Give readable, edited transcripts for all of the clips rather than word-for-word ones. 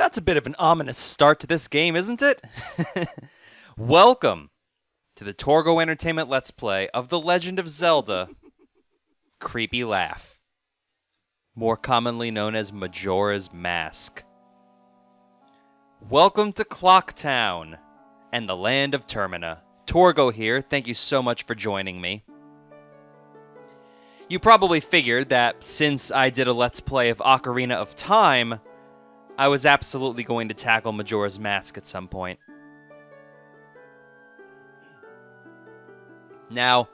That's a bit of an ominous start to this game, isn't it? Welcome to the Torgo Entertainment Let's Play of The Legend of Zelda Creepy Laugh, more commonly known as Majora's Mask. Welcome to Clocktown and the land of Termina. Torgo here, thank you so much for joining me. You probably figured that since I did a Let's Play of Ocarina of Time, I was absolutely going to tackle Majora's Mask at some point. Now,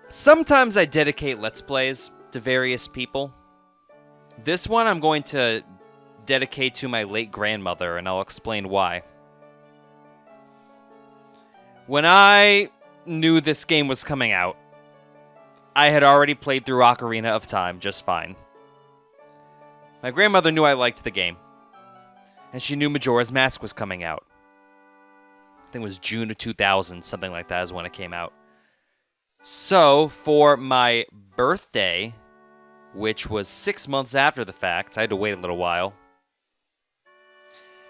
sometimes I dedicate Let's Plays to various people. This one I'm going to dedicate to my late grandmother, and I'll explain why. When I knew this game was coming out, I had already played through Ocarina of Time just fine. My grandmother knew I liked the game, and she knew Majora's Mask was coming out. I think it was June of 2000, something like that is when it came out. So, for my birthday, which was 6 months after the fact, I had to wait a little while,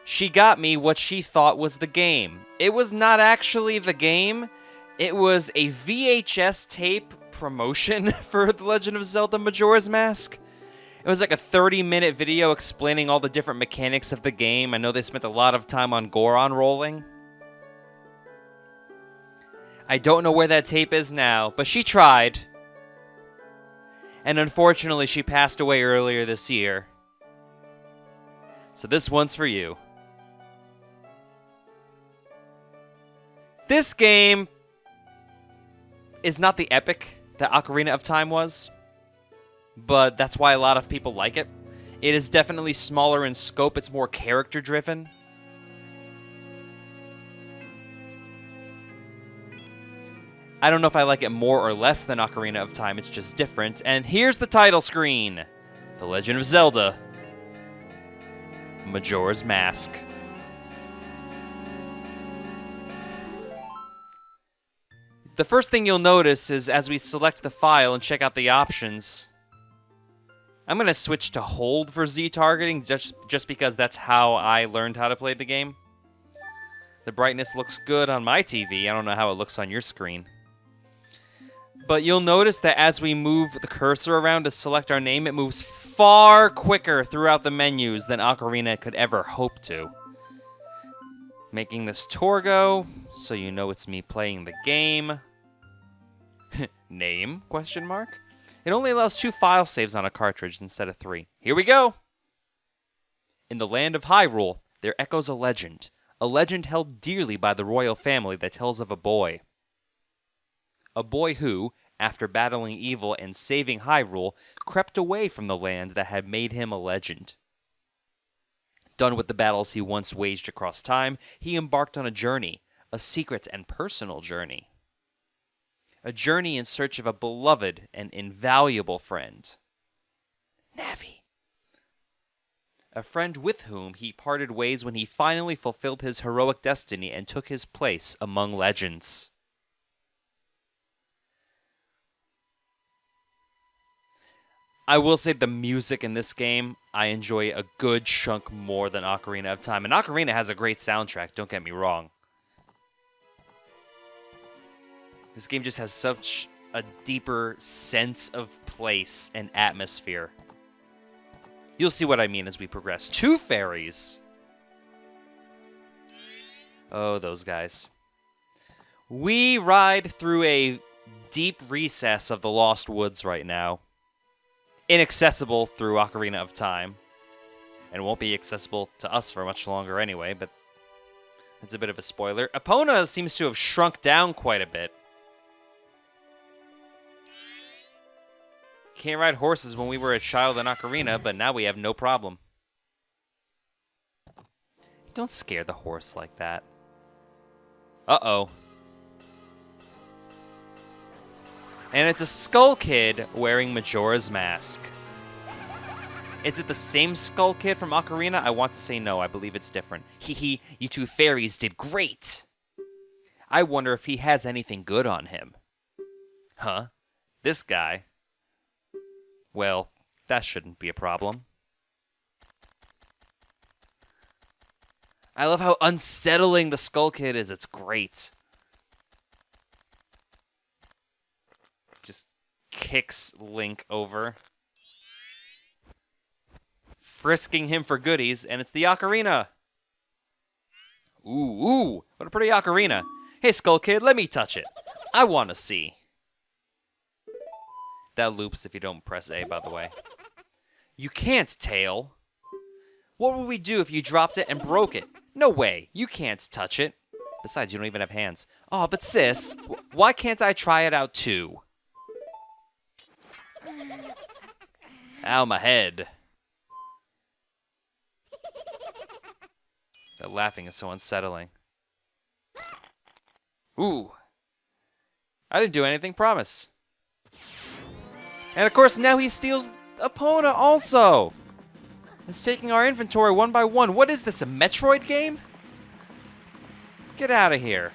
she got me what she thought was the game. It was not actually the game, it was a VHS tape promotion for The Legend of Zelda Majora's Mask. It was like a 30-minute video explaining all the different mechanics of the game. I know they spent a lot of time on Goron rolling. I don't know where that tape is now, but she tried. And unfortunately, she passed away earlier this year. So this one's for you. This game is not the epic that Ocarina of Time was, but that's why a lot of people like it. It is definitely smaller in scope, it's more character-driven. I don't know if I like it more or less than Ocarina of Time, it's just different. And here's the title screen! The Legend of Zelda Majora's Mask. The first thing you'll notice is as we select the file and check out the options, I'm going to switch to hold for Z targeting just because that's how I learned how to play the game. The brightness looks good on my TV. I don't know how it looks on your screen. But you'll notice that as we move the cursor around to select our name, it moves far quicker throughout the menus than Ocarina could ever hope to. Making this Torgo, so you know it's me playing the game. Name? Question mark. It only allows 2 file saves on a cartridge instead of 3. Here we go! In the land of Hyrule, there echoes a legend held dearly by the royal family that tells of a boy. A boy who, after battling evil and saving Hyrule, crept away from the land that had made him a legend. Done with the battles he once waged across time, he embarked on a journey, a secret and personal journey. A journey in search of a beloved and invaluable friend. Navi. A friend with whom he parted ways when he finally fulfilled his heroic destiny and took his place among legends. I will say the music in this game, I enjoy a good chunk more than Ocarina of Time. And Ocarina has a great soundtrack, don't get me wrong. This game just has such a deeper sense of place and atmosphere. You'll see what I mean as we progress. 2 fairies! Oh, those guys. We ride through a deep recess of the Lost Woods right now. Inaccessible through Ocarina of Time. And won't be accessible to us for much longer anyway, but that's a bit of a spoiler. Epona seems to have shrunk down quite a bit. Can't ride horses when we were a child in Ocarina, but now we have no problem. Don't scare the horse like that. Uh-oh. And it's a Skull Kid wearing Majora's Mask. Is it the same Skull Kid from Ocarina? I want to say no, I believe it's different. Hee, you 2 fairies did great! I wonder if he has anything good on him. Huh? This guy. Well, that shouldn't be a problem. I love how unsettling the Skull Kid is. It's great. Just kicks Link over. Frisking him for goodies, and it's the ocarina. Ooh, what a pretty ocarina. Hey, Skull Kid, let me touch it. I want to see. That loops if you don't press A, by the way. You can't, Tail. What would we do if you dropped it and broke it? No way, you can't touch it. Besides, you don't even have hands. Oh, but sis, why can't I try it out too? Ow, my head. That laughing is so unsettling. Ooh. I didn't do anything, promise. And of course, now he steals Epona also. He's taking our inventory one by one. What is this, a Metroid game? Get out of here.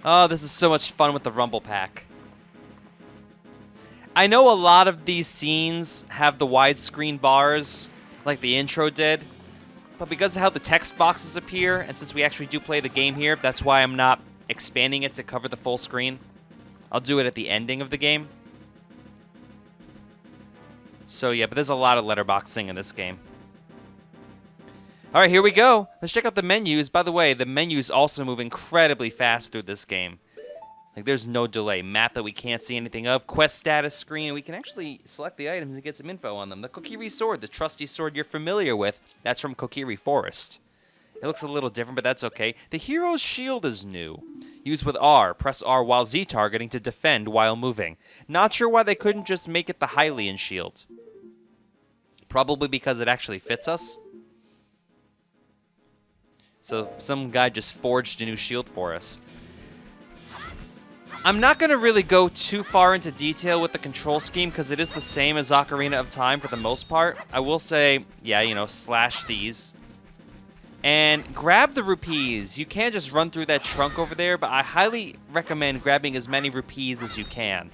Oh, this is so much fun with the Rumble Pack. I know a lot of these scenes have the widescreen bars, like the intro did, but because of how the text boxes appear, and since we actually do play the game here, that's why I'm not expanding it to cover the full screen. I'll do it at the ending of the game. So yeah, but there's a lot of letterboxing in this game. Alright, here we go. Let's check out the menus. By the way, the menus also move incredibly fast through this game. Like, there's no delay. Map that we can't see anything of. Quest status screen. We can actually select the items and get some info on them. The Kokiri sword, the trusty sword you're familiar with. That's from Kokiri Forest. It looks a little different, but that's okay. The hero's shield is new. Use with R. Press R while Z targeting to defend while moving. Not sure why they couldn't just make it the Hylian shield. Probably because it actually fits us. So some guy just forged a new shield for us. I'm not going to really go too far into detail with the control scheme because it is the same as Ocarina of Time for the most part. I will say, yeah, you know, slash these. And grab the rupees. You can just run through that trunk over there, but I highly recommend grabbing as many rupees as you can.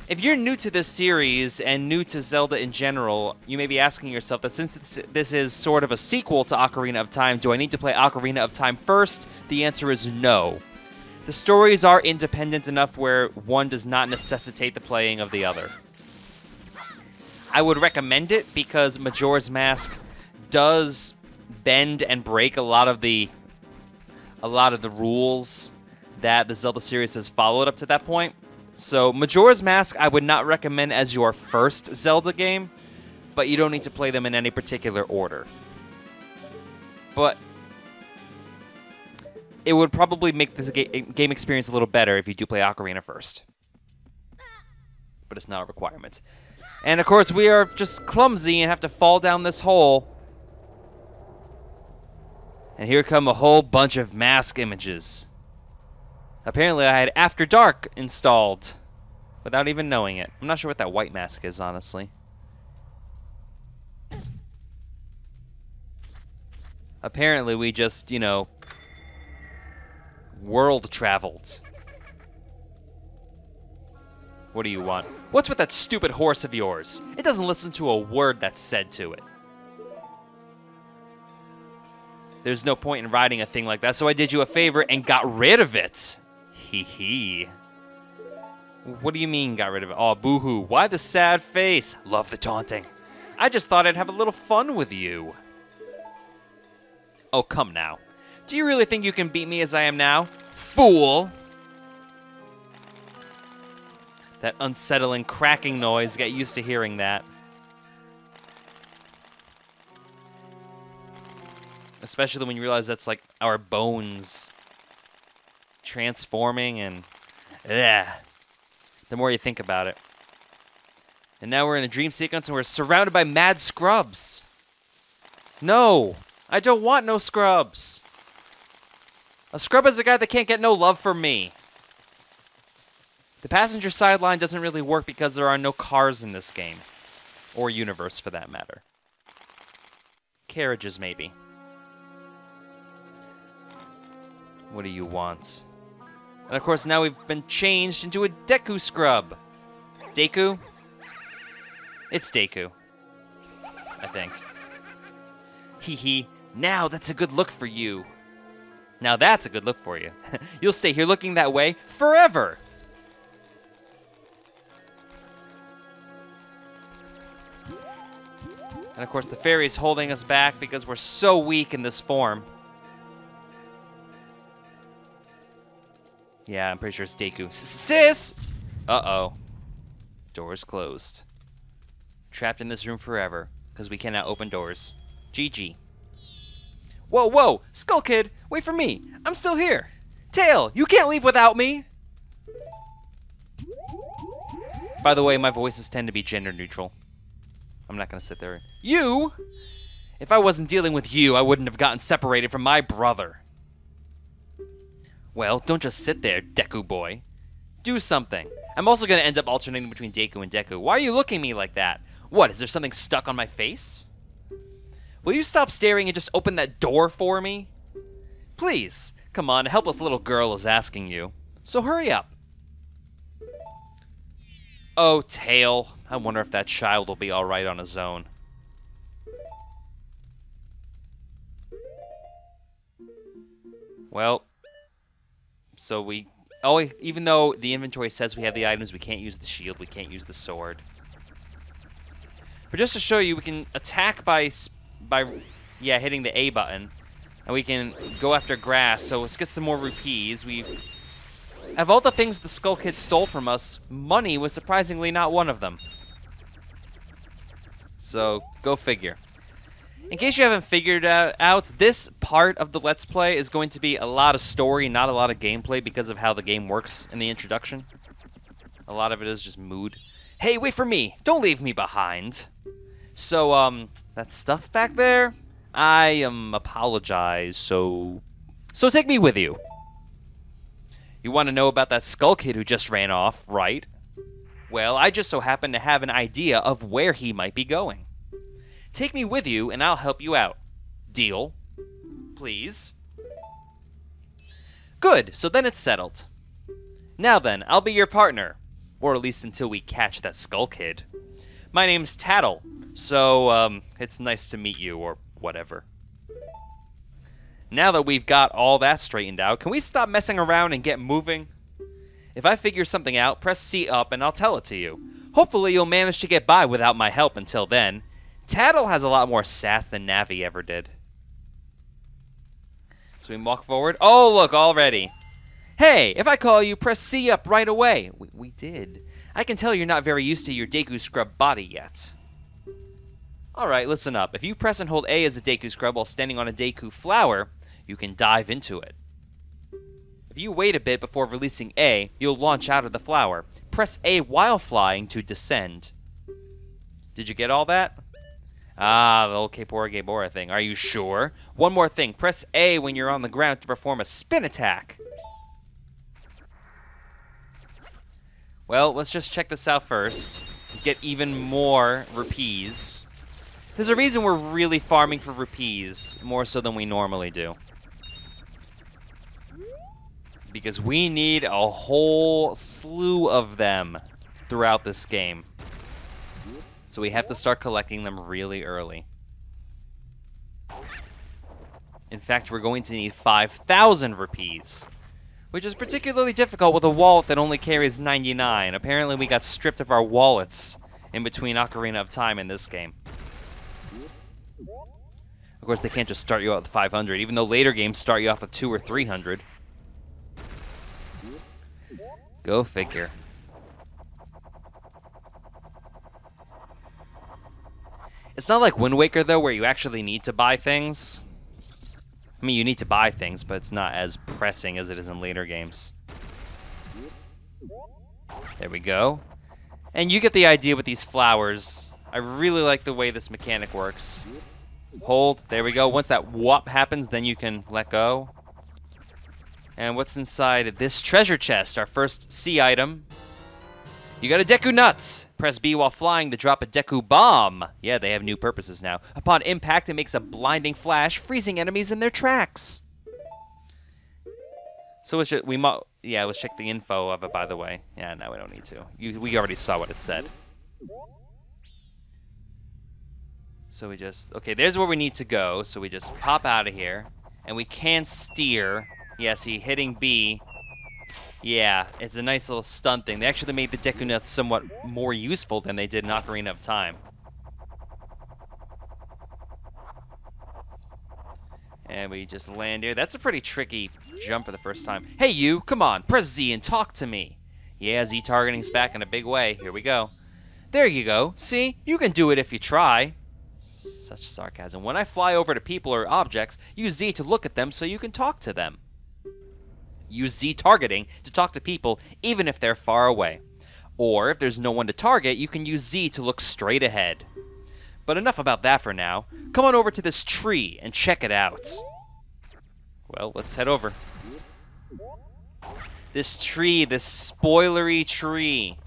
If you're new to this series and new to Zelda in general, you may be asking yourself that since this is sort of a sequel to Ocarina of Time, do I need to play Ocarina of Time first? The answer is no. The stories are independent enough where one does not necessitate the playing of the other. I would recommend it because Majora's Mask does bend and break a lot of the rules that the Zelda series has followed up to that point. So Majora's Mask I would not recommend as your first Zelda game, but you don't need to play them in any particular order. But it would probably make this game experience a little better if you do play Ocarina first. But it's not a requirement. And of course, we are just clumsy and have to fall down this hole. And here come a whole bunch of mask images. Apparently, I had After Dark installed without even knowing it. I'm not sure what that white mask is, honestly. Apparently, we just, you know, world traveled. What do you want? What's with that stupid horse of yours? It doesn't listen to a word that's said to it. There's no point in riding a thing like that, so I did you a favor and got rid of it. Hee hee. What do you mean got rid of it? Oh, boo-hoo. Why the sad face? Love the taunting. I just thought I'd have a little fun with you. Oh, come now. Do you really think you can beat me as I am now? Fool! That unsettling cracking noise, get used to hearing that. Especially when you realize that's like our bones transforming and the more you think about it. And now we're in a dream sequence and we're surrounded by mad scrubs. No, I don't want no scrubs. A scrub is a guy that can't get no love from me. The passenger sideline doesn't really work because there are no cars in this game. Or universe, for that matter. Carriages, maybe. What do you want? And of course, now we've been changed into a Deku scrub. Deku? It's Deku, I think. Hee hee. Now that's a good look for you. Now that's a good look for you. You'll stay here looking that way forever. And of course the fairy's holding us back because we're so weak in this form. Yeah, I'm pretty sure it's Deku. Sis! Uh-oh. Doors closed. Trapped in this room forever because we cannot open doors. GG. Whoa, whoa! Skull Kid, wait for me! I'm still here! Tail, you can't leave without me! By the way, my voices tend to be gender neutral. I'm not gonna sit there. You? If I wasn't dealing with you, I wouldn't have gotten separated from my brother. Well, don't just sit there, Deku boy. Do something. I'm also gonna end up alternating between Deku and Deku. Why are you looking at me like that? What, is there something stuck on my face? Will you stop staring and just open that door for me? Please. Come on, a helpless little girl is asking you. So hurry up. Oh, Tail. I wonder if that child will be alright on his own. Well, so we... Oh, even though the inventory says we have the items, we can't use the shield, we can't use the sword. But just to show you, we can attack by hitting the A button. And we can go after grass, so let's get some more rupees. Of all the things the Skull Kid stole from us, money was surprisingly not one of them. So, go figure. In case you haven't figured out, this part of the Let's Play is going to be a lot of story, not a lot of gameplay, because of how the game works in the introduction. A lot of it is just mood. Hey, wait for me! Don't leave me behind! So, that stuff back there? I apologize, so take me with you. You want to know about that Skull Kid who just ran off, right? Well, I just so happen to have an idea of where he might be going. Take me with you, and I'll help you out. Deal? Please? Good, so then it's settled. Now then, I'll be your partner. Or at least until we catch that Skull Kid. My name's Tattle, so, it's nice to meet you, or whatever. Now that we've got all that straightened out, can we stop messing around and get moving? If I figure something out, press C up and I'll tell it to you. Hopefully you'll manage to get by without my help until then. Tattle has a lot more sass than Navi ever did. So we walk forward. Oh, look, already. Hey, if I call you, press C up right away. We did. I can tell you're not very used to your Deku Scrub body yet. Alright, listen up. If you press and hold A as a Deku Scrub while standing on a Deku flower, you can dive into it. If you wait a bit before releasing A, you'll launch out of the flower. Press A while flying to descend. Did you get all that? Ah, the old Gebora thing. Are you sure? One more thing. Press A when you're on the ground to perform a spin attack. Well, let's just check this out first. Get even more rupees. There's a reason we're really farming for rupees, more so than we normally do. Because we need a whole slew of them throughout this game. So we have to start collecting them really early. In fact, we're going to need 5,000 rupees, which is particularly difficult with a wallet that only carries 99. Apparently we got stripped of our wallets in between Ocarina of Time and this game. Of course, they can't just start you out with 500, even though later games start you off with 200 or 300. Go figure. It's not like Wind Waker, though, where you actually need to buy things. I mean, you need to buy things, but it's not as pressing as it is in later games. There we go. And you get the idea with these flowers. I really like the way this mechanic works. Hold. There we go. Once that whop happens, then you can let go. And what's inside this treasure chest? Our first C item. You got a Deku Nuts. Press B while flying to drop a Deku Bomb. Yeah, they have new purposes now. Upon impact, it makes a blinding flash, freezing enemies in their tracks. So let's let's check the info of it, by the way. Yeah, no, we don't need to. We already saw what it said. So we just... Okay, there's where we need to go. So we just pop out of here. And we can steer. Yeah, see, hitting B. Yeah, it's a nice little stunt thing. They actually made the Deku Nuts somewhat more useful than they did in Ocarina of Time. And we just land here. That's a pretty tricky jump for the first time. Hey, you, come on, press Z and talk to me. Yeah, Z targeting's back in a big way. Here we go. There you go. See, you can do it if you try. Such sarcasm. When I fly over to people or objects, use Z to look at them so you can talk to them. Use Z targeting to talk to people even if they're far away. Or if there's no one to target, you can use Z to look straight ahead. But enough about that for now. Come on over to this tree and check it out. Well, let's head over. This tree, this spoilery tree.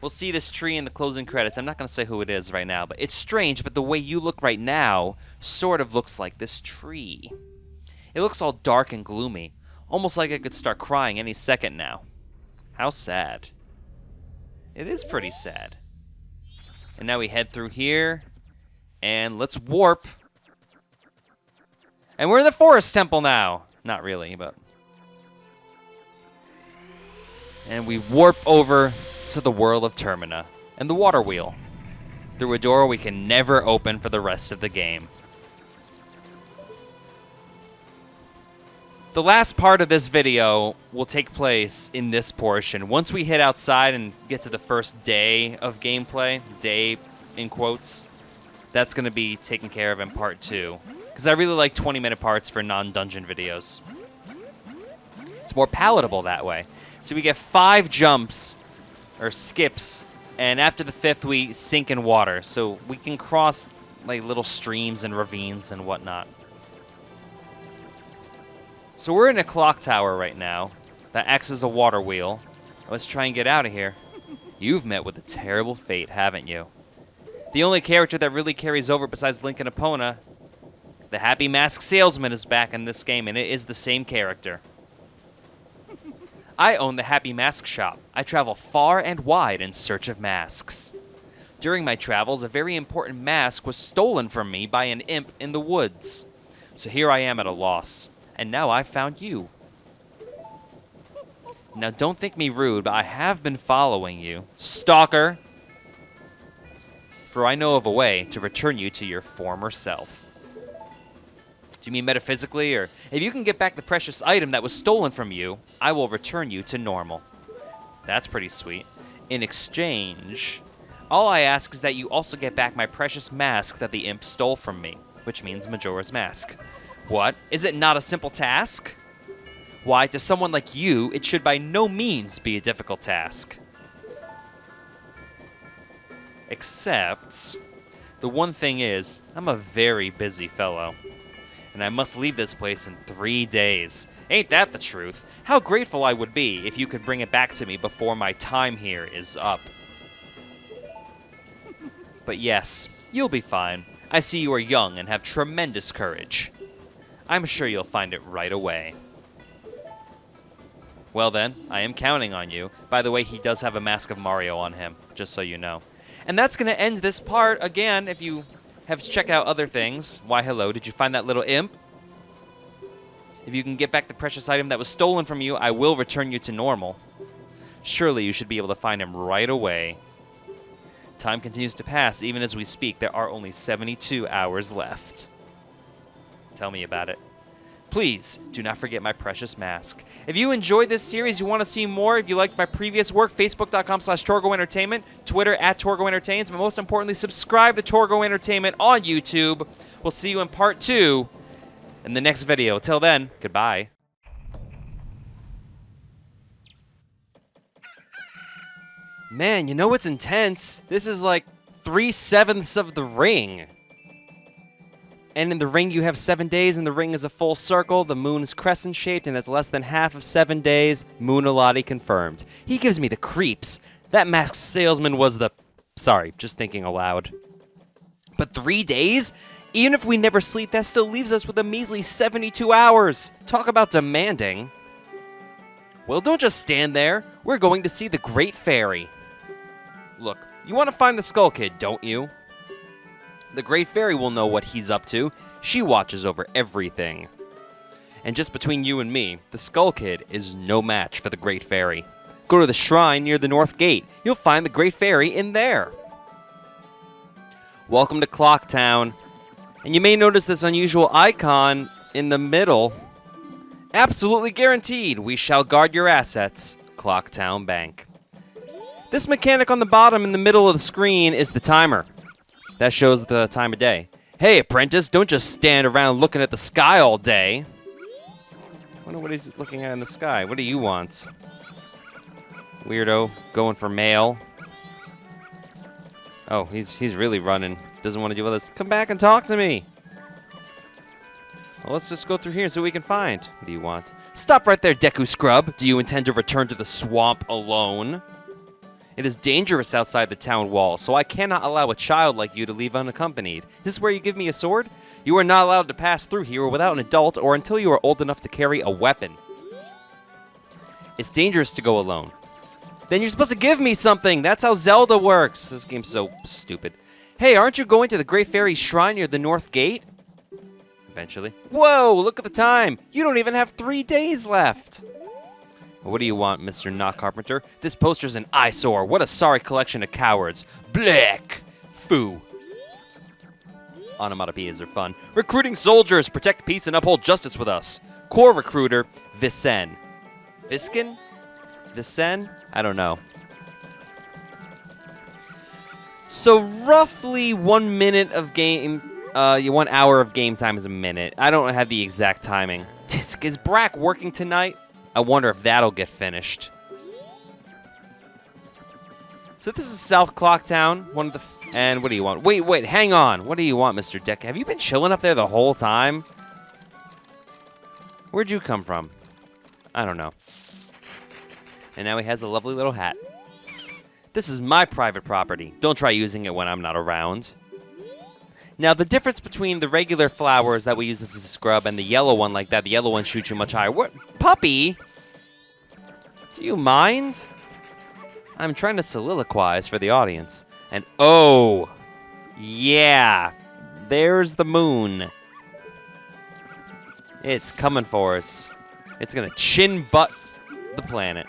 We'll see this tree in the closing credits. I'm not going to say who it is right now, but it's strange, but the way you look right now sort of looks like this tree. It looks all dark and gloomy, almost like I could start crying any second now. How sad. It is pretty sad. And now we head through here. And let's warp. And we're in the Forest Temple now. Not really, but... And we warp over to the world of Termina and the water wheel. Through a door we can never open for the rest of the game. The last part of this video will take place in this portion. Once we hit outside and get to the first day of gameplay, day in quotes, that's going to be taken care of in part 2. Because I really like 20-minute parts for non-dungeon videos. It's more palatable that way. So we get 5 jumps, or skips, and after the 5th we sink in water. So we can cross like little streams and ravines and whatnot. So we're in a clock tower right now that acts as a water wheel. Let's try and get out of here. You've met with a terrible fate, haven't you? The only character that really carries over besides Link and Epona, the Happy Mask Salesman, is back in this game, and it is the same character. I own the Happy Mask Shop. I travel far and wide in search of masks. During my travels, a very important mask was stolen from me by an imp in the woods. So here I am at a loss, and now I've found you. Now don't think me rude, but I have been following you, stalker. For I know of a way to return you to your former self. Do you mean metaphysically, or if you can get back the precious item that was stolen from you, I will return you to normal. That's pretty sweet. In exchange, all I ask is that you also get back my precious mask that the imp stole from me, which means Majora's Mask. What? Is it not a simple task? Why, to someone like you, it should by no means be a difficult task. Except, the one thing is, I'm a very busy fellow. And I must leave this place in 3 days. Ain't that the truth? How grateful I would be if you could bring it back to me before my time here is up. But yes, you'll be fine. I see you are young and have tremendous courage. I'm sure you'll find it right away. Well then, I am counting on you. By the way, he does have a mask of Mario on him, just so you know. And that's going to end this part. Again, if you have checked out other things, why hello, did you find that little imp? If you can get back the precious item that was stolen from you, I will return you to normal. Surely you should be able to find him right away. Time continues to pass. Even as we speak, there are only 72 hours left. Tell me about it. Please, do not forget my precious mask. If you enjoyed this series, you want to see more, if you liked my previous work, facebook.com/Torgo Entertainment, Twitter @Torgo Entertains, but most importantly, subscribe to Torgo Entertainment on YouTube. We'll see you in part 2 in the next video. Till then, goodbye. Man, you know what's intense? This is like 3/7 of the ring. And in the ring, you have 7 days, and the ring is a full circle. The moon is crescent-shaped, and that's less than half of 7 days. Moonalati confirmed. He gives me the creeps. That masked salesman was the... Sorry, just thinking aloud. But 3 days? Even if we never sleep, that still leaves us with a measly 72 hours. Talk about demanding. Well, don't just stand there. We're going to see the Great Fairy. Look, you want to find the Skull Kid, don't you? The Great Fairy will know what he's up to. She watches over everything. And just between you and me, the Skull Kid is no match for the Great Fairy. Go to the shrine near the North Gate. You'll find the Great Fairy in there. Welcome to Clock Town. And you may notice this unusual icon in the middle. Absolutely guaranteed, we shall guard your assets. Clock Town Bank. This mechanic on the bottom in the middle of the screen is the timer. That shows the time of day. Hey, apprentice, don't just stand around looking at the sky all day. I wonder what he's looking at in the sky. What do you want? Weirdo, going for mail. Oh, he's really running. Doesn't want to deal with us. Come back and talk to me. Well, let's just go through here and see what we can find. What do you want? Stop right there, Deku Scrub. Do you intend to return to the swamp alone? It is dangerous outside the town walls, so I cannot allow a child like you to leave unaccompanied. Is this where you give me a sword? You are not allowed to pass through here without an adult or until you are old enough to carry a weapon. It's dangerous to go alone. Then you're supposed to give me something. That's how Zelda works. This game's so stupid. Hey, aren't you going to the Great Fairy's shrine near the North Gate? Eventually. Whoa, look at the time. You don't even have 3 days left. What do you want, Mr. Not Carpenter? This poster's an eyesore. What a sorry collection of cowards. Black. Foo. Onomatopoeias are fun. Recruiting soldiers. Protect peace and uphold justice with us. Core recruiter, Vicen. Viskin? Vicen? I don't know. So roughly 1 minute of game, 1 hour of game time is a minute. I don't have the exact timing. Is Brack working tonight? I wonder if that'll get finished. So this is South Clocktown, one of the... And what do you want? Wait, hang on. What do you want, Mr. Deck? Have you been chilling up there the whole time? Where'd you come from? I don't know. And now he has a lovely little hat. This is my private property. Don't try using it when I'm not around. Now, the difference between the regular flowers that we use as a scrub and the yellow one like that, the yellow one shoots you much higher. What? Puppy? Do you mind? I'm trying to soliloquize for the audience. And oh, yeah, there's the moon. It's coming for us. It's gonna chin butt the planet.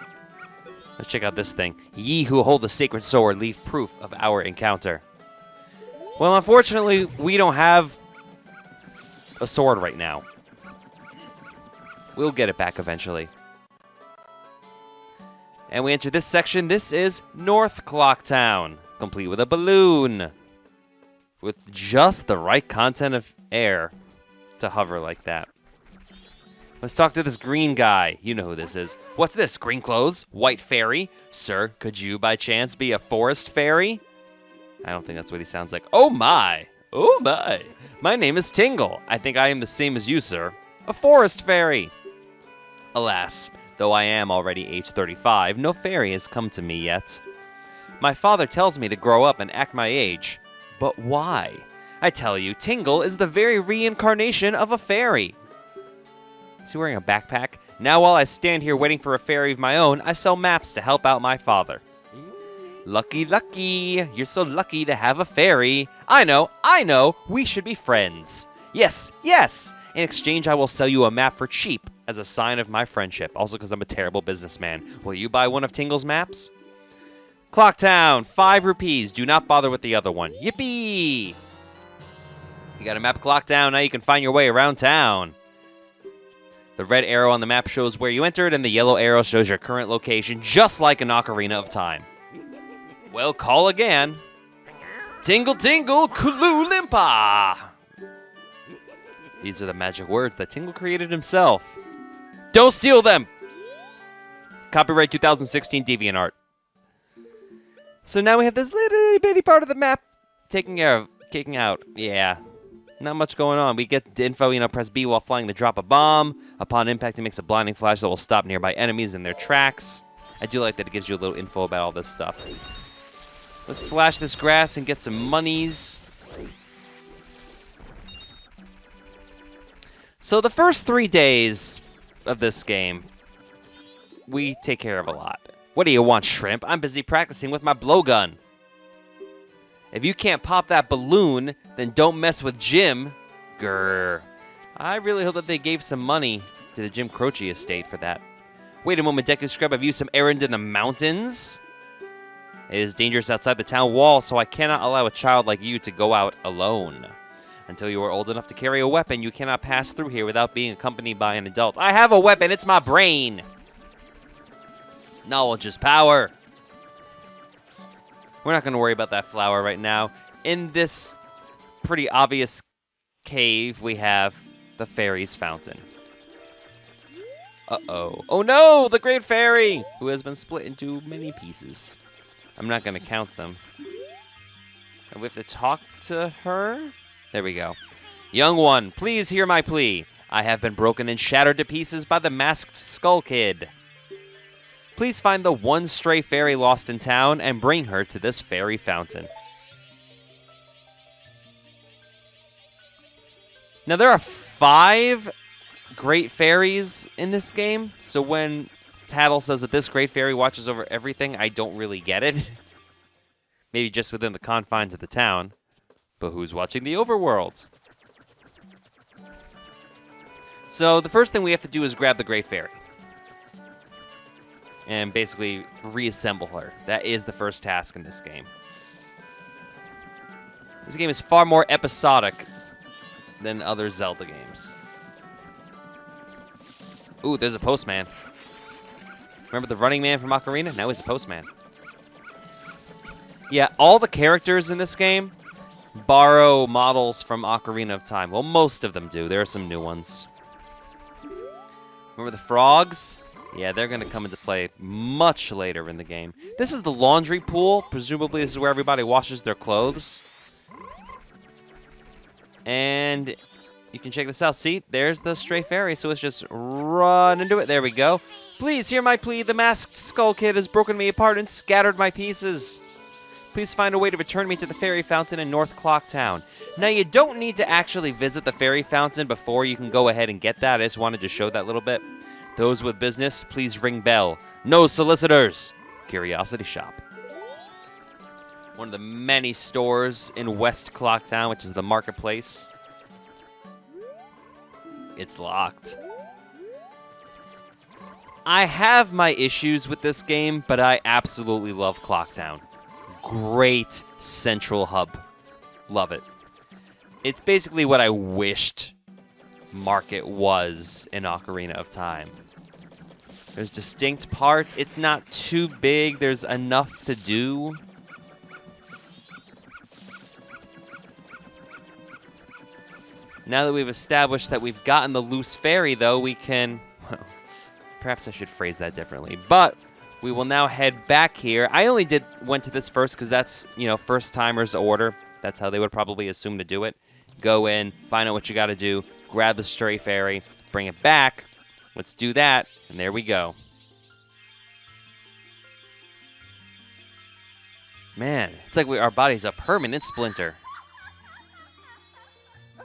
Let's check out this thing. Ye who hold the sacred sword leave proof of our encounter. Well, unfortunately, we don't have a sword right now. We'll get it back eventually. And we enter this section. This is North Clocktown, complete with a balloon. With just the right content of air to hover like that. Let's talk to this green guy. You know who this is. What's this? Green clothes? White fairy? Sir, could you by chance be a forest fairy? I don't think that's what he sounds like. Oh my! Oh my! My name is Tingle. I think I am the same as you, sir. A forest fairy. Alas, though I am already age 35, no fairy has come to me yet. My father tells me to grow up and act my age. But why? I tell you, Tingle is the very reincarnation of a fairy. Is he wearing a backpack? Now while I stand here waiting for a fairy of my own, I sell maps to help out my father. Lucky, lucky. You're so lucky to have a fairy. I know. We should be friends. Yes. In exchange, I will sell you a map for cheap as a sign of my friendship. Also because I'm a terrible businessman. Will you buy one of Tingle's maps? Clocktown, 5 rupees. Do not bother with the other one. Yippee! You got a map of Clocktown. Now you can find your way around town. The red arrow on the map shows where you entered, and the yellow arrow shows your current location, just like an Ocarina of Time. Well, call again. Tingle, tingle, Kulu-Limpa! These are the magic words that Tingle created himself. Don't steal them! Copyright 2016 DeviantArt. So now we have this little bitty part of the map kicking out. Yeah. Not much going on. We get the info, press B while flying to drop a bomb. Upon impact, it makes a blinding flash that will stop nearby enemies in their tracks. I do like that it gives you a little info about all this stuff. Let's slash this grass and get some monies. So the first 3 days of this game, we take care of a lot. What do you want, shrimp? I'm busy practicing with my blowgun. If you can't pop that balloon, Then don't mess with Jim. Grr. I really hope that they gave some money to the Jim Croce estate for that. Wait a moment, Deku Scrub. Have you some errand in the mountains? It is dangerous outside the town wall, so I cannot allow a child like you to go out alone. Until you are old enough to carry a weapon, you cannot pass through here without being accompanied by an adult. I have a weapon. It's my brain. Knowledge is power. We're not going to worry about that flower right now. In this pretty obvious cave, we have the fairy's fountain. Uh-oh. Oh no! The Great Fairy! Who has been split into many pieces. I'm not going to count them. And we have to talk to her? There we go. Young one, please hear my plea. I have been broken and shattered to pieces by the masked Skull Kid. Please find the one stray fairy lost in town and bring her to this fairy fountain. Now, there are 5 great fairies in this game, so when Tattle says that this great fairy watches over everything, I don't really get it. Maybe just within the confines of the town. But who's watching the overworld? So the first thing we have to do is grab the Great Fairy. And basically reassemble her. That is the first task in this game. This game is far more episodic than other Zelda games. Ooh, there's a postman. Remember the running man from Ocarina? Now he's a postman. Yeah, all the characters in this game borrow models from Ocarina of Time. Well, most of them do. There are some new ones. Remember the frogs? Yeah, they're going to come into play much later in the game. This is the laundry pool. Presumably this is where everybody washes their clothes. And you can check this out. See, there's the stray fairy, so let's just run into it. There we go. Please hear my plea. The masked Skull Kid has broken me apart and scattered my pieces. Please find a way to return me to the fairy fountain in North Clock Town. Now, you don't need to actually visit the fairy fountain before you can go ahead and get that. I just wanted to show that little bit. Those with business, please ring bell. No solicitors. Curiosity Shop. One of the many stores in West Clock Town, which is the marketplace. It's locked. I have my issues with this game, but I absolutely love Clock Town. Great central hub. Love it. It's basically what I wished Market was in Ocarina of Time. There's distinct parts. It's not too big. There's enough to do. Now that we've established that we've gotten the loose fairy, though, we can... Well, perhaps I should phrase that differently. But we will now head back here. I only went to this first because that's, first-timers order. That's how they would probably assume to do it. Go in, find out what you got to do, grab the stray fairy, bring it back. Let's do that, and there we go. Man, it's like our body's a permanent splinter.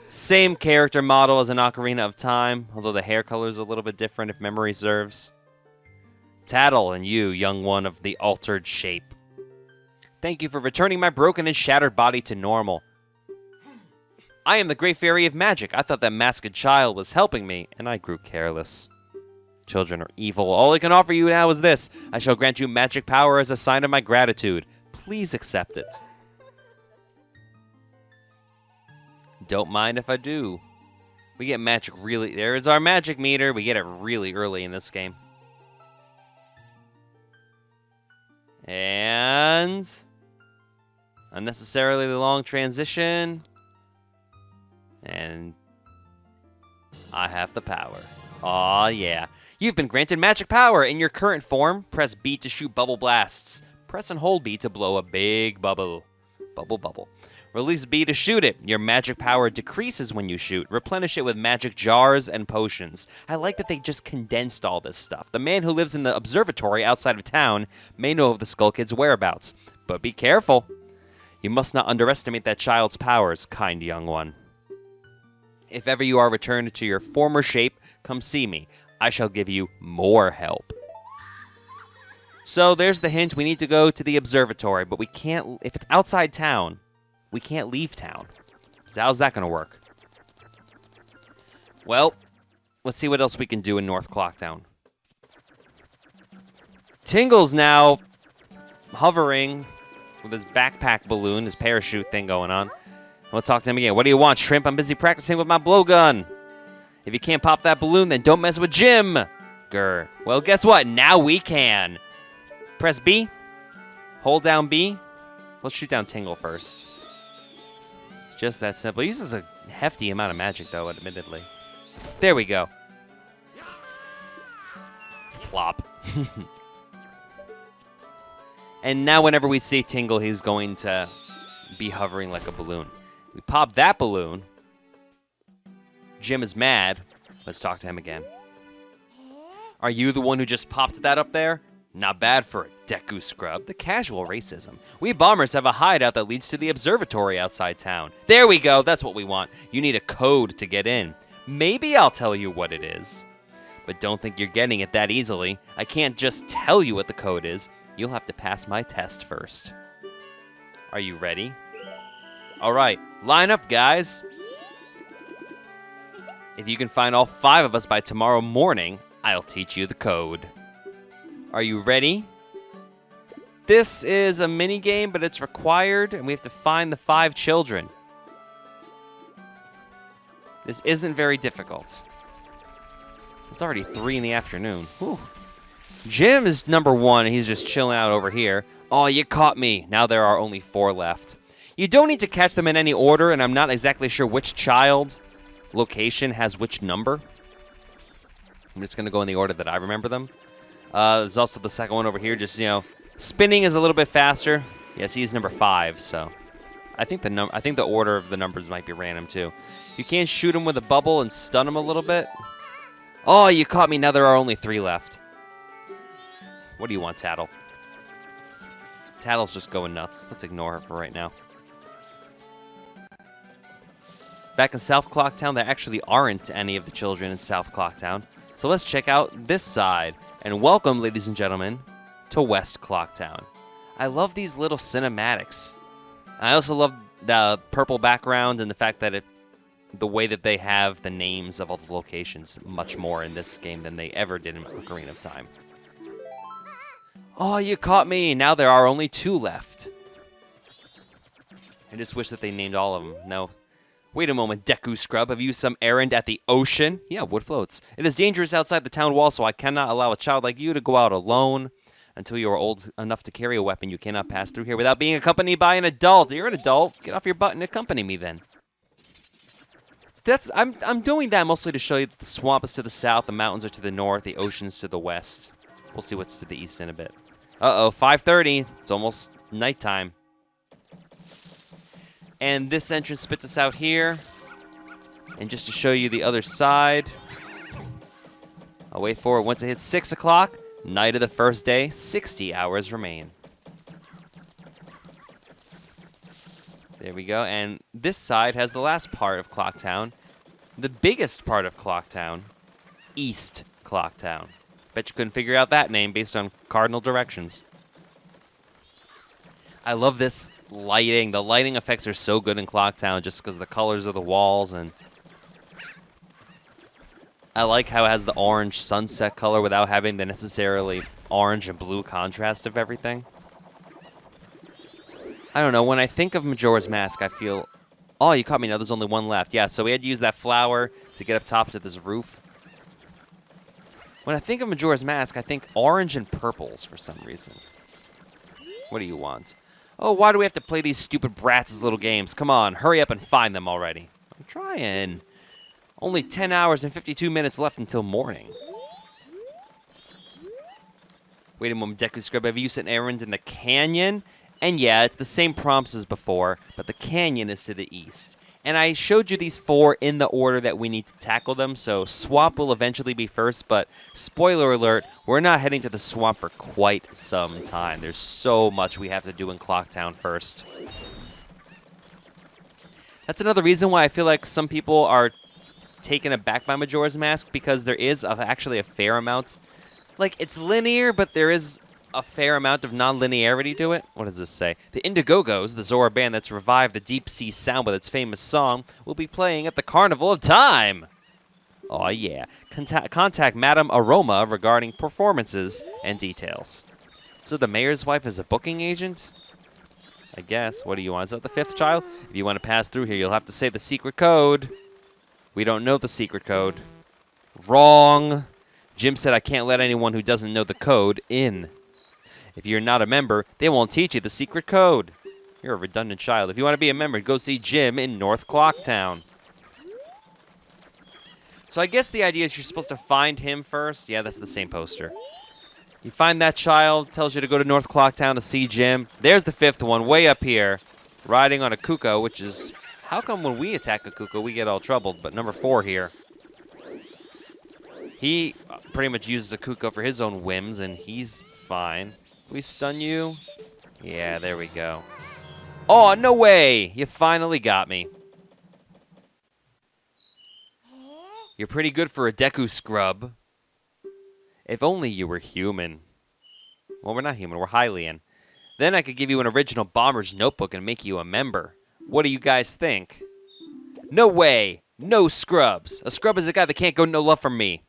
Same character model as in Ocarina of Time, although the hair color is a little bit different if memory serves. Tattle and you, young one of the altered shape. Thank you for returning my broken and shattered body to normal. I am the Great Fairy of Magic. I thought that masked child was helping me, and I grew careless. Children are evil. All I can offer you now is this. I shall grant you magic power as a sign of my gratitude. Please accept it. Don't mind if I do. We get magic really... There's our magic meter. We get it really early in this game. And... unnecessarily long transition. And... I have the power. Aw, yeah. You've been granted magic power. In your current form, press B to shoot bubble blasts. Press and hold B to blow a big bubble. Bubble, bubble. Release B to shoot it. Your magic power decreases when you shoot. Replenish it with magic jars and potions. I like that they just condensed all this stuff. The man who lives in the observatory outside of town may know of the Skull Kid's whereabouts. But be careful. You must not underestimate that child's powers, kind young one. If ever you are returned to your former shape, come see me. I shall give you more help. So there's the hint. We need to go to the observatory, but we can't... If it's outside town... We can't leave town. So how's that going to work? Well, let's see what else we can do in North Clocktown. Tingle's now hovering with his backpack balloon, his parachute thing going on. We'll talk to him again. What do you want, Shrimp? I'm busy practicing with my blowgun. If you can't pop that balloon, then don't mess with Jim. Grr. Well, guess what? Now we can. Press B. Hold down B. Let's shoot down Tingle first. It's just that simple. He uses a hefty amount of magic, though, admittedly. There we go. Plop. And now whenever we see Tingle, he's going to be hovering like a balloon. We pop that balloon. Jim is mad. Let's talk to him again. Are you the one who just popped that up there? Not bad for a Deku scrub. The casual racism. We bombers have a hideout that leads to the observatory outside town. There we go. That's what we want. You need a code to get in. Maybe I'll tell you what it is. But don't think you're getting it that easily. I can't just tell you what the code is. You'll have to pass my test first. Are you ready? All right. Line up, guys. If you can find all 5 of us by tomorrow morning, I'll teach you the code. Are you ready? This is a mini game, but it's required, and we have to find the 5 children. This isn't very difficult. It's already 3 in the afternoon. Whew. Jim is number 1, and he's just chilling out over here. Oh, you caught me. Now there are only 4 left. You don't need to catch them in any order, and I'm not exactly sure which child location has which number. I'm just going to go in the order that I remember them. There's also the second one over here. Just, spinning is a little bit faster. Yes, he's number 5, so I think the order of the numbers might be random too. You can shoot him with a bubble and stun him a little bit. Oh, you caught me. Now there are only 3 left. What do you want, Tattle? Tattle's just going nuts. Let's ignore her for right now. Back in South Clocktown, there actually aren't any of the children in South Clocktown. So let's check out this side. And welcome, ladies and gentlemen, to West Clocktown. I love these little cinematics. I also love the purple background and the fact that the way that they have the names of all the locations much more in this game than they ever did in Ocarina of Time. Oh, you caught me. Now there are only 2 left. I just wish that they named all of them. No. Wait a moment, Deku Scrub. Have you some errand at the ocean? Yeah, wood floats. It is dangerous outside the town wall, so I cannot allow a child like you to go out alone. Until you are old enough to carry a weapon, you cannot pass through here without being accompanied by an adult. You're an adult. Get off your butt and accompany me then. I'm doing that mostly to show you that the swamp is to the south, the mountains are to the north, the ocean's to the west. We'll see what's to the east in a bit. Uh-oh, 5:30. It's almost nighttime. And this entrance spits us out here. And just to show you the other side, I'll wait for it. Once it hits 6 o'clock, night of the first day, 60 hours remain. There we go. And this side has the last part of Clocktown. The biggest part of Clocktown, East Clocktown. Bet you couldn't figure out that name based on cardinal directions. I love this lighting. The lighting effects are so good in Clocktown just because of the colors of the walls, and I like how it has the orange sunset color without having the necessarily orange and blue contrast of everything. I don't know. When I think of Majora's Mask, I feel... Oh, you caught me. Now there's only 1 left. Yeah, so we had to use that flower to get up top to this roof. When I think of Majora's Mask, I think orange and purples for some reason. What do you want? Oh, why do we have to play these stupid brats' little games? Come on, hurry up and find them already. I'm trying. Only 10 hours and 52 minutes left until morning. Wait a moment, Deku Scrub. Have you sent an errand in the canyon? And yeah, it's the same prompts as before, but the canyon is to the east. And I showed you these 4 in the order that we need to tackle them, so Swamp will eventually be first, but spoiler alert, we're not heading to the swamp for quite some time. There's so much we have to do in Clocktown first. That's another reason why I feel like some people are taken aback by Majora's Mask, because there is actually a fair amount. Like, it's linear, but there is a fair amount of non-linearity to it. What does this say? The Indigogos, the Zora band that's revived the deep sea sound with its famous song, will be playing at the Carnival of Time. Aw, yeah. Contact Madame Aroma regarding performances and details. So the mayor's wife is a booking agent? I guess. What do you want? Is that the fifth child? If you want to pass through here, you'll have to say the secret code. We don't know the secret code. Wrong. Jim said I can't let anyone who doesn't know the code in. If you're not a member, they won't teach you the secret code. You're a redundant child. If you want to be a member, go see Jim in North Clocktown. So I guess the idea is you're supposed to find him first. Yeah, that's the same poster. You find that child, tells you to go to North Clocktown to see Jim. There's the fifth one, way up here, riding on a Kuko, which is... How come when we attack a Kuko, we get all troubled? But number 4 here. He pretty much uses a Kuko for his own whims, and he's fine. We stun you? Yeah, there we go. Oh, no way! You finally got me. You're pretty good for a Deku scrub. If only you were human. Well, we're not human, we're Hylian. Then I could give you an original Bomber's Notebook and make you a member. What do you guys think? No way! No scrubs! A scrub is a guy that can't go no love from me.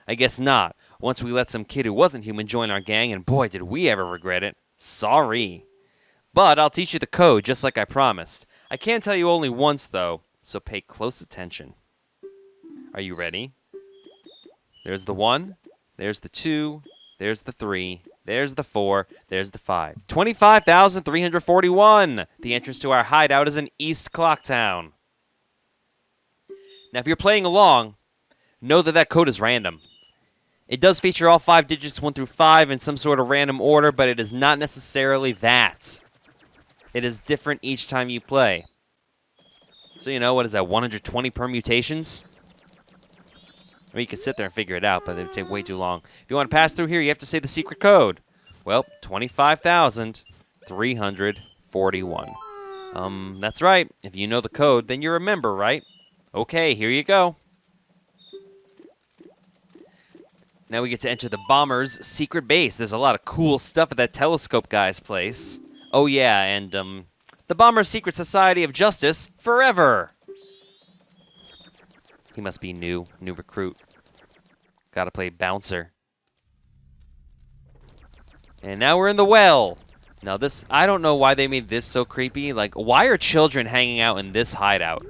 I guess not. Once we let some kid who wasn't human join our gang, and boy, did we ever regret it. Sorry. But I'll teach you the code, just like I promised. I can't tell you only once, though, so pay close attention. Are you ready? There's the 1. There's the 2, there's the 3, there's the 4, there's the 5. 25,341! The entrance to our hideout is in East Clocktown. Now, if you're playing along, know that that code is random. It does feature all 5 digits 1 through 5 in some sort of random order, but it is not necessarily that. It is different each time you play. So, you know, what is that, 120 permutations? I mean, you could sit there and figure it out, but it would take way too long. If you want to pass through here, you have to say the secret code. Well, 25,341. That's right. If you know the code, then you're a member, right? Okay, here you go. Now we get to enter the Bomber's secret base. There's a lot of cool stuff at that telescope guy's place. Oh, yeah, and, the Bomber's Secret Society of Justice forever. He must be new recruit. Gotta play bouncer. And now we're in the well. Now this, I don't know why they made this so creepy. Like, why are children hanging out in this hideout?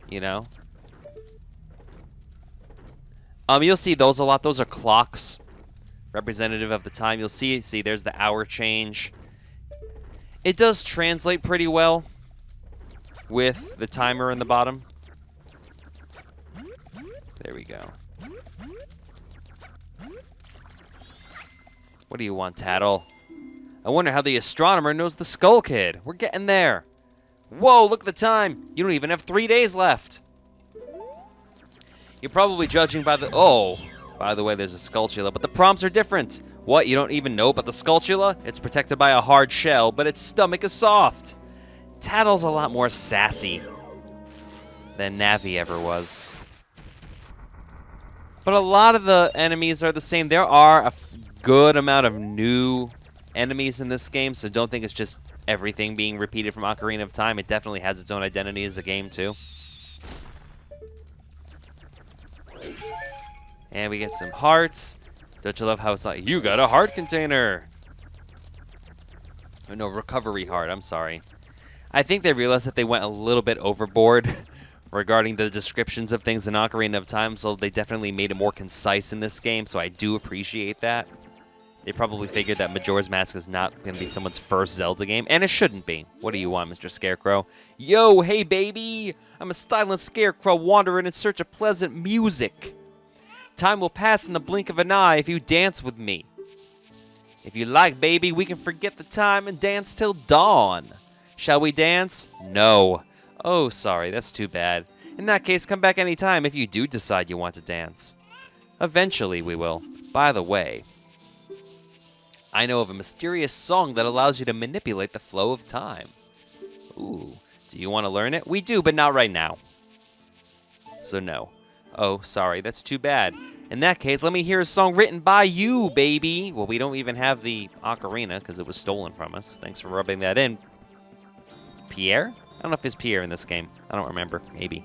You know? You'll see those a lot. Those are clocks, representative of the time. You'll see, there's the hour change. It does translate pretty well with the timer in the bottom. There we go. What do you want, Tattle? I wonder how the astronomer knows the Skull Kid. We're getting there. Whoa, look at the time. You don't even have 3 days left. You're probably judging by the... Oh, by the way, there's a Skulltula, but the prompts are different. What, you don't even know about the Skulltula? It's protected by a hard shell, but its stomach is soft. Tattle's a lot more sassy than Navi ever was. But a lot of the enemies are the same. There are a good amount of new enemies in this game, so don't think it's just everything being repeated from Ocarina of Time. It definitely has its own identity as a game, too. And we get some hearts. Don't you love how it's like, you got a heart container? Oh, no, recovery heart, I'm sorry. I think they realized that they went a little bit overboard regarding the descriptions of things in Ocarina of Time, so they definitely made it more concise in this game, so I do appreciate that. They probably figured that Majora's Mask is not going to be someone's first Zelda game, and it shouldn't be. What do you want, Mr. Scarecrow? Yo, hey, baby! I'm a styling scarecrow wandering in search of pleasant music. Time will pass in the blink of an eye if you dance with me. If you like, baby, we can forget the time and dance till dawn. Shall we dance? No. Oh, sorry, that's too bad. In that case, come back anytime if you do decide you want to dance. Eventually, we will. By the way, I know of a mysterious song that allows you to manipulate the flow of time. Ooh, do you want to learn it? We do, but not right now. So no. Oh, sorry, that's too bad. In that case, let me hear a song written by you, baby. Well, we don't even have the ocarina because it was stolen from us. Thanks for rubbing that in. Pierre? I don't know if it's Pierre in this game. I don't remember. Maybe.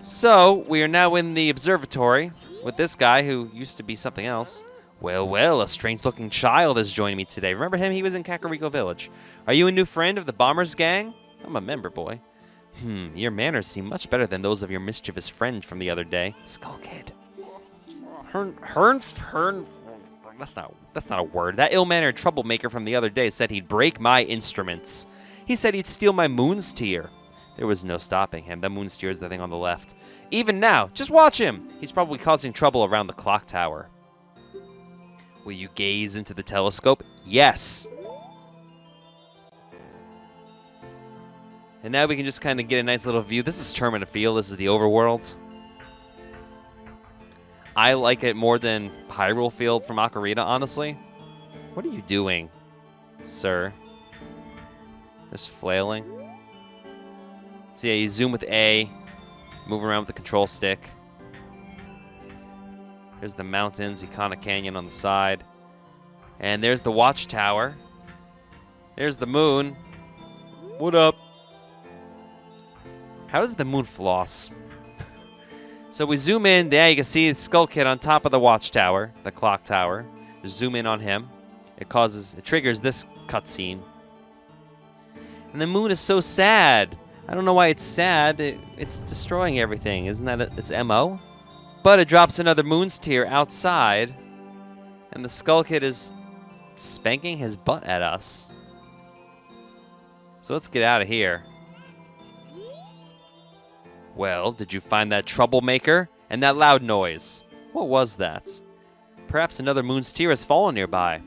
So, we are now in the observatory with this guy who used to be something else. Well, well, a strange-looking child has joined me today. Remember him? He was in Kakariko Village. Are you a new friend of the Bombers gang? I'm a member, boy. Your manners seem much better than those of your mischievous friend from the other day. Skull Kid. That's not a word. That ill-mannered troublemaker from the other day said he'd break my instruments. He said he'd steal my moon's tear. There was no stopping him. The moon's tear is the thing on the left. Even now, just watch him. He's probably causing trouble around the clock tower. Will you gaze into the telescope? Yes. And now we can just kind of get a nice little view. This is Termina Field. This is the overworld. I like it more than Hyrule Field from Ocarina, honestly. What are you doing, sir? Just flailing. So yeah, you zoom with A, move around with the control stick. There's the mountains, Icona Canyon on the side. And there's the watchtower. There's the moon. What up? How does the moon floss? So we zoom in. There you can see the Skull Kid on top of the watchtower, the clock tower. Just zoom in on him. It triggers this cutscene. And the moon is so sad. I don't know why it's sad. It's destroying everything. Isn't that its MO? But it drops another moon's tear outside. And the Skull Kid is spanking his butt at us. So let's get out of here. Well, did you find that troublemaker? And that loud noise? What was that? Perhaps another moon's tear has fallen nearby.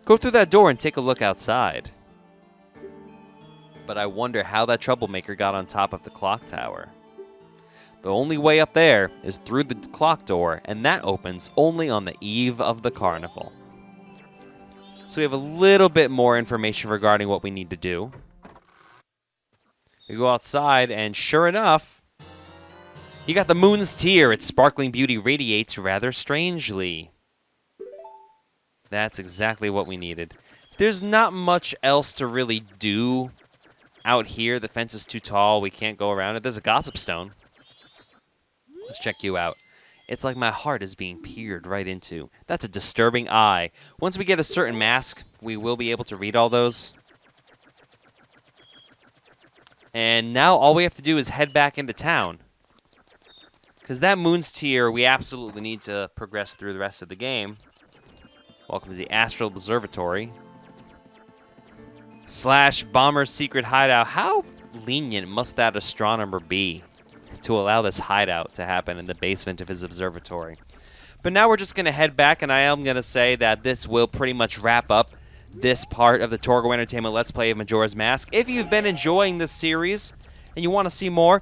Go through that door and take a look outside. But I wonder how that troublemaker got on top of the clock tower. The only way up there is through the clock door, and that opens only on the eve of the carnival. So we have a little bit more information regarding what we need to do. We go outside, and sure enough, you got the moon's tear. Its sparkling beauty radiates rather strangely. That's exactly what we needed. There's not much else to really do out here. The fence is too tall. We can't go around it. There's a gossip stone. Let's check you out. It's like my heart is being peered right into. That's a disturbing eye. Once we get a certain mask, we will be able to read all those. And now all we have to do is head back into town. Because that moon's tear, we absolutely need to progress through the rest of the game. Welcome to the Astral Observatory. / Bomber's secret hideout. How lenient must that astronomer be to allow this hideout to happen in the basement of his observatory? But now we're just going to head back, and I am going to say that this will pretty much wrap up this part of the Torgo Entertainment Let's Play of Majora's Mask. If you've been enjoying this series and you want to see more,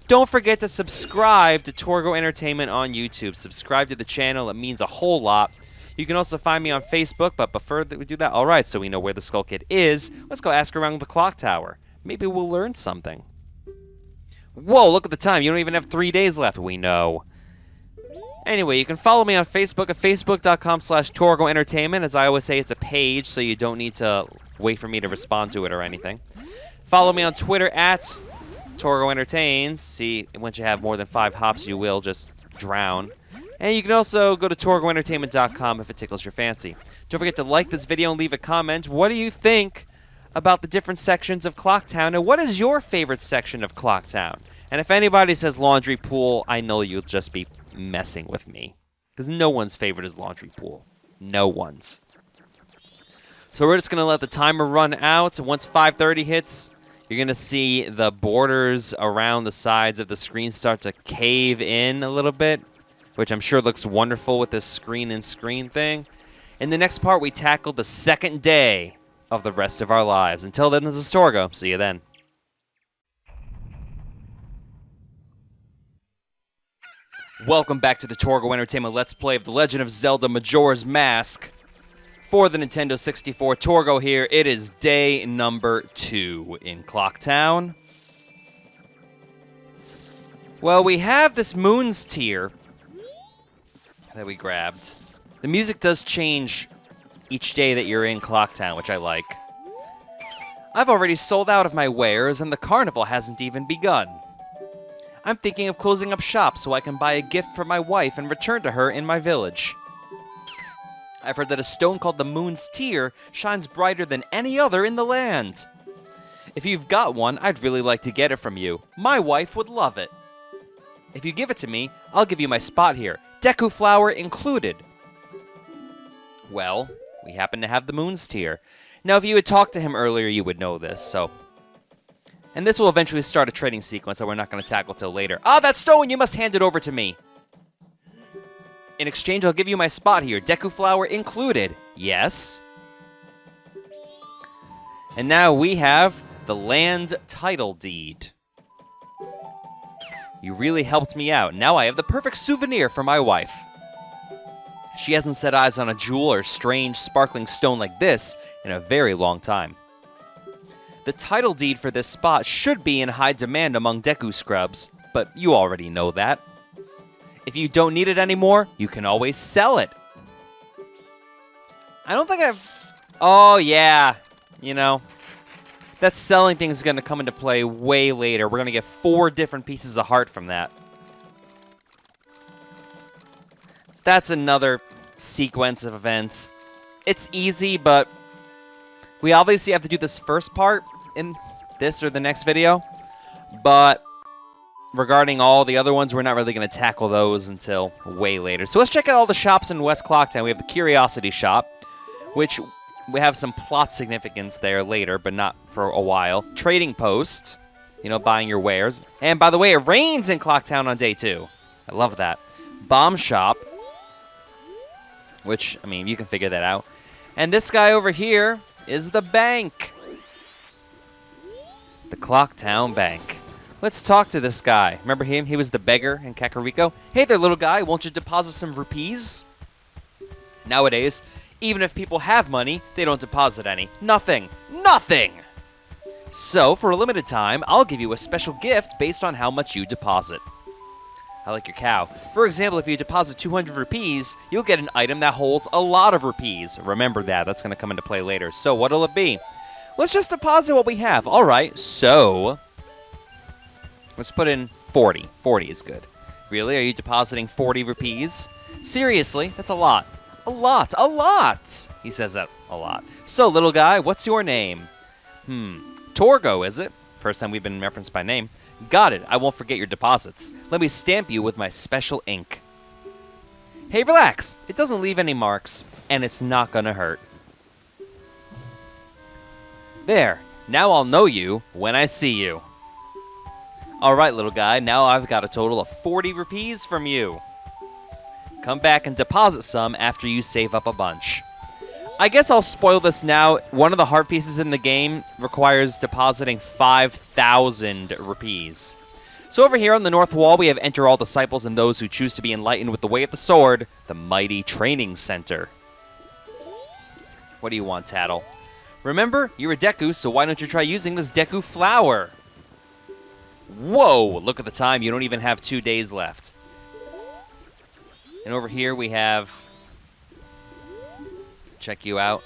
don't forget to subscribe to Torgo Entertainment on YouTube. Subscribe to the channel. It means a whole lot. You can also find me on Facebook, but before we do that, all right, so we know where the Skull Kid is, let's go ask around the clock tower. Maybe we'll learn something. Whoa, look at the time. You don't even have 3 days left. We know. Anyway, you can follow me on Facebook at facebook.com/Torgo Entertainment. As I always say, it's a page, so you don't need to wait for me to respond to it or anything. Follow me on Twitter at Torgo Entertains. See, once you have more than 5 hops, you will just drown. And you can also go to TorgoEntertainment.com if it tickles your fancy. Don't forget to like this video and leave a comment. What do you think about the different sections of Clocktown, and what is your favorite section of Clocktown? And if anybody says Laundry Pool, I know you'll just be messing with me. Because no one's favorite is Laundry Pool. No one's. So we're just going to let the timer run out. Once 5:30 hits, you're going to see the borders around the sides of the screen start to cave in a little bit, which I'm sure looks wonderful with this screen-in-screen thing. In the next part, we tackle the second day of the rest of our lives. Until then, this is Torgo. See you then. Welcome back to the Torgo Entertainment Let's Play of The Legend of Zelda Majora's Mask for the Nintendo 64. Torgo here. It is day number 2 in Clocktown. Well, we have this moon's tear, that we grabbed. The music does change each day that you're in Clocktown, which I like. I've already sold out of my wares, and the carnival hasn't even begun. I'm thinking of closing up shop so I can buy a gift for my wife and return to her in my village. I've heard that a stone called the Moon's Tear shines brighter than any other in the land. If you've got one, I'd really like to get it from you. My wife would love it. If you give it to me, I'll give you my spot here, Deku flower included. Well, we happen to have the Moon's Tear. Now, if you had talked to him earlier, you would know this, so... And this will eventually start a trading sequence that we're not going to tackle till later. Ah, that stone! You must hand it over to me! In exchange, I'll give you my spot here, Deku flower included. Yes? And now we have the land title deed. You really helped me out. Now I have the perfect souvenir for my wife. She hasn't set eyes on a jewel or strange, sparkling stone like this in a very long time. The title deed for this spot should be in high demand among Deku scrubs, but you already know that. If you don't need it anymore, you can always sell it. I don't think I've... Oh, yeah. You know, that selling thing is going to come into play way later. We're going to get 4 different pieces of heart from that. So that's another sequence of events. It's easy, but we obviously have to do this first part in this or the next video. But regarding all the other ones, we're not really going to tackle those until way later. So let's check out all the shops in West Clocktown. We have the Curiosity Shop, which we have some plot significance there later, but not for a while. Trading Post, you know, buying your wares. And by the way, it rains in Clocktown on day 2. I love that. Bomb Shop, which, I mean, you can figure that out. And this guy over here is the bank. The Clocktown Bank. Let's talk to this guy. Remember him? He was the beggar in Kakariko. Hey there, little guy. Won't you deposit some rupees? Nowadays, even if people have money, they don't deposit any. Nothing. Nothing! So, for a limited time, I'll give you a special gift based on how much you deposit. I like your cow. For example, if you deposit 200 rupees, you'll get an item that holds a lot of rupees. Remember that. That's going to come into play later. So, what'll it be? Let's just deposit what we have. All right, so let's put in 40. 40 is good. Really? Are you depositing 40 rupees? Seriously? That's a lot. A lot. A lot! He says that a lot. So, little guy, what's your name? Torgo, is it? First time we've been referenced by name. Got it. I won't forget your deposits. Let me stamp you with my special ink. Hey, relax. It doesn't leave any marks, and it's not gonna hurt. There. Now I'll know you when I see you. Alright, little guy. Now I've got a total of 40 rupees from you. Come back and deposit some after you save up a bunch. I guess I'll spoil this now. One of the heart pieces in the game requires depositing 5,000 rupees. So over here on the north wall, we have Enter All Disciples and those who choose to be enlightened with the way of the sword, the Mighty Training Center. What do you want, Tattle? Remember, you're a Deku, so why don't you try using this Deku flower? Whoa, look at the time. You don't even have 2 days left. And over here we have... Check you out.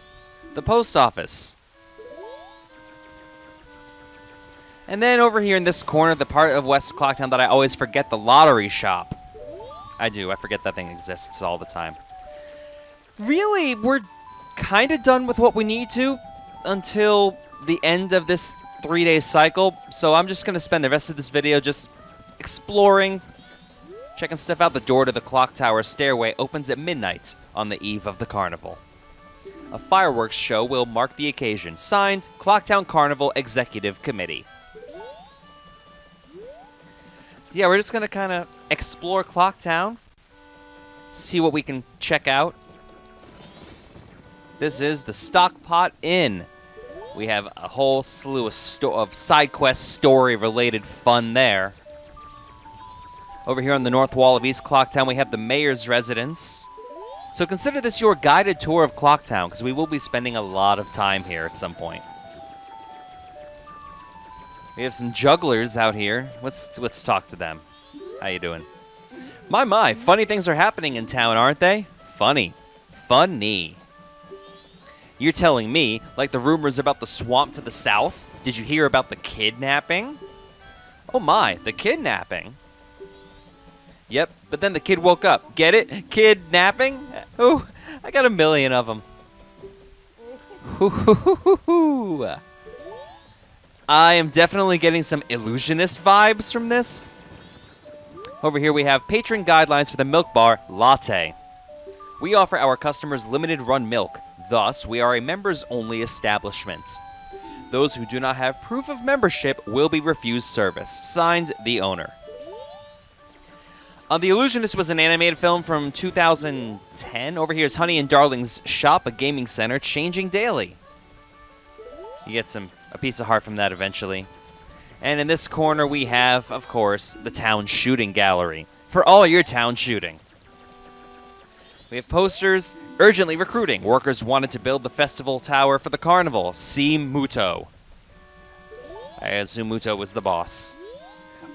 The post office. And then over here in this corner, the part of West Clocktown that I always forget, the lottery shop. I do. I forget that thing exists all the time. Really, we're kind of done with what we need to until the end of this 3-day cycle. So I'm just going to spend the rest of this video just exploring, checking stuff out. The door to the clock tower stairway opens at midnight on the eve of the carnival. A fireworks show will mark the occasion. Signed, Clocktown Carnival Executive Committee. Yeah, we're just going to kind of explore Clocktown, see what we can check out. This is the Stockpot Inn. We have a whole slew of side quest story-related fun there. Over here on the north wall of East Clocktown, we have the mayor's residence. So consider this your guided tour of Clocktown, because we will be spending a lot of time here at some point. We have some jugglers out here. Let's talk to them. How you doing? My, funny things are happening in town, aren't they? Funny. Funny. You're telling me, like the rumors about the swamp to the south? Did you hear about the kidnapping? Oh my, the kidnapping? Yep, but then the kid woke up. Get it? Kidnapping? Oh, I got a million of them. I am definitely getting some illusionist vibes from this. Over here we have patron guidelines for the milk bar, Latte. We offer our customers limited run milk. Thus, we are a members-only establishment. Those who do not have proof of membership will be refused service. Signed, the owner. The Illusionist was an animated film from 2010. Over here is Honey and Darling's shop, a gaming center, changing daily. You get a piece of heart from that eventually. And in this corner we have, of course, the town shooting gallery. For all your town shooting. We have posters, urgently recruiting. Workers wanted to build the festival tower for the carnival. See Muto. I assume Muto was the boss.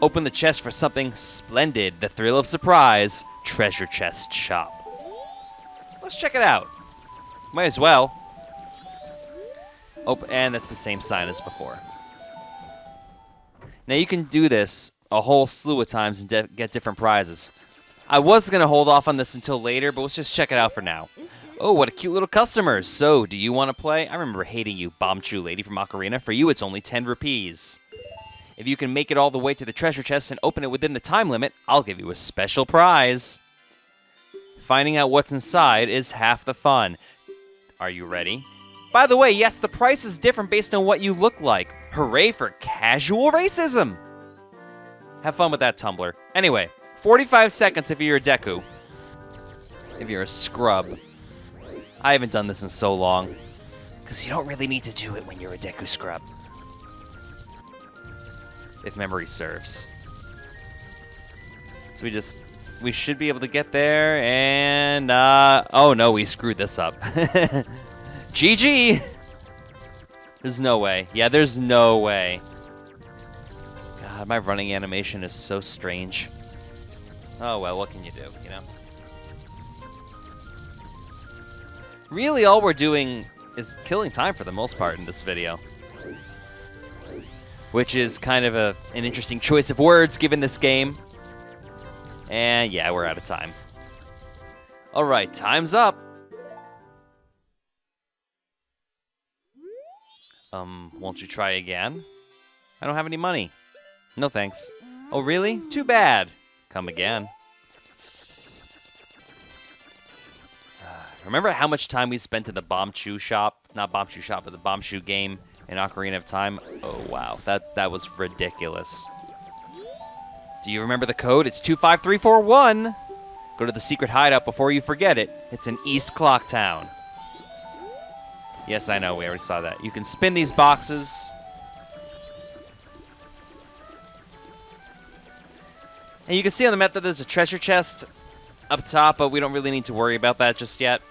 Open the chest for something splendid. The thrill of surprise. Treasure chest shop. Let's check it out. Might as well. Oh, and that's the same sign as before. Now you can do this a whole slew of times and get different prizes. I was going to hold off on this until later, but let's just check it out for now. Oh, what a cute little customer. So, do you want to play? I remember hating you, Bombchu lady from Ocarina. For you, it's only 10 rupees. If you can make it all the way to the treasure chest and open it within the time limit, I'll give you a special prize. Finding out what's inside is half the fun. Are you ready? By the way, yes, the price is different based on what you look like. Hooray for casual racism! Have fun with that, Tumblr. Anyway, 45 seconds if you're a Deku. If you're a scrub. I haven't done this in so long. Because you don't really need to do it when you're a Deku scrub. If memory serves. So we should be able to get there, and, oh no, we screwed this up. GG! There's no way. Yeah, there's no way. God, my running animation is so strange. Oh well, what can you do, you know? Really, all we're doing is killing time for the most part in this video. Which is kind of an interesting choice of words given this game. And yeah, we're out of time. Alright, time's up. Won't you try again? I don't have any money. No thanks. Oh really? Too bad. Come again. Remember how much time we spent in the Bombchu shop? Not Bombchu shop, but the Bombchu game in Ocarina of Time? Oh wow, that was ridiculous. Do you remember the code? It's 25341. Go to the secret hideout before you forget it. It's in East Clocktown. Yes, I know, we already saw that. You can spin these boxes. And you can see on the map that there's a treasure chest up top, but we don't really need to worry about that just yet.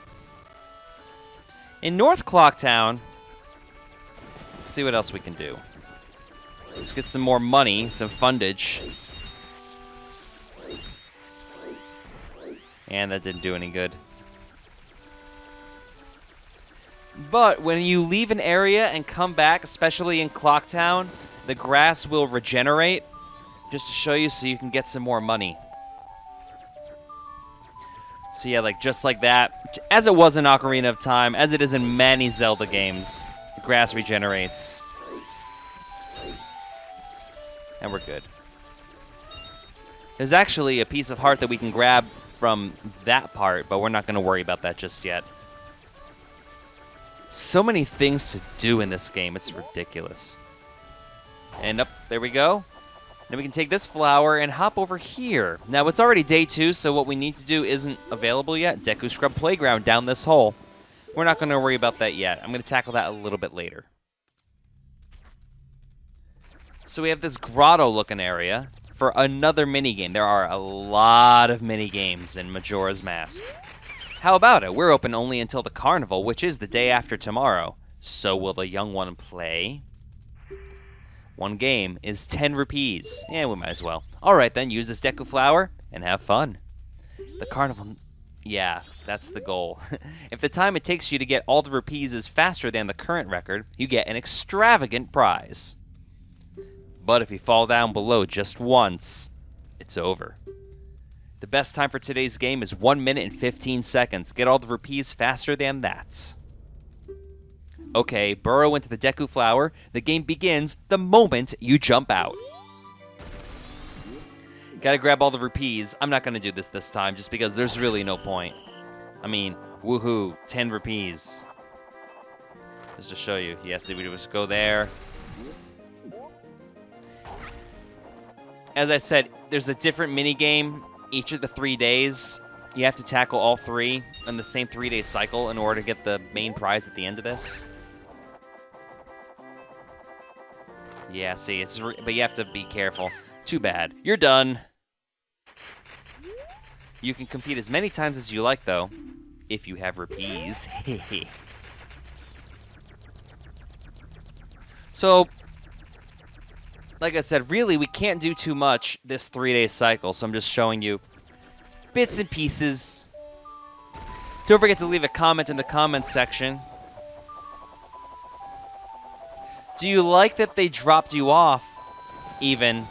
In North Clocktown, let's see what else we can do. Let's get some more money, some fundage. And that didn't do any good. But when you leave an area and come back, especially in Clocktown, the grass will regenerate. Just to show you so you can get some more money. So yeah, like just like that. As it was in Ocarina of Time, as it is in many Zelda games, the grass regenerates. And we're good. There's actually a piece of heart that we can grab from that part, but we're not going to worry about that just yet. So many things to do in this game, it's ridiculous. And up, there we go. Then we can take this flower and hop over here. Now, it's already day 2, so what we need to do isn't available yet. Deku Scrub Playground down this hole. We're not going to worry about that yet. I'm going to tackle that a little bit later. So we have this grotto-looking area for another minigame. There are a lot of minigames in Majora's Mask. How about it? We're open only until the carnival, which is the day after tomorrow. So will the young one play? One game is 10 rupees. Yeah, we might as well. Alright then, use this Deku Flower and have fun. The carnival... Yeah, that's the goal. If the time it takes you to get all the rupees is faster than the current record, you get an extravagant prize. But if you fall down below just once, it's over. The best time for today's game is 1 minute and 15 seconds. Get all the rupees faster than that. Okay, burrow into the Deku Flower. The game begins the moment you jump out. Gotta grab all the rupees. I'm not gonna do this time just because there's really no point. I mean, woohoo, 10 rupees. Just to show you. Yeah, see, we just go there. As I said, there's a different mini game each of the 3 days. You have to tackle all 3 in the same 3-day cycle in order to get the main prize at the end of this. Yeah, see, but you have to be careful. Too bad. You're done. You can compete as many times as you like, though, if you have rupees. So, like I said, really, we can't do too much this 3-day cycle, so I'm just showing you bits and pieces. Don't forget to leave a comment in the comments section. Do you like that they dropped you off, even,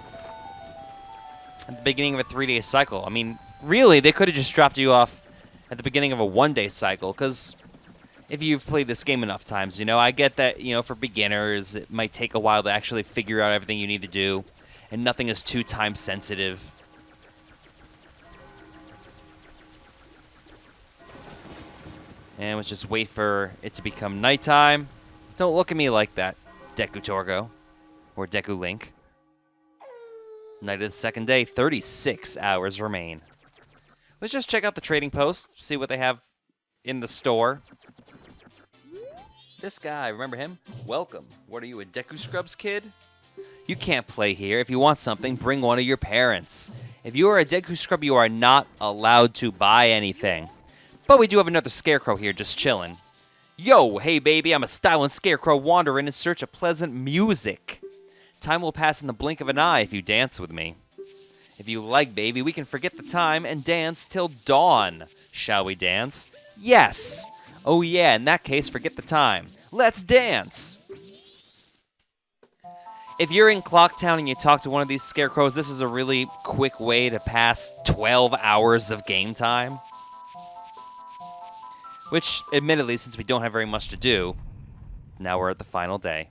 at the beginning of a 3-day cycle? I mean, really, they could have just dropped you off at the beginning of a 1-day cycle, because if you've played this game enough times, you know, I get that, you know, for beginners, it might take a while to actually figure out everything you need to do, and nothing is too time sensitive. And let's just wait for it to become nighttime. Don't look at me like that, Deku Torgo, or Deku Link. Night of the second day, 36 hours remain. Let's just check out the trading post, see what they have in the store. This guy, remember him? Welcome. What are you, a Deku Scrubs kid? You can't play here. If you want something, bring one of your parents. If you are a Deku Scrub, you are not allowed to buy anything. But we do have another Scarecrow here just chilling. Yo, hey baby, I'm a styling Scarecrow wandering in search of pleasant music. Time will pass in the blink of an eye if you dance with me. If you like, baby, we can forget the time and dance till dawn. Shall we dance? Yes! Oh yeah, in that case, forget the time. Let's dance! If you're in Clocktown and you talk to one of these Scarecrows, this is a really quick way to pass 12 hours of game time. Which, admittedly, since we don't have very much to do, now we're at the final day.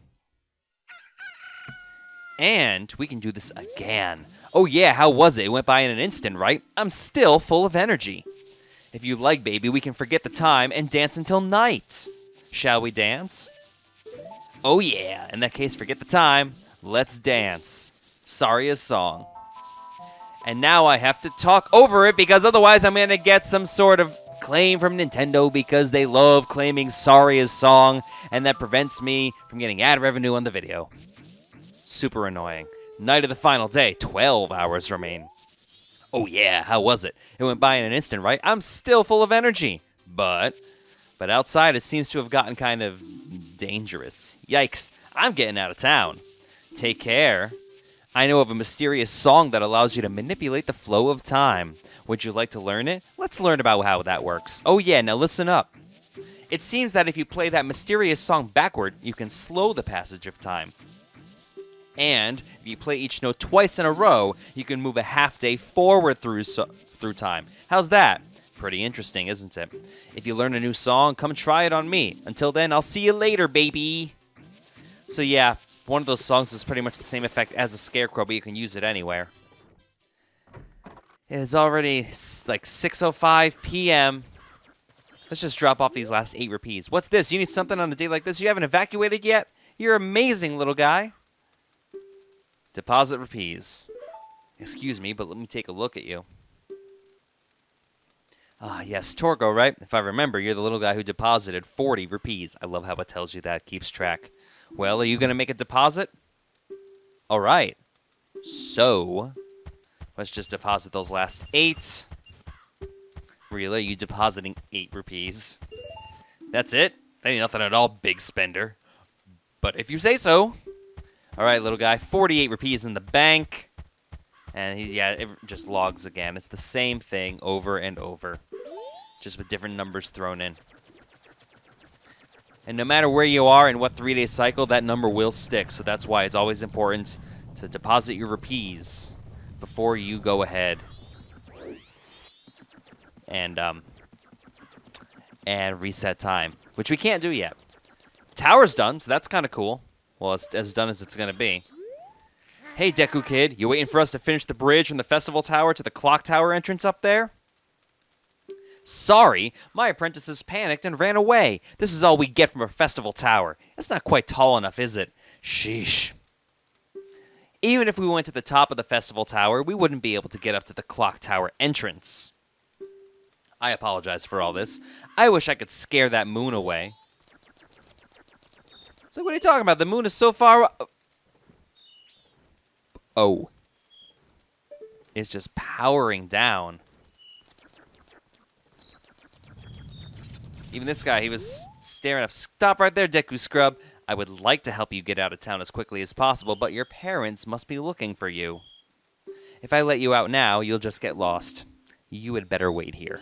And we can do this again. Oh yeah, how was it? It went by in an instant, right? I'm still full of energy. If you like, baby, we can forget the time and dance until night. Shall we dance? Oh yeah, in that case, forget the time. Let's dance. Saria's song. And now I have to talk over it because otherwise I'm going to get some sort of claim from Nintendo because they love claiming Saria's song, and that prevents me from getting ad revenue on the video. Super annoying. Night of the final day, 12 hours remain. Oh yeah, how was it? It went by in an instant, right? I'm still full of energy. But outside it seems to have gotten kind of dangerous. Yikes, I'm getting out of town. Take care. I know of a mysterious song that allows you to manipulate the flow of time. Would you like to learn it? Let's learn about how that works. Oh yeah, now listen up. It seems that if you play that mysterious song backward, you can slow the passage of time. And if you play each note twice in a row, you can move a half day forward through time. How's that? Pretty interesting, isn't it? If you learn a new song, come try it on me. Until then, I'll see you later, baby. So yeah, one of those songs is pretty much the same effect as a Scarecrow, but you can use it anywhere. It is already like 6:05 p.m. Let's just drop off these last 8 rupees. What's this? You need something on a day like this? You haven't evacuated yet? You're amazing, little guy. Deposit rupees. Excuse me, but let me take a look at you. Ah, yes, Torgo, right? If I remember, you're the little guy who deposited 40 rupees. I love how it tells you that, keeps track. Well, are you going to make a deposit? All right. So, let's just deposit those last 8. Really? Are you depositing 8 rupees? That's it? That ain't nothing at all, big spender. But if you say so. All right, little guy. 48 rupees in the bank. And it just logs again. It's the same thing over and over, just with different numbers thrown in. And no matter where you are in what 3-day cycle, that number will stick. So that's why it's always important to deposit your rupees before you go ahead and reset time, which we can't do yet. Tower's done, so that's kind of cool. Well, it's as done as it's going to be. Hey, Deku Kid, you waiting for us to finish the bridge from the Festival Tower to the Clock Tower entrance up there? Sorry, my apprentices panicked and ran away. This is all we get from a Festival Tower. It's not quite tall enough, is it? Sheesh. Even if we went to the top of the Festival Tower, we wouldn't be able to get up to the Clock Tower entrance. I apologize for all this. I wish I could scare that moon away. So what are you talking about? The moon is so far... Oh. It's just powering down. Even this guy, he was staring up. Stop right there, Deku Scrub. I would like to help you get out of town as quickly as possible, but your parents must be looking for you. If I let you out now, you'll just get lost. You had better wait here.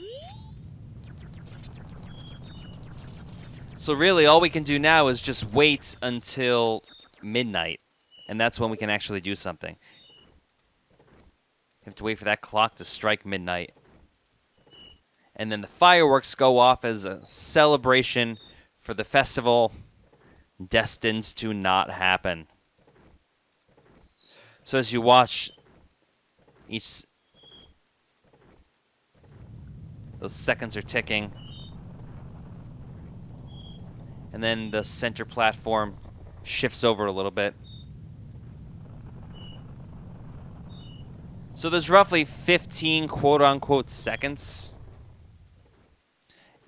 So really, all we can do now is just wait until midnight. And that's when we can actually do something. We have to wait for that clock to strike midnight. And then the fireworks go off as a celebration for the festival destined to not happen. So as you watch those seconds are ticking. And then the center platform shifts over a little bit. So there's roughly 15 quote-unquote seconds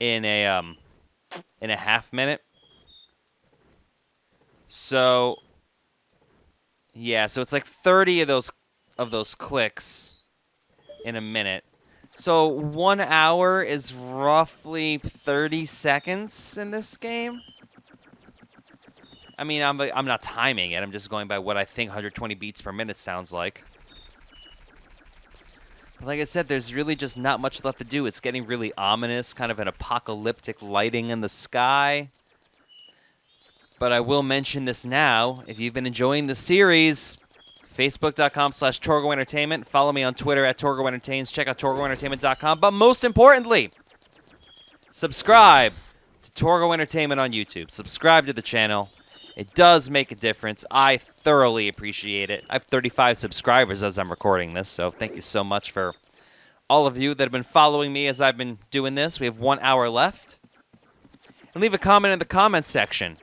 in a half minute. So yeah, so it's like 30 of those clicks in a minute. So 1 hour is roughly 30 seconds in this game. I mean, I'm not timing it. I'm just going by what I think 120 beats per minute sounds like. But like I said, there's really just not much left to do. It's getting really ominous, kind of an apocalyptic lighting in the sky. But I will mention this now. If you've been enjoying the series, Facebook.com/Torgo Entertainment. Follow me on Twitter at Torgo Entertains. Check out TorgoEntertainment.com. But most importantly, subscribe to Torgo Entertainment on YouTube. Subscribe to the channel. It does make a difference. I thoroughly appreciate it. I have 35 subscribers as I'm recording this, so thank you so much for all of you that have been following me as I've been doing this. We have 1 hour left. And leave a comment in the comments section.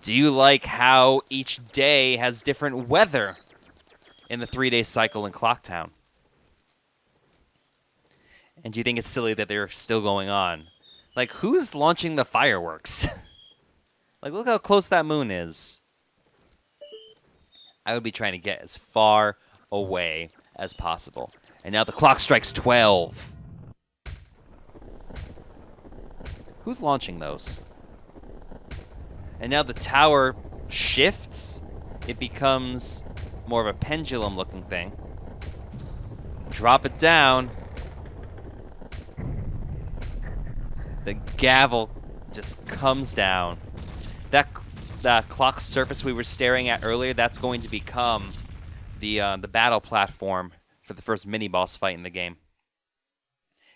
Do you like how each day has different weather in the 3-day cycle in Clocktown? And do you think it's silly that they're still going on? Like, who's launching the fireworks? Like, look how close that moon is. I would be trying to get as far away as possible. And now the clock strikes 12. Who's launching those? And now the tower shifts. It becomes more of a pendulum-looking thing. Drop it down. The gavel just comes down. That clock surface we were staring at earlier, that's going to become the battle platform for the first mini-boss fight in the game.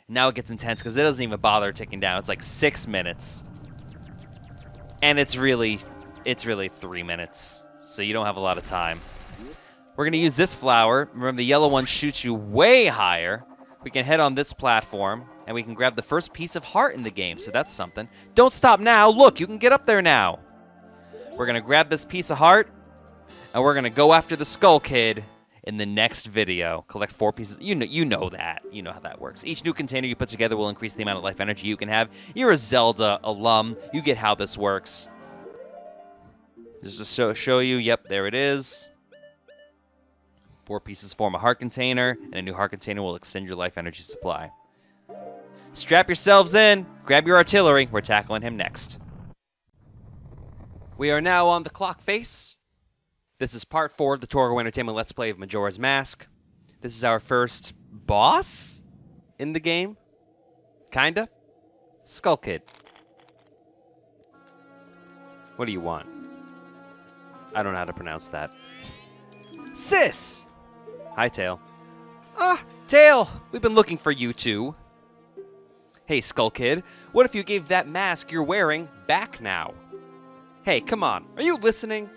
Now it gets intense because it doesn't even bother ticking down. It's like 6 minutes. And it's really 3 minutes. So you don't have a lot of time. We're going to use this flower. Remember, the yellow one shoots you way higher. We can head on this platform, and we can grab the first piece of heart in the game, so that's something. Don't stop now. Look, you can get up there now. We're going to grab this piece of heart, and we're going to go after the Skull Kid in the next video. Collect 4 pieces. You know that. You know how that works. Each new container you put together will increase the amount of life energy you can have. You're a Zelda alum. You get how this works. Just to show you, yep, there it is. 4 pieces form a heart container, and a new heart container will extend your life energy supply. Strap yourselves in. Grab your artillery. We're tackling him next. We are now on the clock face. This is part 4 of the Torgo Entertainment Let's Play of Majora's Mask. This is our first boss in the game. Kinda. Skull Kid. What do you want? I don't know how to pronounce that. Sis! Hi, Tail. Ah, Tail! We've been looking for you two. Hey, Skull Kid. What if you gave that mask you're wearing back now? Hey, come on. Are you listening?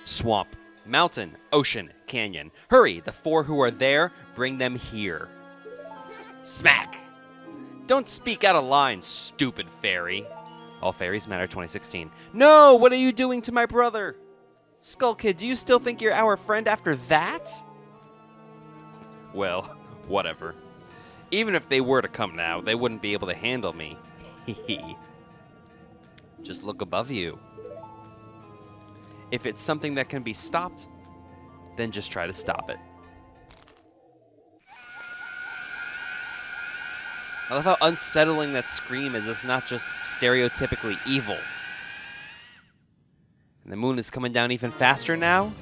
Swamp, mountain, ocean, canyon. Hurry, the 4 who are there, bring them here. Smack! Don't speak out of line, stupid fairy. All Fairies Matter 2016. No, what are you doing to my brother? Skull Kid, do you still think you're our friend after that? Well, whatever. Even if they were to come now, they wouldn't be able to handle me. Hehe. Just look above you. If it's something that can be stopped, then just try to stop it. I love how unsettling that scream is. It's not just stereotypically evil. And the moon is coming down even faster now.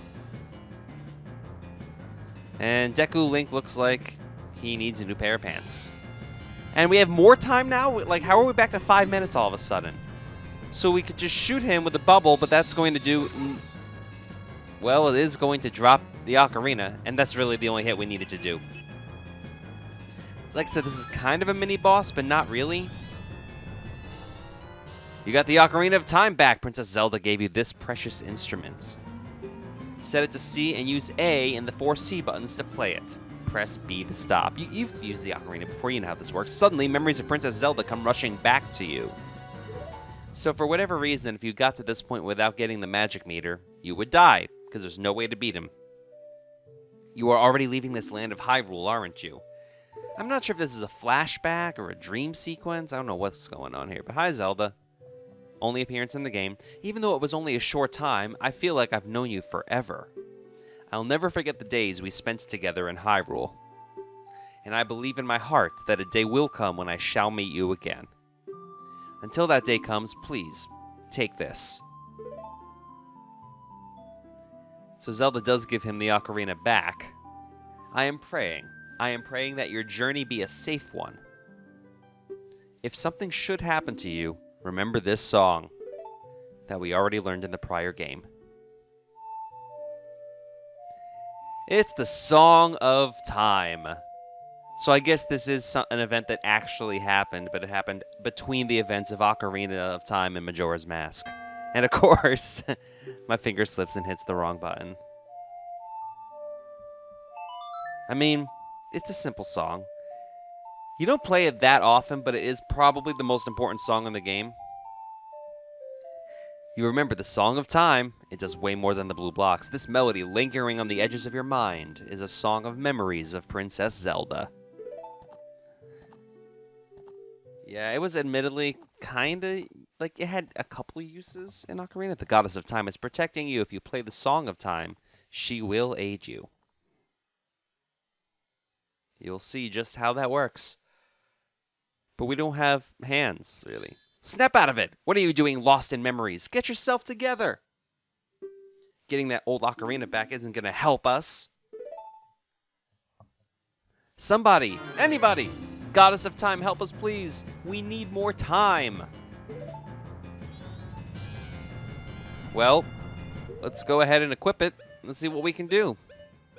And Deku Link looks like he needs a new pair of pants. And we have more time now? Like, how are we back to 5 minutes all of a sudden? So we could just shoot him with a bubble, but that's going to do... Well, it is going to drop the ocarina, and that's really the only hit we needed to do. Like I said, this is kind of a mini-boss, but not really. You got the Ocarina of Time back. Princess Zelda gave you this precious instrument. Set it to C and use A and the 4 C buttons to play it. Press B to stop. You've used the Ocarina before, you know how this works. Suddenly, memories of Princess Zelda come rushing back to you. So for whatever reason, if you got to this point without getting the magic meter, you would die, because there's no way to beat him. You are already leaving this land of Hyrule, aren't you? I'm not sure if this is a flashback or a dream sequence. I don't know what's going on here. But hi, Zelda. Only appearance in the game. Even though it was only a short time, I feel like I've known you forever. I'll never forget the days we spent together in Hyrule. And I believe in my heart that a day will come when I shall meet you again. Until that day comes, please, take this. So Zelda does give him the ocarina back. I am praying that your journey be a safe one. If something should happen to you, remember this song that we already learned in the prior game. It's the Song of Time. So I guess this is an event that actually happened, but it happened between the events of Ocarina of Time and Majora's Mask. And of course, my finger slips and hits the wrong button. I mean, it's a simple song. You don't play it that often, but it is probably the most important song in the game. You remember the Song of Time. It does way more than the blue blocks. This melody, lingering on the edges of your mind, is a song of memories of Princess Zelda. Yeah, it was admittedly kind of... like, it had a couple uses in Ocarina. The Goddess of Time is protecting you. If you play the Song of Time, she will aid you. You'll see just how that works. But we don't have hands, really. Snap out of it! What are you doing lost in memories? Get yourself together! Getting that old ocarina back isn't going to help us. Somebody! Anybody! Goddess of Time, help us please! We need more time! Well, let's go ahead and equip it. Let's see what we can do.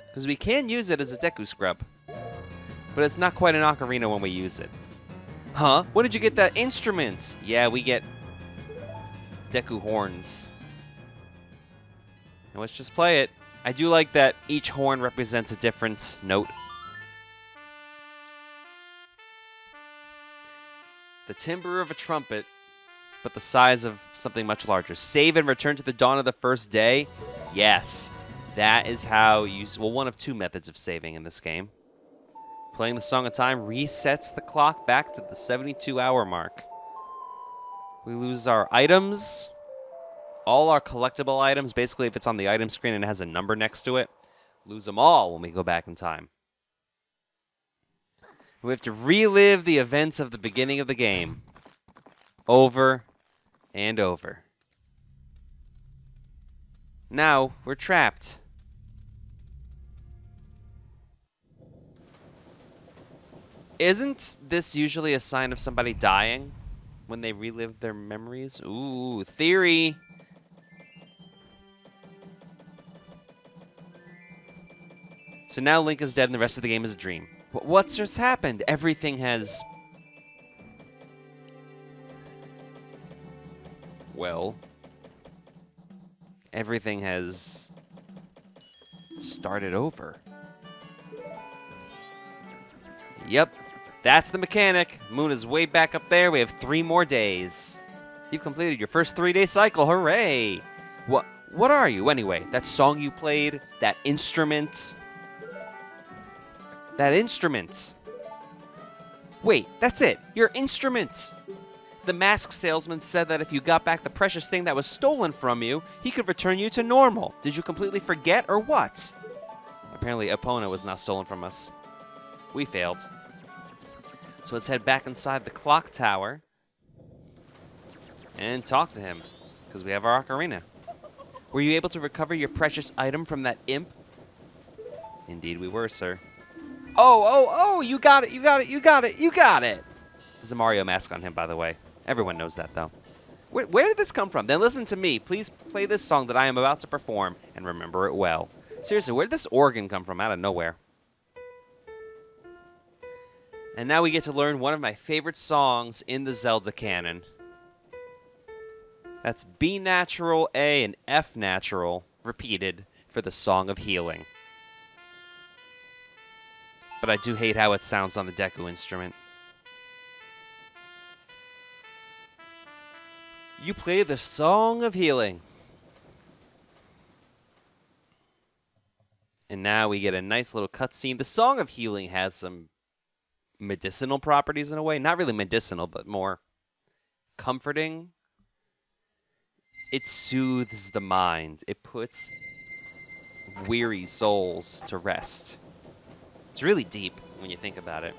Because we can use it as a Deku Scrub. But it's not quite an ocarina when we use it. Huh? When did you get that instrument? Yeah, we get Deku horns. And let's just play it. I do like that each horn represents a different note. The timbre of a trumpet, but the size of something much larger. Save and return to the dawn of the first day? Yes. That is how you... well, one of 2 methods of saving in this game. Playing the Song of Time resets the clock back to the 72-hour mark. We lose our items. All our collectible items. Basically, if it's on the item screen and it has a number next to it, lose them all when we go back in time. We have to relive the events of the beginning of the game. Over and over. Now, we're trapped. Isn't this usually a sign of somebody dying when they relive their memories? Ooh, theory. So now Link is dead and the rest of the game is a dream. What's just happened? Everything has... Well... Everything has... started over. Yep, that's the mechanic. Moon is way back up there. We have 3 more days. You've completed your first 3-day cycle. Hooray! What are you, anyway? That song you played? That instrument? That instrument. Wait, that's it. Your instrument. The mask salesman said that if you got back the precious thing that was stolen from you, he could return you to normal. Did you completely forget or what? Apparently, Epona was not stolen from us. We failed. So let's head back inside the clock tower and talk to him, because we have our ocarina. Were you able to recover your precious item from that imp? Indeed we were, sir. Oh, you got it, you got it, you got it, you got it! There's a Mario mask on him, by the way. Everyone knows that, though. Where did this come from? Then listen to me. Please play this song that I am about to perform and remember it well. Seriously, where did this organ come from out of nowhere? And now we get to learn one of my favorite songs in the Zelda canon. That's B natural, A, and F natural, repeated for the Song of Healing. But I do hate how it sounds on the Deku instrument. You play the Song of Healing. And now we get a nice little cutscene. The Song of Healing has some medicinal properties in a way. Not really medicinal, but more comforting. It soothes the mind. It puts weary souls to rest. It's really deep when you think about it.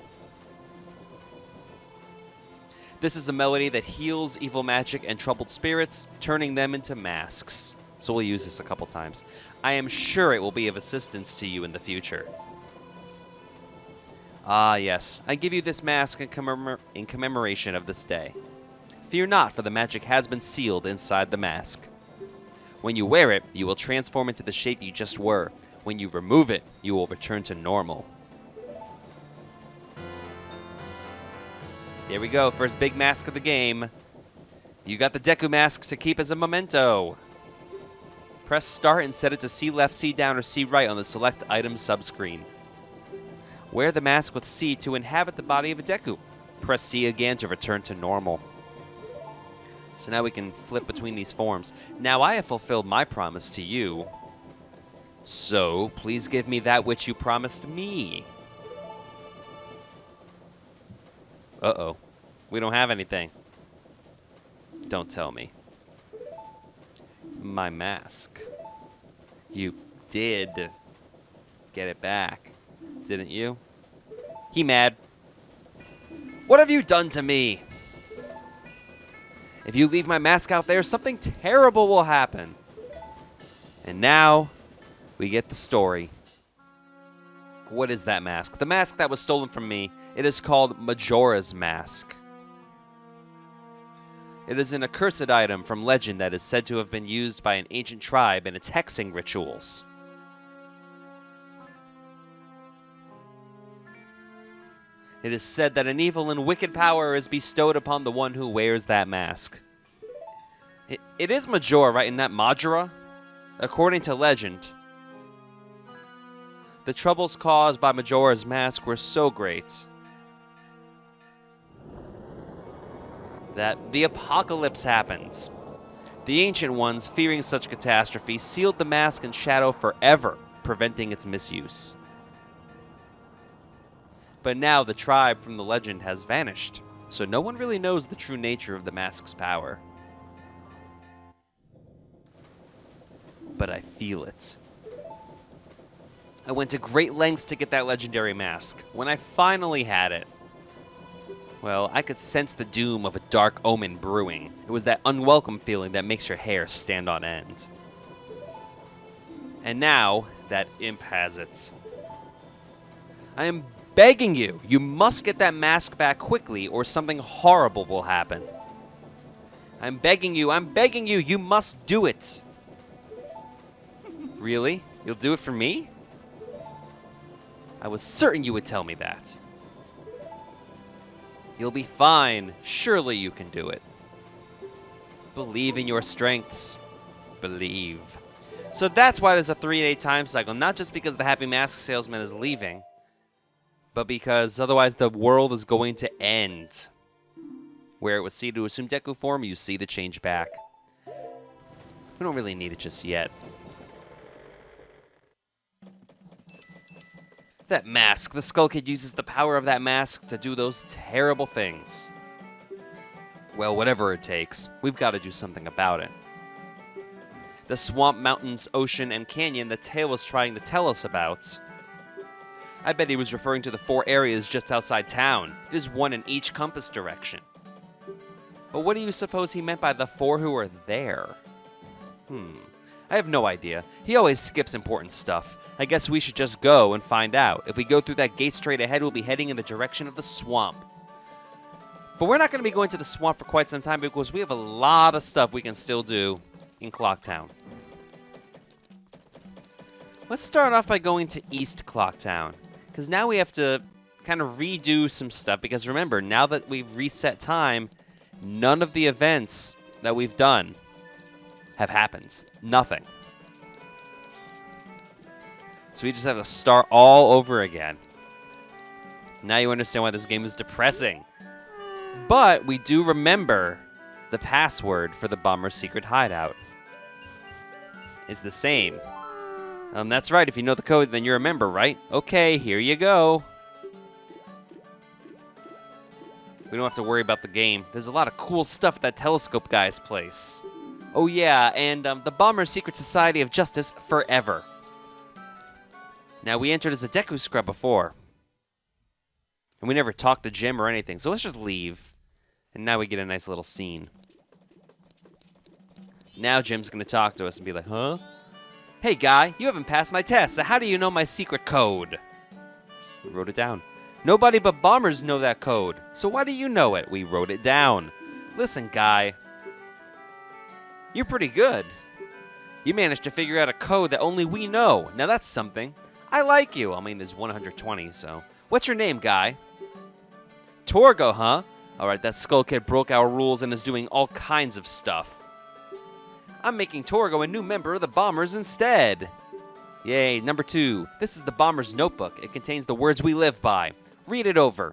This is a melody that heals evil magic and troubled spirits, turning them into masks. So we'll use this a couple times. I am sure it will be of assistance to you in the future. Ah, yes. I give you this mask in commemoration of this day. Fear not, for the magic has been sealed inside the mask. When you wear it, you will transform into the shape you just were. When you remove it, you will return to normal. There we go, first big mask of the game. You got the Deku mask to keep as a memento. Press start and set it to C left, C down, or C right on the select item subscreen. Wear the mask with C to inhabit the body of a Deku. Press C again to return to normal. So now we can flip between these forms. Now I have fulfilled my promise to you. So please give me that which you promised me. Uh-oh. We don't have anything. Don't tell me. My mask. You did get it back, didn't you? He mad. What have you done to me? If you leave my mask out there, something terrible will happen. And now, we get the story. What is that mask? The mask that was stolen from me. It is called Majora's Mask. It is an accursed item from legend that is said to have been used by an ancient tribe in its hexing rituals. It is said that an evil and wicked power is bestowed upon the one who wears that mask. It is Majora, right? Isn't that Majora? According to legend, the troubles caused by Majora's mask were so great that the apocalypse happened. The Ancient Ones, fearing such catastrophe, sealed the mask in shadow forever, preventing its misuse. But now the tribe from the legend has vanished, so no one really knows the true nature of the mask's power. But I feel it. I went to great lengths to get that legendary mask. When I finally had it, well, I could sense the doom of a dark omen brewing. It was that unwelcome feeling that makes your hair stand on end. And now, that imp has it. I am begging you. You must get that mask back quickly or something horrible will happen. I'm begging you. I'm begging you. You must do it. Really? You'll do it for me? I was certain you would tell me that. You'll be fine. Surely you can do it. Believe in your strengths. Believe. So that's why there's a 3-day time cycle. Not just because the Happy Mask Salesman is leaving, but because otherwise the world is going to end. Where it was C to assume Deku form, you see the change back. We don't really need it just yet. That mask. The Skull Kid uses the power of that mask to do those terrible things. Well, whatever it takes, we've got to do something about it. The swamp, mountains, ocean, and canyon the Tail was trying to tell us about. I bet he was referring to the 4 areas just outside town. There's one in each compass direction. But what do you suppose he meant by the 4 who are there? I have no idea. He always skips important stuff. I guess we should just go and find out. If we go through that gate straight ahead, we'll be heading in the direction of the swamp. But we're not going to be going to the swamp for quite some time because we have a lot of stuff we can still do in Clocktown. Let's start off by going to East Clocktown, because now we have to kind of redo some stuff, because remember, now that we've reset time, none of the events that we've done have happened. Nothing. So we just have to start all over again. Now you understand why this game is depressing. But we do remember the password for the Bomber's secret hideout. It's the same. That's right, if you know the code, then you're a member, right? Okay, here you go. We don't have to worry about the game. There's a lot of cool stuff at that telescope guy's place. Oh yeah, and the Bomber's Secret Society of Justice forever. Now, we entered as a Deku Scrub before. And we never talked to Jim or anything, so let's just leave. And now we get a nice little scene. Now Jim's going to talk to us and be like, huh? Hey, guy, you haven't passed my test, so how do you know my secret code? We wrote it down. Nobody but bombers know that code, so why do you know it? We wrote it down. Listen, guy. You're pretty good. You managed to figure out a code that only we know. Now that's something. I like you. I mean, there's 120, so. What's your name, guy? Torgo, huh? Alright, that Skull Kid broke our rules and is doing all kinds of stuff. I'm making Torgo a new member of the Bombers instead. Yay, number 2. This is the Bomber's Notebook. It contains the words we live by. Read it over.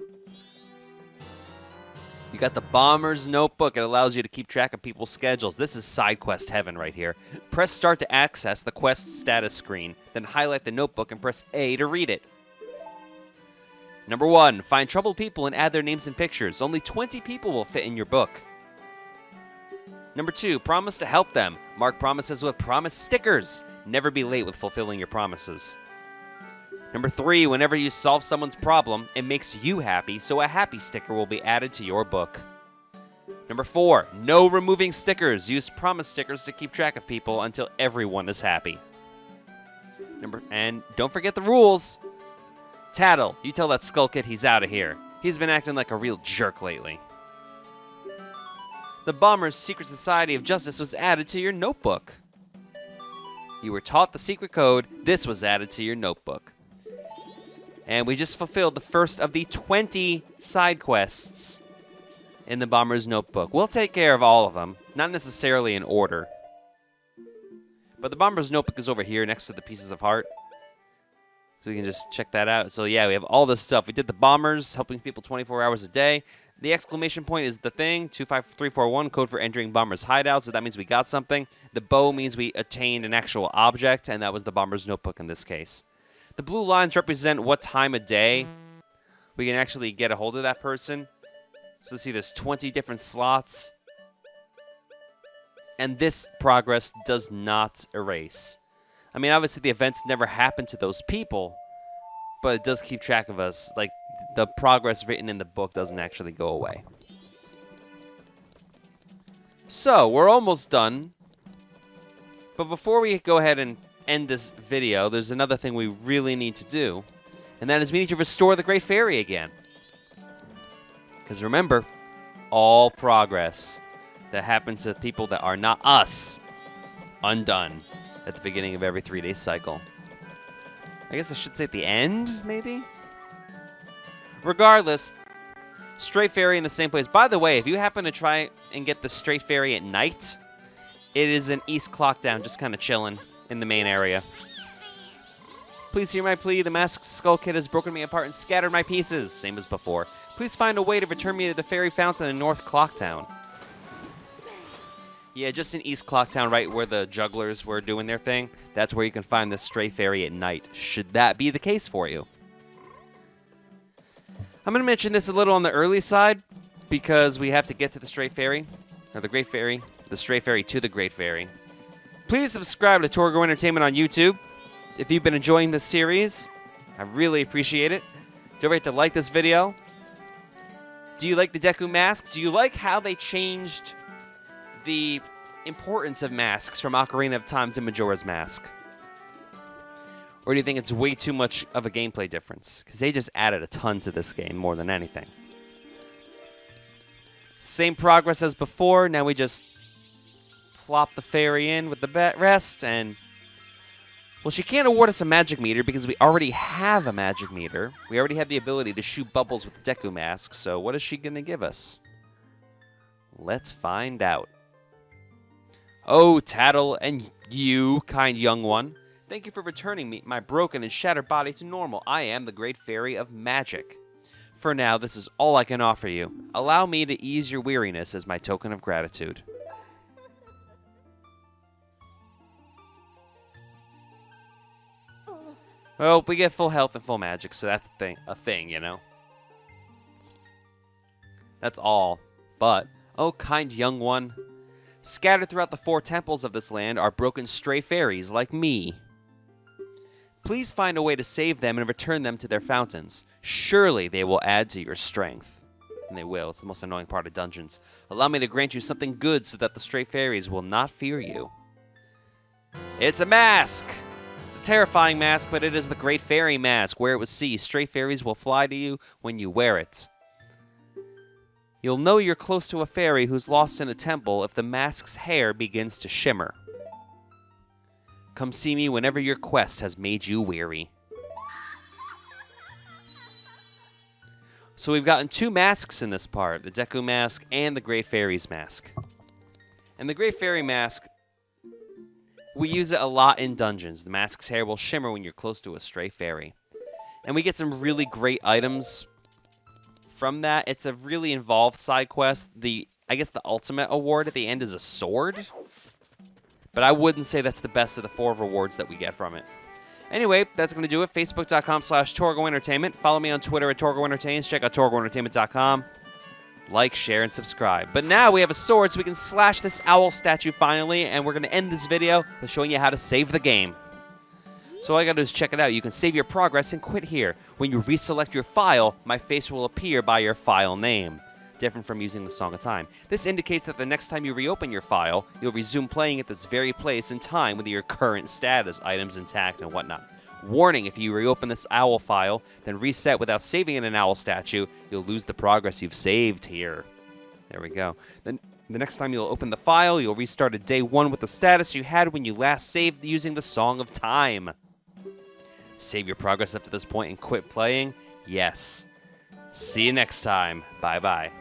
You got the Bomber's Notebook. It allows you to keep track of people's schedules. This is side quest heaven right here. Press start to access the quest status screen. Then highlight the notebook and press A to read it. Number 1. Find troubled people and add their names and pictures. Only 20 people will fit in your book. Number 2. Promise to help them. Mark promises with promise stickers. Never be late with fulfilling your promises. Number 3. Whenever you solve someone's problem, it makes you happy, so a happy sticker will be added to your book. Number 4. No removing stickers. Use promise stickers to keep track of people until everyone is happy. And don't forget the rules. Tattle, you tell that Skull Kid he's out of here. He's been acting like a real jerk lately. The Bomber's Secret Society of Justice was added to your notebook. You were taught the secret code. This was added to your notebook. And we just fulfilled the first of the 20 side quests in the Bomber's Notebook. We'll take care of all of them, not necessarily in order. But the Bomber's Notebook is over here next to the Pieces of Heart. So we can just check that out. So yeah, we have all this stuff. We did the Bombers, helping people 24 hours a day. The exclamation point is the thing, 25341, code for entering Bomber's hideout, so that means we got something. The bow means we attained an actual object, and that was the Bomber's Notebook in this case. The blue lines represent what time of day we can actually get a hold of that person. So see, there's 20 different slots. And this progress does not erase. I mean, obviously the events never happen to those people, but it does keep track of us. Like, the progress written in the book doesn't actually go away. So, we're almost done. But before we go ahead and end this video, there's another thing we really need to do. And that is we need to restore the Great Fairy again. Because remember, all progress that happens to people that are not us, undone at the beginning of every 3-day cycle. I guess I should say at the end, maybe? Regardless, Stray Fairy in the same place. By the way, if you happen to try and get the Stray Fairy at night, it is an East Clock Down, just kind of chilling in the main area. Please hear my plea. The Masked Skull Kid has broken me apart and scattered my pieces, same as before. Please find a way to return me to the Fairy Fountain in North Clocktown. Yeah, just in East Clocktown, right where the jugglers were doing their thing. That's where you can find the Stray Fairy at night, should that be the case for you. I'm going to mention this a little on the early side, because we have to get to the Stray Fairy, or the Great Fairy, the Stray Fairy to the Great Fairy. Please subscribe to Torgo Entertainment on YouTube. If you've been enjoying this series, I really appreciate it. Don't forget to like this video. Do you like the Deku mask? Do you like how they changed the importance of masks from Ocarina of Time to Majora's Mask? Or do you think it's way too much of a gameplay difference? Because they just added a ton to this game more than anything. Same progress as before. Now we just plop the fairy in with the rest and... Well, she can't award us a magic meter because we already have a magic meter. We already have the ability to shoot bubbles with the Deku mask, so what is she going to give us? Let's find out. Oh, Tattle and you, kind young one. Thank you for returning me, my broken and shattered body to normal. I am the Great Fairy of Magic. For now, this is all I can offer you. Allow me to ease your weariness as my token of gratitude. Well, we get full health and full magic, so that's a thing, you know? That's all. But, oh, kind young one. Scattered throughout the 4 temples of this land are broken stray fairies like me. Please find a way to save them and return them to their fountains. Surely they will add to your strength. And they will. It's the most annoying part of dungeons. Allow me to grant you something good so that the stray fairies will not fear you. It's a mask! Terrifying mask, but it is the Great Fairy mask. Wear it with C. Stray fairies will fly to you when you wear it. You'll know you're close to a fairy who's lost in a temple if the mask's hair begins to shimmer. Come see me whenever your quest has made you weary. So we've gotten 2 masks in this part, the Deku mask and the Great Fairy's mask. And the Great Fairy mask, we use it a lot in dungeons. The mask's hair will shimmer when you're close to a stray fairy. And we get some really great items from that. It's a really involved side quest. I guess the ultimate award at the end is a sword. But I wouldn't say that's the best of the 4 rewards that we get from it. Anyway, that's going to do it. Facebook.com/Torgo Entertainment. Follow me on Twitter at Torgo Entertainment. Check out TorgoEntertainment.com. Like, share, and subscribe. But now we have a sword, so we can slash this owl statue finally, and we're going to end this video with showing you how to save the game. So all you got to do is check it out. You can save your progress and quit here. When you reselect your file, my face will appear by your file name, different from using the Song of Time. This indicates that the next time you reopen your file, you'll resume playing at this very place and time with your current status, items intact, and whatnot. Warning, if you reopen this owl file, then reset without saving in an owl statue, you'll lose the progress you've saved here. There we go. Then the next time you'll open the file, you'll restart at day 1 with the status you had when you last saved using the Song of Time. Save your progress up to this point and quit playing? Yes. See you next time. Bye-bye.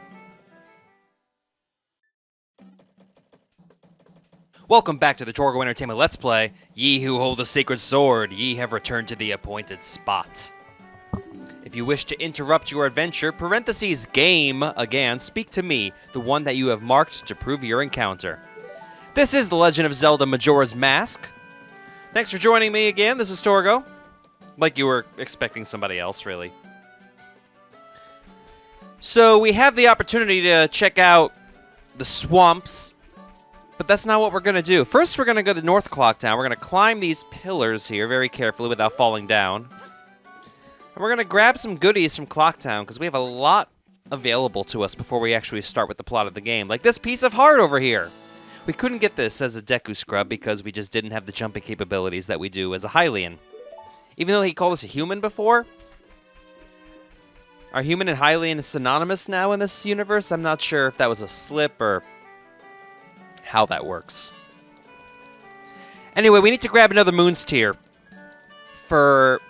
Welcome back to the Torgo Entertainment Let's Play. Ye who hold the sacred sword, ye have returned to the appointed spot. If you wish to interrupt your adventure, game again, speak to me, the one that you have marked to prove your encounter. This is The Legend of Zelda Majora's Mask. Thanks for joining me again. This is Torgo. Like you were expecting somebody else, really. So we have the opportunity to check out the swamps. But that's not what we're going to do. First, we're going to go to North Clocktown. We're going to climb these pillars here very carefully without falling down. And we're going to grab some goodies from Clocktown, because we have a lot available to us before we actually start with the plot of the game. Like this piece of heart over here. We couldn't get this as a Deku Scrub because we just didn't have the jumping capabilities that we do as a Hylian. Even though he called us a human before, Are human and Hylian synonymous now in this universe? I'm not sure if that was a slip or how that works. Anyway, we need to grab another Moon's Tear for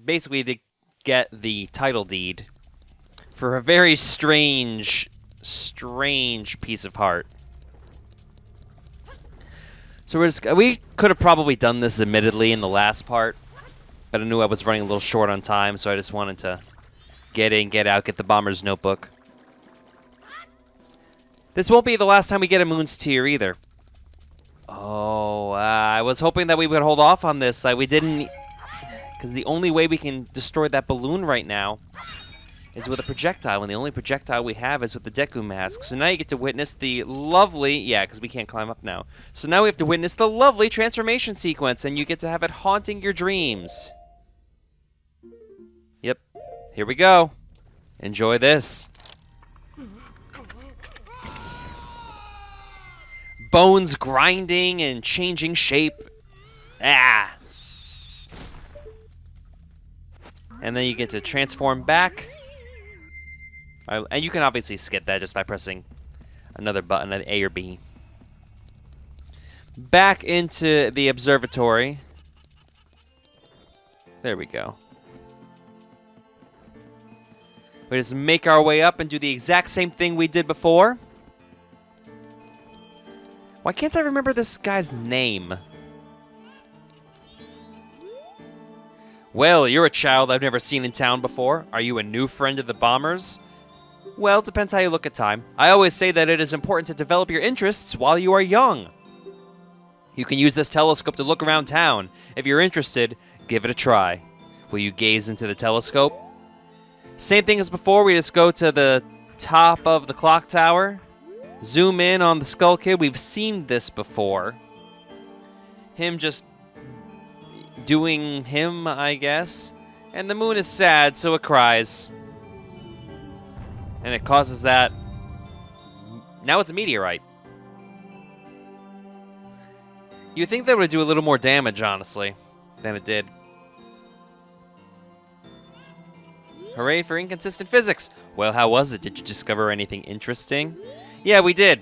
basically to get the title deed for a very strange piece of heart. So we could have probably done this admittedly in the last part, but I knew I was running a little short on time, so I just wanted to get in, get out, get the Bomber's Notebook. This won't be the last time we get a Moon's Tear either. Oh, I was hoping that we would hold off on this. We didn't, because the only way we can destroy that balloon right now is with a projectile, and the only projectile we have is with the Deku Mask. So now you get to witness the lovely... Yeah, because we can't climb up now. So now we have to witness the lovely transformation sequence, and you get to have it haunting your dreams. Yep. Here we go. Enjoy this. Bones grinding and changing shape. Ah! And then you get to transform back. And you can obviously skip that just by pressing another button, an A or B. Back into the observatory. There we go. We just make our way up and do the exact same thing we did before. Why can't I remember this guy's name? Well, you're a child I've never seen in town before. Are you a new friend of the Bombers? Well, it depends how you look at time. I always say that it is important to develop your interests while you are young. You can use this telescope to look around town. If you're interested, give it a try. Will you gaze into the telescope? Same thing as before, we just go to the top of the clock tower, zoom in on the Skull Kid. We've seen this before. Him just doing him, I guess. And the moon is sad, so it cries. And it causes that. Now it's a meteorite. You'd think that would do a little more damage, honestly, than it did. Hooray for inconsistent physics! Well, how was it? Did you discover anything interesting? Yeah, we did.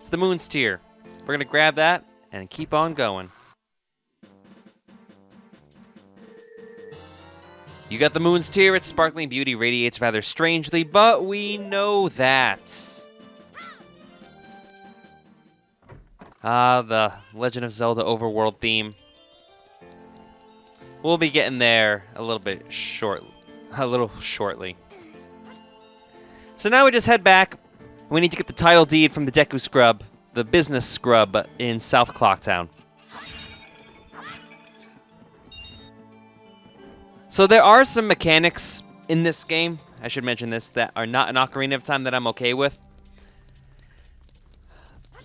It's the Moon's Tear. We're gonna grab that and keep on going. You got the Moon's Tear. Its sparkling beauty radiates rather strangely, but we know that. Ah, the Legend of Zelda Overworld theme. We'll be getting there a little shortly. So now we just head back. We need to get the title deed from the Deku Scrub, the business scrub in South Clocktown. So there are some mechanics in this game, I should mention this, that are not in Ocarina of Time that I'm okay with.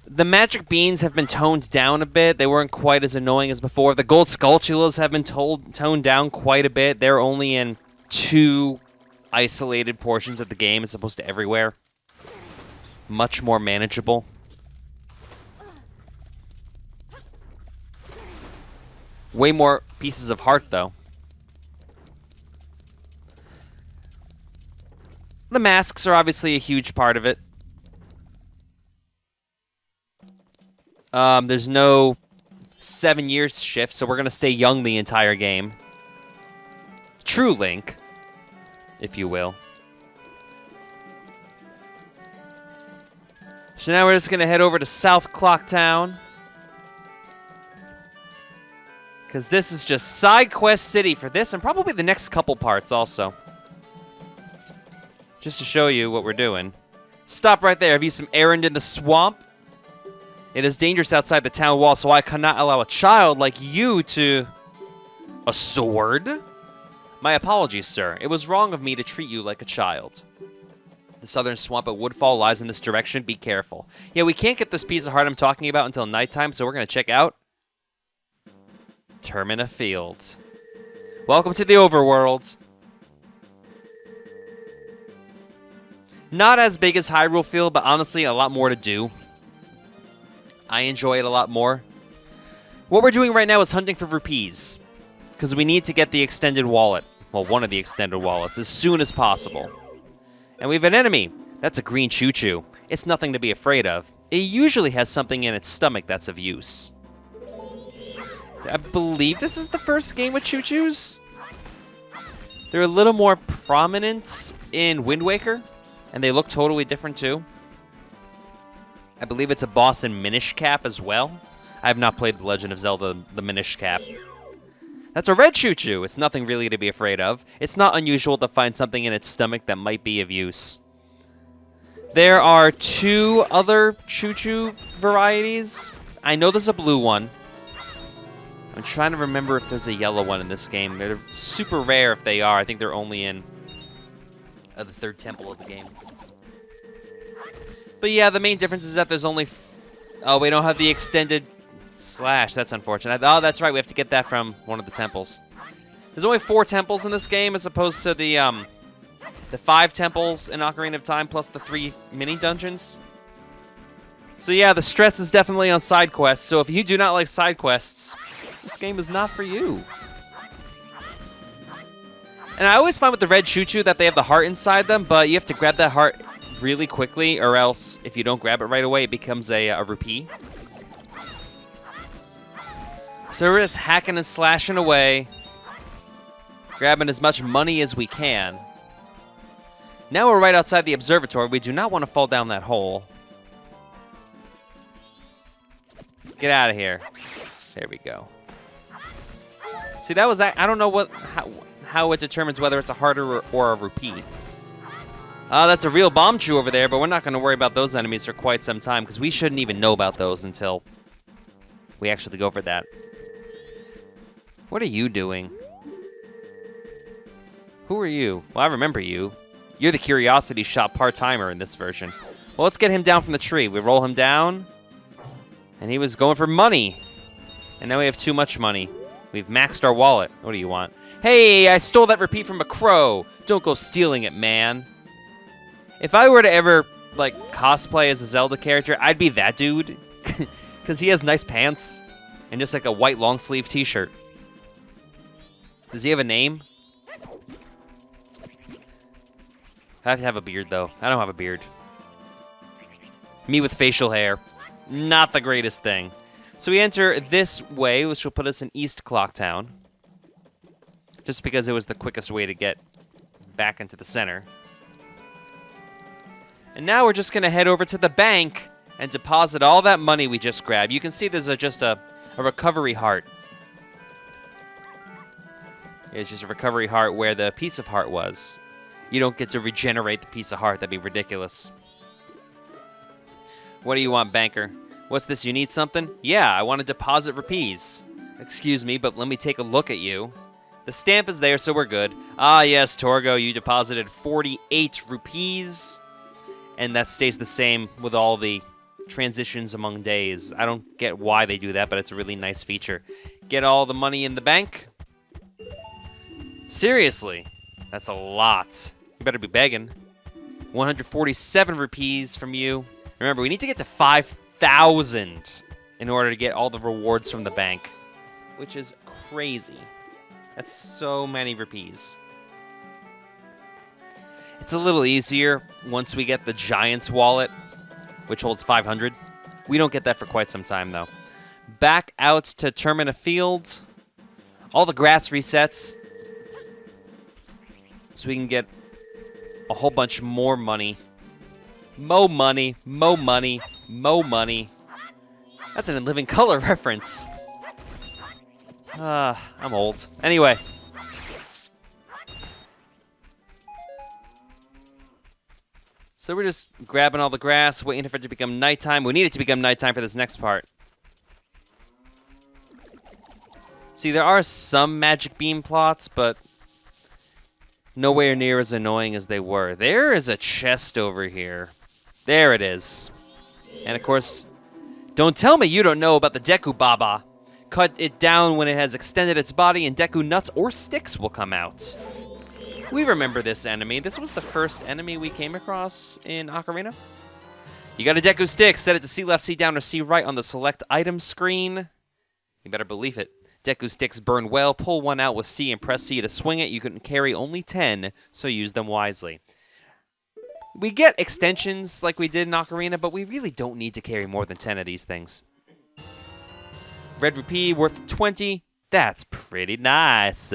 The magic beans have been toned down a bit. They weren't quite as annoying as before. The gold Skulltulas have been toned down quite a bit. They're only in 2 isolated portions of the game as opposed to everywhere. Much more manageable. Way more pieces of heart, though. The masks are obviously a huge part of it. There's no 7 years shift, so we're going to stay young the entire game. True Link, if you will. So now we're just going to head over to South Clocktown. Because this is just Side Quest City for this and probably the next couple parts also. Just to show you what we're doing. Stop right there. Have you some errand in the swamp? It is dangerous outside the town wall, so I cannot allow a child like you to... A sword? My apologies, sir. It was wrong of me to treat you like a child. The southern swamp at Woodfall lies in this direction. Be careful. Yeah, we can't get this piece of heart I'm talking about until nighttime, so we're going to check out Termina Field. Welcome to the overworld. Not as big as Hyrule Field, but honestly a lot more to do. I enjoy it a lot more. What we're doing right now is hunting for rupees, because we need to get the extended wallet. well, one of the extended wallets, as soon as possible. And we have an enemy. That's a green choo-choo. It's nothing to be afraid of. It usually has something in its stomach that's of use. I believe this is the first game with choo-choos. They're a little more prominent in Wind Waker, and they look totally different too. I believe it's a boss in Minish Cap as well. I have not played The Legend of Zelda, the Minish Cap. That's a red choo-choo. It's nothing really to be afraid of. It's not unusual to find something in its stomach that might be of use. There are 2 other choo-choo varieties. I know there's a blue one. I'm trying to remember if there's a yellow one in this game. They're super rare if they are. I think they're only in the 3rd temple of the game. But yeah, the main difference is that there's only... oh, we don't have the extended slash. That's unfortunate. Oh, that's right. We have to get that from one of the temples. There's only 4 temples in this game as opposed to the 5 temples in Ocarina of Time plus the 3 mini dungeons. So yeah, the stress is definitely on side quests. So if you do not like side quests, this game is not for you. And I always find with the red choo-choo that they have the heart inside them, but you have to grab that heart really quickly, or else if you don't grab it right away, it becomes a rupee. So we're just hacking and slashing away, grabbing as much money as we can. Now we're right outside the observatory. We do not want to fall down that hole. Get out of here. There we go. See, that was... I don't know how it determines whether it's a heart or a rupee. That's a real bomb chew over there, but we're not going to worry about those enemies for quite some time, because we shouldn't even know about those until we actually go for that. What are you doing? Who are you? Well, I remember you. You're the Curiosity Shop part-timer in this version. Well, let's get him down from the tree. We roll him down, and he was going for money. And now we have too much money. We've maxed our wallet. What do you want? Hey, I stole that rupee from a crow. Don't go stealing it, man. If I were to ever, like, cosplay as a Zelda character, I'd be that dude. Because he has nice pants and just, like, a white long-sleeve t-shirt. Does he have a name? I have to have a beard, though. I don't have a beard. Me with facial hair. Not the greatest thing. So we enter this way, which will put us in East Clocktown. Just because it was the quickest way to get back into the center. And now we're just going to head over to the bank and deposit all that money we just grabbed. You can see there's just a recovery heart. It's just a recovery heart where the piece of heart was. You don't get to regenerate the piece of heart. That'd be ridiculous. What do you want, banker? What's this? You need something? Yeah, I want to deposit rupees. Excuse me, but let me take a look at you. The stamp is there, so we're good. Ah, yes, Torgo, you deposited 48 rupees. And that stays the same with all the transitions among days. I don't get why they do that, but it's a really nice feature. Get all the money in the bank. Seriously, that's a lot. You better be begging. 147 rupees from you. Remember, we need to get to 5,000 in order to get all the rewards from the bank, which is crazy. That's so many rupees. It's a little easier once we get the Giant's wallet, which holds 500. We don't get that for quite some time, though. Back out to Termina Field. All the grass resets, so we can get a whole bunch more money. Mo money, mo money, mo money. That's an In Living Color reference. I'm old. Anyway. So we're just grabbing all the grass, waiting for it to become nighttime. We need it to become nighttime for this next part. See, there are some magic beam plots, but nowhere near as annoying as they were. There is a chest over here. There it is. And of course, don't tell me you don't know about the Deku Baba. Cut it down when it has extended its body and Deku nuts or sticks will come out. We remember this enemy. This was the first enemy we came across in Ocarina. You got a Deku stick. Set it to C left, C down, or C right on the select item screen. You better believe it. Deku sticks burn well. Pull one out with C and press C to swing it. You can carry only 10, so use them wisely. We get extensions like we did in Ocarina, but we really don't need to carry more than 10 of these things. Red Rupee worth 20. That's pretty nice.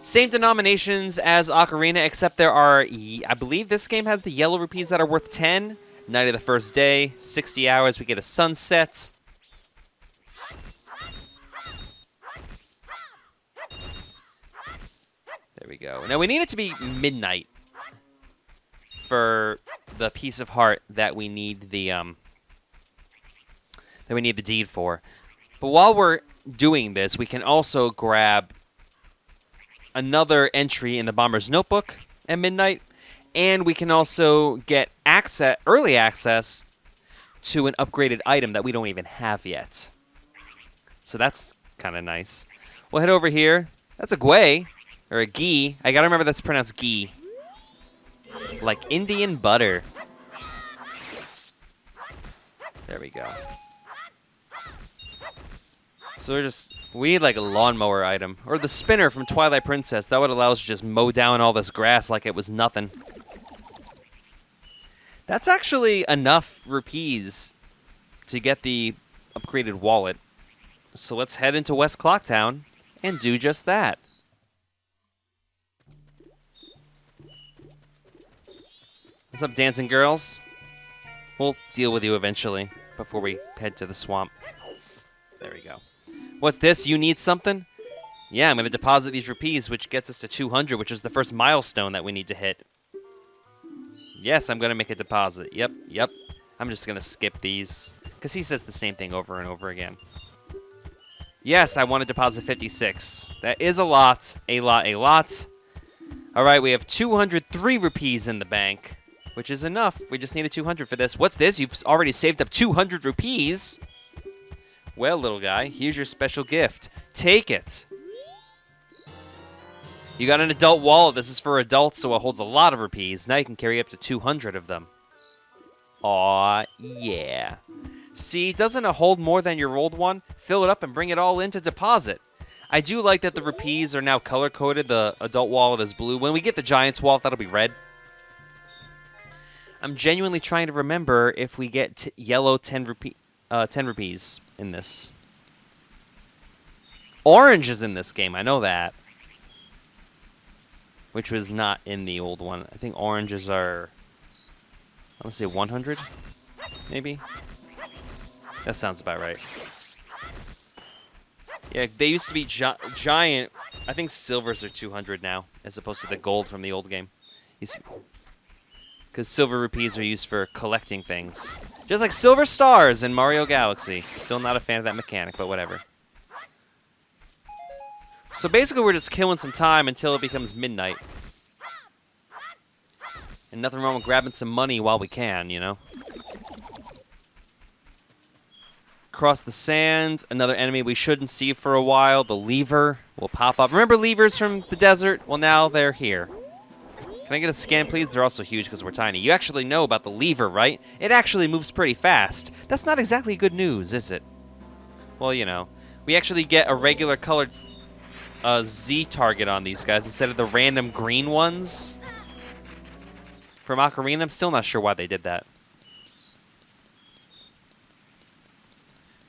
Same denominations as Ocarina, except there are, I believe this game has the yellow rupees that are worth 10. Night of the first day, 60 hours, we get a sunset. There we go. Now we need it to be midnight for the piece of heart that we need the deed for. But while we're doing this, we can also grab another entry in the Bomber's Notebook at midnight, and we can also get early access to an upgraded item that we don't even have yet. So that's kind of nice. We'll head over here. That's a Gwei, or a Ghee. I gotta remember that's pronounced Ghee. Like Indian butter. There we go. So we need like a lawnmower item. Or the spinner from Twilight Princess. That would allow us to just mow down all this grass like it was nothing. That's actually enough rupees to get the upgraded wallet. So let's head into West Clocktown and do just that. What's up, dancing girls? We'll deal with you eventually before we head to the swamp. There we go. What's this? You need something? Yeah, I'm going to deposit these rupees, which gets us to 200, which is the first milestone that we need to hit. Yes, I'm going to make a deposit. Yep. I'm just going to skip these, because he says the same thing over and over again. Yes, I want to deposit 56. That is a lot. A lot. All right, we have 203 rupees in the bank, which is enough. We just needed 200 for this. What's this? You've already saved up 200 rupees. Well, little guy, here's your special gift. Take it. You got an adult wallet. This is for adults, so it holds a lot of rupees. Now you can carry up to 200 of them. Aw, yeah. See, doesn't it hold more than your old one? Fill it up and bring it all in to deposit. I do like that the rupees are now color-coded. The adult wallet is blue. When we get the Giant's wallet, that'll be red. I'm genuinely trying to remember if we get yellow 10 rupees in this. Orange is in this game, I know that. Which was not in the old one. I think oranges are, I want to say 100, maybe? That sounds about right. Yeah, they used to be giant. I think silvers are 200 now, as opposed to the gold from the old game. Because silver rupees are used for collecting things. Just like silver stars in Mario Galaxy. Still not a fan of that mechanic, but whatever. So basically we're just killing some time until it becomes midnight. And nothing wrong with grabbing some money while we can, you know? Across the sand, another enemy we shouldn't see for a while. The lever will pop up. Remember levers from the desert? Well, now they're here. Can I get a scan, please? They're also huge because we're tiny. You actually know about the lever, right? It actually moves pretty fast. That's not exactly good news, is it? Well, you know. We actually get a regular colored Z target on these guys instead of the random green ones. From Ocarina, I'm still not sure why they did that.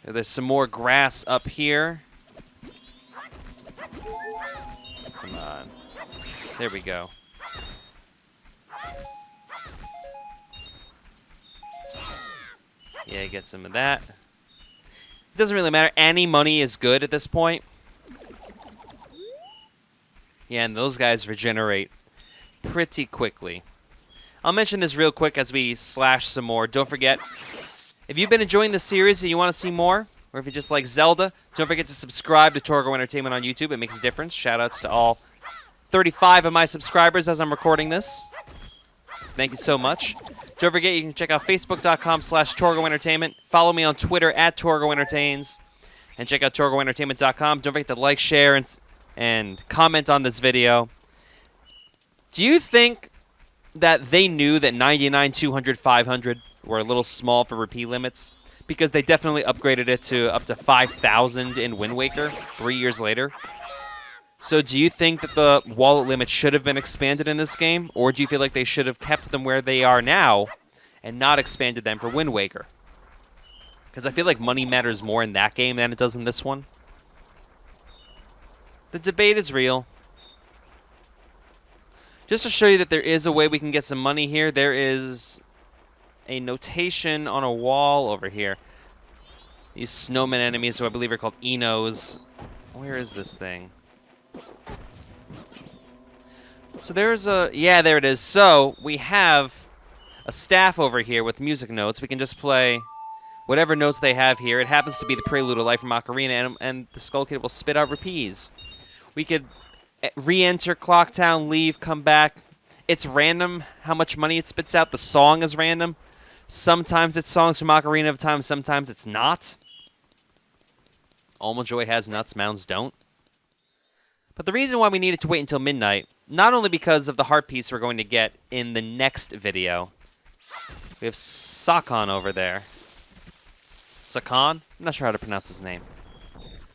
There's some more grass up here. Come on. There we go. Yeah, get some of that. It doesn't really matter. Any money is good at this point. Yeah, and those guys regenerate pretty quickly. I'll mention this real quick as we slash some more. Don't forget, if you've been enjoying the series and you want to see more, or if you just like Zelda, don't forget to subscribe to Torgo Entertainment on YouTube. It makes a difference. Shoutouts to all 35 of my subscribers as I'm recording this. Thank you so much. Don't forget, you can check out Facebook.com/Torgo Entertainment. Follow me on Twitter @Torgo Entertains. And check out TorgoEntertainment.com. Don't forget to like, share, and comment on this video. Do you think that they knew that 99, 200, 500 were a little small for rupee limits? because they definitely upgraded it to up to 5,000 in Wind Waker 3 years later. So do you think that the wallet limit should have been expanded in this game, or do you feel like they should have kept them where they are now and not expanded them for Wind Waker? Because I feel like money matters more in that game than it does in this one. The debate is real. Just to show you that there is a way we can get some money here, there is a notation on a wall over here. These snowman enemies, who I believe are called Enos. Where is this thing? So there's a... Yeah, there it is. So we have a staff over here with music notes. We can just play whatever notes they have here. It happens to be the Prelude of Life from Ocarina, and the Skull Kid will spit out rupees. We could re-enter Clocktown, leave, come back. It's random how much money it spits out. The song is random. Sometimes it's songs from Ocarina of Time, sometimes it's not. Almond Joy has nuts, Mounds don't. But the reason why we needed to wait until midnight, not only because of the heart piece we're going to get in the next video. We have Sakon over there. Sakon? I'm not sure how to pronounce his name.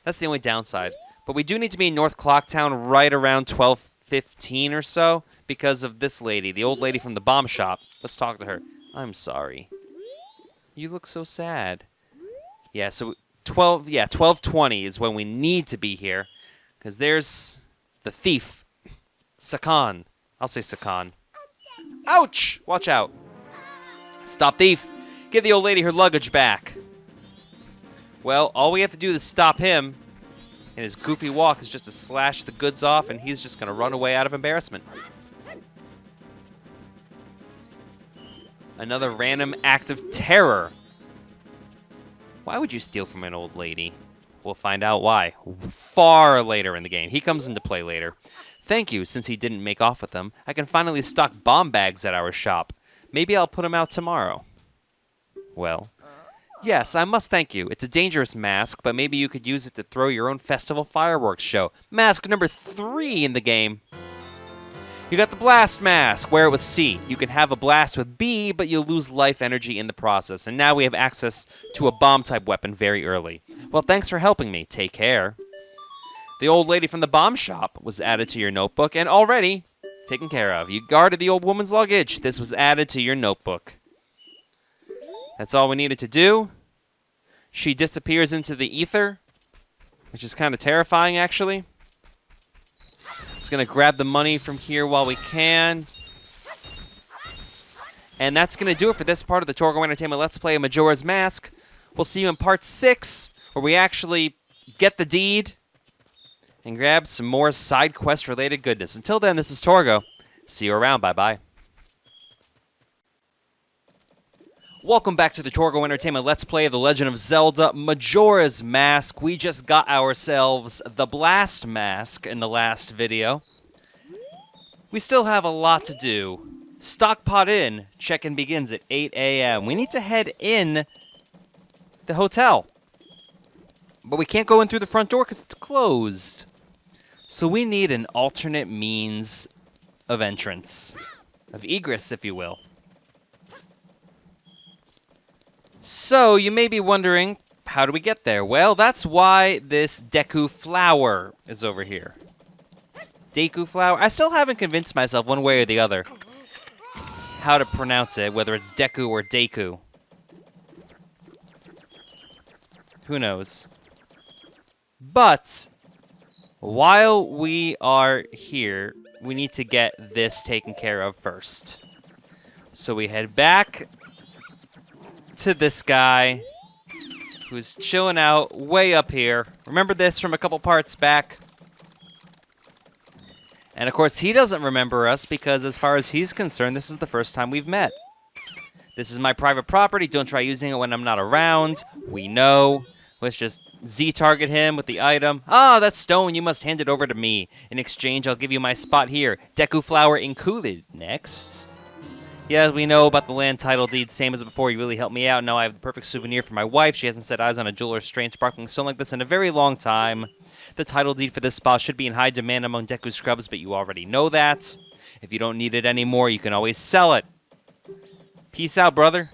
That's the only downside. But we do need to be in North Clocktown right around 12:15 or so because of this lady, the old lady from the bomb shop. Let's talk to her. I'm sorry. You look so sad. Yeah, so 12:20 is when we need to be here. Because there's the thief, Sakon. I'll say Sakon. Ouch! Watch out. Stop thief. Give the old lady her luggage back. Well, all we have to do to stop him in his goofy walk is just to slash the goods off, and he's just going to run away out of embarrassment. Another random act of terror. Why would you steal from an old lady? We'll find out why far later in the game. He comes into play later. Thank you, since he didn't make off with them. I can finally stock bomb bags at our shop. Maybe I'll put them out tomorrow. Well, yes, I must thank you. It's a dangerous mask, but maybe you could use it to throw your own festival fireworks show. Mask number 3 in the game. You got the blast mask. Wear it with C. You can have a blast with B, but you'll lose life energy in the process. And now we have access to a bomb-type weapon very early. Well, thanks for helping me. Take care. The old lady from the bomb shop was added to your notebook and already taken care of. You guarded the old woman's luggage. This was added to your notebook. That's all we needed to do. She disappears into the ether, which is kind of terrifying, actually. Just going to grab the money from here while we can. And that's going to do it for this part of the Torgo Entertainment Let's Play of Majora's Mask. We'll see you in part 6, where we actually get the deed and grab some more side quest related goodness. Until then, this is Torgo. See you around. Bye-bye. Welcome back to the Torgo Entertainment Let's Play of The Legend of Zelda Majora's Mask. We just got ourselves the Blast Mask in the last video. We still have a lot to do. Stockpot Inn. Check-in begins at 8 a.m. We need to head in the hotel. But we can't go in through the front door because it's closed. So we need an alternate means of entrance. Of egress, if you will. So, you may be wondering, how do we get there? Well, that's why this Deku flower is over here. Deku flower? I still haven't convinced myself one way or the other how to pronounce it, whether it's Deku or Deku. Who knows? But, while we are here, we need to get this taken care of first. So we head back to this guy who's chilling out way up here. Remember this from a couple parts back? And of course, he doesn't remember us because as far as he's concerned, this is the first time we've met. This is my private property. Don't try using it when I'm not around. We know. Let's just Z-target him with the item. Ah, that stone. You must hand it over to me. In exchange, I'll give you my spot here. Deku flower included. Next. Yeah, we know about the land title deed, same as before. You really helped me out. Now I have the perfect souvenir for my wife. She hasn't set eyes on a jeweler's strange sparkling stone like this in a very long time. The title deed for this spot should be in high demand among Deku scrubs, but you already know that. If you don't need it anymore, you can always sell it. Peace out, brother.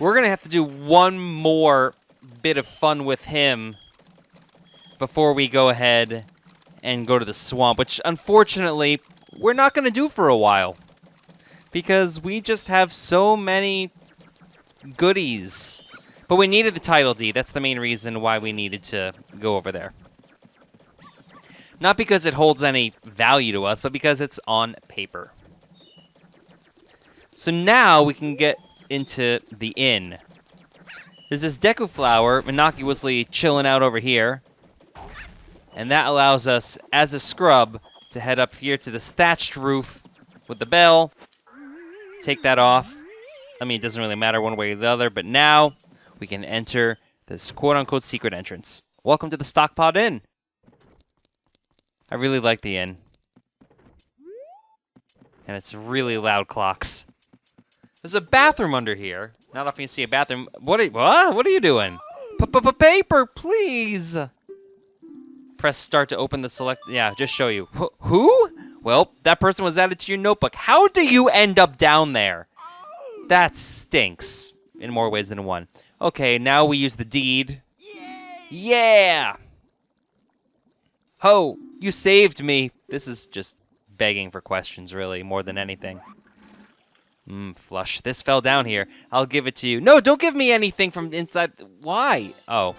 We're going to have to do one more bit of fun with him before we go ahead and go to the swamp, which unfortunately we're not going to do for a while because we just have so many goodies. But we needed the title deed. That's the main reason why we needed to go over there. Not because it holds any value to us, but because it's on paper. So now we can get into the inn. There's this Deku flower innocuously chilling out over here. And that allows us, as a scrub, to head up here to this thatched roof with the bell. Take that off. I mean, it doesn't really matter one way or the other, but now we can enter this quote-unquote secret entrance. Welcome to the Stockpot Inn. I really like the inn. And it's really loud clocks. There's a bathroom under here. Not often you see a bathroom. What are you doing? Paper, please. Press start to open the select. Yeah, just show you. Who? Well, that person was added to your notebook. How do you end up down there? That stinks in more ways than one. Okay, now we use the deed. Yeah! Ho, you saved me. This is just begging for questions, really, more than anything. Flush. This fell down here. I'll give it to you. No, don't give me anything from inside. Why? Oh.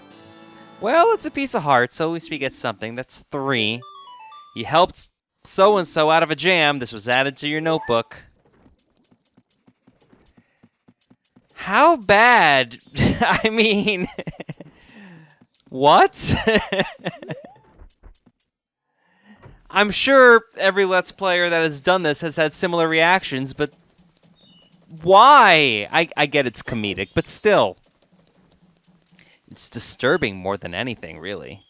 Well, it's a piece of heart, so at least we get something. That's 3. You helped so-and-so out of a jam. This was added to your notebook. How bad? I mean... What? I'm sure every Let's Player that has done this has had similar reactions, but... Why? I get it's comedic, but still. It's disturbing more than anything, really.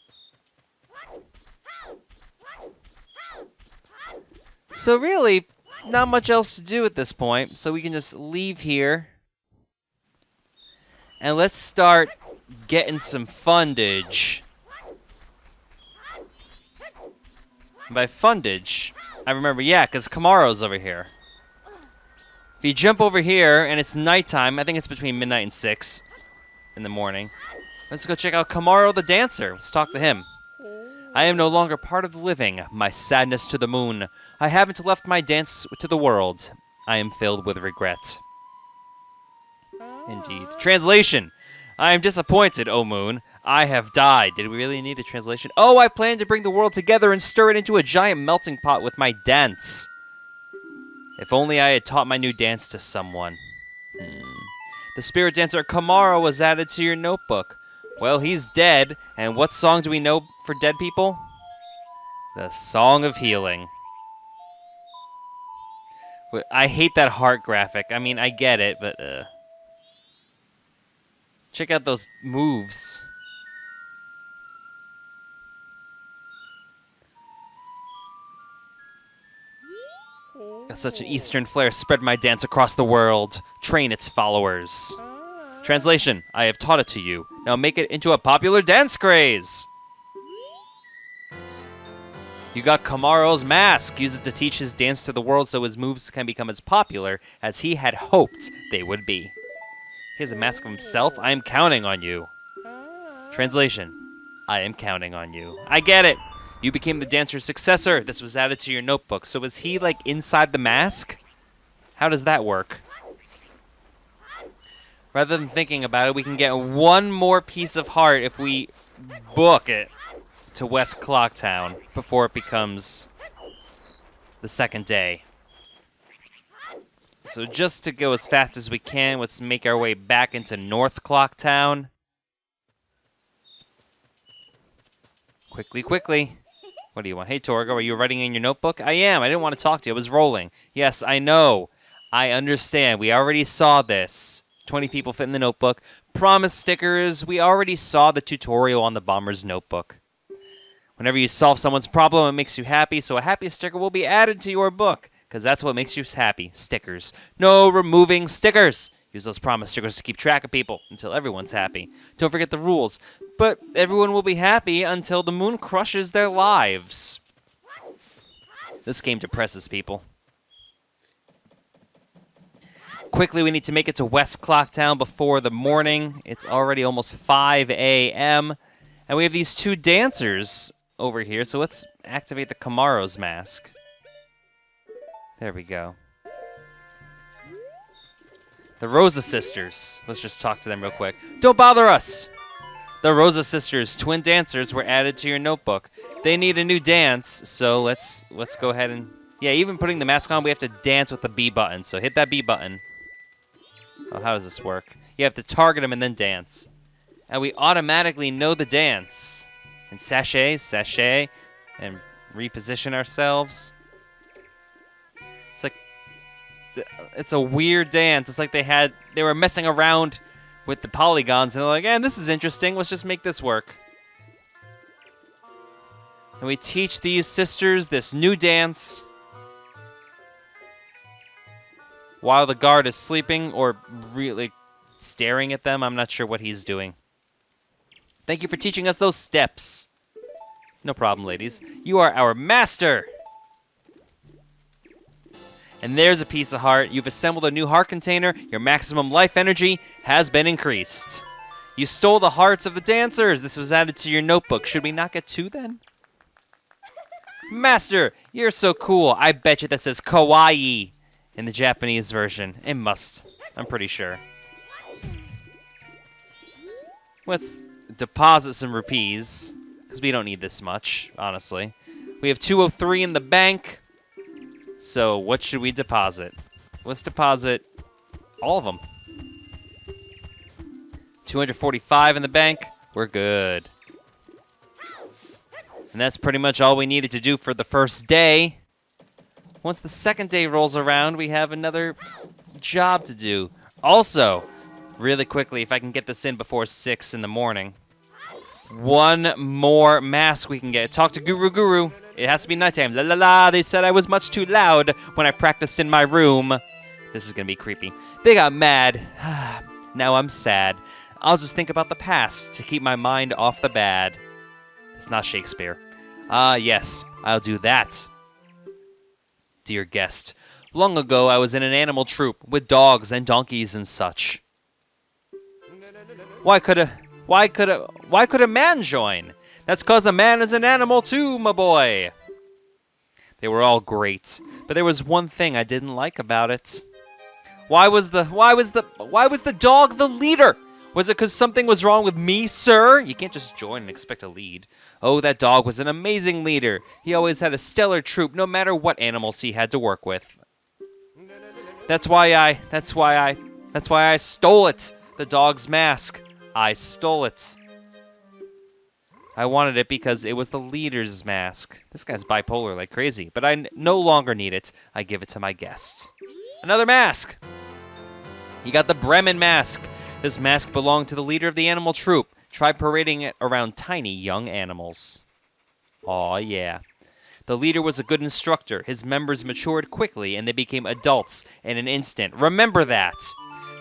So really, not much else to do at this point, so we can just leave here. And let's start getting some fundage. By fundage, I remember, yeah, because Kamaro's over here. If you jump over here, and it's nighttime, I think it's between midnight and 6 in the morning. Let's go check out Kamaro the Dancer. Let's talk to him. I am no longer part of the living, my sadness to the moon. I haven't left my dance to the world. I am filled with regret. Indeed. Translation. I am disappointed, O moon. I have died. Did we really need a translation? Oh, I plan to bring the world together and stir it into a giant melting pot with my dance. If only I had taught my new dance to someone. The spirit dancer Kamaro was added to your notebook. Well, he's dead, and what song do we know for dead people? The Song of Healing. I hate that heart graphic. I mean, I get it, but... Check out those moves. Got such an Eastern flair, spread my dance across the world. Train its followers. Translation, I have taught it to you. Now make it into a popular dance craze. You got Kamaro's mask. Use it to teach his dance to the world so his moves can become as popular as he had hoped they would be. He has a mask of himself. I am counting on you. Translation, I am counting on you. I get it. You became the dancer's successor. This was added to your notebook. So is he, like, inside the mask? How does that work? Rather than thinking about it, we can get one more piece of heart if we book it to West Clocktown before it becomes the second day. So just to go as fast as we can, let's make our way back into North Clocktown. Quickly, quickly. What do you want? Hey, Torgo, are you writing in your notebook? I am. I didn't want to talk to you. I was rolling. Yes, I know. I understand. We already saw this. 20 people fit in the notebook. Promise stickers. We already saw the tutorial on the bomber's notebook. Whenever you solve someone's problem, it makes you happy, so a happy sticker will be added to your book, because that's what makes you happy. Stickers. No removing stickers. Use those promise stickers to keep track of people until everyone's happy. Don't forget the rules. But everyone will be happy until the moon crushes their lives. This game depresses people. Quickly, we need to make it to West Clocktown before the morning. It's already almost 5 a.m. And we have these two dancers over here, so let's activate the Kamaro's mask. There we go. The Rosa Sisters. Let's just talk to them real quick. Don't bother us! The Rosa Sisters, twin dancers, were added to your notebook. They need a new dance, so let's go ahead and... Yeah, even putting the mask on, we have to dance with the B button, so hit that B button. Oh, how does this work? You have to target them and then dance. And we automatically know the dance. And sashay, and reposition ourselves. It's like... It's a weird dance. It's like they were messing around with the polygons, and they're like, this is interesting. Let's just make this work. And we teach these sisters this new dance while the guard is sleeping or really staring at them. I'm not sure what he's doing. Thank you for teaching us those steps. No problem, ladies. You are our master. And there's a piece of heart. You've assembled a new heart container. Your maximum life energy has been increased. You stole the hearts of the dancers. This was added to your notebook. Should we not get two then? Master, you're so cool. I bet you that says kawaii in the Japanese version. It must. I'm pretty sure. Let's deposit some rupees, because we don't need this much, honestly. We have 203 in the bank. So what should we deposit? Let's deposit all of them. 245 in the bank. We're good. And that's pretty much all we needed to do for the first day. Once the second day rolls around, we have another job to do. Also, really quickly, if I can get this in before 6 in the morning. One more mask we can get. Talk to Guru. It has to be nighttime. La la la, they said I was much too loud when I practiced in my room. This is gonna be creepy. They got mad. Now I'm sad. I'll just think about the past to keep my mind off the bad. It's not Shakespeare. Yes, I'll do that. Dear guest, long ago I was in an animal troupe with dogs and donkeys and such. Why could a man join? That's 'cause a man is an animal too, my boy. They were all great, but there was one thing I didn't like about it. Why was the dog the leader? Was it 'cause something was wrong with me, sir? You can't just join and expect a lead. Oh, that dog was an amazing leader. He always had a stellar troop, no matter what animals he had to work with. That's why I stole it. The dog's mask. I stole it. I wanted it because it was the leader's mask. This guy's bipolar like crazy, but I no longer need it. I give it to my guest. Another mask! You got the Bremen mask. This mask belonged to the leader of the animal troop. Try parading it around tiny young animals. Aw, yeah. The leader was a good instructor. His members matured quickly, and they became adults in an instant. Remember that!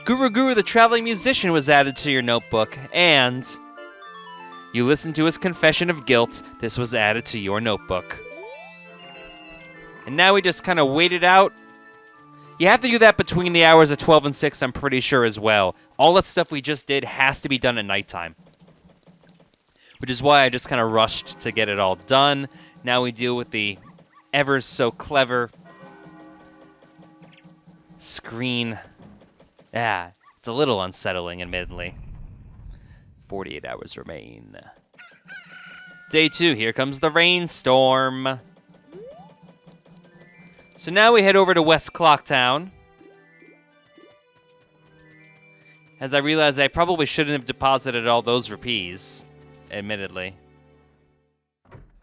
Guru the traveling musician was added to your notebook, and... you listened to his confession of guilt. This was added to your notebook. And now we just kind of wait it out. You have to do that between the hours of 12 and 6, I'm pretty sure, as well. All that stuff we just did has to be done at nighttime. Which is why I just kind of rushed to get it all done. Now we deal with the ever so clever screen. Yeah, it's a little unsettling, admittedly. 48 hours remain. Day 2, here comes the rainstorm. So now we head over to West Clocktown. As I realize I probably shouldn't have deposited all those rupees, admittedly.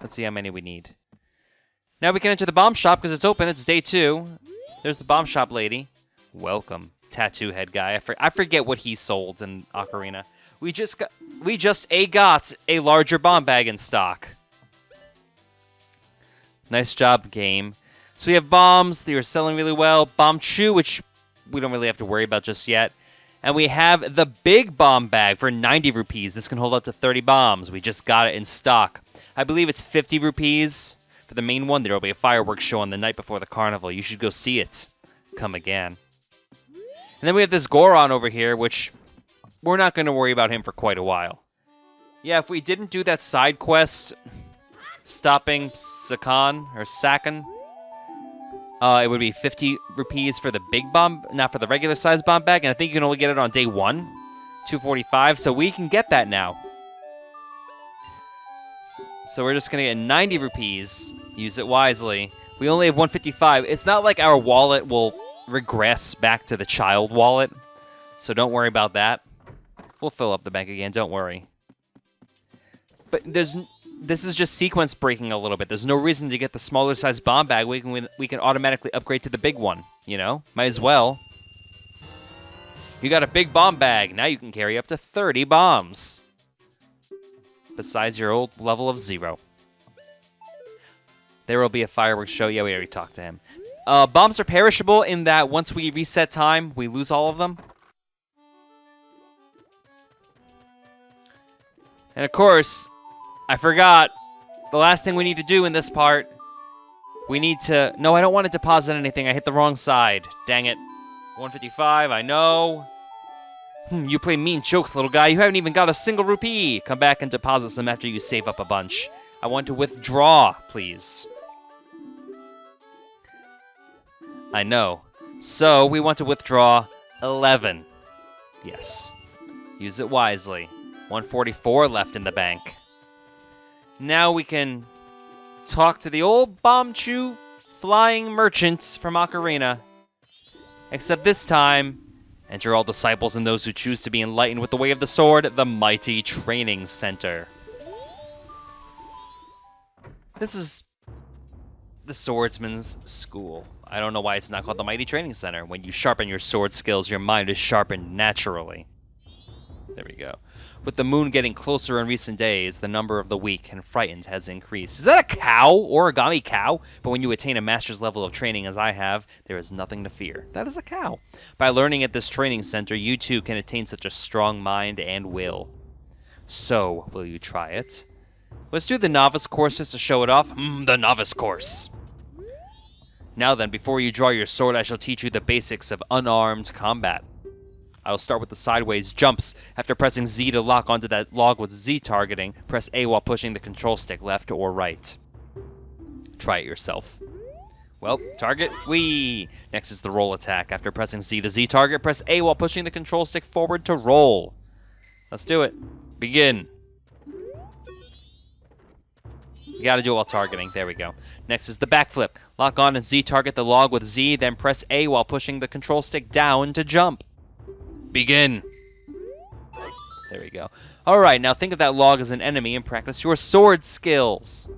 Let's see how many we need. Now we can enter the bomb shop because it's open. It's day 2. There's the bomb shop lady. Welcome, tattoo head guy. I forget what he sold in Ocarina. We just got a larger bomb bag in stock. Nice job, game. So we have bombs. They are selling really well. Bomb chew, which we don't really have to worry about just yet. And we have the big bomb bag for 90 rupees. This can hold up to 30 bombs. We just got it in stock. I believe it's 50 rupees for the main one. There will be a fireworks show on the night before the carnival. You should go see it. Come again. And then we have this Goron over here, which we're not going to worry about him for quite a while. Yeah, if we didn't do that side quest, stopping Sakan, it would be 50 rupees for the big bomb, not for the regular size bomb bag, and I think you can only get it on day 1, 245, so we can get that now. So we're just going to get 90 rupees, use it wisely. We only have 155. It's not like our wallet will regress back to the child wallet, so don't worry about that. We'll fill up the bank again, don't worry. But this is just sequence breaking a little bit. There's no reason to get the smaller size bomb bag. We can automatically upgrade to the big one, you know? Might as well. You got a big bomb bag. Now you can carry up to 30 bombs. Besides your old level of 0. There will be a fireworks show. Yeah, we already talked to him. Bombs are perishable in that once we reset time, we lose all of them. And of course, I forgot. The last thing we need to do in this part, we need to... No, I don't want to deposit anything. I hit the wrong side. Dang it. 155, I know. You play mean jokes, little guy. You haven't even got a single rupee. Come back and deposit some after you save up a bunch. I want to withdraw, please. I know. So, we want to withdraw 11. Yes. Use it wisely. 144 left in the bank. Now we can talk to the old Bombchu flying merchants from Ocarina. Except this time, enter all disciples and those who choose to be enlightened with the way of the sword, the Mighty Training Center. This is the swordsman's school. I don't know why it's not called the Mighty Training Center. When you sharpen your sword skills, your mind is sharpened naturally. There we go. With the moon getting closer in recent days, the number of the weak and frightened has increased. Is that a cow? Origami cow? But when you attain a master's level of training as I have, there is nothing to fear. That is a cow. By learning at this training center, you too can attain such a strong mind and will. So, will you try it? Let's do the novice course just to show it off. The novice course. Now then, before you draw your sword, I shall teach you the basics of unarmed combat. I'll start with the sideways jumps. After pressing Z to lock onto that log with Z targeting, press A while pushing the control stick left or right. Try it yourself. Well, target, whee! Next is the roll attack. After pressing Z to Z target, press A while pushing the control stick forward to roll. Let's do it. Begin. You gotta do it while targeting. There we go. Next is the backflip. Lock on and Z target the log with Z, then press A while pushing the control stick down to jump. Begin. There we go. Alright, now think of that log as an enemy and practice your sword skills.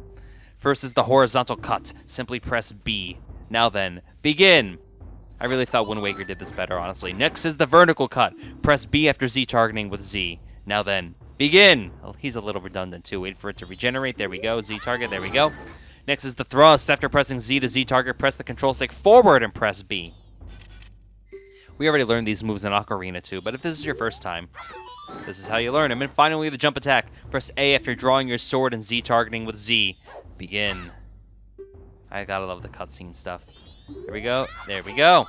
First is the horizontal cut. Simply press B. Now then, begin. I really thought Wind Waker did this better, honestly. Next is the vertical cut. Press B after Z targeting with Z. Now then, begin. Oh, he's a little redundant too. Wait for it to regenerate. There we go. Z target. There we go. Next is the thrust. After pressing Z to Z target, press the control stick forward and press B. We already learned these moves in Ocarina too, but if this is your first time, this is how you learn them. And finally, the jump attack. Press A after drawing your sword and Z targeting with Z. Begin. I gotta love the cutscene stuff. Here we go. There we go.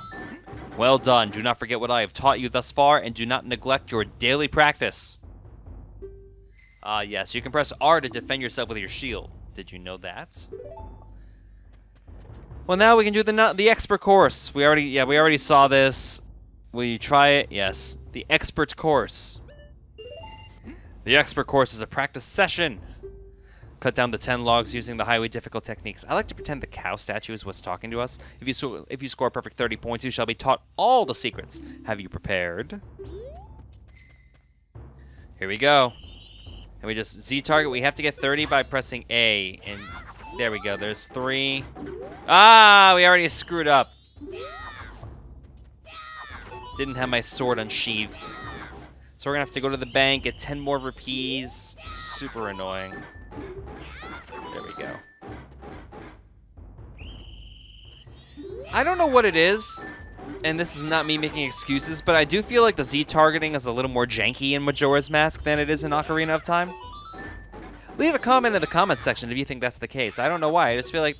Well done. Do not forget what I have taught you thus far, and do not neglect your daily practice. Yes, you can press R to defend yourself with your shield. Did you know that? Well, now we can do the expert course. We already saw this. Will you try it? Yes. The expert course. The expert course is a practice session. Cut down the 10 logs using the highly difficult techniques. I like to pretend the cow statue is what's talking to us. If you score a perfect 30 points, you shall be taught all the secrets. Have you prepared? Here we go. And we just Z target. We have to get 30 by pressing A. And there we go. There's 3. Ah, we already screwed up. Didn't have my sword unsheathed. So we're going to have to go to the bank, get 10 more rupees. Super annoying. There we go. I don't know what it is, and this is not me making excuses, but I do feel like the Z targeting is a little more janky in Majora's Mask than it is in Ocarina of Time. Leave a comment in the comments section if you think that's the case. I don't know why. I just feel like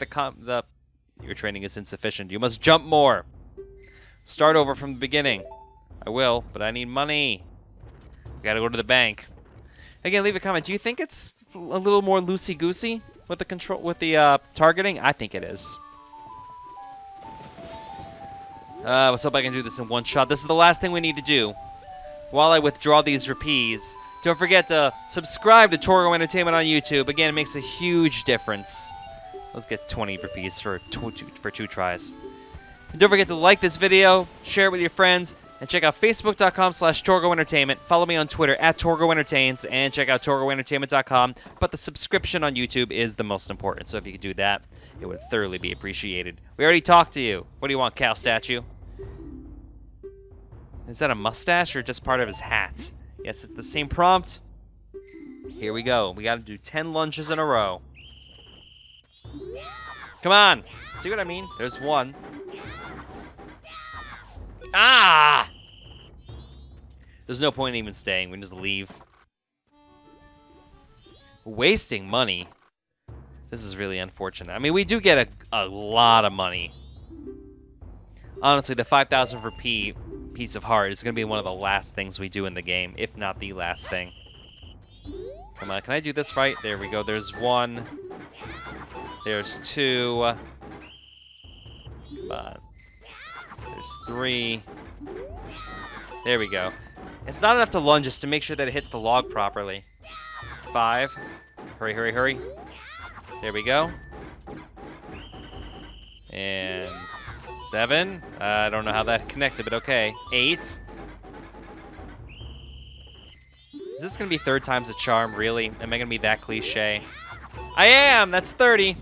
your training is insufficient. You must jump more. Start over from the beginning. I will, but I need money. We gotta go to the bank. Again, leave a comment. Do you think it's a little more loosey-goosey with the targeting? I think it is. Let's hope I can do this in one shot. This is the last thing we need to do. While I withdraw these rupees, don't forget to subscribe to Torgo Entertainment on YouTube. Again, it makes a huge difference. Let's get 20 rupees for two tries. And don't forget to like this video, share it with your friends, and check out facebook.com/TorgoEntertainment. Follow me on Twitter @TorgoEntertains, and check out TorgoEntertainment.com. But the subscription on YouTube is the most important, so if you could do that, it would thoroughly be appreciated. We already talked to you. What do you want, cow statue? Is that a mustache or just part of his hat? Yes, it's the same prompt. Here we go. We got to do 10 lunges in a row. Come on. See what I mean? There's one. Ah! There's no point in even staying. We can just leave. Wasting money. This is really unfortunate. I mean, we do get a lot of money. Honestly, the 5,000 rupee piece of heart is going to be one of the last things we do in the game, if not the last thing. Come on, can I do this right? There we go. There's one. There's two. Come on. There's three. There we go. It's not enough to lunge just to make sure that it hits the log properly. 5. Hurry, hurry, hurry. There we go. And 7. I don't know how that connected, but okay. 8. Is this going to be 3rd time's a charm, really? Am I going to be that cliche? I am! That's 30!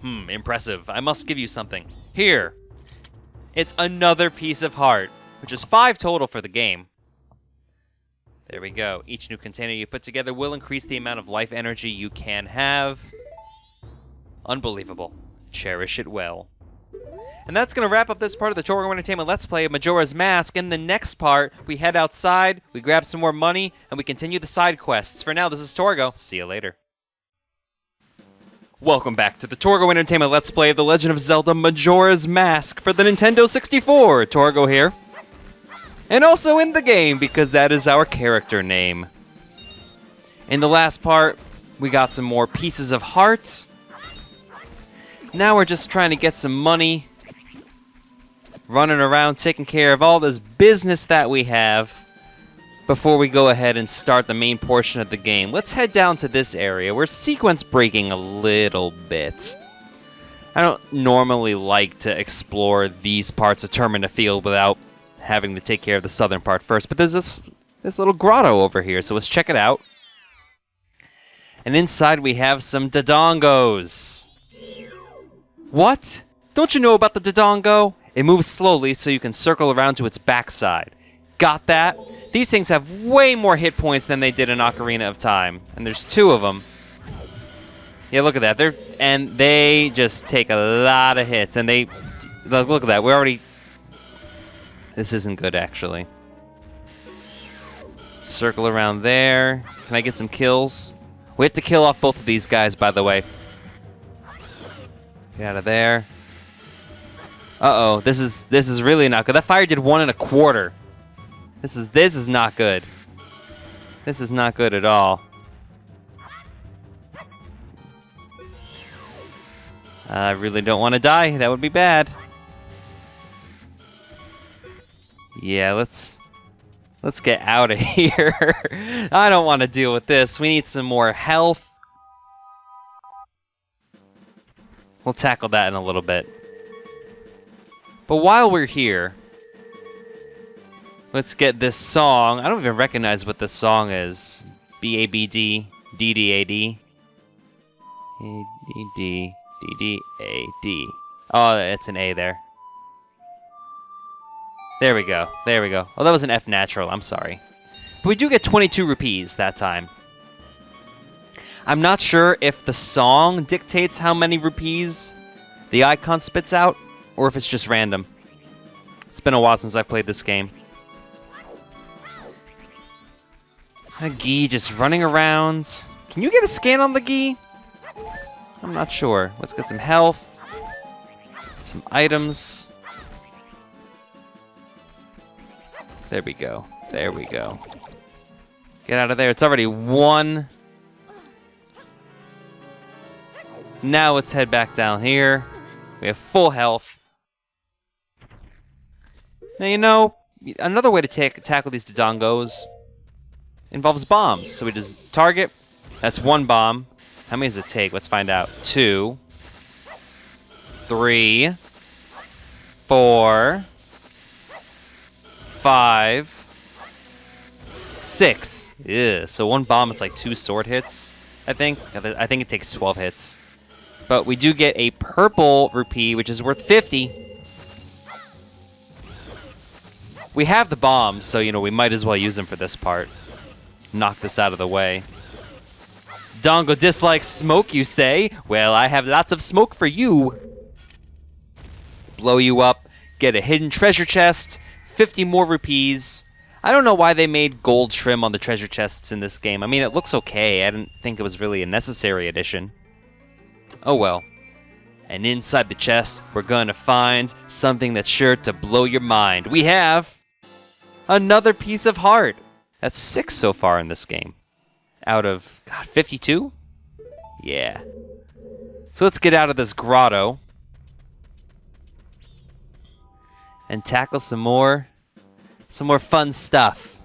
Impressive. I must give you something. Here. It's another piece of heart, which is 5 total for the game. There we go. Each new container you put together will increase the amount of life energy you can have. Unbelievable. Cherish it well. And that's going to wrap up this part of the Torgo Entertainment Let's Play of Majora's Mask. In the next part, we head outside, we grab some more money, and we continue the side quests. For now, this is Torgo. See you later. Welcome back to the Torgo Entertainment Let's Play of The Legend of Zelda Majora's Mask for the Nintendo 64. Torgo here. And also in the game, because that is our character name. In the last part, we got some more pieces of heart. Now we're just trying to get some money. Running around taking care of all this business that we have before we go ahead and start the main portion of the game. Let's head down to this area. We're sequence breaking a little bit. I don't normally like to explore these parts of Termina Field without having to take care of the southern part first, but there's this little grotto over here, so let's check it out. And inside we have some Dodongos. What? Don't you know about the Dodongo? It moves slowly so you can circle around to its backside. Got that? These things have way more hit points than they did in Ocarina of Time. And there's 2 of them. Yeah, look at that. They just take a lot of hits. And look at that. We're already... This isn't good, actually. Circle around there. Can I get some kills? We have to kill off both of these guys, by the way. Get out of there. Uh-oh, this is really not good. That fire did 1 1/4. This is not good. This is not good at all. I really don't want to die. That would be bad. Yeah, let's get out of here. I don't want to deal with this. We need some more health. We'll tackle that in a little bit. But while we're here, let's get this song. I don't even recognize what this song is. B-A-B-D, D-D-A-D. A-D-D, D-D-A-D. Oh, it's an A there. There we go. There we go. Oh, that was an F natural. I'm sorry. But we do get 22 rupees that time. I'm not sure if the song dictates how many rupees the icon spits out, or if it's just random. It's been a while since I've played this game. A Gee just running around. Can you get a scan on the Gee? I'm not sure. Let's get some health. Some items. There we go. There we go. Get out of there. It's already 1. Now let's head back down here. We have full health. Now, you know, another way to tackle these Dodongos involves bombs. So we just target. That's 1 bomb. How many does it take? Let's find out. 2, 3, 4, 5, 6. Yeah. So 1 bomb is like 2 sword hits, I think. I think it takes 12 hits. But we do get a purple rupee, which is worth 50. We have the bombs, so, you know, we might as well use them for this part. Knock this out of the way. Dongo dislikes smoke, you say? Well, I have lots of smoke for you. Blow you up, get a hidden treasure chest, 50 more rupees. I don't know why they made gold trim on the treasure chests in this game. I mean, it looks okay. I didn't think it was really a necessary addition. Oh well. And inside the chest, we're gonna find something that's sure to blow your mind. We have another piece of heart. That's 6 so far in this game. Out of, God, 52? Yeah. So let's get out of this grotto and tackle some more fun stuff.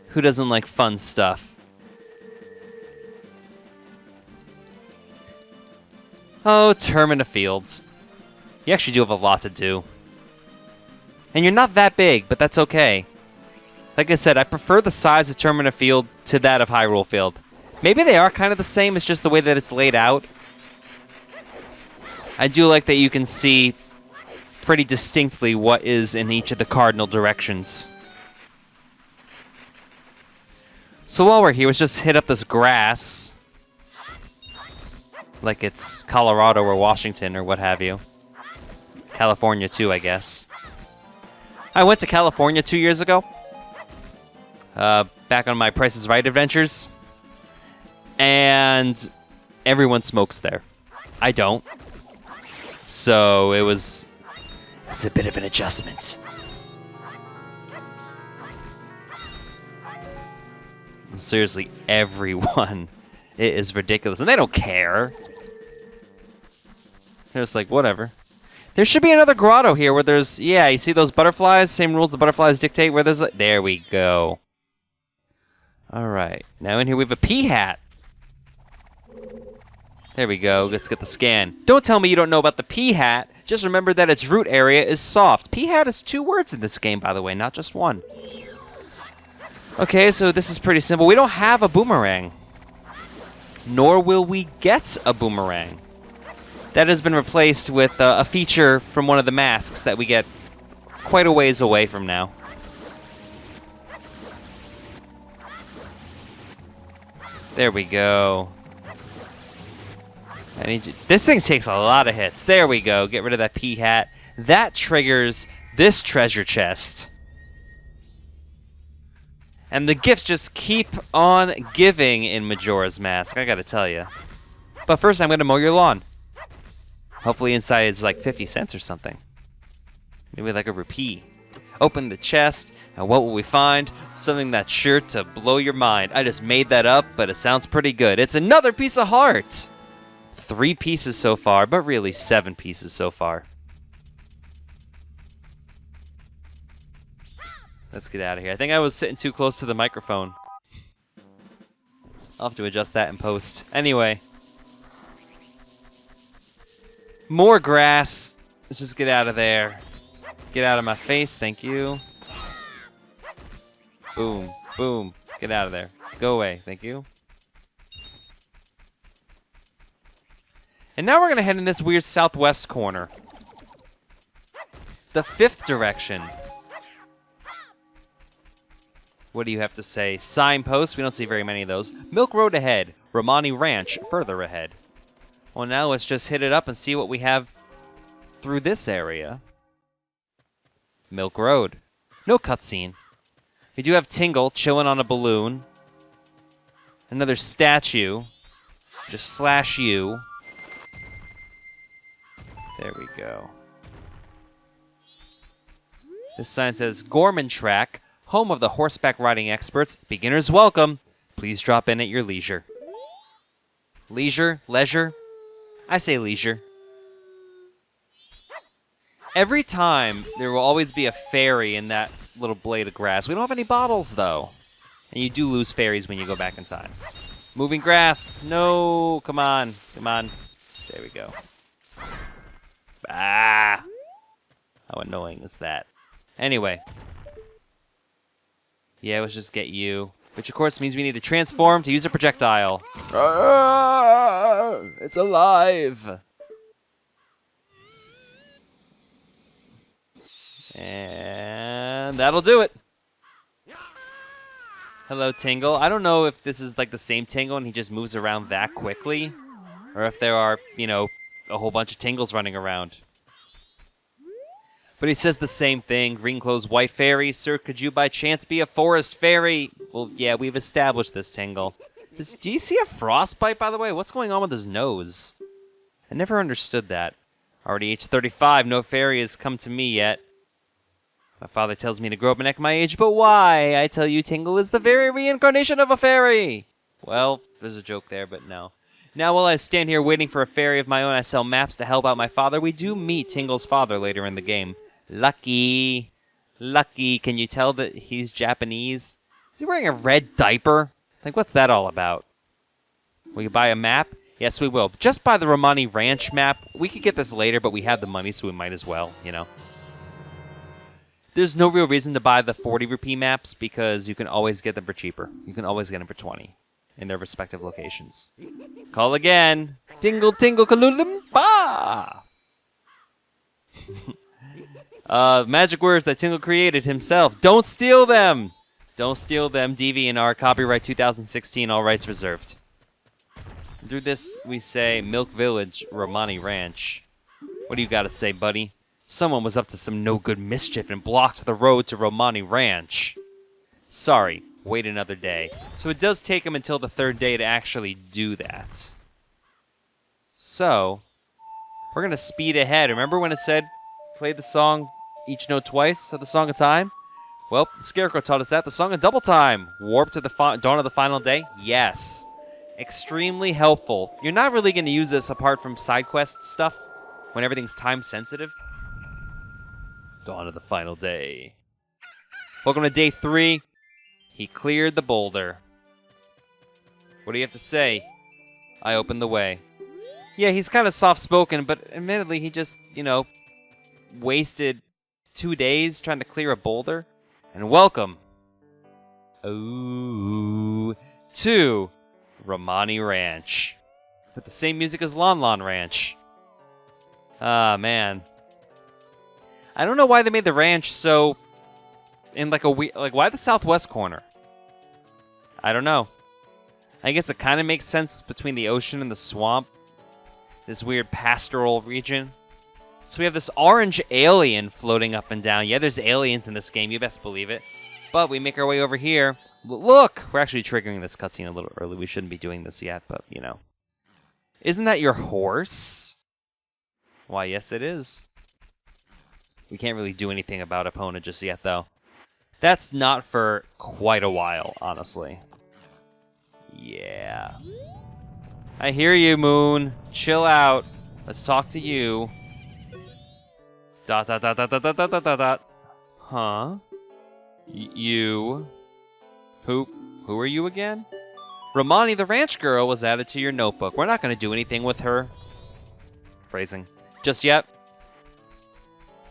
Who doesn't like fun stuff? Oh, Termina Fields. You actually do have a lot to do. And you're not that big, but that's okay. Like I said, I prefer the size of Termina Field to that of Hyrule Field. Maybe they are kind of the same, it's just the way that it's laid out. I do like that you can see pretty distinctly what is in each of the cardinal directions. So while we're here, let's just hit up this grass. Like it's Colorado or Washington or what have you. California too, I guess. I went to California 2 years ago. Back on my Price is Right adventures. And everyone smokes there. I don't. So it's a bit of an adjustment. Seriously, everyone. It is ridiculous. And they don't care. They're just like, whatever. There should be another grotto here where there's, yeah, you see those butterflies? Same rules the butterflies dictate where there's, there we go. All right, now in here we have a pea hat. There we go, let's get the scan. Don't tell me you don't know about the pea hat. Just remember that its root area is soft. Pea hat is 2 words in this game, by the way, not just 1. Okay, so this is pretty simple. We don't have a boomerang. Nor will we get a boomerang. That has been replaced with a feature from one of the masks that we get quite a ways away from now. There we go. I need you. This thing takes a lot of hits. There we go. Get rid of that pea hat. That triggers this treasure chest. And the gifts just keep on giving in Majora's Mask, I gotta tell you. But first, I'm gonna mow your lawn. Hopefully inside it's like 50 cents or something. Maybe like a rupee. Open the chest, and what will we find? Something that's sure to blow your mind. I just made that up, but it sounds pretty good. It's another piece of heart! 3 pieces so far, but really 7 pieces so far. Let's get out of here. I think I was sitting too close to the microphone. I'll have to adjust that in post. Anyway. More grass. Let's just get out of there. Get out of my face, thank you. Boom, boom. Get out of there. Go away, thank you. And now we're gonna head in this weird southwest corner. The 5th direction. What do you have to say? Signposts, we don't see very many of those. Milk Road ahead. Romani Ranch further ahead. Well, now let's just hit it up and see what we have through this area. Milk Road. No cutscene. We do have Tingle chilling on a balloon. Another statue. Just slash you. There we go. This sign says, Gorman Track, home of the horseback riding experts. Beginners welcome. Please drop in at your leisure. Leisure? Leisure? I say leisure. Every time, there will always be a fairy in that little blade of grass. We don't have any bottles, though. And you do lose fairies when you go back in time. Moving grass. No. Come on. Come on. There we go. Ah. How annoying is that? Anyway. Yeah, let's just get you. Which, of course, means we need to transform to use a projectile. It's alive. And that'll do it. Hello, Tingle. I don't know if this is like the same Tingle and he just moves around that quickly. Or if there are, you know, a whole bunch of Tingles running around. But he says the same thing. Green clothes, white fairy. Sir, could you by chance be a forest fairy? Well, yeah, we've established this, Tingle. Do you see a frostbite, by the way? What's going on with his nose? I never understood that. Already age 35, no fairy has come to me yet. My father tells me to grow up and act my age, but why? I tell you, Tingle is the very reincarnation of a fairy. Well, there's a joke there, but no. Now while I stand here waiting for a fairy of my own, I sell maps to help out my father. We do meet Tingle's father later in the game. Lucky. Lucky. Can you tell that he's Japanese? Is he wearing a red diaper? Like, what's that all about? Will you buy a map? Yes, we will. Just buy the Romani Ranch map. We could get this later, but we have the money, so we might as well, you know. There's no real reason to buy the 40 rupee maps because you can always get them for cheaper. You can always get them for 20 in their respective locations. Call again. Tingle, tingle, kalulim, ba! Magic words that Tingle created himself. Don't steal them! Don't steal them. DeviantArt, copyright 2016, all rights reserved. Through this, we say Milk Village, Romani Ranch. What do you got to say, buddy? Someone was up to some no-good mischief and blocked the road to Romani Ranch. Sorry, wait another day. So it does take him until the third day to actually do that. So, we're going to speed ahead. Remember when it said, play the song each note twice of the Song of Time? Well, the Scarecrow taught us that. The Song of Double Time. Warp to the dawn of the final day? Yes. Extremely helpful. You're not really going to use this apart from side quest stuff when everything's time-sensitive. Dawn of the final day. Welcome to day 3. He cleared the boulder. What do you have to say? I opened the way. Yeah, he's kind of soft-spoken, but admittedly, he just, you know, wasted 2 days trying to clear a boulder. And welcome. Ooh. To Romani Ranch. With the same music as Lon Lon Ranch. Ah, man. I don't know why they made the ranch so in like a why the southwest corner? I don't know. I guess it kind of makes sense between the ocean and the swamp. This weird pastoral region. So we have this orange alien floating up and down. Yeah, there's aliens in this game, you best believe it. But we make our way over here. Look! We're actually triggering this cutscene a little early. We shouldn't be doing this yet, but, you know. Isn't that your horse? Why, yes it is. We can't really do anything about Epona just yet, though. That's not for quite a while, honestly. Yeah. I hear you, Moon. Chill out. Let's talk to you. Dot, dot, dot, dot, dot, dot, dot, dot, dot. Huh? You? Who are you again? Romani the ranch girl was added to your notebook. We're not going to do anything with her. Phrasing. Just yet.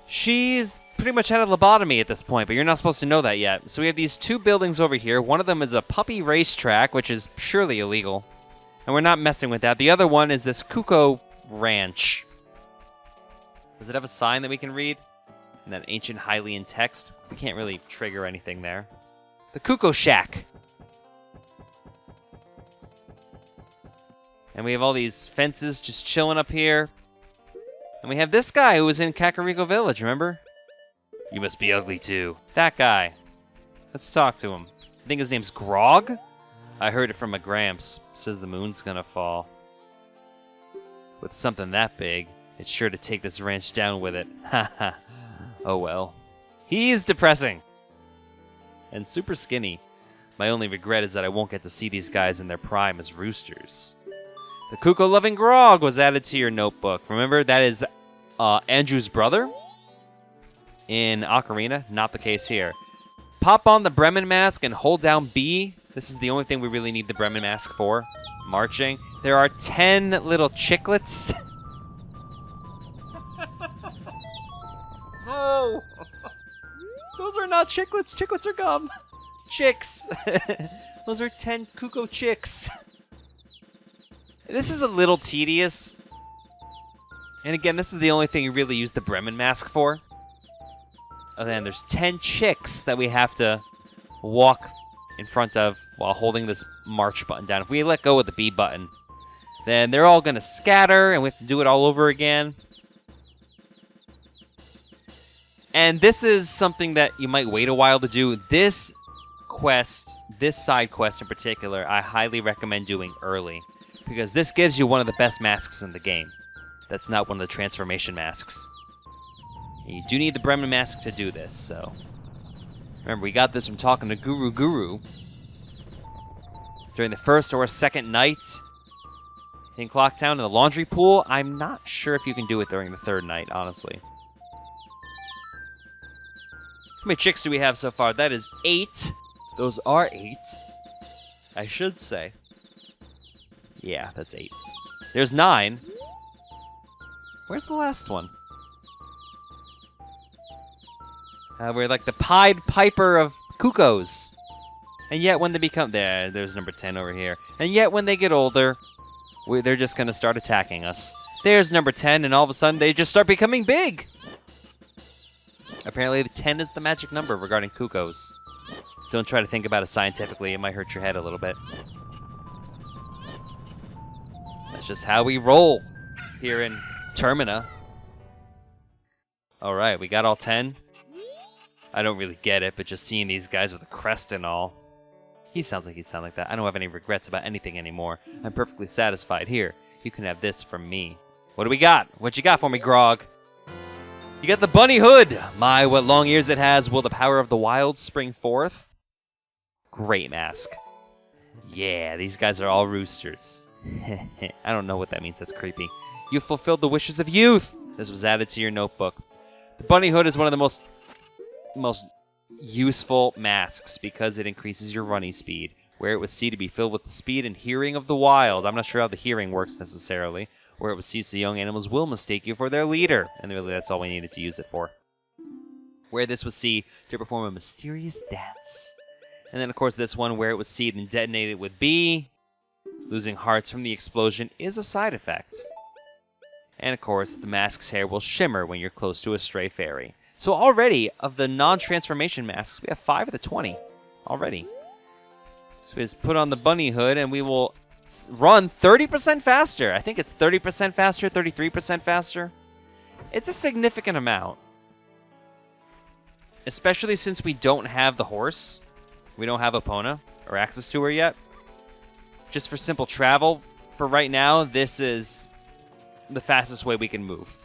She's pretty much had a lobotomy at this point, but you're not supposed to know that yet. So we have these 2 buildings over here. One of them is a puppy racetrack, which is surely illegal. And we're not messing with that. The other one is this Kuko Ranch. Does it have a sign that we can read? In that ancient Hylian text? We can't really trigger anything there. The Kuko Shack. And we have all these fences just chilling up here. And we have this guy who was in Kakariko Village, remember? You must be ugly too. That guy. Let's talk to him. I think his name's Grog? I heard it from my Gramps. Says the moon's gonna fall. With something that big, it's sure to take this ranch down with it. Ha ha. Oh well. He's depressing. And super skinny. My only regret is that I won't get to see these guys in their prime as roosters. The Kuko-loving Grog was added to your notebook. Remember, that is Andrew's brother in Ocarina. Not the case here. Pop on the Bremen mask and hold down B. This is the only thing we really need the Bremen mask for. Marching. There are 10 little chiclets. No! Those are not chiclets. Chiclets are gum. Chicks. Those are 10 Kuko chicks. This is a little tedious. And again, this is the only thing you really use the Bremen mask for. And then there's 10 chicks that we have to walk in front of while holding this march button down. If we let go of the B button, then they're all going to scatter and we have to do it all over again. And this is something that you might wait a while to do. This quest, this side quest in particular, I highly recommend doing early. Because this gives you one of the best masks in the game. That's not one of the transformation masks. And you do need the Bremen mask to do this, so... Remember, we got this from talking to Guru during the first or second night in Clocktown in the laundry pool. I'm not sure if you can do it during the third night, honestly. How many chicks do we have so far? That is 8. Those are 8. I should say. Yeah, that's 8. There's 9. Where's the last one? We're like the Pied Piper of Kukos. And yet when they become... There's number 10 over here. And yet when they get older, they're just going to start attacking us. There's number 10, and all of a sudden they just start becoming big. Apparently the 10 is the magic number regarding Kukos. Don't try to think about it scientifically. It might hurt your head a little bit. That's just how we roll here in Termina. Alright, we got all 10. I don't really get it, but just seeing these guys with a crest and all. He sounds like he'd sound like that. I don't have any regrets about anything anymore. I'm perfectly satisfied. Here, you can have this from me. What do we got? What you got for me, Grog? You got the bunny hood! My, what long ears it has. Will the power of the wild spring forth? Great mask. Yeah, these guys are all roosters. I don't know what that means. That's creepy. You fulfilled the wishes of youth! This was added to your notebook. The bunny hood is one of the most useful masks because it increases your running speed. Where it was C to be filled with the speed and hearing of the wild. I'm not sure how the hearing works necessarily. Where it was C so young animals will mistake you for their leader. And really that's all we needed to use it for. Where this was C to perform a mysterious dance. And then of course this one where it was C then detonated with B. Losing hearts from the explosion is a side effect. And of course the mask's hair will shimmer when you're close to a stray fairy. So already, of the non-transformation masks, we have 5 of the 20 already. So we just put on the bunny hood and we will run 30% faster. I think it's 30% faster, 33% faster. It's a significant amount. Especially since we don't have the horse. We don't have Epona or access to her yet. Just for simple travel, for right now, this is the fastest way we can move.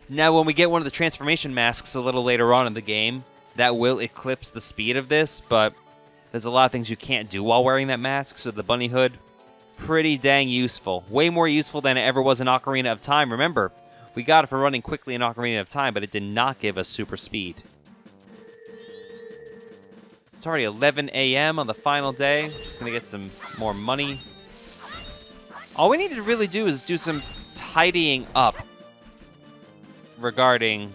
Now, when we get one of the transformation masks a little later on in the game, that will eclipse the speed of this, but there's a lot of things you can't do while wearing that mask, so the bunny hood, pretty dang useful. Way more useful than it ever was in Ocarina of Time. Remember, we got it for running quickly in Ocarina of Time, but it did not give us super speed. It's already 11 a.m. on the final day. Just going to get some more money. All we need to really do is do some tidying up regarding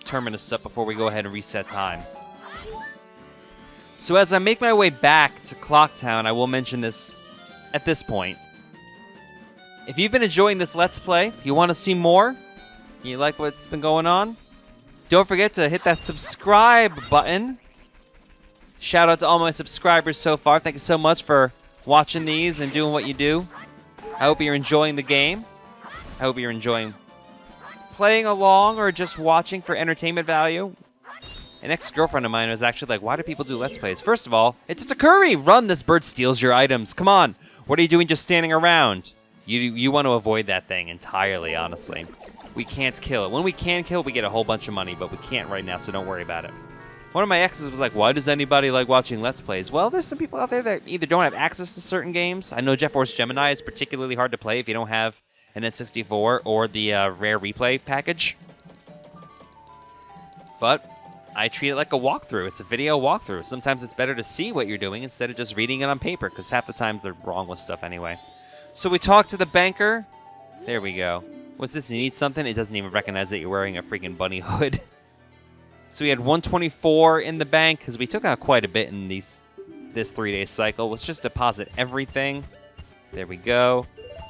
Terminus stuff before we go ahead and reset time. So as I make my way back to Clocktown, I will mention this at this point. If you've been enjoying this Let's Play, you want to see more, you like what's been going on, don't forget to hit that subscribe button. Shout out to all my subscribers so far. Thank you so much for watching these and doing what you do. I hope you're enjoying the game. I hope you're enjoying playing along or just watching for entertainment value. An ex-girlfriend of mine was actually like, why do people do Let's Plays? First of all, it's a Takuri! Run, this bird steals your items. Come on. What are you doing just standing around? You want to avoid that thing entirely, honestly. we can't kill it. When we can kill it, we get a whole bunch of money, but we can't right now, so don't worry about it. One of my exes was like, why does anybody like watching Let's Plays? Well, there's some people out there that either don't have access to certain games. I know Jet Force Gemini is particularly hard to play if you don't have an N64 or the Rare Replay package. But I treat it like a walkthrough. It's a video walkthrough. Sometimes it's better to see what you're doing instead of just reading it on paper, because half the times they're wrong with stuff anyway. So we talked to the banker. There we go. What's this? You need something? It doesn't even recognize that you're wearing a freaking bunny hood. So we had 124 in the bank, because we took out quite a bit in this 3-day cycle. Let's just deposit everything. There we go.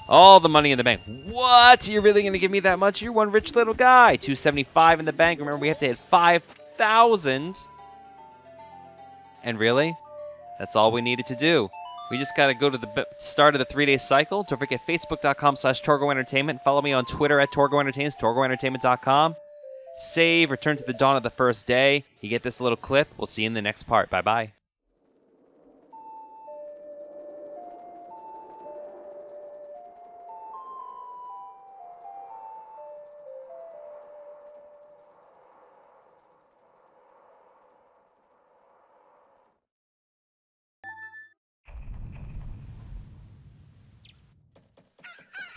All the money in the bank. What? You're really going to give me that much? You're one rich little guy. 275 in the bank. Remember, we have to hit 5,000. And really? That's all we needed to do. We just got to go to the start of the 3-day cycle. Don't forget Facebook.com/Torgo Entertainment. Follow me on Twitter at Torgo Entertainment, TorgoEntertainment.com. Save, return to the dawn of the first day. You get this little clip. We'll see you in the next part. Bye-bye.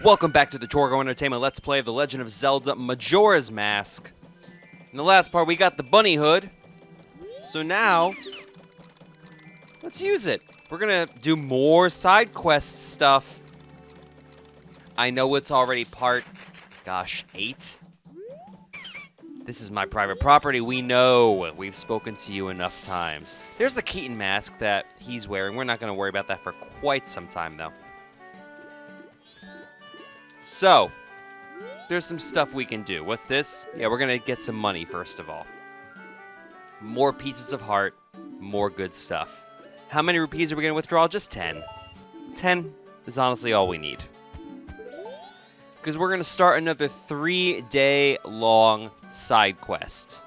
Welcome back to the Torgo Entertainment Let's Play of The Legend of Zelda Majora's Mask. In the last part, we got the bunny hood. So now, let's use it. We're gonna do more side quest stuff. I know it's already part, 8. This is my private property. We know. We've spoken to you enough times. There's the Keaton mask that he's wearing. We're not gonna worry about that for quite some time, though. So, there's some stuff we can do. What's this? Yeah, we're going to get some money, first of all. More pieces of heart, more good stuff. How many rupees are we going to withdraw? Just 10. 10 is honestly all we need. Because we're going to start another 3-day long side quest.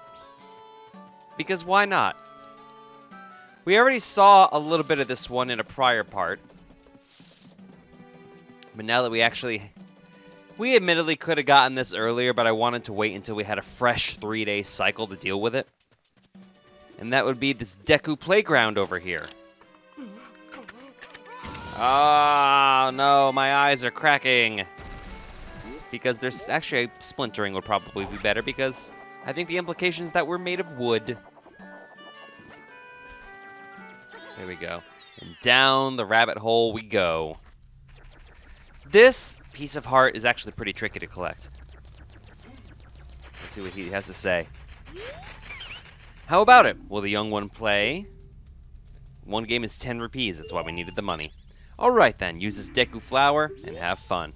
Because why not? We already saw a little bit of this one in a prior part. But now that we admittedly could have gotten this earlier, but I wanted to wait until we had a fresh 3-day cycle to deal with it. And that would be this Deku Playground over here. Oh, no, my eyes are cracking. Because there's actually splintering would probably be better, because I think the implication is that we're made of wood. There we go. And down the rabbit hole we go. This piece of heart is actually pretty tricky to collect. Let's see what he has to say. How about it? Will the young one play? One game is 10 rupees. That's why we needed the money. Alright then, use this Deku flower and have fun.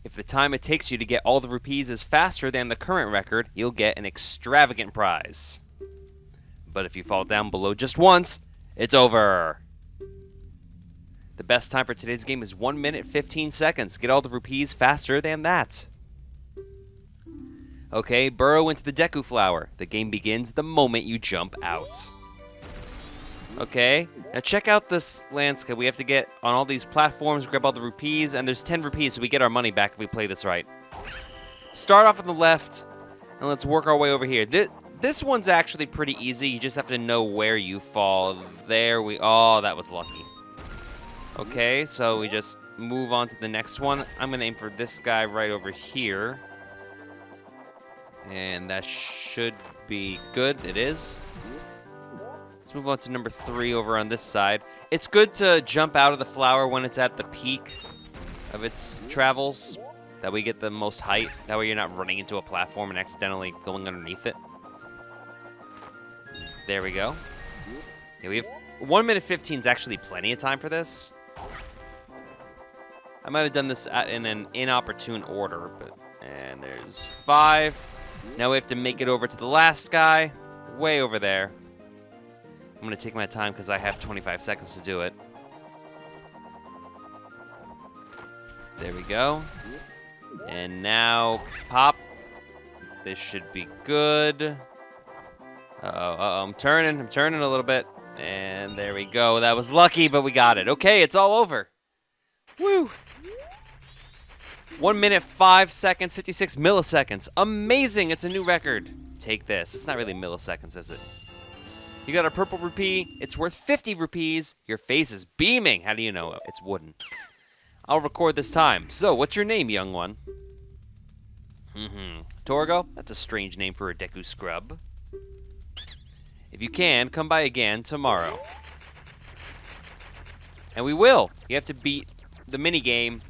If the time it takes you to get all the rupees is faster than the current record, you'll get an extravagant prize. But if you fall down below just once, it's over. The best time for today's game is 1 minute 15 seconds. Get all the rupees faster than that. Okay, burrow into the Deku flower. The game begins the moment you jump out. Okay, now check out this landscape. We have to get on all these platforms, grab all the rupees, and there's 10 rupees, so we get our money back if we play this right. Start off on the left, and let's work our way over here. This one's actually pretty easy. You just have to know where you fall. Oh, that was lucky. Okay, so we just move on to the next one. I'm going to aim for this guy right over here. And that should be good. It is. Let's move on to number 3 over on this side. It's good to jump out of the flower when it's at the peak of its travels. That way you get the most height. That way you're not running into a platform and accidentally going underneath it. There we go. Yeah, we have 1 minute 15 is actually plenty of time for this. I might have done this in an inopportune order, and there's 5. Now we have to make it over to the last guy, way over there. I'm going to take my time because I have 25 seconds to do it. There we go. And now, pop. This should be good. I'm turning a little bit. And there we go. That was lucky, but we got it. Okay, it's all over. Woo! 1 minute, 5 seconds, 56 milliseconds. Amazing, it's a new record. Take this. It's not really milliseconds, is it? You got a purple rupee. It's worth 50 rupees. Your face is beaming. How do you know? It's wooden. I'll record this time. So, what's your name, young one? Torgo? That's a strange name for a Deku scrub. If you can, come by again tomorrow. And we will. You have to beat the minigame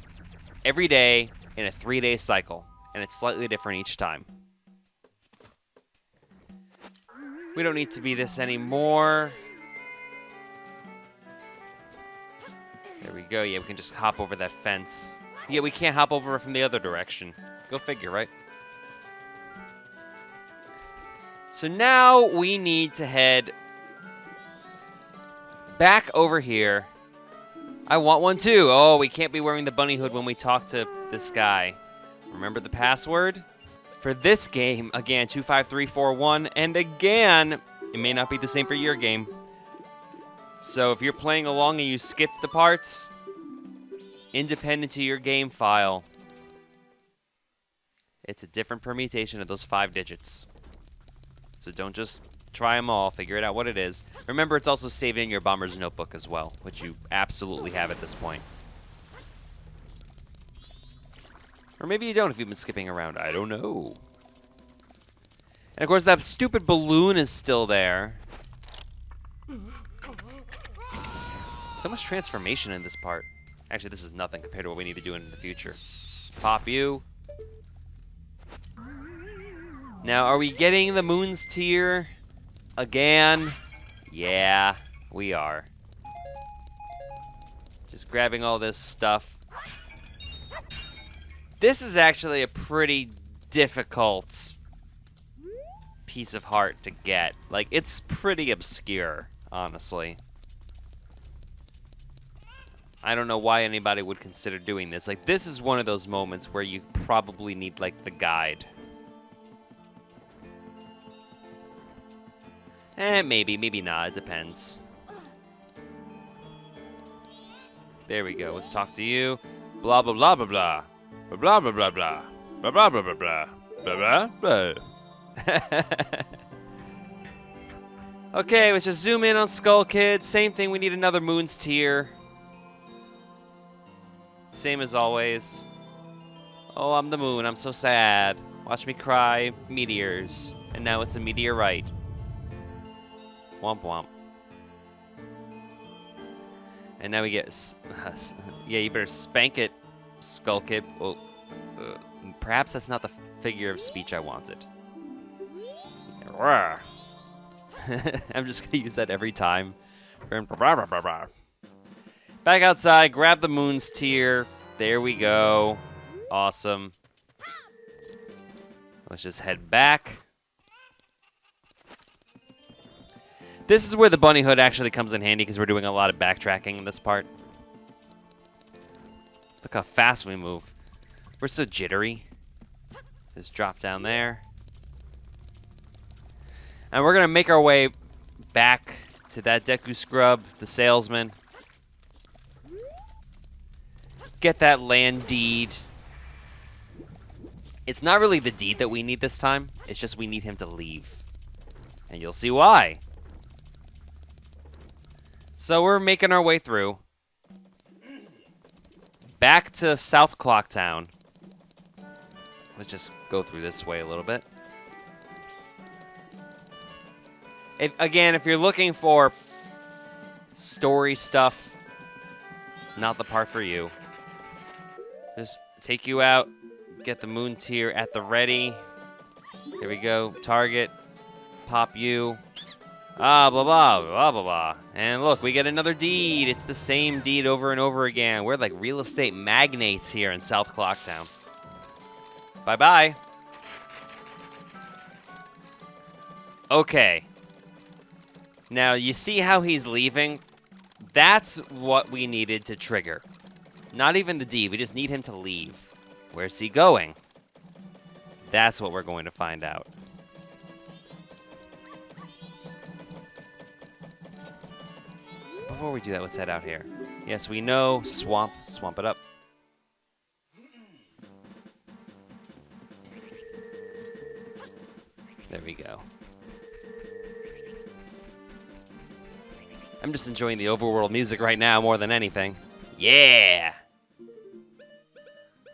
every day in a 3-day cycle. And it's slightly different each time. We don't need to be this anymore. There we go. Yeah, we can just hop over that fence. Yeah, we can't hop over it from the other direction. Go figure, right? So now we need to head back over here. I want one too. Oh, we can't be wearing the bunny hood when we talk to this guy. Remember the password? For this game, again, 25341, and again, it may not be the same for your game. So if you're playing along and you skipped the parts, independent to your game file, it's a different permutation of those 5 digits. So don't just try them all, figure it out what it is. Remember, it's also saved in your Bomber's Notebook as well, which you absolutely have at this point. Or maybe you don't if you've been skipping around. I don't know. And of course, that stupid balloon is still there. So much transformation in this part. Actually, this is nothing compared to what we need to do in the future. Pop you. Now, are we getting the Moon's Tier again? Yeah, we are. Just grabbing all this stuff. This is actually a pretty difficult piece of heart to get. Like, it's pretty obscure, honestly. I don't know why anybody would consider doing this. Like, this is one of those moments where you probably need, like, the guide. Maybe, maybe not. It depends. There we go. Let's talk to you. Blah, blah, blah, blah, blah. Blah, blah, blah, blah. Blah, blah, blah, blah, blah. Blah, blah, blah. Okay, let's just zoom in on Skull Kid. Same thing. We need another Moon's Tier. Same as always. Oh, I'm the moon. I'm so sad. Watch me cry. Meteors. And now it's a meteorite. Womp womp. And now we get... yeah, you better spank it, Skull Kid. Well, perhaps that's not the figure of speech I wanted. I'm just going to use that every time. Back outside, grab the Moon's Tier. There we go. Awesome. Let's just head back. This is where the bunny hood actually comes in handy because we're doing a lot of backtracking in this part. Look how fast we move. We're so jittery. Just drop down there. And we're going to make our way back to that Deku Scrub, the salesman. Get that land deed. It's not really the deed that we need this time. It's just we need him to leave. And you'll see why. So we're making our way through. Back to South Clocktown. Let's just go through this way a little bit. Again, if you're looking for story stuff, not the part for you. Just take you out, get the Moon Tier at the ready. Here we go, target, pop you. Ah, blah, blah, blah, blah, blah. And look, we get another deed. It's the same deed over and over again. We're like real estate magnates here in South Clocktown. Bye-bye. Okay. Now, you see how he's leaving? That's what we needed to trigger. Not even the deed. We just need him to leave. Where's he going? That's what we're going to find out. Before we do that, let's head out here. Yes, we know. Swamp. Swamp it up. I'm just enjoying the overworld music right now more than anything. Yeah!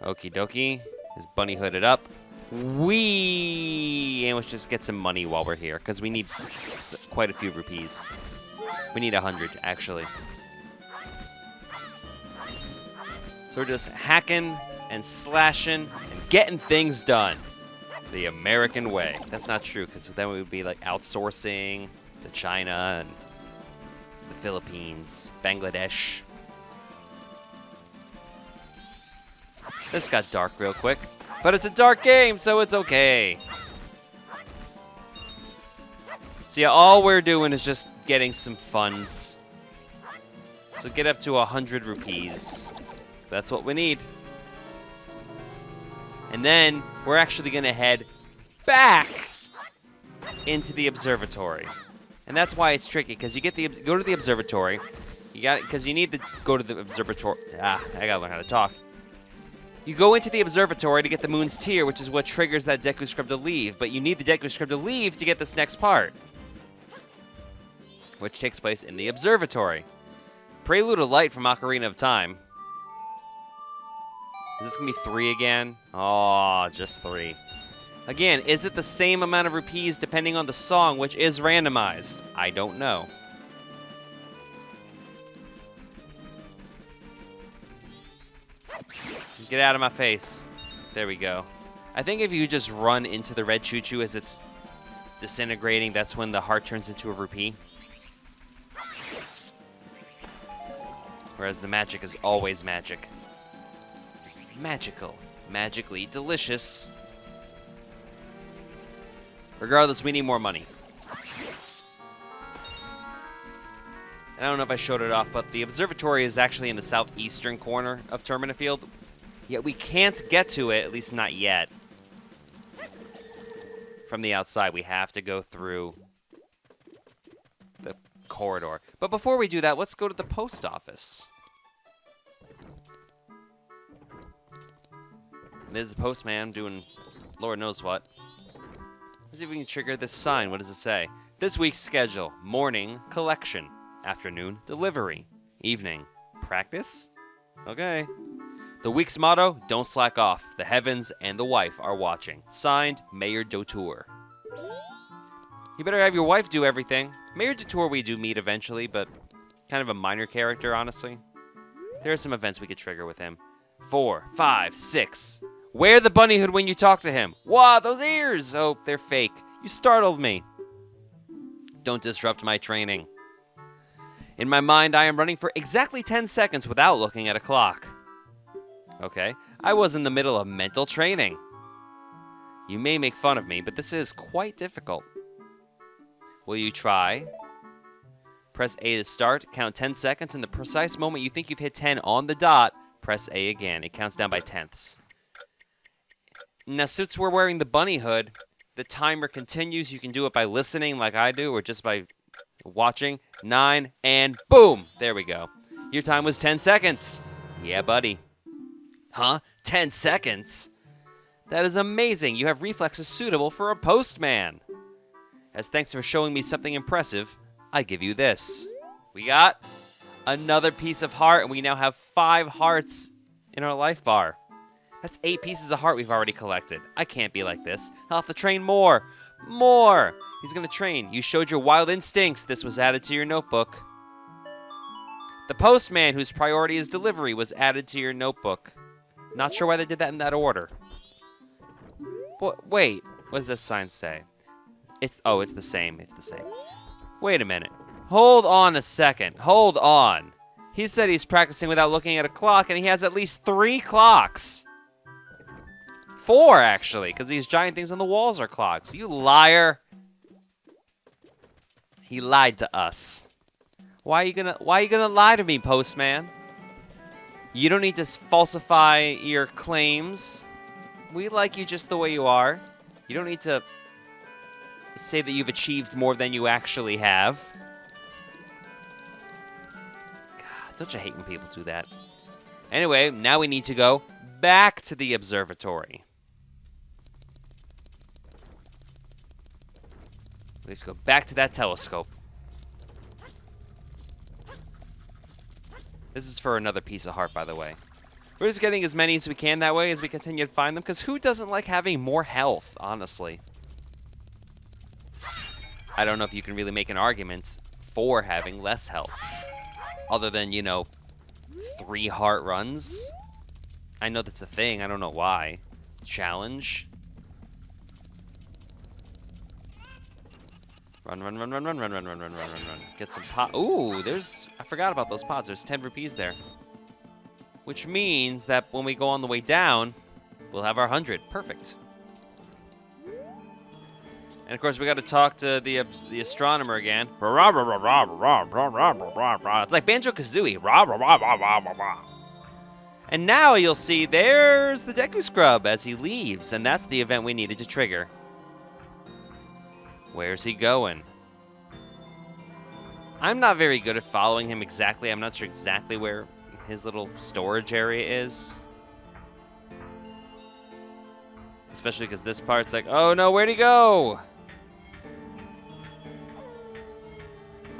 Okie dokie. Is bunny hooded up? Whee! And let's just get some money while we're here, because we need quite a few rupees. We need 100, actually. So we're just hacking and slashing and getting things done. The American way. That's not true, because then we would be like outsourcing to China and the Philippines, Bangladesh. This got dark real quick, but it's a dark game, so it's okay. So yeah, all we're doing is just getting some funds. So get up to 100 rupees. That's what we need. And then we're actually gonna head back into the observatory. And that's why it's tricky, because you go to the observatory. Because you need to go to the observatory. I gotta learn how to talk. You go into the observatory to get the moon's tear, which is what triggers that Deku Scrub to leave. But you need the Deku Scrub to leave to get this next part, which takes place in the observatory. Prelude of Light from Ocarina of Time. Is this gonna be 3 again? Oh, just 3. Again, is it the same amount of rupees depending on the song, which is randomized? I don't know. Get out of my face. There we go. I think if you just run into the red choo-choo as it's disintegrating, that's when the heart turns into a rupee. Whereas the magic is always magic. It's magical. Magically delicious. Regardless, we need more money. I don't know if I showed it off, but the observatory is actually in the southeastern corner of Termina Field. Yet we can't get to it, at least not yet. From the outside, we have to go through the corridor. But before we do that, let's go to the post office. There's the postman doing Lord knows what. Let's see if we can trigger this sign. What does it say? This week's schedule. Morning, collection. Afternoon, delivery. Evening, practice? Okay. The week's motto, don't slack off. The heavens and the wife are watching. Signed, Mayor Dotour. You better have your wife do everything. Mayor Dotour we do meet eventually, but kind of a minor character, honestly. There are some events we could trigger with him. 4, 5, 6. Wear the bunny hood when you talk to him. Wow, those ears! Oh, they're fake. You startled me. Don't disrupt my training. In my mind, I am running for exactly 10 seconds without looking at a clock. Okay, I was in the middle of mental training. You may make fun of me, but this is quite difficult. Will you try? Press A to start, count 10 seconds, and the precise moment you think you've hit 10 on the dot, press A again. It counts down by tenths. Now, since we're wearing the bunny hood, the timer continues. You can do it by listening like I do, or just by watching. 9, and boom! There we go. Your time was 10 seconds. Yeah, buddy. Huh? 10 seconds? That is amazing. You have reflexes suitable for a postman. As thanks for showing me something impressive, I give you this. We got another piece of heart, and we now have 5 hearts in our life bar. That's 8 pieces of heart we've already collected. I can't be like this. I'll have to train more. More! He's gonna train. You showed your wild instincts. This was added to your notebook. The postman, whose priority is delivery, was added to your notebook. Not sure why they did that in that order. Wait, what does this sign say? It's the same. It's the same. Wait a minute. Hold on a second. Hold on. He said he's practicing without looking at a clock, and he has at least 3 clocks. 4, actually, because these giant things on the walls are clocks. You liar. He lied to us. Why are you gonna lie to me, postman? You don't need to falsify your claims. We like you just the way you are. You don't need to say that you've achieved more than you actually have. God, don't you hate when people do that? Anyway, now we need to go back to the observatory. We have to go back to that telescope. This is for another piece of heart, by the way. We're just getting as many as we can that way as we continue to find them, because who doesn't like having more health, honestly? I don't know if you can really make an argument for having less health. Other than, you know, 3 heart runs. I know that's a thing, I don't know why. Challenge. Run, run, run, run, run, run, run, run, run, run, run, run. Get some pot. Ooh, I forgot about those pods. There's 10 rupees there. Which means that when we go on the way down, we'll have our 100. Perfect. And of course, we got to talk to the astronomer again. It's like Banjo-Kazooie. And now you'll see there's the Deku Scrub as he leaves, and that's the event we needed to trigger. Where's he going? I'm not very good at following him exactly. I'm not sure exactly where his little storage area is. Especially because this part's like, oh no, where'd he go?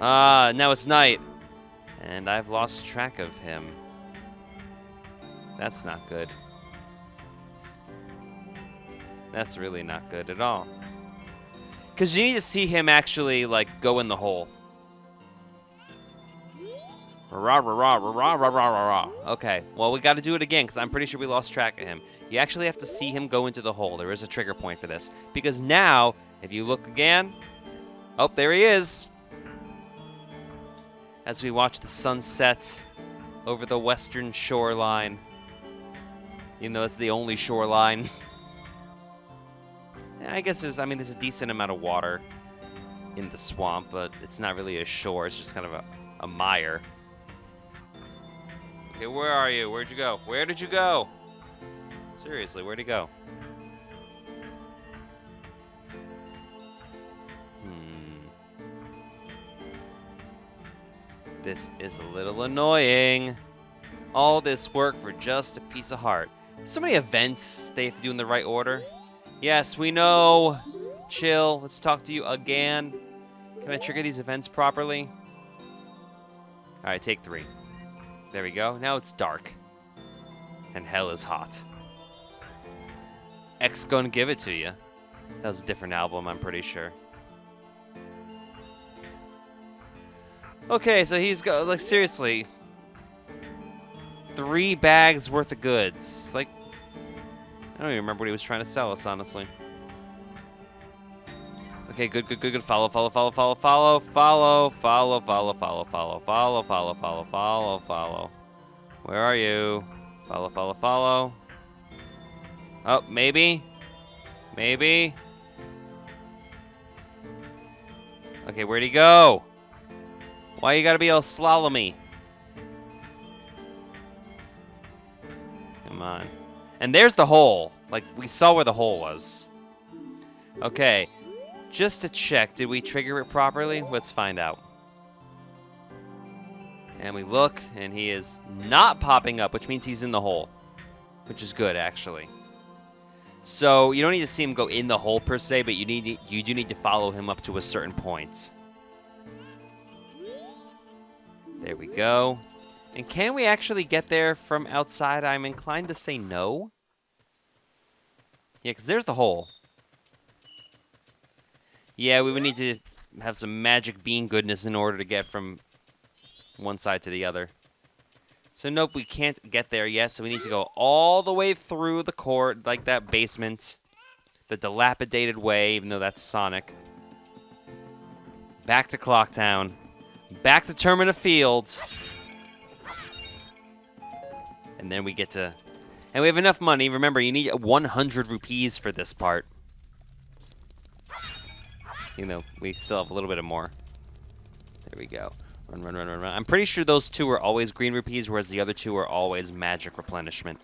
Now it's night. And I've lost track of him. That's not good. That's really not good at all. Because you need to see him actually, like, go in the hole. Okay, well, we got to do it again, because I'm pretty sure we lost track of him. You actually have to see him go into the hole. There is a trigger point for this. Because now, if you look again... Oh, there he is! As we watch the sunset over the western shoreline. Even though it's the only shoreline. I guess there's a decent amount of water in the swamp, but it's not really a shore. It's just kind of a mire. Okay, where are you? Where'd you go? Where did you go? Seriously, where'd he go? This is a little annoying. All this work for just a piece of heart. So many events they have to do in the right order. Yes, we know. Chill. Let's talk to you again. Can I trigger these events properly? All right, take 3. There we go. Now it's dark. And hell is hot. X gonna give it to you. That was a different album, I'm pretty sure. Okay, so he's got, like, seriously. 3 bags worth of goods. Like, I don't even remember what he was trying to sell us, honestly. Okay, good. Follow. Where are you? Follow. Oh, maybe? Maybe? Okay, where'd he go? Why you gotta be all slalomy? Come on. And there's the hole. Like, we saw where the hole was. Okay. Just to check, did we trigger it properly? Let's find out. And we look, and he is not popping up, which means he's in the hole. Which is good, actually. So, you don't need to see him go in the hole, per se, but you do need to follow him up to a certain point. There we go. And can we actually get there from outside? I'm inclined to say no. Yeah, because there's the hole. Yeah, we would need to have some magic bean goodness in order to get from one side to the other. So nope, we can't get there yet, so we need to go all the way through the court, like that basement. The dilapidated way, even though that's Sonic. Back to Clocktown. Back to Termina Field. And then we get to... And we have enough money. Remember, you need 100 rupees for this part. You know, we still have a little bit of more. There we go. Run. I'm pretty sure those 2 are always green rupees, whereas the other 2 are always magic replenishment.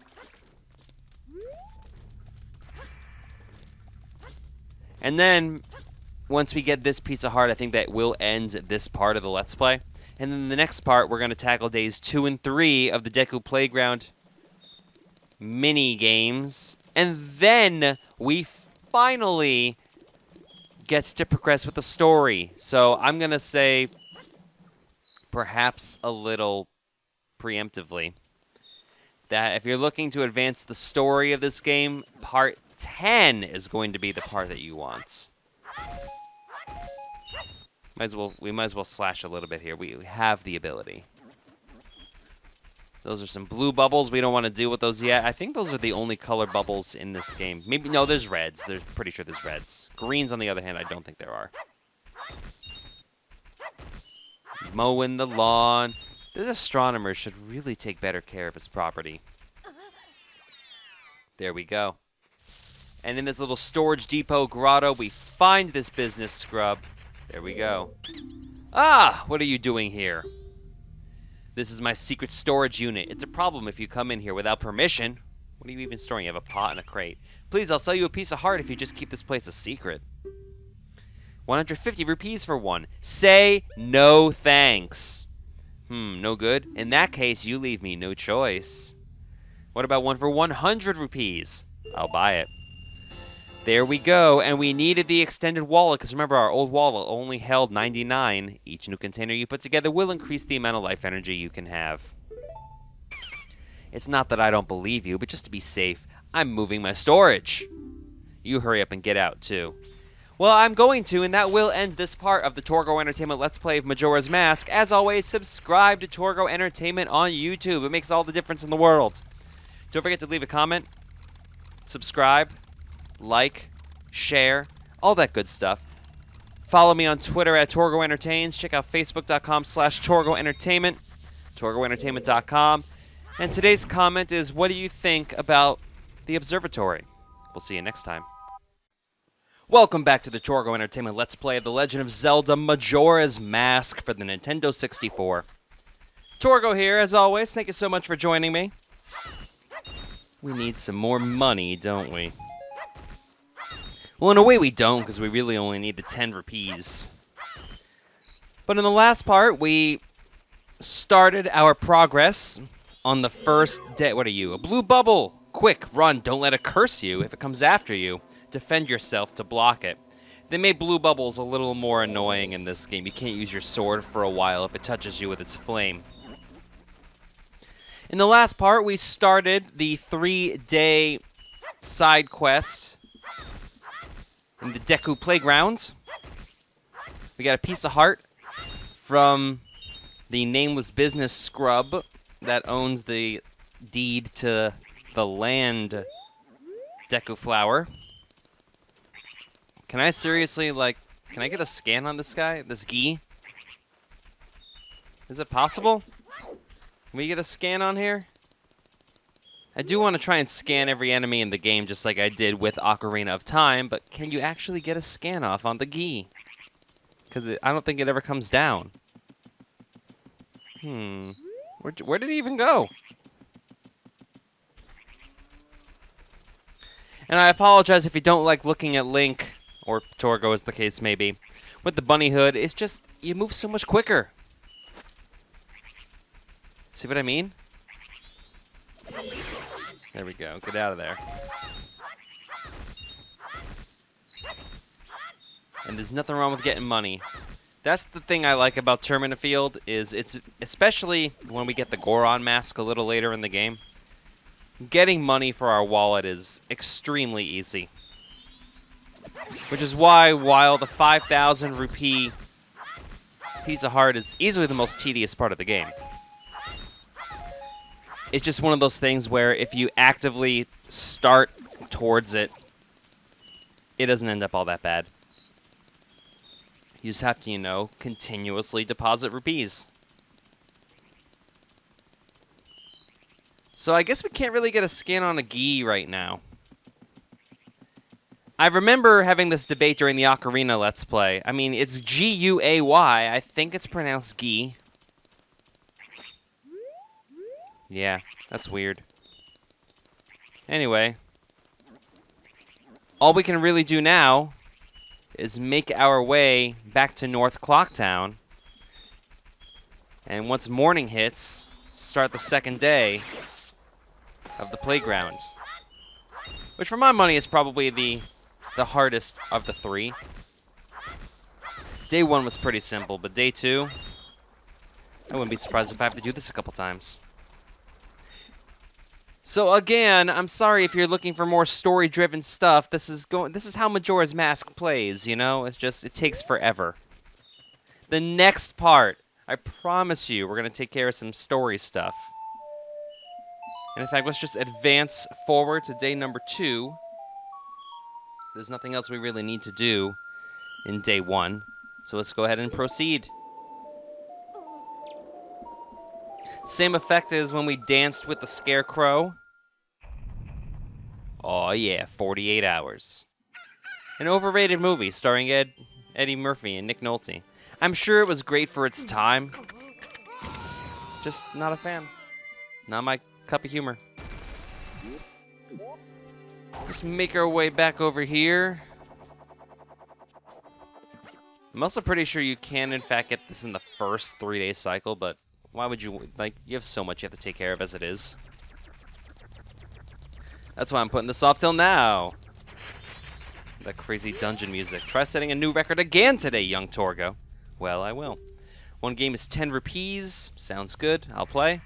And then, once we get this piece of heart, I think that will end this part of the Let's Play. And then the next part, we're going to tackle days 2 and 3 of the Deku Playground mini games. And then we finally get to progress with the story. So I'm going to say perhaps a little preemptively that if you're looking to advance the story of this game, part 10 is going to be the part that you want. We might as well slash a little bit here. We have the ability. Those are some blue bubbles. We don't want to deal with those yet. I think those are the only color bubbles in this game. Maybe, no, there's reds. They're pretty sure there's reds. Greens, on the other hand, I don't think there are. Mowing the lawn. This astronomer should really take better care of his property. There we go. And in this little storage depot grotto, we find this business scrub. There we go. Ah, what are you doing here? This is my secret storage unit. It's a problem if you come in here without permission. What are you even storing? You have a pot and a crate. Please, I'll sell you a piece of heart if you just keep this place a secret. 150 rupees for one. Say no thanks. No good? In that case, you leave me no choice. What about one for 100 rupees? I'll buy it. There we go, and we needed the extended wallet, because remember, our old wallet only held 99. Each new container you put together will increase the amount of life energy you can have. It's not that I don't believe you, but just to be safe, I'm moving my storage. You hurry up and get out, too. Well, I'm going to, and that will end this part of the Torgo Entertainment Let's Play of Majora's Mask. As always, subscribe to Torgo Entertainment on YouTube. It makes all the difference in the world. Don't forget to leave a comment, subscribe, like, share, all that good stuff. Follow me on Twitter at Torgo Entertains. Check out Facebook.com/Torgo Entertainment, TorgoEntertainment.com. And today's comment is, what do you think about the observatory? We'll see you next time. Welcome back to the Torgo Entertainment Let's Play of The Legend of Zelda Majora's Mask for the Nintendo 64. Torgo here, as always. Thank you so much for joining me. We need some more money, don't we? Well, in a way we don't, because we really only need the 10 rupees. But in the last part, we started our progress on the first day. What are you? A blue bubble! Quick, run, don't let it curse you if it comes after you. Defend yourself to block it. They made blue bubbles a little more annoying in this game. You can't use your sword for a while if it touches you with its flame. In the last part, we started the 3-day side quest in the Deku Playground. We got a piece of heart from the nameless business scrub that owns the deed to the land Deku Flower. Can I seriously, can I get a scan on this guy? This Gi? Is it possible? Can we get a scan on here? I do want to try and scan every enemy in the game just like I did with Ocarina of Time, but can you actually get a scan off on the Gi? Because I don't think it ever comes down. Where did he even go? And I apologize if you don't like looking at Link, or Torgo as the case may be. With the bunny hood, it's just, you move so much quicker. See what I mean? There we go. Get out of there. And there's nothing wrong with getting money. That's the thing I like about Termina Field, is it's, especially when we get the Goron mask a little later in the game, getting money for our wallet is extremely easy. Which is why, while the 5,000 rupee piece of heart is easily the most tedious part of the game, it's just one of those things where if you actively start towards it, it doesn't end up all that bad. You just have to, you know, continuously deposit rupees. So I guess we can't really get a scan on a Gi right now. I remember having this debate during the Ocarina Let's Play. I mean, it's G-U-A-Y. I think it's pronounced Gi. Yeah, that's weird. Anyway, all we can really do now is make our way back to North Clocktown. And once morning hits, start the second day of the playground. Which, for my money, is probably the hardest of the three. Day 1 was pretty simple, but day 2, I wouldn't be surprised if I have to do this a couple times. So again, I'm sorry if you're looking for more story-driven stuff. This is how Majora's Mask plays, you know? It's just it takes forever. The next part, I promise you, we're going to take care of some story stuff. And in fact, let's just advance forward to day number 2. There's nothing else we really need to do in day 1. So let's go ahead and proceed. Same effect as when we danced with the Scarecrow. Oh yeah, 48 Hours. An overrated movie starring Eddie Murphy and Nick Nolte. I'm sure it was great for its time. Just not a fan. Not my cup of humor. Just make our way back over here. I'm also pretty sure you can, in fact, get this in the first 3-day cycle, but why would you, like, you have so much you have to take care of as it is. That's why I'm putting this off till now. That crazy dungeon music. Try setting a new record again today, young Torgo. Well, I will. One game is 10 rupees. Sounds good. I'll play.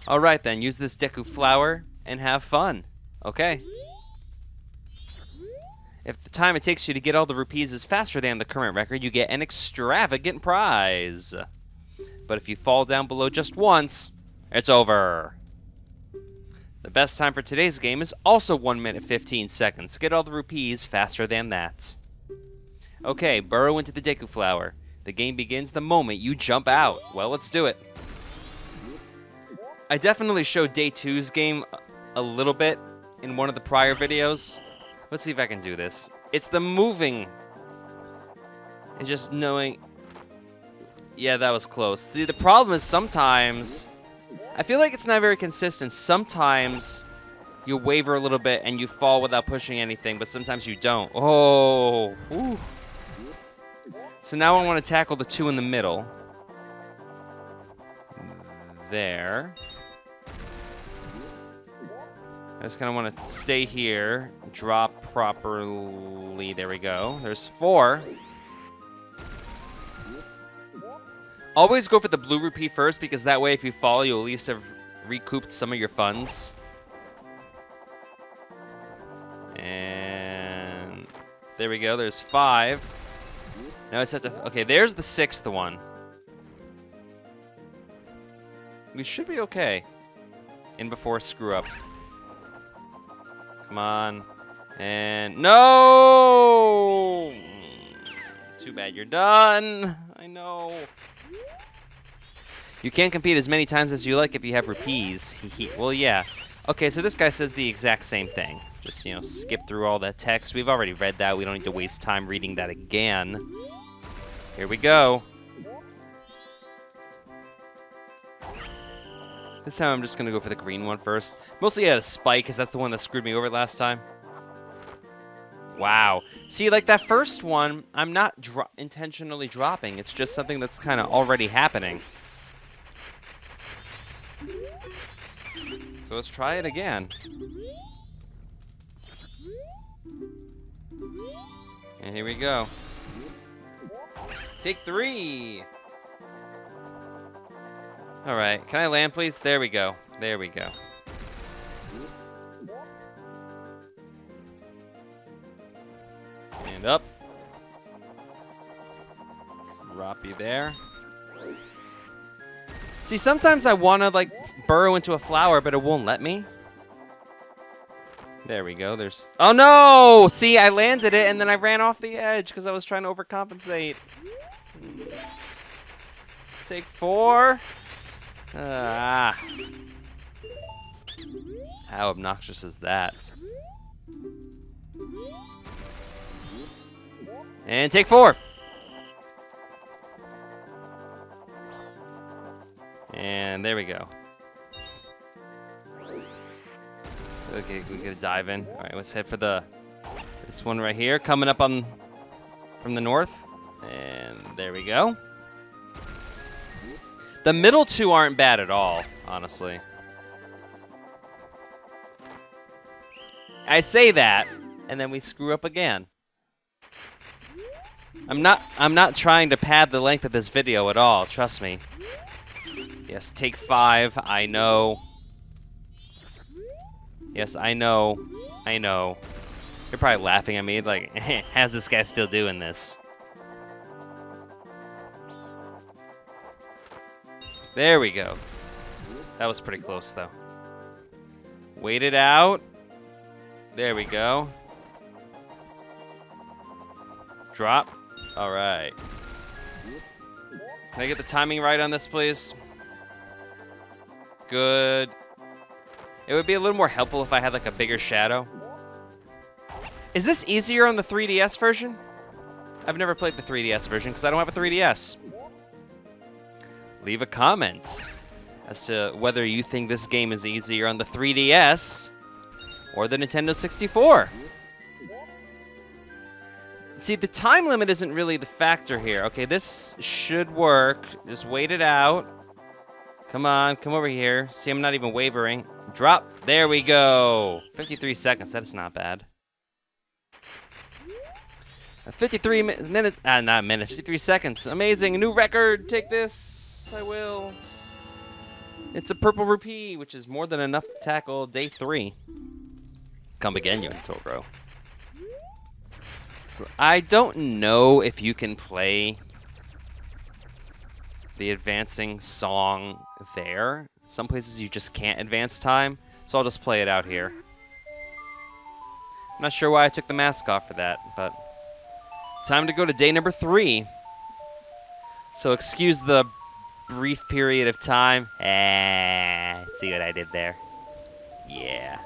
Alright then, use this Deku Flower and have fun. Okay. If the time it takes you to get all the rupees is faster than the current record, you get an extravagant prize. But if you fall down below just once, it's over. The best time for today's game is also 1 minute 15 seconds. Get all the rupees faster than that. Okay, burrow into the Deku Flower. The game begins the moment you jump out. Well, let's do it. I definitely showed day 2's game a little bit in one of the prior videos. Let's see if I can do this. It's the moving. And just knowing. Yeah, that was close. See, the problem is sometimes I feel like it's not very consistent. Sometimes you waver a little bit and you fall without pushing anything, but sometimes you don't. Oh. Whew. So now I want to tackle the 2 in the middle. There. I just kind of want to stay here, drop properly. There we go. There's 4. Always go for the blue rupee first, because that way if you fall, you'll at least have recouped some of your funds. And there we go. There's 5. Now I just have to... Okay, there's the 6th one. We should be okay. In before screw up. Come on. And... No! Too bad you're done. I know. You can't compete as many times as you like if you have rupees. Well, yeah. Okay, so this guy says the exact same thing. Just, you know, skip through all that text. We've already read that. We don't need to waste time reading that again. Here we go. This time I'm just going to go for the green one first. Mostly out of spite, because that's the one that screwed me over last time. Wow. See, like that first one, I'm not intentionally dropping. It's just something that's kind of already happening. So let's try it again. And here we go. Take 3. All right, can I land, please? There we go. There we go. And up. Drop you there. See, sometimes I want to, like, burrow into a flower, but it won't let me. There we go. There's... Oh, no! See, I landed it, and then I ran off the edge because I was trying to overcompensate. Take 4. Ah. How obnoxious is that? And take 4. And there we go. Okay, we gotta dive in. All right, let's head for this one right here, coming up from the north. And there we go. The middle 2 aren't bad at all, honestly. I say that, and then we screw up again. I'm not trying to pad the length of this video at all, trust me. Yes, take 5, I know. Yes, I know. I know. You're probably laughing at me like, how's this guy still doing this? There we go. That was pretty close, though. Wait it out. There we go. Drop. All right. Can I get the timing right on this, please? Good. It would be a little more helpful if I had like a bigger shadow. Is this easier on the 3DS version? I've never played the 3DS version because I don't have a 3DS. Leave a comment as to whether you think this game is easier on the 3DS or the Nintendo 64. See, the time limit isn't really the factor here. Okay, this should work. Just wait it out. Come on, come over here. See, I'm not even wavering. Drop. There we go. 53 seconds. That is not bad. 53 minutes. Not minutes. 53 seconds. Amazing. A new record. Take this. I will. It's a purple rupee, which is more than enough to tackle day 3. Come again, you Togro. So I don't know if you can play the advancing song there. Some places you just can't advance time, so I'll just play it out here. I'm not sure why I took the mask off for that, but time to go to day number 3. So excuse the brief period of time. See what I did there? Yeah.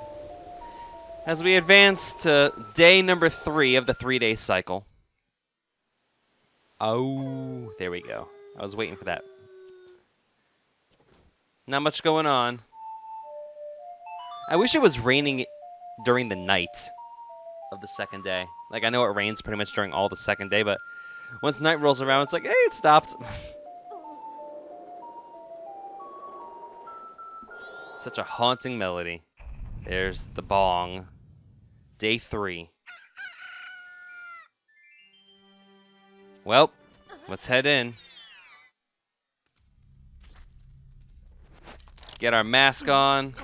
As we advance to day number 3 of the 3-day cycle. Oh, there we go. I was waiting for that. Not much going on. I wish it was raining during the night of the second day. Like, I know it rains pretty much during all the second day, but once night rolls around, it's like, hey, it stopped. Such a haunting melody. There's the bong. Day 3. Well, let's head in. Get our mask on.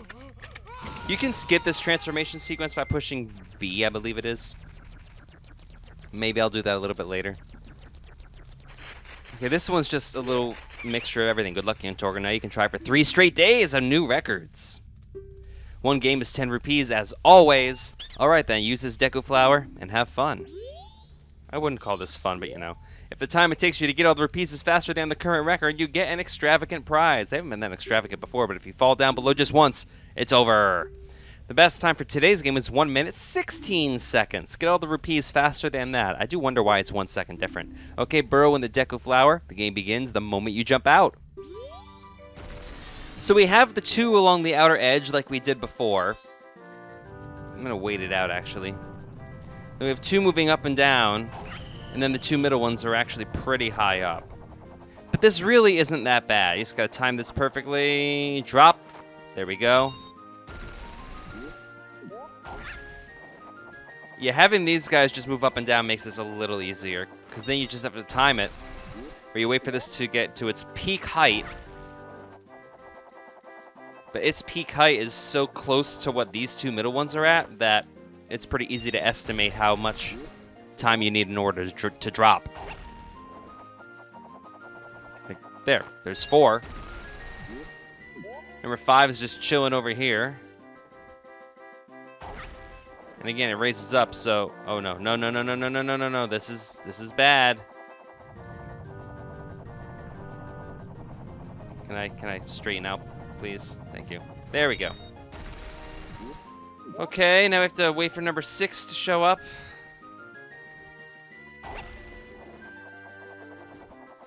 You can skip this transformation sequence by pushing B, I believe it is. Maybe I'll do that a little bit later. Okay, this one's just a little mixture of everything. Good luck, Torgo. Now you can try for 3 straight days of new records. 1 game is 10 rupees, as always. Alright then, use this Deku Flower and have fun. I wouldn't call this fun, but you know. If the time it takes you to get all the rupees is faster than the current record, you get an extravagant prize. They haven't been that extravagant before, but if you fall down below just once, it's over. The best time for today's game is 1 minute, 16 seconds. Get all the rupees faster than that. I do wonder why it's 1 second different. Okay, burrow in the Deku Flower. The game begins the moment you jump out. So we have the 2 along the outer edge like we did before. I'm going to wait it out, actually. Then we have 2 moving up and down, and then the 2 middle ones are actually pretty high up. But this really isn't that bad. You just got to time this perfectly. Drop. There we go. Yeah, having these guys just move up and down makes this a little easier, because then you just have to time it, where you wait for this to get to its peak height. But its peak height is so close to what these 2 middle ones are at that it's pretty easy to estimate how much time you need in order to drop. Like there's 4. Number 5 is just chilling over here. And again, it raises up, so oh no, this is bad. Can I straighten out, please? Thank you. There we go. Okay, now we have to wait for number 6 to show up.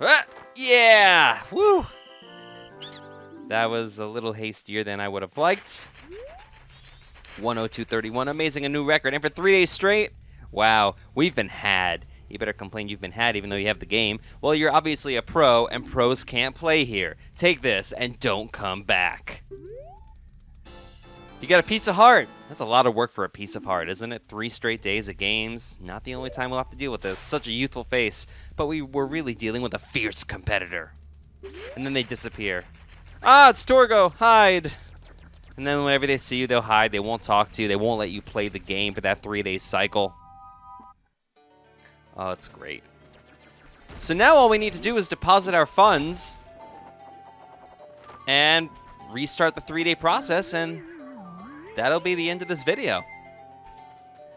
Ah, yeah! Woo! That was a little hastier than I would have liked. 102.31, amazing, a new record. And for 3 days straight, wow, we've been had. You better complain you've been had even though you have the game. Well, you're obviously a pro, and pros can't play here. Take this and don't come back. You got a piece of heart. That's a lot of work for a piece of heart, isn't it? 3 straight days of games. Not the only time we'll have to deal with this. Such a youthful face. But we were really dealing with a fierce competitor. And then they disappear. Ah, it's Torgo. Hide. And then whenever they see you, they'll hide. They won't talk to you. They won't let you play the game for that 3-day cycle. Oh, it's great. So now all we need to do is deposit our funds and restart the 3-day process, and that'll be the end of this video.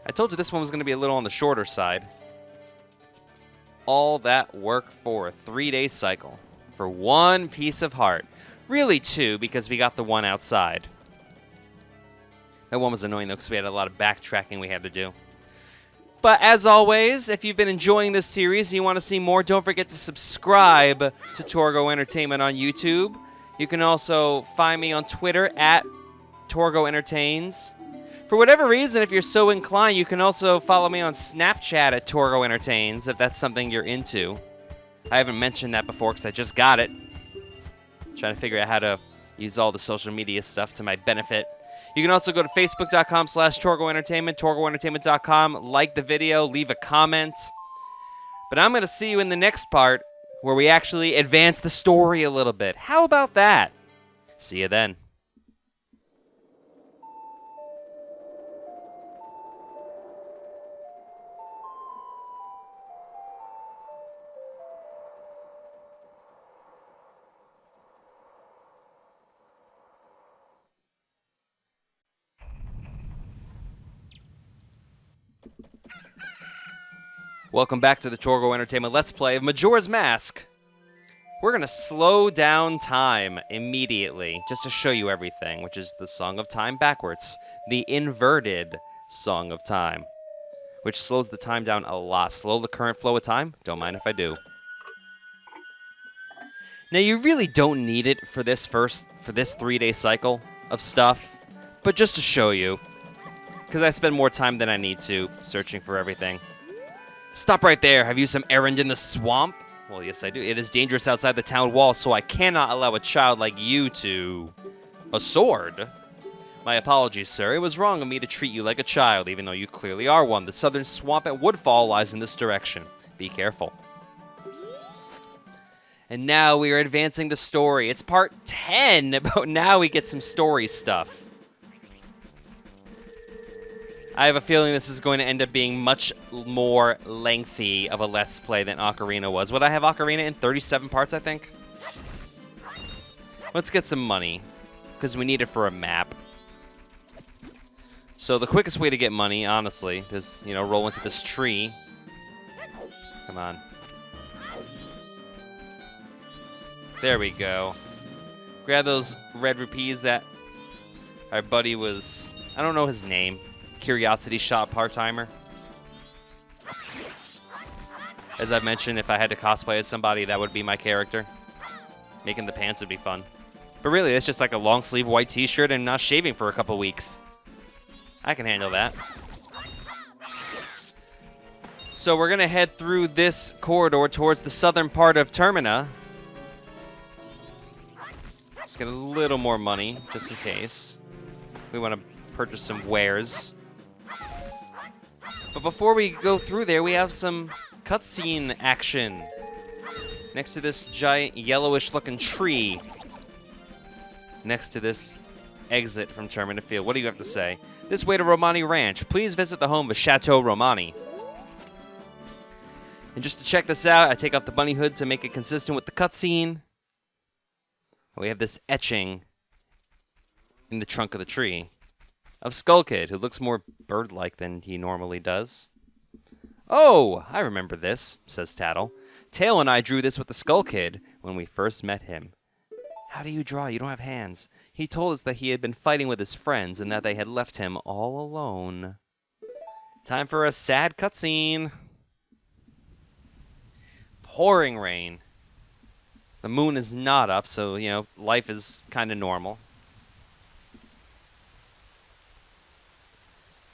I told you this one was going to be a little on the shorter side. All that work for a 3-day cycle for one piece of heart. Really two, because we got the one outside. That one was annoying, though, because we had a lot of backtracking we had to do. But as always, if you've been enjoying this series and you want to see more, don't forget to subscribe to Torgo Entertainment on YouTube. You can also find me on Twitter at Torgo Entertains. For whatever reason, if you're so inclined, you can also follow me on Snapchat at Torgo Entertains, if that's something you're into. I haven't mentioned that before because I just got it. Trying to figure out how to use all the social media stuff to my benefit. You can also go to facebook.com/Torgo Entertainment, torgoentertainment.com, like the video, leave a comment. But I'm going to see you in the next part where we actually advance the story a little bit. How about that? See you then. Welcome back to the Torgo Entertainment Let's Play of Majora's Mask. We're going to slow down time immediately, just to show you everything, which is the Song of Time backwards. The inverted Song of Time, which slows the time down a lot. Slow the current flow of time? Don't mind if I do. Now, you really don't need it for this 3-day cycle of stuff, but just to show you, because I spend more time than I need to searching for everything. Stop right there. Have you some errand in the swamp? Well, yes, I do. It is dangerous outside the town wall, so I cannot allow a child like you to... A sword? My apologies, sir. It was wrong of me to treat you like a child, even though you clearly are one. The southern swamp at Woodfall lies in this direction. Be careful. And now we are advancing the story. It's part 10, but now we get some story stuff. I have a feeling this is going to end up being much more lengthy of a Let's Play than Ocarina was. Would I have Ocarina in 37 parts, I think? Let's get some money, because we need it for a map. So the quickest way to get money, honestly, is, you know, roll into this tree. Come on. There we go. Grab those red rupees that our buddy was... I don't know his name. Curiosity Shop part-timer. As I've mentioned, if I had to cosplay as somebody, that would be my character. Making the pants would be fun. But really, it's just like a long-sleeve white t-shirt and not shaving for a couple weeks. I can handle that. So we're going to head through this corridor towards the southern part of Termina. Let's get a little more money, just in case. We want to purchase some wares. But before we go through there, we have some cutscene action. Next to this giant yellowish-looking tree. Next to this exit from Termina Field. What do you have to say? This way to Romani Ranch. Please visit the home of Chateau Romani. And just to check this out, I take off the bunny hood to make it consistent with the cutscene. We have this etching in the trunk of the tree of Skull Kid, who looks more bird-like than he normally does. Oh, I remember this, says Tattle. Tail and I drew this with the Skull Kid when we first met him. How do you draw? You don't have hands. He told us that he had been fighting with his friends and that they had left him all alone. Time for a sad cutscene. Pouring rain. The moon is not up, so, you know, life is kind of normal.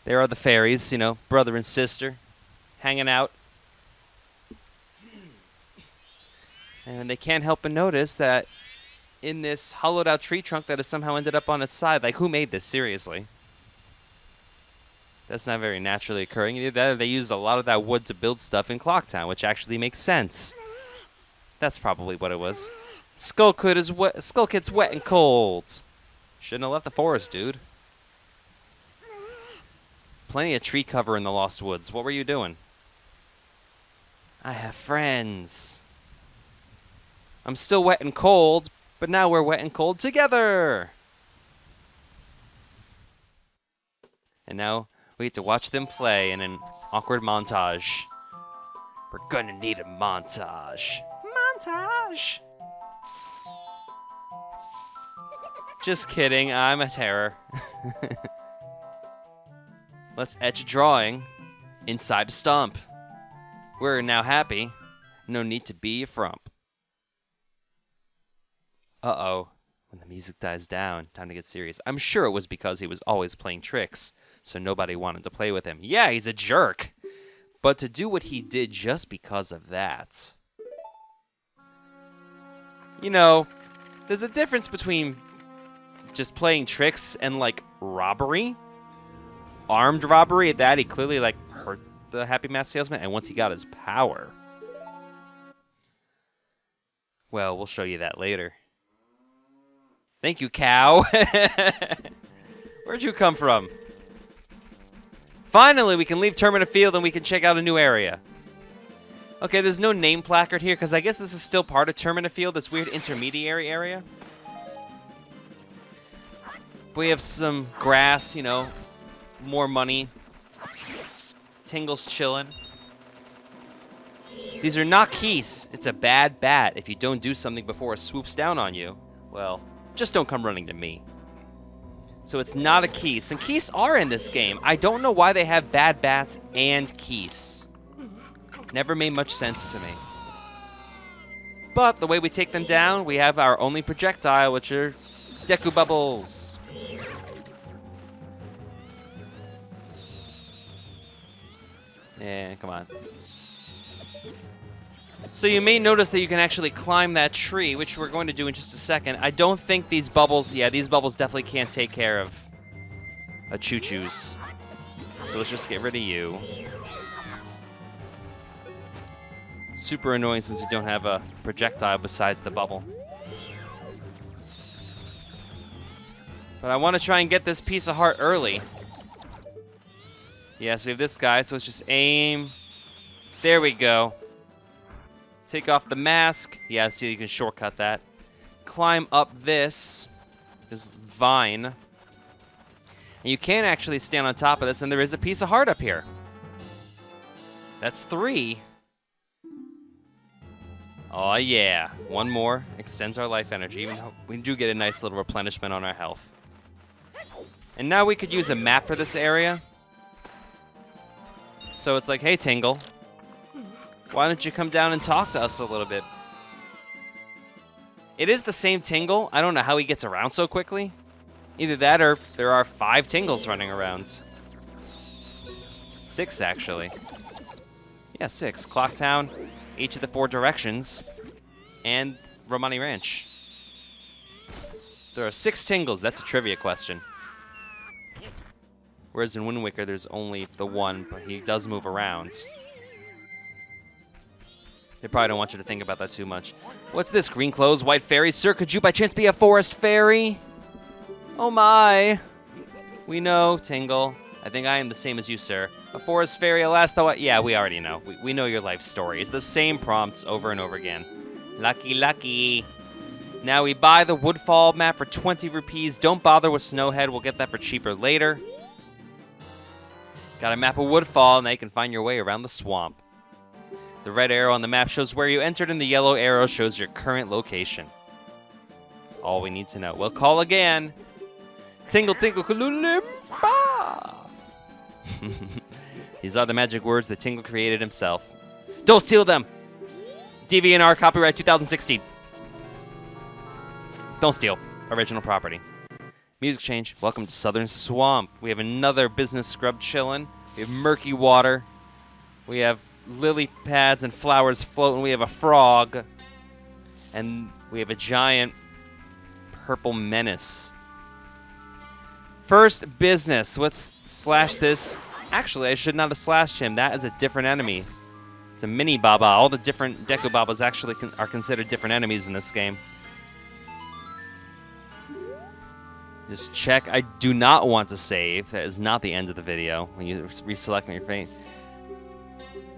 There are the fairies, you know, brother and sister, hanging out. And they can't help but notice that in this hollowed out tree trunk that has somehow ended up on its side, like, who made this, seriously? That's not very naturally occurring. Either that or they used a lot of that wood to build stuff in Clocktown, which actually makes sense. That's probably what it was. Skull Kid's wet and cold. Shouldn't have left the forest, dude. Plenty of tree cover in the Lost Woods. What were you doing? I have friends. I'm still wet and cold, but now we're wet and cold together. And now we get to watch them play in an awkward montage. We're gonna need a montage. Montage! Just kidding, I'm a terror. Let's etch a drawing inside a stump. We're now happy. No need to be a frump. Uh-oh. When the music dies down, time to get serious. I'm sure it was because he was always playing tricks, so nobody wanted to play with him. Yeah, he's a jerk. But to do what he did just because of that. You know, there's a difference between just playing tricks and, like, robbery. Armed robbery at that. He clearly, like, hurt the Happy Mask salesman, and once he got his power. Well, we'll show you that later. Thank you, cow. Where'd you come from? Finally, we can leave Termina Field and we can check out a new area. Okay, there's no name placard here because I guess this is still part of Termina Field, this weird intermediary area. We have some grass, you know, more money. Tingle's chilling. These are not keys. It's a bad bat. If you don't do something before it swoops down on you, well, just don't come running to me. So it's not a keys. And keys are in this game. I don't know why they have bad bats and keys. Never made much sense to me. But the way we take them down, we have our only projectile, which are Deku Bubbles. Yeah, come on. So you may notice that you can actually climb that tree, which we're going to do in just a second. I don't think these bubbles, yeah, these bubbles definitely can't take care of a choo-choos. So let's just get rid of you. Super annoying since we don't have a projectile besides the bubble. But I want to try and get this piece of heart early. Yeah, so we have this guy, so let's just aim. There we go. Take off the mask. Yeah, see, you can shortcut that. Climb up this vine. And you can actually stand on top of this, and there is a piece of heart up here. That's 3. Oh, yeah. One more. Extends our life energy, even though we do get a nice little replenishment on our health. And now we could use a map for this area. So it's like, hey, Tingle. Why don't you come down and talk to us a little bit? It is the same Tingle. I don't know how he gets around so quickly. Either that or there are 5 Tingles running around. 6, actually. Yeah, 6. Clocktown, each of the 4 directions, and Romani Ranch. So there are 6 Tingles. That's a trivia question. Whereas in Wind Waker, there's only the 1, but he does move around. They probably don't want you to think about that too much. What's this? Green clothes, white fairy. Sir, could you by chance be a forest fairy? Oh my. We know, Tingle. I think I am the same as you, sir. A forest fairy, alas, though. Yeah, we already know. We know your life story. It's the same prompts over and over again. Lucky, lucky. Now we buy the Woodfall map for 20 rupees. Don't bother with Snowhead. We'll get that for cheaper later. Got a map of Woodfall, and now you can find your way around the swamp. The red arrow on the map shows where you entered, and the yellow arrow shows your current location. That's all we need to know. We'll call again. Tingle, tingle, kalulimba. These are the magic words that Tingle created himself. Don't steal them. DeviantArt, copyright 2016. Don't steal. Original property. Music change. Welcome to Southern Swamp. We have another business scrub chillin'. We have murky water. We have lily pads and flowers floating. We have a frog. And we have a giant purple menace. First business. Let's slash this. Actually, I should not have slashed him. That is a different enemy. It's a mini Baba. All the different Deku Babas actually are considered different enemies in this game. Just check. I do not want to save. That is not the end of the video when you reselect your fate.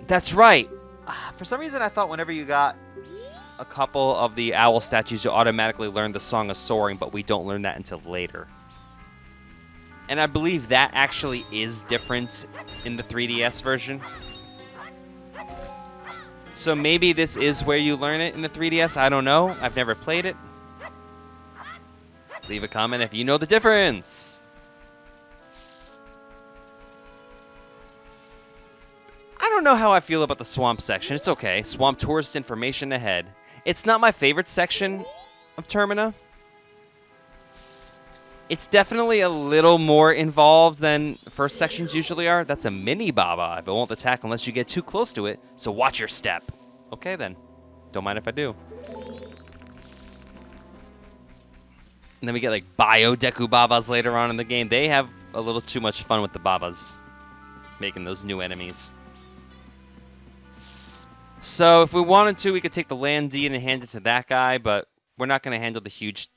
That's right. For some reason, I thought whenever you got a couple of the owl statues, you automatically learn the Song of Soaring, but we don't learn that until later. And I believe that actually is different in the 3DS version. So maybe this is where you learn it in the 3DS. I don't know. I've never played it. Leave a comment if you know the difference. I don't know how I feel about the swamp section. It's okay. Swamp tourist information ahead. It's not my favorite section of Termina. It's definitely a little more involved than first sections usually are. That's a mini Baba, but won't attack unless you get too close to it, so watch your step. Okay then. Don't mind if I do. And then we get like Bio Deku Babas later on in the game. They have a little too much fun with the Babas, making those new enemies. So if we wanted to, we could take the land deed and hand it to that guy, but we're not going to handle the huge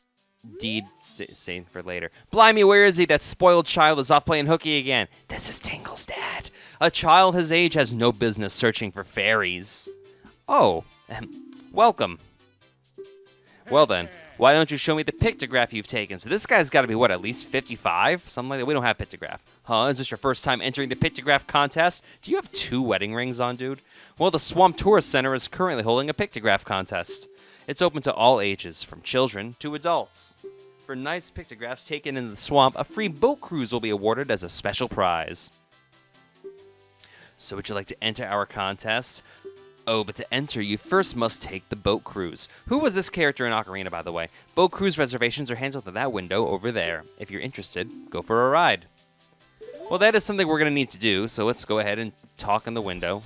deed saved for later. Blimey, where is he? That spoiled child is off playing hooky again. This is Tingle's dad. A child his age has no business searching for fairies. Oh, welcome. Well then, why don't you show me the pictograph you've taken? So this guy's got to be, what, at least 55? Something like that. We don't have pictograph. Huh? Is this your first time entering the pictograph contest? Do you have 2 wedding rings on, dude? Well, the Swamp Tourist Center is currently holding a pictograph contest. It's open to all ages, from children to adults. For nice pictographs taken in the swamp, a free boat cruise will be awarded as a special prize. So would you like to enter our contest? Oh, but to enter, you first must take the boat cruise. Who was this character in Ocarina, by the way? Boat cruise reservations are handled at that window over there. If you're interested, go for a ride. Well, that is something we're going to need to do, so let's go ahead and talk in the window.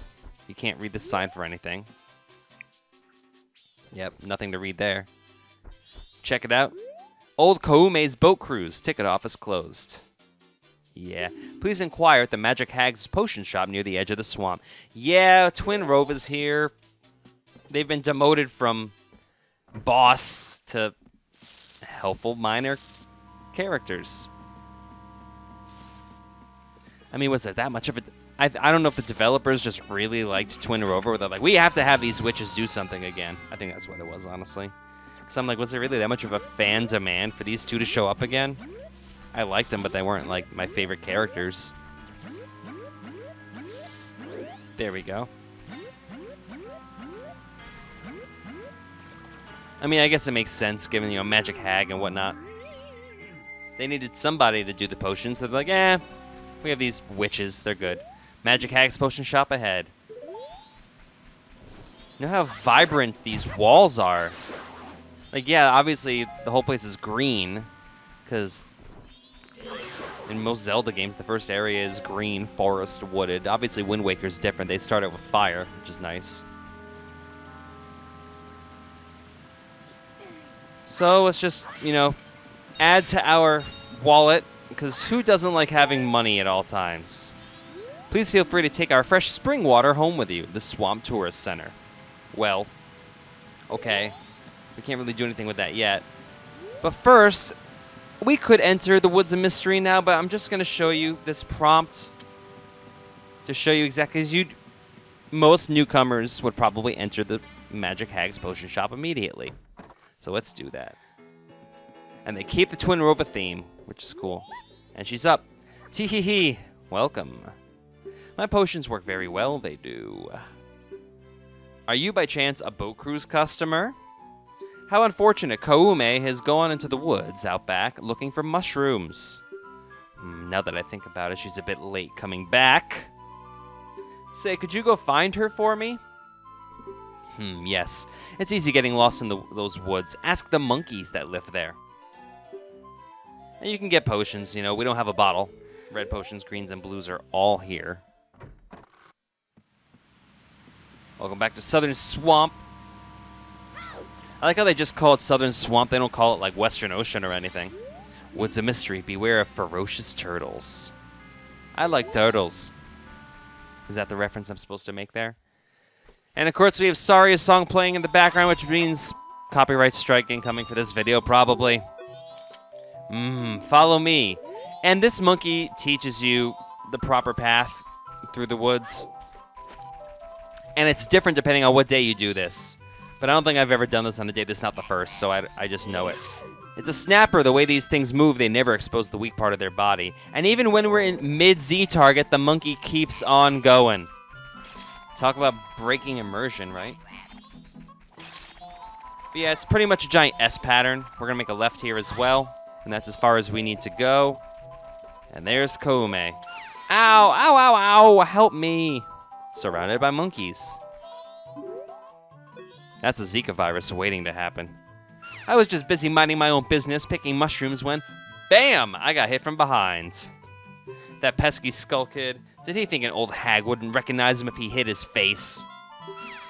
You can't read the sign for anything. Yep, nothing to read there. Check it out. Old Koume's boat cruise. Ticket office closed. Yeah. Please inquire at the Magic Hag's potion shop near the edge of the swamp. Yeah, Twin Rova's here. They've been demoted from boss to helpful minor characters. I mean, was there that much of it? I don't know if the developers just really liked Twin Rover, where they're like, we have to have these witches do something again. I think that's what it was, honestly. Because I'm like, was there really that much of a fan demand for these two to show up again? I liked them, but they weren't, like, my favorite characters. There we go. I mean, I guess it makes sense, given, you know, Magic Hag and whatnot. They needed somebody to do the potions, so they're like, eh, we have these witches, they're good. Magic Hag's potion shop ahead. You know how vibrant these walls are? Like, yeah, obviously, the whole place is green, because in most Zelda games, the first area is green, forest, wooded. Obviously, Wind Waker's different. They start out with fire, which is nice. So let's just, you know, add to our wallet, because who doesn't like having money at all times? Please feel free to take our fresh spring water home with you, the Swamp Tourist Center. Well, okay. We can't really do anything with that yet. But first, we could enter the Woods of Mystery now, but I'm just going to show you this prompt to show you exactly as you'd... Most newcomers would probably enter the Magic Hag's potion shop immediately. So let's do that. And they keep the Twin Rova theme, which is cool. And she's up. Tee-hee-hee. Welcome. My potions work very well, they do. Are you by chance a boat cruise customer? How unfortunate, Koume has gone into the woods out back looking for mushrooms. Now that I think about it, she's a bit late coming back. Say, could you go find her for me? Yes. It's easy getting lost in those woods. Ask the monkeys that live there. And you can get potions, you know, we don't have a bottle. Red potions, greens, and blues are all here. Welcome back to Southern Swamp. I like how they just call it Southern Swamp. They don't call it like Western Ocean or anything. Woods of Mystery. Beware of ferocious turtles. I like turtles. Is that the reference I'm supposed to make there? And of course we have Saria's song playing in the background, which means copyright strike incoming for this video, probably. Follow me. And this monkey teaches you the proper path through the woods. And it's different depending on what day you do this. But I don't think I've ever done this on a day that's not the first, so I just know it. It's a snapper. The way these things move, they never expose the weak part of their body. And even when we're in mid-Z target, the monkey keeps on going. Talk about breaking immersion, right? But yeah, it's pretty much a giant S pattern. We're going to make a left here as well. And that's as far as we need to go. And there's Koume. Ow, ow, ow, ow, help me. Surrounded by monkeys. That's a Zika virus waiting to happen. I was just busy minding my own business, picking mushrooms when, BAM! I got hit from behind. That pesky skull kid. Did he think an old hag wouldn't recognize him if he hit his face?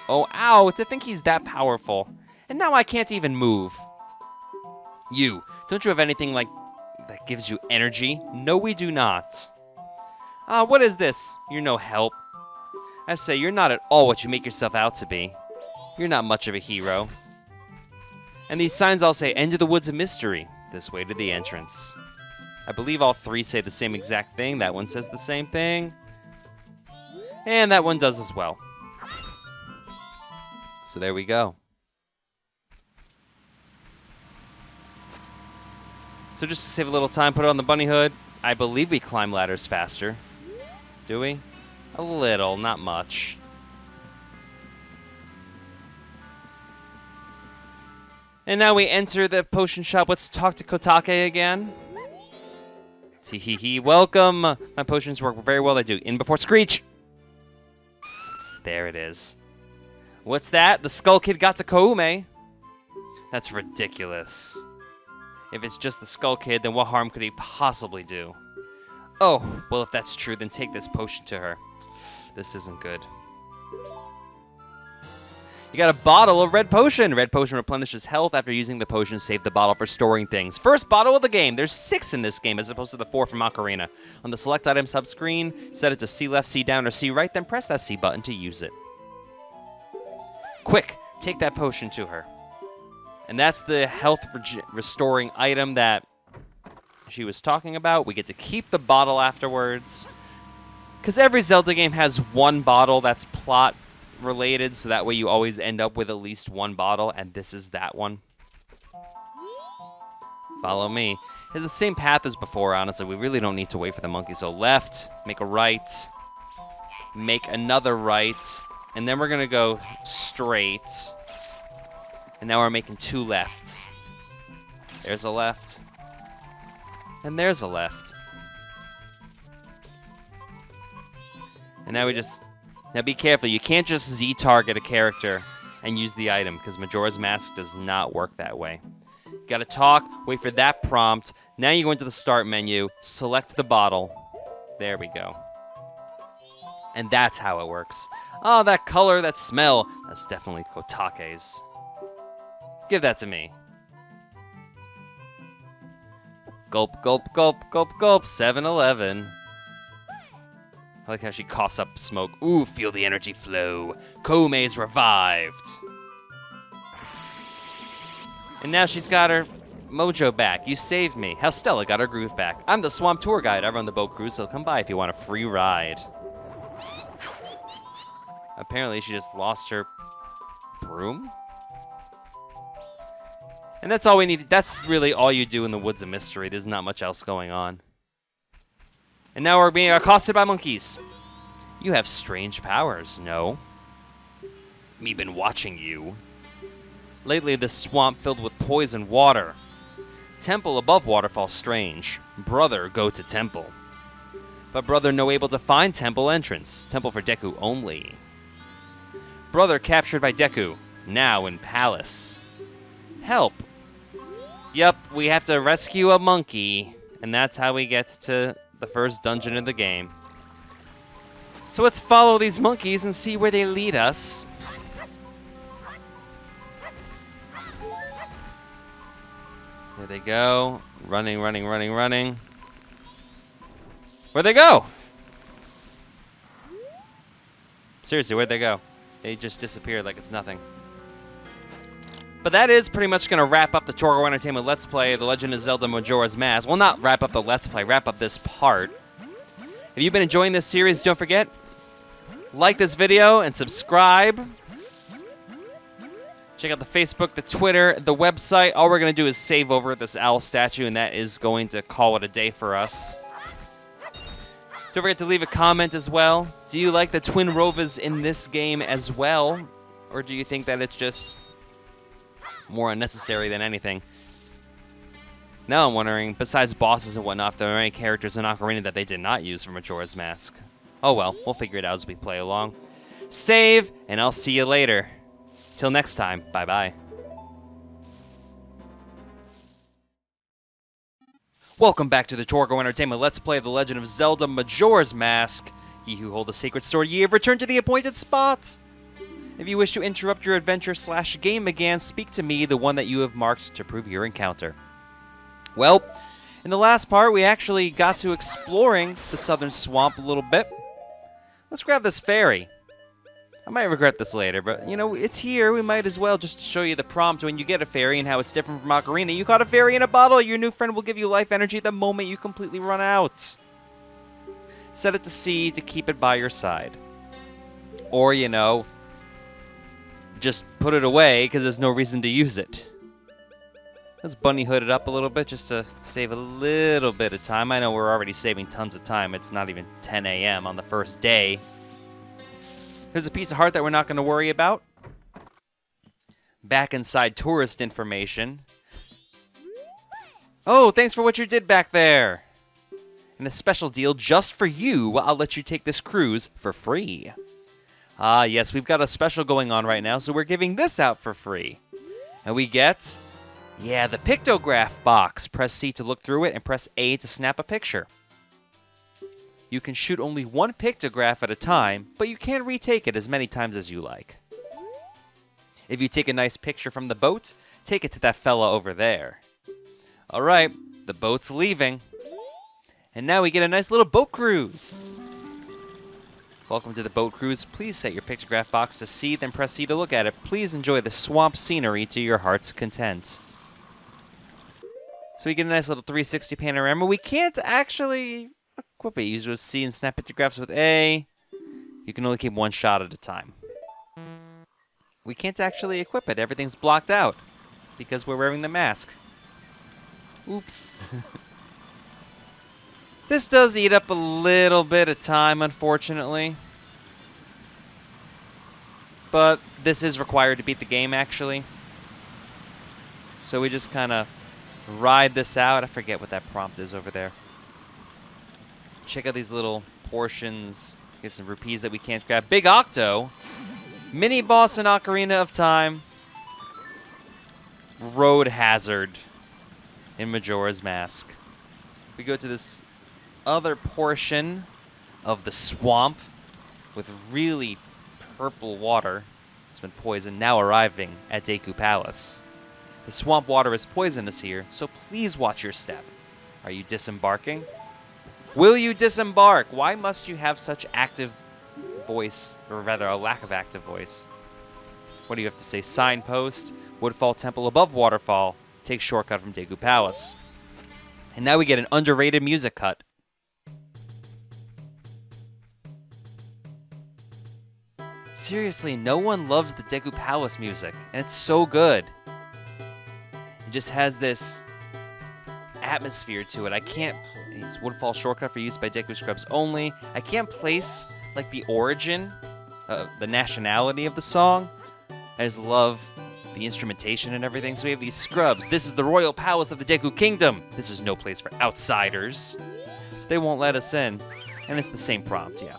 Oh, ow, to think he's that powerful. And now I can't even move. You, don't you have anything like that gives you energy? No, we do not. What is this? You're no help. I say, you're not at all what you make yourself out to be. You're not much of a hero. And these signs all say, End of the Woods of Mystery. This way to the entrance. I believe all three say the same exact thing. That one says the same thing. And that one does as well. So there we go. So just to save a little time, put it on the bunny hood. I believe we climb ladders faster. Do we? A little, not much. And now we enter the potion shop. Let's talk to Kotake again. Tee-hee-hee. Welcome. My potions work very well. They do. In before Screech. There it is. What's that? The Skull Kid got to Koume. That's ridiculous. If it's just the Skull Kid, then what harm could he possibly do? Oh, well, if that's true, then take this potion to her. This isn't good. You got a bottle of red potion. Red potion replenishes health after using the potion. Save the bottle for storing things. First bottle of the game. There's 6 in this game as opposed to the 4 from Ocarina. On the select item sub-screen, set it to C left, C down, or C right, then press that C button to use it. Quick, take that potion to her. And that's the health restoring item that she was talking about. We get to keep the bottle afterwards. Because every Zelda game has one bottle that's plot related, so that way you always end up with at least one bottle, and this is that one. Follow me. It's the same path as before, honestly. We really don't need to wait for the monkey. So left, make a right, make another right, and then we're going to go straight. And now we're making 2 lefts. There's a left. And there's a left. And now we just... Now be careful, you can't just Z-target a character and use the item, because Majora's Mask does not work that way. You gotta talk, wait for that prompt. Now you go into the start menu, select the bottle. There we go. And that's how it works. Oh, that color, that smell, that's definitely Kotake's. Give that to me. Gulp, gulp, gulp, gulp, gulp, 7-Eleven. I like how she coughs up smoke. Ooh, feel the energy flow. Koume's revived. And now she's got her mojo back. You saved me. Hell, Stella got her groove back. I'm the Swamp Tour Guide. I run the boat cruise, so come by if you want a free ride. Apparently, she just lost her broom? And that's all we need. That's really all you do in the Woods of Mystery. There's not much else going on. And now we're being accosted by monkeys. You have strange powers, no? Me been watching you. Lately, this swamp filled with poison water. Temple above waterfall strange. Brother go to temple. But brother no able to find temple entrance. Temple for Deku only. Brother captured by Deku. Now in palace. Help. Yup, we have to rescue a monkey. And that's how we get to the first dungeon of the game. So let's follow these monkeys and see where they lead us. There they go. Running, running, running, running. Where'd they go? Seriously, where'd they go? They just disappeared like it's nothing. But that is pretty much going to wrap up the Torgo Entertainment Let's Play of The Legend of Zelda Majora's Mask. Well, not wrap up the Let's Play, wrap up this part. If you've been enjoying this series, don't forget, like this video and subscribe. Check out the Facebook, the Twitter, the website. All we're going to do is save over this owl statue, and that is going to call it a day for us. Don't forget to leave a comment as well. Do you like the Twin Rovas in this game as well? Or do you think that it's just more unnecessary than anything? Now I'm wondering, besides bosses and whatnot, if there are any characters in Ocarina that they did not use for Majora's Mask. Oh well, we'll figure it out as we play along. Save, and I'll see you later. Till next time, bye-bye. Welcome back to the Torgo Entertainment Let's Play of The Legend of Zelda Majora's Mask. Ye who hold the sacred sword, ye have returned to the appointed spot. If you wish to interrupt your adventure/game again, speak to me, the one that you have marked to prove your encounter. Well, in the last part, we actually got to exploring the southern swamp a little bit. Let's grab this fairy. I might regret this later, but, you know, it's here. We might as well just show you the prompt when you get a fairy and how it's different from Ocarina. You caught a fairy in a bottle. Your new friend will give you life energy the moment you completely run out. Set it to C to keep it by your side. Or, you know, just put it away because there's no reason to use it. Let's bunny hood it up a little bit just to save a little bit of time. I know we're already saving tons of time. It's not even 10 a.m. on the first day. There's a piece of heart that we're not going to worry about. Back inside tourist information. Oh, thanks for what you did back there. And a special deal just for you, I'll let you take this cruise for free. Ah, yes, we've got a special going on right now, so we're giving this out for free. And we get, yeah, the pictograph box. Press C to look through it and press A to snap a picture. You can shoot only one pictograph at a time, but you can retake it as many times as you like. If you take a nice picture from the boat, take it to that fella over there. Alright, the boat's leaving. And now we get a nice little boat cruise. Welcome to the boat cruise. Please set your pictograph box to C, then press C to look at it. Please enjoy the swamp scenery to your heart's content. So we get a nice little 360 panorama. We can't actually equip it. Use with C and snap pictographs with A. You can only keep one shot at a time. We can't actually equip it. Everything's blocked out because we're wearing the mask. Oops. This does eat up a little bit of time, unfortunately. But this is required to beat the game, actually. So we just kind of ride this out. I forget what that prompt is over there. Check out these little portions. We have some rupees that we can't grab. Big Octo. Mini boss in Ocarina of Time. Road hazard in Majora's Mask. We go to this other portion of the swamp with really purple water. It's been poisoned, now arriving at Deku Palace. The swamp water is poisonous here, so please watch your step. Are you disembarking? Will you disembark? Why must you have such active voice, or rather a lack of active voice? What do you have to say? Signpost, Woodfall Temple above waterfall. Take shortcut from Deku Palace. And now we get an underrated music cut. Seriously, no one loves the Deku Palace music, and it's so good. It just has this atmosphere to it. I can't place Woodfall Shortcut for use by Deku Scrubs only. I can't place like the origin, the nationality of the song. I just love the instrumentation and everything. So we have these scrubs. This is the royal palace of the Deku Kingdom. This is no place for outsiders. So they won't let us in. And it's the same prompt, yeah.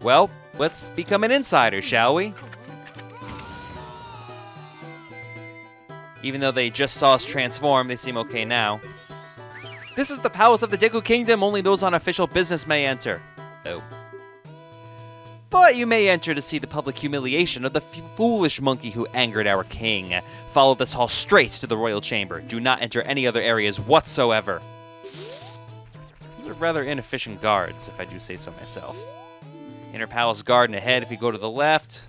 Well, let's become an insider, shall we? Even though they just saw us transform, they seem okay now. This is the palace of the Deku Kingdom. Only those on official business may enter. Oh. But you may enter to see the public humiliation of the foolish monkey who angered our king. Follow this hall straight to the royal chamber. Do not enter any other areas whatsoever. These are rather inefficient guards, if I do say so myself. Inner palace garden ahead if you go to the left.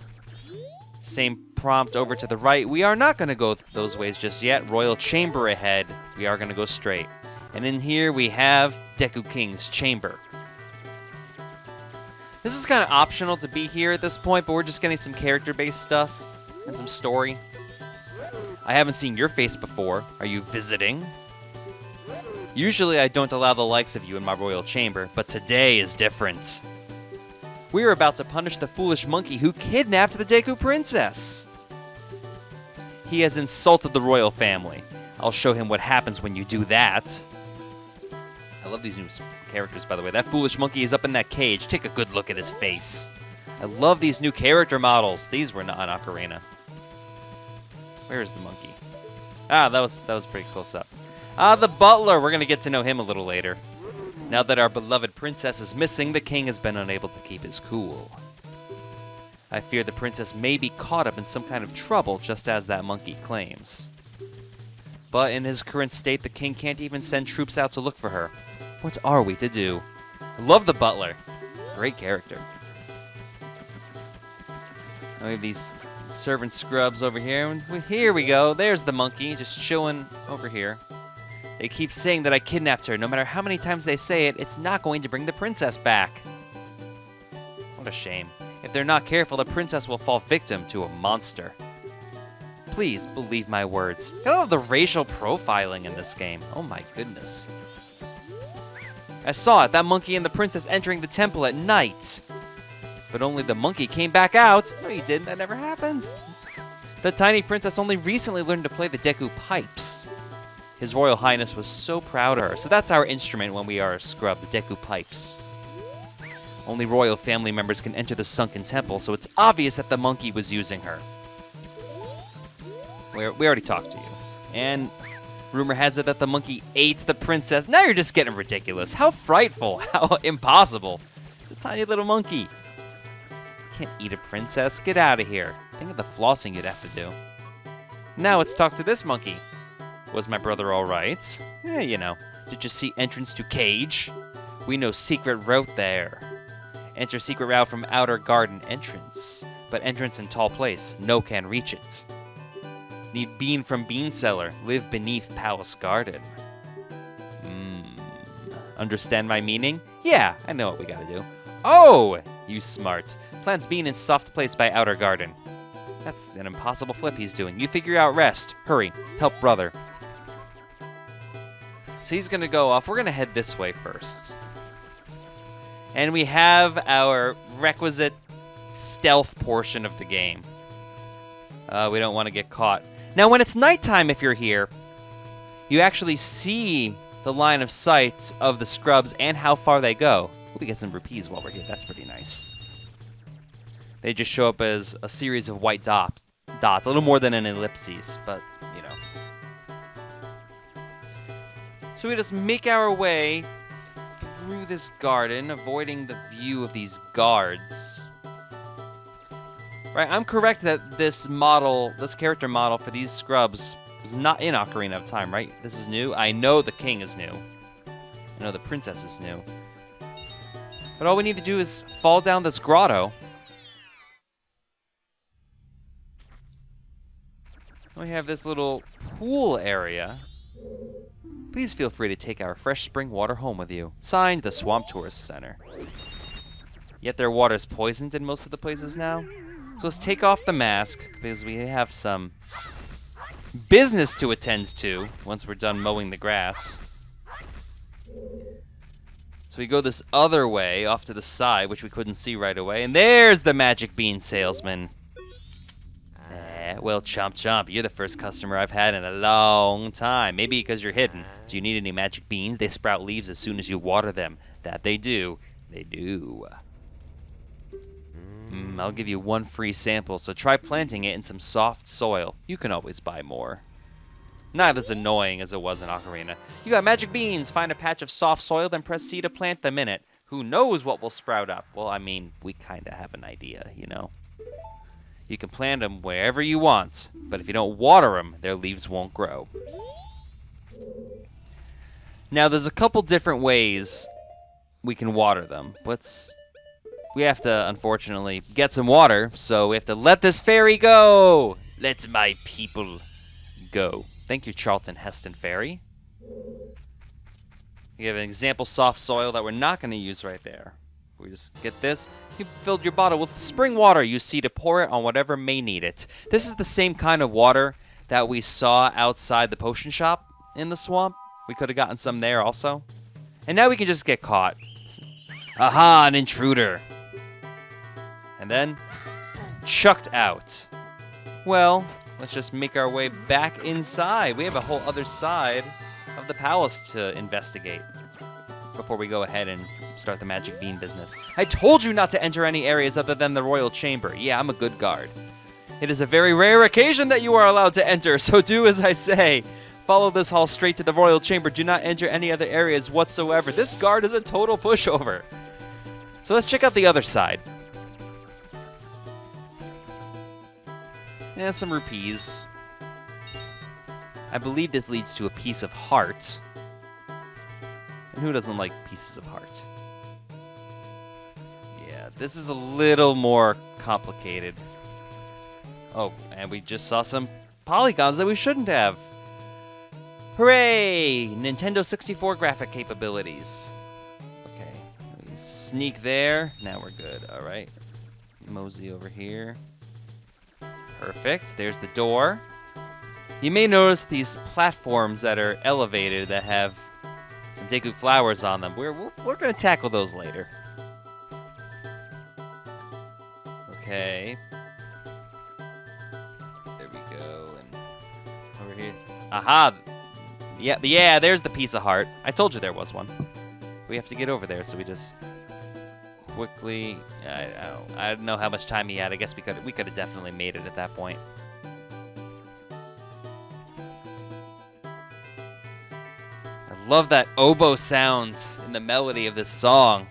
Same prompt over to the right. We are not going to go those ways just yet. Royal Chamber ahead. We are going to go straight. And in here we have Deku King's Chamber. This is kind of optional to be here at this point, but we're just getting some character-based stuff and some story. I haven't seen your face before. Are you visiting? Usually I don't allow the likes of you in my royal chamber, but today is different. We are about to punish the foolish monkey who kidnapped the Deku Princess. He has insulted the royal family. I'll show him what happens when you do that. I love these new characters, by the way. That foolish monkey is up in that cage. Take a good look at his face. I love these new character models. These were not on Ocarina. Where is the monkey? Ah, that was pretty close up. Ah, the butler. We're going to get to know him a little later. Now that our beloved princess is missing, the king has been unable to keep his cool. I fear the princess may be caught up in some kind of trouble, just as that monkey claims. But in his current state, the king can't even send troops out to look for her. What are we to do? I love the butler. Great character. We have these servant scrubs over here. And here we go. There's the monkey, just chilling over here. They keep saying that I kidnapped her. No matter how many times they say it, it's not going to bring the princess back. What a shame. If they're not careful, the princess will fall victim to a monster. Please believe my words. I love the racial profiling in this game. Oh my goodness. I saw it, that monkey and the princess entering the temple at night. But only the monkey came back out. No, you didn't. That never happened. The tiny princess only recently learned to play the Deku pipes. His Royal Highness was so proud of her. So that's our instrument when we are a scrub, the Deku pipes. Only royal family members can enter the sunken temple, so it's obvious that the monkey was using her. We already talked to you. And rumor has it that the monkey ate the princess. Now you're just getting ridiculous. How frightful. How impossible. It's a tiny little monkey. You can't eat a princess. Get out of here. Think of the flossing you'd have to do. Now let's talk to this monkey. Was my brother all right? Yeah, you know. Did you see entrance to cage? We know secret route there. Enter secret route from outer garden entrance. But entrance in tall place. No can reach it. Need bean from bean cellar. Live beneath palace garden. Understand my meaning? Yeah, I know what we gotta do. Oh, you smart. Plant bean in soft place by outer garden. That's an impossible flip he's doing. You figure out rest. Hurry. Help brother. So he's gonna go off. We're gonna head this way first. And we have our requisite stealth portion of the game. We don't want to get caught. Now, when it's nighttime, if you're here, you actually see the line of sight of the scrubs and how far they go. We get some rupees while we're here. That's pretty nice. They just show up as a series of white dots. A little more than an ellipses, but, you know. So we just make our way through this garden, avoiding the view of these guards. Right, I'm correct that this character model for these scrubs is not in Ocarina of Time, right? This is new. I know the king is new. I know the princess is new. But all we need to do is fall down this grotto. We have this little pool area. Please feel free to take our fresh spring water home with you. Signed, the Swamp Tourist Center. Yet their water's poisoned in most of the places now. So let's take off the mask, because we have some business to attend to once we're done mowing the grass. So we go this other way, off to the side, which we couldn't see right away. And there's the Magic Bean salesman. Well, chomp chomp, you're the first customer I've had in a long time. Maybe because you're hidden. Do you need any magic beans? They sprout leaves as soon as you water them. That they do. They do. I'll give you one free sample, so try planting it in some soft soil. You can always buy more. Not as annoying as it was in Ocarina. You got magic beans. Find a patch of soft soil, then press C to plant them in it. Who knows what will sprout up? Well, I mean, we kind of have an idea, you know. You can plant them wherever you want, but if you don't water them, their leaves won't grow. Now, there's a couple different ways we can water them. Let's we have to, unfortunately, get some water, so we have to let this ferry go. Let my people go. Thank you, Charlton Heston Ferry. We have an example soft soil that we're not going to use right there. We just get this. You filled your bottle with spring water you see to pour it on whatever may need it. This is the same kind of water that we saw outside the potion shop in the swamp. We could have gotten some there also. And now we can just get caught. Aha, an intruder. And then chucked out. Well, let's just make our way back inside. We have a whole other side of the palace to investigate before we go ahead and start the magic bean business. I told you not to enter any areas other than the royal chamber. Yeah, I'm a good guard. It is a very rare occasion that you are allowed to enter, so do as I say. Follow this hall straight to the royal chamber. Do not enter any other areas whatsoever. This guard is a total pushover. So let's check out the other side. And some rupees. I believe this leads to a piece of heart. And who doesn't like pieces of heart? Yeah, this is a little more complicated. Oh, and we just saw some polygons that we shouldn't have. Hooray! Nintendo 64 graphic capabilities. Okay, sneak there. Now we're good. All right. Mosey over here. Perfect. There's the door. You may notice these platforms that are elevated that have some Deku flowers on them. We're going to tackle those later. Okay. There we go. And over here. Aha! Yeah, there's the piece of heart. I told you there was one. We have to get over there, so we just quickly... I don't know how much time he had. I guess we could have definitely made it at that point. I love that oboe sounds in the melody of this song.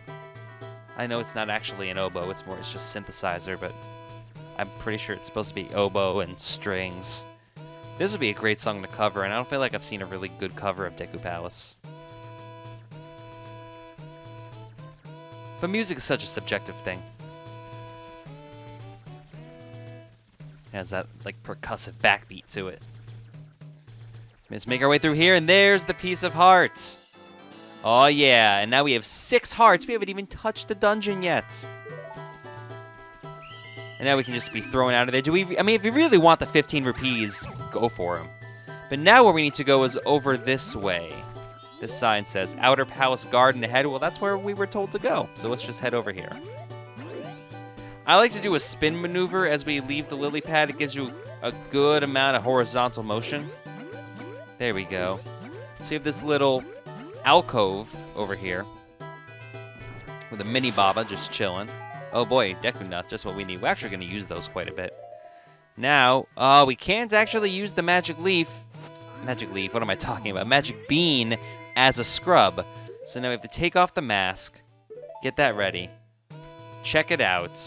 I know it's not actually an oboe, it's just synthesizer, but I'm pretty sure it's supposed to be oboe and strings. This would be a great song to cover, and I don't feel like I've seen a really good cover of Deku Palace. But music is such a subjective thing. It has that, like, percussive backbeat to it. Let's make our way through here, and there's the piece of heart. Oh, yeah, and now we have 6 hearts. We haven't even touched the dungeon yet. And now we can just be thrown out of there. I mean, if you really want the 15 rupees, go for them. But now where we need to go is over this way. This sign says, Outer Palace Garden ahead. Well, that's where we were told to go. So let's just head over here. I like to do a spin maneuver as we leave the lily pad. It gives you a good amount of horizontal motion. There we go. So you have this little alcove over here with a mini Baba just chilling. Oh boy, Deku Nut, just what we need. We're actually going to use those quite a bit. Now, we can't actually use the Magic Leaf. Magic Leaf, what am I talking about? Magic Bean as a scrub. So now we have to take off the mask, get that ready, check it out.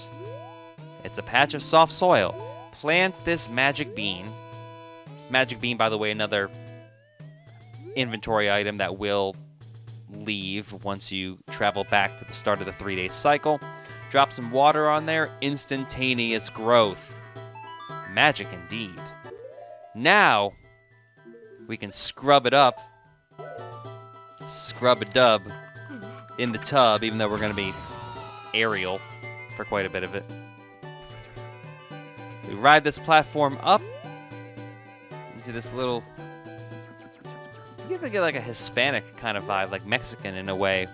It's a patch of soft soil. Plant this Magic Bean. Magic Bean, by the way, another inventory item that will leave once you travel back to the start of the 3-day cycle. Drop some water on there, instantaneous growth. Magic indeed. Now, we can scrub it up. Scrub a dub in the tub, even though we're going to be aerial for quite a bit of it. We ride this platform up into this little... You get like a Hispanic kind of vibe, like Mexican in a way,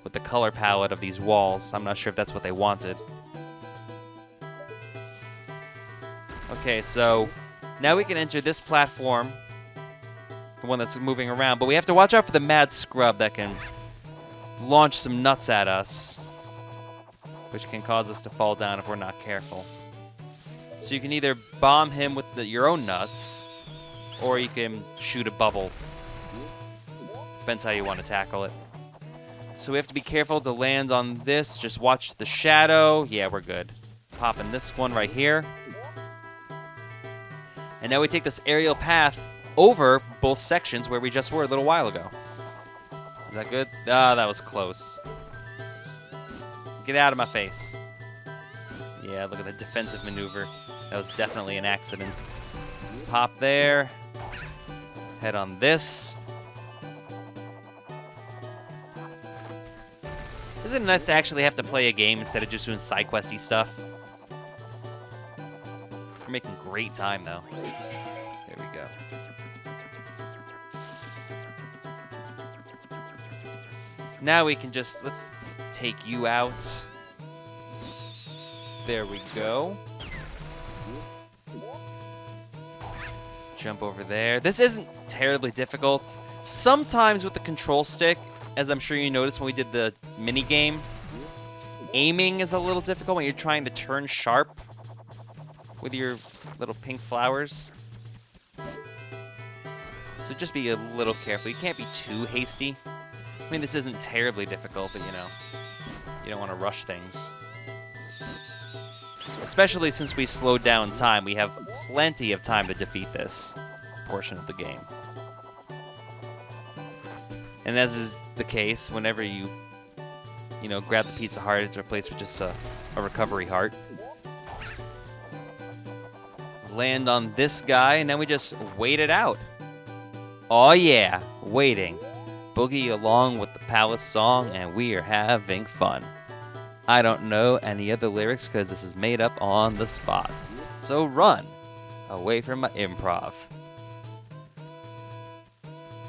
with the color palette of these walls. I'm not sure if that's what they wanted. Okay, so now we can enter this platform, the one that's moving around, but we have to watch out for the mad scrub that can launch some nuts at us, which can cause us to fall down if we're not careful. So you can either bomb him with your own nuts, or you can shoot a bubble. Depends how you want to tackle it. So we have to be careful to land on this. Just watch the shadow. Yeah, we're good. Popping this one right here. And now we take this aerial path over both sections where we just were a little while ago. Is that good? Ah, that was close. Get out of my face. Yeah, look at the defensive maneuver. That was definitely an accident. Pop there. Head on this. Isn't it nice to actually have to play a game instead of just doing side questy stuff? We're making great time, though. There we go. Now we can just, let's take you out. There we go. Jump over there. This isn't terribly difficult. Sometimes with the control stick, as I'm sure you noticed when we did the mini game, aiming is a little difficult when you're trying to turn sharp with your little pink flowers. So just be a little careful. You can't be too hasty. I mean, this isn't terribly difficult, but you know, you don't want to rush things. Especially since we slowed down time, we have plenty of time to defeat this portion of the game. And as is the case, whenever you grab the piece of heart, it's replaced with just a recovery heart. Land on this guy, and then we just wait it out. Oh yeah, waiting. Boogie along with the palace song, and we are having fun. I don't know any other lyrics because this is made up on the spot. So run away from my improv.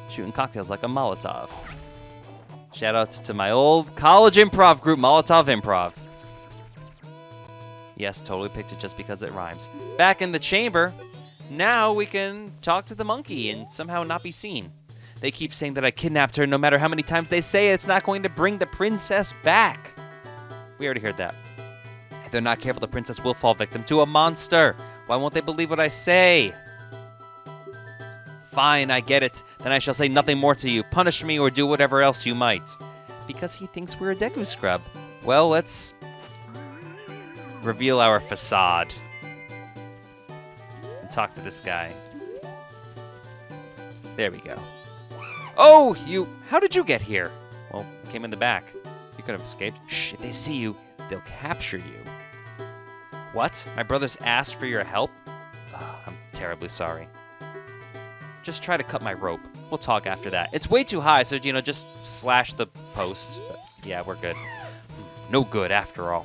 Shooting cocktails like a Molotov. Shout outs to my old college improv group, Molotov Improv. Yes, totally picked it just because it rhymes. Back in the chamber, now we can talk to the monkey and somehow not be seen. They keep saying that I kidnapped her. No matter how many times they say it, it's not going to bring the princess back. We already heard that. If they're not careful, the princess will fall victim to a monster. Why won't they believe what I say? Fine, I get it. Then I shall say nothing more to you. Punish me or do whatever else you might. Because he thinks we're a Deku scrub. Well, let's reveal our facade. And talk to this guy. There we go. Oh, how did you get here? Well, came in the back. You could have escaped. Shh, if they see you, they'll capture you. What? My brothers asked for your help? Oh, I'm terribly sorry. Just try to cut my rope. We'll talk after that. It's way too high, so, just slash the post. But yeah, we're good. No good, after all.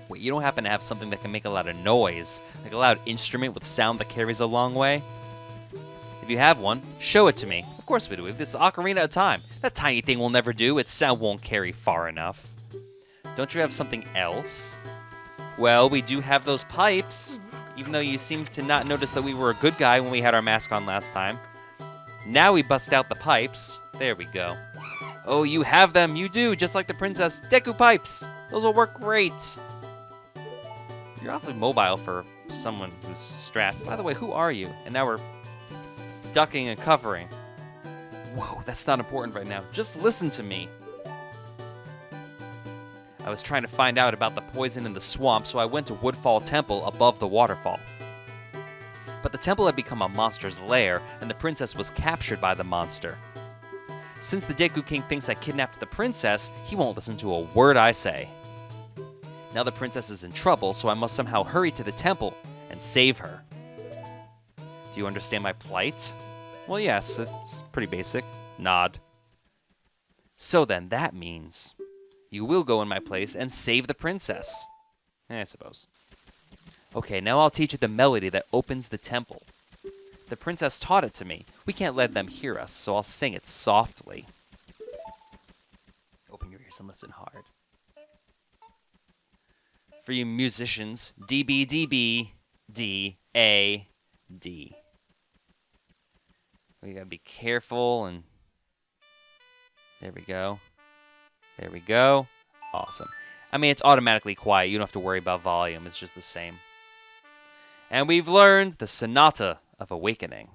Wait, you don't happen to have something that can make a lot of noise? Like a loud instrument with sound that carries a long way? If you have one, show it to me. Of course we do. We have this ocarina of time. That tiny thing will never do. Its sound won't carry far enough. Don't you have something else? Well, we do have those pipes. Even though you seemed to not notice that we were a good guy when we had our mask on last time. Now we bust out the pipes. There we go. Oh, you have them. You do, just like the princess. Deku pipes. Those will work great. You're awfully mobile for someone who's strapped. By the way, who are you? And now we're ducking and covering. Whoa, that's not important right now. Just listen to me. I was trying to find out about the poison in the swamp, so I went to Woodfall Temple above the waterfall. But the temple had become a monster's lair, and the princess was captured by the monster. Since the Deku King thinks I kidnapped the princess, he won't listen to a word I say. Now the princess is in trouble, so I must somehow hurry to the temple and save her. Do you understand my plight? Well, yes, it's pretty basic. Nod. So then, that means you will go in my place and save the princess. I suppose. Okay, now I'll teach you the melody that opens the temple. The princess taught it to me. We can't let them hear us, so I'll sing it softly. Open your ears and listen hard. For you musicians, D, B, D, B, D, A, D. We gotta be careful, and there we go. There we go. Awesome. I mean, it's automatically quiet. You don't have to worry about volume. It's just the same. And we've learned the Sonata of Awakening.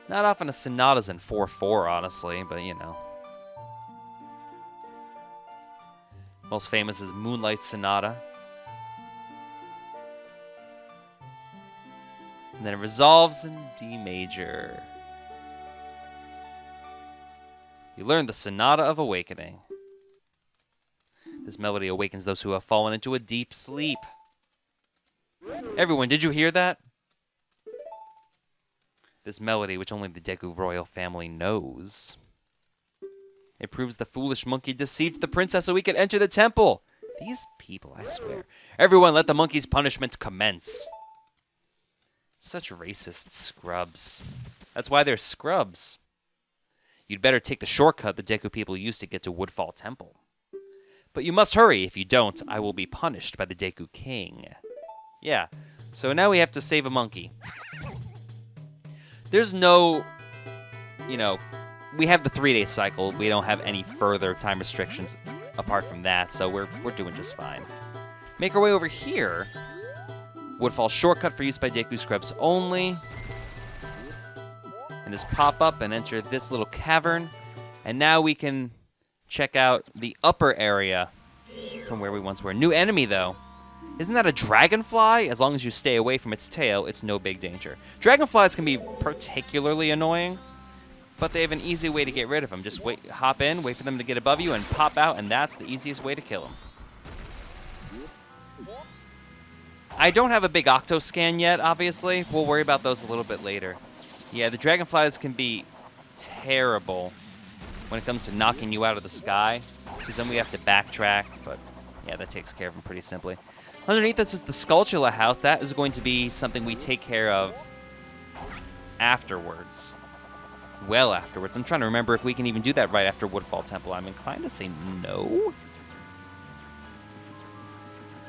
Not often a sonata's in 4/4, honestly, but you know. Most famous is Moonlight Sonata. And then it resolves in D major. You learn the Sonata of Awakening. This melody awakens those who have fallen into a deep sleep. Everyone, did you hear that? This melody, which only the Deku royal family knows. It proves the foolish monkey deceived the princess so we could enter the temple. These people, I swear. Everyone, let the monkey's punishment commence. Such racist scrubs. That's why they're scrubs. You'd better take the shortcut the Deku people used to get to Woodfall Temple. But you must hurry. If you don't, I will be punished by the Deku King. Yeah, so now we have to save a monkey. There's no, we have the 3-day cycle. We don't have any further time restrictions apart from that, so we're doing just fine. Make our way over here. Woodfall shortcut for use by Deku Scrubs only. And just pop up and enter this little cavern. And now we can check out the upper area from where we once were. New enemy, though. Isn't that a dragonfly? As long as you stay away from its tail, it's no big danger. Dragonflies can be particularly annoying, but they have an easy way to get rid of them. Just hop in, wait for them to get above you, and pop out, and that's the easiest way to kill them. I don't have a big Octo scan yet, obviously. We'll worry about those a little bit later. Yeah, the dragonflies can be terrible when it comes to knocking you out of the sky, because then we have to backtrack, but yeah, that takes care of them pretty simply. Underneath us is the Skulltula house. That is going to be something we take care of afterwards. Well afterwards. I'm trying to remember if we can even do that right after Woodfall Temple. I'm inclined to say no.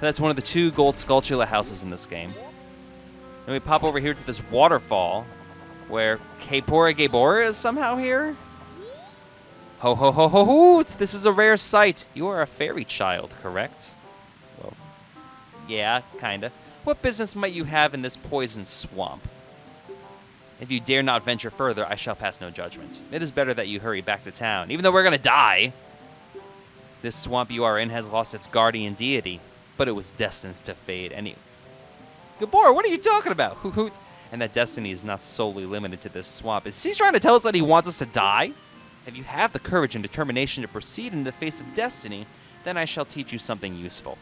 That's one of the 2 gold Skulltula houses in this game. Then we pop over here to this waterfall, where Kaepora Gaebora is somehow here. Ho ho ho ho ho! This is a rare sight. You are a fairy child, correct? Well, yeah, kinda. What business might you have in this poison swamp? If you dare not venture further, I shall pass no judgment. It is better that you hurry back to town, even though we're gonna die. This swamp you are in has lost its guardian deity, but it was destined to fade. Gaebora, what are you talking about? Hoot hoot. And that destiny is not solely limited to this swamp. Is he trying to tell us that he wants us to die? If you have the courage and determination to proceed in the face of destiny, then I shall teach you something useful.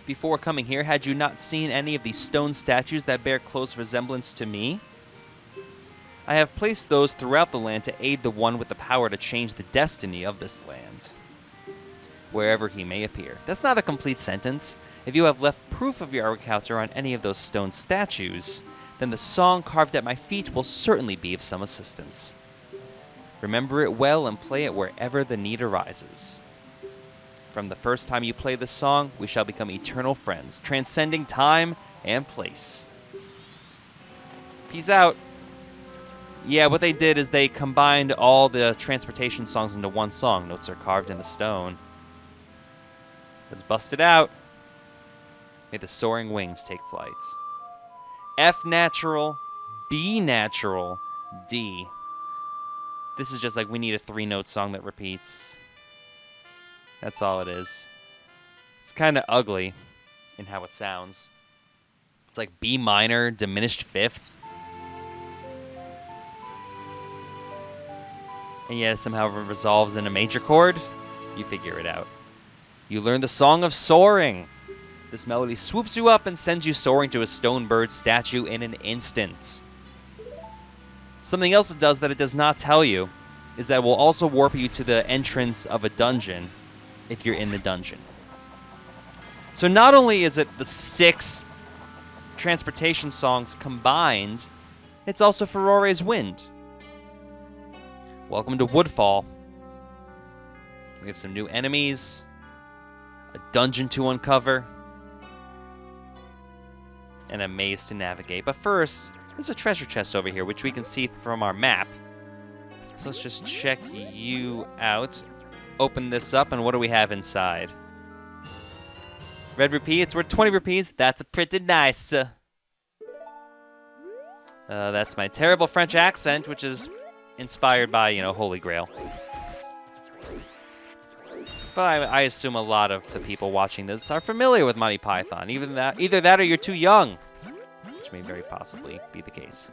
Before coming here, had you not seen any of these stone statues that bear close resemblance to me? I have placed those throughout the land to aid the one with the power to change the destiny of this land, wherever he may appear. That's not a complete sentence. If you have left proof of your encounter on any of those stone statues, then the song carved at my feet will certainly be of some assistance. Remember it well and play it wherever the need arises. From the first time you play this song, we shall become eternal friends, transcending time and place. Peace out. Yeah, what they did is they combined all the transportation songs into one song. Notes are carved in the stone. Let's bust it out. May the soaring wings take flight. F natural, B natural, D. This is just like we need a 3-note song that repeats. That's all it is. It's kind of ugly in how it sounds. It's like B minor, diminished 5th. And yet it somehow resolves in a major chord. You figure it out. You learn the Song of Soaring. This melody swoops you up and sends you soaring to a stone bird statue in an instant. Something else it does that it does not tell you is that it will also warp you to the entrance of a dungeon if you're in the dungeon. So not only is it the 6 transportation songs combined, it's also Furore's Wind. Welcome to Woodfall. We have some new enemies, a dungeon to uncover, and a maze to navigate. But first, there's a treasure chest over here, which we can see from our map. So let's just check you out. Open this up, and what do we have inside? Red rupee. It's worth 20 rupees. That's pretty nice. That's my terrible French accent, which is inspired by, Holy Grail. But I assume a lot of the people watching this are familiar with Monty Python. Either that or you're too young, which may very possibly be the case.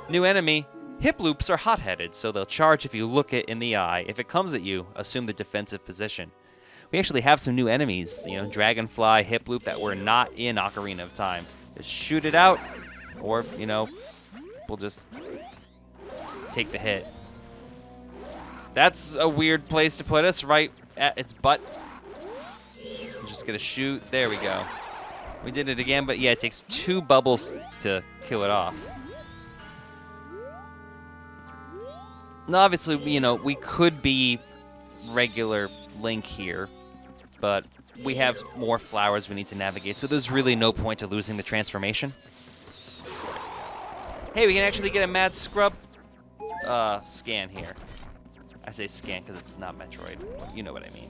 New enemy. Hiploops are hot-headed, so they'll charge if you look it in the eye. If it comes at you, assume the defensive position. we actually have some new enemies. You know, Dragonfly, Hiploop that were not in Ocarina of Time. Just shoot it out, or, you know, we'll just take the hit. That's a weird place to put us, right at its butt. I'm just gonna shoot. There we go. We did it again, but yeah, it takes 2 bubbles to kill it off. Now, obviously, you know, we could be regular Link here, but we have more flowers we need to navigate, so there's really no point to losing the transformation. Hey, we can actually get a Mad Scrub scan here. I say scan because it's not Metroid. You know what I mean.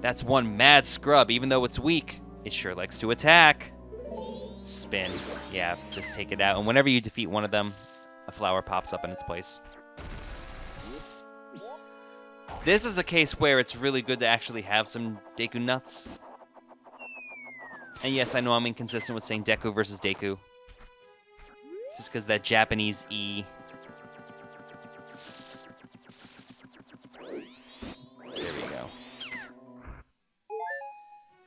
That's one Mad Scrub. Even though it's weak, it sure likes to attack. Spin. Yeah, just take it out. And whenever you defeat one of them, a flower pops up in its place. This is a case where it's really good to actually have some Deku nuts. And yes, I know I'm inconsistent with saying Deku versus Deku. Just because that Japanese E. There we go.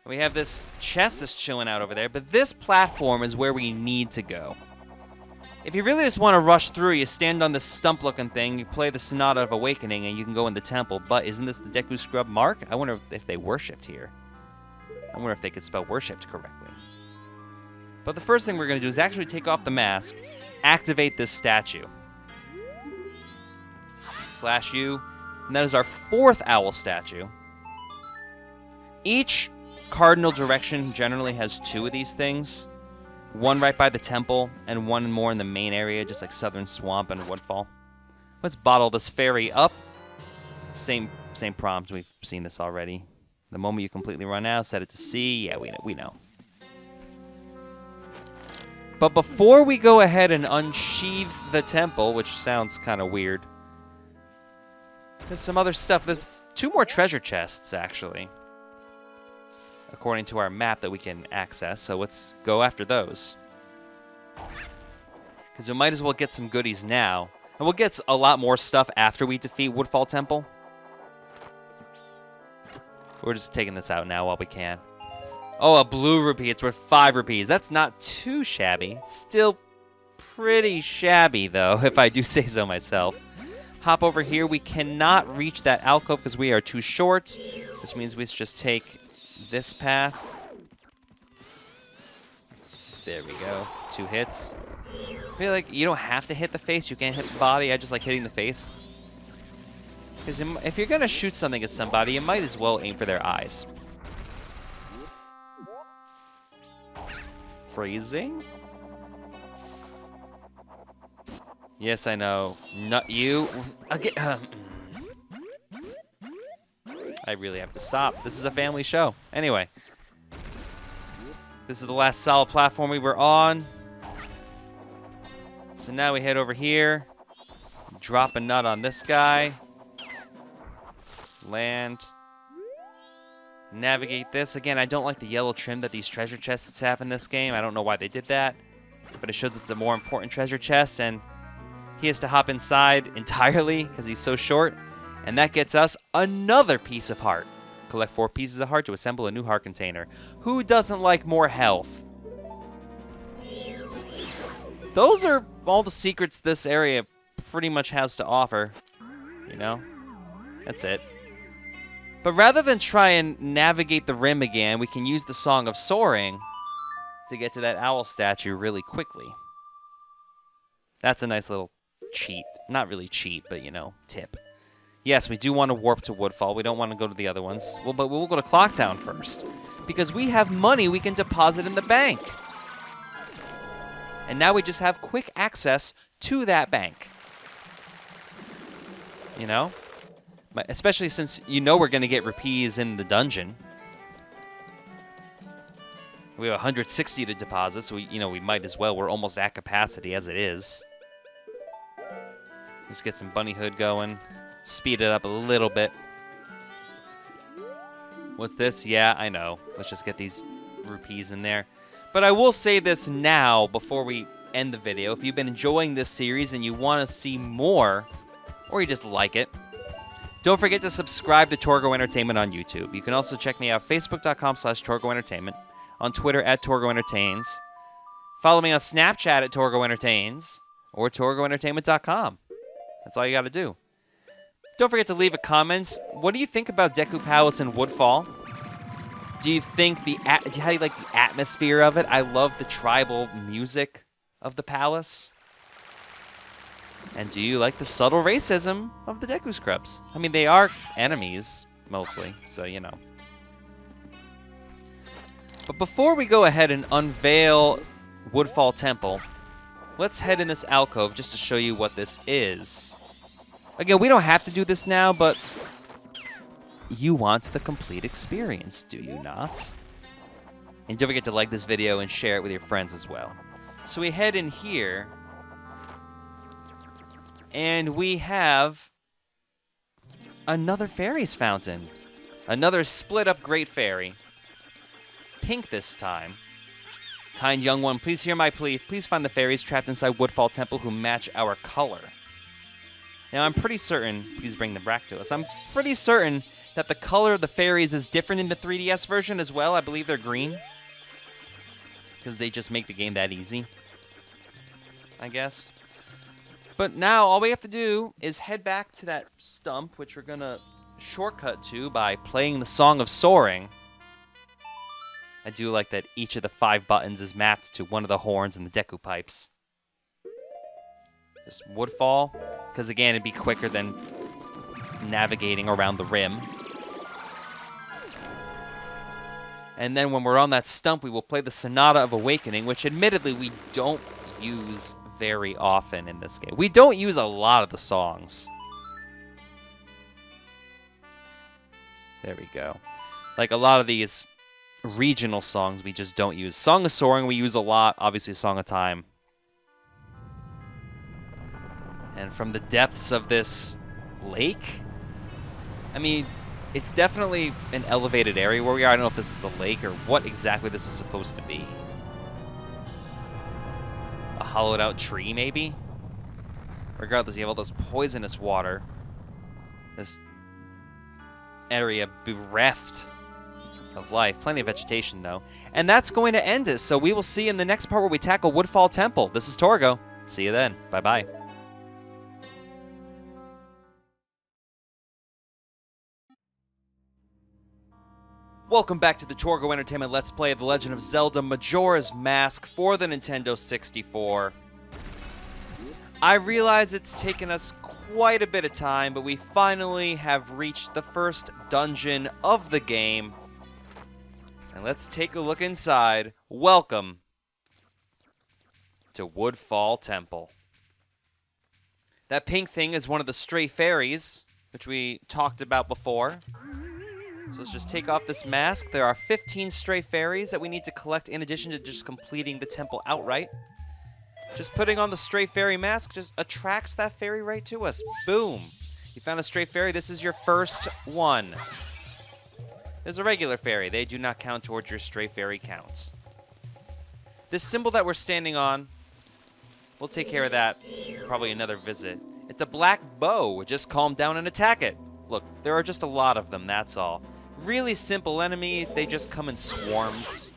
We have this chest that's chilling out over there, but this platform is where we need to go. If you really just want to rush through, you stand on this stump-looking thing, you play the Sonata of Awakening, and you can go in the temple. But isn't this the Deku Scrub mark? I wonder if they worshipped here. I wonder if they could spell worshipped correctly. But the first thing we're going to do is actually take off the mask, activate this statue. Slash U. And that is our 4th owl statue. Each cardinal direction generally has 2 of these things. One right by the temple, and one more in the main area, just like Southern Swamp and Woodfall. Let's bottle this fairy up. Same prompt, we've seen this already. The moment you completely run out, set it to C. Yeah, we know. But before we go ahead and unsheathe the temple, which sounds kind of weird, there's some other stuff. There's 2 more treasure chests, actually, according to our map that we can access, so let's go after those. Because we might as well get some goodies now. And we'll get a lot more stuff after we defeat Woodfall Temple. We're just taking this out now while we can. Oh, a blue rupee. It's worth 5 rupees. That's not too shabby. Still pretty shabby, though, if I do say so myself. Hop over here. We cannot reach that alcove because we are too short, which means we just take this path. There we go. 2 hits. I feel like you don't have to hit the face. You can't hit the body. I just like hitting the face. Because if you're going to shoot something at somebody, you might as well aim for their eyes. Freezing? Yes, I know. Not you. Again. I really have to stop. This is a family show. Anyway. This is the last solid platform we were on. So now we head over here. Drop a nut on this guy. Land. Navigate this. Again, I don't like the yellow trim that these treasure chests have in this game. I don't know why they did that. But it shows it's a more important treasure chest. And he has to hop inside entirely because he's so short. And that gets us another piece of heart. Collect 4 pieces of heart to assemble a new heart container. Who doesn't like more health? Those are all the secrets this area pretty much has to offer. You know? That's it. But rather than try and navigate the rim again, we can use the Song of Soaring to get to that owl statue really quickly. That's a nice little cheat. Not really cheat, but, you know, tip. Yes, we do want to warp to Woodfall. We don't want to go to the other ones. Well, but we'll go to Clocktown first. Because we have money we can deposit in the bank. And now we just have quick access to that bank. You know? Especially since you know we're going to get rupees in the dungeon. We have 160 to deposit, so we might as well. We're almost at capacity as it is. Let's get some bunny hood going. Speed it up a little bit. What's this? Yeah, I know. Let's just get these rupees in there. But I will say this now before we end the video. If you've been enjoying this series and you want to see more, or you just like it, Don't forget to subscribe to Torgo Entertainment on YouTube. You can also check me out facebook.com/Torgo Entertainment, on Twitter @Torgo Entertains. Follow me on Snapchat @Torgo Entertains or TorgoEntertainment.com. That's all you got to do. Don't forget to leave a comment. What do you think about Deku Palace and Woodfall? Do you think how do you like the atmosphere of it? I love the tribal music of the palace. And do you like the subtle racism of the Deku Scrubs? I mean, they are enemies, mostly, so you know. But before we go ahead and unveil Woodfall Temple, let's head in this alcove just to show you what this is. Again, we don't have to do this now, but you want the complete experience, do you not? And don't forget to like this video and share it with your friends as well. So we head in here, and we have another fairies fountain. Another split-up Great Fairy. Pink this time. Kind young one, please hear my plea. Please find the fairies trapped inside Woodfall Temple who match our color. Now, I'm pretty certain, please bring them back to us. I'm pretty certain that the color of the fairies is different in the 3DS version as well. I believe they're green. Because they just make the game that easy, I guess. But now, all we have to do is head back to that stump, which we're going to shortcut to by playing the Song of Soaring. I do like that each of the 5 buttons is mapped to one of the horns and the Deku pipes. This Woodfall, because again, it'd be quicker than navigating around the rim. And then when we're on that stump, we will play the Sonata of Awakening, which admittedly we don't use very often in this game. We don't use a lot of the songs. There we go. Like a lot of these regional songs we just don't use. Song of Soaring we use a lot, obviously Song of Time. And from the depths of this lake, I mean, it's definitely an elevated area where we are. I don't know if this is a lake or what exactly this is supposed to be. A hollowed out tree, maybe? Regardless, you have all this poisonous water. This area bereft of life. Plenty of vegetation, though. And that's going to end it. So we will see in the next part where we tackle Woodfall Temple. This is Torgo. See you then. Bye-bye. Welcome back to the Torgo Entertainment Let's Play of The Legend of Zelda Majora's Mask for the Nintendo 64. I realize it's taken us quite a bit of time, but we finally have reached the first dungeon of the game. And let's take a look inside. Welcome to Woodfall Temple. That pink thing is one of the stray fairies, which we talked about before. So let's just take off this mask. There are 15 stray fairies that we need to collect in addition to just completing the temple outright. Just putting on the stray fairy mask just attracts that fairy right to us. Boom. You found a stray fairy. This is your first one. There's a regular fairy. They do not count towards your stray fairy count. This symbol that we're standing on, we'll take care of that probably another visit. It's a black bow. Just calm down and attack it. Look, there are just a lot of them, that's all. Really simple enemy. They just come in swarms.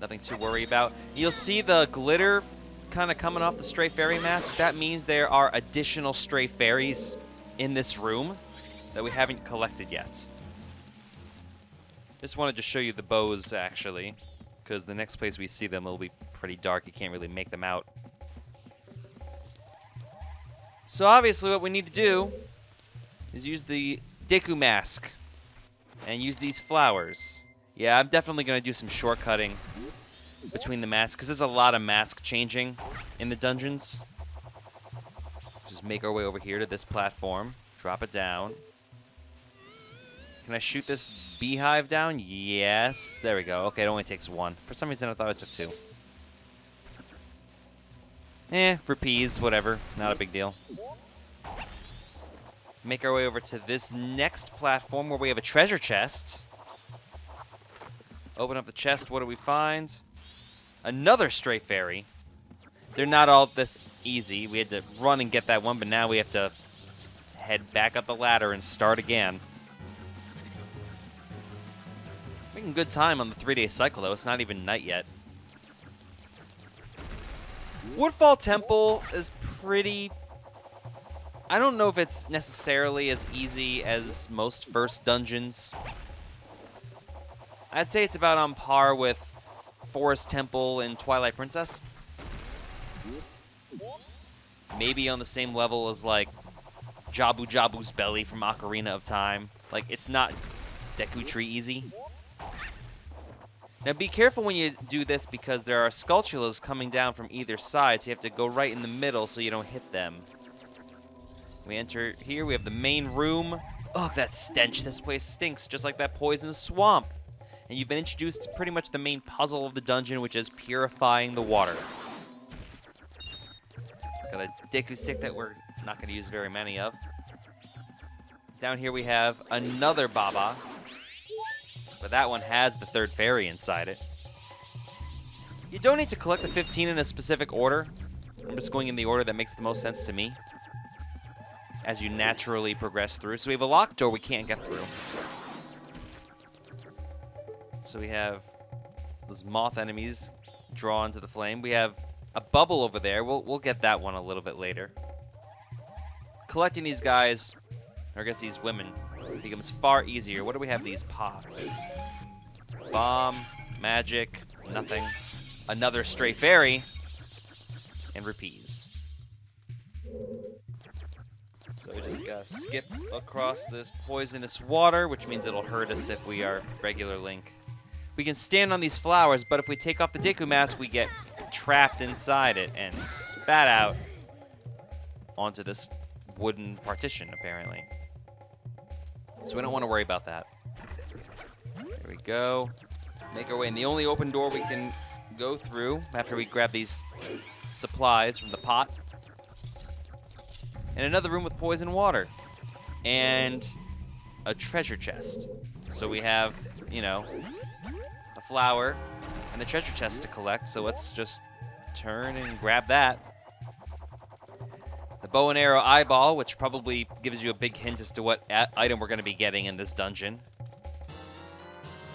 Nothing to worry about. You'll see the glitter kind of coming off the stray fairy mask. That means there are additional stray fairies in this room that we haven't collected yet. Just wanted to show you the bows, actually, because the next place we see them will be pretty dark. You can't really make them out. So obviously what we need to do is use the Deku mask and use these flowers. Yeah, I'm definitely going to do some shortcutting between the masks because there's a lot of mask changing in the dungeons. Just make our way over here to this platform. Drop it down. Can I shoot this beehive down? Yes. There we go. Okay, it only takes 1. For some reason, I thought it took 2. Rupees, whatever. Not a big deal. Make our way over to this next platform where we have a treasure chest. Open up the chest. What do we find? Another stray fairy. They're not all this easy. We had to run and get that one, but now we have to head back up the ladder and start again. Making good time on the 3-day cycle, though. It's not even night yet. Woodfall Temple is pretty... I don't know if it's necessarily as easy as most first dungeons. I'd say it's about on par with Forest Temple and Twilight Princess. Maybe on the same level as, like, Jabu Jabu's Belly from Ocarina of Time. Like, it's not Deku Tree easy. Now, be careful when you do this because there are Skulltulas coming down from either side, so you have to go right in the middle so you don't hit them. We enter here. We have the main room. Ugh, that stench. This place stinks, just like that poison swamp. And you've been introduced to pretty much the main puzzle of the dungeon, which is purifying the water. It's got a Deku stick that we're not going to use very many of. Down here we have another Baba. But that one has the third fairy inside it. You don't need to collect the 15 in a specific order. I'm just going in the order that makes the most sense to me, as you naturally progress through. So we have a locked door we can't get through. So we have those moth enemies drawn to the flame. We have a bubble over there. We'll get that one a little bit later. Collecting these guys, or I guess these women, becomes far easier. What do we have? These pots. Bomb, magic, nothing. Another stray fairy, and rupees. So we just gotta skip across this poisonous water, which means it'll hurt us if we are regular Link. We can stand on these flowers, but if we take off the Deku mask, we get trapped inside it and spat out onto this wooden partition, apparently. So we don't want to worry about that. There we go. Make our way in. The only open door we can go through after we grab these supplies from the pot. And another room with poison water. And a treasure chest. So we have, you know, a flower and a treasure chest to collect. So let's just turn and grab that. The bow and arrow eyeball, which probably gives you a big hint as to what item we're going to be getting in this dungeon.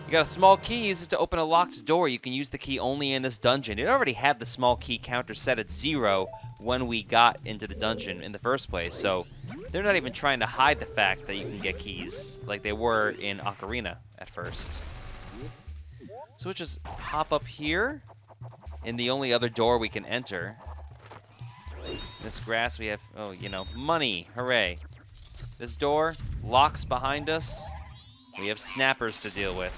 You got a small key. Uses to open a locked door. You can use the key only in this dungeon. It already had the small key counter set at 0 when we got into the dungeon in the first place, so they're not even trying to hide the fact that you can get keys like they were in Ocarina at first. So we'll just hop up here in the only other door we can enter. In this grass we have, oh, you know, money. Hooray. This door locks behind us. We have snappers to deal with.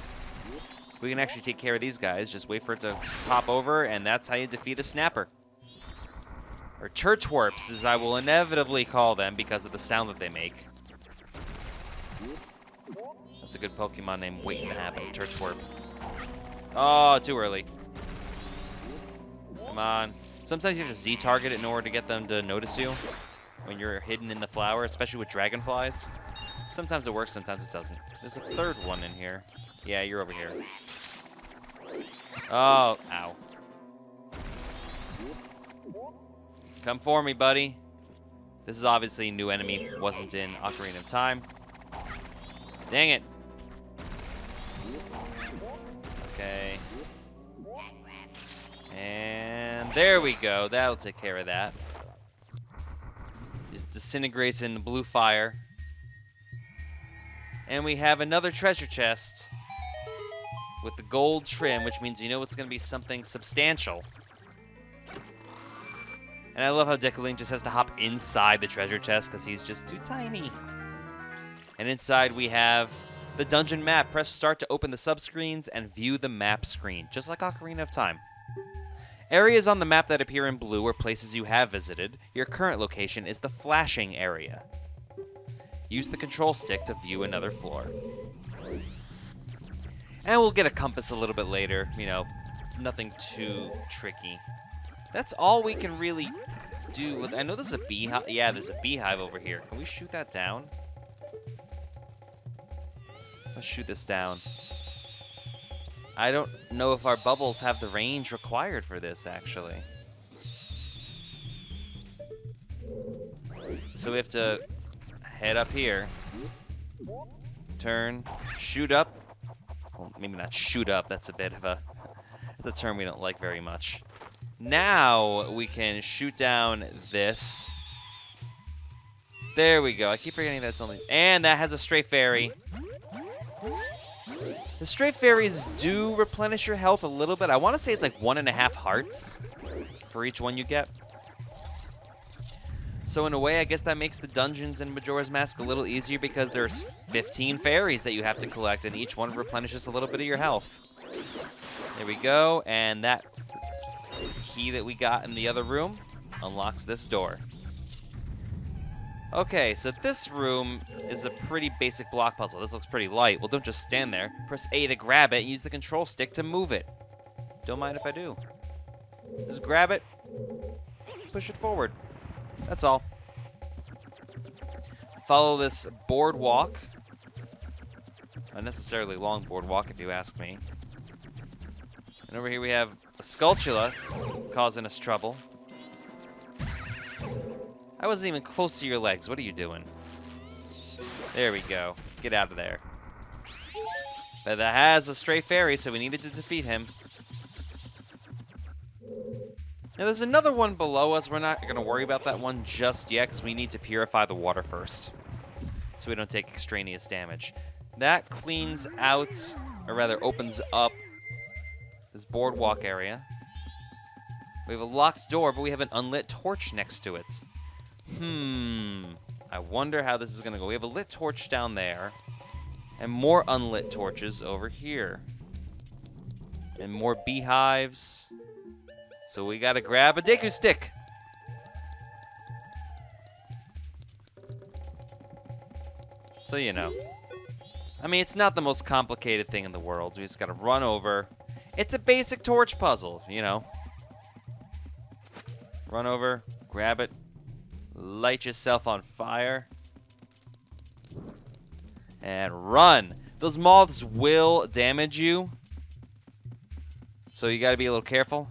We can actually take care of these guys. Just wait for it to pop over, and that's how you defeat a snapper. Or turtwerps, as I will inevitably call them because of the sound that they make. That's a good Pokemon name waiting to happen, Turtwerp. Oh, too early. Come on. Sometimes you have to Z-target it in order to get them to notice you when you're hidden in the flower, especially with dragonflies. Sometimes it works, sometimes it doesn't. There's a third one in here. Yeah, you're over here. Oh, ow. Come for me, buddy. This is obviously a new enemy. Wasn't in Ocarina of Time. Dang it. Okay. And there we go. That'll take care of that. It disintegrates in blue fire. And we have another treasure chest with the gold trim, which means you know it's going to be something substantial. And I love how Deku Link just has to hop inside the treasure chest because he's just too tiny. And inside we have the dungeon map. Press start to open the subscreens and view the map screen, just like Ocarina of Time. Areas on the map that appear in blue are places you have visited. Your current location is the flashing area. Use the control stick to view another floor. And we'll get a compass a little bit later, you know, nothing too tricky. That's all we can really do. I know there's a beehive. Yeah, there's a beehive over here. Can we shoot that down? Let's shoot this down. I don't know if our bubbles have the range required for this, actually. So we have to head up here. Turn, shoot up. Well, maybe not shoot up. That's a bit of a term we don't like very much. Now we can shoot down this. There we go. I keep forgetting that's only... And that has a stray fairy. The stray fairies do replenish your health a little bit. I want to say it's like 1.5 hearts for each one you get. So in a way, I guess that makes the dungeons in Majora's Mask a little easier because there's 15 fairies that you have to collect, and each one replenishes a little bit of your health. There we go, and that key that we got in the other room unlocks this door. Okay, so this room is a pretty basic block puzzle. This looks pretty light. Well, don't just stand there. Press A to grab it and use the control stick to move it. Don't mind if I do. Just grab it, push it forward. That's all. Follow this boardwalk. Not necessarily long boardwalk, if you ask me. And over here we have a Skulltula causing us trouble. I wasn't even close to your legs. What are you doing? There we go. Get out of there. But that has a stray fairy, so we needed to defeat him. Now there's another one below us. We're not going to worry about that one just yet because we need to purify the water first so we don't take extraneous damage. That cleans out, or rather opens up, this boardwalk area. We have a locked door, but we have an unlit torch next to it. I wonder how this is going to go. We have a lit torch down there, and more unlit torches over here. And more beehives. So we gotta grab a Deku stick. So you know. I mean, it's not the most complicated thing in the world. We just gotta run over. It's a basic torch puzzle, you know. Run over, grab it, light yourself on fire, and run. Those moths will damage you, so you gotta be a little careful.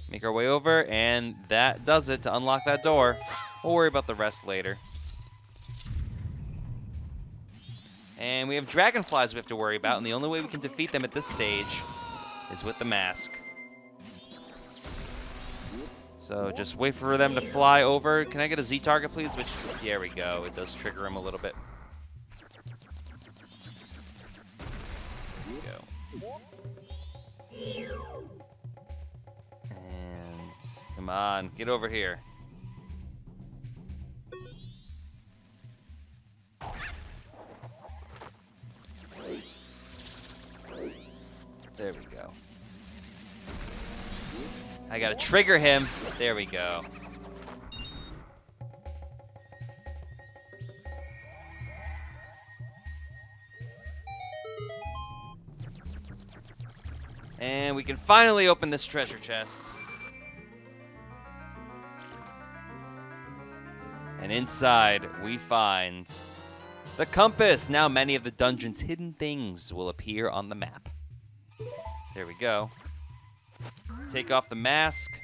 Make our way over, and that does it to unlock that door. We'll worry about the rest later. And we have dragonflies we have to worry about, and the only way we can defeat them at this stage is with the mask. So just wait for them to fly over. Can I get a Z target, please? Which, there we go. It does trigger him a little bit. There we go. Come on, get over here. There we go. I gotta trigger him. There we go. And we can finally open this treasure chest. And inside, we find the compass. Now many of the dungeon's hidden things will appear on the map. There we go. Take off the mask.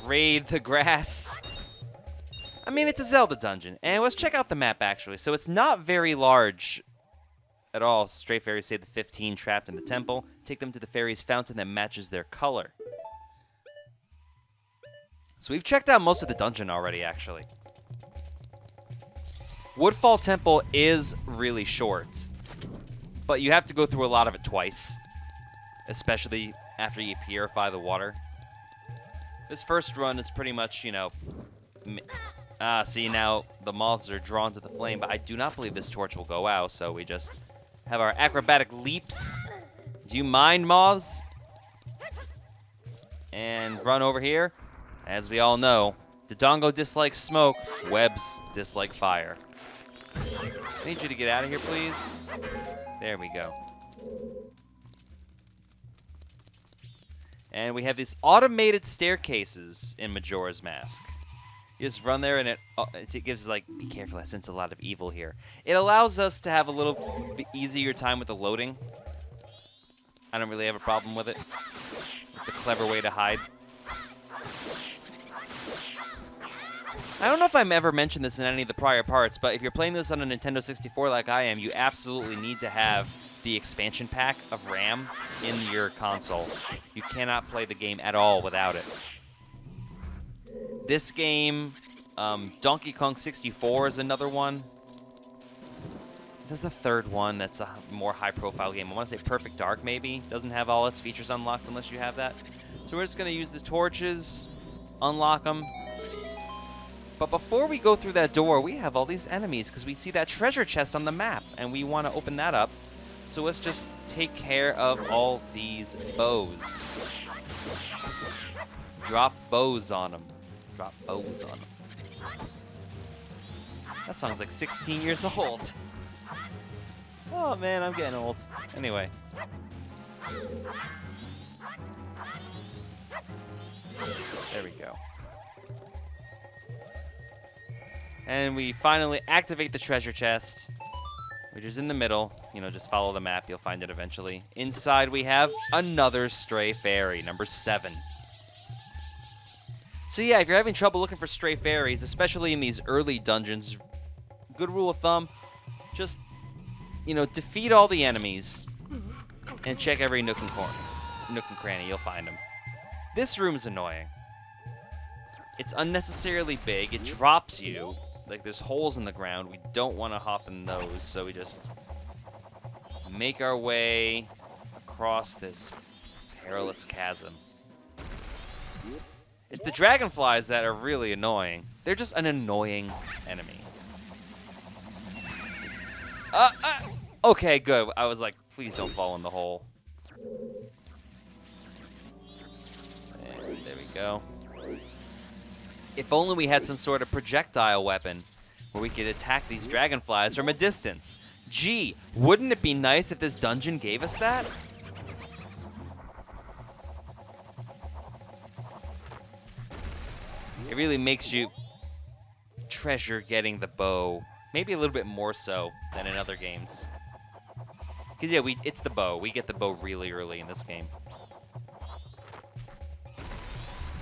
Raid the grass. I mean, it's a Zelda dungeon. And let's check out the map, actually. So it's not very large at all. Stray fairies say the 15 trapped in the temple. Take them to the fairies' fountain that matches their color. So we've checked out most of the dungeon already, actually. Woodfall Temple is really short, but you have to go through a lot of it twice, especially after you purify the water. This first run is pretty much, you know... see, now the moths are drawn to the flame, but I do not believe this torch will go out, so we just have our acrobatic leaps. Do you mind, moths? And run over here. As we all know, Dodongo dislikes smoke, webs dislike fire. I need you to get out of here, please. There we go. And we have these automated staircases in Majora's Mask. You just run there and it gives, like, be careful, I sense a lot of evil here. It allows us to have a little easier time with the loading. I don't really have a problem with it. It's a clever way to hide. I don't know if I've ever mentioned this in any of the prior parts, but if you're playing this on a Nintendo 64 like I am, you absolutely need to have the expansion pack of RAM in your console. You cannot play the game at all without it. This game, Donkey Kong 64 is another one. There's a third one that's a more high-profile game. I want to say Perfect Dark, maybe. Doesn't have all its features unlocked unless you have that. So we're just going to use the torches, unlock them. But before we go through that door, we have all these enemies because we see that treasure chest on the map, and we want to open that up. So let's just take care of all these bows. Drop bows on them. Drop bows on them. That song's like 16 years old. Oh man, I'm getting old. Anyway. There we go. And we finally activate the treasure chest, which is in the middle. You know, just follow the map. You'll find it eventually. Inside we have another stray fairy, number 7. So yeah, if you're having trouble looking for stray fairies, especially in these early dungeons, good rule of thumb, just, you know, defeat all the enemies and check every nook and cranny. You'll find them. This room's annoying. It's unnecessarily big. It drops you. Like, there's holes in the ground. We don't want to hop in those, so we just make our way across this perilous chasm. It's the dragonflies that are really annoying. They're just an annoying enemy. Okay, good. I was like, please don't fall in the hole. And there we go. If only we had some sort of projectile weapon where we could attack these dragonflies from a distance. Gee, wouldn't it be nice if this dungeon gave us that? It really makes you treasure getting the bow. Maybe a little bit more so than in other games. Because, yeah, it's the bow. We get the bow really early in this game.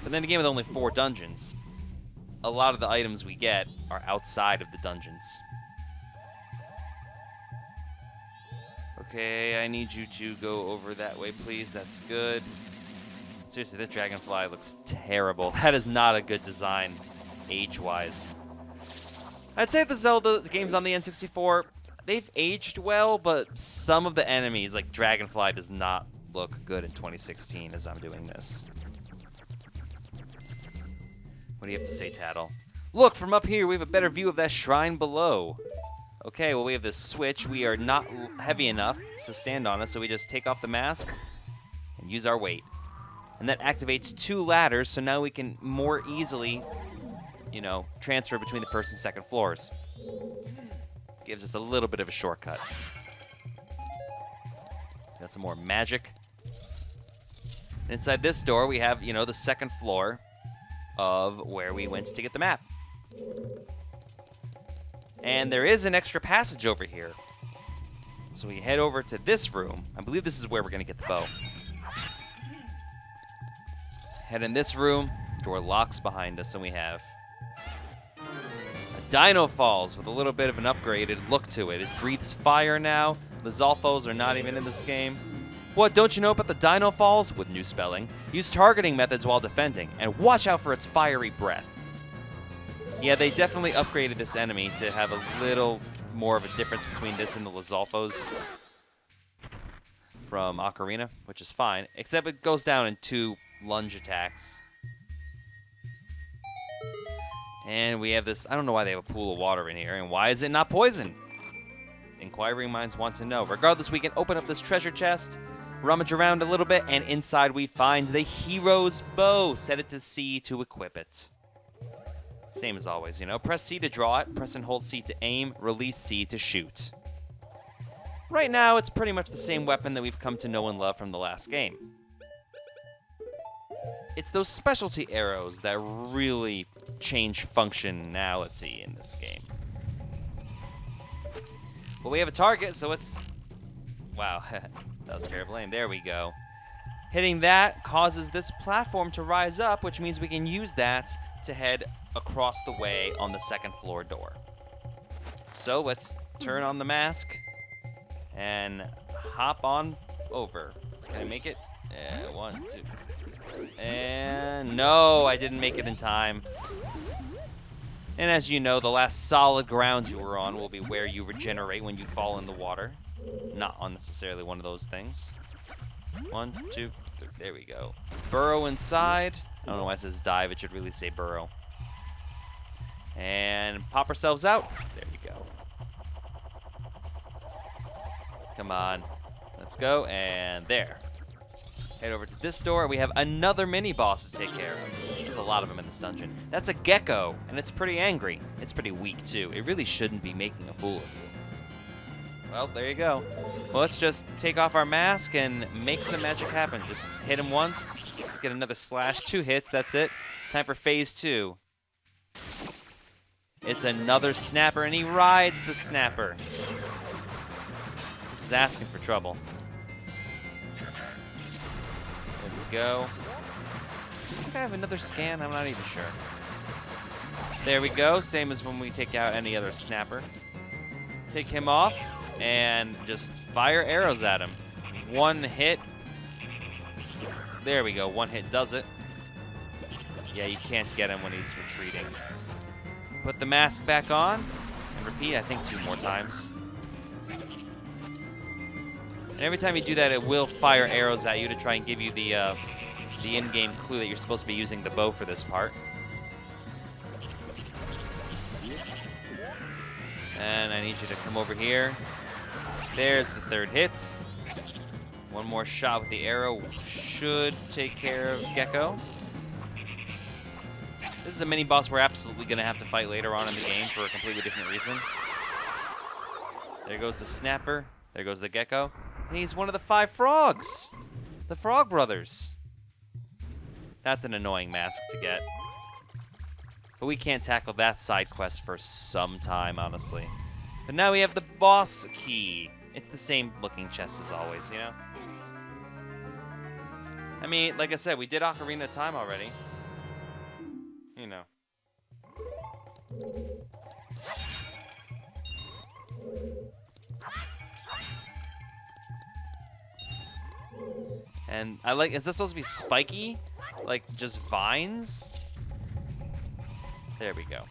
But then again, with only 4 dungeons, a lot of the items we get are outside of the dungeons. Okay, I need you to go over that way, please. That's good. Seriously, this dragonfly looks terrible. That is not a good design, age-wise. I'd say the Zelda games on the N64, they've aged well, but some of the enemies, like Dragonfly, does not look good in 2016 as I'm doing this. What do you have to say, Tattle? Look, from up here, we have a better view of that shrine below. Okay, well, we have this switch. We are not heavy enough to stand on it, so we just take off the mask and use our weight. And that activates 2 ladders, so now we can more easily, you know, transfer between the first and second floors. Gives us a little bit of a shortcut. Got some more magic. Inside this door, we have, you know, the second floor of where we went to get the map. And there is an extra passage over here. So we head over to this room. I believe this is where we're going to get the bow. Head in this room. Door locks behind us, and we have a Dino Falls with a little bit of an upgraded look to it. It breathes fire now. The Zolfos are not even in this game. What, don't you know about the Dino Falls? With new spelling. Use targeting methods while defending, and watch out for its fiery breath. Yeah, they definitely upgraded this enemy to have a little more of a difference between this and the Lizalfos from Ocarina, which is fine, except it goes down in 2 lunge attacks. And we have this, I don't know why they have a pool of water in here, and why is it not poisoned? Inquiring minds want to know. Regardless, we can open up this treasure chest, rummage around a little bit, and inside we find the hero's bow. Set it to C to equip it. Same as always, you know. Press C to draw it, press and hold C to aim, release C to shoot. Right now, it's pretty much the same weapon that we've come to know and love from the last game. It's those specialty arrows that really change functionality in this game. Well, we have a target, so it's... Wow, that was terrible aim. There we go. Hitting that causes this platform to rise up, which means we can use that to head across the way on the second floor door. So let's turn on the mask and hop on over. Can I make it? 1, 2. And no, I didn't make it in time. And as you know, the last solid ground you were on will be where you regenerate when you fall in the water. Not unnecessarily one of those things. 1, 2, 3. There we go. Burrow inside. I don't know why it says dive. It should really say burrow. And pop ourselves out. There we go. Come on. Let's go. And there. Head over to this door. We have another mini-boss to take care of. There's a lot of them in this dungeon. That's a gecko, and it's pretty angry. It's pretty weak, too. It really shouldn't be making a fool of you. Well, there you go. Well, let's just take off our mask and make some magic happen. Just hit him once, get another slash, 2 hits, that's it. Time for phase 2. It's another snapper, and he rides the snapper. This is asking for trouble. There we go. Does this guy have another scan? I'm not even sure. There we go, same as when we take out any other snapper. Take him off. And just fire arrows at him. 1 hit. There we go. 1 hit does it. Yeah, you can't get him when he's retreating. Put the mask back on. And repeat, I think 2 more times. And every time you do that, it will fire arrows at you to try and give you the in-game clue that you're supposed to be using the bow for this part. And I need you to come over here. There's the 3rd hit. 1 more shot with the arrow should take care of Gecko. This is a mini-boss we're absolutely going to have to fight later on in the game for a completely different reason. There goes the snapper. There goes the Gecko. And he's one of the 5 frogs. The Frog Brothers. That's an annoying mask to get. But we can't tackle that side quest for some time, honestly. But now we have the boss key. It's the same looking chest as always, you know? I mean, like I said, we did Ocarina of Time already. You know. And I like, is this supposed to be spiky? Like, just vines? There we go.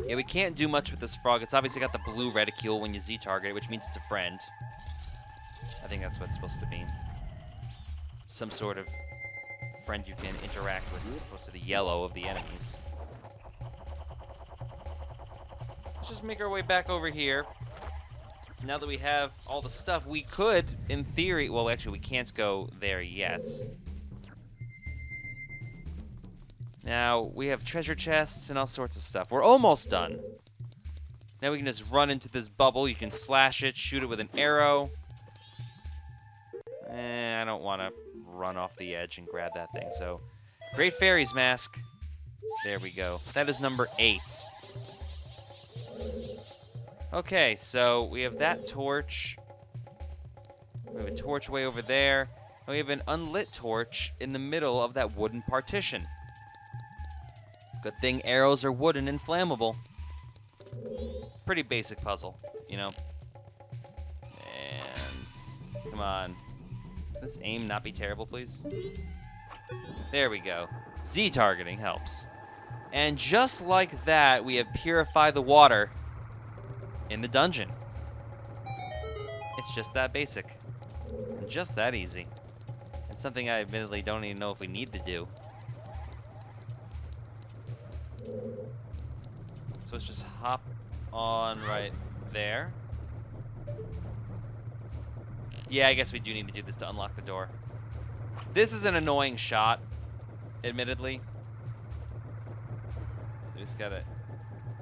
Yeah, we can't do much with this frog. It's obviously got the blue reticule when you Z-target it, which means it's a friend. I think that's what it's supposed to mean. Some sort of friend you can interact with as opposed to the yellow of the enemies. Let's just make our way back over here. Now that we have all the stuff, we could, in theory... Well, actually, we can't go there yet. Now, we have treasure chests and all sorts of stuff. We're almost done. Now we can just run into this bubble. You can slash it, shoot it with an arrow. I don't want to run off the edge and grab that thing, so... Great Fairy's Mask. There we go. That is number 8. Okay, so we have that torch. We have a torch way over there. And we have an unlit torch in the middle of that wooden partition. Good thing arrows are wooden and flammable. Pretty basic puzzle, you know. And come on. This aim not be terrible, please? There we go. Z-targeting helps. And just like that, we have purified the water in the dungeon. It's just that basic. And just that easy. And something I admittedly don't even know if we need to do. So let's just hop on right there. Yeah, I guess we do need to do this to unlock the door. This is an annoying shot, admittedly. We just gotta,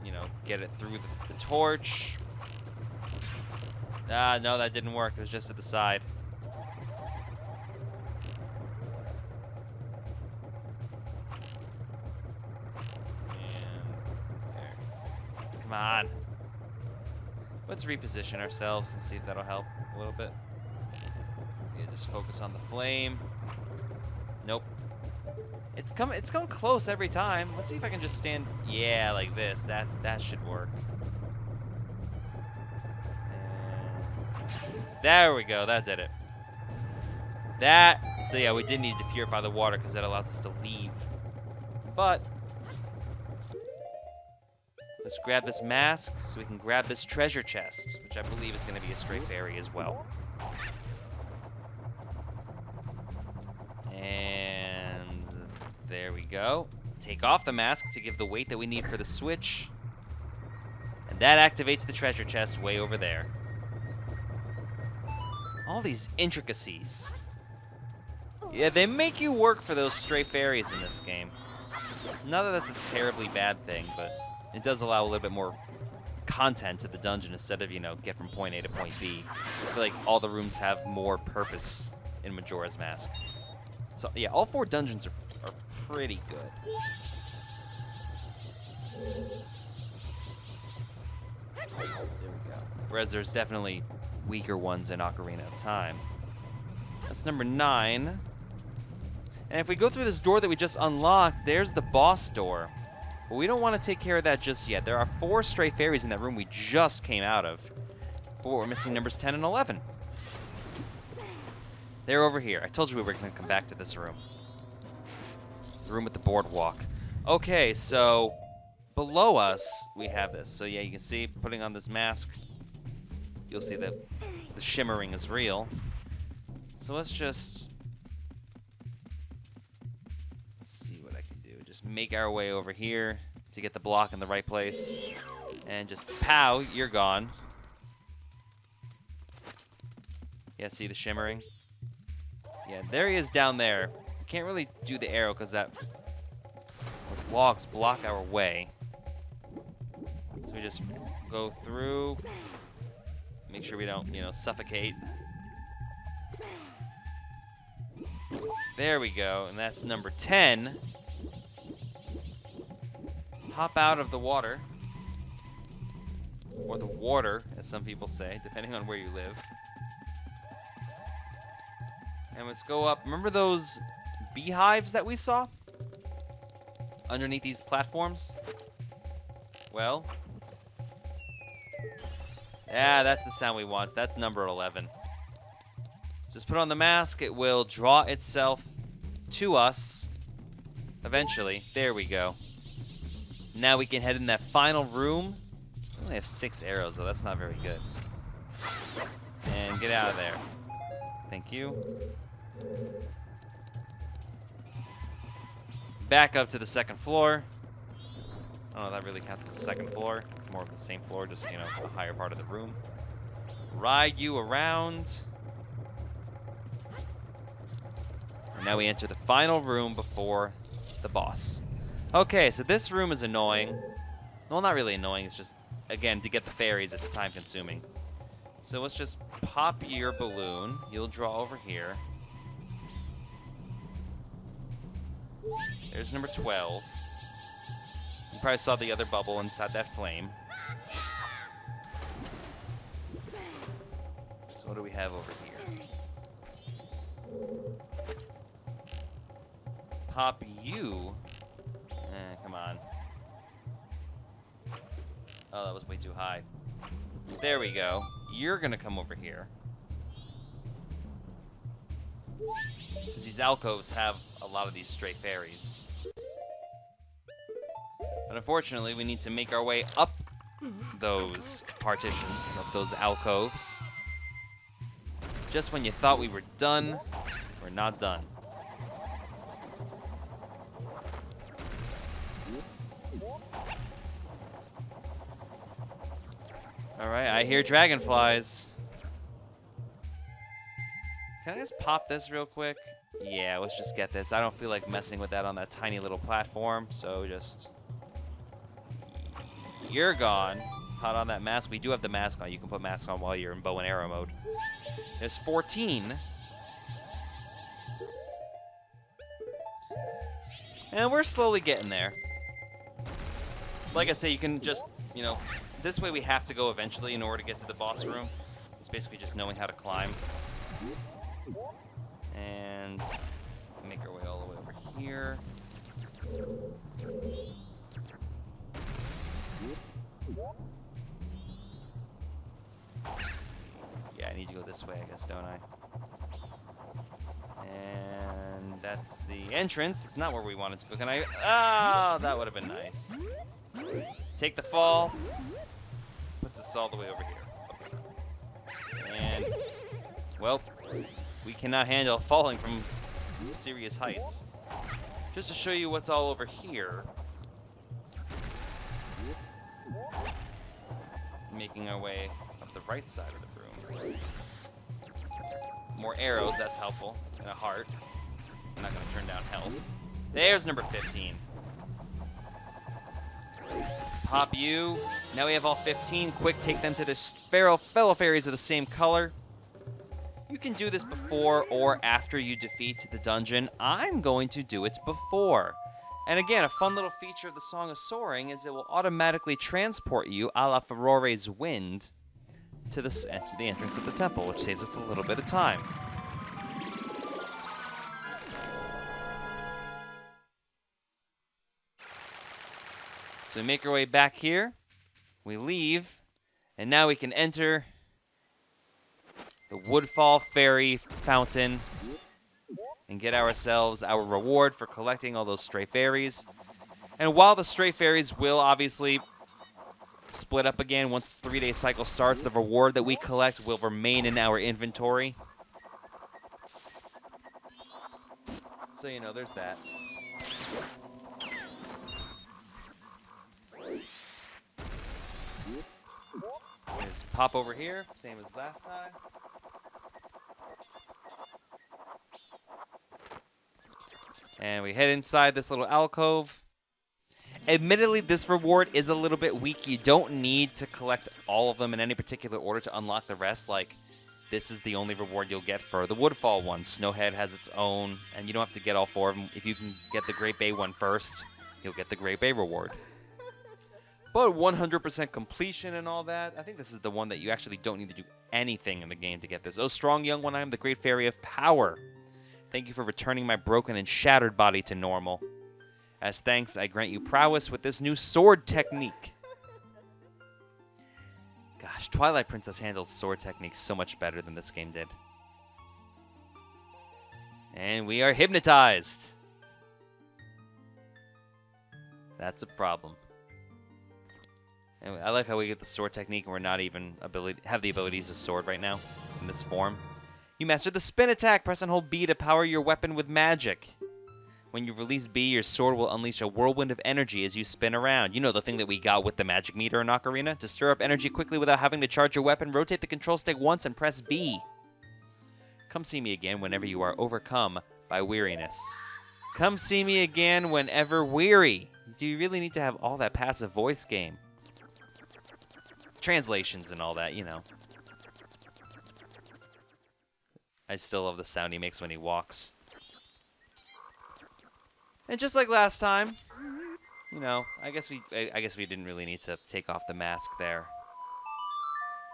you know, get it through the torch. Ah, no, that didn't work. It was just to the side. Come on. Let's reposition ourselves and see if that'll help a little bit. just focus on the flame. Nope. It's come close every time. Let's see if I can just stand. Yeah, like this. That should work. And there we go. That did it. So yeah, we did need to purify the water because that allows us to leave. But let's grab this mask so we can grab this treasure chest, which I believe is going to be a stray fairy as well. And there we go. Take off the mask to give the weight that we need for the switch. And that activates the treasure chest way over there. All these intricacies. Yeah, they make you work for those stray fairies in this game. Not that that's a terribly bad thing, but it does allow a little bit more content to the dungeon instead of, get from point A to point B. I feel like all the rooms have more purpose in Majora's Mask. So, yeah, all 4 dungeons are pretty good. There we go. Whereas there's definitely weaker ones in Ocarina of Time. That's number 9. And if we go through this door that we just unlocked, there's the boss door. But we don't want to take care of that just yet. There are 4 stray fairies in that room we just came out of. But we're missing numbers 10 and 11. They're over here. I told you we were going to come back to this room. The room with the boardwalk. Okay, so below us, we have this. So yeah, you can see, putting on this mask, you'll see that the shimmering is real. So let's see what I can do. Just make our way over here to get the block in the right place. And just pow, you're gone. Yeah, see the shimmering? Yeah, there he is down there. Can't really do the arrow because those logs block our way. So we just go through, make sure we don't, suffocate. There we go, and that's number 10. Hop out of the water. Or the water, as some people say, depending on where you live. And let's go up. Remember those beehives that we saw underneath these platforms? Well, yeah, that's the sound we want. That's number 11. Just put on the mask. It will draw itself to us eventually. There we go. Now we can head in that final room. We only have 6 arrows, though. That's not very good. And get out of there. Thank you. Back up to the 2nd floor. I don't know if that really counts as the 2nd floor. It's more of the same floor, just, the higher part of the room. Ride you around. And now we enter the final room before the boss. Okay, so this room is annoying. Well, not really annoying. It's just, again, to get the fairies, it's time-consuming. So let's just pop your balloon. You'll draw over here. There's number 12. You probably saw the other bubble inside that flame. So what do we have over here? Pop you. Come on. Oh, that was way too high. There we go. You're gonna come over here. Because these alcoves have a lot of these stray fairies. But unfortunately, we need to make our way up those partitions of those alcoves. Just when you thought we were done, we're not done. Alright, I hear dragonflies. Can I just pop this real quick? Yeah, let's just get this. I don't feel like messing with that on that tiny little platform, so just... You're gone. Hot on that mask. We do have the mask on. You can put mask on while you're in bow and arrow mode. There's 14. And we're slowly getting there. Like I say, you can just, this way we have to go eventually in order to get to the boss room. It's basically just knowing how to climb. And make our way all the way over here. Let's see. Yeah, I need to go this way, I guess, don't I? And that's the entrance. It's not where we wanted to go. Can I? Ah, that would have been nice. Take the fall. Puts us all the way over here. And, well, we cannot handle falling from serious heights. Just to show you what's all over here. Making our way up the right side of the room. More arrows, that's helpful. And a heart. I'm not going to turn down health. There's number 15. Just pop you. Now we have all 15. Quick, take them to the fellow fairies of the same color. You can do this before or after you defeat the dungeon. I'm going to do it before. And again, a fun little feature of the Song of Soaring is it will automatically transport you, a la Farore's Wind, to the entrance of the temple, which saves us a little bit of time. So we make our way back here, we leave, and now we can enter the Woodfall Fairy Fountain and get ourselves our reward for collecting all those stray fairies. And while the stray fairies will obviously split up again once the 3-day cycle starts, the reward that we collect will remain in our inventory. So, you know, there's that. Just pop over here, same as last time. And we head inside this little alcove. Admittedly, this reward is a little bit weak. You don't need to collect all of them in any particular order to unlock the rest. Like, this is the only reward you'll get for the Woodfall one. Snowhead has its own, and you don't have to get all 4 of them. If you can get the Great Bay one first, you'll get the Great Bay reward. But 100% completion and all that, I think this is the one that you actually don't need to do anything in the game to get this. Oh, strong young one, I am the Great Fairy of Power. Thank you for returning my broken and shattered body to normal. As thanks, I grant you prowess with this new sword technique. Gosh, Twilight Princess handles sword techniques so much better than this game did. And we are hypnotized. That's a problem. And I like how we get the sword technique and we're not even have the ability to use a sword right now in this form. You mastered the spin attack. Press and hold B to power your weapon with magic. When you release B, your sword will unleash a whirlwind of energy as you spin around. You know, the thing that we got with the magic meter in Ocarina? To stir up energy quickly without having to charge your weapon, rotate the control stick once and press B. Come see me again whenever you are overcome by weariness. Come see me again whenever weary. Do you really need to have all that passive voice game? Translations and all that, you know. I still love the sound he makes when he walks. And just like last time, you know, I guess we didn't really need to take off the mask there.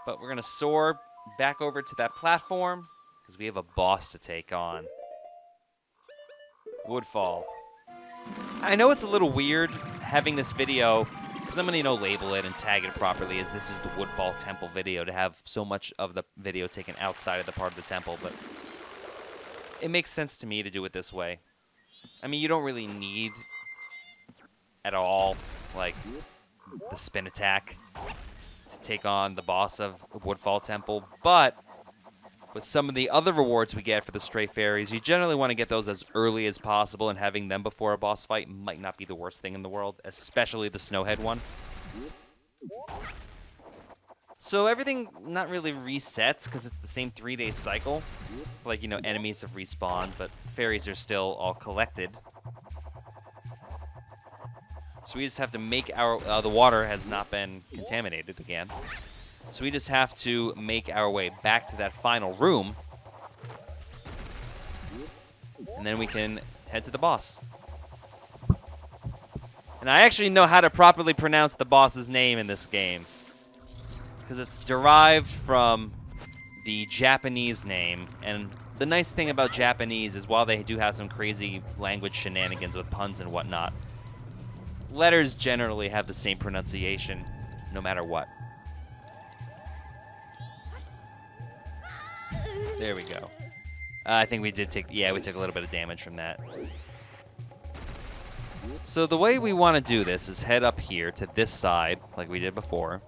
But we're gonna soar back over to that platform because we have a boss to take on. Woodfall. I know it's a little weird having this video because I'm gonna, label it and tag it properly as this is the Woodfall Temple video to have so much of the video taken outside of the part of the temple, but it makes sense to me to do it this way. I mean, you don't really need at all, like, the spin attack to take on the boss of Woodfall Temple, but with some of the other rewards we get for the stray fairies, you generally want to get those as early as possible, and having them before a boss fight might not be the worst thing in the world, especially the Snowhead one. So everything not really resets because it's the same 3-day cycle. Like, enemies have respawned, but fairies are still all collected. So we just have to make our... the water has not been contaminated again. So we just have to make our way back to that final room. And then we can head to the boss. And I actually know how to properly pronounce the boss's name in this game, because it's derived from the Japanese name, and the nice thing about Japanese is while they do have some crazy language shenanigans with puns and whatnot, letters generally have the same pronunciation no matter what. There we go. I think we did take, yeah, we took a little bit of damage from that. So the way we want to do this is head up here to this side, like we did before.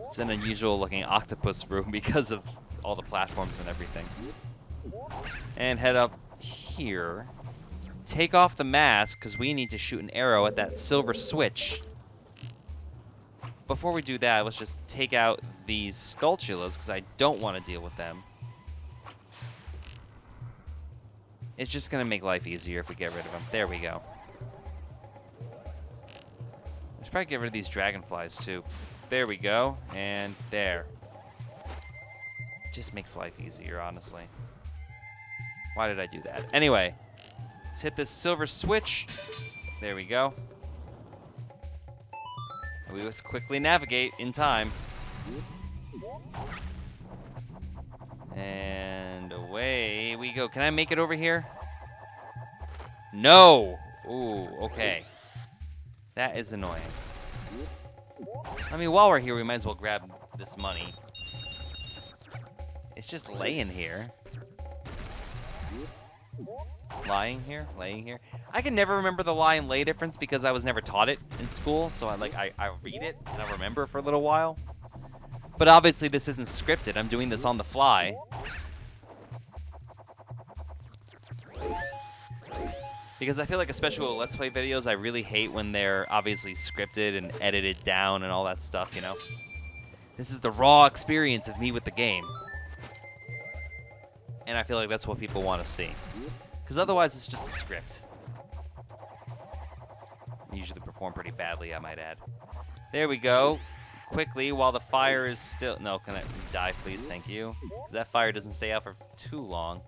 It's an unusual looking octopus room because of all the platforms and everything. And head up here. Take off the mask, because we need to shoot an arrow at that silver switch. Before we do that, let's just take out these Skulltulas, because I don't want to deal with them. It's just going to make life easier if we get rid of them. There we go. Let's probably get rid of these dragonflies, too. There we go. And there. Just makes life easier, honestly. Why did I do that? Anyway, let's hit this silver switch. There we go. We let's quickly navigate in time. And away we go. Can I make it over here? No! Ooh, okay. That is annoying. I mean, while we're here, we might as well grab this money. It's just laying here. Lying here? Laying here? I can never remember the lie and lay difference because I was never taught it in school, so I read it and I remember it for a little while. But obviously this isn't scripted. I'm doing this on the fly. Because I feel like, especially with Let's Play videos, I really hate when they're obviously scripted and edited down and all that stuff, you know? This is the raw experience of me with the game. And I feel like that's what people want to see. Because otherwise, it's just a script. Usually perform pretty badly, I might add. There we go. Quickly, while the fire is still... No, can I die, please? Thank you. Because that fire doesn't stay out for too long.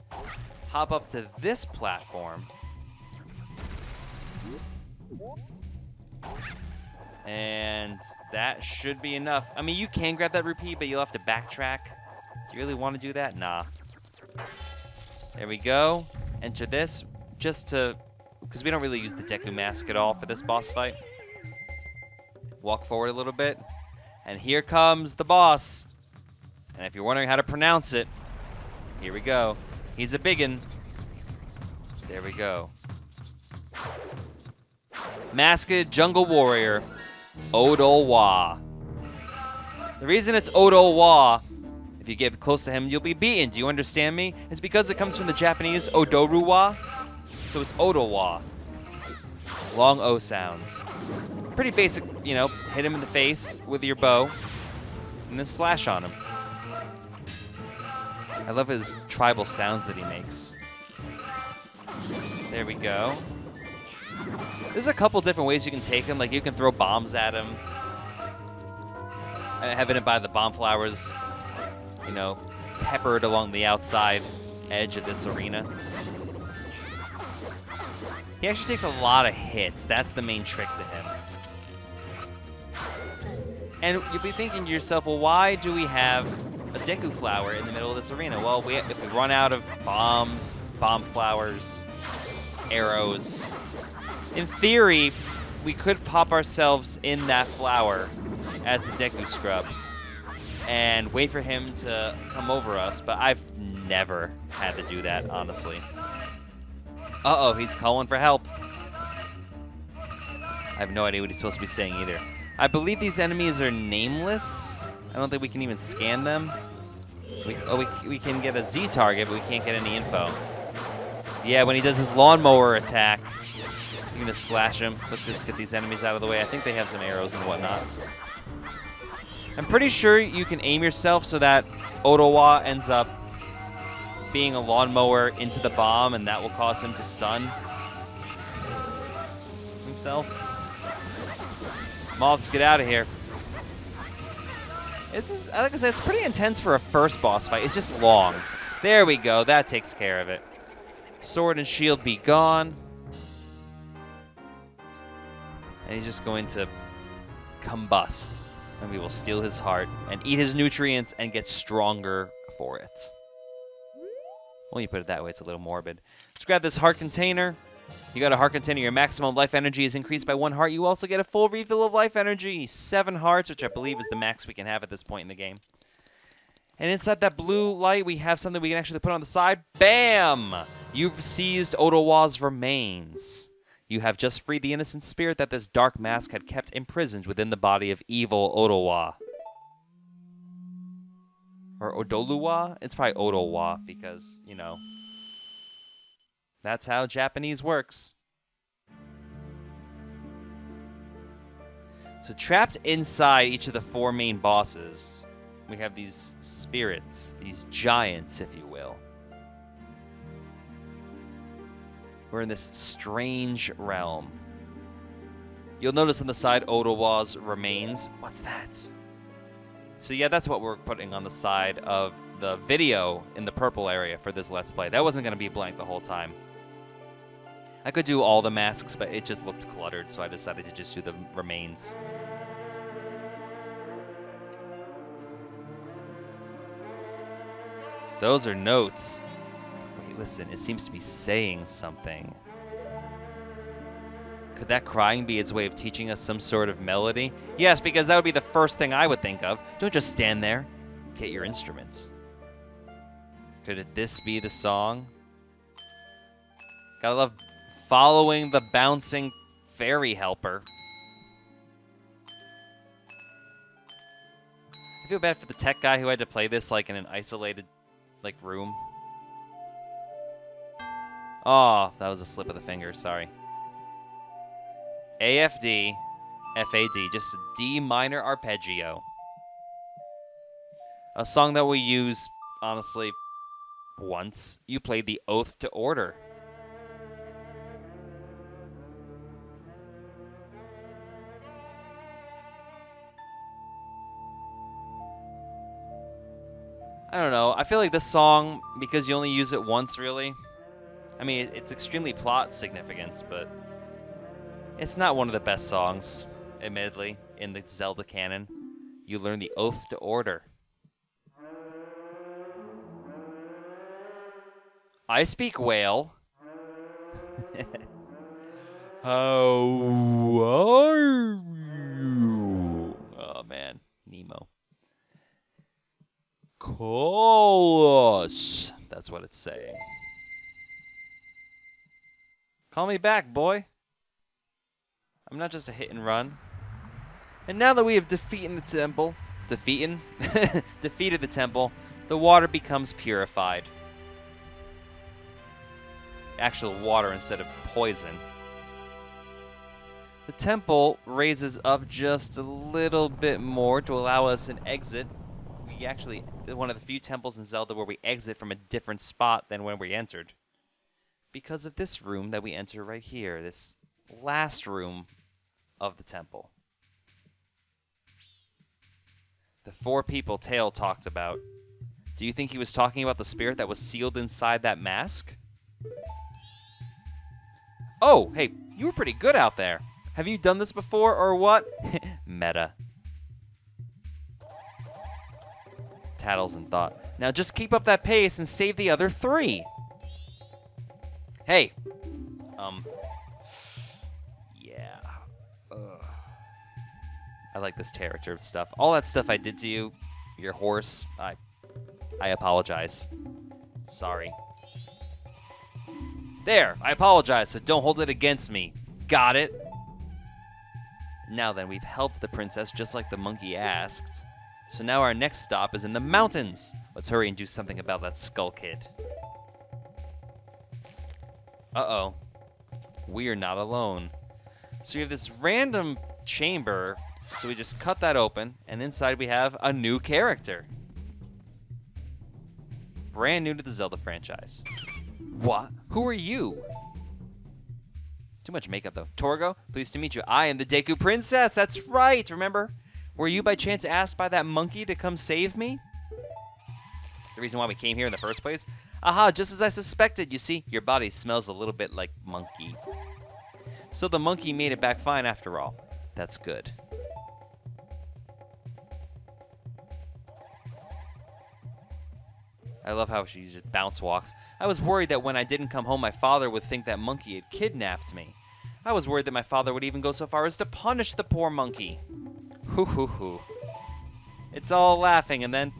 Hop up to this platform. And that should be enough. I mean, you can grab that rupee, but you'll have to backtrack. Do you really want to do that? Nah. There we go. Enter this, just to... Because we don't really use the Deku Mask at all for this boss fight. Walk forward a little bit. And here comes the boss. And if you're wondering how to pronounce it, here we go. He's a biggin. There we go. Masked Jungle Warrior, Odowa. The reason it's Odowa, if you get close to him, you'll be beaten. Do you understand me? It's because it comes from the Japanese Odoruwa, so it's Odowa. Long O sounds. Pretty basic, you know, hit him in the face with your bow, and then slash on him. I love his tribal sounds that he makes. There we go. There's a couple different ways you can take him. Like, you can throw bombs at him. Having it by the bomb flowers, you know, peppered along the outside edge of this arena. He actually takes a lot of hits. That's the main trick to him. And you'll be thinking to yourself, well, why do we have a Deku flower in the middle of this arena? Well, if we run out of bombs, bomb flowers, arrows, in theory, we could pop ourselves in that flower as the Deku Scrub and wait for him to come over us, but I've never had to do that, honestly. Uh-oh, he's calling for help. I have no idea what he's supposed to be saying either. I believe these enemies are nameless. I don't think we can even scan them. We can get a Z target, but we can't get any info. Yeah, when he does his lawnmower attack, you can just slash him. Let's just get these enemies out of the way. I think they have some arrows and whatnot. I'm pretty sure you can aim yourself so that Odowa ends up being a lawnmower into the bomb, and that will cause him to stun himself. Moths, get out of here. It's just, like I said, it's pretty intense for a first boss fight. It's just long. There we go. That takes care of it. Sword and shield be gone. And he's just going to combust. And we will steal his heart and eat his nutrients and get stronger for it. Well, you put it that way, it's a little morbid. Let's grab this heart container. You got a heart container, your maximum life energy is increased by 1 heart. You also get a full refill of life energy. 7 hearts, which I believe is the max we can have at this point in the game. And inside that blue light, we have something we can actually put on the side. Bam! You've seized Otowa's remains. You have just freed the innocent spirit that this dark mask had kept imprisoned within the body of evil Otowa. Or Odoluwa? It's probably Otowa because, you know, that's how Japanese works. So trapped inside each of the 4 main bosses, we have these spirits, these giants, if you will. We're in this strange realm. You'll notice on the side Otowa's remains. What's that? So yeah, that's what we're putting on the side of the video in the purple area for this Let's Play. That wasn't going to be blank the whole time. I could do all the masks, but it just looked cluttered, so I decided to just do the remains. Those are notes. Wait, listen, it seems to be saying something. Could that crying be its way of teaching us some sort of melody? Yes, because that would be the first thing I would think of. Don't just stand there. Get your instruments. Could this be the song? Gotta love following the bouncing fairy helper. I feel bad for the tech guy who had to play this like in an isolated room. Oh, that was a slip of the finger, sorry. AFD, FAD, just a D minor arpeggio. A song that we use, honestly, once. You played the Oath to Order. I don't know. I feel like this song, because you only use it once, really. I mean, it's extremely plot significant, but it's not one of the best songs, admittedly, in the Zelda canon. You learn the Oath to Order. I speak whale. How are you? Oh, man. Nemo. Call us. That's what it's saying. Call me back, boy. I'm not just a hit and run. And now that we have defeated the temple, defeated the temple, the water becomes purified. Actual water instead of poison. The temple raises up just a little bit more to allow us an exit. We actually, one of the few temples in Zelda where we exit from a different spot than when we entered. Because of this room that we enter right here, this last room of the temple. The 4 people Tail talked about. Do you think he was talking about the spirit that was sealed inside that mask? Oh, hey, you were pretty good out there. Have you done this before, or what? Meta. Tattles and thought. Now just keep up that pace and save the other 3. Hey. Yeah. Ugh. I like this character stuff. All that stuff I did to you, your horse, I apologize. Sorry. There, I apologize, so don't hold it against me. Got it? Now then, we've helped the princess just like the monkey asked. So now our next stop is in the mountains. Let's hurry and do something about that skull kid. Uh-oh. We are not alone. So we have this random chamber, so we just cut that open, and inside we have a new character. Brand new to the Zelda franchise. What? Who are you? Too much makeup, though. Torgo, pleased to meet you. I am the Deku Princess. That's right. Remember? Were you by chance asked by that monkey to come save me? The reason why we came here in the first place? Aha, just as I suspected. You see, your body smells a little bit like monkey. So the monkey made it back fine after all. That's good. I love how she just bounce walks. I was worried that when I didn't come home, my father would think that monkey had kidnapped me. I was worried that my father would even go so far as to punish the poor monkey. Hoo hoo hoo. It's all laughing and then...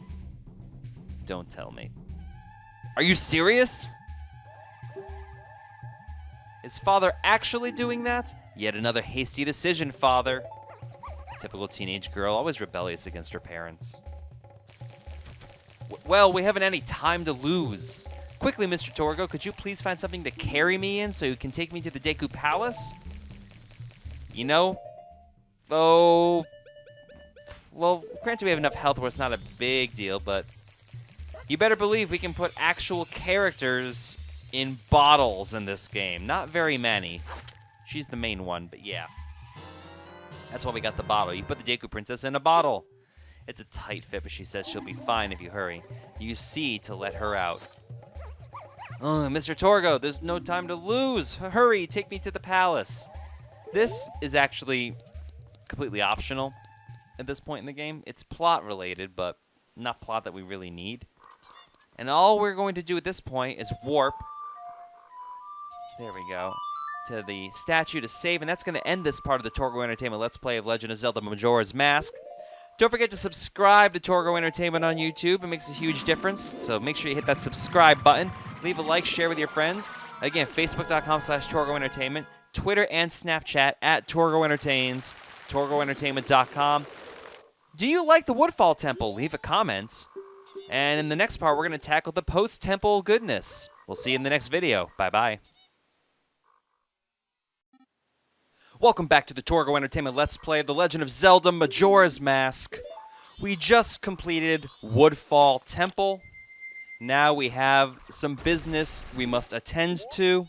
Don't tell me. Are you serious? Is father actually doing that? Yet another hasty decision, father. Typical teenage girl, always rebellious against her parents. Well, we haven't any time to lose. Quickly, Mr. Torgo, could you please find something to carry me in so you can take me to the Deku Palace? You know? Oh... Well, granted we have enough health where it's not a big deal, but... You better believe we can put actual characters in bottles in this game. Not very many. She's the main one, but yeah. That's why we got the bottle. You put the Deku Princess in a bottle. It's a tight fit, but she says she'll be fine if you hurry. You see to let her out. Oh, Mr. Torgo, there's no time to lose. Hurry, take me to the palace. This is actually completely optional at this point in the game. It's plot related, but not plot that we really need. And all we're going to do at this point is warp. There we go. To the statue to save, and that's going to end this part of the Torgo Entertainment Let's Play of Legend of Zelda Majora's Mask. Don't forget to subscribe to Torgo Entertainment on YouTube. It makes a huge difference, so make sure you hit that subscribe button. Leave a like, share with your friends. Again, Facebook.com/Torgo Entertainment, Twitter and Snapchat at Torgo Entertains, TorgoEntertainment.com. Do you like the Woodfall Temple? Leave a comment. And in the next part, we're going to tackle the post-temple goodness. We'll see you in the next video. Bye-bye. Welcome back to the Torgo Entertainment Let's Play of The Legend of Zelda Majora's Mask. We just completed Woodfall Temple. Now we have some business we must attend to.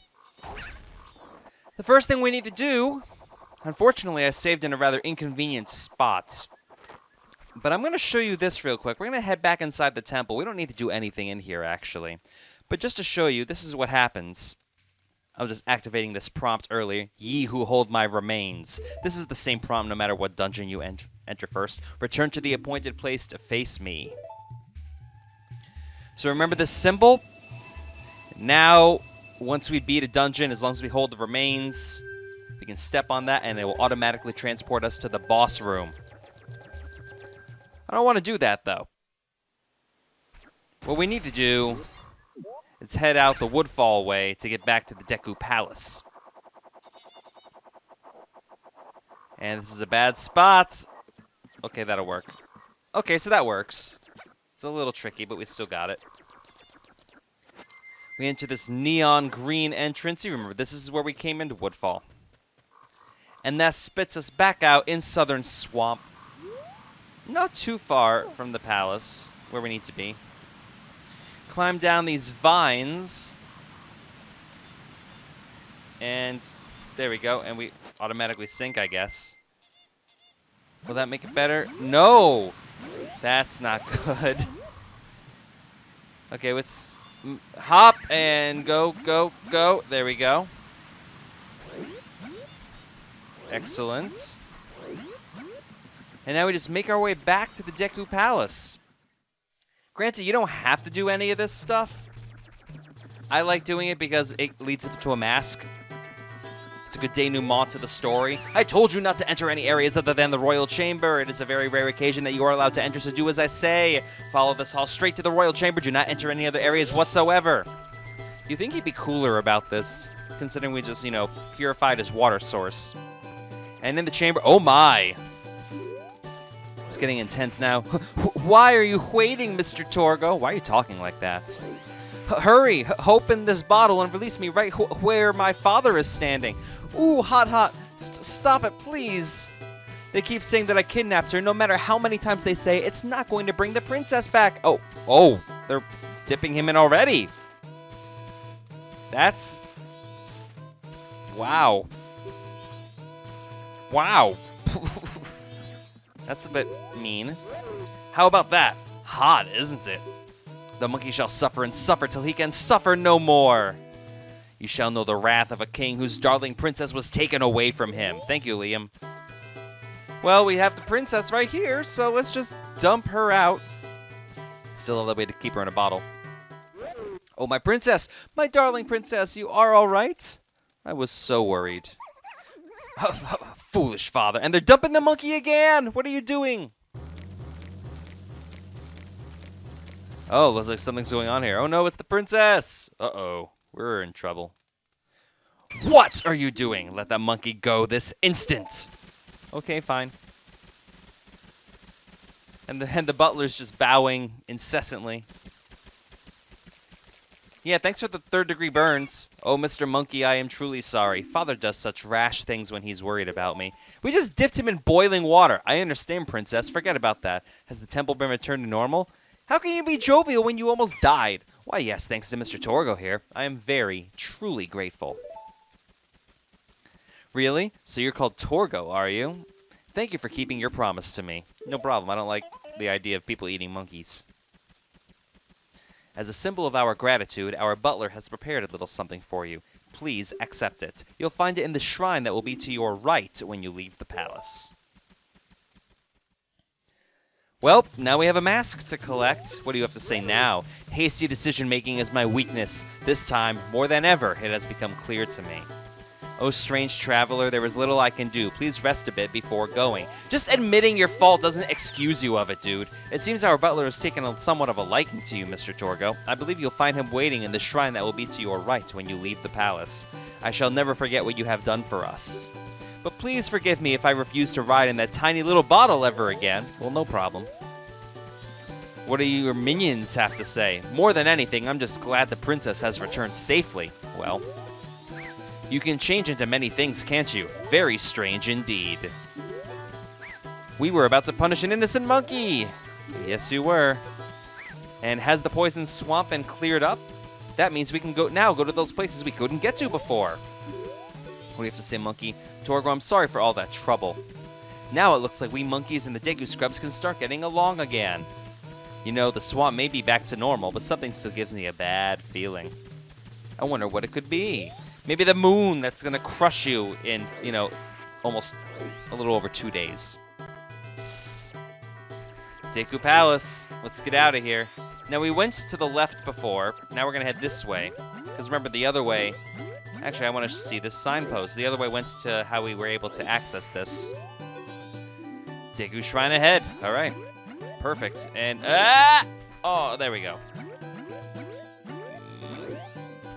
The first thing we need to do, unfortunately I saved in a rather inconvenient spot. But I'm going to show you this real quick. We're going to head back inside the temple. We don't need to do anything in here, actually. But just to show you, this is what happens. I was just activating this prompt earlier. Ye who hold my remains. This is the same prompt no matter what dungeon you enter first. Return to the appointed place to face me. So remember this symbol? Now, once we beat a dungeon, as long as we hold the remains, we can step on that and it will automatically transport us to the boss room. I don't want to do that, though. What we need to do is head out the Woodfall way to get back to the Deku Palace. And this is a bad spot. Okay, that'll work. Okay, so that works. It's a little tricky, but we still got it. We enter this neon green entrance. You remember, this is where we came into Woodfall. And that spits us back out in Southern Swamp. Not too far from the palace, where we need to be. Climb down these vines. And there we go. And we automatically sink, I guess. Will that make it better? No! That's not good. Okay, let's hop and go, go, go. There we go. Excellent. And now we just make our way back to the Deku Palace. Granted, you don't have to do any of this stuff. I like doing it because it leads it to a mask. It's a good denouement to the story. I told you not to enter any areas other than the Royal Chamber. It is a very rare occasion that you are allowed to enter, so do as I say. Follow this hall straight to the Royal Chamber. Do not enter any other areas whatsoever. You think he'd be cooler about this, considering we just, purified his water source. And in the chamber, oh my! It's getting intense now. Why are you waiting, Mr. Torgo? Why are you talking like that? Hurry! Open this bottle and release me right where my father is standing. Ooh, hot, hot. Stop it, please. They keep saying that I kidnapped her. No matter how many times they say, it's not going to bring the princess back. Oh, they're dipping him in already. That's... Wow. Wow. That's a bit mean. How about that? Hot, isn't it? The monkey shall suffer and suffer till he can suffer no more. You shall know the wrath of a king whose darling princess was taken away from him. Thank you, Liam. Well, we have the princess right here, so let's just dump her out. Still a little way to keep her in a bottle. Oh, my princess! My darling princess, you are all right? I was so worried. Foolish father. And they're dumping the monkey again! What are you doing? Oh, looks like something's going on here. Oh no, it's the princess! Uh-oh. We're in trouble. What are you doing? Let that monkey go this instant! Okay, fine. And the butler's just bowing incessantly. Yeah, thanks for the third-degree burns. Oh, Mr. Monkey, I am truly sorry. Father does such rash things when he's worried about me. We just dipped him in boiling water. I understand, princess. Forget about that. Has the temple been returned to normal? How can you be jovial when you almost died? Why, yes, thanks to Mr. Torgo here. I am very, truly grateful. Really? So you're called Torgo, are you? Thank you for keeping your promise to me. No problem. I don't like the idea of people eating monkeys. As a symbol of our gratitude, our butler has prepared a little something for you. Please accept it. You'll find it in the shrine that will be to your right when you leave the palace. Well, now we have a mask to collect. What do you have to say now? Hasty decision-making is my weakness. This time, more than ever, it has become clear to me. Oh, strange traveler, there is little I can do. Please rest a bit before going. Just admitting your fault doesn't excuse you of it, dude. It seems our butler has taken somewhat of a liking to you, Mr. Torgo. I believe you'll find him waiting in the shrine that will be to your right when you leave the palace. I shall never forget what you have done for us. But please forgive me if I refuse to ride in that tiny little bottle ever again. Well, no problem. What do your minions have to say? More than anything, I'm just glad the princess has returned safely. Well, you can change into many things, can't you? Very strange indeed. We were about to punish an innocent monkey. Yes, you were. And has the poison swamp been cleared up? That means we can go to those places we couldn't get to before. What do you have to say, monkey? Torgo, I'm sorry for all that trouble. Now it looks like we monkeys and the Degu Scrubs can start getting along again. You know, the swamp may be back to normal, but something still gives me a bad feeling. I wonder what it could be. Maybe the moon that's going to crush you in, you know, almost a little over 2 days. Deku Palace. Let's get out of here. Now, we went to the left before. Now we're going to head this way. Because remember, the other way... Actually, I want to see this signpost. The other way went to how we were able to access this. Deku Shrine ahead. All right. Perfect. And... Oh, there we go.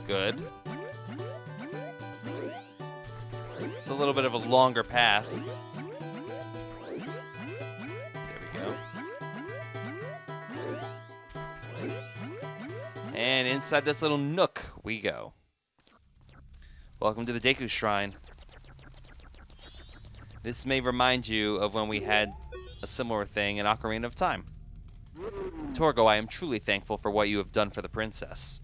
Good. It's a little bit of a longer path. There we go. And inside this little nook we go. Welcome to the Deku Shrine. This may remind you of when we had a similar thing in Ocarina of Time. Torgo, I am truly thankful for what you have done for the princess.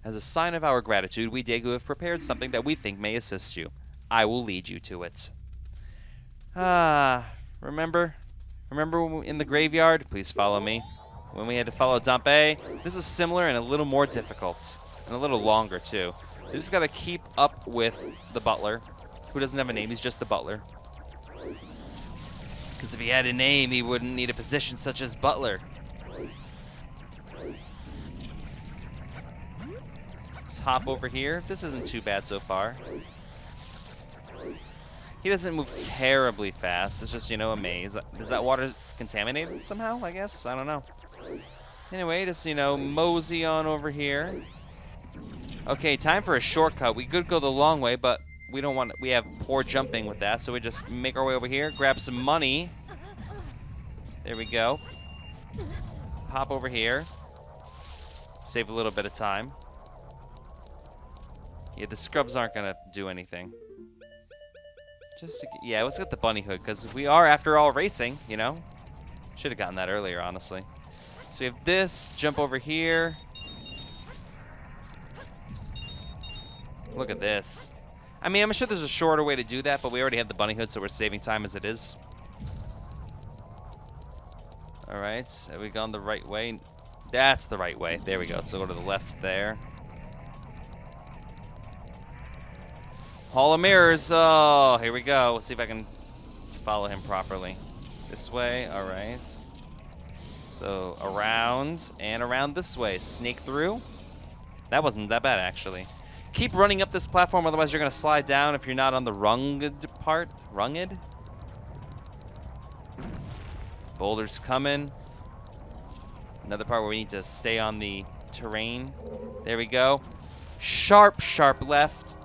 As a sign of our gratitude, we Deku have prepared something that we think may assist you. I will lead you to it. Remember? Remember when in the graveyard? Please follow me. When we had to follow Dampé? This is similar and a little more difficult. And a little longer, too. You just gotta keep up with the butler, who doesn't have a name, he's just the butler. Because if he had a name, he wouldn't need a position such as butler. Just hop over here. This isn't too bad so far. He doesn't move terribly fast. It's just, you know, a maze. Is that water contaminated somehow, I guess? I don't know. Anyway, just, you know, mosey on over here. Okay, time for a shortcut. We could go the long way, but we don't want to, we have poor jumping with that, so we just make our way over here, grab some money. There we go. Pop over here. Save a little bit of time. Yeah, the scrubs aren't going to do anything. Yeah, let's get the bunny hood, because we are, after all, racing, you know? Should have gotten that earlier, honestly. So we have this, jump over here. Look at this. I mean, I'm sure there's a shorter way to do that, but we already have the bunny hood, so we're saving time as it is. Alright, have we gone the right way? That's the right way. There we go. So go to the left there. Hall of Mirrors. Oh, here we go. Let's see if I can follow him properly. This way. Alright. So around and around this way. Sneak through. That wasn't that bad, actually. Keep running up this platform, otherwise you're going to slide down if you're not on the runged part. Runged? Boulders coming. Another part where we need to stay on the terrain. There we go. Sharp, sharp left.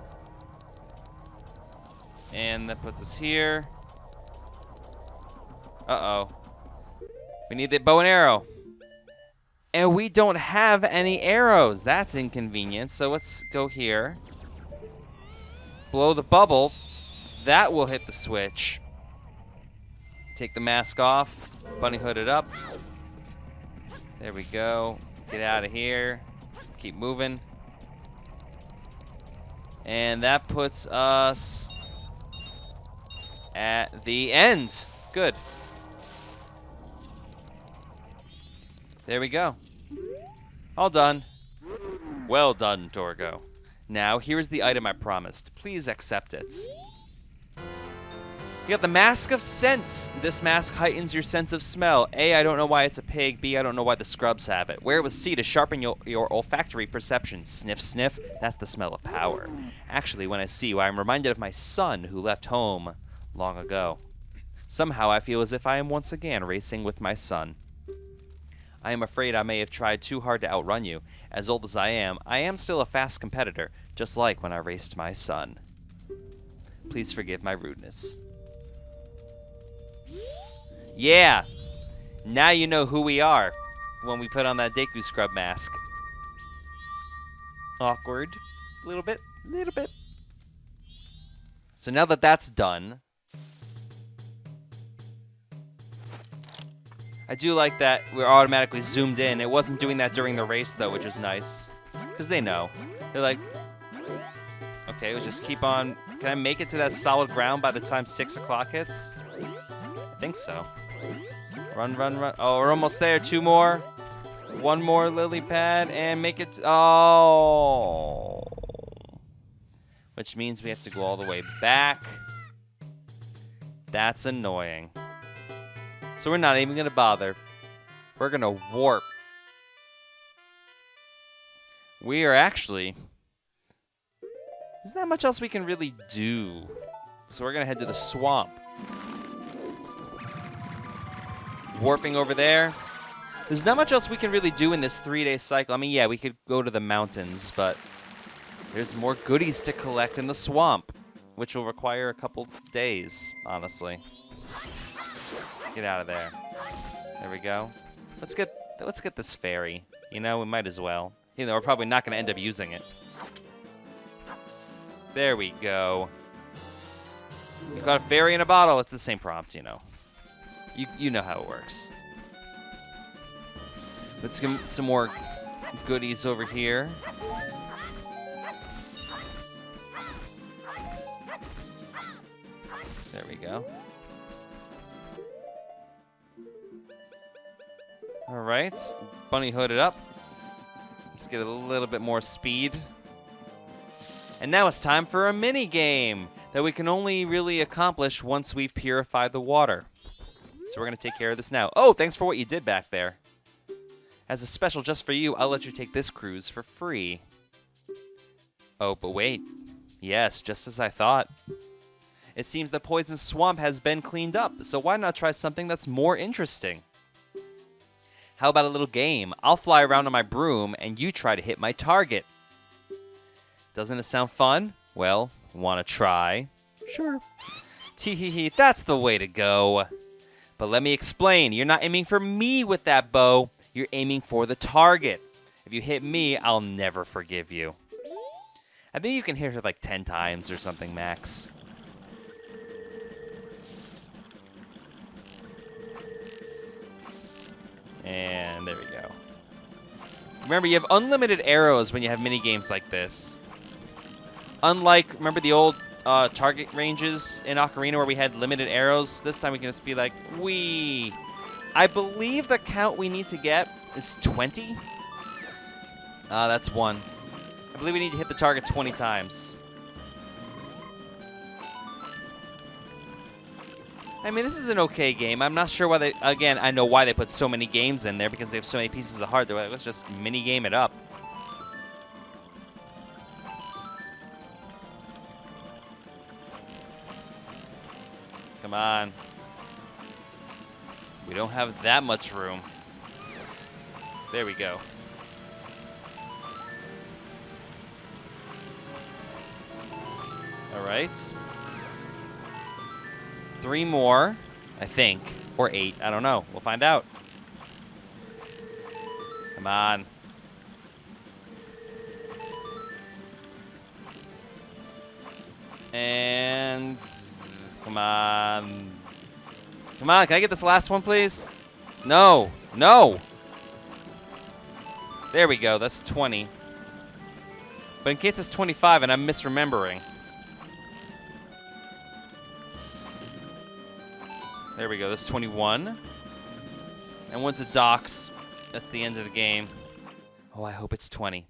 And that puts us here. Uh-oh. We need the bow and arrow. And we don't have any arrows. That's inconvenient. So let's go here. Blow the bubble. That will hit the switch. Take the mask off. Bunny hood it up. There we go. Get out of here. Keep moving. And that puts us at the end. Good. There we go. All done. Well done, Torgo. Now, here's the item I promised. Please accept it. You got the Mask of Sense. This mask heightens your sense of smell. A, I don't know why it's a pig. B, I don't know why the scrubs have it. Wear it with C to sharpen your olfactory perception. Sniff, sniff. That's the smell of power. Actually, when I see you, I'm reminded of my son who left home long ago. Somehow I feel as if I am once again racing with my son. I am afraid I may have tried too hard to outrun you. As old as I am still a fast competitor, just like when I raced my son. Please forgive my rudeness. Yeah! Now you know who we are when we put on that Deku Scrub mask. Awkward. Little bit. So now that that's done, I do like that we're automatically zoomed in. It wasn't doing that during the race, though, which is nice. Because they know. They're like, okay, we'll just keep on. Can I make it to that solid ground by the time 6 o'clock hits? I think so. Run. Oh, we're almost there. 2 more. 1 more lily pad and make it. Oh. Which means we have to go all the way back. That's annoying. So we're not even going to bother. We're going to warp. We are actually... There's not much else we can really do. So we're going to head to the swamp. Warping over there. There's not much else we can really do in this 3-day cycle. I mean, yeah, we could go to the mountains, but there's more goodies to collect in the swamp, which will require a couple days, honestly. Get out of there. There we go. Let's get this fairy. You know, we might as well. Even though we're probably not going to end up using it. There we go. You got a fairy in a bottle. It's the same prompt, you know. You know how it works. Let's get some more goodies over here. There we go. All right, bunny hooded up. Let's get a little bit more speed. And now it's time for a mini game that we can only really accomplish once we've purified the water. So we're gonna take care of this now. Oh, thanks for what you did back there. As a special just for you, I'll let you take this cruise for free. Oh, but wait. Yes, just as I thought. It seems the poison swamp has been cleaned up, so why not try something that's more interesting? How about a little game? I'll fly around on my broom, and you try to hit my target. Doesn't it sound fun? Well, wanna try? Sure. Tee-hee-hee, that's the way to go. But let me explain. You're not aiming for me with that bow. You're aiming for the target. If you hit me, I'll never forgive you. I think you can hit her like 10 times or something, max. And there we go. Remember, you have unlimited arrows when you have mini games like this. Unlike, remember the old target ranges in Ocarina where we had limited arrows? This time we can just be like, wee. I believe the count we need to get is 20. That's 1. I believe we need to hit the target 20 times. I mean, this is an okay game. I'm not sure why they... Again, I know why they put so many games in there, because they have so many pieces of heart. They're like, let's just mini-game it up. Come on. We don't have that much room. There we go. All right. 3 more, I think. Or 8. I don't know. We'll find out. Come on. And come on. Come on, can I get this last one, please? No. No. There we go. That's 20. But in case it's 25 and I'm misremembering. There we go. That's 21. And once it docks, that's the end of the game. Oh, I hope it's 20.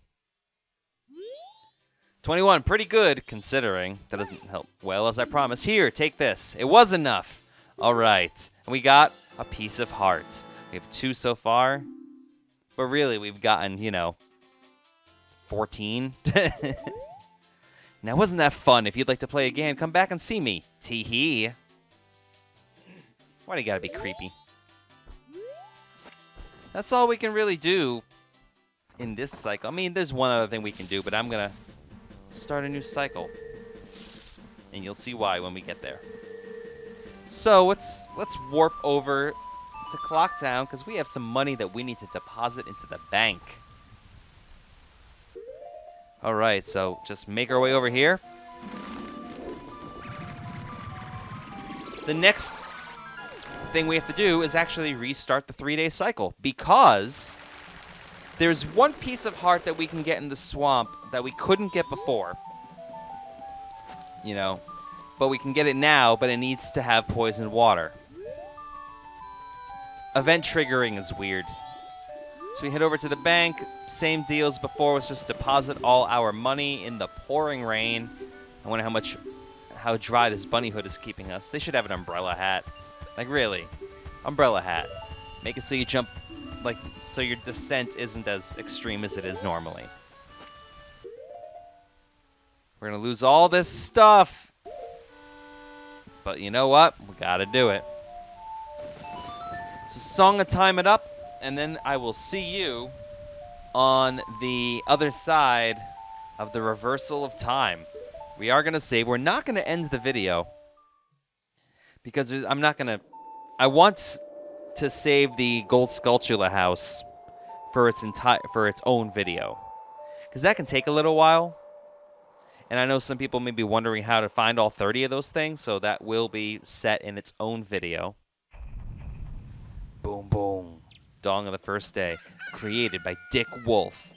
21, pretty good, considering. That doesn't help well, as I promised. Here, take this. It was enough. All right. And we got a piece of heart. We have 2 so far. But really, we've gotten, 14. Now, wasn't that fun? If you'd like to play again, come back and see me. Tee-hee. Why do you gotta be creepy? That's all we can really do in this cycle. I mean, there's one other thing we can do, but I'm gonna start a new cycle. And you'll see why when we get there. So let's warp over to Clock Town, because we have some money that we need to deposit into the bank. Alright, so just make our way over here. The next thing we have to do is actually restart the 3-day cycle, because there's one piece of heart that we can get in the swamp that we couldn't get before. But we can get it now, but it needs to have poisoned water. Event triggering is weird. So we head over to the bank, same deal as before, let's just deposit all our money in the pouring rain. I wonder how dry this bunny hood is keeping us. They should have an umbrella hat. Like, really. Umbrella hat. Make it so you jump, so your descent isn't as extreme as it is normally. We're going to lose all this stuff. But you know what? We got to do it. It's a song to time it up, and then I will see you on the other side of the reversal of time. We are going to save. We're not going to end the video, because I'm not going to... I want to save the gold sculpture house for its own video, because that can take a little while. And I know some people may be wondering how to find all 30 of those things, so that will be set in its own video. Boom, boom. Dong of the First Day. Created by Dick Wolf.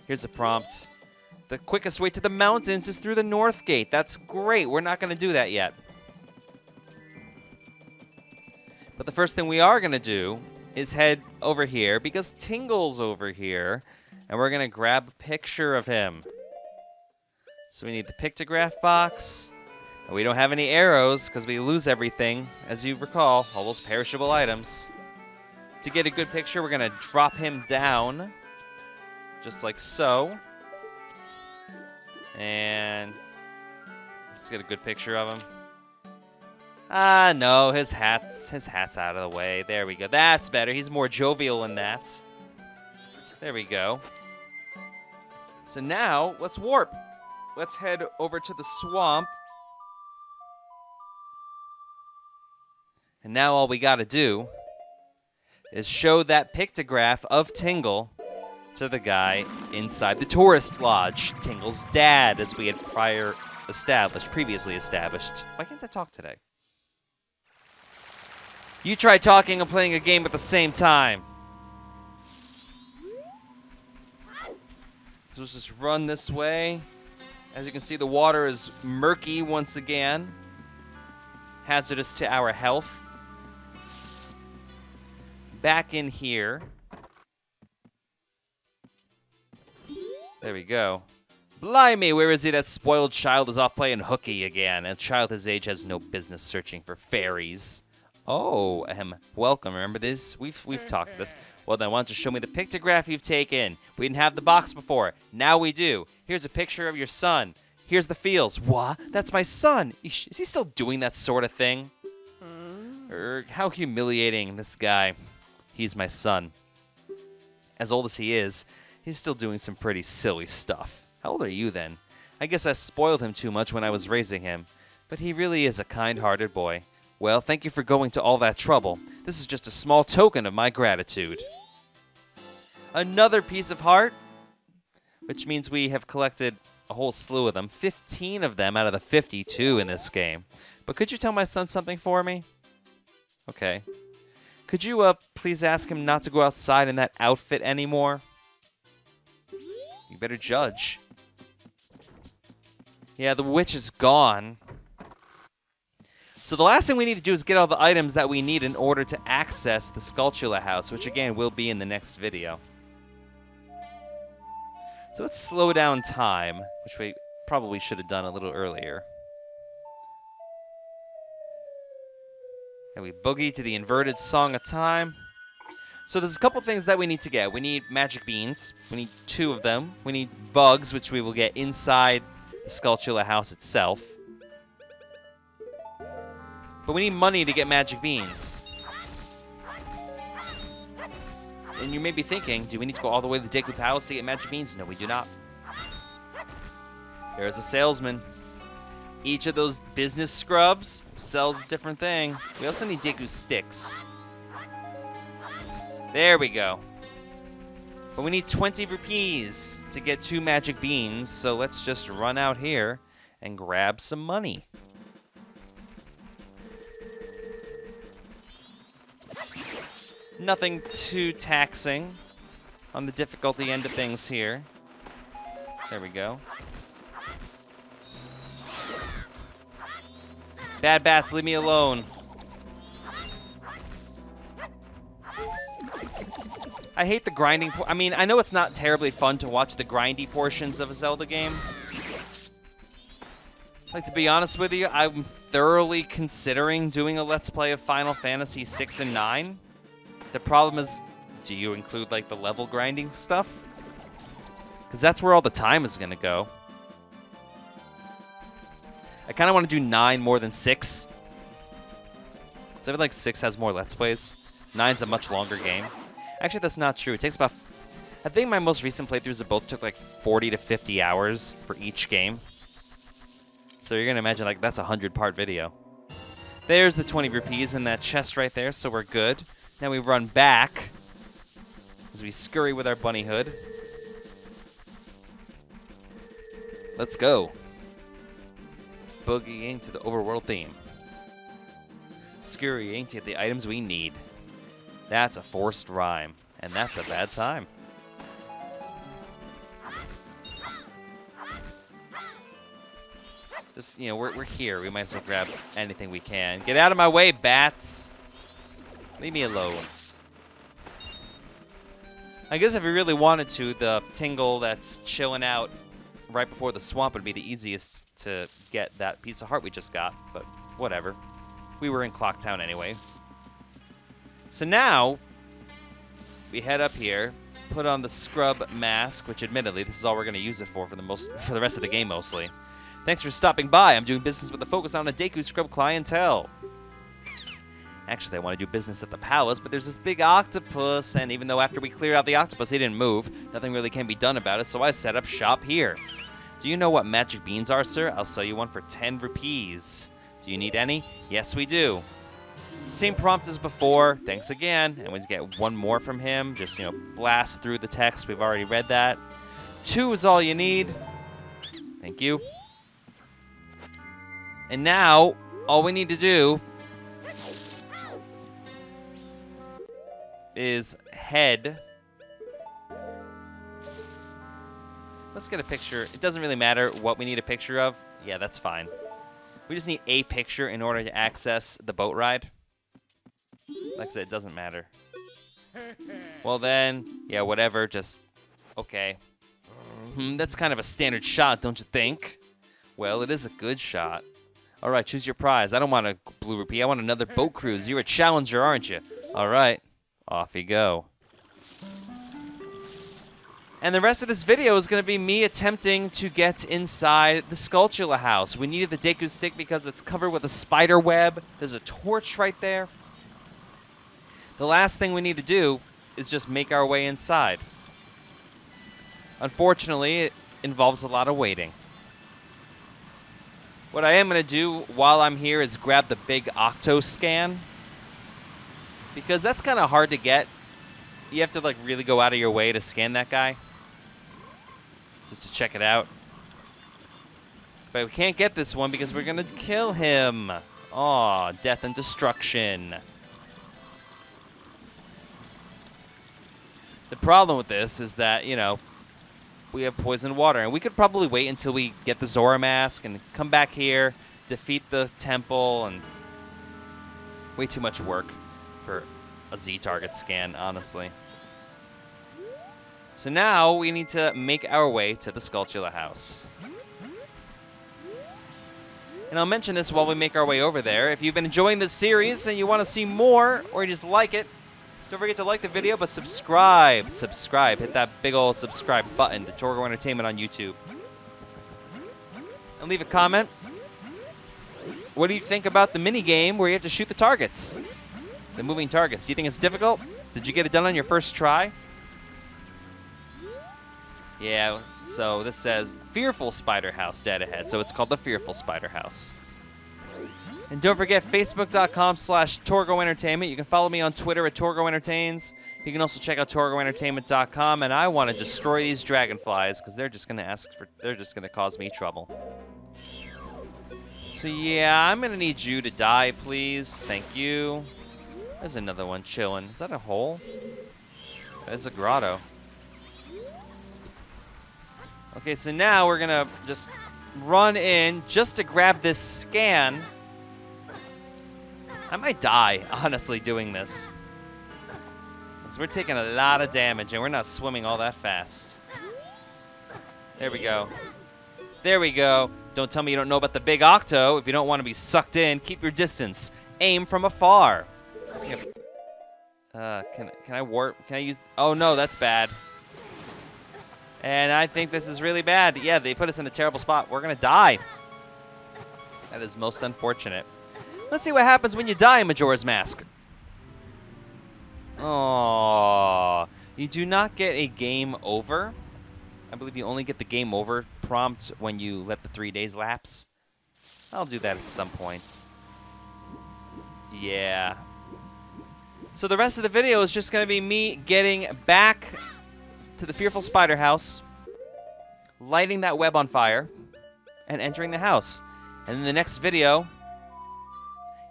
Here's a prompt. The quickest way to the mountains is through the North Gate. That's great. We're not going to do that yet. But the first thing we are going to do is head over here, because Tingle's over here, and we're going to grab a picture of him. So we need the pictograph box. And we don't have any arrows because we lose everything, as you recall, all those perishable items. To get a good picture, we're going to drop him down, just like so. And let's get a good picture of him. Ah, no, his hat's out of the way. There we go. That's better. He's more jovial than that. There we go. So now, let's warp. Let's head over to the swamp. And now all we gotta do is show that pictograph of Tingle to the guy inside the tourist lodge. Tingle's dad, as we had previously established. Why can't I talk today? You try talking and playing a game at the same time. So let's just run this way. As you can see, the water is murky once again. Hazardous to our health. Back in here. There we go. Blimey, where is he? That spoiled child is off playing hooky again. A child his age has no business searching for fairies. Oh, welcome. Remember this? We've talked this. Well, then why don't you show me the pictograph you've taken? We didn't have the box before. Now we do. Here's a picture of your son. Here's the feels. What? That's my son. Is he still doing that sort of thing? How humiliating, this guy. He's my son. As old as he is, he's still doing some pretty silly stuff. How old are you then? I guess I spoiled him too much when I was raising him. But he really is a kind-hearted boy. Well, thank you for going to all that trouble. This is just a small token of my gratitude. Another piece of heart, which means we have collected a whole slew of them. 15 of them out of the 52 in this game. But could you tell my son something for me? Okay. Could you, please ask him not to go outside in that outfit anymore? You better judge. Yeah, the witch is gone. So the last thing we need to do is get all the items that we need in order to access the Skulltula house, which again will be in the next video. So let's slow down time, which we probably should have done a little earlier. And we boogie to the inverted Song of Time. So there's a couple things that we need to get. We need magic beans. We need 2 of them. We need bugs, which we will get inside the Skulltula house itself. But we need money to get magic beans. And you may be thinking, do we need to go all the way to the Deku Palace to get magic beans? No, we do not. There's a salesman. Each of those business scrubs sells a different thing. We also need Deku sticks. There we go. But we need 20 rupees to get 2 magic beans, so let's just run out here and grab some money. Nothing too taxing on the difficulty end of things here. There we go. Bad bats, leave me alone. I hate the grinding. I mean, I know it's not terribly fun to watch the grindy portions of a Zelda game. Like, to be honest with you, I'm thoroughly considering doing a Let's Play of Final Fantasy 6 and 9. The problem is, do you include, like, the level grinding stuff? Because that's where all the time is going to go. I kind of want to do 9 more than 6. So I feel like 6 has more Let's Plays. 9's a much longer game. Actually, that's not true. It takes about... I think my most recent playthroughs of both took like 40 to 50 hours for each game. So you're going to imagine, like, that's a 100-part video. There's the 20 rupees in that chest right there, so we're good. Now we run back as we scurry with our bunny hood. Let's go. Boogieing to the overworld theme. Scurrying to get the items we need. That's a forced rhyme, and that's a bad time. Just, you know, we're here. We might as well grab anything we can. Get out of my way, bats! Leave me alone. I guess if we really wanted to, the tingle that's chilling out right before the swamp would be the easiest to get that piece of heart we just got, but whatever. We were in Clocktown anyway. So now, we head up here, put on the scrub mask, which admittedly, this is all we're going to use it for the rest of the game mostly. Thanks for stopping by. I'm doing business with a focus on a Deku Scrub clientele. Actually, I want to do business at the palace, but there's this big octopus, and even though after we cleared out the octopus, he didn't move, nothing really can be done about it, so I set up shop here. Do you know what magic beans are, sir? I'll sell you one for 10 rupees. Do you need any? Yes, we do. Same prompt as before. Thanks again. And we get one more from him. Just, you know, blast through the text. We've already read that. 2 is all you need. Thank you. And now, all we need to do is head. Let's get a picture. It doesn't really matter what we need a picture of. Yeah, that's fine. We just need a picture in order to access the boat ride. Like I said, it doesn't matter. Well then, yeah, whatever, just... Okay. That's kind of a standard shot, don't you think? Well, it is a good shot. Alright, choose your prize. I don't want a blue rupee, I want another boat cruise. You're a challenger, aren't you? Alright, off you go. And the rest of this video is going to be me attempting to get inside the Skulltula house. We needed the Deku stick because it's covered with a spider web. There's a torch right there. The last thing we need to do is just make our way inside. Unfortunately, it involves a lot of waiting. What I am going to do while I'm here is grab the big Octo scan, because that's kind of hard to get. You have to like really go out of your way to scan that guy, just to check it out. But we can't get this one because we're going to kill him. Aw, death and destruction. The problem with this is that, you know, we have poison water, and we could probably wait until we get the Zora mask and come back here, defeat the temple, and way too much work for a Z target scan, honestly. So now we need to make our way to the Skulltula house. And I'll mention this while we make our way over there. If you've been enjoying this series and you want to see more, or you just like it, don't forget to like the video, but subscribe. Subscribe. Hit that big old subscribe button to Torgo Entertainment on YouTube. And leave a comment. What do you think about the mini game where you have to shoot the targets? The moving targets. Do you think it's difficult? Did you get it done on your first try? Yeah, so this says Fearful Spider House dead ahead, so it's called the Fearful Spider House. And don't forget, Facebook.com/Torgo Entertainment. You can follow me on Twitter at Torgo Entertains. You can also check out TorgoEntertainment.com. And I want to destroy these dragonflies because they're just gonna cause me trouble. So yeah, I'm gonna need you to die, please. Thank you. There's another one chilling. Is that a hole? That's a grotto. Okay, so now we're gonna just run in just to grab this scan. I might die, honestly, doing this. Because we're taking a lot of damage, and we're not swimming all that fast. There we go. There we go. Don't tell me you don't know about the big Octo. If you don't want to be sucked in, keep your distance. Aim from afar. Can I warp? Can I use... Oh, no, that's bad. And I think this is really bad. Yeah, they put us in a terrible spot. We're going to die. That is most unfortunate. Let's see what happens when you die in Majora's Mask. Oh, you do not get a game over. I believe you only get the game over prompt when you let the 3 days lapse. I'll do that at some points. Yeah. So the rest of the video is just going to be me getting back to the Fearful Spider House, lighting that web on fire, and entering the house. And in the next video...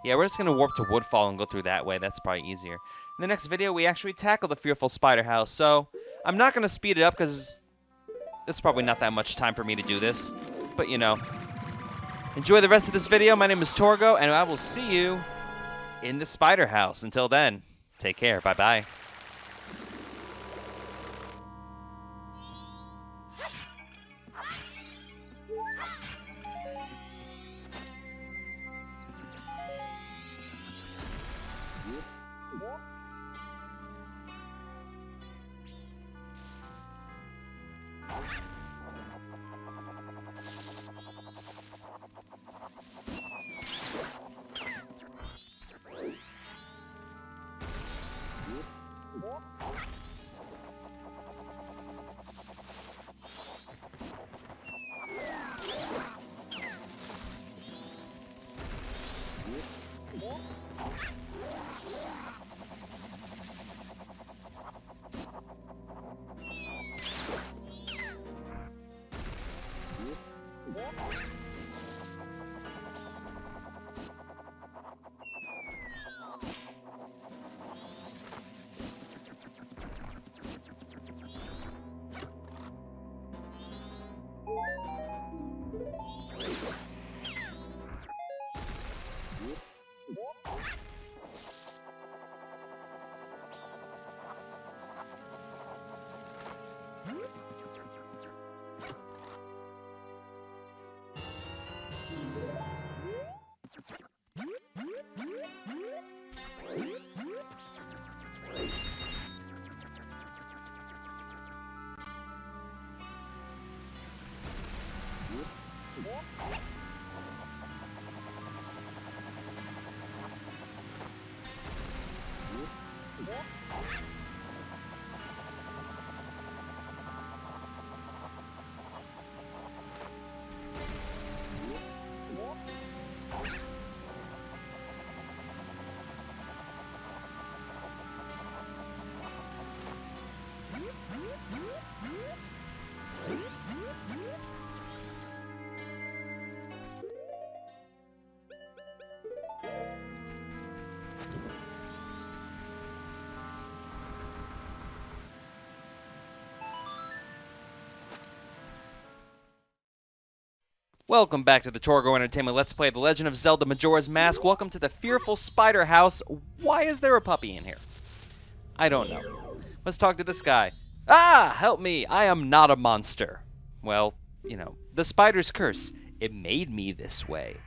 Yeah, we're just going to warp to Woodfall and go through that way. That's probably easier. In the next video, we actually tackle the Fearful Spider House. So I'm not going to speed it up because it's probably not that much time for me to do this. But, you know, enjoy the rest of this video. My name is Torgo, and I will see you in the Spider House. Until then, take care. Bye-bye. Welcome back to the Torgo Entertainment Let's Play The Legend of Zelda Majora's Mask. Welcome to the fearful spider house. Why is there a puppy in here? I don't know. Let's talk to this guy. Ah, help me. I am not a monster. Well, you know, the spider's curse. It made me this way.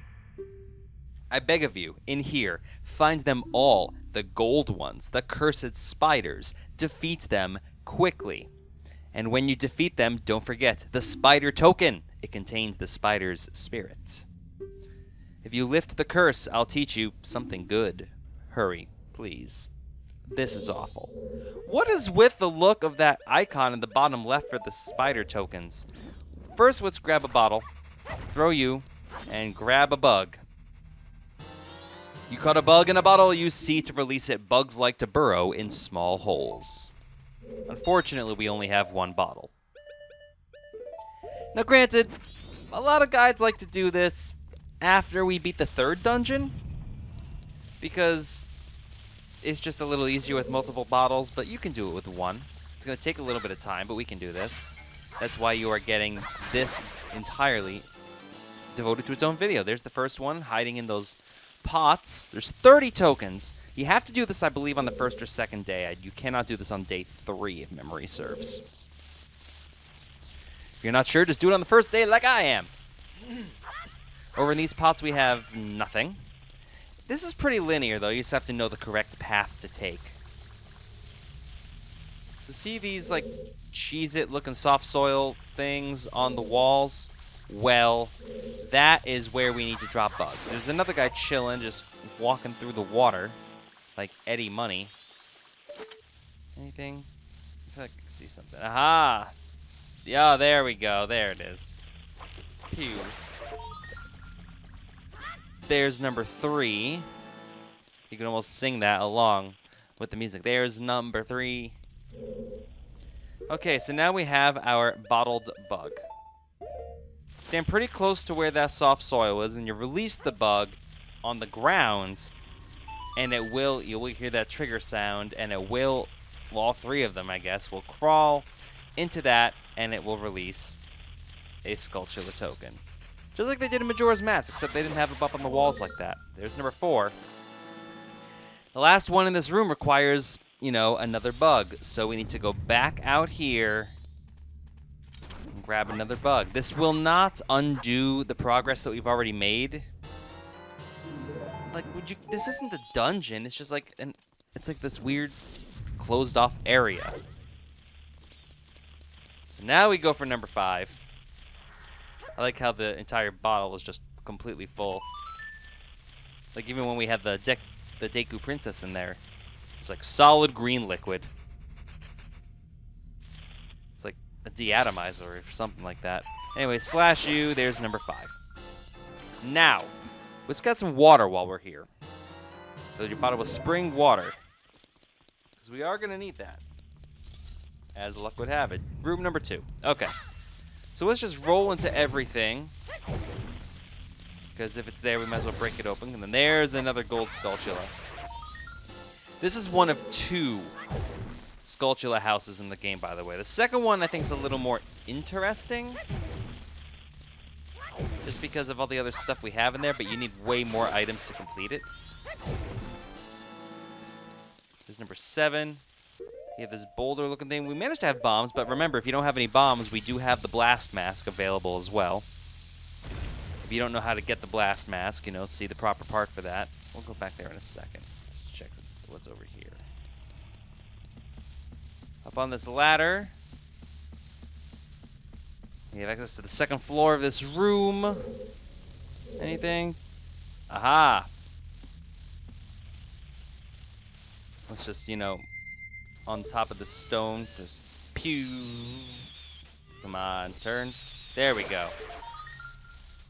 I beg of you, in here, find them all, the gold ones, the cursed spiders. Defeat them quickly. And when you defeat them, don't forget the spider token. It contains the spider's spirit. If you lift the curse, I'll teach you something good. Hurry, please. This is awful. What is with the look of that icon in the bottom left for the spider tokens? First, let's grab a bottle, throw you, and grab a bug. You caught a bug in a bottle, use C to release it. Bugs like to burrow in small holes. Unfortunately, we only have one bottle. Now granted, a lot of guides like to do this after we beat the third dungeon, because it's just a little easier with multiple bottles, but you can do it with one. It's going to take a little bit of time, but we can do this. That's why you are getting this entirely devoted to its own video. There's the first one, hiding in those pots. There's 30 tokens. You have to do this, I believe, on the first or second day. You cannot do this on day 3, if memory serves. If you're not sure, just do it on the first day like I am. Over in these pots, we have nothing. This is pretty linear, though. You just have to know the correct path to take. So see these, like, Cheez-It-looking soft soil things on the walls? Well, that is where we need to drop bugs. There's another guy chilling, just walking through the water, like Eddie Money. Anything? I feel like I can see something. Aha! Yeah, there we go. There it is. Pew. There's number 3. You can almost sing that along with the music. There's number 3. Okay, so now we have our bottled bug. Stand pretty close to where that soft soil is, and you release the bug on the ground, and it will, you will hear that trigger sound, and it will, well, all 3 of them, I guess, will crawl into that, and it will release a Skulltula token. Just like they did in Majora's Mask, except they didn't have it up on the walls like that. There's number 4. The last one in this room requires, you know, another bug, so we need to go back out here and grab another bug. This will not undo the progress that we've already made. Like, this isn't a dungeon, it's just like, it's like this weird closed off area. So now we go for number 5. I like how the entire bottle is just completely full. Like, even when we had the Deku Princess in there, it's like solid green liquid. It's like a deatomizer or something like that. Anyway, slash U, there's number 5. Now, let's get some water while we're here. Fill your bottle with spring water, because we are going to need that, as luck would have it. Room number 2. Okay. So let's just roll into everything, because if it's there, we might as well break it open. And then there's another gold Skulltula. This is one of 2 Skulltula houses in the game, by the way. The second one, I think, is a little more interesting, just because of all the other stuff we have in there, but you need way more items to complete it. There's number 7. You have this boulder-looking thing. We managed to have bombs, but remember, if you don't have any bombs, we do have the blast mask available as well. If you don't know how to get the blast mask, you know, see the proper part for that. We'll go back there in a second. Let's check what's over here. Up on this ladder. We have access to the second floor of this room. Anything? Aha! Let's just, on top of the stone, just pew. Come on, turn. There we go.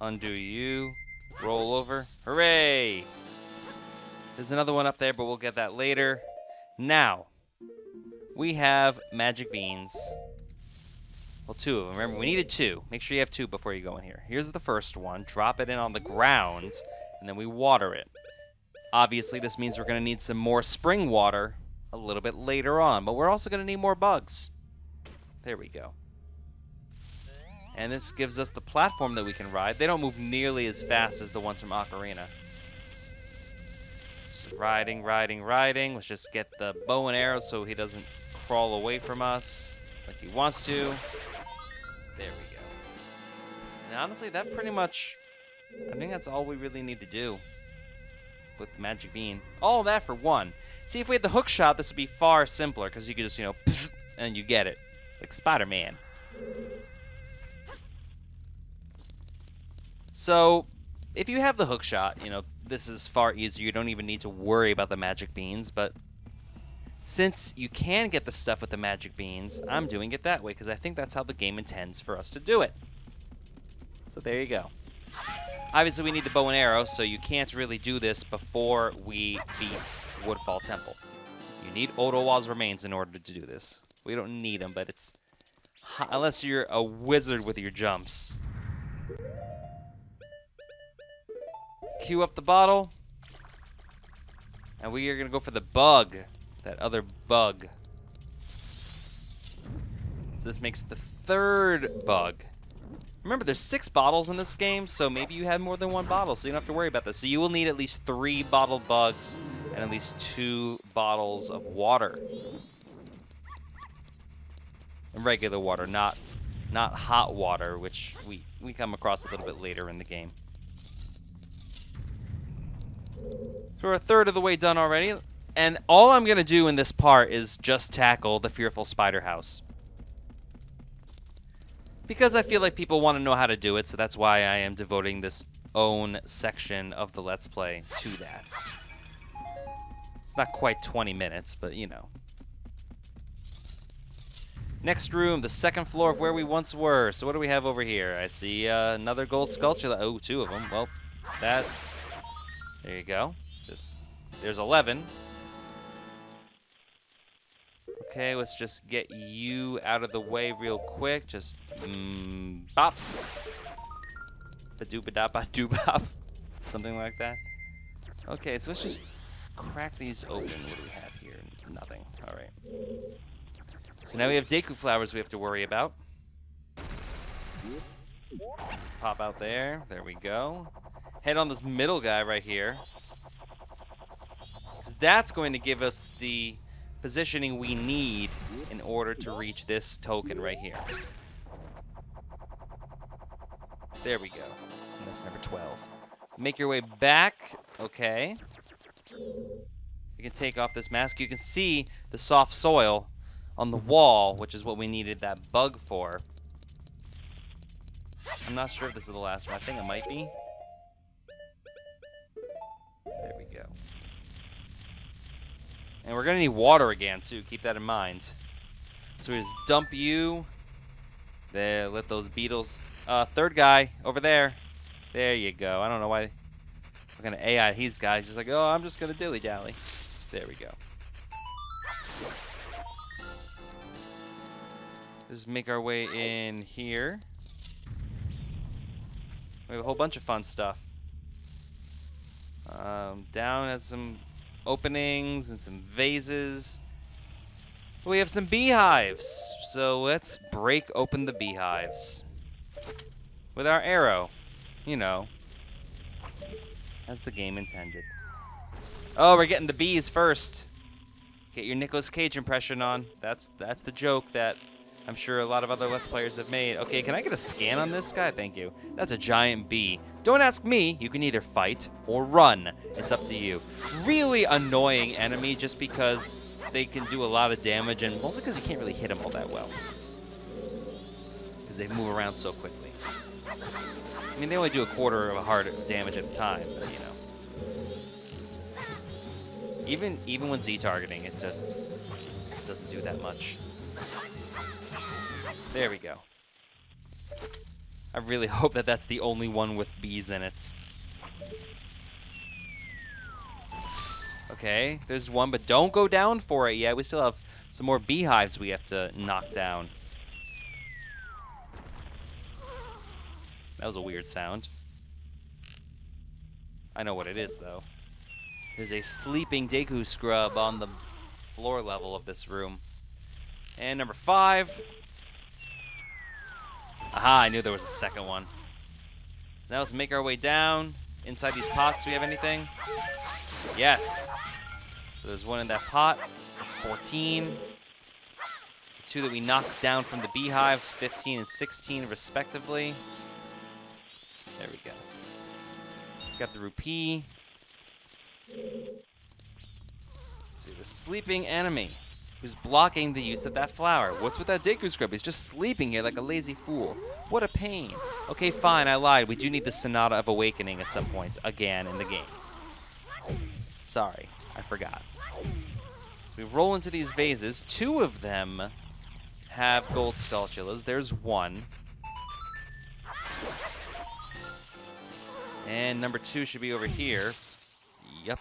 Undo you. Roll over. Hooray! There's another one up there, but we'll get that later. Now, we have magic beans. Well, 2 of them. Remember, we needed 2. Make sure you have 2 before you go in here. Here's the first one. Drop it in on the ground, and then we water it. Obviously, this means we're going to need some more spring water a little bit later on, but we're also going to need more bugs. There we go. And this gives us the platform that we can ride. They don't move nearly as fast as the ones from Ocarina. Just riding, riding, riding. Let's just get the bow and arrow so he doesn't crawl away from us like he wants to. There we go. And honestly, that pretty much, I think that's all we really need to do with Magic Bean. All that for 1. See, if we had the hook shot, this would be far simpler, because you could just, and you get it. Like Spider-Man. So, if you have the hook shot, this is far easier. You don't even need to worry about the Magic Beans, but since you can get the stuff with the Magic Beans, I'm doing it that way, because I think that's how the game intends for us to do it. So there you go. Obviously, we need the bow and arrow, so you can't really do this before we beat Woodfall Temple. You need Odowa's remains in order to do this. We don't need them, but it's... unless you're a wizard with your jumps. Queue up the bottle. And we are going to go for the bug. That other bug. So this makes the 3rd bug. Remember, there's 6 bottles in this game, so maybe you have more than 1 bottle, so you don't have to worry about this. So you will need at least 3 bottled bugs and at least 2 bottles of water. And regular water, not hot water, which we come across a little bit later in the game. So we're a third of the way done already, and all I'm going to do in this part is just tackle the Fearful Spider House. Because I feel like people want to know how to do it, so that's why I am devoting this own section of the Let's Play to that. It's not quite 20 minutes, but Next room, the 2nd floor of where we once were. So what do we have over here? I see another gold sculpture. Oh, 2 of them. Well, that... there you go. There's 11. Okay, let's just get you out of the way real quick. Just, bop. Ba-doo-ba-da-ba-doo-bop. Something like that. Okay, so let's just crack these open. What do we have here? Nothing. All right. So now we have Deku flowers we have to worry about. Just pop out there. There we go. Head on this middle guy right here. Because that's going to give us the positioning we need in order to reach this token right here. There we go. And that's number 12. Make your way back. Okay. You can take off this mask. You can see the soft soil on the wall, which is what we needed that bug for. I'm not sure if this is the last one. I think it might be. There we go. And we're going to need water again, too. Keep that in mind. So we just dump you. There, let those beetles... 3rd guy, over there. There you go. I don't know why we're going to AI these guys. Just like, oh, I'm just going to dilly-dally. There we go. Just make our way in here. We have a whole bunch of fun stuff. Down has some openings and some vases. We have some beehives. So let's break open the beehives. With our arrow. As the game intended. Oh, we're getting the bees first. Get your Nicolas Cage impression on. That's the joke that I'm sure a lot of other Let's Players have made. Okay, can I get a scan on this guy? Thank you. That's a giant bee. Don't ask me. You can either fight or run. It's up to you. Really annoying enemy just because they can do a lot of damage, and mostly because you can't really hit them all that well. because they move around so quickly. I mean, they only do a quarter of a heart damage at a time, but you know. Even when Z targeting, it just doesn't do that much. There we go. I really hope that that's the only one with bees in it. Okay, there's one, but don't go down for it yet. We still have some more beehives we have to knock down. That was a weird sound. I know what it is, though. There's a sleeping Deku scrub on the floor level of this room. And number 5. Aha, I knew there was a second one. So now let's make our way down. Inside these pots, do we have anything? Yes. So there's one in that pot. That's 14. The 2 that we knocked down from the beehives, 15 and 16 respectively. There we go. Got the rupee. So the sleeping enemy who's blocking the use of that flower. What's with that Deku scrub? He's just sleeping here like a lazy fool. What a pain. Okay, fine, I lied. We do need the Sonata of Awakening at some point again in the game. Sorry, I forgot. So we roll into these vases. 2 of them have gold Skulltulas. There's 1. And number 2 should be over here. Yep.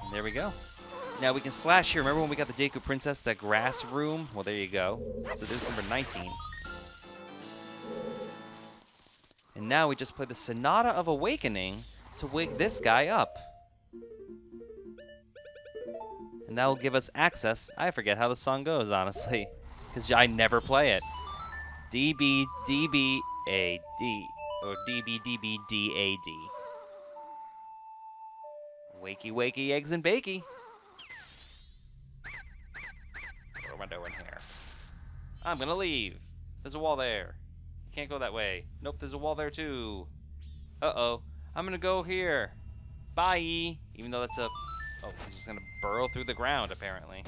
And there we go. Now we can slash here. Remember when we got the Deku Princess, that grass room? Well, there you go. So there's number 19. And now we just play the Sonata of Awakening to wake this guy up. And that will give us access. I forget how the song goes, honestly, because I never play it. DB, DB, A-D, or D-B-D-B-D-A-D. Wakey, wakey, eggs and bakey. What am I doing here? I'm gonna leave. There's a wall there. Can't go that way. Nope, there's a wall there too. Uh-oh. I'm gonna go here. Bye. Even though that's a... Oh, he's just gonna burrow through the ground, apparently.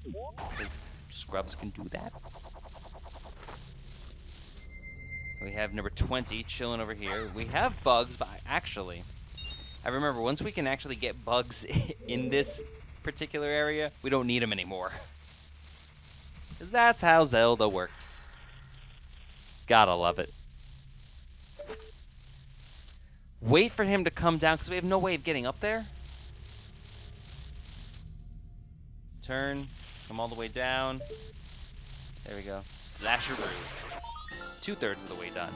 Because scrubs can do that. We have number 20 chilling over here. We have bugs, but actually, I remember once we can actually get bugs in this particular area, we don't need them anymore. Because that's how Zelda works. Gotta love it. Wait for him to come down, because we have no way of getting up there. Turn, come all the way down. There we go. Slasheroo. 2/3 of the way done.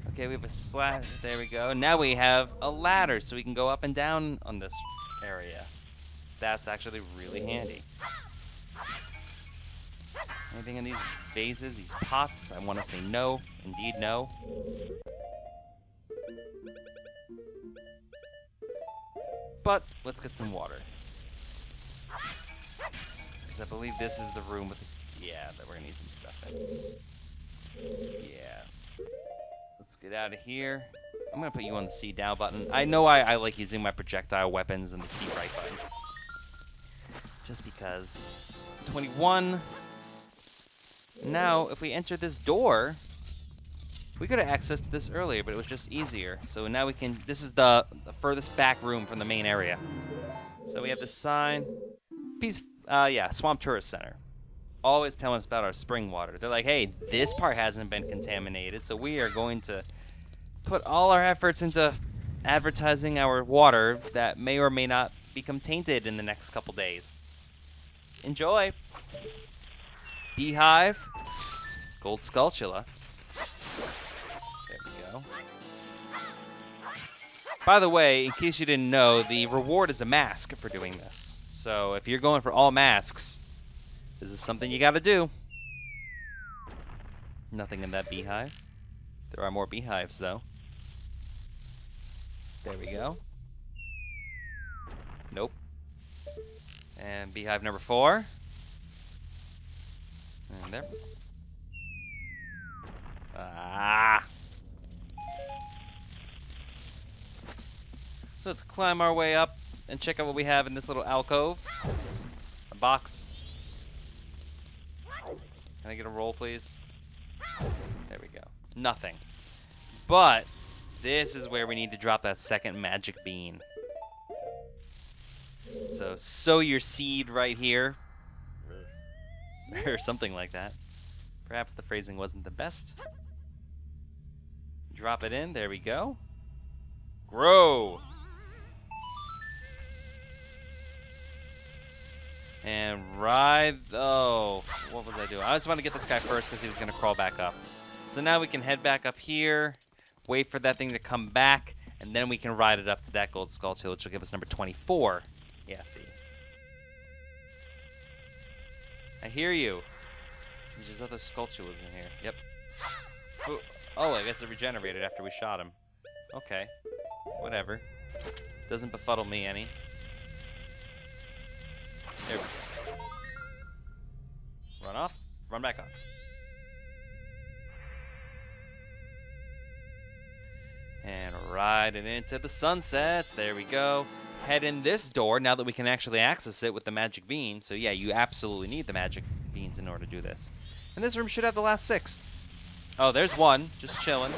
Okay, we have a slash. There we go. Now we have a ladder, so we can go up and down on this area. That's actually really handy. Anything in these vases, these pots? I want to say no. Indeed, no. But let's get some water. I believe this is the room with this. Yeah, that we're gonna need some stuff in. Yeah. Let's get out of here. I'm gonna put you on the C down button. I know I like using my projectile weapons and the C right button. Just because. 21. Now, if we enter this door, we could have accessed this earlier, but it was just easier. So now we can. This is the furthest back room from the main area. So we have this sign. Yeah, Swamp Tourist Center. Always telling us about our spring water. They're like, hey, this part hasn't been contaminated, so we are going to put all our efforts into advertising our water that may or may not become tainted in the next couple days. Enjoy. Beehive. Gold Skulltula. There we go. By the way, in case you didn't know, the reward is a mask for doing this. So if you're going for all masks, this is something you gotta do. Nothing in that beehive. There are more beehives, though. There we go. Nope. And beehive number 4. And there. Ah! So let's climb our way up and check out what we have in this little alcove. A box. Can I get a roll, please? There we go. Nothing. But this is where we need to drop that second magic bean. So sow your seed right here. Or something like that. Perhaps the phrasing wasn't the best. Drop it in. There we go. Grow. And ride. Oh, what was I doing? I just want to get this guy first because he was going to crawl back up. So now we can head back up here, wait for that thing to come back, and then we can ride it up to that gold skulltula, which will give us number 24. Yeah, see. I hear you. There's other skulltulas in here. Yep. Oh, I guess it regenerated after we shot him. Okay. Whatever. Doesn't befuddle me any. There we go. Run off. Run back on. And ride it into the sunsets. There we go. Head in this door now that we can actually access it with the magic bean. So yeah, you absolutely need the magic beans in order to do this. And this room should have the last 6. Oh, there's one. Just chilling.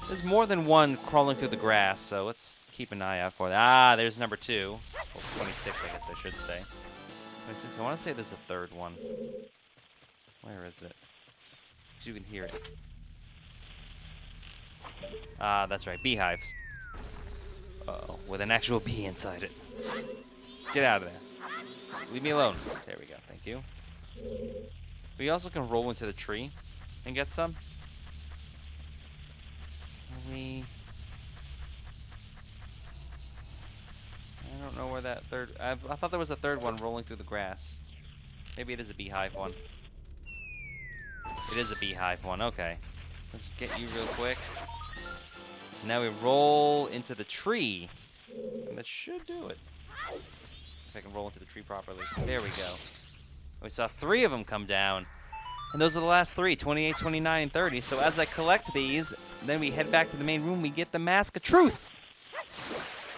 There's more than one crawling through the grass, so let's keep an eye out for that. Ah, there's number 2. Well, 26, I guess I should say. 26. I want to say there's a third one. Where is it? Because you can hear it. Ah, that's right. Beehives. Uh-oh. With an actual bee inside it. Get out of there. Leave me alone. There we go. Thank you. We also can roll into the tree and get some. I don't know where that third... I thought there was a third one rolling through the grass. Maybe it is a beehive one. It is a beehive one. Okay. Let's get you real quick. Now we roll into the tree. And that should do it. If I can roll into the tree properly. There we go. We saw 3 of them come down. And those are the last 3, 28, 29, and 30. So as I collect these, then we head back to the main room, we get the Mask of Truth.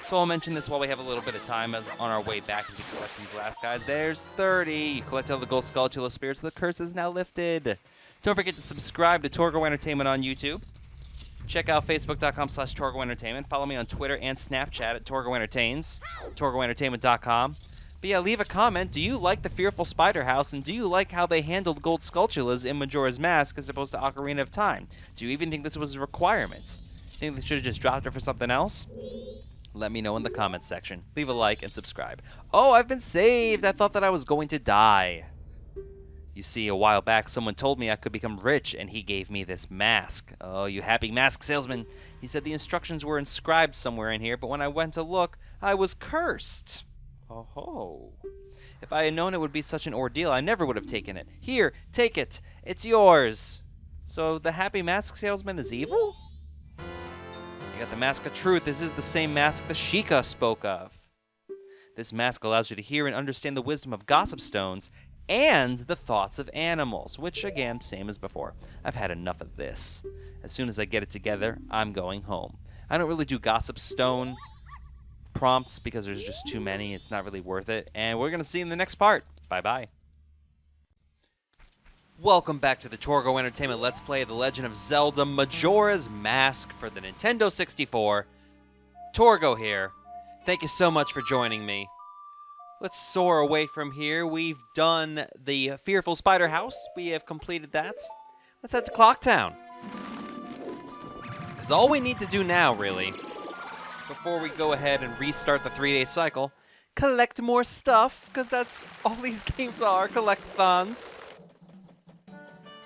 So I'll mention this while we have a little bit of time as on our way back as we collect these last guys. There's 30. You collect all the gold skulltula spirits. The curse is now lifted. Don't forget to subscribe to Torgo Entertainment on YouTube. Check out Facebook.com/Torgo Entertainment. Follow me on Twitter and Snapchat at Torgo Entertains. TorgoEntertainment.com. But yeah, leave a comment. Do you like the Fearful Spider House, and do you like how they handled gold skulltulas in Majora's Mask as opposed to Ocarina of Time? Do you even think this was a requirement? Think they should have just dropped it for something else? Let me know in the comments section. Leave a like and subscribe. Oh, I've been saved! I thought that I was going to die. You see, a while back, someone told me I could become rich, and he gave me this mask. Oh, you happy mask salesman. He said the instructions were inscribed somewhere in here, but when I went to look, I was cursed. Oh-ho. If I had known it would be such an ordeal, I never would have taken it. Here, take it. It's yours. So the happy mask salesman is evil? You got the Mask of Truth. This is the same mask the Sheikah spoke of. This mask allows you to hear and understand the wisdom of gossip stones and the thoughts of animals, which, again, same as before. I've had enough of this. As soon as I get it together, I'm going home. I don't really do gossip stone prompts because there's just too many. It's not really worth it. And we're going to see in the next part. Bye-bye. Welcome back to the Torgo Entertainment Let's Play The Legend of Zelda Majora's Mask for the Nintendo 64. Torgo here. Thank you so much for joining me. Let's soar away from here. We've done the Fearful Spider House. We have completed that. Let's head to Clocktown. Because all we need to do now, really, before we go ahead and restart the 3-day cycle, collect more stuff, because that's all these games are, collect-thons.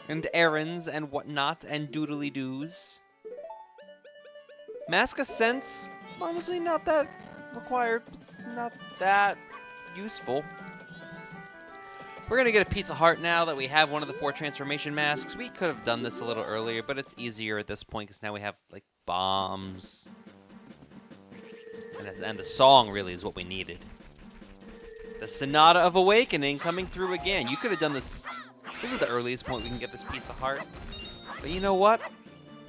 And errands and whatnot, and doodly-doos. Mask of Sense, honestly not that required. It's not that useful. We're going to get a piece of heart now that we have one of the 4 transformation masks. We could have done this a little earlier, but it's easier at this point because now we have, like, bombs. And the song really is what we needed. The Sonata of Awakening coming through again. You could have done this. This is the earliest point we can get this piece of heart. But you know what?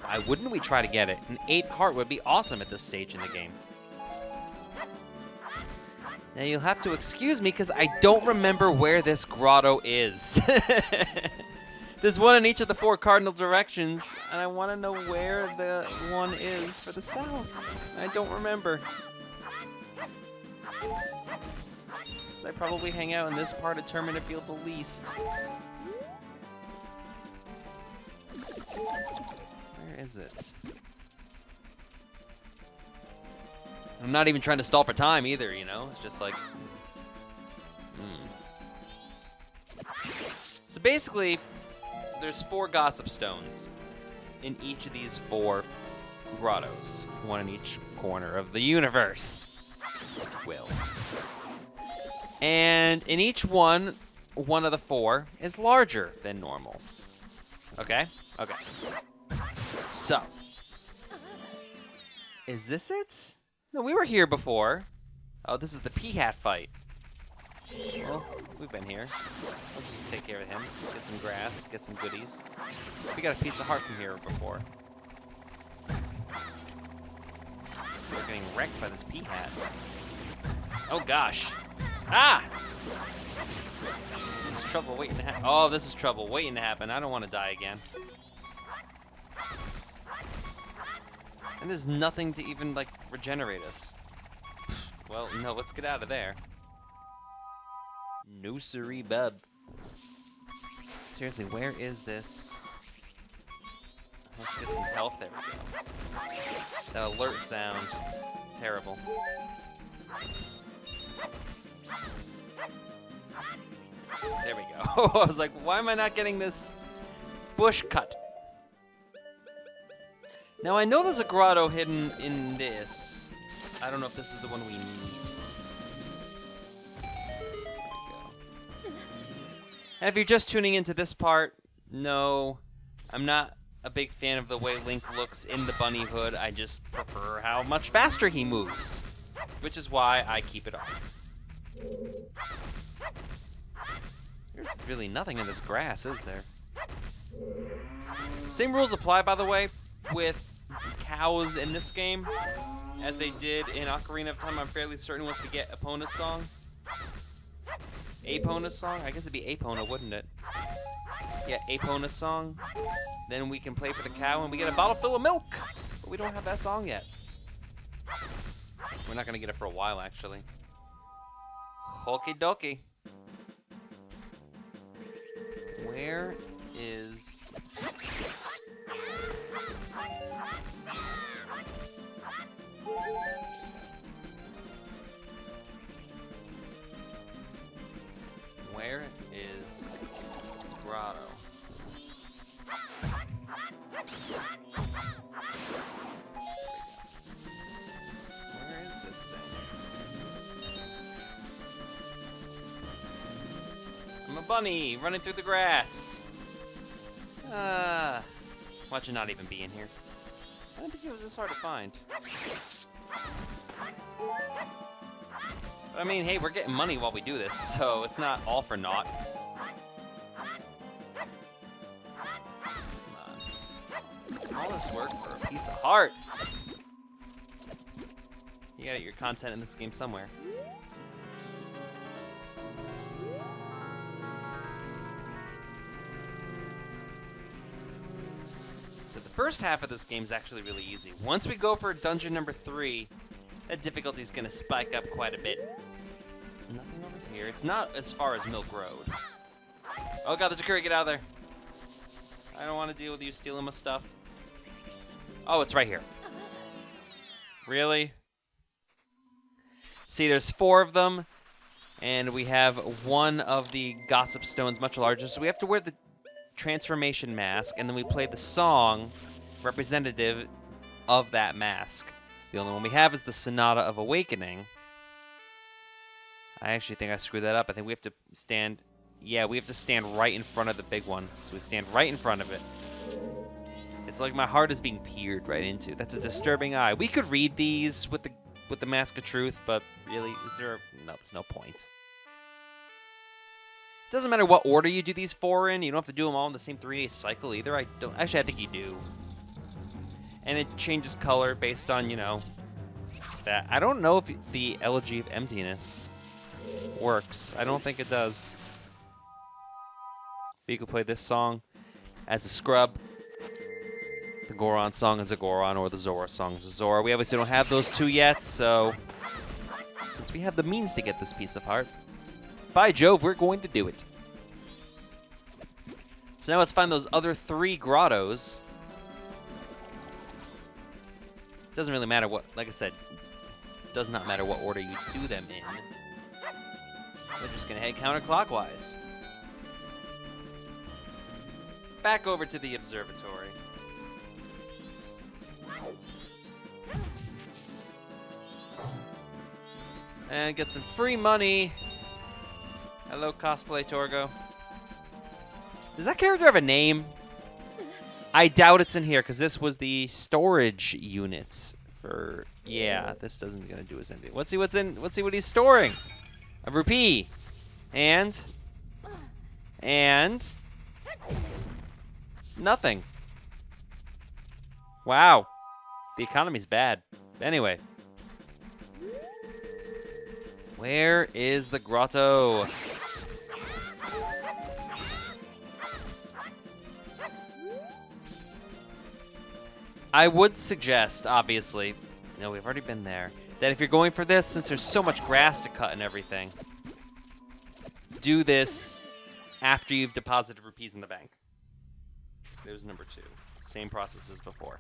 Why wouldn't we try to get it? An 8th heart would be awesome at this stage in the game. Now you'll have to excuse me because I don't remember where this grotto is. There's one in each of the 4 cardinal directions, and I want to know where the one is for the south. I don't remember. So I probably hang out in this part of Termina Field the least. Where is it? I'm not even trying to stall for time either, you know? It's just like... So basically, there's 4 gossip stones in each of these 4 grottos. One in each corner of the universe. Will. And in each one of the 4 is larger than normal. Okay? Okay. So. Is this it? No, we were here before. Oh, this is the P-Hat fight. Well, we've been here. Let's just take care of him. Get some grass, get some goodies. We got a piece of heart from here before. We're getting wrecked by this P-Hat. Oh, gosh. Ah! This is trouble waiting to happen. Oh, this is trouble waiting to happen. I don't want to die again. And there's nothing to even, like, regenerate us. Well, no, let's get out of there. No siree, bub. Seriously, where is this? Let's get some health. There we go. That alert sound. Terrible. There we go. I was like, why am I not getting this bush cut? Now, I know there's a grotto hidden in this. I don't know if this is the one we need. There we go. And if you're just tuning into this part, no, I'm not a big fan of the way Link looks in the bunny hood. I just prefer how much faster he moves, which is why I keep it on. There's really nothing in this grass, is there? Same rules apply, by the way, with cows in this game as they did in Ocarina of Time. I'm fairly certain once we get Epona's song. Epona's song? I guess it'd be Epona, wouldn't it? Yeah, Epona's song. Then we can play for the cow and we get a bottle full of milk. But we don't have that song yet. We're not going to get it for a while, actually. Okie dokie. Where is... Where is Grotto? Where is this thing? I'm a bunny running through the grass. Watch it not even be in here. I don't think it was this hard to find. I mean, hey, we're getting money while we do this, so it's not all for naught. Come on. All this work for a piece of heart. You gotta get your content in this game somewhere. So the first half of this game is actually really easy. Once we go for dungeon number 3, that difficulty is gonna spike up quite a bit. Nothing over here. It's not as far as Milk Road. Oh god, there's a curry. Get out of there. I don't want to deal with you stealing my stuff. Oh, it's right here. Really? See, there's 4 of them, and we have one of the gossip stones much larger, so we have to wear the transformation mask, and then we play the song representative of that mask. The only one we have is the Sonata of Awakening. I actually think I screwed that up. I think we have to stand... Yeah, we have to stand right in front of the big one. So we stand right in front of it. It's like my heart is being peered right into. That's a disturbing eye. We could read these with the Mask of Truth, but really, is there... No, there's no point. It doesn't matter what order you do these 4 in. You don't have to do them all in the same 3-day cycle either. Actually, I think you do. And it changes color based on, you know, that. I don't know if the Elegy of Emptiness works. I don't think it does. But you could play this song as a scrub. The Goron song is a Goron, or the Zora song is a Zora. We obviously don't have those two yet, so since we have the means to get this piece of heart, by Jove, we're going to do it. So now let's find those other 3 grottos. Doesn't really matter what, like I said, does not matter what order you do them in. We're just gonna head counterclockwise. Back over to the observatory. And get some free money. Hello, cosplay Torgo. Does that character have a name? I doubt it's in here, because this was the storage units for... Yeah, this doesn't gonna do us anything. Let's see what's in... Let's see what he's storing. A rupee. And... Nothing. Wow. The economy's bad. Anyway. Where is the grotto? I would suggest, obviously, no, we've already been there, that if you're going for this, since there's so much grass to cut and everything, do this after you've deposited rupees in the bank. There's number 2. Same process as before.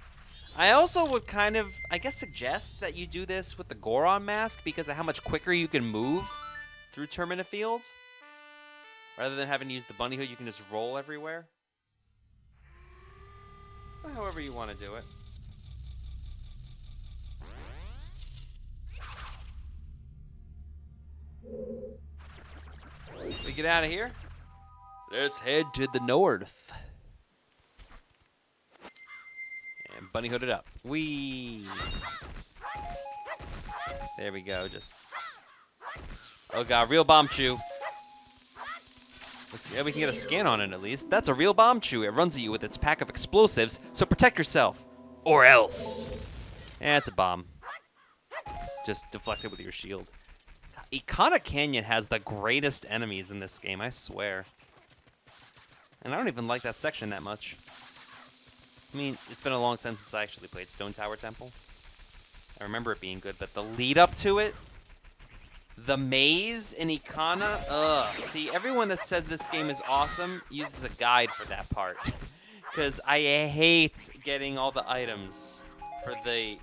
I also would kind of, I guess, suggest that you do this with the Goron mask because of how much quicker you can move through Termina Field. Rather than having to use the bunny hood, you can just roll everywhere. Or however you want to do it. We get out of here. Let's head to the north. And bunny hood it up. Whee! There we go, just... Oh god, real bomb chew. Let's see, yeah, we can get a scan on it at least. That's a real bomb chew. It runs at you with its pack of explosives, so protect yourself. Or else. Eh, it's a bomb. Just deflect it with your shield. Ikana Canyon has the greatest enemies in this game, I swear. And I don't even like that section that much. I mean, it's been a long time since I actually played Stone Tower Temple. I remember it being good, but the lead up to it, the maze in Ikana, ugh. See, everyone that says this game is awesome uses a guide for that part. Because I hate getting all the items for the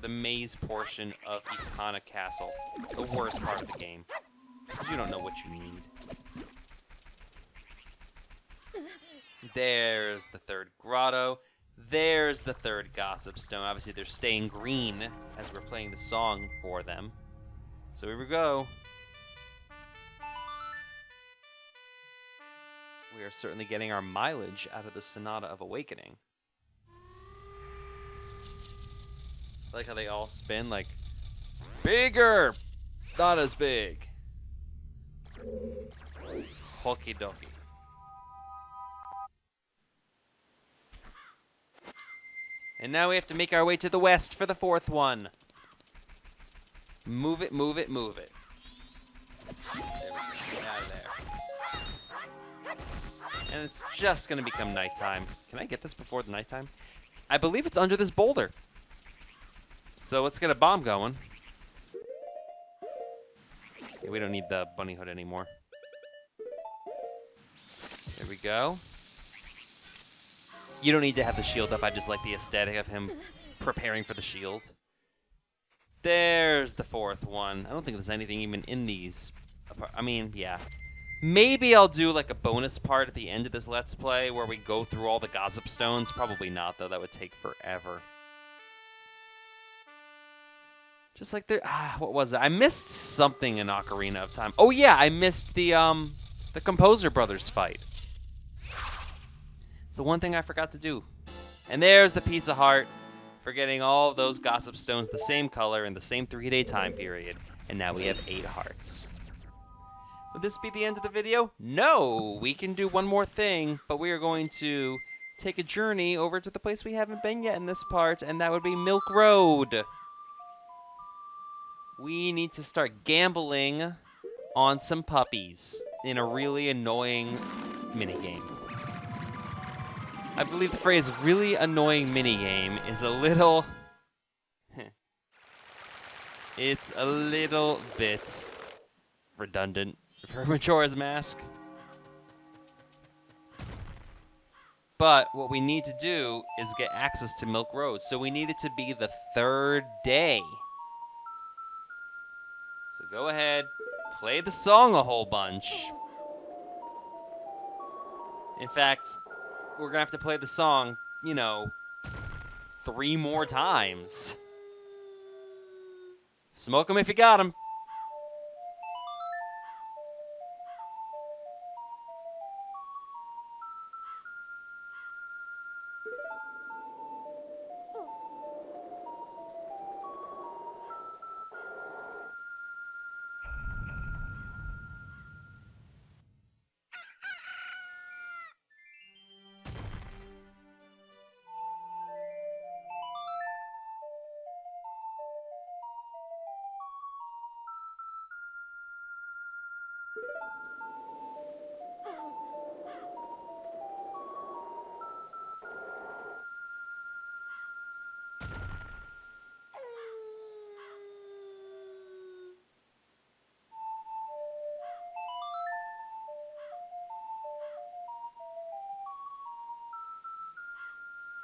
maze portion of Ikana Castle. The worst part of the game. Because you don't know what you need. There's the third grotto. There's the third Gossip Stone. Obviously, they're staying green as we're playing the song for them. So here we go. We are certainly getting our mileage out of the Sonata of Awakening. I like how they all spin like, bigger, not as big. Okie dokie. And now we have to make our way to the west for the fourth one. Move it, move it, move it. There we go. Get out of there. And it's just going to become nighttime. Can I get this before the nighttime? I believe it's under this boulder. So let's get a bomb going. Yeah, we don't need the bunny hood anymore. There we go. You don't need to have the shield up. I just like the aesthetic of him preparing for the shield. There's the fourth one. I don't think there's anything even in these. I mean, yeah. Maybe I'll do like a bonus part at the end of this Let's Play where we go through all the Gossip Stones. Probably not, though. That would take forever. Just like there... what was it? I missed something in Ocarina of Time. Oh, yeah. I missed the Composer Brothers fight. It's the one thing I forgot to do. And there's the piece of heart for getting all of those Gossip Stones the same color in the same 3-day time period. And now we have 8 hearts. Would this be the end of the video? No! We can do one more thing, but we are going to take a journey over to the place we haven't been yet in this part, and that would be Milk Road. We need to start gambling on some puppies in a really annoying minigame. I believe the phrase really annoying minigame is a little... it's a little bit redundant for Majora's Mask. But what we need to do is get access to Milk Road, so we need it to be the 3rd day. So go ahead, play the song a whole bunch. In fact, we're gonna have to play the song, 3 more times. Smoke 'em if you got 'em.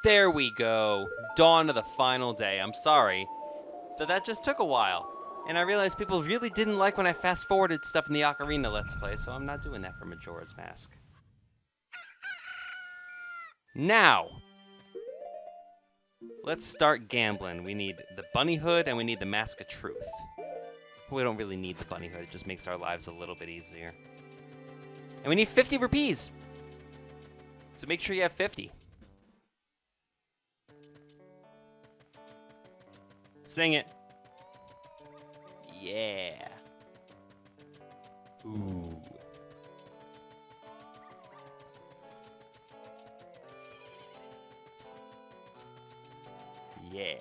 There we go. Dawn of the final day. I'm sorry that just took a while. And I realized people really didn't like when I fast-forwarded stuff in the Ocarina Let's Play, so I'm not doing that for Majora's Mask. Now, let's start gambling. We need the bunny hood and we need the Mask of Truth. We don't really need the bunny hood. It just makes our lives a little bit easier. And we need 50 rupees. So make sure you have 50. Sing it. Yeah. Ooh. Yeah.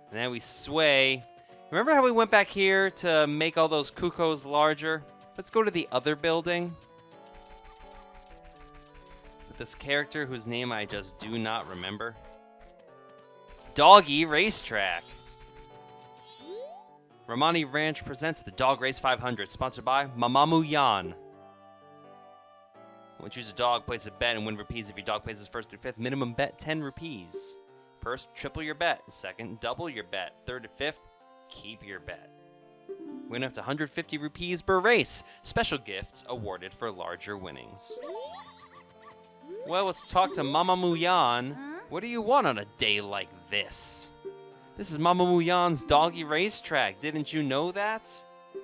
And then we sway. Remember how we went back here to make all those cuckoos larger? Let's go to the other building. With this character whose name I just do not remember. Doggy Racetrack. Romani Ranch presents the Dog Race 500, sponsored by Mamamoo Yan. When you choose a dog, place a bet and win rupees if your dog places 1st through 5th. Minimum bet 10 rupees. First, triple your bet. Second, double your bet. 3rd to 5th, keep your bet. Win up to 150 rupees per race. Special gifts awarded for larger winnings. Well, let's talk to Mamamoo Yan. What do you want on a day like this? This is Mamamoo Yan's Doggy Racetrack. Didn't you know that? Do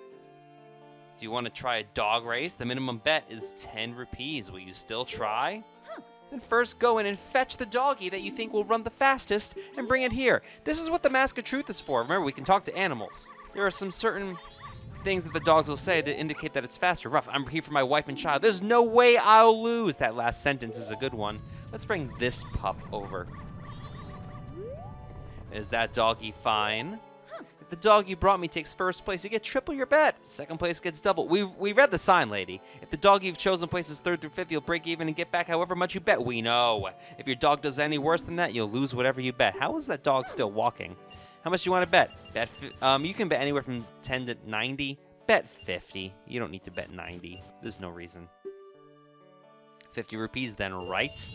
you want to try a dog race? The minimum bet is 10 rupees. Will you still try? Then first go in and fetch the doggy that you think will run the fastest and bring it here. This is what the Mask of Truth is for. Remember, we can talk to animals. There are some certain things that the dogs will say to indicate that it's faster. Ruff, I'm here for my wife and child. There's no way I'll lose. That last sentence is a good one. Let's bring this pup over. Is that doggy fine? If the dog you brought me takes 1st place, you get triple your bet. 2nd place gets double. We read the sign, lady. If the dog you've chosen places 3rd through 5th, you'll break even and get back however much you bet. We know. If your dog does any worse than that, you'll lose whatever you bet. How is that dog still walking? How much do you want to bet? You can bet anywhere from 10 to 90. Bet 50. You don't need to bet 90. There's no reason. 50 rupees then, right?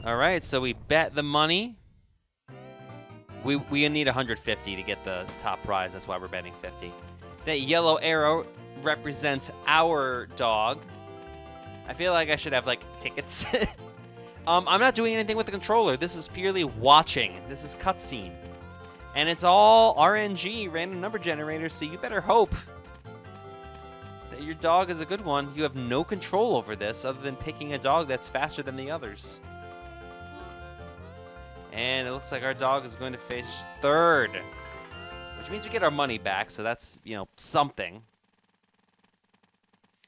All right, so we bet the money. We need 150 to get the top prize. That's why we're betting 50. That yellow arrow represents our dog. I feel like I should have, tickets. I'm not doing anything with the controller. This is purely watching. This is cutscene. And it's all RNG, random number generator, so you better hope that your dog is a good one. You have no control over this other than picking a dog that's faster than the others. And it looks like our dog is going to finish 3rd, which means we get our money back, so that's, something.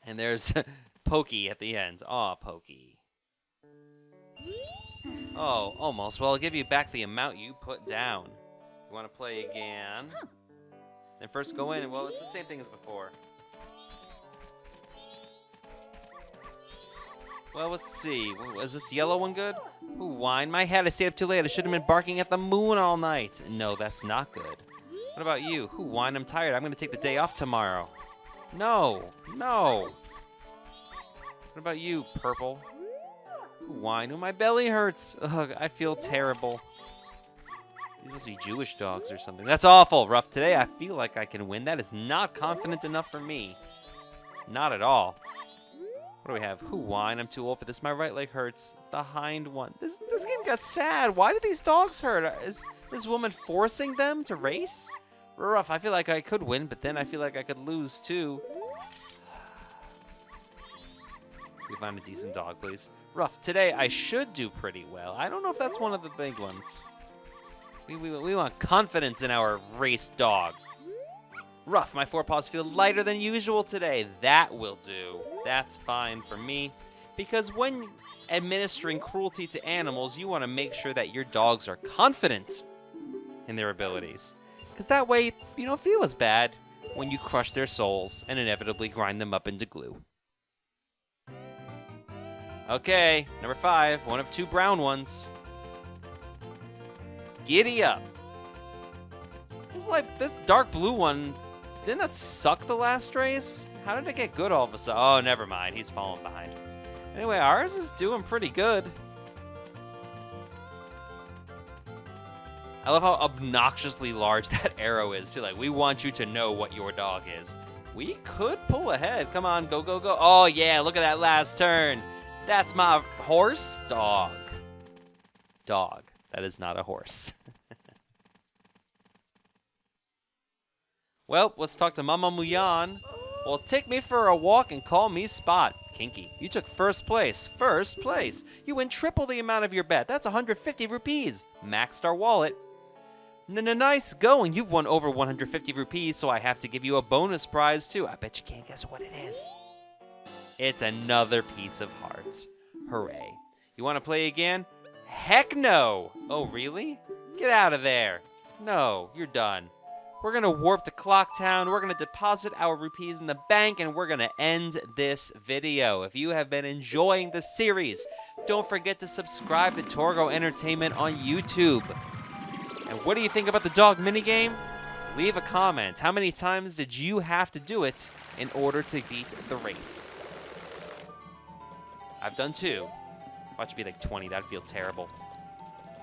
And there's Pokey at the end. Aw, Pokey. Oh, almost. Well, I'll give you back the amount you put down. You want to play again? Then first go in, and, well, it's the same thing as before. Well, let's see. Is this yellow one good? Ooh, wine my head. I stayed up too late. I should have been barking at the moon all night. No, that's not good. What about you? Ooh, wine, I'm tired. I'm going to take the day off tomorrow. No. What about you, purple? Ooh, wine. Ooh, my belly hurts. Ugh, I feel terrible. These must be Jewish dogs or something. That's awful. Rough. Today, I feel like I can win. That is not confident enough for me. Not at all. What do we have? Ooh, wine. I'm too old for this. My right leg hurts. The hind one. This game got sad. Why do these dogs hurt? Is this woman forcing them to race? Rough. I feel like I could win, but then I feel like I could lose too. We find a decent dog, please. Rough. Today, I should do pretty well. I don't know if that's one of the big ones. We want confidence in our race dog. Rough. My forepaws feel lighter than usual today. That will do. That's fine for me. Because when administering cruelty to animals, you want to make sure that your dogs are confident in their abilities. Because that way, you don't feel as bad when you crush their souls and inevitably grind them up into glue. Okay, number 5, one of 2 brown ones. Giddy up. This dark blue one, didn't that suck the last race? How did it get good all of a sudden? Oh, never mind, he's falling behind. Anyway, ours is doing pretty good. I love how obnoxiously large that arrow is, too. Like, we want you to know what your dog is. We could pull ahead. Come on, go, go, go. Oh, yeah, look at that last turn. That's my horse? Dog. Dog. That is not a horse. Well, let's talk to Mama Muyan. Well, take me for a walk and call me Spot. Kinky, you took first place. First place. You win triple the amount of your bet. That's 150 rupees. Maxed our wallet. Nice going. You've won over 150 rupees, so I have to give you a bonus prize, too. I bet you can't guess what it is. It's another piece of hearts. Hooray. You want to play again? Heck no! Oh, really? Get out of there. No, you're done. We're going to warp to Clock Town. We're going to deposit our rupees in the bank, and we're going to end this video. If you have been enjoying the series, don't forget to subscribe to Torgo Entertainment on YouTube. And what do you think about the dog minigame? Leave a comment. How many times did you have to do it in order to beat the race? I've done 2. Watch it be like 20. That'd feel terrible.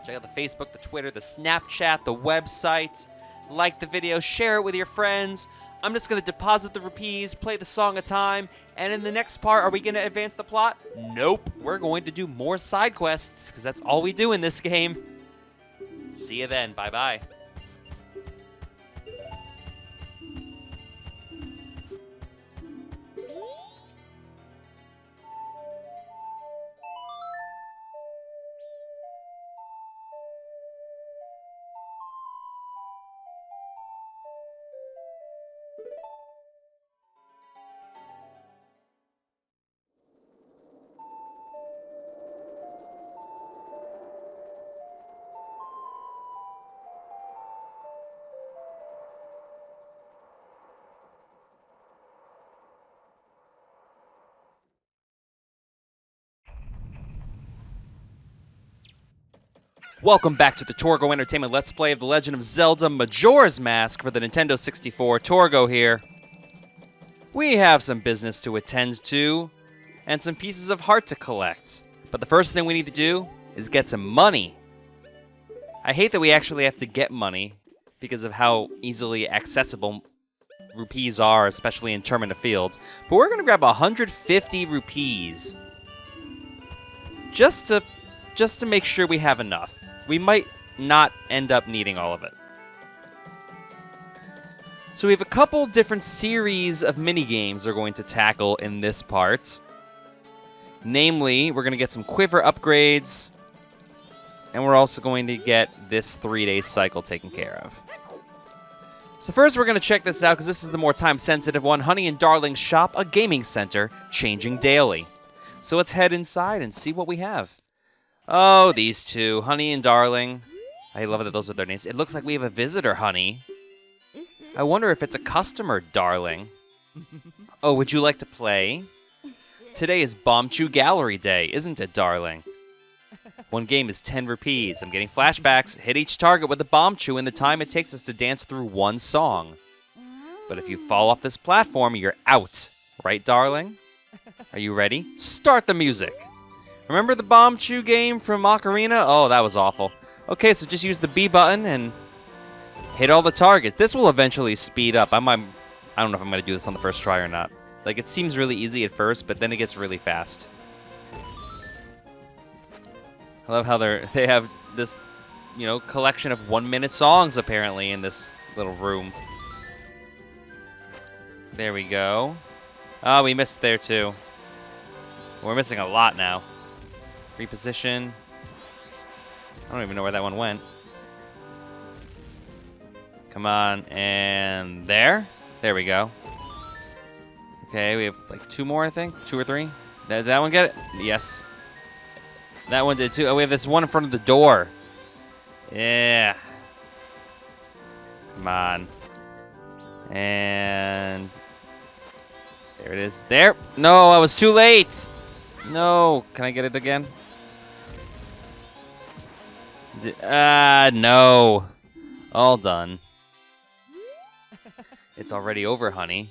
Check out the Facebook, the Twitter, the Snapchat, the website. Like the video, share it with your friends. I'm just going to deposit the rupees, play the song a time, and in the next part, are we going to advance the plot? Nope. We're going to do more side quests, because that's all we do in this game. See you then. Bye-bye. Welcome back to the Torgo Entertainment Let's Play of The Legend of Zelda Majora's Mask for the Nintendo 64. Torgo here. We have some business to attend to, and some pieces of heart to collect. But the first thing we need to do is get some money. I hate that we actually have to get money because of how easily accessible rupees are, especially in Tournament of Fields. But we're going to grab 150 rupees just to make sure we have enough. We might not end up needing all of it. So we have a couple different series of mini-games we're going to tackle in this part. Namely, we're going to get some quiver upgrades, and we're also going to get this 3-day cycle taken care of. So first we're going to check this out, because this is the more time-sensitive one. Honey and Darling's Shop, a gaming center, changing daily. So let's head inside and see what we have. Oh, these two, Honey and Darling. I love that those are their names. It looks like we have a visitor, Honey. I wonder if it's a customer, Darling. Oh, would you like to play? Today is Bomb Chew Gallery Day, isn't it, darling? One game is 10 rupees. I'm getting flashbacks. Hit each target with a bomb chew in the time it takes us to dance through one song. But if you fall off this platform, you're out. Right, darling? Are you ready? Start the music. Remember the bomb chew game from Ocarina? Oh, that was awful. Okay, so just use the B button and hit all the targets. This will eventually speed up. I don't know if I'm going to do this on the first try or not. Like, it seems really easy at first, but then it gets really fast. I love how they have this, collection of 1-minute songs, apparently, in this little room. There we go. Oh, we missed there, too. We're missing a lot now. Reposition. I don't even know where that one went. Come on, and there? There we go. Okay, we have like 2 more, I think. 2 or 3. Did that one get it? Yes. That one did too. Oh, we have this one in front of the door. Yeah. Come on. And there it is. There. No, I was too late. No. Can I get it again? No. All done. It's already over, honey.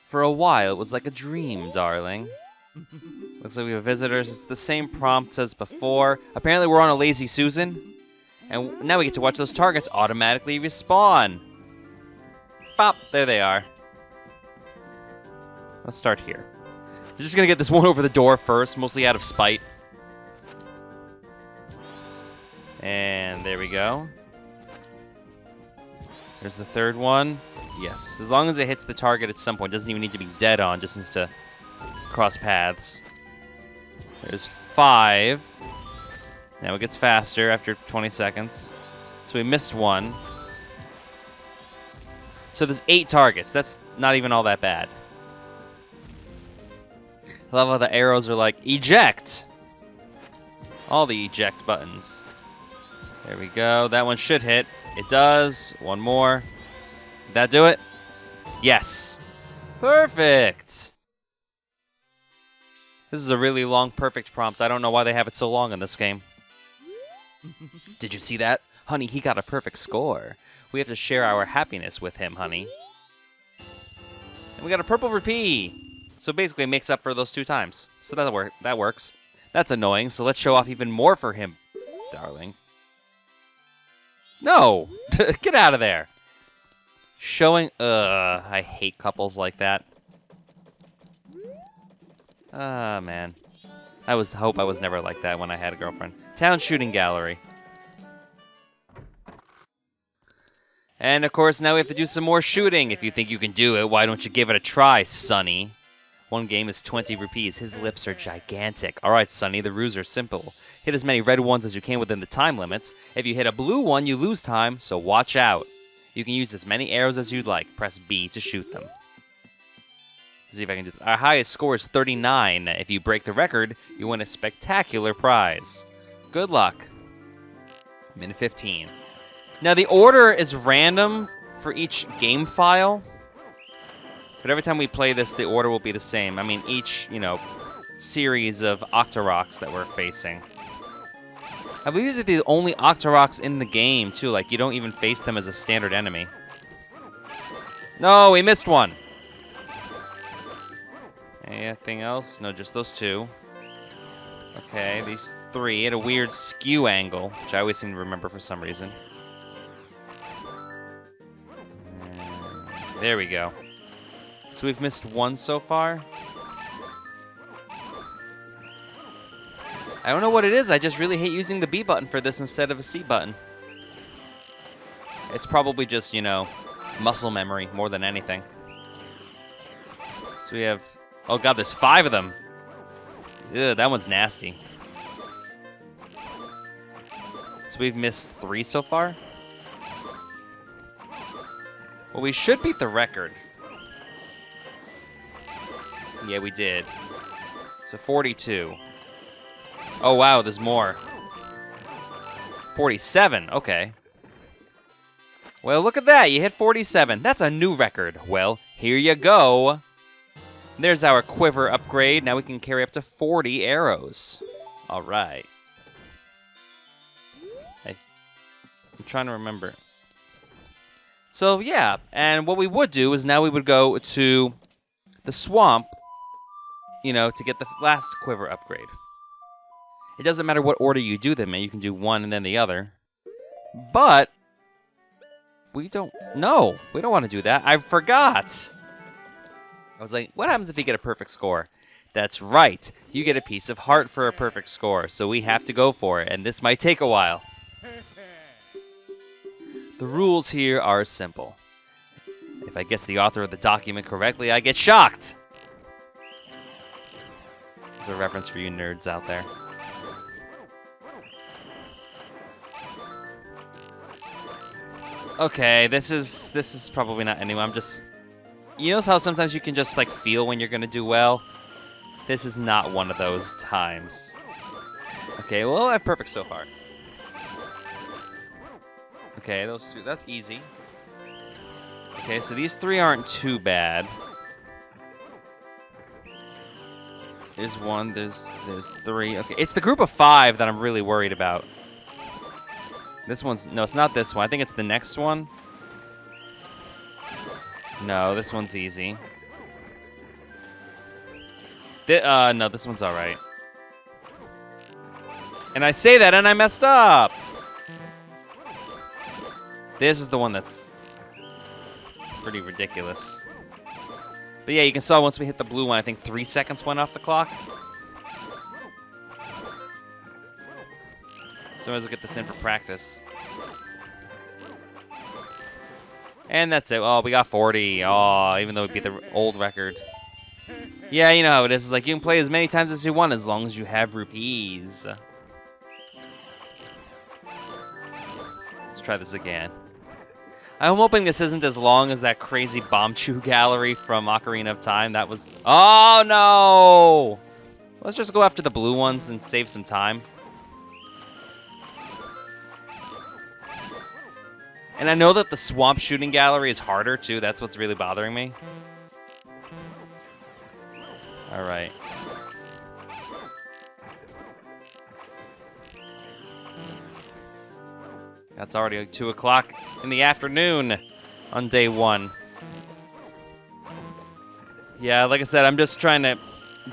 For a while, it was like a dream, darling. Looks like we have visitors. It's the same prompts as before. Apparently, we're on a Lazy Susan. And now we get to watch those targets automatically respawn. Pop. There they are. Let's start here. I'm just going to get this one over the door first, mostly out of spite. And there we go. There's the third one. Yes, as long as it hits the target at some point. It doesn't even need to be dead on, just needs to cross paths. There's 5. Now it gets faster after 20 seconds. So we missed one. So there's 8 targets. That's not even all that bad. I love how the arrows are like, eject! All the eject buttons. There we go. That one should hit. It does. One more. Did that do it? Yes. Perfect! This is a really long perfect prompt. I don't know why they have it so long in this game. Did you see that? Honey, he got a perfect score. We have to share our happiness with him, honey. And we got a purple rupee. So basically it makes up for those 2 times. So that works. That's annoying, so let's show off even more for him, darling. No! Get out of there! Showing... I hate couples like that. Ah, man. I hope I was never like that when I had a girlfriend. Town shooting gallery. And, of course, now we have to do some more shooting. If you think you can do it, why don't you give it a try, Sonny? One game is 20 rupees. His lips are gigantic. All right, Sonny, the rules are simple. Hit as many red ones as you can within the time limits. If you hit a blue one, you lose time, so watch out. You can use as many arrows as you'd like. Press B to shoot them. Let's see if I can do this. Our highest score is 39. If you break the record, you win a spectacular prize. Good luck. Minute 15. Now, the order is random for each game file. But every time we play this, the order will be the same. I mean, each, series of Octoroks that we're facing. I believe these are the only Octoroks in the game, too. Like, you don't even face them as a standard enemy. No, we missed one. Anything else? No, just those 2. Okay, these 3 at a weird skew angle, which I always seem to remember for some reason. And there we go. So we've missed 1 so far. I don't know what it is. I just really hate using the B button for this instead of a C button. It's probably just, muscle memory more than anything. So we have... Oh, God, there's 5 of them. Ugh, that one's nasty. So we've missed 3 so far. Well, we should beat the record. Yeah, we did. So 42. Oh, wow, there's more. 47, okay. Well, look at that, you hit 47. That's a new record. Well, here you go. There's our quiver upgrade. Now we can carry up to 40 arrows. All right. I'm trying to remember. So, yeah. And what we would do is now we would go to the swamp, you know, to get the last quiver upgrade. It doesn't matter what order you do them in. You can do one and then the other. But we don't... No, we don't want to do that. I forgot. I was like, what happens if you get a perfect score? That's right. You get a piece of heart for a perfect score, so we have to go for it, and this might take a while. The rules here are simple. If I guess the author of the document correctly, I get shocked. It's a reference for you nerds out there. Okay, this is probably not anyone. I'm just... You know how sometimes you can just, like, feel when you're going to do well? This is not one of those times. Okay, well, I have perfect so far. Okay, those two, that's easy. Okay, so these three aren't too bad. There's one, there's three. Okay, it's the group of 5 that I'm really worried about. This one's, no, it's not this one. I think it's the next one. No, this one's easy. No, this one's all right. And I say that and I messed up. This is the one that's pretty ridiculous. But yeah, you can saw once we hit the blue one, I think 3 seconds went off the clock. So I might as well get this in for practice. And that's it. Oh, we got 40. Oh, even though we beat the old record. Yeah, you know how it is. It's like you can play as many times as you want as long as you have rupees. Let's try this again. I'm hoping this isn't as long as that crazy Bombchu gallery from Ocarina of Time. That was... Oh, no! Let's just go after the blue ones and save some time. And I know that the swamp shooting gallery is harder, too. That's what's really bothering me. All right. That's already like 2 o'clock in the afternoon on day 1. Yeah, like I said, I'm just trying to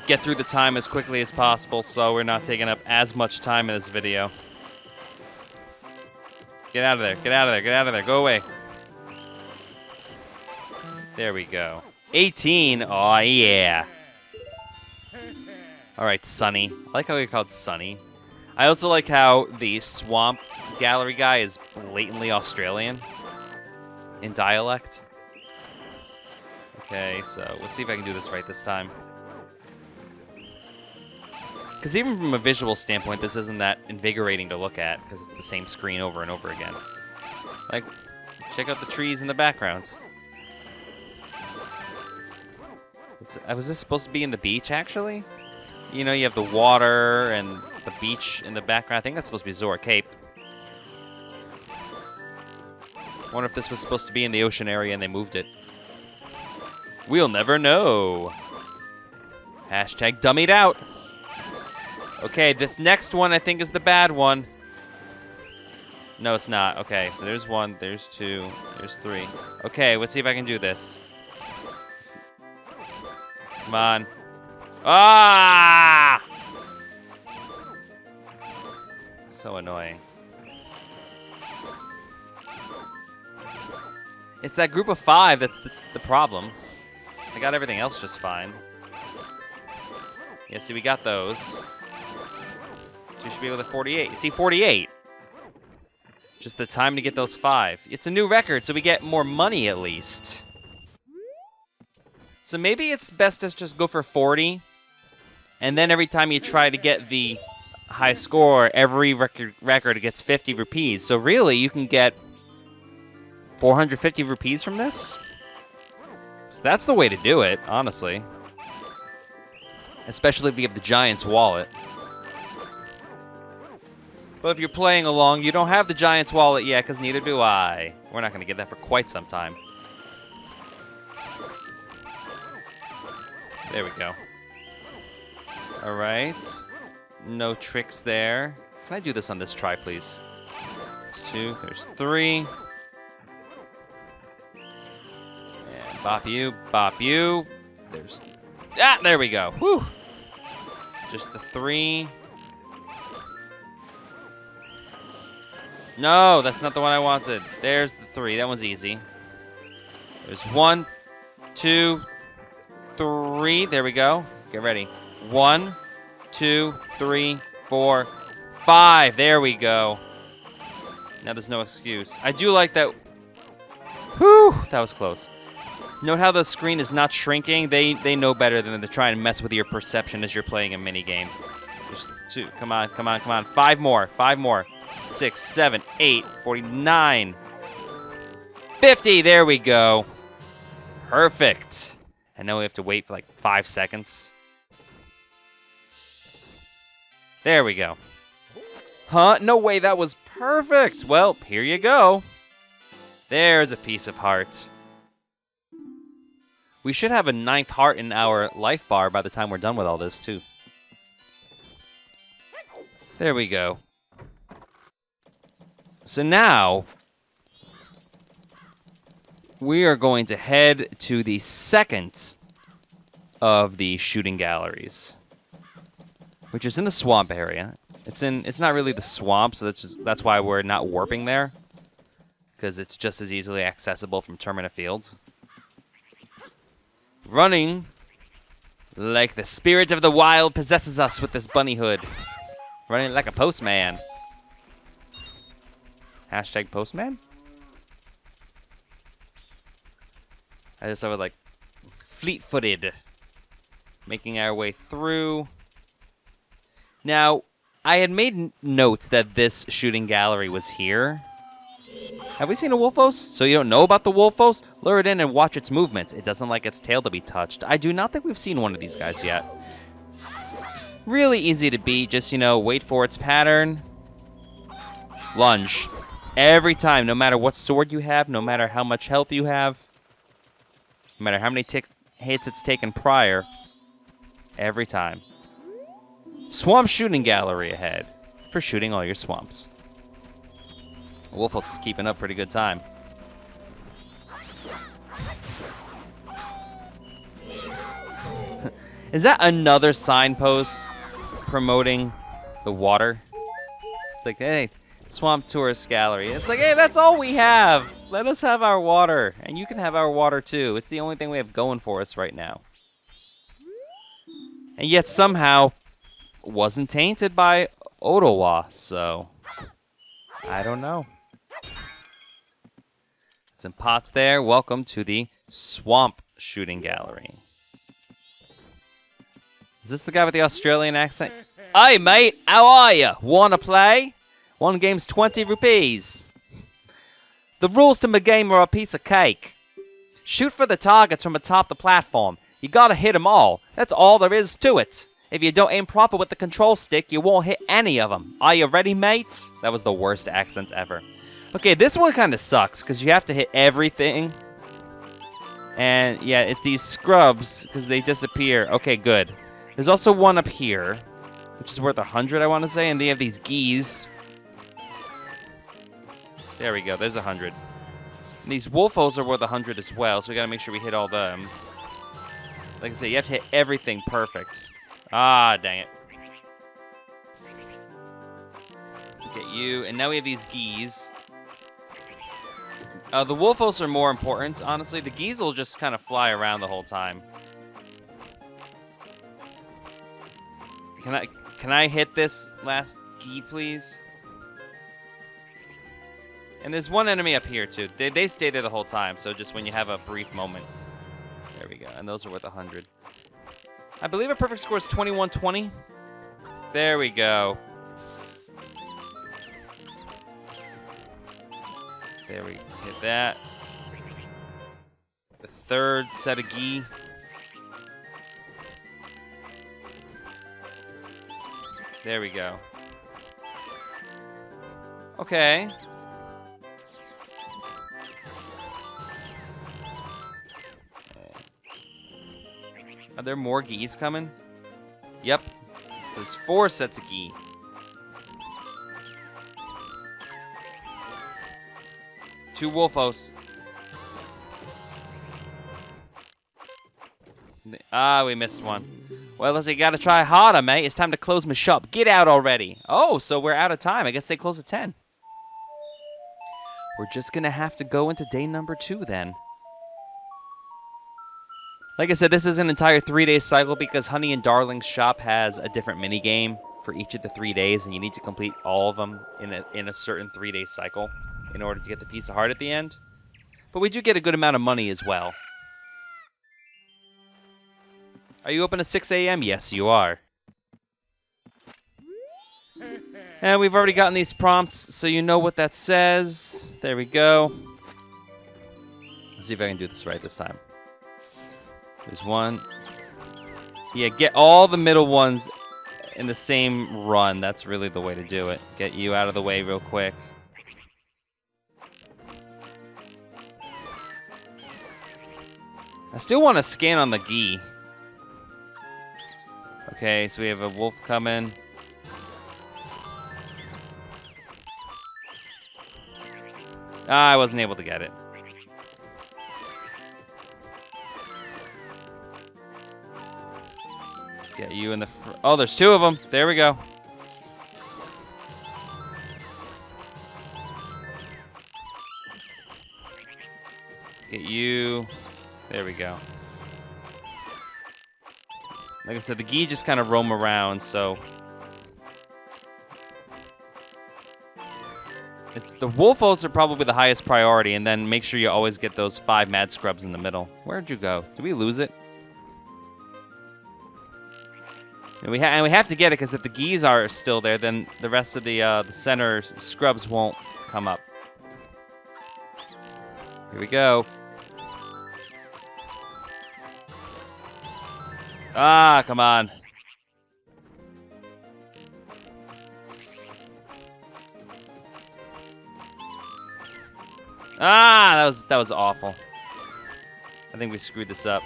get through the time as quickly as possible so we're not taking up as much time in this video. Get out of there, get out of there, get out of there, go away. There we go. 18, oh yeah. All right, Sunny. I like how you're called Sunny. I also like how the swamp gallery guy is blatantly Australian in dialect. Okay, so let's see if I can do this right this time. Because even from a visual standpoint, this isn't that invigorating to look at because it's the same screen over and over again. Like, check out the trees in the background. Was this supposed to be in the beach, actually? You know, you have the water and the beach in the background. I think that's supposed to be Zora Cape. Wonder if this was supposed to be in the ocean area and they moved it. We'll never know. Hashtag dummied out. Okay, this next one I think is the bad one. No, it's not. Okay, so there's 1, there's 2, there's 3. Okay, let's see if I can do this. Come on. Ah! So annoying. It's that group of 5 that's the problem. I got everything else just fine. Yeah, see, we got those. So we should be able to 48. See, 48. Just the time to get those 5. It's a new record, so we get more money at least. So maybe it's best to just go for 40. And then every time you try to get the high score, every record gets 50 rupees. So really, you can get 450 rupees from this? So that's the way to do it, honestly. Especially if you have the Giant's wallet. But if you're playing along, you don't have the Giant's wallet yet, because neither do I. We're not going to get that for quite some time. There we go. All right. No tricks there. Can I do this on this try, please? There's 2. There's 3. And bop you. Bop you. There's... Ah, there we go. Whew. Just the 3. No, that's not the one I wanted. There's the 3. That one's easy. There's 1, 2, 3. There we go. Get ready. 1, 2, 3, 4, 5. There we go. Now there's no excuse. I do like that. Whew, that was close. Note how the screen is not shrinking. They know better than to try and mess with your perception as you're playing a mini game. There's 2. Come on, come on, come on. 5 more. 5 more. 6, 7, 8, 49, 50. There we go. Perfect. And now we have to wait for like 5 seconds. There we go. Huh? No way, that was perfect. Well, here you go. There's a piece of heart. We should have a 9th heart in our life bar by the time we're done with all this, too. There we go. So now, we are going to head to the second of the shooting galleries, which is in the swamp area. It's not really the swamp, so that's why we're not warping there, because it's just as easily accessible from Termina Fields. Running like the spirit of the wild possesses us with this bunny hood. Running like a postman. Hashtag postman? I just have it like fleet-footed. Making our way through. Now, I had made note that this shooting gallery was here. Have we seen a Wolfos? So you don't know about the Wolfos? Lure it in and watch its movements. It doesn't like its tail to be touched. I do not think we've seen one of these guys yet. Really easy to beat. Just, wait for its pattern. Lunge. Every time, no matter what sword you have, no matter how much health you have, no matter how many hits it's taken prior, every time. Swamp shooting gallery ahead for shooting all your swamps. Wolfos is keeping up pretty good time. Is that another signpost promoting the water? It's like, hey, Swamp Tourist Gallery. It's like, hey, that's all we have. Let us have our water. And you can have our water too. It's the only thing we have going for us right now. And yet somehow wasn't tainted by Ottawa, so I don't know. Some pots there. Welcome to the Swamp Shooting Gallery. Is this the guy with the Australian accent? Hey, mate, how are you? Wanna play? One game's 20 rupees. The rules to my game are a piece of cake. Shoot for the targets from atop the platform. You gotta hit them all. That's all there is to it. If you don't aim proper with the control stick, you won't hit any of them. Are you ready, mates? That was the worst accent ever. Okay, this one kind of sucks, because you have to hit everything. And, yeah, it's these scrubs, because they disappear. Okay, good. There's also one up here, which is worth 100, I want to say, and they have these geese. There we go, there's 100. And these Wolfos are worth 100 as well, so we gotta make sure we hit all them. Like I said, you have to hit everything perfect. Ah, dang it. Get you, and now we have these geese. The Wolfos are more important, honestly. The geese will just kind of fly around the whole time. Can I hit this last gee, please? And there's one enemy up here, too. They stay there the whole time, so just when you have a brief moment. There we go, and those are worth 100. I believe a perfect score is 2120. There we go. There we hit that. The third set of gi. There we go. Okay. Are there more geese coming? Yep. So there's 4 sets of gi. Two wolfos. Ah, we missed one. Well, let's see, gotta try harder, mate. It's time to close my shop. Get out already. Oh, so we're out of time. I guess they close at 10. We're just gonna have to go into day number 2 then. Like I said, this is an entire 3-day cycle because Honey and Darling's shop has a different minigame for each of the 3 days, and you need to complete all of them in a certain 3-day cycle in order to get the piece of heart at the end. But we do get a good amount of money as well. Are you open at 6 a.m.? Yes, you are. And we've already gotten these prompts, so you know what that says. There we go. Let's see if I can do this right this time. There's one. Yeah, get all the middle ones in the same run. That's really the way to do it. Get you out of the way real quick. I still want to scan on the gi. Okay, so we have a wolf coming. Ah, I wasn't able to get it. Get you in the oh, there's 2 of them. There we go. Get you. There we go. Like I said, the gi just kind of roam around, so the wolfos are probably the highest priority, and then make sure you always get those 5 mad scrubs in the middle. Where'd you go? Did we lose it? And we have to get it because if the geese are still there, then the rest of the center scrubs won't come up. Here we go. Ah, come on. Ah, that was awful. I think we screwed this up.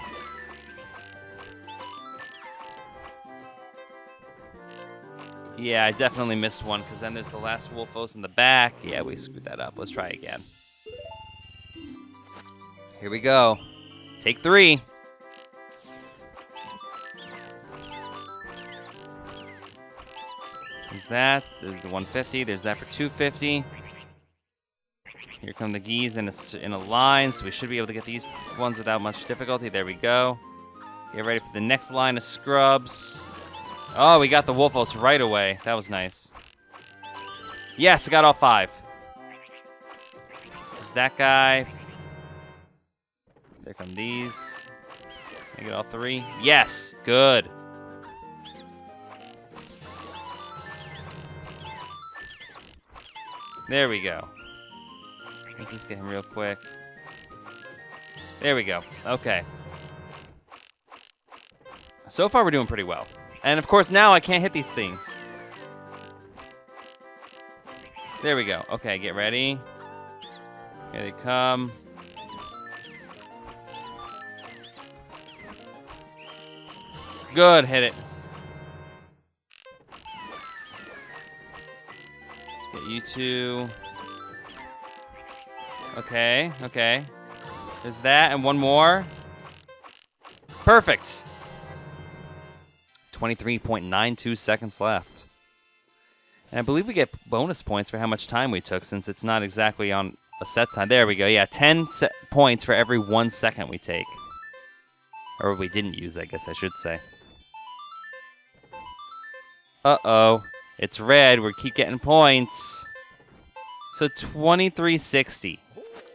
Yeah, I definitely missed one because then there's the last wolfos in the back. Yeah, we screwed that up. Let's try again. Here we go. Take 3. There's that. There's the 150. There's that for 250. Here come the geese in a line, so we should be able to get these ones without much difficulty. There we go. Get ready for the next line of scrubs. Oh, we got the wolfos right away. That was nice. Yes, I got all 5. There's that guy. There come these. I get all 3. Yes, good. There we go. Let's just get him real quick. There we go. Okay. So far, we're doing pretty well. And of course, now I can't hit these things. There we go. Okay, get ready. Here they come. Good, hit it. Get you 2. Okay, okay. There's that and one more. Perfect. 23.92 seconds left. And I believe we get bonus points for how much time we took since it's not exactly on a set time. There we go. Yeah, 10 points for every 1 second we take. Or we didn't use, I guess I should say. Uh-oh. It's red. We keep getting points. So 2360.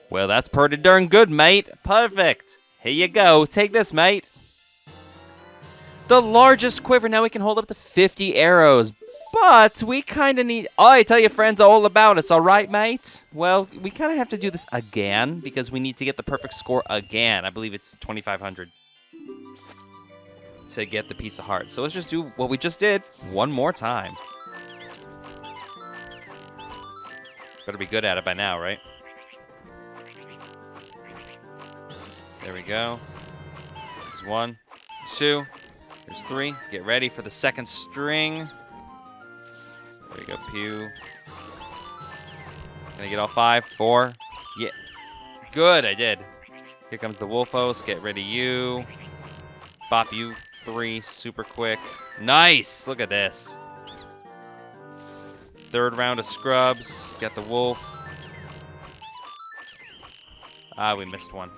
Well, that's pretty darn good, mate. Perfect. Here you go. Take this, mate. The largest quiver. Now we can hold up to 50 arrows. But we kind of need... Oh, I tell your friends all about us, all right, mate? Well, we kind of have to do this again because we need to get the perfect score again. I believe it's 2,500 to get the piece of heart. So let's just do what we just did one more time. Better be good at it by now, right? There we go. There's 1. There's 2. There's 3. Get ready for the second string. There we go, pew. Can I get all 5? 4. Yeah. Good, I did. Here comes the Wolfos. Get ready, you. Bop you. 3. Super quick. Nice! Look at this. Third round of scrubs. Got the wolf. Ah, we missed one.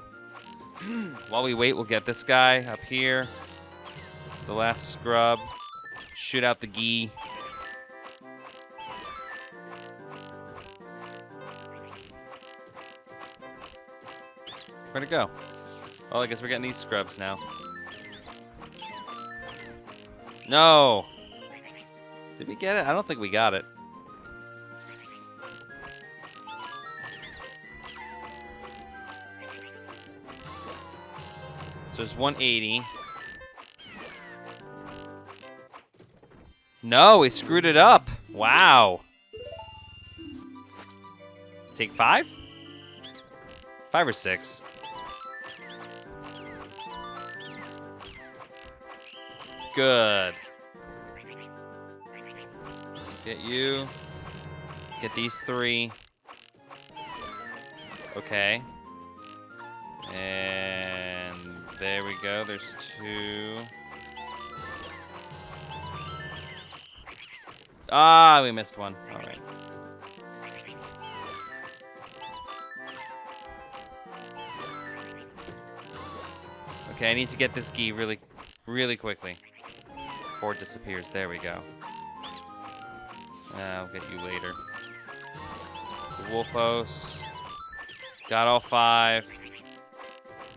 While we wait, we'll get this guy up here. The last scrub. Shoot out the gi. Where'd it go? Well, I guess we're getting these scrubs now. No! Did we get it? I don't think we got it. So there's 180. No, we screwed it up. Wow. Take 5? 5 or 6? Good. Get you. Get these 3. Okay. And there we go. There's 2. Ah, we missed one. All right. Okay, I need to get this gi really quickly before it disappears. There we go. I'll get you later. The Wolfos. Got all 5.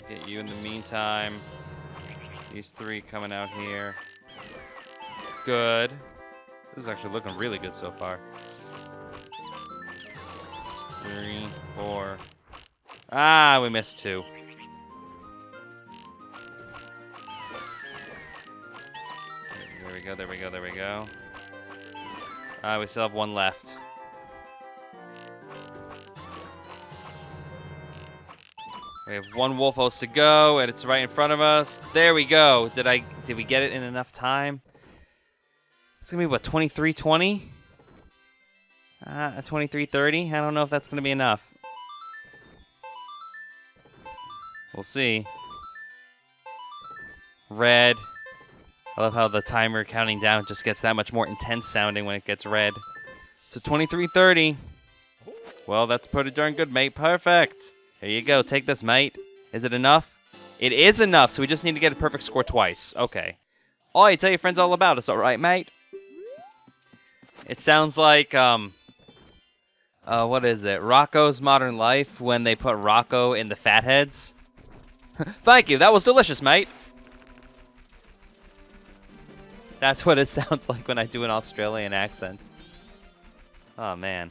Get you in the meantime. These 3 coming out here. Good. This is actually looking really good so far. 3, 4. Ah, we missed 2. There we go, there we go, there we go. We still have 1 left. We have 1 Wolfos to go, and it's right in front of us. There we go. Did we get it in enough time? It's gonna be what, 23:20? 23:30? I don't know if that's gonna be enough. We'll see. Red. I love how the timer counting down just gets that much more intense sounding when it gets red. So 23:30. Well, that's pretty darn good, mate. Perfect. Here you go. Take this, mate. Is it enough? It is enough, so we just need to get a perfect score twice. Okay. Oh, you tell your friends all about us, all right, mate? It sounds like, what is it? Rocco's Modern Life when they put Rocco in the Fatheads. Thank you. That was delicious, mate. That's what it sounds like when I do an Australian accent. Oh, man.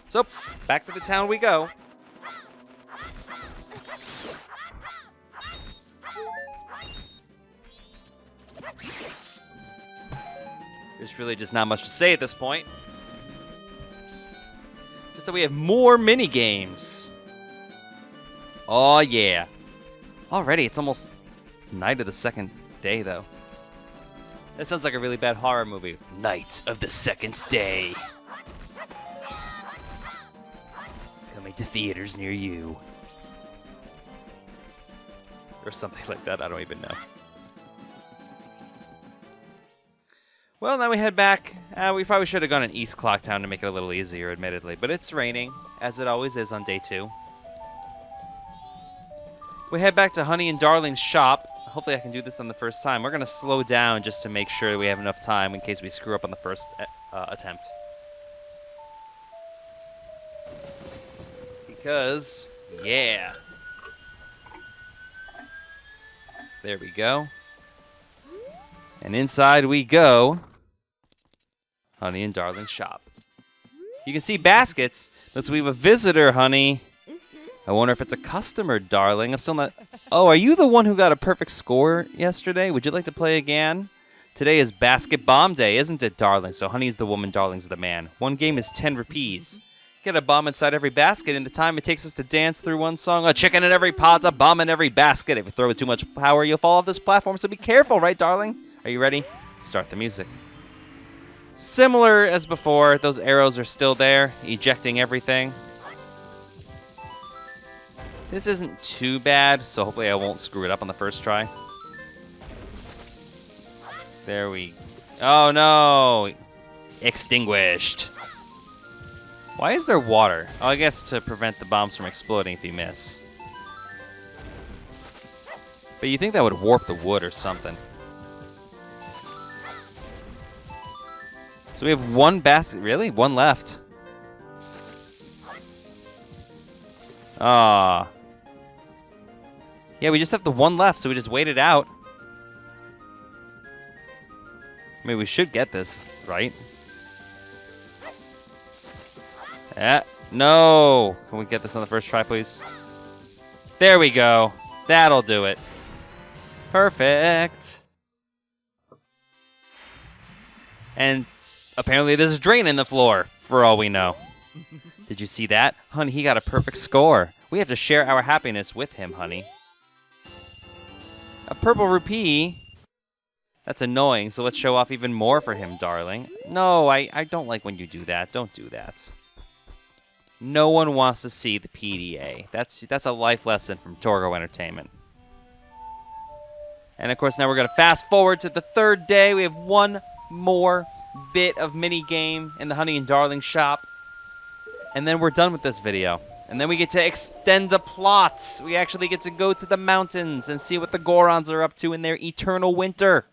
So, back to the town we go. There's really just not much to say at this point. Just that we have more mini games. Oh, yeah. Already, it's almost night of the second day, though. That sounds like a really bad horror movie. Night of the second day. Coming to theaters near you. Or something like that, I don't even know. Well, now we head back. We probably should have gone in East Clocktown to make it a little easier, admittedly. But it's raining, as it always is on day 2. We head back to Honey and Darling's shop. Hopefully I can do this on the first time. We're going to slow down just to make sure we have enough time in case we screw up on the first attempt. Because, yeah. There we go. And inside we go. Honey and Darling's shop. You can see baskets. Looks like we have a visitor, Honey. I wonder if it's a customer, Darling. I'm still not... Oh, are you the one who got a perfect score yesterday? Would you like to play again? Today is Basket Bomb Day, isn't it, Darling? So Honey's the woman, Darling's the man. One game is 10 rupees. Get a bomb inside every basket in the time it takes us to dance through one song. A chicken in every pot, a bomb in every basket. If you throw with too much power, you'll fall off this platform, so be careful, right, darling? Are you ready? Start the music. Similar as before, those arrows are still there, ejecting everything. This isn't too bad, so hopefully I won't screw it up on the first try. There we... Oh, no! Extinguished. Why is there water? Oh, I guess to prevent the bombs from exploding if you miss. But you think that would warp the wood or something. So we have one basket. Really? One left. Ah. Yeah, we just have the one left, so we just wait it out. I mean, we should get this, right? No! Can we get this on the first try, please? There we go. That'll do it. Perfect. And apparently there's a drain in the floor, for all we know. Did you see that? Honey, he got a perfect score. We have to share our happiness with him, honey. A purple rupee? That's annoying, so let's show off even more for him, darling. No, I don't like when you do that. Don't do that. No one wants to see the PDA. That's a life lesson from Torgo Entertainment. And of course, now we're going to fast forward to the third day. We have one more bit of mini game in the Honey and Darling shop. And then we're done with this video. And then we get to extend the plots. We actually get to go to the mountains and see what the Gorons are up to in their eternal winter.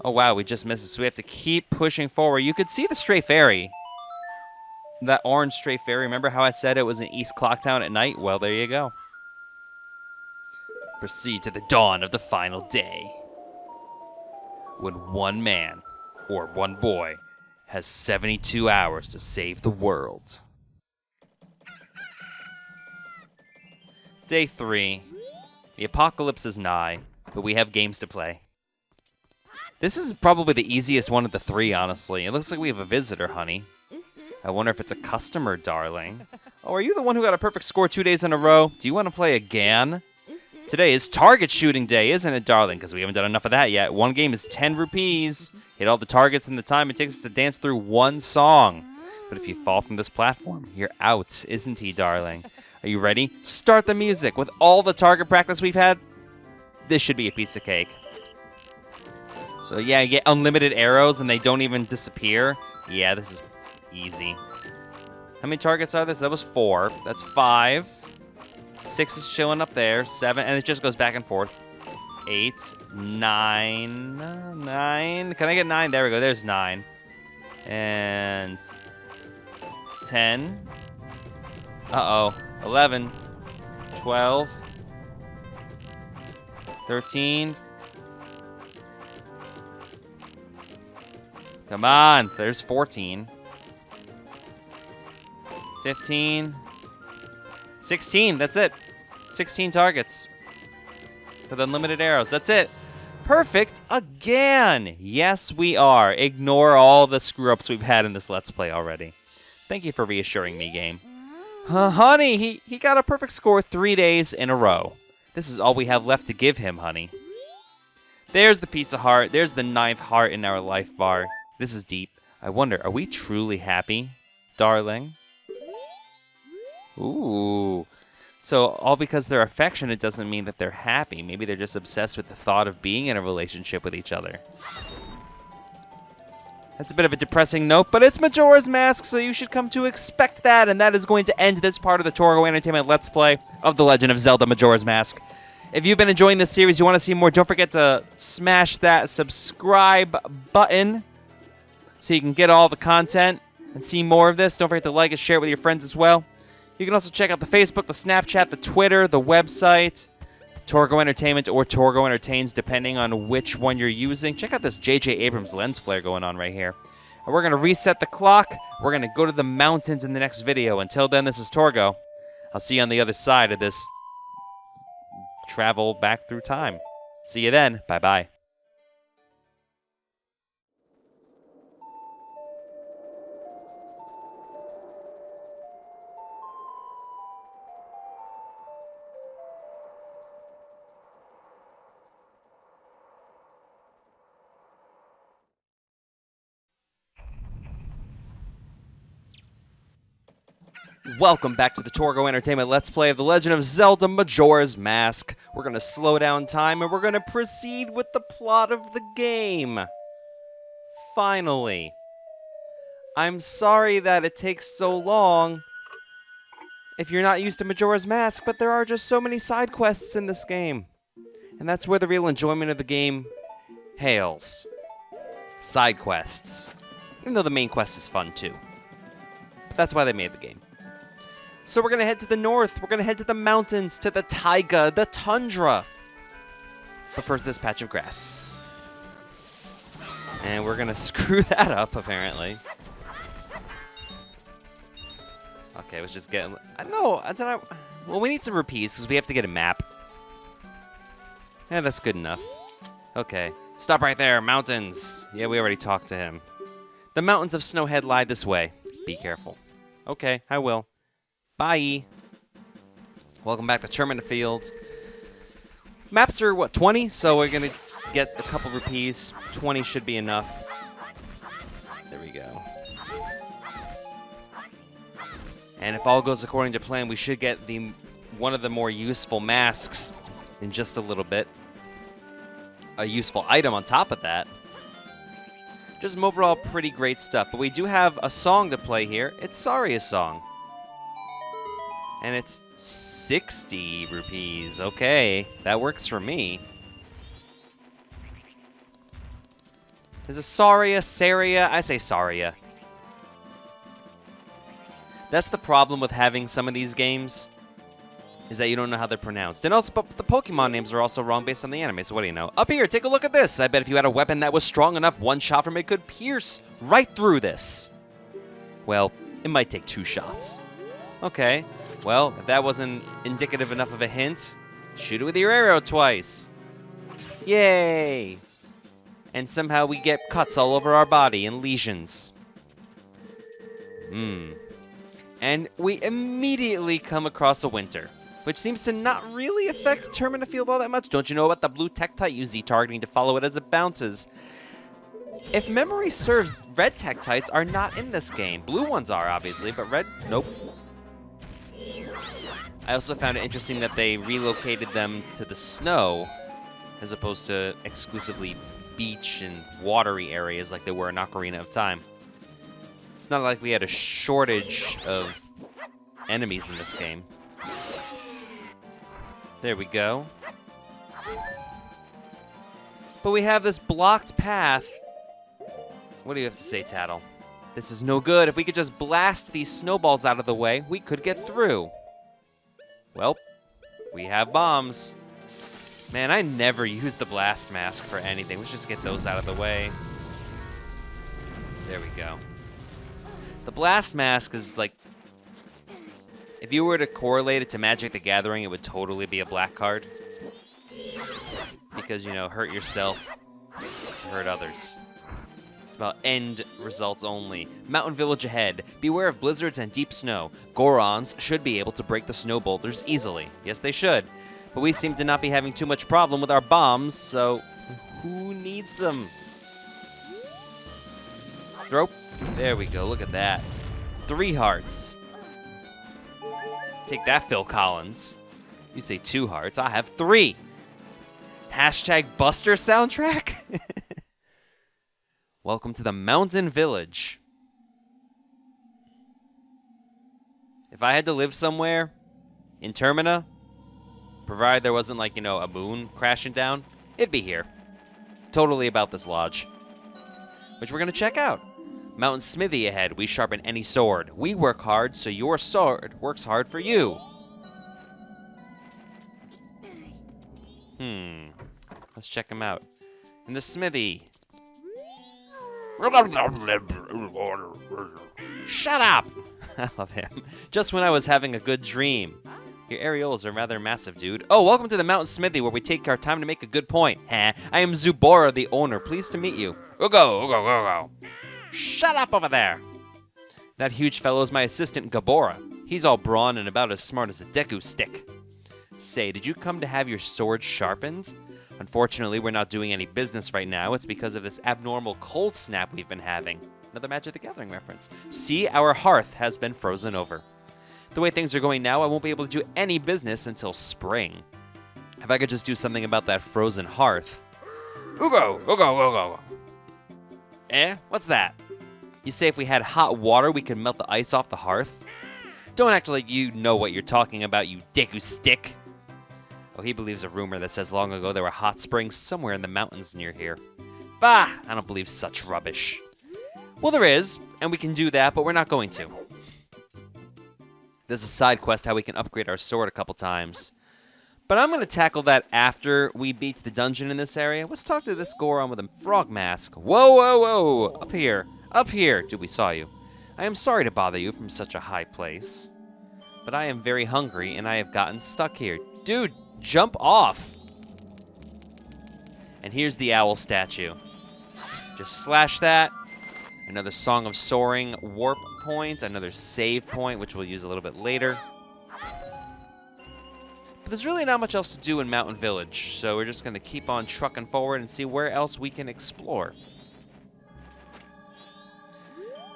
Oh, wow, we just missed it. So we have to keep pushing forward. You could see the Stray Fairy. That orange Stray Fairy. Remember how I said it was in East Clocktown at night? Well, there you go. Proceed to the dawn of the final day. When one man, or one boy, has 72 hours to save the world. Day 3. The apocalypse is nigh, but we have games to play. This is probably the easiest one of the 3, honestly. It looks like we have a visitor, honey. I wonder if it's a customer, darling. Oh, are you the one who got a perfect score 2 days in a row? Do you want to play again? Today is target shooting day, isn't it, darling? Because we haven't done enough of that yet. One game is 10 rupees. Hit all the targets in the time it takes us to dance through one song. But if you fall from this platform, you're out, isn't he, darling? Are you ready? Start the music. With all the target practice we've had, this should be a piece of cake. So yeah, you get unlimited arrows and they don't even disappear. Yeah, this is easy. How many targets are this? That was 4. That's 5. 6 is chilling up there. 7, and it just goes back and forth. 8, 9, 9. Can I get 9? There we go. There's 9. And 10. Uh-oh. 11. 12. 13. Come on. There's 14. 15. 16. That's it. 16 targets. With unlimited arrows. That's it. Perfect again. Yes, we are. Ignore all the screw-ups we've had in this Let's Play already. Thank you for reassuring me, game. Honey, he got a perfect score 3 days in a row. This is all we have left to give him, honey. There's the piece of heart. There's the 9th heart in our life bar. This is deep. I wonder, are we truly happy, darling? Ooh. So all because they're affectionate doesn't mean that they're happy. Maybe they're just obsessed with the thought of being in a relationship with each other. That's a bit of a depressing note, but it's Majora's Mask, so you should come to expect that, and that is going to end this part of the Torgo Entertainment Let's Play of The Legend of Zelda Majora's Mask. If you've been enjoying this series, you want to see more, don't forget to smash that subscribe button so you can get all the content and see more of this. Don't forget to like and share it with your friends as well. You can also check out the Facebook, the Snapchat, the Twitter, the website, Torgo Entertainment or Torgo Entertains, depending on which one you're using. Check out this J.J. Abrams lens flare going on right here. And we're going to reset the clock. We're going to go to the mountains in the next video. Until then, this is Torgo. I'll see you on the other side of this travel back through time. See you then. Bye-bye. Welcome back to the Torgo Entertainment Let's Play of The Legend of Zelda Majora's Mask. We're going to slow down time and we're going to proceed with the plot of the game. Finally. I'm sorry that it takes so long if you're not used to Majora's Mask, but there are just so many side quests in this game. And that's where the real enjoyment of the game hails. Side quests. Even though the main quest is fun too. But that's why they made the game. So we're going to head to the north. We're going to head to the mountains, to the taiga, the tundra. But first, this patch of grass. And we're going to screw that up, apparently. Okay, I was just getting... No, I don't know. Well, we need some rupees because we have to get a map. Yeah, that's good enough. Okay. Stop right there, mountains. Yeah, we already talked to him. The mountains of Snowhead lie this way. Be careful. Okay, I will. Bye. Welcome back to Termina Fields. Maps are, what, 20? So we're going to get a couple rupees. 20 should be enough. There we go. And if all goes according to plan, we should get one of the more useful masks in just a little bit. A useful item on top of that. Just some overall pretty great stuff. But we do have a song to play here. It's Saria's song. And it's 60 rupees. Okay, that works for me. Is it Saria? Saria? I say Saria. That's the problem with having some of these games, is that you don't know how they're pronounced. And also, but the Pokemon names are also wrong based on the anime, so what do you know? Up here, take a look at this. I bet if you had a weapon that was strong enough, one shot from it could pierce right through this. Well, it might take 2 shots. Okay. Well, if that wasn't indicative enough of a hint, shoot it with your arrow twice. Yay! And somehow we get cuts all over our body and lesions. And we immediately come across a winter, which seems to not really affect Termina Field all that much. Don't you know about the blue Tektite? Use Z-targeting to follow it as it bounces. If memory serves, red Tektites are not in this game. Blue ones are, obviously, but red, nope. I also found it interesting that they relocated them to the snow as opposed to exclusively beach and watery areas like they were in Ocarina of Time. It's not like we had a shortage of enemies in this game. There we go. But we have this blocked path. What do you have to say, Tattle? This is no good. If we could just blast these snowballs out of the way, we could get through. Well, we have bombs. Man, I never use the blast mask for anything. Let's just get those out of the way. There we go. The blast mask is like... If you were to correlate it to Magic the Gathering, it would totally be a black card. Because, you know, hurt yourself to hurt others. It's about end results only. Mountain village ahead. Beware of blizzards and deep snow. Gorons should be able to break the snow boulders easily. Yes, they should. But we seem to not be having too much problem with our bombs, so who needs them? Throw. There we go. Look at that. 3 hearts. Take that, Phil Collins. You say 2 hearts. I have 3. Hashtag Buster soundtrack? Welcome to the Mountain Village. If I had to live somewhere in Termina, provided there wasn't, like, you know, a moon crashing down, it'd be here. Totally about this lodge. Which we're going to check out. Mountain Smithy ahead. We sharpen any sword. We work hard, so your sword works hard for you. Let's check him out. In the smithy. Shut up! I love him. Just when I was having a good dream. Your areolas are rather massive, dude. Oh, welcome to the Mountain Smithy, where we take our time to make a good point. I am Zubora, the owner. Pleased to meet you. Ugo. Shut up over there! That huge fellow is my assistant, Gabora. He's all brawn and about as smart as a Deku stick. Say, did you come to have your sword sharpened? Unfortunately, we're not doing any business right now. It's because of this abnormal cold snap we've been having. Another Magic the Gathering reference. See, our hearth has been frozen over. The way things are going now, I won't be able to do any business until spring. If I could just do something about that frozen hearth. Ugo! Ugo! Ugo! Eh? What's that? You say if we had hot water, we could melt the ice off the hearth? Don't act like you know what you're talking about, you Deku stick! Oh, he believes a rumor that says long ago there were hot springs somewhere in the mountains near here. Bah! I don't believe such rubbish. Well, there is, and we can do that, but we're not going to. There's a side quest how we can upgrade our sword a couple times. But I'm going to tackle that after we beat the dungeon in this area. Let's talk to this Goron with a frog mask. Whoa, whoa, whoa! Up here. Up here! Dude, we saw you. I am sorry to bother you from such a high place. But I am very hungry, and I have gotten stuck here. Dude, jump off! And here's the owl statue. Just slash that. Another Song of Soaring warp point. Another save point, which we'll use a little bit later. But there's really not much else to do in Mountain Village, so we're just going to keep on trucking forward and see where else we can explore.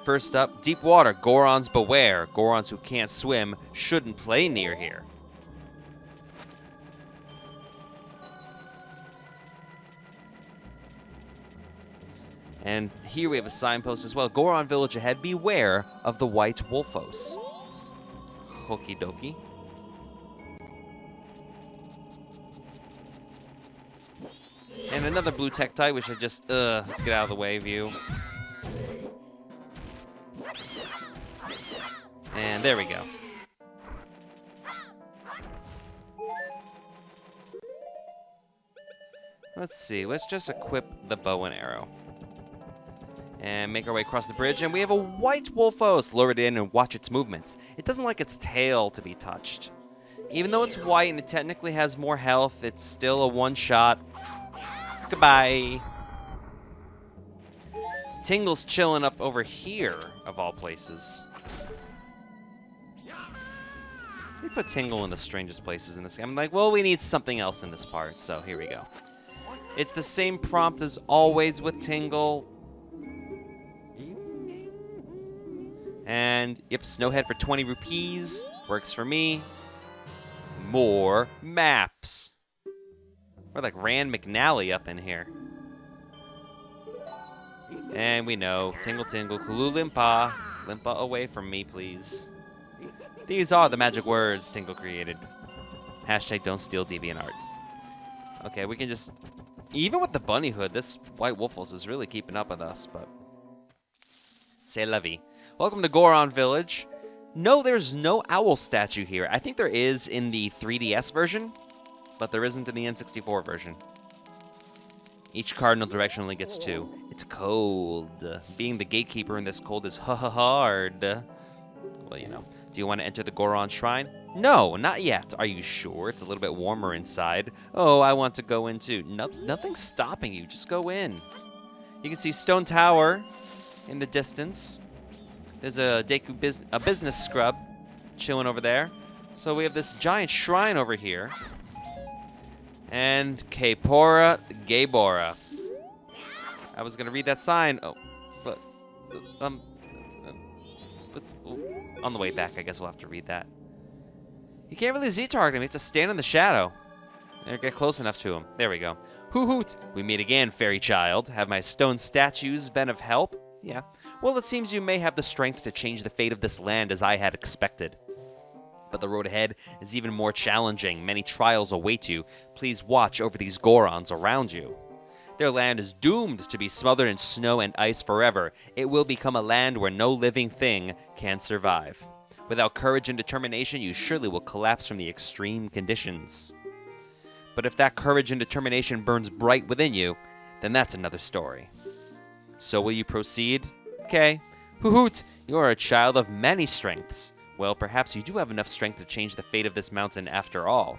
First up, deep water. Gorons beware. Gorons who can't swim shouldn't play near here. And here we have a signpost as well. Goron Village ahead. Beware of the White Wolfos. Okie dokie. And another blue Tektite, which I just, let's get out of the way view. And there we go. Let's see, let's just equip the bow and arrow. And make our way across the bridge, and we have a White Wolfos. Lure it in and watch its movements. It doesn't like its tail to be touched. Even though it's white and it technically has more health, it's still a one-shot. Goodbye. Tingle's chilling up over here, of all places. We put Tingle in the strangest places in this game. I'm like, well, we need something else in this part, so here we go. It's the same prompt as always with Tingle. And, yep, Snowhead for 20 rupees. Works for me. More maps. We're like Rand McNally up in here. And we know, Tingle Tingle, Kulu Limpa. Limpa away from me, please. These are the magic words Tingle created. Hashtag don't steal DeviantArt. Okay, we can just... Even with the bunny hood, this White Wolfos is really keeping up with us, but... C'est la vie. Welcome to Goron Village. No, there's no owl statue here. I think there is in the 3DS version, but there isn't in the N64 version. Each cardinal direction only gets 2. It's cold. Being the gatekeeper in this cold is hard. Well, you know. Do you want to enter the Goron Shrine? No, not yet. Are you sure? It's a little bit warmer inside. Oh, I want to go in too. Nothing's stopping you. Just go in. You can see Stone Tower in the distance. There's a Deku business scrub chilling over there. So we have this giant shrine over here. And Kapora Gaybora. I was going to read that sign. Oh, but... on the way back, I guess we'll have to read that. You can't really Z-target him. You have to stand in the shadow. And get close enough to him. There we go. Hoo-hoot! We meet again, fairy child. Have my stone statues been of help? Yeah. Well, it seems you may have the strength to change the fate of this land as I had expected. But the road ahead is even more challenging. Many trials await you. Please watch over these Gorons around you. Their land is doomed to be smothered in snow and ice forever. It will become a land where no living thing can survive. Without courage and determination, you surely will collapse from the extreme conditions. But if that courage and determination burns bright within you, then that's another story. So will you proceed? Okay. Hoot! You are a child of many strengths. Well, perhaps you do have enough strength to change the fate of this mountain after all.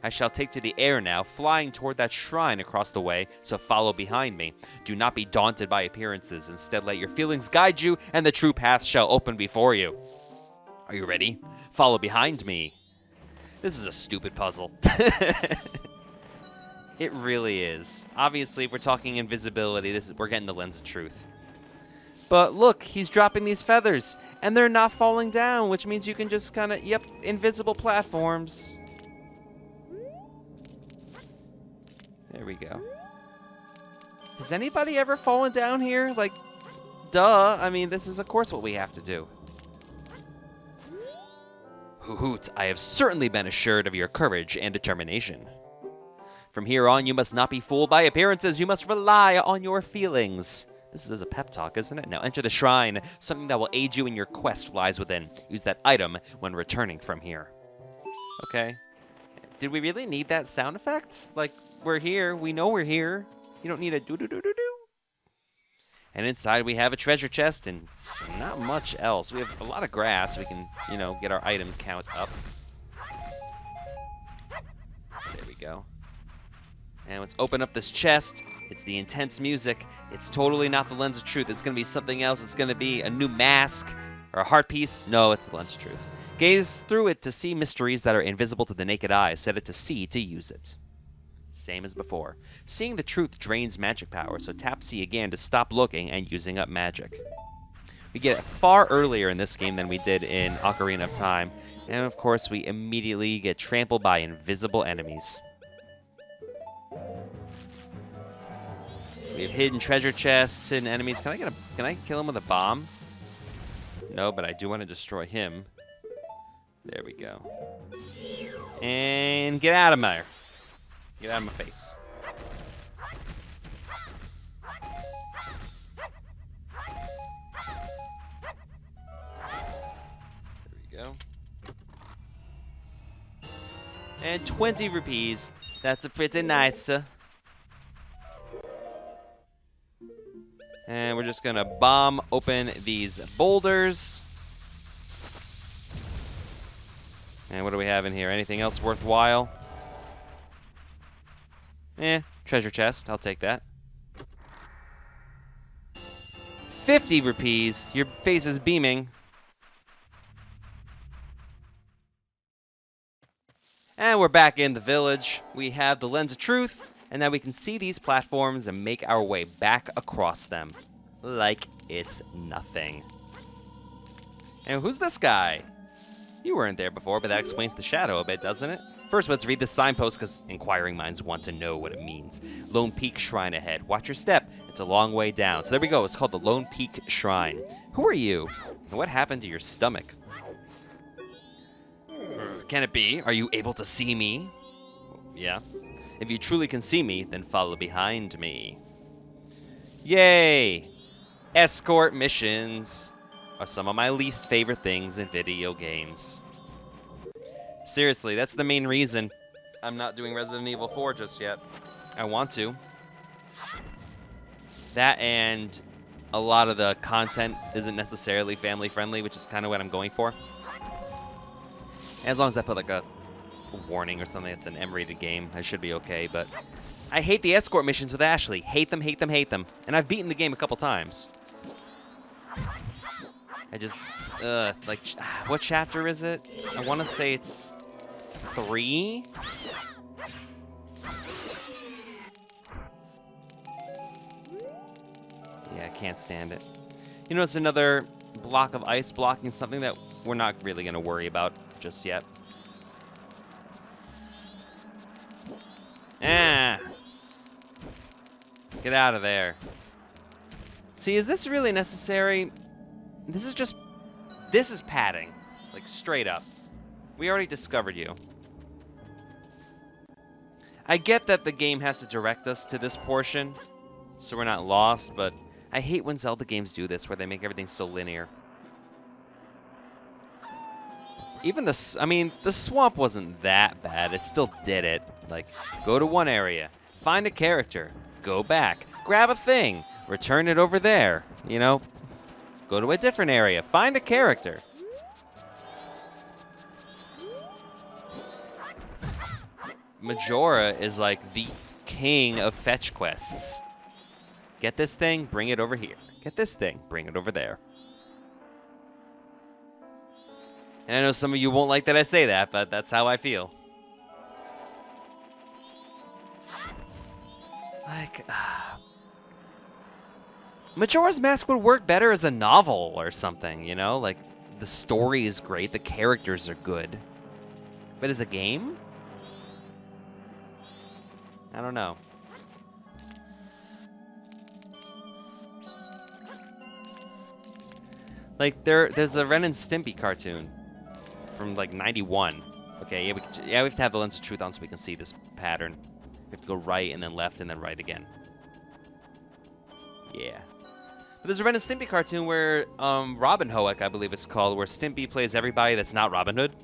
I shall take to the air now, flying toward that shrine across the way, so follow behind me. Do not be daunted by appearances. Instead, let your feelings guide you, and the true path shall open before you. Are you ready? Follow behind me. This is a stupid puzzle. It really is. Obviously, if we're talking invisibility, we're getting the lens of truth. But look, he's dropping these feathers, and they're not falling down, which means you can just kind of, yep, invisible platforms. There we go. Has anybody ever fallen down here? Like, duh. I mean, this is, of course, what we have to do. Hoot, I have certainly been assured of your courage and determination. From here on, you must not be fooled by appearances. You must rely on your feelings. This is a pep talk, isn't it? Now enter the shrine. Something that will aid you in your quest lies within. Use that item when returning from here. Okay. Did we really need that sound effect? Like, we're here. We know we're here. You don't need a do-do-do-do-do. And inside we have a treasure chest and not much else. We have a lot of grass. We can, you know, get our item count up. There we go. And let's open up this chest. It's the intense music. It's totally not the Lens of Truth. It's going to be something else. It's going to be a new mask or a heart piece. No, it's the Lens of Truth. Gaze through it to see mysteries that are invisible to the naked eye. Set it to C to use it. Same as before. Seeing the truth drains magic power, so tap C again to stop looking and using up magic. We get it far earlier in this game than we did in Ocarina of Time. And of course, we immediately get trampled by invisible enemies. We have hidden treasure chests, hidden enemies. Can I kill him with a bomb? No, but I do want to destroy him. There we go. And get out of there. Get out of my face. There we go. And 20 rupees. That's a pretty nice. And we're just gonna bomb open these boulders. And what do we have in here? Anything else worthwhile? Treasure chest. I'll take that. 50 rupees. Your face is beaming. And we're back in the village. We have the Lens of Truth, and now we can see these platforms and make our way back across them. Like it's nothing. And who's this guy? You weren't there before, but that explains the shadow a bit, doesn't it? First, let's read this signpost, because inquiring minds want to know what it means. Lone Peak Shrine ahead. Watch your step. It's a long way down. So there we go. It's called the Lone Peak Shrine. Who are you? And what happened to your stomach? Can it be? Are you able to see me? Yeah. If you truly can see me, then follow behind me. Yay! Escort missions are some of my least favorite things in video games. Seriously, that's the main reason I'm not doing Resident Evil 4 just yet. I want to. That and a lot of the content isn't necessarily family friendly, which is kind of what I'm going for. As long as I put like a warning or something that's an M-rated game, I should be okay, but I hate the escort missions with Ashley. Hate them, hate them, hate them. And I've beaten the game a couple times. I just, like, what chapter is it? I want to say it's 3? Yeah, I can't stand it. You know, it's another block of ice blocking something that we're not really going to worry about just yet. Ah! Get out of there. See, is this really necessary? This is padding. Like, straight up. We already discovered you. I get that the game has to direct us to this portion, so we're not lost, but I hate when Zelda games do this, where they make everything so linear. Even the swamp wasn't that bad. It still did it. Like, go to one area, find a character, go back, grab a thing, return it over there, you know? Go to a different area, find a character. Majora is like the king of fetch quests. Get this thing, bring it over here. Get this thing, bring it over there. And I know some of you won't like that I say that, but that's how I feel. Like, Majora's Mask would work better as a novel or something, you know? Like, the story is great, the characters are good. But as a game? I don't know. Like, there's a Ren and Stimpy cartoon from, like, 91. Okay, yeah, we have to have the lens of truth on so we can see this pattern. We have to go right and then left and then right again. Yeah. But there's a Ren and Stimpy cartoon where Robin Hoek, I believe it's called, where Stimpy plays everybody that's not Robin Hood.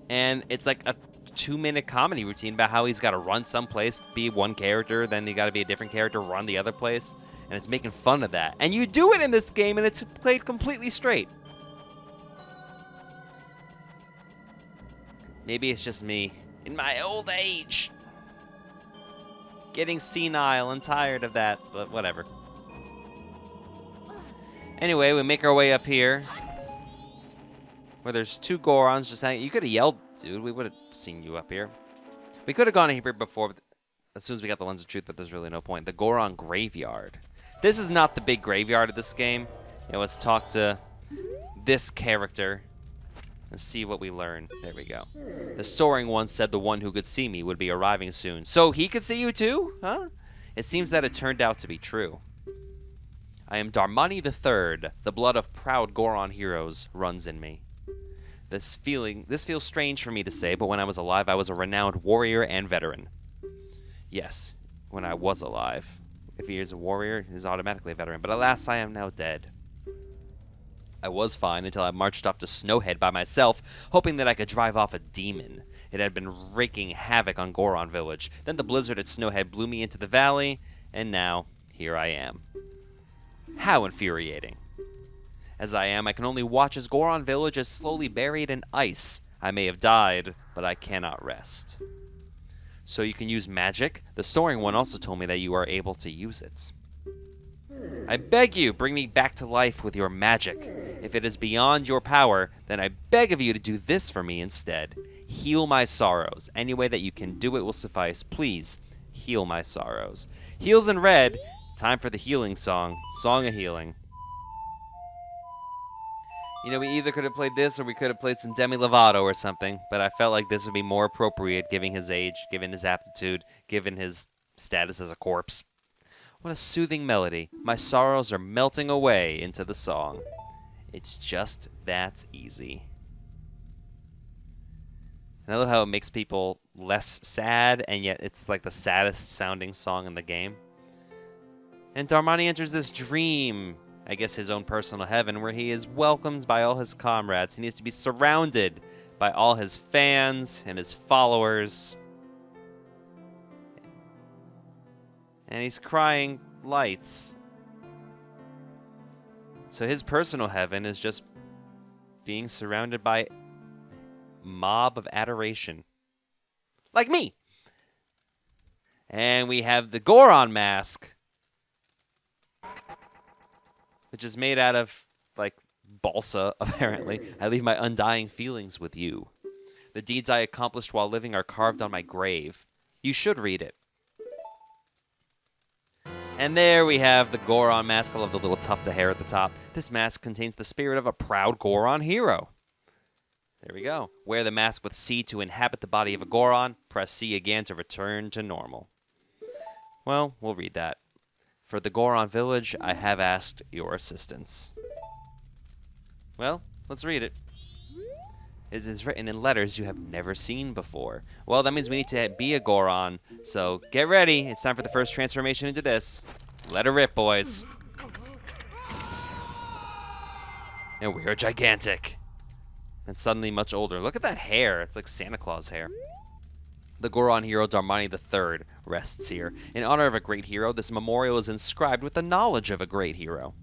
And it's like a 2-minute comedy routine about how he's got to run someplace, be one character, then you got to be a different character, run the other place. And it's making fun of that. And you do it in this game, and it's played completely straight. Maybe it's just me, in my old age, getting senile and tired of that, but whatever. Anyway, we make our way up here, where there's 2 Gorons just hanging. You could have yelled, dude. We would have seen you up here. We could have gone in here before, as soon as we got the Lens of Truth, but there's really no point. The Goron Graveyard. This is not the big graveyard of this game. You know, let's talk to this character and see what we learn. There we go. The Soaring One said the one who could see me would be arriving soon. So he could see you too? Huh? It seems that it turned out to be true. I am Darmani III. The blood of proud Goron heroes runs in me. This feels strange for me to say, but when I was alive, I was a renowned warrior and veteran. Yes, when I was alive. If he is a warrior, he is automatically a veteran. But alas, I am now dead. I was fine until I marched off to Snowhead by myself, hoping that I could drive off a demon. It had been wreaking havoc on Goron Village. Then the blizzard at Snowhead blew me into the valley, and now, here I am. How infuriating. As I am, I can only watch as Goron Village is slowly buried in ice. I may have died, but I cannot rest. So you can use magic? The Soaring One also told me that you are able to use it. I beg you, bring me back to life with your magic. If it is beyond your power, then I beg of you to do this for me instead. Heal my sorrows. Any way that you can do it will suffice. Please, heal my sorrows. Heals in red. Time for the healing song. Song of Healing. You know, we either could have played this or we could have played some Demi Lovato or something, but I felt like this would be more appropriate given his age, given his aptitude, given his status as a corpse. What a soothing melody. My sorrows are melting away into the song. It's just that easy. And I love how it makes people less sad, and yet it's like the saddest sounding song in the game. And Darmani enters this dream, I guess his own personal heaven, where he is welcomed by all his comrades. He needs to be surrounded by all his fans and his followers. And he's crying lights. So his personal heaven is just being surrounded by a mob of adoration. Like me! And we have the Goron mask, which is made out of, like, balsa, apparently. I leave my undying feelings with you. The deeds I accomplished while living are carved on my grave. You should read it. And there we have the Goron mask. I love the little tuft of hair at the top. This mask contains the spirit of a proud Goron hero. There we go. Wear the mask with C to inhabit the body of a Goron. Press C again to return to normal. Well, we'll read that. For the Goron Village, I have asked your assistance. Well, let's read it. It is written in letters you have never seen before. Well, that means we need to be a Goron, so get ready. It's time for the first transformation into this. Let her rip, boys. And we are gigantic. And suddenly much older. Look at that hair. It's like Santa Claus hair. The Goron hero Darmani III rests here. In honor of a great hero, this memorial is inscribed with the knowledge of a great hero.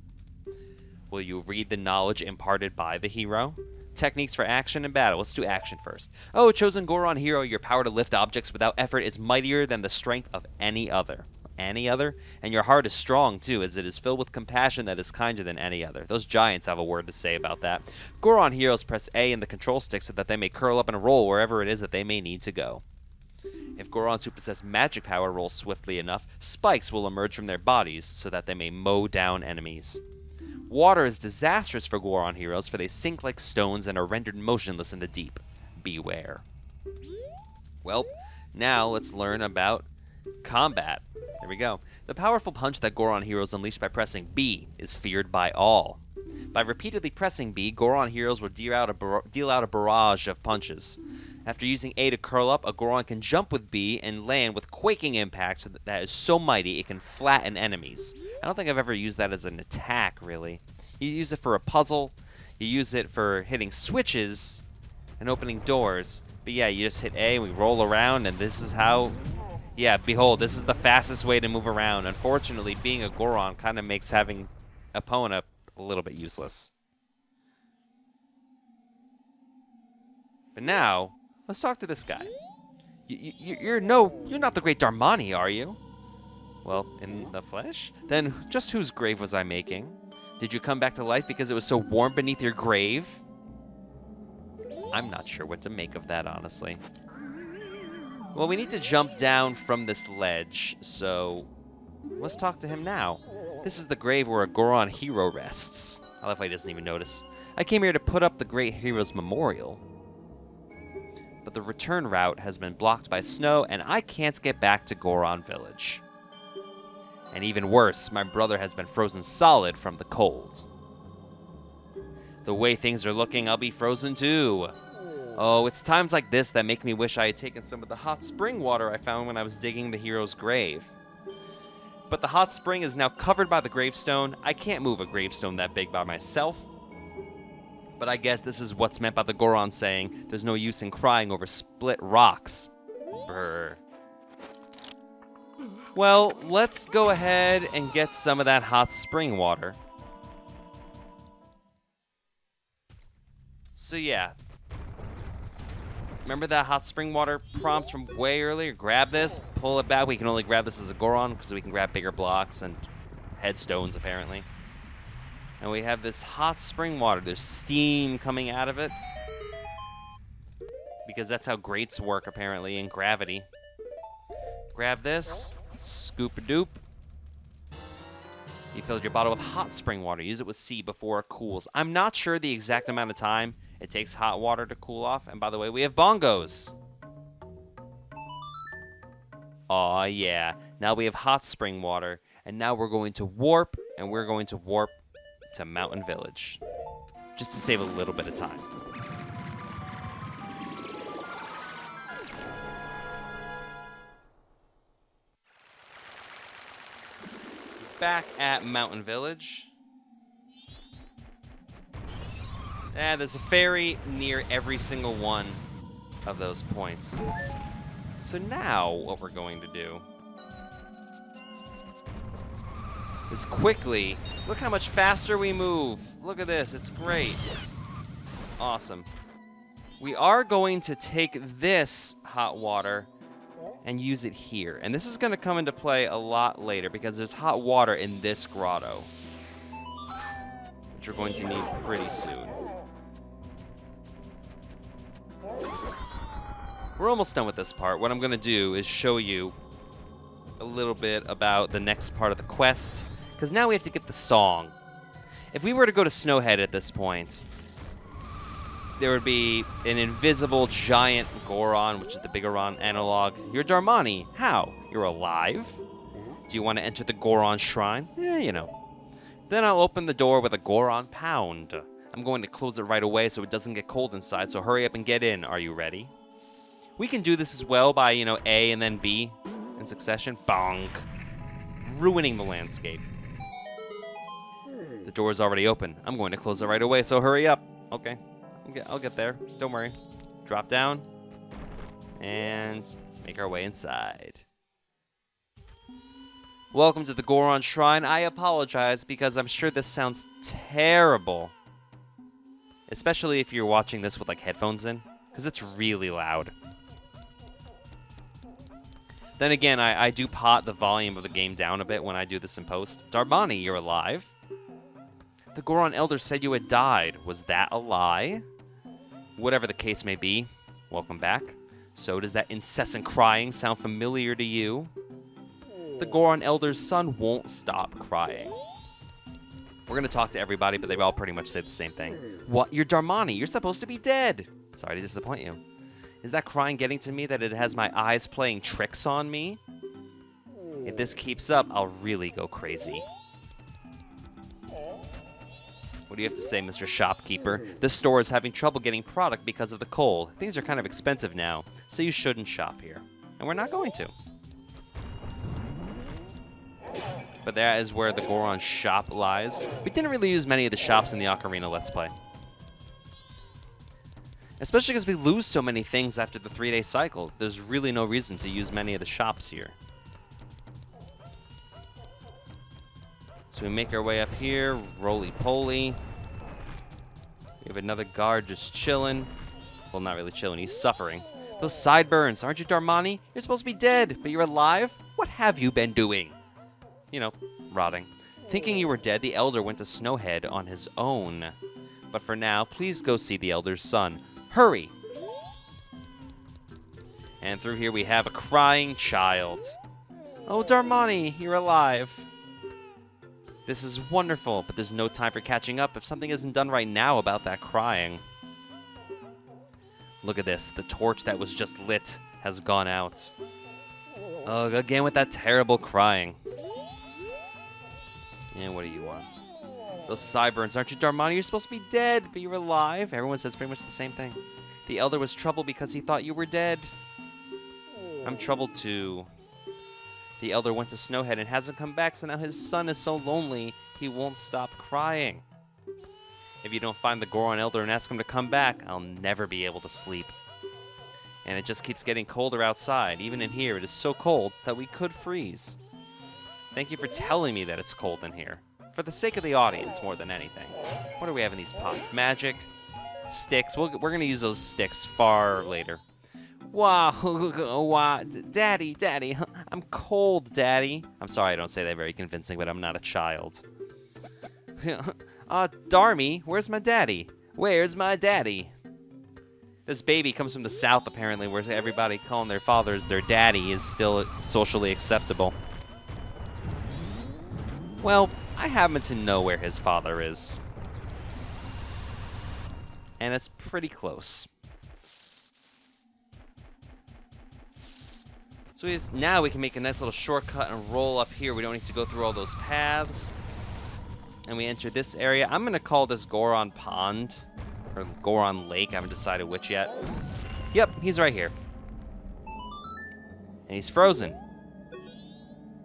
Will you read the knowledge imparted by the hero? Techniques for action and battle. Let's do action first. Oh, chosen Goron hero, your power to lift objects without effort is mightier than the strength of any other. Any other? And your heart is strong, too, as it is filled with compassion that is kinder than any other. Those giants have a word to say about that. Goron heroes press A in the control stick so that they may curl up and roll wherever it is that they may need to go. If Gorons who possess magic power roll swiftly enough, spikes will emerge from their bodies so that they may mow down enemies. Water is disastrous for Goron heroes, for they sink like stones and are rendered motionless in the deep. Beware. Well, now let's learn about combat. There we go. The powerful punch that Goron heroes unleash by pressing B is feared by all. By repeatedly pressing B, Goron heroes will deal out a barrage of punches. After using A to curl up, a Goron can jump with B and land with quaking impact that is so mighty it can flatten enemies. I don't think I've ever used that as an attack, really. You use it for a puzzle, you use it for hitting switches and opening doors. But yeah, you just hit A and we roll around, and this is how... Yeah, behold, this is the fastest way to move around. Unfortunately, being a Goron kind of makes having Epona a little bit useless. But now, let's talk to this guy. You're not the great Darmani, are you? Well, in the flesh? Then just whose grave was I making? Did you come back to life because it was so warm beneath your grave? I'm not sure what to make of that, honestly. Well, we need to jump down from this ledge, so let's talk to him now. This is the grave where a Goron hero rests. I love how he doesn't even notice. I came here to put up the great hero's memorial. But the return route has been blocked by snow, and I can't get back to Goron Village. And even worse, my brother has been frozen solid from the cold. The way things are looking, I'll be frozen too. Oh, it's times like this that make me wish I had taken some of the hot spring water I found when I was digging the hero's grave. But the hot spring is now covered by the gravestone. I can't move a gravestone that big by myself. But I guess this is what's meant by the Goron saying, there's no use in crying over split rocks. Brr. Well, let's go ahead and get some of that hot spring water. So yeah. Remember that hot spring water prompt from way earlier? Grab this, pull it back. We can only grab this as a Goron because we can grab bigger blocks and headstones, apparently. And we have this hot spring water. There's steam coming out of it. Because that's how grates work, apparently, in gravity. Grab this. Scoop-a-doop. You filled your bottle with hot spring water. Use it with C before it cools. I'm not sure the exact amount of time it takes hot water to cool off. And by the way, we have bongos. Aw, yeah. Now we have hot spring water. And now we're going to warp. And we're going to warp to Mountain Village. Just to save a little bit of time. Back at Mountain Village. There's a ferry near every single one of those points. So now what we're going to do is quickly, look how much faster we move. Look at this, it's great. Awesome. We are going to take this hot water and use it here. And this is going to come into play a lot later because there's hot water in this grotto, which we're going to need pretty soon. We're almost done with this part. What I'm going to do is show you a little bit about the next part of the quest, because now we have to get the song. If we were to go to Snowhead at this point, there would be an invisible giant Goron, which is the Bigoron analog. You're Darmani. How? You're alive? Do you want to enter the Goron Shrine? Yeah, you know. Then I'll open the door with a Goron Pound. I'm going to close it right away so it doesn't get cold inside, so hurry up and get in. Are you ready? We can do this as well by, A and then B in succession. Bonk. Ruining the landscape. The door is already open. I'm going to close it right away, so hurry up. Okay. I'll get there. Don't worry. Drop down. And make our way inside. Welcome to the Goron Shrine. I apologize because I'm sure this sounds terrible. Especially if you're watching this with headphones in. Because it's really loud. Then again, I do pot the volume of the game down a bit when I do this in post. Darmani, you're alive. The Goron Elder said you had died. Was that a lie? Whatever the case may be, welcome back. So does that incessant crying sound familiar to you? The Goron Elder's son won't stop crying. We're going to talk to everybody, but they all pretty much say the same thing. What? You're Darmani. You're supposed to be dead. Sorry to disappoint you. Is that crying getting to me that it has my eyes playing tricks on me? If this keeps up, I'll really go crazy. What do you have to say, Mr. Shopkeeper? This store is having trouble getting product because of the cold. Things are kind of expensive now, so you shouldn't shop here. And we're not going to. But that is where the Goron shop lies. We didn't really use many of the shops in the Ocarina Let's Play. Especially because we lose so many things after the 3-day cycle. There's really no reason to use many of the shops here. So we make our way up here, roly-poly. We have another guard just chilling. Well, not really chilling, he's suffering. Those sideburns, aren't you Darmani? You're supposed to be dead, but you're alive? What have you been doing? You know, rotting. Thinking you were dead, the Elder went to Snowhead on his own. But for now, please go see the Elder's son. Hurry! And through here we have a crying child. Oh, Darmani, you're alive. This is wonderful, but there's no time for catching up if something isn't done right now about that crying. Look at this. The torch that was just lit has gone out. Ugh, again with that terrible crying. Yeah, what do you want? Those sideburns, aren't you Darmani? You're supposed to be dead, but you're alive. Everyone says pretty much the same thing. The Elder was troubled because he thought you were dead. I'm troubled too. The Elder went to Snowhead and hasn't come back, so now his son is so lonely, he won't stop crying. If you don't find the Goron Elder and ask him to come back, I'll never be able to sleep. And it just keeps getting colder outside. Even in here, it is so cold that we could freeze. Thank you for telling me that it's cold in here. For the sake of the audience, more than anything. What do we have in these pots? Magic? Sticks? We're going to use those sticks far later. Wow, wow, Daddy, I'm cold, Daddy. I'm sorry I don't say that very convincing, but I'm not a child. Darmy, where's my daddy? Where's my daddy? This baby comes from the south, apparently, where everybody calling their fathers their daddy is still socially acceptable. Well, I happen to know where his father is. And it's pretty close. So now we can make a nice little shortcut and roll up here. We don't need to go through all those paths. And we enter this area. I'm going to call this Goron Pond. Or Goron Lake. I haven't decided which yet. Yep, he's right here. And he's frozen.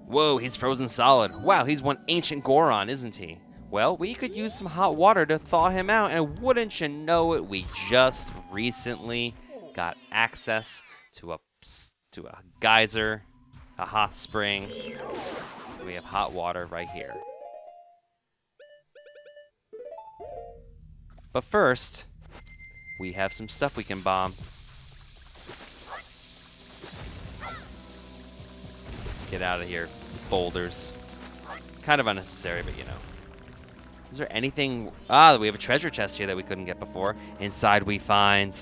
Whoa, he's frozen solid. Wow, he's one ancient Goron, isn't he? Well, we could use some hot water to thaw him out. And wouldn't you know it, we just recently got access to a geyser, a hot spring. We have hot water right here. But first, we have some stuff we can bomb. Get out of here, boulders. Kind of unnecessary, but you know. Is there anything... we have a treasure chest here that we couldn't get before. Inside we find...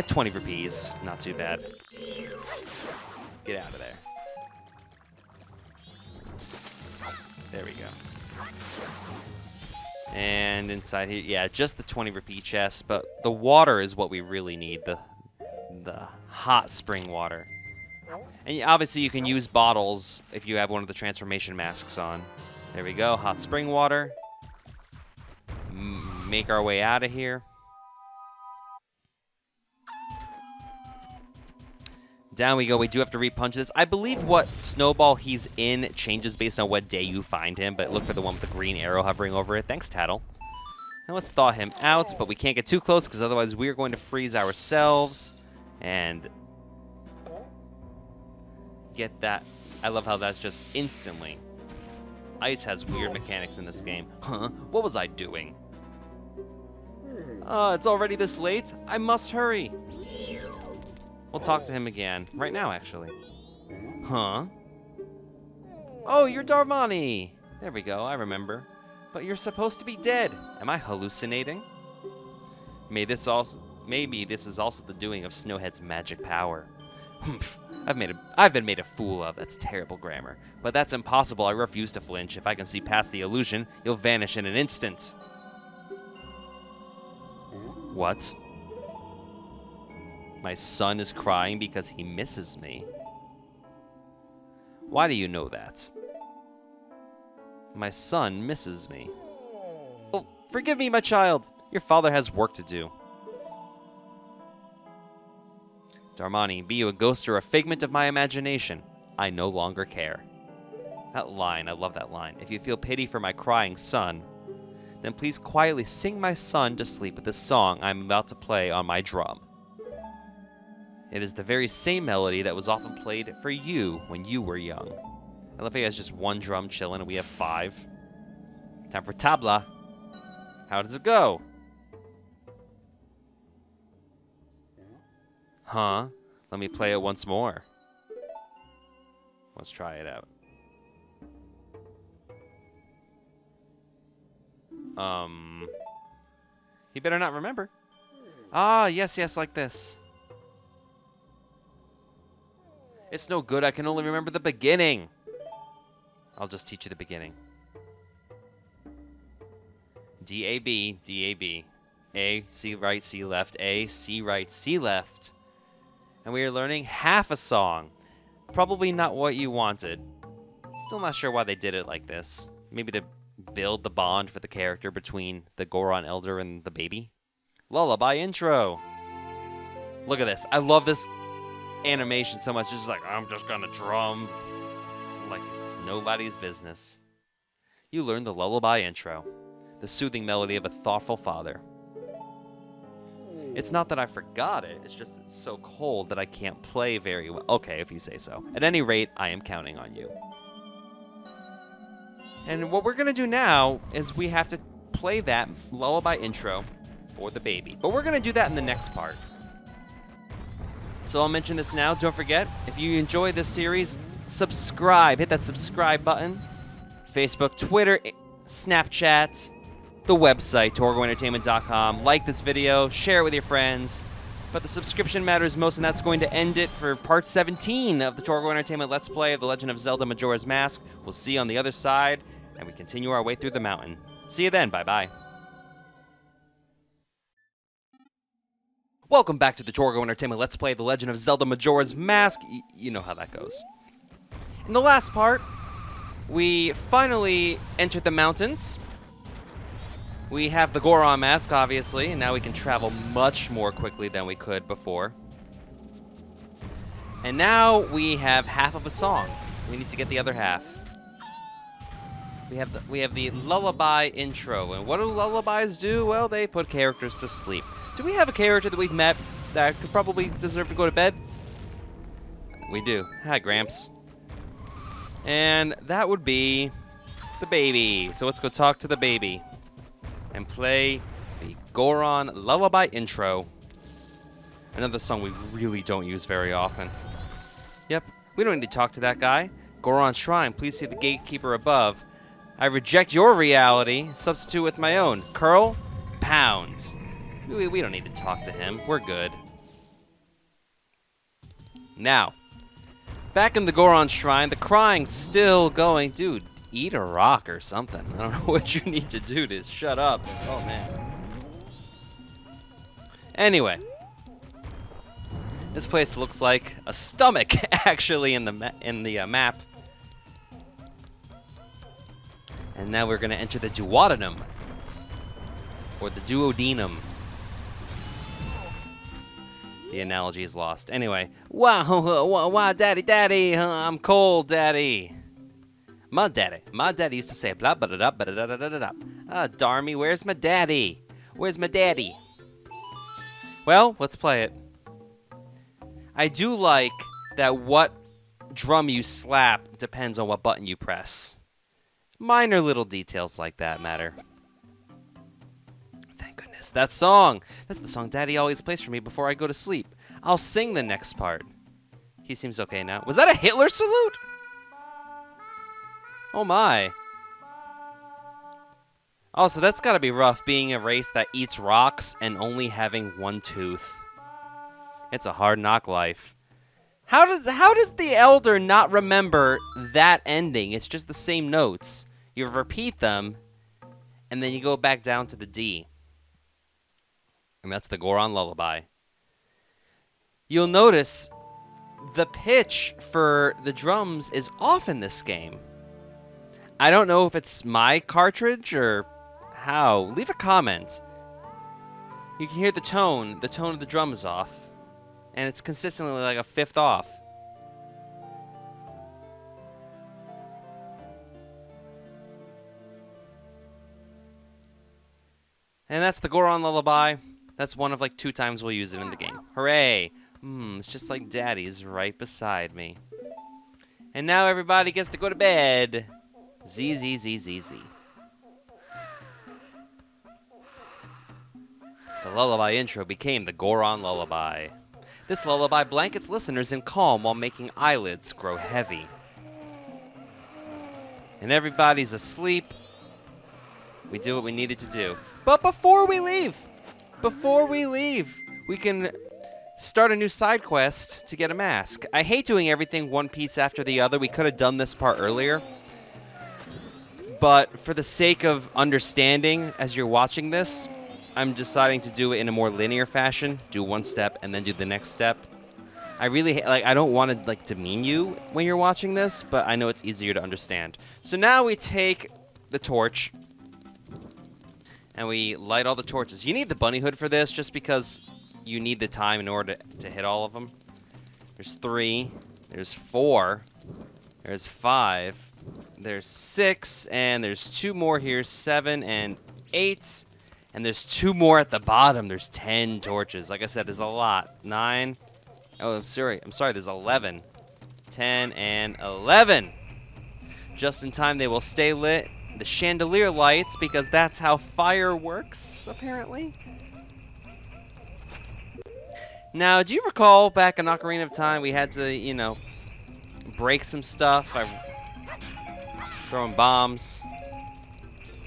20 rupees. Not too bad. Get out of there. There we go. And inside here, yeah, just the 20 rupee chest, but the water is what we really need, the hot spring water. And obviously you can use bottles if you have one of the transformation masks on. There we go, hot spring water. Make our way out of here. Down we go. We do have to repunch this. I believe what snowball he's in changes based on what day you find him, but look for the one with the green arrow hovering over it. Thanks, Tattle. Now let's thaw him out, but we can't get too close because otherwise we're going to freeze ourselves. And get that. I love how that's just instantly. Ice has weird mechanics in this game. Huh? What was I doing? It's already this late? I must hurry. We'll talk to him again. Right now, actually. Huh? Oh, you're Darmani! There we go, I remember. But you're supposed to be dead. Am I hallucinating? May this maybe this is also the doing of Snowhead's magic power. Humph. I've been made a fool of. That's terrible grammar. But that's impossible. I refuse to flinch. If I can see past the illusion, you'll vanish in an instant. What? My son is crying because he misses me. Why do you know that? My son misses me. Oh, forgive me, my child. Your father has work to do. Darmani, be you a ghost or a figment of my imagination, I no longer care. That line, I love that line. If you feel pity for my crying son, then please quietly sing my son to sleep with this song I'm about to play on my drum. It is the very same melody that was often played for you when you were young. I love how he has just one drum chilling and we have 5. Time for tabla. How does it go? Huh? Let me play it once more. Let's try it out. He better not remember. Ah, yes, like this. It's no good, I can only remember the beginning. I'll just teach you the beginning. D-A-B, D-A-B. A, C right, C left, A, C right, C left. And we are learning half a song. Probably not what you wanted. Still not sure why they did it like this. Maybe to build the bond for the character between the Goron Elder and the baby. Lullaby intro. Look at this. I love this animation so much. It's just like, I'm just gonna drum like it's nobody's business. You learn the lullaby intro, the soothing melody of a thoughtful father. It's not that I forgot it, it's just it's so cold that I can't play very well. Okay, if you say so. At any rate, I am counting on you. And what we're gonna do now is we have to play that lullaby intro for the baby. But we're gonna do that in the next part. So I'll mention this now. Don't forget, if you enjoy this series, subscribe. Hit that subscribe button. Facebook, Twitter, Snapchat, the website, torgoentertainment.com. Like this video, share it with your friends. But the subscription matters most, and that's going to end it for part 17 of the Torgo Entertainment Let's Play of The Legend of Zelda Majora's Mask. We'll see you on the other side, and we continue our way through the mountain. See you then. Bye-bye. Welcome back to the Torgo Entertainment Let's Play The Legend of Zelda Majora's Mask. You know how that goes. In the last part, we finally entered the mountains. We have the Goron mask, obviously, and now we can travel much more quickly than we could before. And now we have half of a song. We need to get the other half. We have the lullaby intro, and what do lullabies do? Well, they put characters to sleep. Do we have a character that we've met that could probably deserve to go to bed? We do. Hi, Gramps. And that would be the baby. So let's go talk to the baby and play the Goron lullaby intro. Another song we really don't use very often. Yep, we don't need to talk to that guy. Goron Shrine, please see the gatekeeper above. I reject your reality, substitute with my own. Curl, pound. We don't need to talk to him, we're good. Now, back in the Goron Shrine, the crying's still going. Dude, eat a rock or something. I don't know what you need to do to shut up. Oh, man. Anyway. This place looks like a stomach, actually, in the map. And now we're going to enter the duodenum. Or the duodenum. The analogy is lost. Anyway. Wow, daddy, I'm cold, daddy. My daddy used to say blah blah blah blah blah blah blah blah. Ah, darn me, where's my daddy? Where's my daddy? Well, let's play it. I do like that what drum you slap depends on what button you press. Minor little details like that matter. Thank goodness. That song! That's the song Daddy always plays for me before I go to sleep. I'll sing the next part. He seems okay now. Was that a Hitler salute? Oh my. Also, that's gotta be rough being a race that eats rocks and only having one tooth. It's a hard knock life. How does the Elder not remember that ending? It's just the same notes. You repeat them, and then you go back down to the D. And that's the Goron Lullaby. You'll notice the pitch for the drums is off in this game. I don't know if it's my cartridge or how. Leave a comment. You can hear the tone. The tone of the drum is off. And it's consistently like a fifth off. And that's the Goron Lullaby. That's one of like 2 times we'll use it in the game. Hooray! It's just like Daddy's right beside me. And now everybody gets to go to bed. Z, Z, Z, Z, Z. The lullaby intro became the Goron Lullaby. This lullaby blankets listeners in calm while making eyelids grow heavy. And everybody's asleep. We do what we needed to do. But before we leave, we can start a new side quest to get a mask. I hate doing everything one piece after the other. We could have done this part earlier. But for the sake of understanding as you're watching this, I'm deciding to do it in a more linear fashion. Do one step and then do the next step. I really I don't want to demean you when you're watching this, but I know it's easier to understand. So now we take the torch and we light all the torches. You need the bunny hood for this just because you need the time in order to hit all of them. There's 3, there's 4, there's 5, there's 6, and there's 2 more here, 7 and 8. And there's 2 more at the bottom. There's 10 torches. Like I said, there's a lot. 9. Oh, I'm sorry, there's 11. 10 and 11. Just in time, they will stay lit. The chandelier lights, because that's how fire works, apparently. Now, do you recall back in Ocarina of Time, we had to, break some stuff by throwing bombs?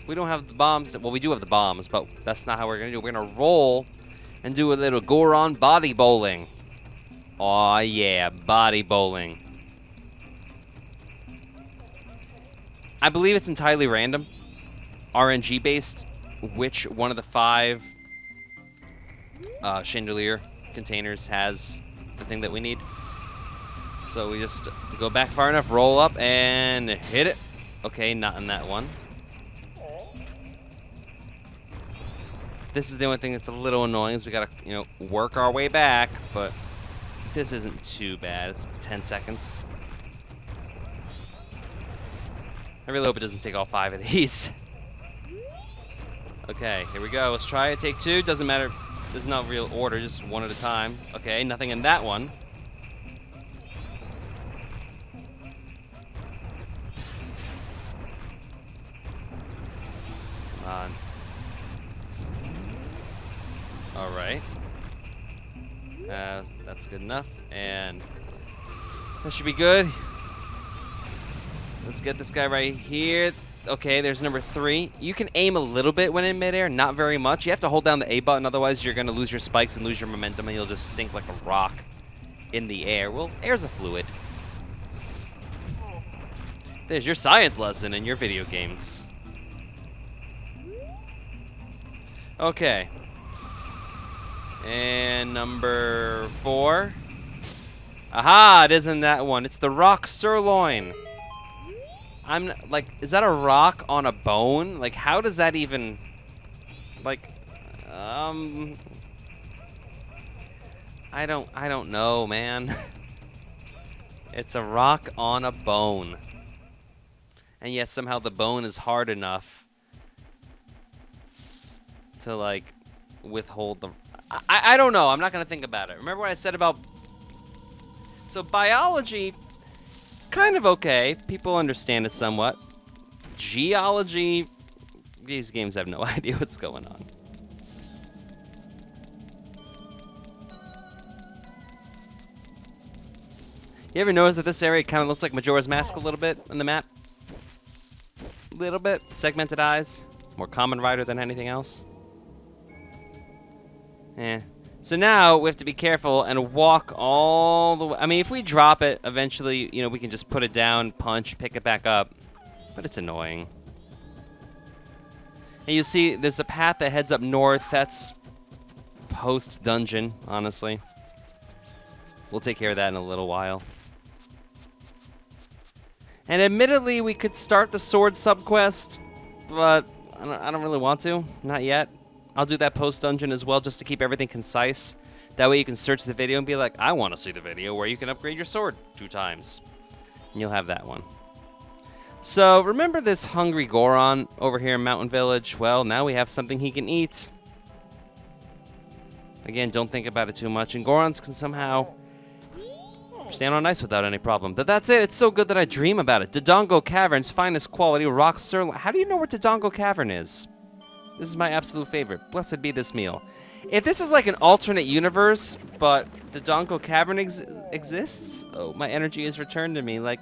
We don't have the bombs. Well, we do have the bombs, but that's not how we're going to do it. We're going to roll and do a little Goron body bowling. Aw, yeah, body bowling. I believe it's entirely random, RNG-based, which one of the 5 chandelier containers has the thing that we need. So we just go back far enough, roll up, and hit it. Okay, not in that one. This is the only thing that's a little annoying is we gotta, work our way back, but this isn't too bad. It's 10 seconds. I really hope it doesn't take all 5 of these. Okay, here we go. Let's try it. Take 2. Doesn't matter. There's no real order, just one at a time. Okay, nothing in that one. Come on. Alright. That's good enough. And that should be good. Let's get this guy right here. Okay, there's number 3. You can aim a little bit when in midair, not very much. You have to hold down the A button, otherwise you're going to lose your spikes and lose your momentum, and you'll just sink like a rock in the air. Well, air's a fluid. There's your science lesson in your video games. Okay. And number 4. Aha, it isn't that one. It's the rock sirloin. I'm like, is that a rock on a bone? Like, how does that even, like, I don't know, man. It's a rock on a bone. And yet somehow the bone is hard enough to, like, withhold the... I don't know. I'm not going to think about it. Remember what I said about... So biology, kind of okay. People understand it somewhat. Geology, these games have no idea what's going on. You ever notice that this area kind of looks like Majora's Mask a little bit on the map? Little bit. Segmented eyes. More Common Rider than anything else. So now we have to be careful and walk all the way. I mean, if we drop it, eventually, you know, we can just put it down, punch, pick it back up. But it's annoying. And you see, there's a path that heads up north. That's post-dungeon, honestly. We'll take care of that in a little while. And admittedly, we could start the sword subquest, but I don't really want to. Not yet. I'll do that post-dungeon as well, just to keep everything concise. That way you can search the video and be like, I want to see the video where you can upgrade your sword 2 times. And you'll have that one. So, remember this hungry Goron over here in Mountain Village? Well, now we have something he can eat. Again, don't think about it too much. And Gorons can somehow stand on ice without any problem. But that's it. It's so good that I dream about it. Dodongo Cavern's finest quality rock sirloin. How do you know where Dodongo Cavern is? This is my absolute favorite. Blessed be this meal. If this is like an alternate universe, but Dodongo Cavern exists, oh, my energy is returned to me. Like,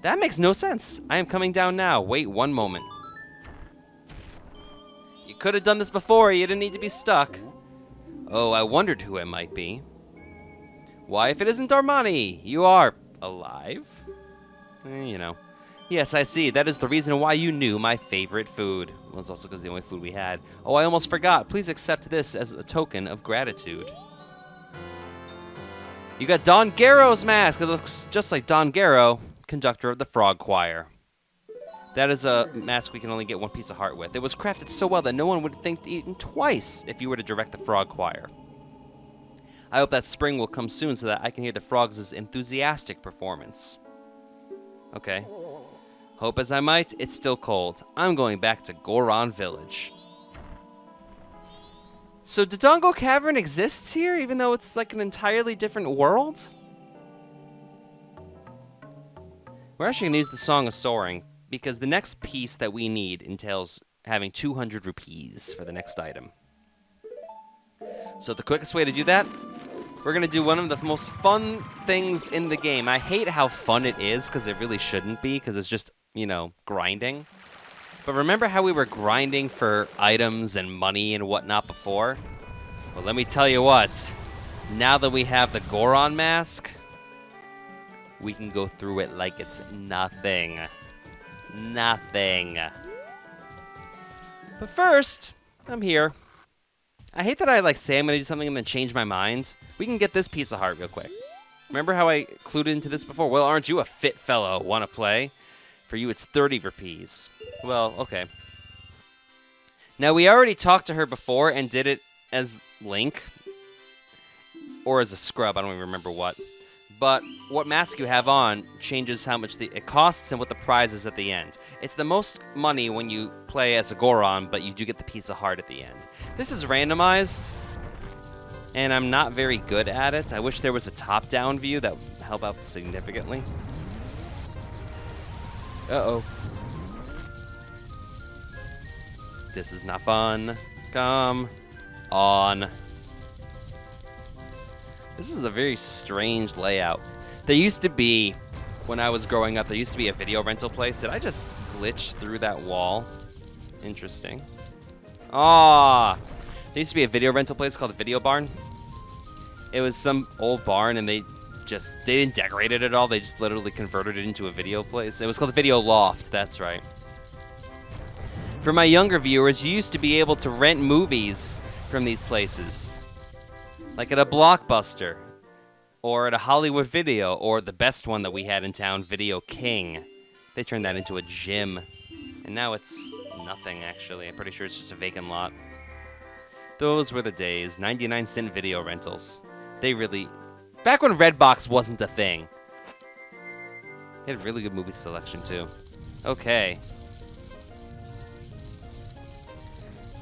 that makes no sense. I am coming down now. Wait 1 moment. You could have done this before. You didn't need to be stuck. Oh, I wondered who it might be. Why, if it isn't Armani, you are alive? You know. Yes, I see. That is the reason why you knew my favorite food. Well, it's also because the only food we had. Oh, I almost forgot. Please accept this as a token of gratitude. You got Don Garrow's mask. It looks just like Don Garrow, conductor of the Frog Choir. That is a mask we can only get 1 piece of heart with. It was crafted so well that no one would think to eat it twice if you were to direct the Frog Choir. I hope that spring will come soon so that I can hear the frogs' enthusiastic performance. Okay. Hope as I might, it's still cold. I'm going back to Goron Village. So Dodongo Cavern exists here, even though it's like an entirely different world? We're actually going to use the Song of Soaring, because the next piece that we need entails having 200 rupees for the next item. So the quickest way to do that, we're going to do one of the most fun things in the game. I hate how fun it is, because it really shouldn't be, because it's just, you know, grinding. But remember how we were grinding for items and money and whatnot before? Well, let me tell you what. Now that we have the Goron mask, we can go through it like it's nothing. Nothing. But first, I'm here. I hate that I say I'm going to do something and then change my mind. We can get this piece of heart real quick. Remember how I clued into this before? Well, aren't you a fit fellow? Want to play? For you, it's 30 rupees. Well, okay. Now, we already talked to her before and did it as Link. Or as a scrub, I don't even remember what. But what mask you have on changes how much it costs and what the prize is at the end. It's the most money when you play as a Goron, but you do get the piece of heart at the end. This is randomized, and I'm not very good at it. I wish there was a top-down view that would help out significantly. Uh-oh. This is not fun. Come on. This is a very strange layout. There used to be, when I was growing up, there used to be a video rental place. Did I just glitch through that wall? Interesting. Ah, there used to be a video rental place called the Video Barn. It was some old barn, and they didn't decorate it at all. They just literally converted it into a video place. It was called the Video Loft. That's right. For my younger viewers, you used to be able to rent movies from these places. Like at a Blockbuster, or at a Hollywood Video, or the best one that we had in town, Video King. They turned that into a gym. And now it's nothing, actually. I'm pretty sure it's just a vacant lot. Those were the days. 99-cent video rentals. They really... Back when Redbox wasn't a thing. They had really good movie selection, too. Okay.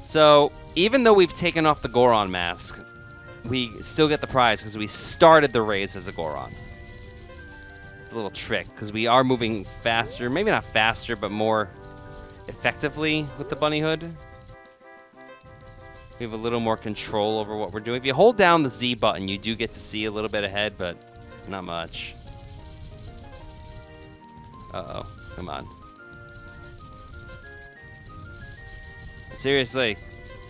So, even though we've taken off the Goron mask, we still get the prize because we started the race as a Goron. It's a little trick because we are moving faster. Maybe not faster, but more effectively with the bunny hood. We have a little more control over what we're doing. If you hold down the Z button, you do get to see a little bit ahead, but not much. Uh-oh. Come on. Seriously.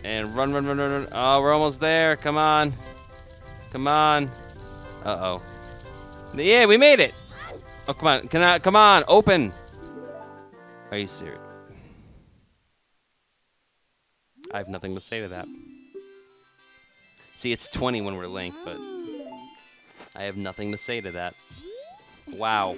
And run, run, run, run, run. Oh, we're almost there. Come on. Come on. Uh-oh. Yeah, we made it. Oh, come on. Come on. Open. Are you serious? I have nothing to say to that. See, it's 20 when we're linked, but I have nothing to say to that. Wow.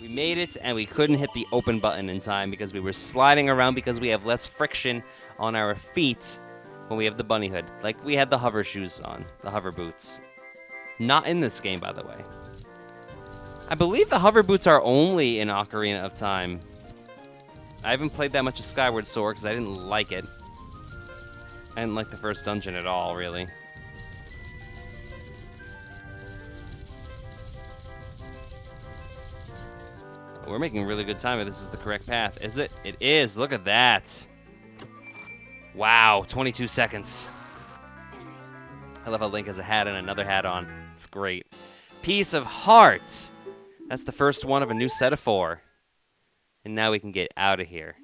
We made it, and we couldn't hit the open button in time because we were sliding around because we have less friction on our feet when we have the bunny hood. Like, we had the hover shoes on, the hover boots. Not in this game, by the way. I believe the hover boots are only in Ocarina of Time. I haven't played that much of Skyward Sword because I didn't like it. I didn't like the first dungeon at all, really. We're making really good time if this is the correct path. Is it? It is. Look at that. Wow, 22 seconds. I love how Link has a hat and another hat on. It's great. Piece of Heart. That's the first one of a new set of 4. And now we can get out of here.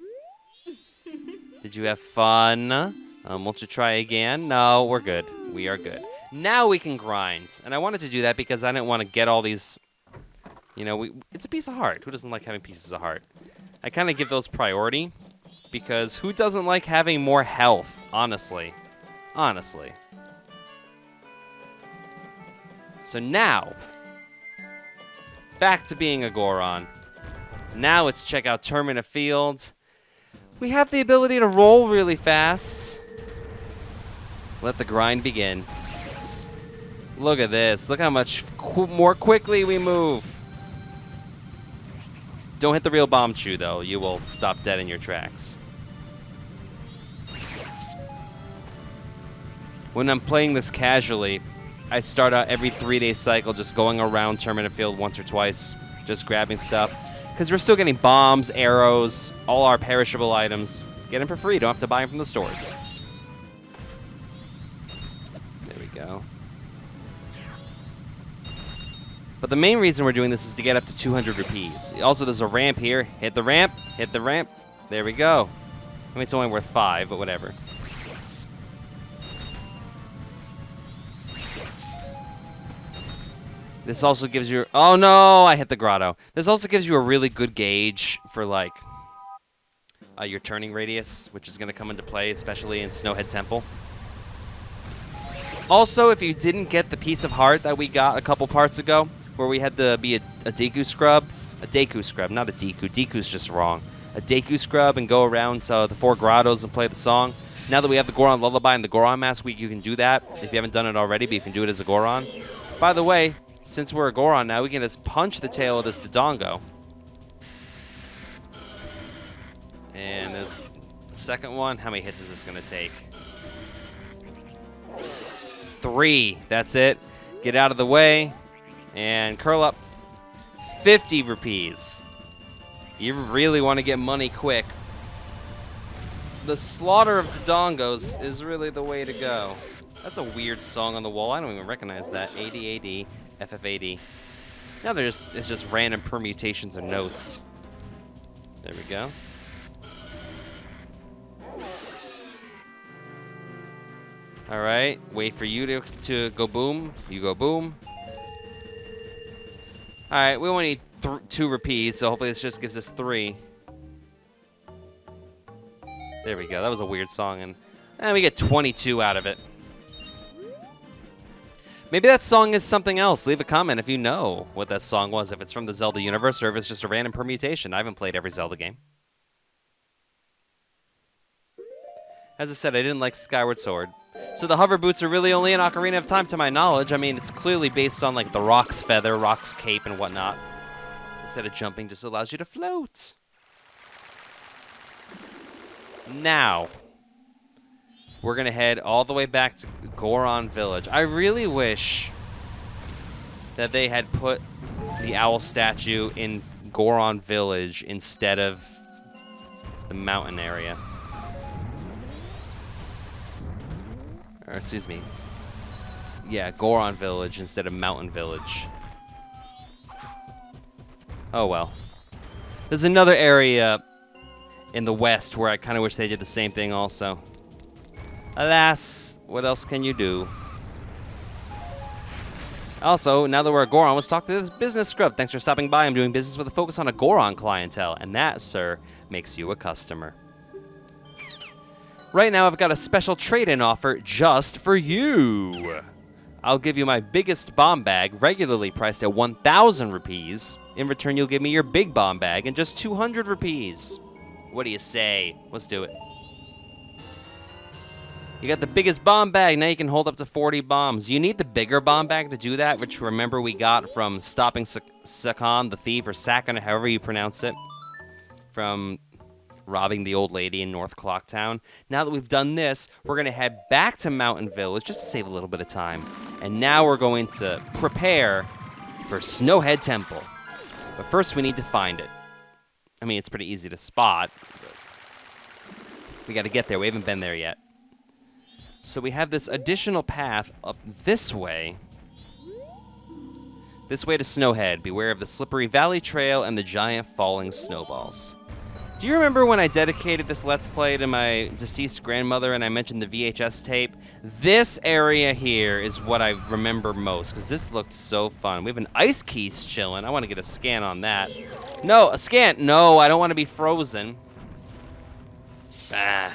Did you have fun? Won't you try again? No, we're good. We are good. Now we can grind. And I wanted to do that because I didn't want to get all these... You know, it's a piece of heart. Who doesn't like having pieces of heart? I kind of give those priority because who doesn't like having more health, honestly? Honestly. So now, back to being a Goron. Now let's check out Termina Field. We have the ability to roll really fast. Let the grind begin. Look at this. Look how much more quickly we move. Don't hit the real bomb chew, though. You will stop dead in your tracks. When I'm playing this casually, I start out every 3-day cycle just going around Termina Field once or twice, just grabbing stuff. Because we're still getting bombs, arrows, all our perishable items. Get them for free. Don't have to buy them from the stores. There we go. But the main reason we're doing this is to get up to 200 rupees. Also, there's a ramp here. Hit the ramp. Hit the ramp. There we go. I mean, it's only worth 5, but whatever. This also gives you... Oh, no! I hit the grotto. This also gives you a really good gauge for, like, your turning radius, which is going to come into play, especially in Snowhead Temple. Also, if you didn't get the piece of heart that we got a couple parts ago, where we had to be a Deku scrub. A Deku scrub, not a Deku. Deku's just wrong. A Deku scrub and go around to the 4 grottos and play the song. Now that we have the Goron Lullaby and the Goron Mask, you can do that if you haven't done it already, but you can do it as a Goron. By the way, since we're a Goron now, we can just punch the tail of this Dodongo. And there's the second one. How many hits is this going to take? 3. That's it. Get out of the way. And curl up. 50 rupees. You really want to get money quick. The slaughter of Dodongos is really the way to go. That's a weird song on the wall. I don't even recognize that. AD, FFAD. Now it's just random permutations of notes. There we go. All right. Wait for you to go boom. You go boom. All right, we only need 2 rupees, so hopefully this just gives us 3. There we go. That was a weird song, and we get 22 out of it. Maybe that song is something else. Leave a comment if you know what that song was, if it's from the Zelda universe or if it's just a random permutation. I haven't played every Zelda game. As I said, I didn't like Skyward Sword. So the hover boots are really only in Ocarina of Time, to my knowledge. I mean, it's clearly based on, like, the Rock's feather, Rock's cape, and whatnot. Instead of jumping, just allows you to float. Now, we're going to head all the way back to Goron Village. I really wish that they had put the owl statue in Goron Village instead of the mountain area. Or, excuse me. Yeah, Goron Village instead of Mountain Village. Oh, well. There's another area in the West, where I kind of wish they did the same thing also. Alas, what else can you do? Also, now that we're at Goron, let's talk to this business scrub. Thanks for stopping by. I'm doing business with a focus on a Goron clientele, and that, sir, makes you a customer. Right now, I've got a special trade-in offer just for you. I'll give you my biggest bomb bag, regularly priced at 1,000 rupees. In return, you'll give me your big bomb bag in just 200 rupees. What do you say? Let's do it. You got the biggest bomb bag. Now you can hold up to 40 bombs. You need the bigger bomb bag to do that, which remember we got from stopping Sakan the thief, or Sakan, however you pronounce it, from robbing the old lady in North Clocktown. Now that we've done this, we're going to head back to Mountain Village just to save a little bit of time. And now we're going to prepare for Snowhead Temple. But first we need to find it. I mean, it's pretty easy to spot, but we got to get there. We haven't been there yet. So we have this additional path up this way. This way to Snowhead. Beware of the slippery valley trail and the giant falling snowballs. Do you remember when I dedicated this Let's Play to my deceased grandmother and I mentioned the VHS tape? This area here is what I remember most, because this looked so fun. We have an ice keys chilling. I want to get a scan on that. No, a scan. No, I don't want to be frozen. Ah.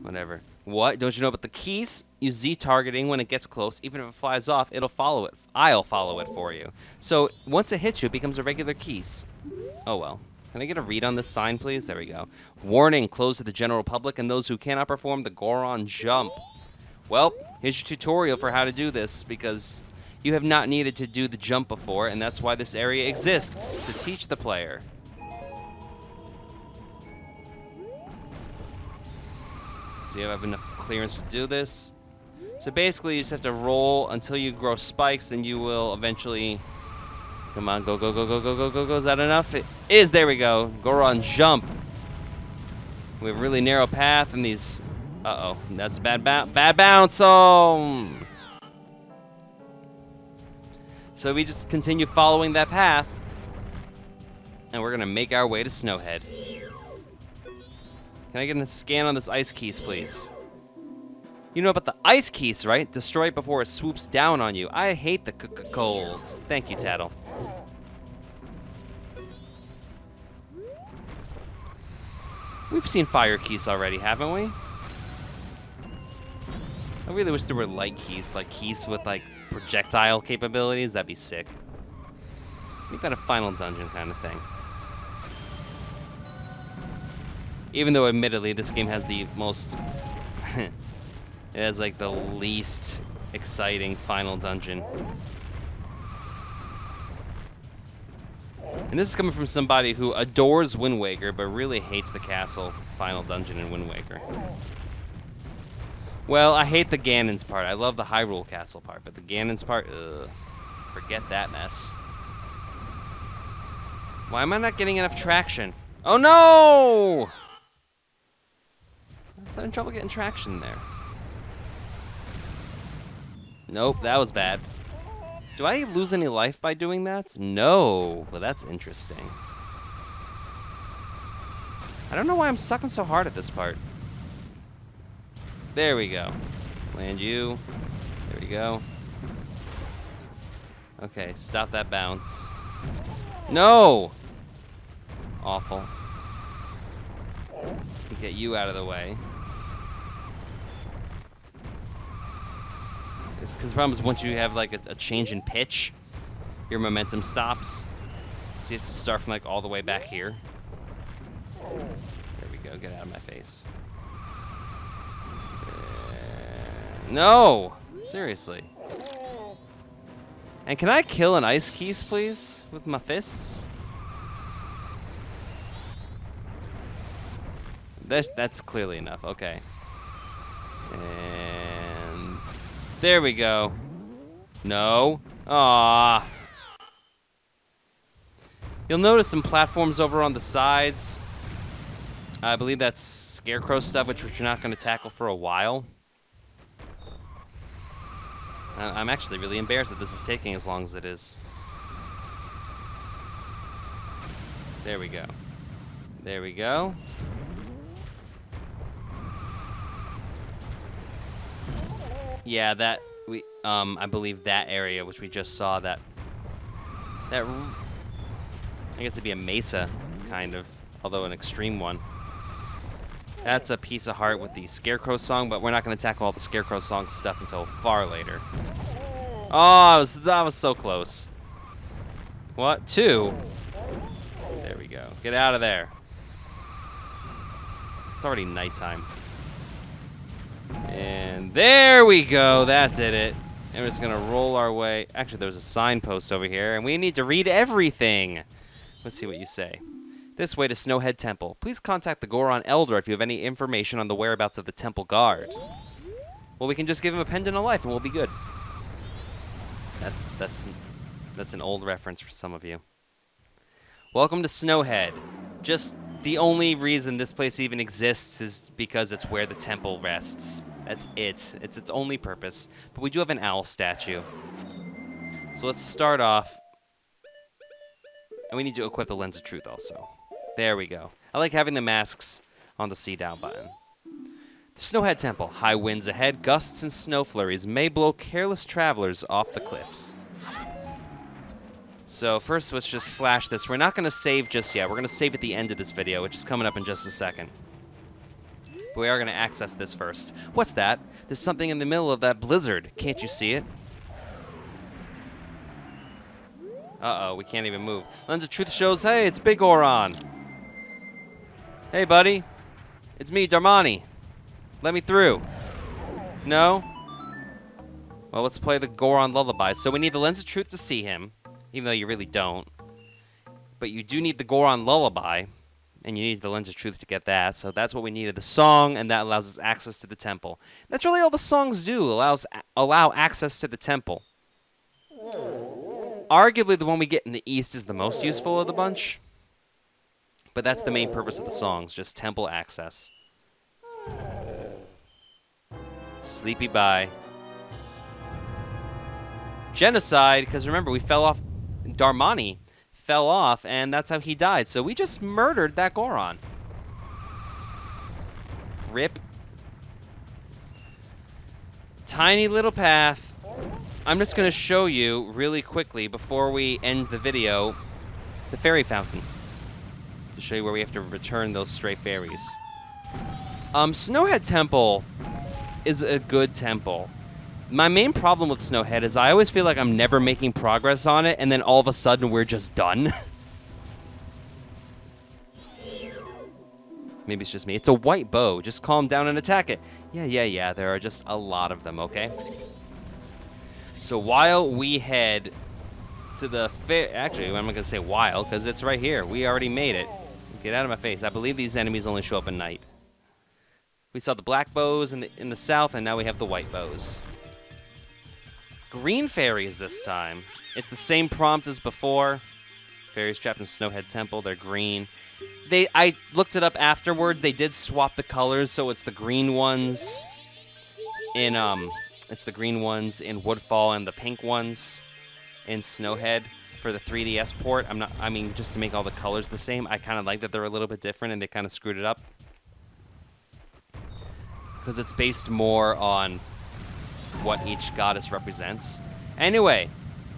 Whatever. What? Don't you know about the keys? Use Z targeting when it gets close. Even if it flies off, it'll follow it. I'll follow it for you. So once it hits you, it becomes a regular keys. Oh well. Can I get a read on this sign, please? There we go. Warning, closed to the general public and those who cannot perform the Goron jump. Well, here's your tutorial for how to do this, because you have not needed to do the jump before, and that's why this area exists, to teach the player. See if I have enough clearance to do this. So basically, you just have to roll until you grow spikes, and you will eventually... Come on, go, go, go, go, go, go, go, go. Is that enough? It is. There we go. Goron jump. We have a really narrow path, and these... Uh-oh. That's a bad bounce. Oh! So we just continue following that path, and we're going to make our way to Snowhead. Can I get a scan on this ice keys, please? You know about the ice keys, right? Destroy it before it swoops down on you. I hate the cold. Thank you, Tattle. We've seen fire keys already, haven't we? I really wish there were light keys, like keys with like projectile capabilities. That'd be sick. Make that a final dungeon kind of thing. Even though, admittedly, this game has the most... it has, like, the least exciting final dungeon. And this is coming from somebody who adores Wind Waker, but really hates the castle final dungeon in Wind Waker. Well, I hate the Ganon's part. I love the Hyrule Castle part, but the Ganon's part, ugh. Forget that mess. Why am I not getting enough traction? Oh, no! I was having trouble getting traction there. Nope, that was bad. Do I lose any life by doing that? No. Well, that's interesting. I don't know why I'm sucking so hard at this part. There we go. Land you. There we go. Okay, stop that bounce. No! Awful. Get you out of the way. Because the problem is once you have like a change in pitch, your momentum stops. So you have to start from like all the way back here. There we go. Get out of my face. No! Seriously. And can I kill an ice keys, please? With my fists? That's clearly enough. Okay. And there we go. No. Aww. You'll notice some platforms over on the sides. I believe that's scarecrow stuff, which we're not going to tackle for a while. I'm actually really embarrassed that this is taking as long as it is. There we go. There we go. Yeah, I believe that area, which we just saw, that I guess it'd be a mesa, kind of, although an extreme one. That's a piece of heart with the Scarecrow song, but we're not going to tackle all the Scarecrow song stuff until far later. Oh, that was so close. What? 2? There we go. Get out of there. It's already nighttime. And there we go. That did it. And we're just going to roll our way. Actually, there's a signpost over here, and we need to read everything. Let's see what you say. This way to Snowhead Temple. Please contact the Goron Elder if you have any information on the whereabouts of the temple guard. Well, we can just give him a pendant of life, and we'll be good. That's an old reference for some of you. Welcome to Snowhead. Just the only reason this place even exists is because it's where the temple rests. That's it. It's its only purpose. But we do have an owl statue. So let's start off. And we need to equip the Lens of Truth also. There we go. I like having the masks on the C down button. The Snowhead Temple. High winds ahead, gusts and snow flurries may blow careless travelers off the cliffs. So first, let's just slash this. We're not going to save just yet. We're going to save at the end of this video, which is coming up in just a second. But we are going to access this first. What's that? There's something in the middle of that blizzard. Can't you see it? Uh-oh, we can't even move. Lens of Truth shows, hey, it's Big Goron. Hey, buddy. It's me, Darmani. Let me through. No? Well, let's play the Goron Lullaby. So we need the Lens of Truth to see him, even though you really don't. But you do need the Goron Lullaby, and you need the Lens of Truth to get that. So that's what we needed, the song, and that allows us access to the temple. That's really all the songs do, allow access to the temple. Arguably, the one we get in the east is the most useful of the bunch. But that's the main purpose of the songs, just temple access. Sleepy bye. Genocide, because remember, we fell off. Darmani fell off, and that's how he died. So we just murdered that Goron. Rip. Tiny little path. I'm just going to show you really quickly before we end the video the fairy fountain to show you where we have to return those stray fairies. Snowhead Temple is a good temple. My main problem with Snowhead is I always feel like I'm never making progress on it, and then all of a sudden we're just done. Maybe it's just me. It's a white bow. Just calm down and attack it. Yeah. There are just a lot of them, okay? So while we head to the actually, I'm not going to say while, because it's right here. We already made it. Get out of my face. I believe these enemies only show up at night. We saw the black bows in the south, and now we have the white bows. Green fairies this time. It's the same prompt as before. Fairies trapped in Snowhead Temple. They're green. I looked it up afterwards. They did swap the colors, so it's the green ones in Woodfall and the pink ones in Snowhead for the 3DS port. Just to make all the colors the same. I kind of like that they're a little bit different, and they kind of screwed it up. Because it's based more on what each goddess represents. Anyway,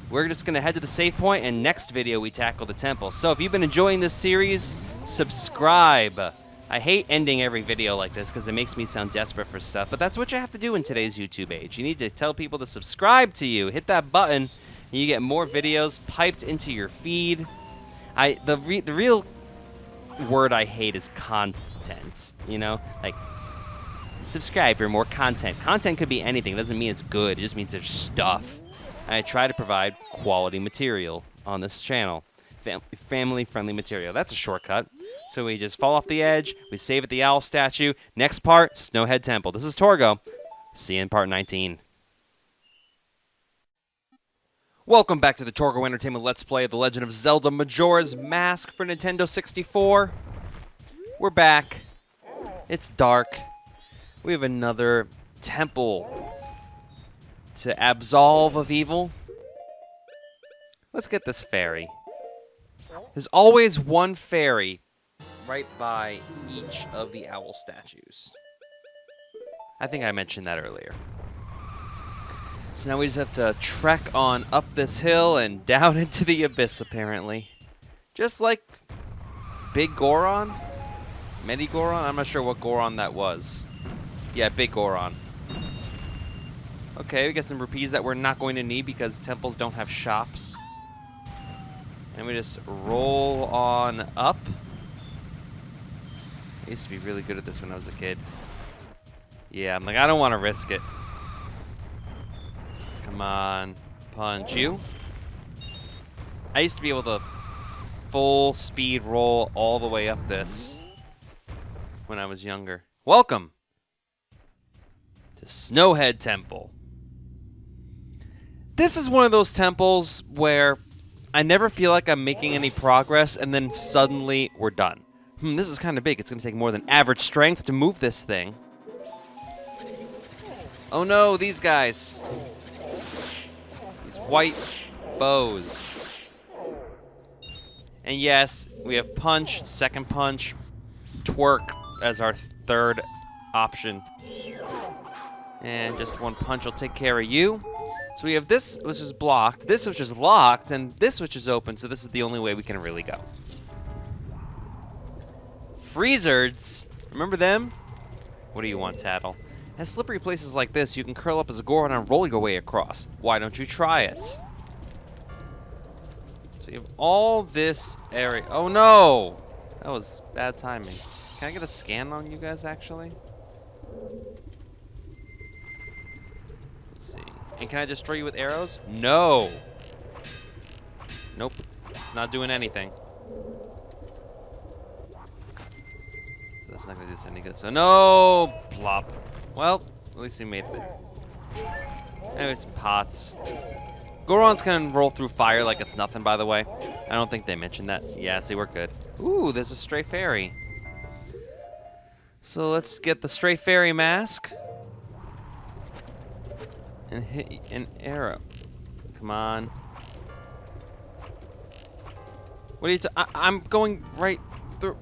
we're just going to head to the save point, and next video we tackle the temple. So if you've been enjoying this series, subscribe. I hate ending every video like this because it makes me sound desperate for stuff, but that's what you have to do in today's YouTube age. You need to tell people to subscribe to you. Hit that button, and you get more videos piped into your feed. The real word I hate is content, you know? Like, subscribe for more content. Content could be anything. It doesn't mean it's good. It just means there's stuff. I try to provide quality material on this channel. Family-friendly material. That's a shortcut. So we just fall off the edge. We save at the owl statue. Next part, Snowhead Temple. This is Torgo. See you in part 19. Welcome back to the Torgo Entertainment Let's Play of The Legend of Zelda Majora's Mask for Nintendo 64. We're back. It's dark. We have another temple to absolve of evil. Let's get this fairy. There's always one fairy right by each of the owl statues. I think I mentioned that earlier. So now we just have to trek on up this hill and down into the abyss, apparently. Just like Big Goron? Mini Goron? I'm not sure what Goron that was. Yeah, Big Goron. Okay, we got some rupees that we're not going to need because temples don't have shops. And we just roll on up. I used to be really good at this when I was a kid. Yeah, I'm like, I don't want to risk it. Come on, punch you. I used to be able to full speed roll all the way up this when I was younger. Welcome to Snowhead Temple. This is one of those temples where I never feel like I'm making any progress and then suddenly we're done. This is kind of big. It's going to take more than average strength to move this thing. Oh no, these guys. These white bows. And yes, we have punch, second punch, twerk as our third option. And just one punch will take care of you. So we have this, which is blocked, this, which is locked, and this, which is open, so this is the only way we can really go. Freezards! Remember them? What do you want, Tattle? At slippery places like this, you can curl up as a Goron and roll your way across. Why don't you try it? So we have all this area. Oh no! That was bad timing. Can I get a scan on you guys, actually? Let's see. And can I destroy you with arrows? No! Nope. It's not doing anything. So that's not going to do us any good. So no! Plop. Well, at least we made it there. Anyways, pots. Gorons can roll through fire like it's nothing, by the way. I don't think they mentioned that. Yeah, see, we're good. Ooh, there's a stray fairy. So let's get the stray fairy mask. And hit an arrow. Come on. What are you I'm going right through,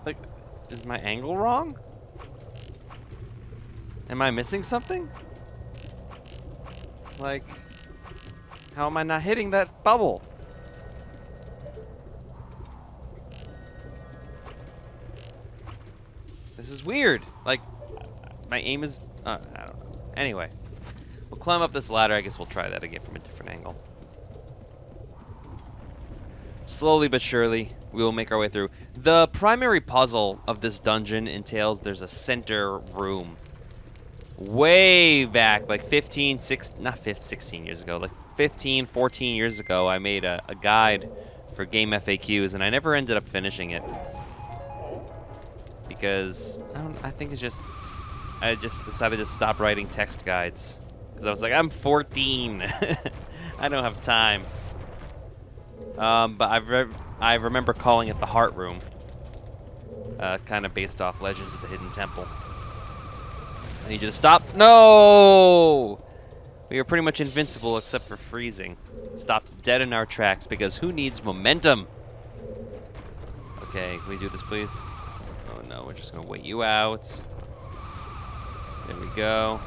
like, is my angle wrong? Am I missing something? Like, how am I not hitting that bubble? This is weird. Like, my aim is, I don't know. Anyway, we'll climb up this ladder. I guess we'll try that again from a different angle. Slowly but surely, we will make our way through. The primary puzzle of this dungeon entails there's a center room. Way back, like 16 years ago, like 15, 14 years ago, I made a guide for game FAQs, and I never ended up finishing it. Because, I think it's just, I just decided to stop writing text guides. Because I was like, I'm 14. I don't have time. But I remember calling it the Heart Room. Kind of based off Legends of the Hidden Temple. I need you to stop. No! We are pretty much invincible except for freezing. Stopped dead in our tracks because who needs momentum? Okay, can we do this, please? Oh no, we're just gonna wait you out. There we go.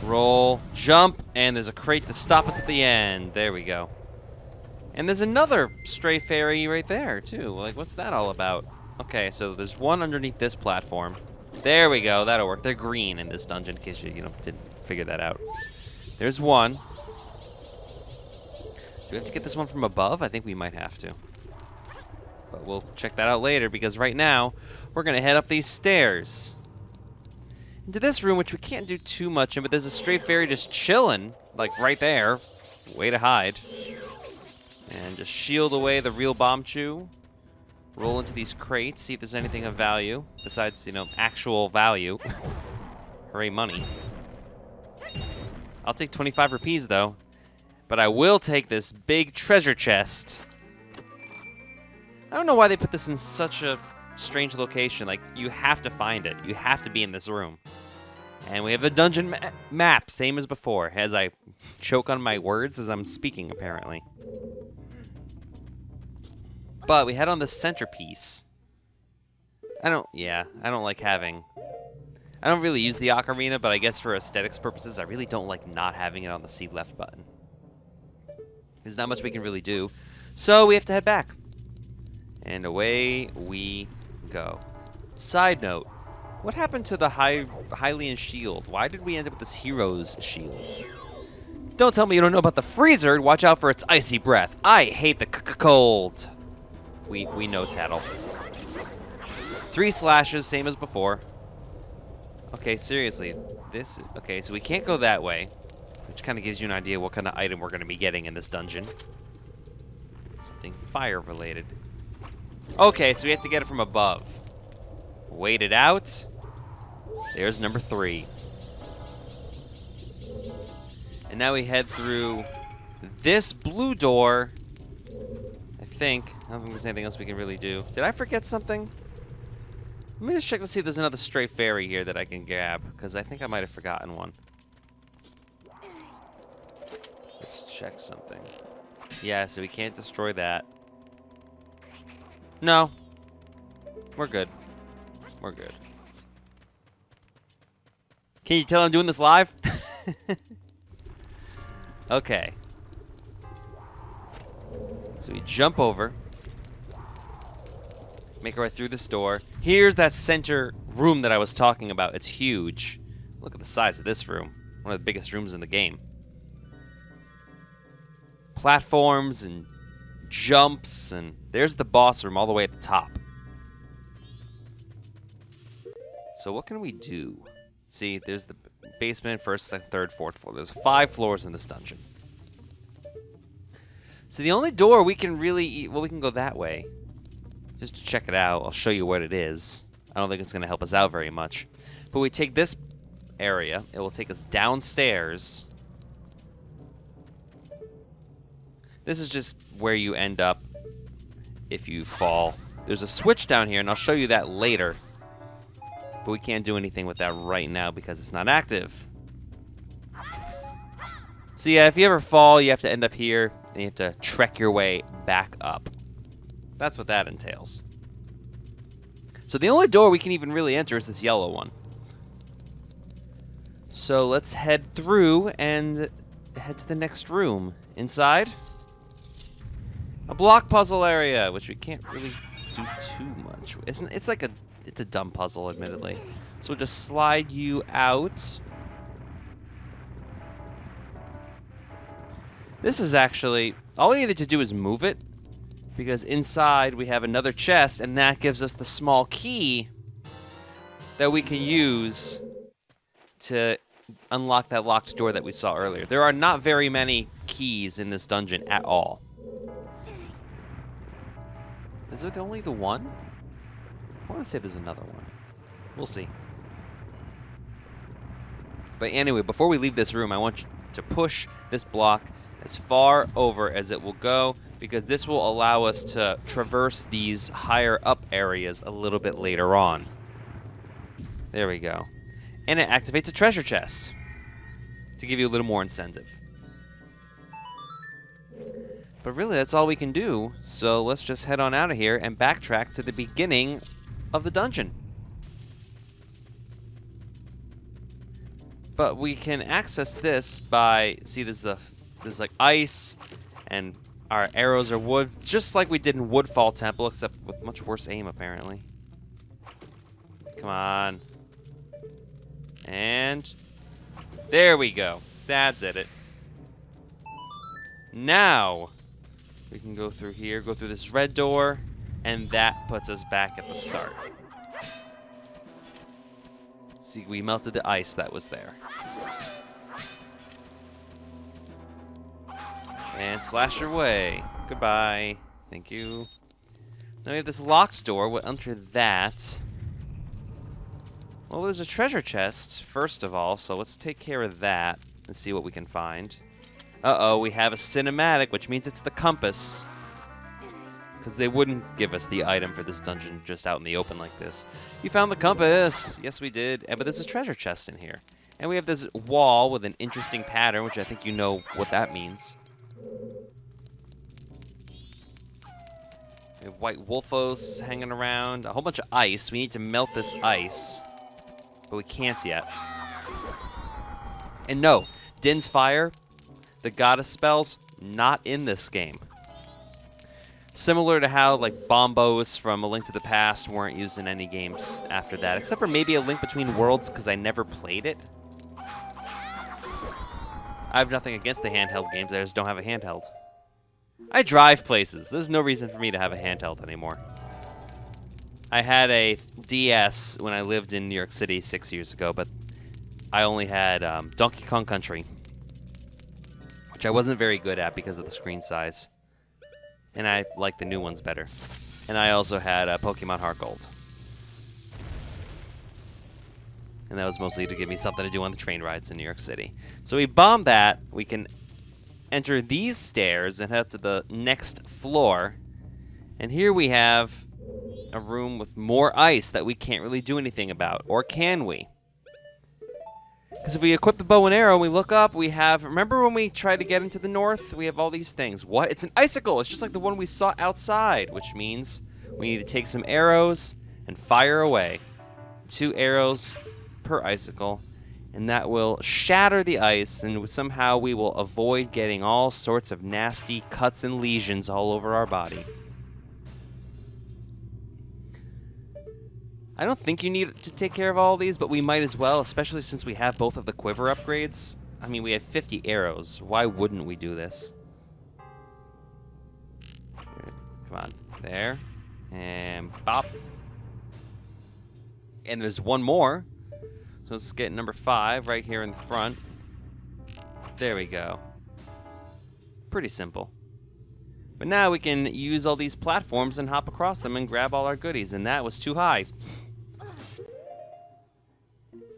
Roll, jump, and there's a crate to stop us at the end. There we go. And there's another stray fairy right there, too. Like, what's that all about? Okay, so there's one underneath this platform. There we go, that'll work. They're green in this dungeon, in case you didn't figure that out. There's one. Do we have to get this one from above? I think we might have to. But we'll check that out later, because right now, we're gonna head up these stairs. Into this room, which we can't do too much in, but there's a stray fairy just chilling, like right there. Way to hide. And just shield away the real bomb chew. Roll into these crates, see if there's anything of value. Besides, actual value. Hooray, money. I'll take 25 rupees, though. But I will take this big treasure chest. I don't know why they put this in such a strange location. Like, you have to find it. You have to be in this room. And we have the dungeon map, same as before, as I choke on my words as I'm speaking, apparently. But we head on the centerpiece. I don't like having... I don't really use the ocarina, but I guess for aesthetics purposes, I really don't like not having it on the C left button. There's not much we can really do. So we have to head back. And away we go. Side note, what happened to the Hylian shield? Why did we end up with this hero's shield? Don't tell me you don't know about the freezer. Watch out for its icy breath. I hate the cold. We know, Tattle. 3 slashes, same as before. Okay, seriously. Okay, so we can't go that way, which kind of gives you an idea what kind of item we're going to be getting in this dungeon. Something fire-related. Okay, so we have to get it from above. Wait it out. There's number 3. And now we head through this blue door. I think. I don't think there's anything else we can really do. Did I forget something? Let me just check to see if there's another stray fairy here that I can grab, because I think I might have forgotten one. Let's check something. Yeah, so we can't destroy that. No. We're good. We're good. Can you tell I'm doing this live? Okay. So we jump over. Make our way through this door. Here's that center room that I was talking about. It's huge. Look at the size of this room. One of the biggest rooms in the game. Platforms and jumps, and there's the boss room all the way at the top. So what can we do? See, there's the basement, first, second, third, fourth floor. There's 5 floors in this dungeon. So the only door we can really... Well, we can go that way. Just to check it out. I'll show you what it is. I don't think it's going to help us out very much. But we take this area. It will take us downstairs. This is just where you end up if you fall. There's a switch down here, and I'll show you that later. But we can't do anything with that right now because it's not active. So yeah, if you ever fall, you have to end up here, and you have to trek your way back up. That's what that entails. So the only door we can even really enter is this yellow one. So let's head through and head to the next room. Inside, a block puzzle area, which we can't really do too much. It's a dumb puzzle, admittedly. So we'll just slide you out. This is actually, all we needed to do is move it, because inside we have another chest, and that gives us the small key that we can use to unlock that locked door that we saw earlier. There are not very many keys in this dungeon at all. Is it only the one? I want to say there's another one. We'll see. But anyway, before we leave this room, I want you to push this block as far over as it will go, because this will allow us to traverse these higher up areas a little bit later on. There we go. And it activates a treasure chest to give you a little more incentive. But really, that's all we can do, so let's just head on out of here and backtrack to the beginning of the dungeon. But we can access this by, see, there's like ice, and our arrows are wood, just like we did in Woodfall Temple, except with much worse aim, apparently. Come on. And there we go. That did it. Now we can go through here, go through this red door, and that puts us back at the start. See, we melted the ice that was there. And slash your way. Goodbye. Thank you. Now we have this locked door. We'll enter that. Well, there's a treasure chest, first of all, so let's take care of that and see what we can find. Uh-oh, we have a cinematic, which means it's the compass. Because they wouldn't give us the item for this dungeon just out in the open like this. You found the compass! Yes, we did. But there's a treasure chest in here. And we have this wall with an interesting pattern, which I think you know what that means. We have white wolfos hanging around. A whole bunch of ice. We need to melt this ice. But we can't yet. And no, Din's Fire, the goddess spells, not in this game. Similar to how, like, bombos from A Link to the Past weren't used in any games after that, except for maybe A Link Between Worlds, because I never played it. I have nothing against the handheld games, I just don't have a handheld. I drive places. There's no reason for me to have a handheld anymore. I had a DS when I lived in New York City 6 years ago, but I only had Donkey Kong Country, which I wasn't very good at because of the screen size. And I like the new ones better. And I also had Pokemon Heart Gold. And that was mostly to give me something to do on the train rides in New York City. So we bomb that. We can enter these stairs and head up to the next floor. And here we have a room with more ice that we can't really do anything about. Or can we? Because if we equip the bow and arrow and we look up, we have... Remember when we tried to get into the north? We have all these things. What? It's an icicle! It's just like the one we saw outside, which means we need to take some arrows and fire away. 2 arrows per icicle, and that will shatter the ice, and somehow we will avoid getting all sorts of nasty cuts and lesions all over our body. I don't think you need to take care of all these, but we might as well, especially since we have both of the quiver upgrades. I mean, we have 50 arrows. Why wouldn't we do this? Come on. There. And bop. And there's one more. So let's get number 5 right here in the front. There we go. Pretty simple. But now we can use all these platforms and hop across them and grab all our goodies, and that was too high.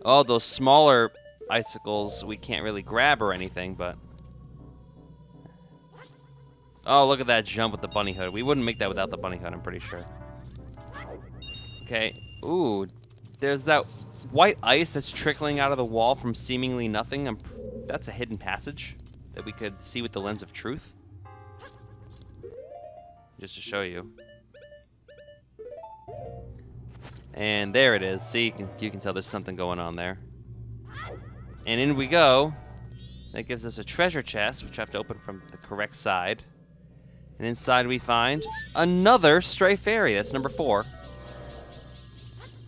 Oh, those smaller icicles we can't really grab or anything, but... Oh, look at that jump with the bunny hood. We wouldn't make that without the bunny hood, I'm pretty sure. Okay. Ooh, there's that white ice that's trickling out of the wall from seemingly nothing. That's a hidden passage that we could see with the lens of truth. Just to show you. And there it is. See, you can tell there's something going on there. And in we go. That gives us a treasure chest, which I have to open from the correct side. And inside we find another stray fairy. That's number 4.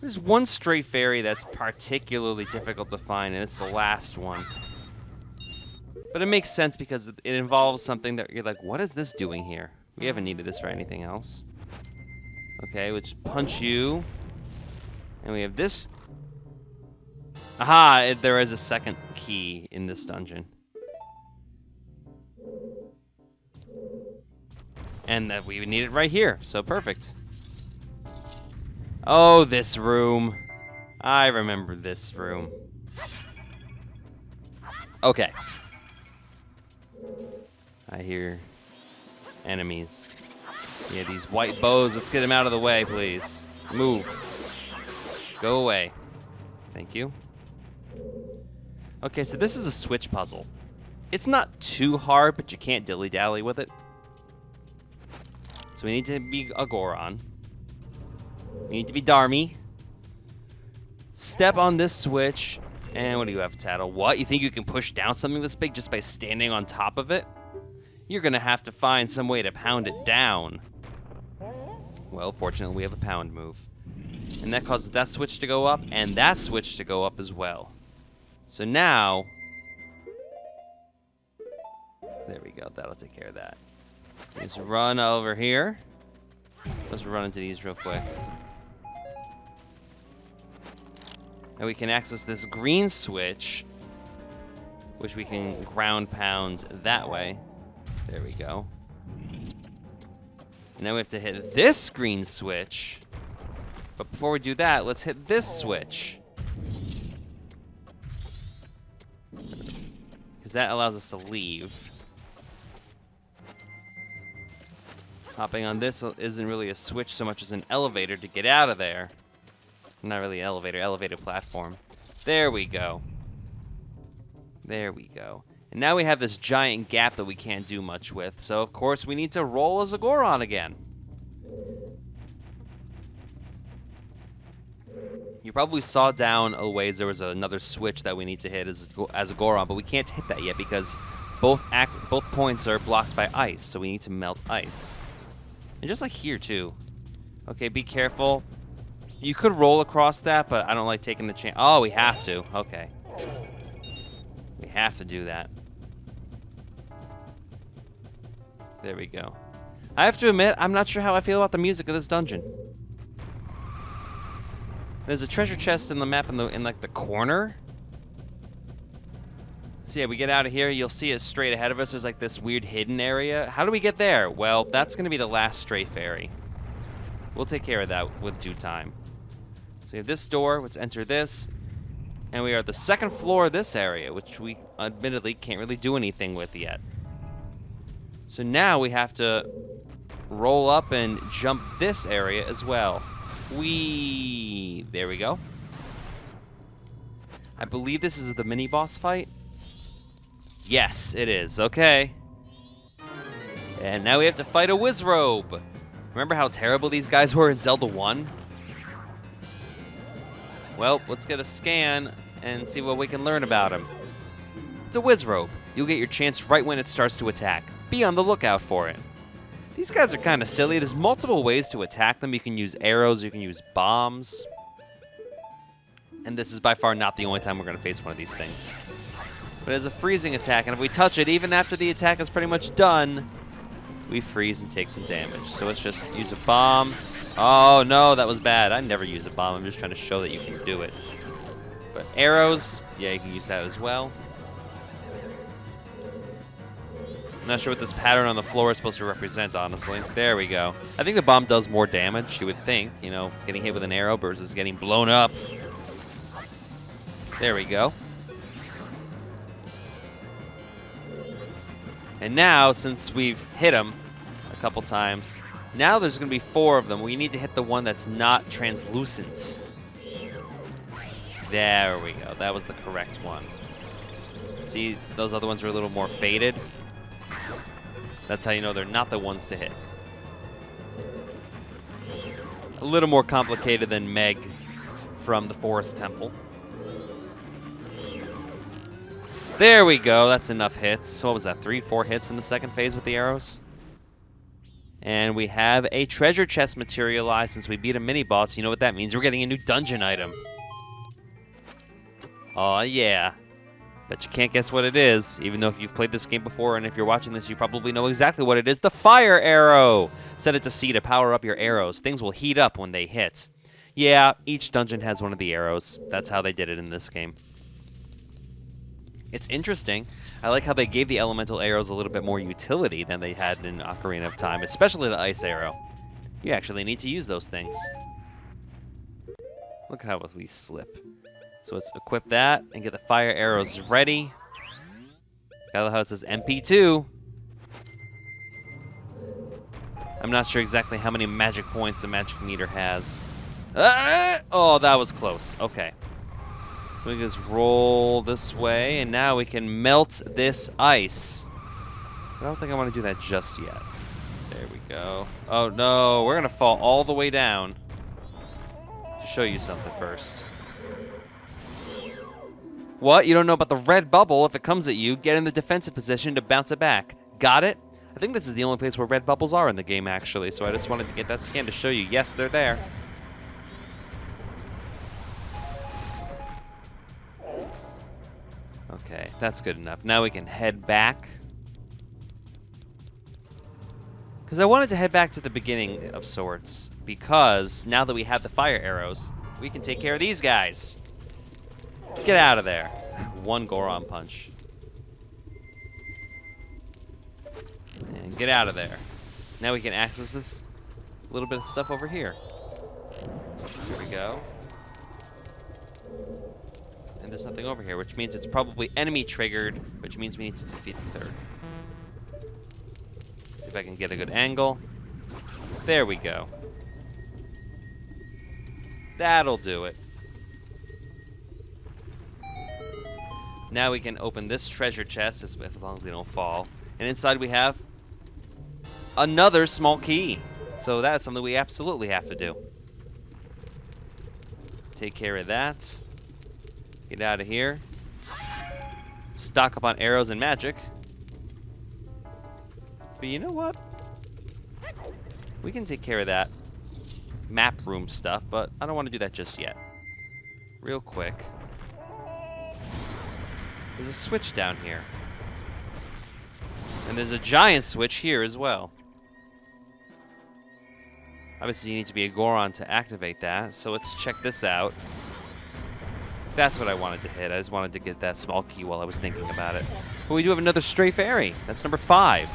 There's one stray fairy that's particularly difficult to find, and it's the last one. But it makes sense because it involves something that you're like, what is this doing here? We haven't needed this for anything else. Okay, which punch you. And we have this. Aha! There is a second key in this dungeon. And we need it right here, so perfect. Oh, this room. I remember this room. Okay. I hear enemies. Yeah, these white bows. Let's get them out of the way, please. Move. Go away. Thank you. Okay, so this is a switch puzzle. It's not too hard, but you can't dilly-dally with it. So we need to be a Goron. We need to be Dharmi. Step on this switch. And what do you have, Tattle? What? You think you can push down something this big just by standing on top of it? You're gonna have to find some way to pound it down. Well, fortunately, we have a pound move. And that causes that switch to go up, and that switch to go up as well. So now... There we go. That'll take care of that. Let's run over here. Let's run into these real quick. And we can access this green switch, which we can ground pound that way. There we go. And now we have to hit this green switch. But before we do that, let's hit this switch. Because that allows us to leave. Hopping on this isn't really a switch so much as an elevator to get out of there. Not really an elevator, elevated platform. There we go. There we go. And now we have this giant gap that we can't do much with. So, of course, we need to roll as a Goron again. You probably saw down a ways there was another switch that we need to hit as a Goron, but we can't hit that yet because both points are blocked by ice, so we need to melt ice. And just like here too. Okay, be careful. You could roll across that, but I don't like taking the chance. Oh, we have to. Okay. We have to do that. There we go. I have to admit, I'm not sure how I feel about the music of this dungeon. There's a treasure chest in the map in like the corner. So yeah, we get out of here. You'll see it straight ahead of us. There's like this weird hidden area. How do we get there? Well, that's going to be the last stray fairy. We'll take care of that with due time. So we have this door. Let's enter this. And we are at the second floor of this area, which we admittedly can't really do anything with yet. So now we have to roll up and jump this area as well. There we go. I believe this is the mini-boss fight. Yes, it is. Okay. And now we have to fight a Wizrobe. Remember how terrible these guys were in Zelda 1? Well, let's get a scan and see what we can learn about him. It's a Wizrobe. You'll get your chance right when it starts to attack. Be on the lookout for it. These guys are kind of silly. There's multiple ways to attack them. You can use arrows, you can use bombs. And this is by far not the only time we're going to face one of these things. But it has a freezing attack, and if we touch it, even after the attack is pretty much done, we freeze and take some damage. So let's just use a bomb. Oh, no, that was bad. I never use a bomb. I'm just trying to show that you can do it. But arrows, yeah, you can use that as well. I'm not sure what this pattern on the floor is supposed to represent, honestly. There we go. I think the bomb does more damage, you would think. You know, getting hit with an arrow versus getting blown up. There we go. And now, since we've hit him a couple times, now there's going to be 4 of them. We need to hit the one that's not translucent. There we go. That was the correct one. See, those other ones are a little more faded. That's how you know they're not the ones to hit. A little more complicated than Meg from the Forest Temple. There we go. That's enough hits. So what was that, 3, 4 hits in the second phase with the arrows? And we have a treasure chest materialized since we beat a mini-boss. You know what that means. We're getting a new dungeon item. Aw, yeah. But you can't guess what it is, even though if you've played this game before, and if you're watching this, you probably know exactly what it is. The fire arrow! Set it to C to power up your arrows. Things will heat up when they hit. Yeah, each dungeon has one of the arrows. That's how they did it in this game. It's interesting. I like how they gave the elemental arrows a little bit more utility than they had in Ocarina of Time, especially the ice arrow. You actually need to use those things. Look how we slip. So let's equip that and get the fire arrows ready. I love how it says MP2. I'm not sure exactly how many magic points the magic meter has. Oh, that was close. Okay. So we can just roll this way, and now we can melt this ice. But I don't think I want to do that just yet. There we go. Oh, no. We're going to fall all the way down. To show you something first. What? You don't know about the red bubble? If it comes at you, get in the defensive position to bounce it back. Got it? I think this is the only place where red bubbles are in the game, actually, so I just wanted to get that scan to show you. Yes, they're there. Okay, that's good enough. Now we can head back. Because I wanted to head back to the beginning of sorts, because now that we have the fire arrows, we can take care of these guys. Get out of there. One Goron punch. And get out of there. Now we can access this little bit of stuff over here. Here we go. And there's nothing over here, which means it's probably enemy triggered, which means we need to defeat the third. If I can get a good angle. There we go. That'll do it. Now we can open this treasure chest, as long as we don't fall. And inside we have another small key. So that's something we absolutely have to do. Take care of that. Get out of here. Stock up on arrows and magic. But you know what? We can take care of that map room stuff, but I don't want to do that just yet. Real quick. There's a switch down here. And there's a giant switch here as well. Obviously, you need to be a Goron to activate that, so let's check this out. That's what I wanted to hit. I just wanted to get that small key while I was thinking about it. But we do have another stray fairy. That's number 5.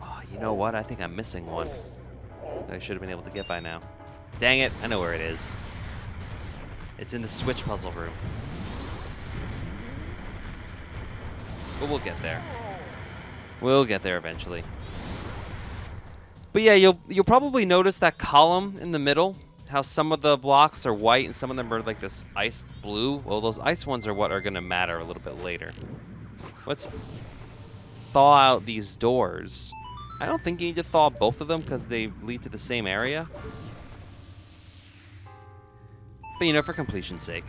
Oh, you know what? I think I'm missing one that I should have been able to get by now. Dang it. I know where it is. It's in the switch puzzle room. But we'll get there. We'll get there eventually. But yeah, you'll probably notice that column in the middle. How some of the blocks are white and some of them are like this ice blue. Well, those ice ones are what are going to matter a little bit later. Let's thaw out these doors. I don't think you need to thaw both of them because they lead to the same area. But you know, for completion's sake.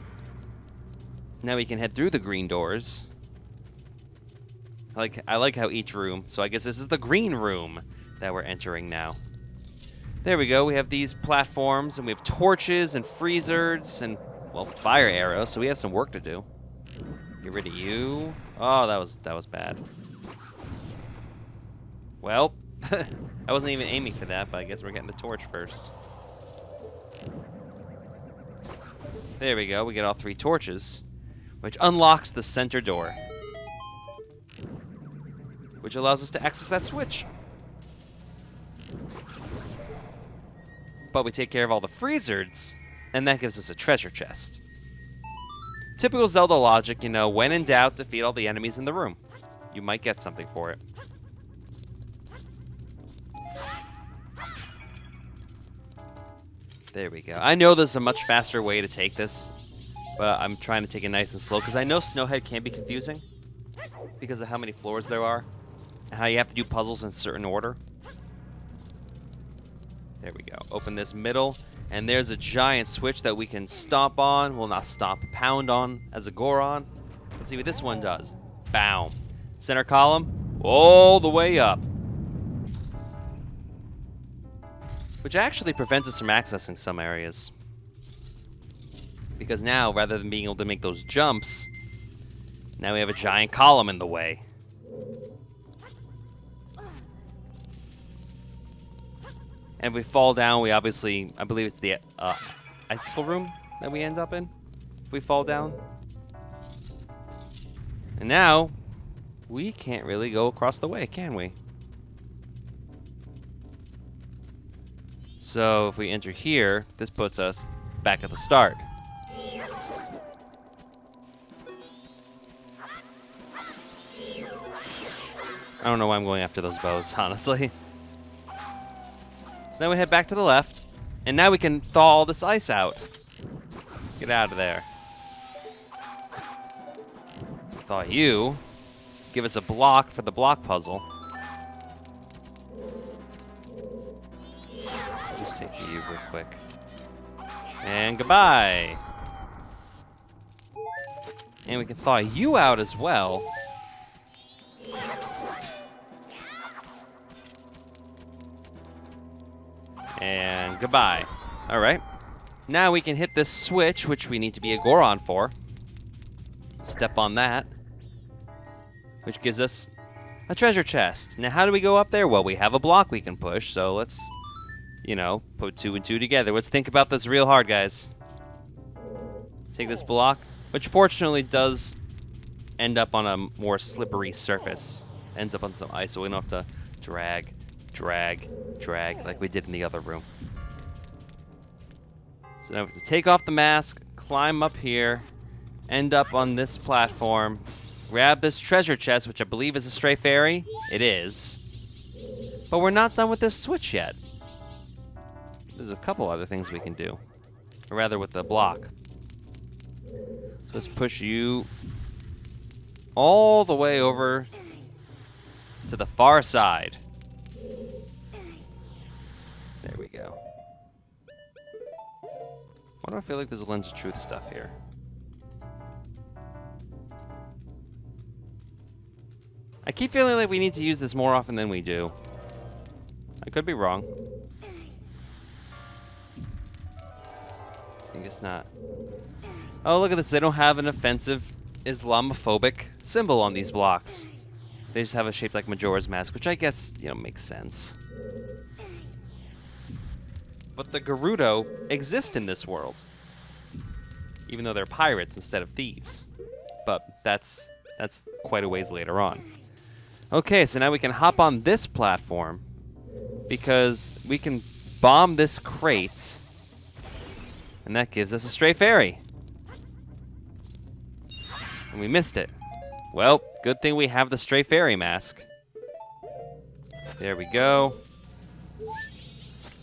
Now we can head through the green doors. I like how each room, so I guess this is the green room that we're entering now. There we go, we have these platforms, and we have torches and freezers and, well, fire arrows, so we have some work to do. Get rid of you. Oh, that was bad. Well, I wasn't even aiming for that, but I guess we're getting the torch first. There we go, we get all 3 torches, which unlocks the center door, which allows us to access that switch. But we take care of all the freezers, and that gives us a treasure chest. Typical Zelda logic, you know, when in doubt, defeat all the enemies in the room. You might get something for it. There we go. I know there's a much faster way to take this, but I'm trying to take it nice and slow, because I know Snowhead can be confusing because of how many floors there are, and how you have to do puzzles in a certain order. There we go. Open this middle, and there's a giant switch that we can stomp on. Well, not stomp, pound on as a Goron. Let's see what this one does. Bow. Center column, all the way up. Which actually prevents us from accessing some areas. Because now, rather than being able to make those jumps, now we have a giant column in the way. And if we fall down, we obviously, I believe it's the icicle room that we end up in if we fall down. And now, we can't really go across the way, can we? So if we enter here, this puts us back at the start. I don't know why I'm going after those bows, honestly. So now we head back to the left, and now we can thaw all this ice out. Get out of there. Thaw you. Give us a block for the block puzzle. Just take you real quick. And goodbye. And we can thaw you out as well. And goodbye. All right. Now we can hit this switch, which we need to be a Goron for. Step on that. Which gives us a treasure chest. Now, how do we go up there? Well, we have a block we can push, so let's, you know, put 2 and 2 together. Let's think about this real hard, guys. Take this block, which fortunately does end up on a more slippery surface. Ends up on some ice, so we don't have to drag like we did in the other room. So now we have to take off the mask, climb up here, end up on this platform, grab this treasure chest, which I believe is a stray fairy. It is. But we're not done with this switch yet. There's a couple other things we can do. Or rather with the block. So let's push you all the way over to the far side. There we go. Why do I feel like there's a lens of truth stuff here? I keep feeling like we need to use this more often than we do. I could be wrong. I guess not. Oh, look at this. They don't have an offensive Islamophobic symbol on these blocks. They just have a shape like Majora's Mask, which I guess, you know, makes sense. But the Gerudo exist in this world. Even though they're pirates instead of thieves. But that's quite a ways later on. Okay, so now we can hop on this platform because we can bomb this crate, and that gives us a stray fairy. And we missed it. Well, good thing we have the stray fairy mask. There we go.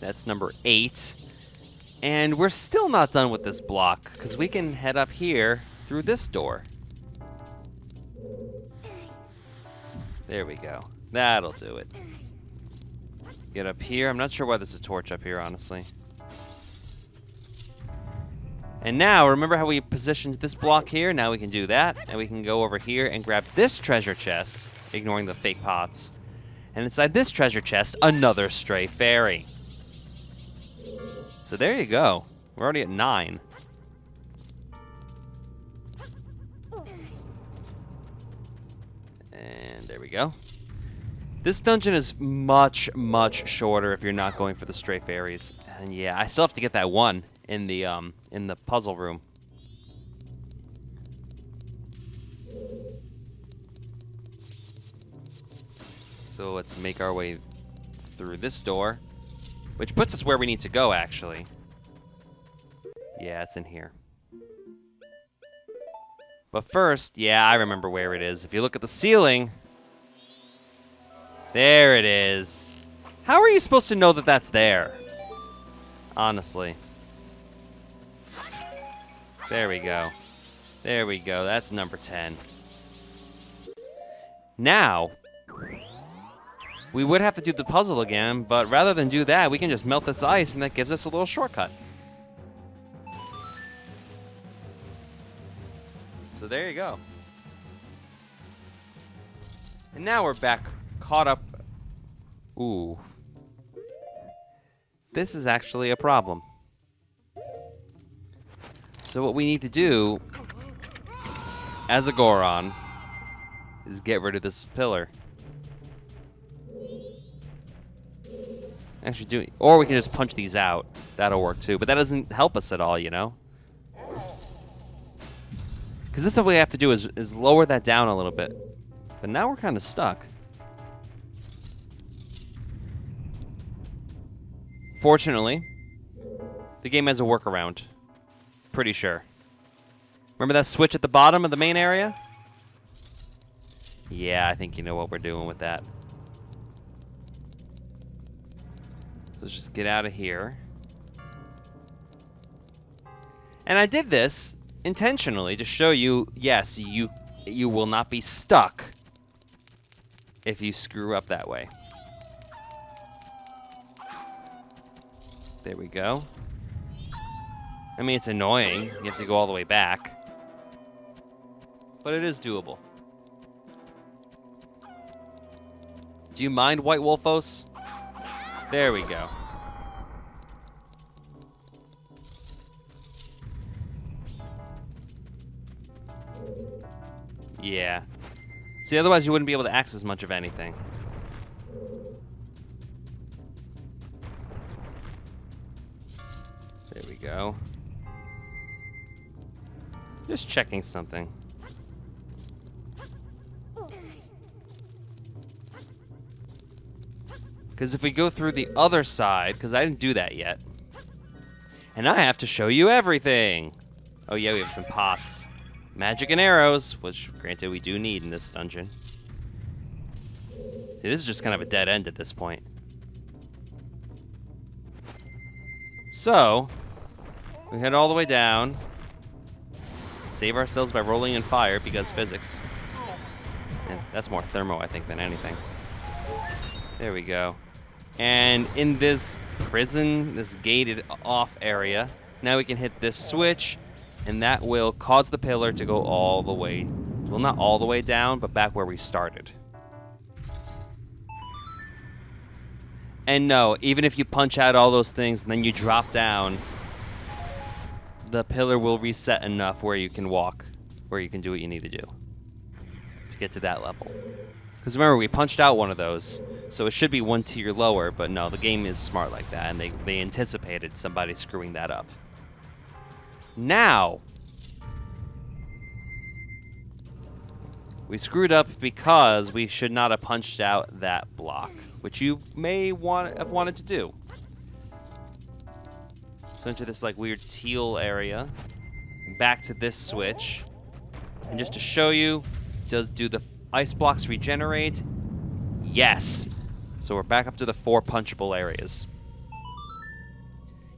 That's number 8. And we're still not done with this block because we can head up here through this door. There we go. That'll do it. Get up here. I'm not sure why there's a torch up here, honestly. And now, remember how we positioned this block here? Now we can do that, and we can go over here and grab this treasure chest, ignoring the fake pots. And inside this treasure chest, another stray fairy. So there you go. We're already at 9. And there we go. This dungeon is much, much shorter if you're not going for the stray fairies. And yeah, I still have to get that one in the puzzle room. So let's make our way through this door, which puts us where we need to go, actually. Yeah, it's in here. But first, yeah, I remember where it is. If you look at the ceiling, there it is. How are you supposed to know that that's there? Honestly. There we go. There we go. That's number 10. Now, we would have to do the puzzle again, but rather than do that, we can just melt this ice, and that gives us a little shortcut. So there you go. And now we're back, caught up. Ooh. This is actually a problem. So what we need to do, as a Goron, is get rid of this pillar. Actually, or we can just punch these out. That'll work too, but that doesn't help us at all, you know? Because this is what we have to do is lower that down a little bit. But now we're kind of stuck. Fortunately, the game has a workaround. Pretty sure. Remember that switch at the bottom of the main area? Yeah, I think you know what we're doing with that. Let's just get out of here. And I did this intentionally to show you, yes, you will not be stuck if you screw up that way. There we go. I mean, it's annoying. You have to go all the way back. But it is doable. Do you mind, White Wolfos? There we go. Yeah. See, otherwise you wouldn't be able to access much of anything. There we go. Just checking something. Because if we go through the other side, because I didn't do that yet, and I have to show you everything. Oh yeah, we have some pots. Magic and arrows, which granted we do need in this dungeon. See, this is just kind of a dead end at this point. So, we head all the way down. Save ourselves by rolling in fire because physics. And that's more thermo, I think, than anything. There we go. And in this prison, this gated off area, Now we can hit this switch, and that will cause the pillar to go all the way, well, not all the way down, but back where we started. And no, even if you punch out all those things and then you drop down, the pillar will reset enough where you can walk, where you can do what you need to do to get to that level. Because remember, we punched out one of those, so it should be one tier lower, but no, the game is smart like that, and they anticipated somebody screwing that up. Now, we screwed up because we should not have punched out that block, which you may have wanted to do. So into this like weird teal area, back to this switch, and just to show you, do the ice blocks regenerate? Yes. So we're back up to the 4 punchable areas.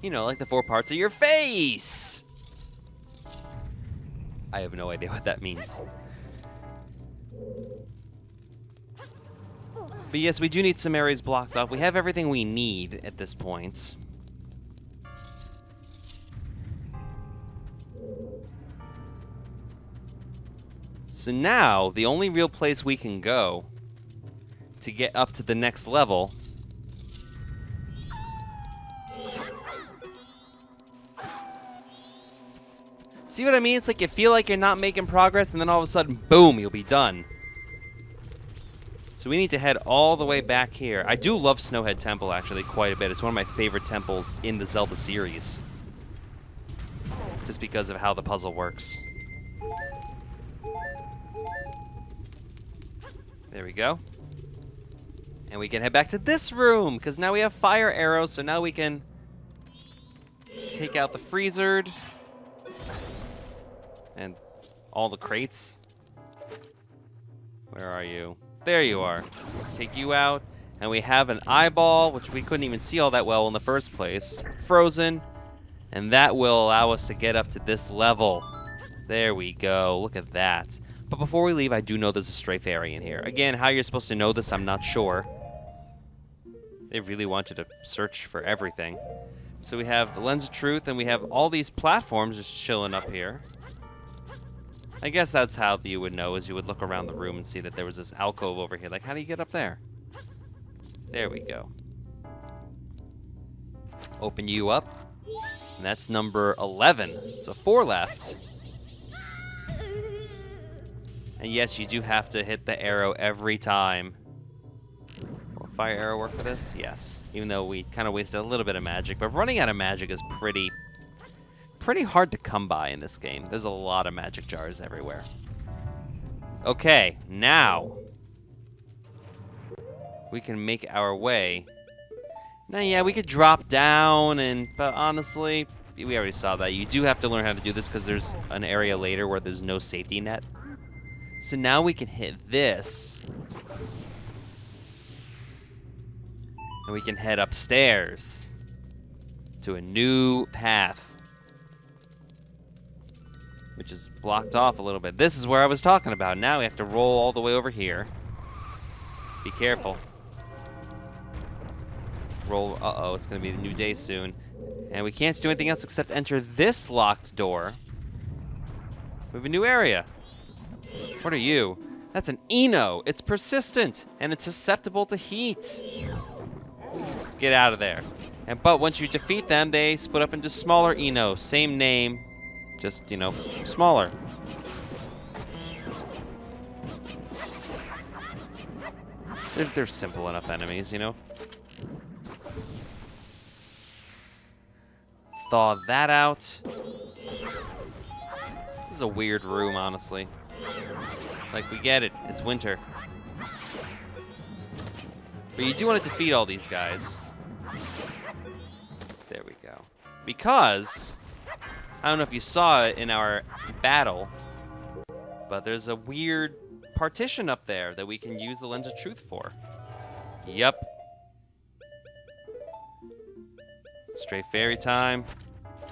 You know, like the 4 parts of your face. I have no idea what that means. But yes, we do need some areas blocked off. We have everything we need at this point. So now, the only real place we can go to get up to the next level see what I mean? It's like you feel like you're not making progress, and then all of a sudden, boom, you'll be done. So we need to head all the way back here. I do love Snowhead Temple, actually, quite a bit. It's one of my favorite temples in the Zelda series. Just because of how the puzzle works. There we go. And we can head back to this room, because now we have fire arrows, so now we can take out the freezered and all the crates. Where are you? There you are. Take you out, and we have an eyeball, which we couldn't even see all that well in the first place. Frozen, and that will allow us to get up to this level. There we go. Look at that. But before we leave, I do know there's a stray fairy in here. Again, how you're supposed to know this, I'm not sure. They really want you to search for everything. So we have the Lens of Truth, and we have all these platforms just chilling up here. I guess that's how you would know, is you would look around the room and see that there was this alcove over here. Like, how do you get up there? There we go. Open you up. And that's number 11. So 4 left. And yes, you do have to hit the arrow every time. Will fire arrow work for this? Yes. Even though we kind of wasted a little bit of magic. But running out of magic is pretty hard to come by in this game. There's a lot of magic jars everywhere. Okay, now we can make our way. Now, yeah, we could drop down, but honestly, we already saw that. You do have to learn how to do this because there's an area later where there's no safety net. So now we can hit this. And we can head upstairs to a new path, which is blocked off a little bit. This is where I was talking about. Now we have to roll all the way over here. Be careful. Roll, uh-oh, it's gonna be the new day soon. And we can't do anything else except enter this locked door. We have a new area. What are you? That's an Eno. It's persistent, and it's susceptible to heat. Get out of there. But once you defeat them, they split up into smaller Eno. Same name, just, you know, smaller. They're simple enough enemies, you know? Thaw that out. This is a weird room, honestly. Like, we get it. It's winter. But you do want to defeat all these guys. There we go. Because, I don't know if you saw it in our battle, but there's a weird partition up there that we can use the Lens of Truth for. Yep. Stray fairy time.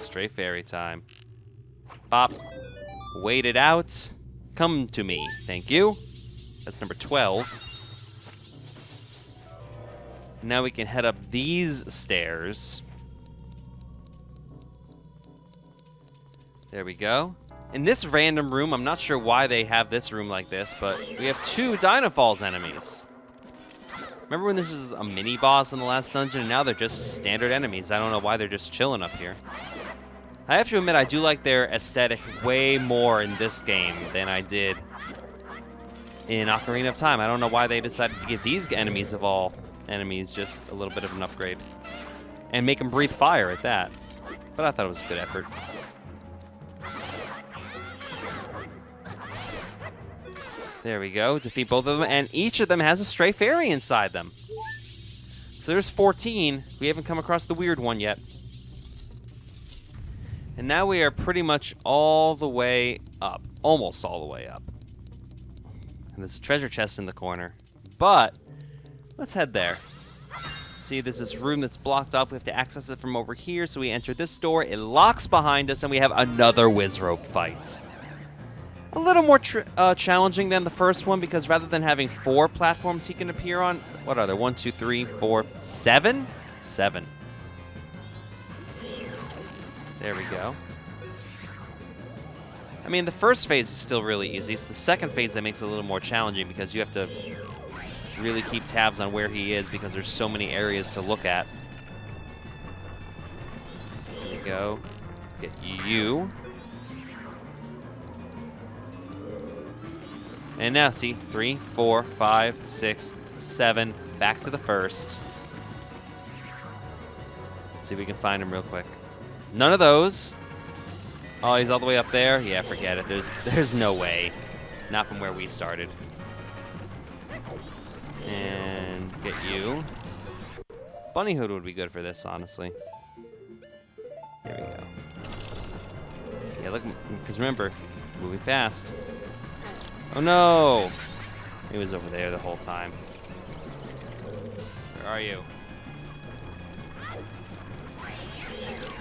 Stray fairy time. Bop. Wait it out. Come to me. Thank you. That's number 12. Now we can head up these stairs. There we go. In this random room, I'm not sure why they have this room like this, but we have 2 Dynafalls enemies. Remember when this was a mini-boss in the last dungeon, and now they're just standard enemies? I don't know why they're just chilling up here. I have to admit, I do like their aesthetic way more in this game than I did in Ocarina of Time. I don't know why they decided to give these enemies of all enemies just a little bit of an upgrade. And make them breathe fire at that. But I thought it was a good effort. There we go. Defeat both of them, and each of them has a stray fairy inside them. So there's 14. We haven't come across the weird one yet. And now we are pretty much all the way up. Almost all the way up. And there's a treasure chest in the corner. But let's head there. See, there's this room that's blocked off. We have to access it from over here. So we enter this door. It locks behind us, and we have another Wizrobe fight. A little more challenging than the first one, because rather than having 4 platforms he can appear on, what are there? 1, 2, 3, 4, 7? 7. There we go. I mean, the first phase is still really easy. It's the second phase that makes it a little more challenging, because you have to really keep tabs on where he is, because there's so many areas to look at. There you go. Get you. And now, see, 3, 4, 5, 6, 7, back to the first. Let's see if we can find him real quick. None of those. Oh, he's all the way up there? Yeah, forget it. There's no way. Not from where we started. And get you. Bunny Hood would be good for this, honestly. There we go. Yeah, look, because remember, moving fast. Oh no! He was over there the whole time. Where are you?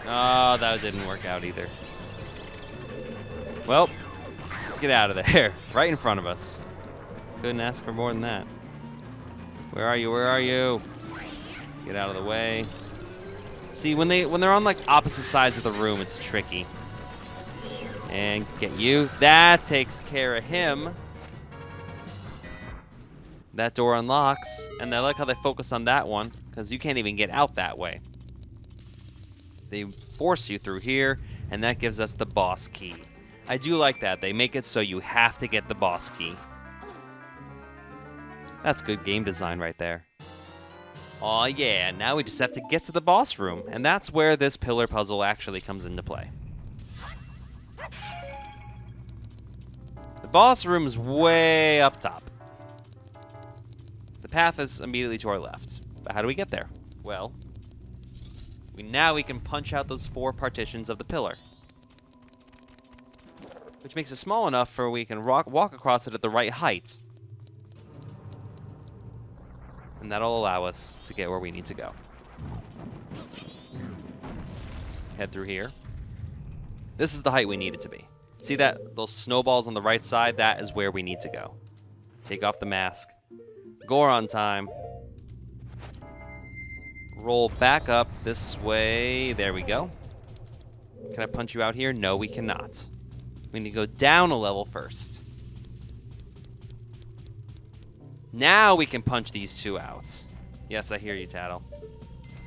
Oh, that didn't work out either. Well, get out of there. Right in front of us. Couldn't ask for more than that. Where are you? Where are you? Get out of the way. See, when they're on like opposite sides of the room, it's tricky. And get you. That takes care of him. That door unlocks, and I like how they focus on that one, because you can't even get out that way. They force you through here, and that gives us the boss key. I do like that. They make it so you have to get the boss key. That's good game design right there. Aw, yeah, now we just have to get to the boss room, and that's where this pillar puzzle actually comes into play. The boss room is way up top. The path is immediately to our left. But how do we get there? Well, now we can punch out those 4 partitions of the pillar, which makes it small enough for we can walk across it at the right height. And that'll allow us to get where we need to go. Head through here. This is the height we need it to be. See that? Those snowballs on the right side? That is where we need to go. Take off the mask. Goron time. Roll back up this way. There we go. Can I punch you out here? No, we cannot. We need to go down a level first. Now we can punch these 2 out. Yes, I hear you, Tattle.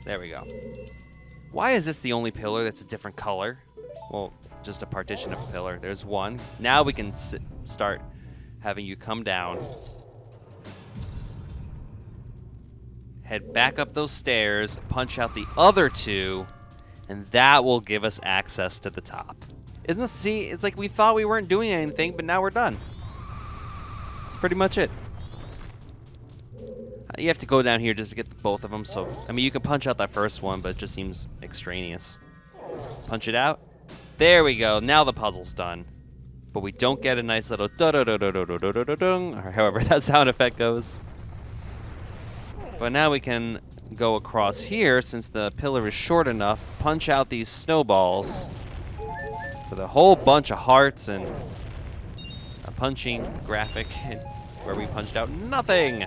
There we go. Why is this the only pillar that's a different color? Well, just a partition of a pillar. There's one. Now we can start having you come down. Head back up those stairs, punch out the other 2, and that will give us access to the top. Isn't this, see, it's like we thought we weren't doing anything, but now we're done. That's pretty much it. You have to go down here just to get both of them, so, I mean, you can punch out that first one, but it just seems extraneous. Punch it out. There we go, now the puzzle's done. But we don't get a nice little da-da-da-da-da-da-da-da-dung, or however that sound effect goes. But now we can go across here, since the pillar is short enough, punch out these snowballs with a whole bunch of hearts and a punching graphic where we punched out nothing.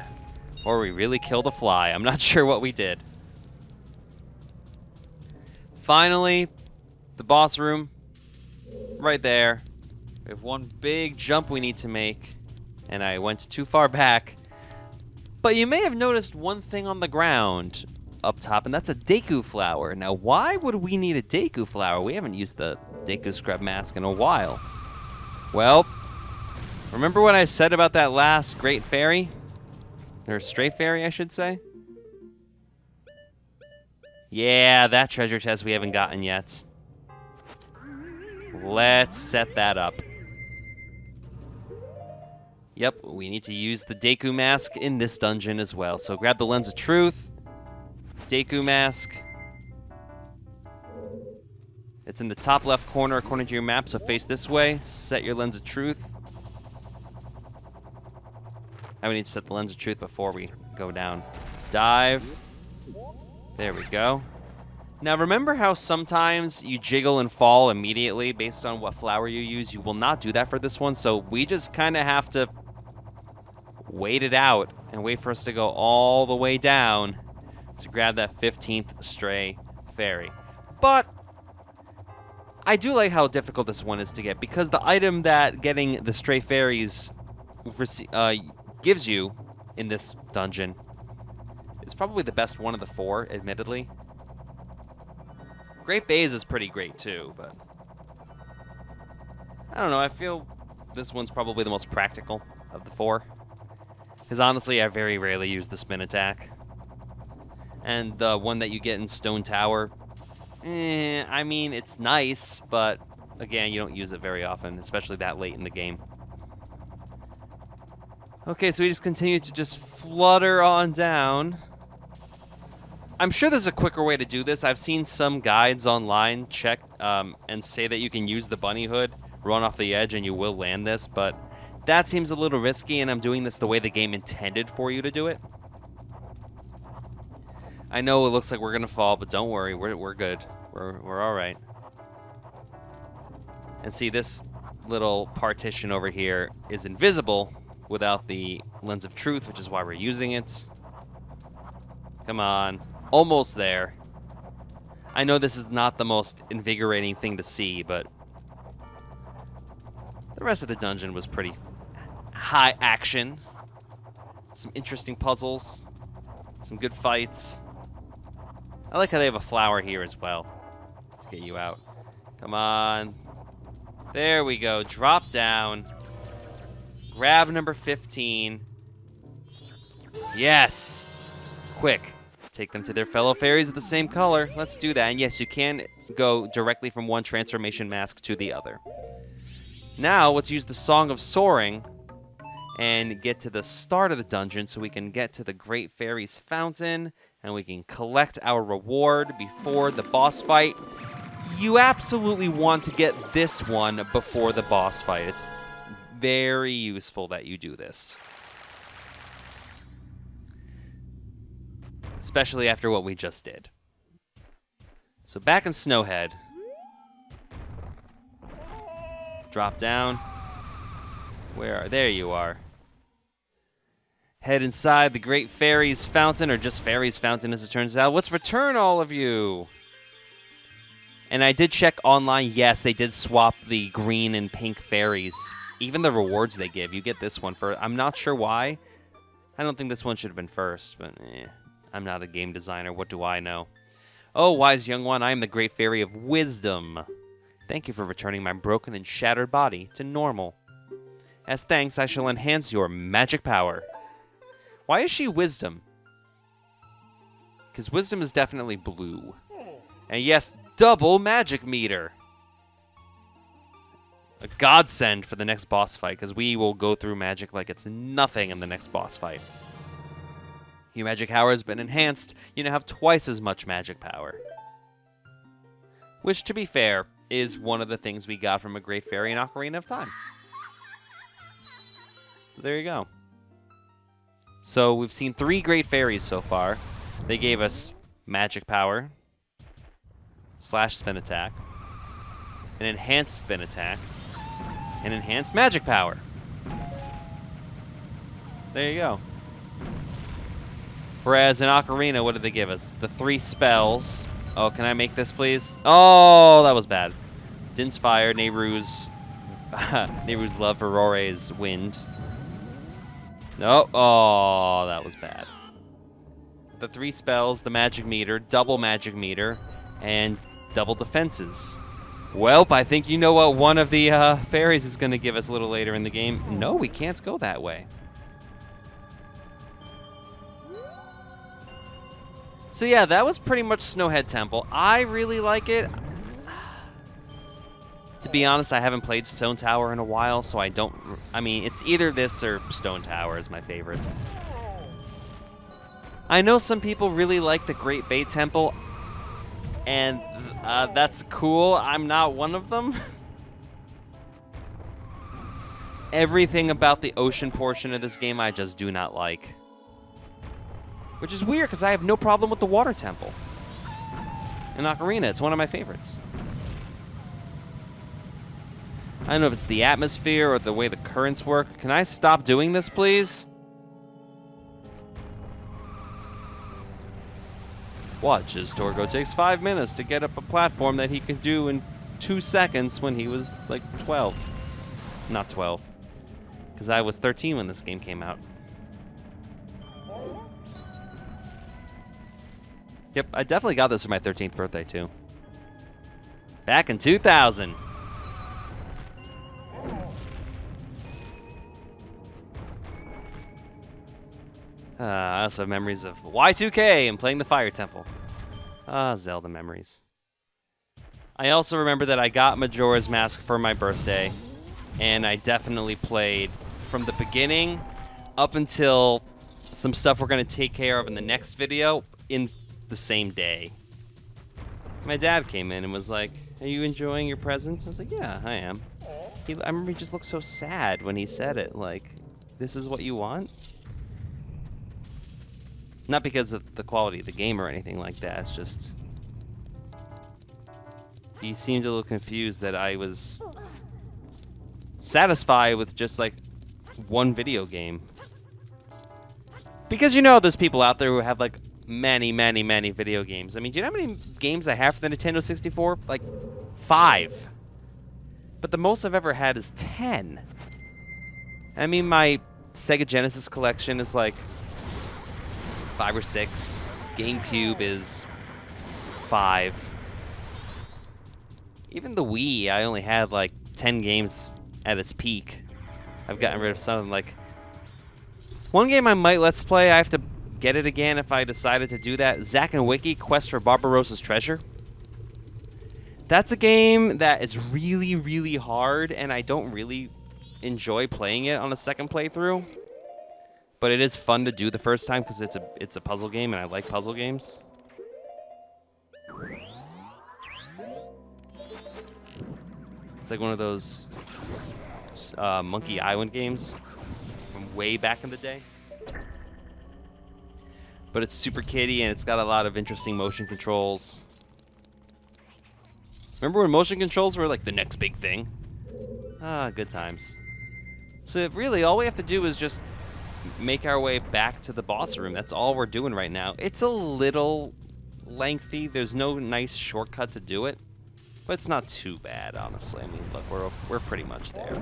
Or we really killed a fly. I'm not sure what we did. Finally, the boss room. right there. We have one big jump we need to make, and I went too far back. But you may have noticed one thing on the ground up top, and that's a Deku flower. Now, why would we need a Deku flower? We haven't used the Deku scrub mask in a while. Well, remember what I said about that last great fairy? Or stray fairy, I should say? Yeah, that treasure chest we haven't gotten yet. Let's set that up. Yep, we need to use the Deku mask in this dungeon as well. So grab the Lens of Truth, Deku mask. It's in the top left corner according to your map, so face this way. Set your Lens of Truth. Now we need to set the Lens of Truth before we go down. Dive. There we go. Now remember how sometimes you jiggle and fall immediately based on what flower you use? You will not do that for this one, so we just kind of have to wait it out and wait for us to go all the way down to grab that 15th stray fairy. But I do like how difficult this one is to get, because the item that getting the stray fairies gives you in this dungeon is probably the best one of the four, admittedly. Great Bays is pretty great too, but I don't know, I feel this one's probably the most practical of the four. Because honestly, I very rarely use the spin attack. And the one that you get in Stone Tower, I mean, it's nice, but again, you don't use it very often, especially that late in the game. Okay, so we just continue to just flutter on down. I'm sure there's a quicker way to do this. I've seen some guides online check and say that you can use the bunny hood, run off the edge, and you will land this, but that seems a little risky, and I'm doing this the way the game intended for you to do it. I know it looks like we're gonna fall, but don't worry, we're good. We're all right. And see, this little partition over here is invisible without the Lens of Truth, which is why we're using it. Come on. Almost there. I know this is not the most invigorating thing to see, but the rest of the dungeon was pretty high action. Some interesting puzzles. Some good fights. I like how they have a flower here as well to get you out. Come on. There we go. Drop down. Grab number 15. Yes! Quick. Take them to their fellow fairies of the same color. Let's do that. And yes, you can go directly from one transformation mask to the other. Now, let's use the Song of Soaring and get to the start of the dungeon so we can get to the Great Fairy's Fountain and we can collect our reward before the boss fight. You absolutely want to get this one before the boss fight. It's very useful that you do this. Especially after what we just did. So back in Snowhead. Drop down. There you are. Head inside the Great Fairy's Fountain, or just Fairy's Fountain as it turns out. Let's return all of you. And I did check online. Yes, they did swap the green and pink fairies. Even the rewards they give, you get this one first. I'm not sure why. I don't think this one should have been first, but I'm not a game designer. What do I know? Oh, wise young one, I am the Great Fairy of Wisdom. Thank you for returning my broken and shattered body to normal. As thanks, I shall enhance your magic power. Why is she Wisdom? Because Wisdom is definitely blue. And yes, double magic meter. A godsend for the next boss fight, because we will go through magic like it's nothing in the next boss fight. Your magic power has been enhanced. You now have twice as much magic power. Which, to be fair, is one of the things we got from a Great Fairy in Ocarina of Time. So there you go. So we've seen 3 Great Fairies so far. They gave us magic power, / spin attack, an enhanced spin attack, and enhanced magic power. There you go. Whereas in Ocarina, what did they give us? The 3 spells. Oh, can I make this, please? Oh, that was bad. didn't fire Nehru's Nehru's love for Rore's wind. No, oh, that was bad. The 3 spells, the magic meter, double magic meter, and double defenses. Welp, I think you know what one of the fairies is going to give us a little later in the game. No, we can't go that way. So yeah, that was pretty much Snowhead Temple. I really like it. To be honest, I haven't played Stone Tower in a while, so I don't... I mean, it's either this or Stone Tower is my favorite. I know some people really like the Great Bay Temple, and that's cool. I'm not one of them. Everything about the ocean portion of this game I just do not like. Which is weird, because I have no problem with the Water Temple in Ocarina. It's one of my favorites. I don't know if it's the atmosphere or the way the currents work. Can I stop doing this, please? Watch as Torgo takes 5 minutes to get up a platform that he could do in 2 seconds when he was like 12. Not 12. Because I was 13 when this game came out. Yep, I definitely got this for my 13th birthday too. Back in 2000. I also have memories of Y2K and playing the Fire Temple. Zelda memories. I also remember that I got Majora's Mask for my birthday, and I definitely played from the beginning up until some stuff we're going to take care of in the next video in the same day. My dad came in and was like, "Are you enjoying your present?" I was like, "Yeah, I am." I remember he just looked so sad when he said it, like, "This is what you want?" Not because of the quality of the game or anything like that, it's just... He seemed a little confused that I was satisfied with just, like, one video game. Because you know there's people out there who have, like, many, many, many video games. I mean, do you know how many games I have for the Nintendo 64? Like, 5. But the most I've ever had is 10. I mean, my Sega Genesis collection is, like... 5 or 6. GameCube is 5. Even the Wii, I only had like 10 games at its peak. I've gotten rid of some of them. Like, one game I might let's play, I have to get it again if I decided to do that. Zack and Wiki, Quest for Barbarossa's Treasure. That's a game that is really, really hard, and I don't really enjoy playing it on a second playthrough. But it is fun to do the first time because it's a puzzle game, and I like puzzle games. It's like one of those Monkey Island games from way back in the day. But it's super kiddie, and it's got a lot of interesting motion controls. Remember when motion controls were like the next big thing? Good times. So really, all we have to do is just make our way back to the boss room. That's all we're doing right now. It's a little lengthy. There's no nice shortcut to do it, but it's not too bad, honestly. I mean, look, we're pretty much there.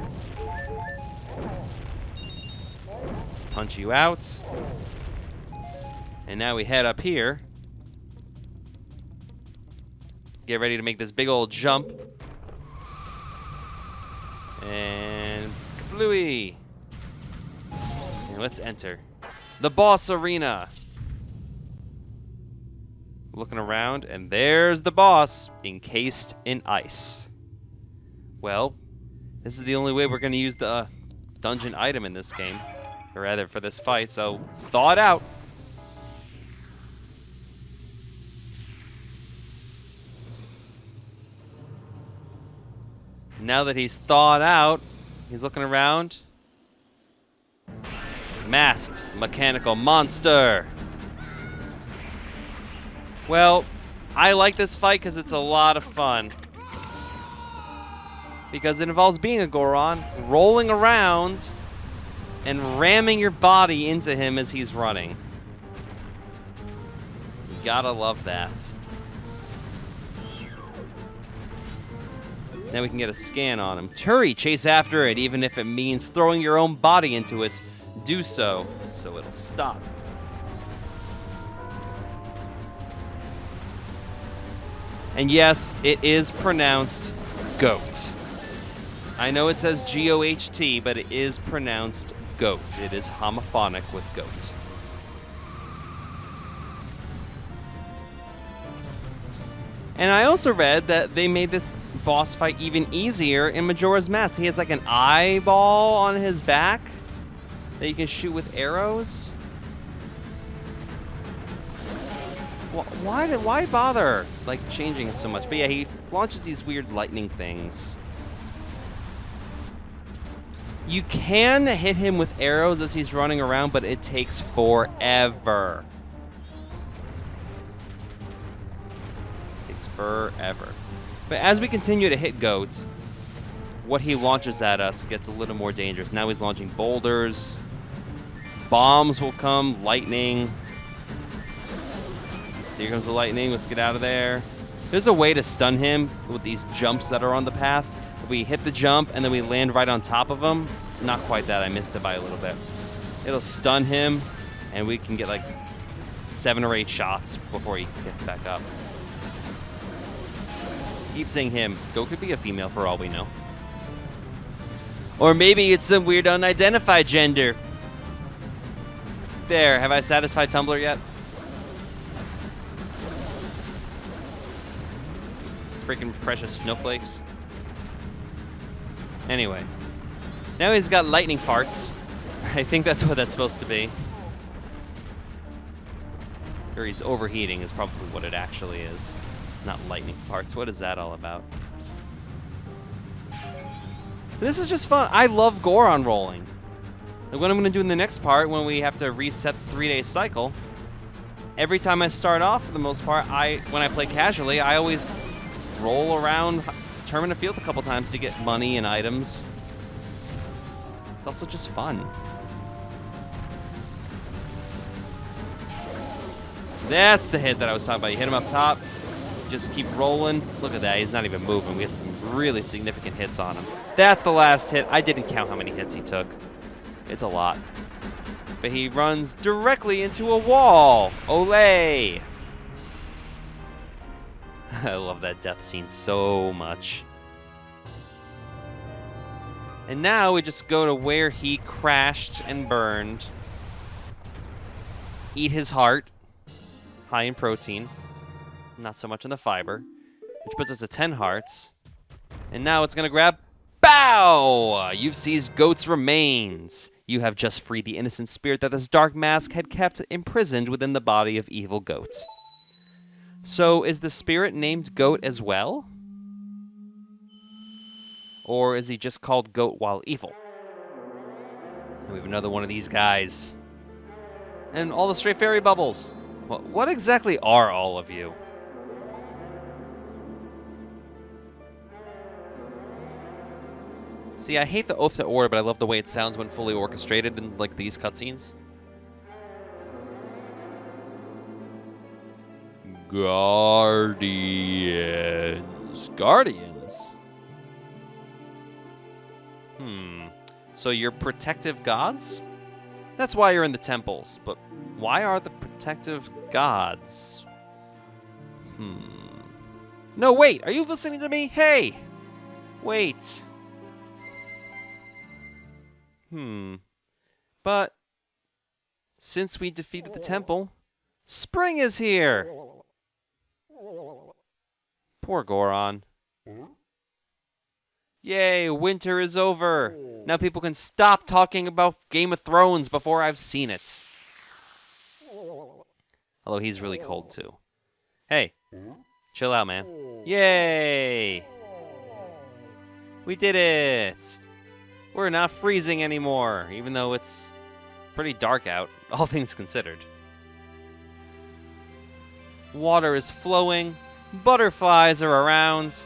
Punch you out. And now we head up here. Get ready to make this big old jump. And kablooey. And let's enter the boss arena. Looking around, and there's the boss encased in ice. Well, this is the only way we're going to use the dungeon item in this game, or rather for this fight, so thaw it out. Now that he's thawed out, he's looking around. Masked mechanical monster. Well, I like this fight because it's a lot of fun. Because it involves being a Goron, rolling around, and ramming your body into him as he's running. You gotta love that. Now we can get a scan on him. Hurry, chase after it, even if it means throwing your own body into it. Do so it'll stop. And yes, it is pronounced goat. I know it says G-O-H-T, but it is pronounced goat. It is homophonic with goat. And I also read that they made this boss fight even easier in Majora's Mask. He has like an eyeball on his back that you can shoot with arrows. Why bother like changing so much? But yeah, he launches these weird lightning things. You can hit him with arrows as he's running around, but it takes forever. Forever. But as we continue to hit goats, what he launches at us gets a little more dangerous. Now he's launching boulders. Bombs will come, lightning. So here comes the lightning. Let's get out of there. There's a way to stun him with these jumps that are on the path. If we hit the jump and then we land right on top of him, not quite that. I missed it by a little bit. It'll stun him, and we can get like 7 or 8 shots before he gets back up. Keep saying him. Goat could be a female for all we know. Or maybe it's some weird unidentified gender. There, have I satisfied Tumblr yet? Freaking precious snowflakes. Anyway. Now he's got lightning farts. I think that's what that's supposed to be. Or he's overheating is probably what it actually is. Not lightning farts. What is that all about? This is just fun. I love Goron rolling. Like what I'm going to do in the next part when we have to reset the 3-day cycle, every time I start off, for the most part, when I play casually, I always roll around Tournament Field a couple times to get money and items. It's also just fun. That's the hit that I was talking about. You hit him up top. Just keep rolling. Look at that. He's not even moving. We get some really significant hits on him. That's the last hit. I didn't count how many hits he took. It's a lot. But he runs directly into a wall. Olay! I love that death scene so much. And now we just go to where he crashed and burned. Eat his heart. High in protein. Not so much in the fiber, which puts us at 10 hearts. And now it's going to grab. Bow! You've seized Goat's remains. You have just freed the innocent spirit that this dark mask had kept imprisoned within the body of evil Goat. So is the spirit named Goat as well? Or is he just called Goat while evil? We have another one of these guys. And all the stray fairy bubbles. What exactly are all of you? See, I hate the oath to order, but I love the way it sounds when fully orchestrated in like these cutscenes. Guardians. Guardians? So you're protective gods? That's why you're in the temples, but why are the protective gods? No, wait, are you listening to me? Hey! Wait. But since we defeated the temple, spring is here! Poor Goron. Yay, winter is over! Now people can stop talking about Game of Thrones before I've seen it. Although he's really cold too. Hey, chill out, man. Yay! We did it! We're not freezing anymore, even though it's pretty dark out, all things considered. Water is flowing, butterflies are around,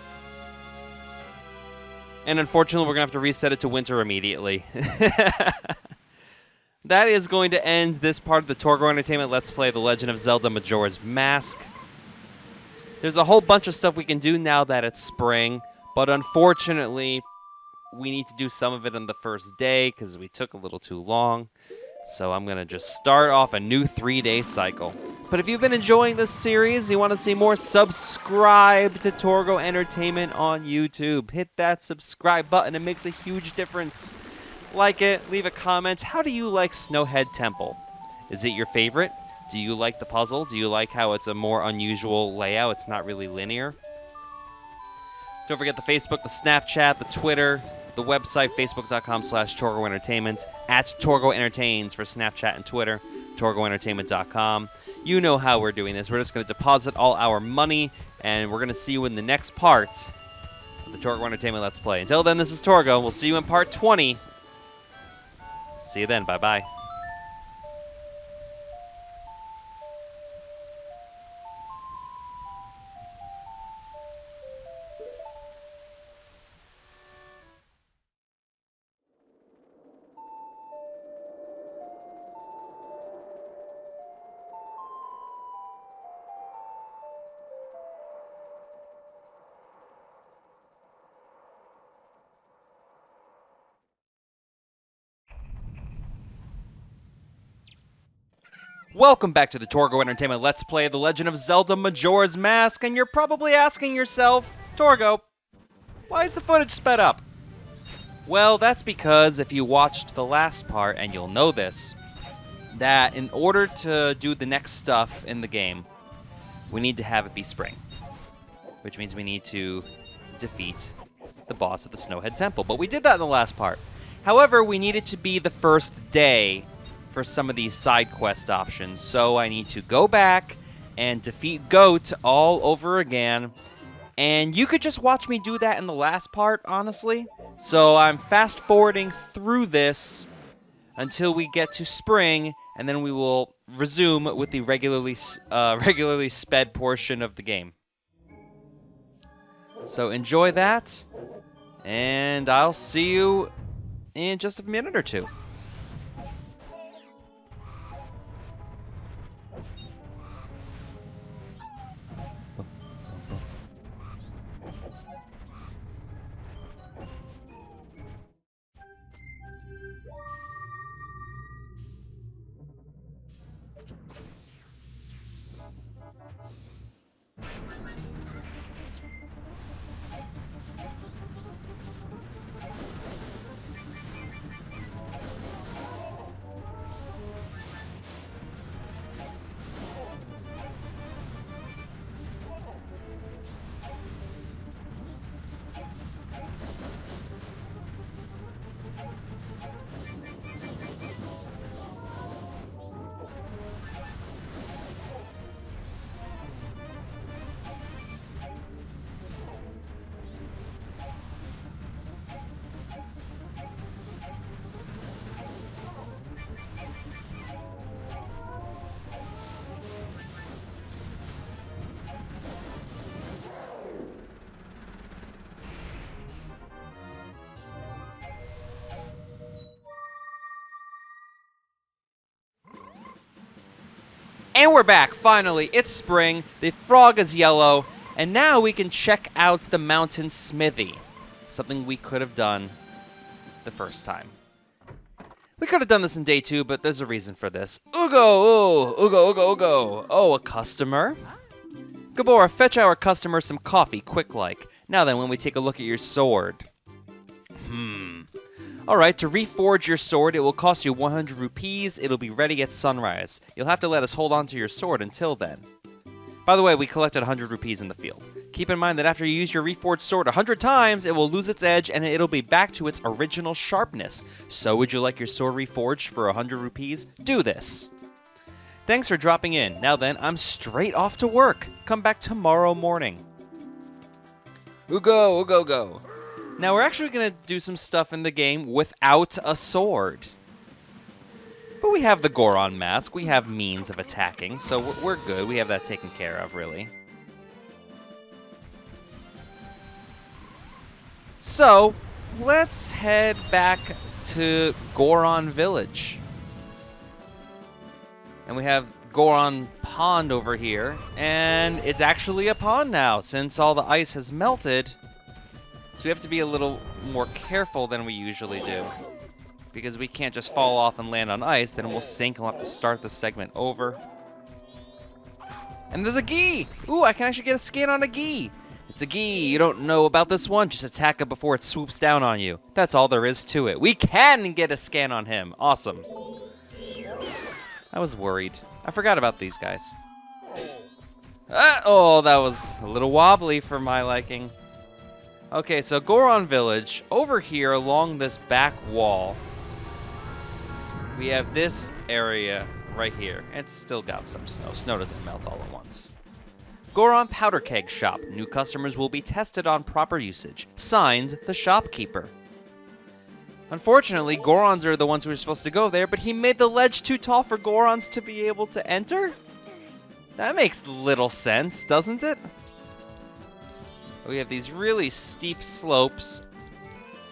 and unfortunately we're going to have to reset it to winter immediately. That is going to end this part of the Torgo Entertainment Let's Play The Legend of Zelda Majora's Mask. There's a whole bunch of stuff we can do now that it's spring, But unfortunately, we need to do some of it on the first day because we took a little too long. So I'm going to just start off a new 3-day cycle. But if you've been enjoying this series, you want to see more, subscribe to Torgo Entertainment on YouTube. Hit that subscribe button. It makes a huge difference. Like it, leave a comment. How do you like Snowhead Temple? Is it your favorite? Do you like the puzzle? Do you like how it's a more unusual layout? It's not really linear. Don't forget the Facebook, the Snapchat, the Twitter, the website, facebook.com/Torgo Entertainment, @Torgo Entertains for Snapchat and Twitter, TorgoEntertainment.com. You know how we're doing this. We're just going to deposit all our money, and we're going to see you in the next part of the Torgo Entertainment Let's Play. Until then, this is Torgo. We'll see you in part 20. See you then. Bye-bye. Welcome back to the Torgo Entertainment Let's Play The Legend of Zelda Majora's Mask, and you're probably asking yourself, Torgo, why is the footage sped up? Well, that's because if you watched the last part, and you'll know this, that in order to do the next stuff in the game, we need to have it be spring. Which means we need to defeat the boss of the Snowhead Temple. But we did that in the last part. However, we need it to be the first day for some of these side quest options, so I need to go back and defeat Goat all over again, and you could just watch me do that in the last part, honestly. So I'm fast forwarding through this until we get to spring, and then we will resume with the regularly sped portion of the game. So enjoy that, and I'll see you in just a minute or two. And we're back, finally. It's spring, the frog is yellow, and now we can check out the mountain smithy. Something we could have done the first time. We could have done this in day 2, but there's a reason for this. Ugo! Oh, Ugo, Ugo, Ugo. Oh, a customer? Gabora, fetch our customer some coffee, quick-like. Now then, when we take a look at your sword. Alright, to reforge your sword, it will cost you 100 rupees. It'll be ready at sunrise. You'll have to let us hold on to your sword until then. By the way, we collected 100 rupees in the field. Keep in mind that after you use your reforged sword 100 times, it will lose its edge and it'll be back to its original sharpness. So would you like your sword reforged for 100 rupees? Do this. Thanks for dropping in. Now then, I'm straight off to work. Come back tomorrow morning. Ugo, Ugo, go. Now we're actually going to do some stuff in the game without a sword. But we have the Goron mask. We have means of attacking, so we're good. We have that taken care of, really. So, let's head back to Goron Village. And we have Goron Pond over here. And it's actually a pond now, since all the ice has melted. So we have to be a little more careful than we usually do. Because we can't just fall off and land on ice, then we'll sink and we'll have to start the segment over. And there's a Gi! Ooh, I can actually get a scan on a Gi! It's a Gi, you don't know about this one, just attack it before it swoops down on you. That's all there is to it. We can get a scan on him. Awesome. I was worried. I forgot about these guys. Oh, that was a little wobbly for my liking. Okay, so Goron Village. Over here, along this back wall, we have this area right here. It's still got some snow. Snow doesn't melt all at once. Goron Powder Keg Shop. New customers will be tested on proper usage. Signed, the shopkeeper. Unfortunately, Gorons are the ones who are supposed to go there, but he made the ledge too tall for Gorons to be able to enter? That makes little sense, doesn't it? We have these really steep slopes,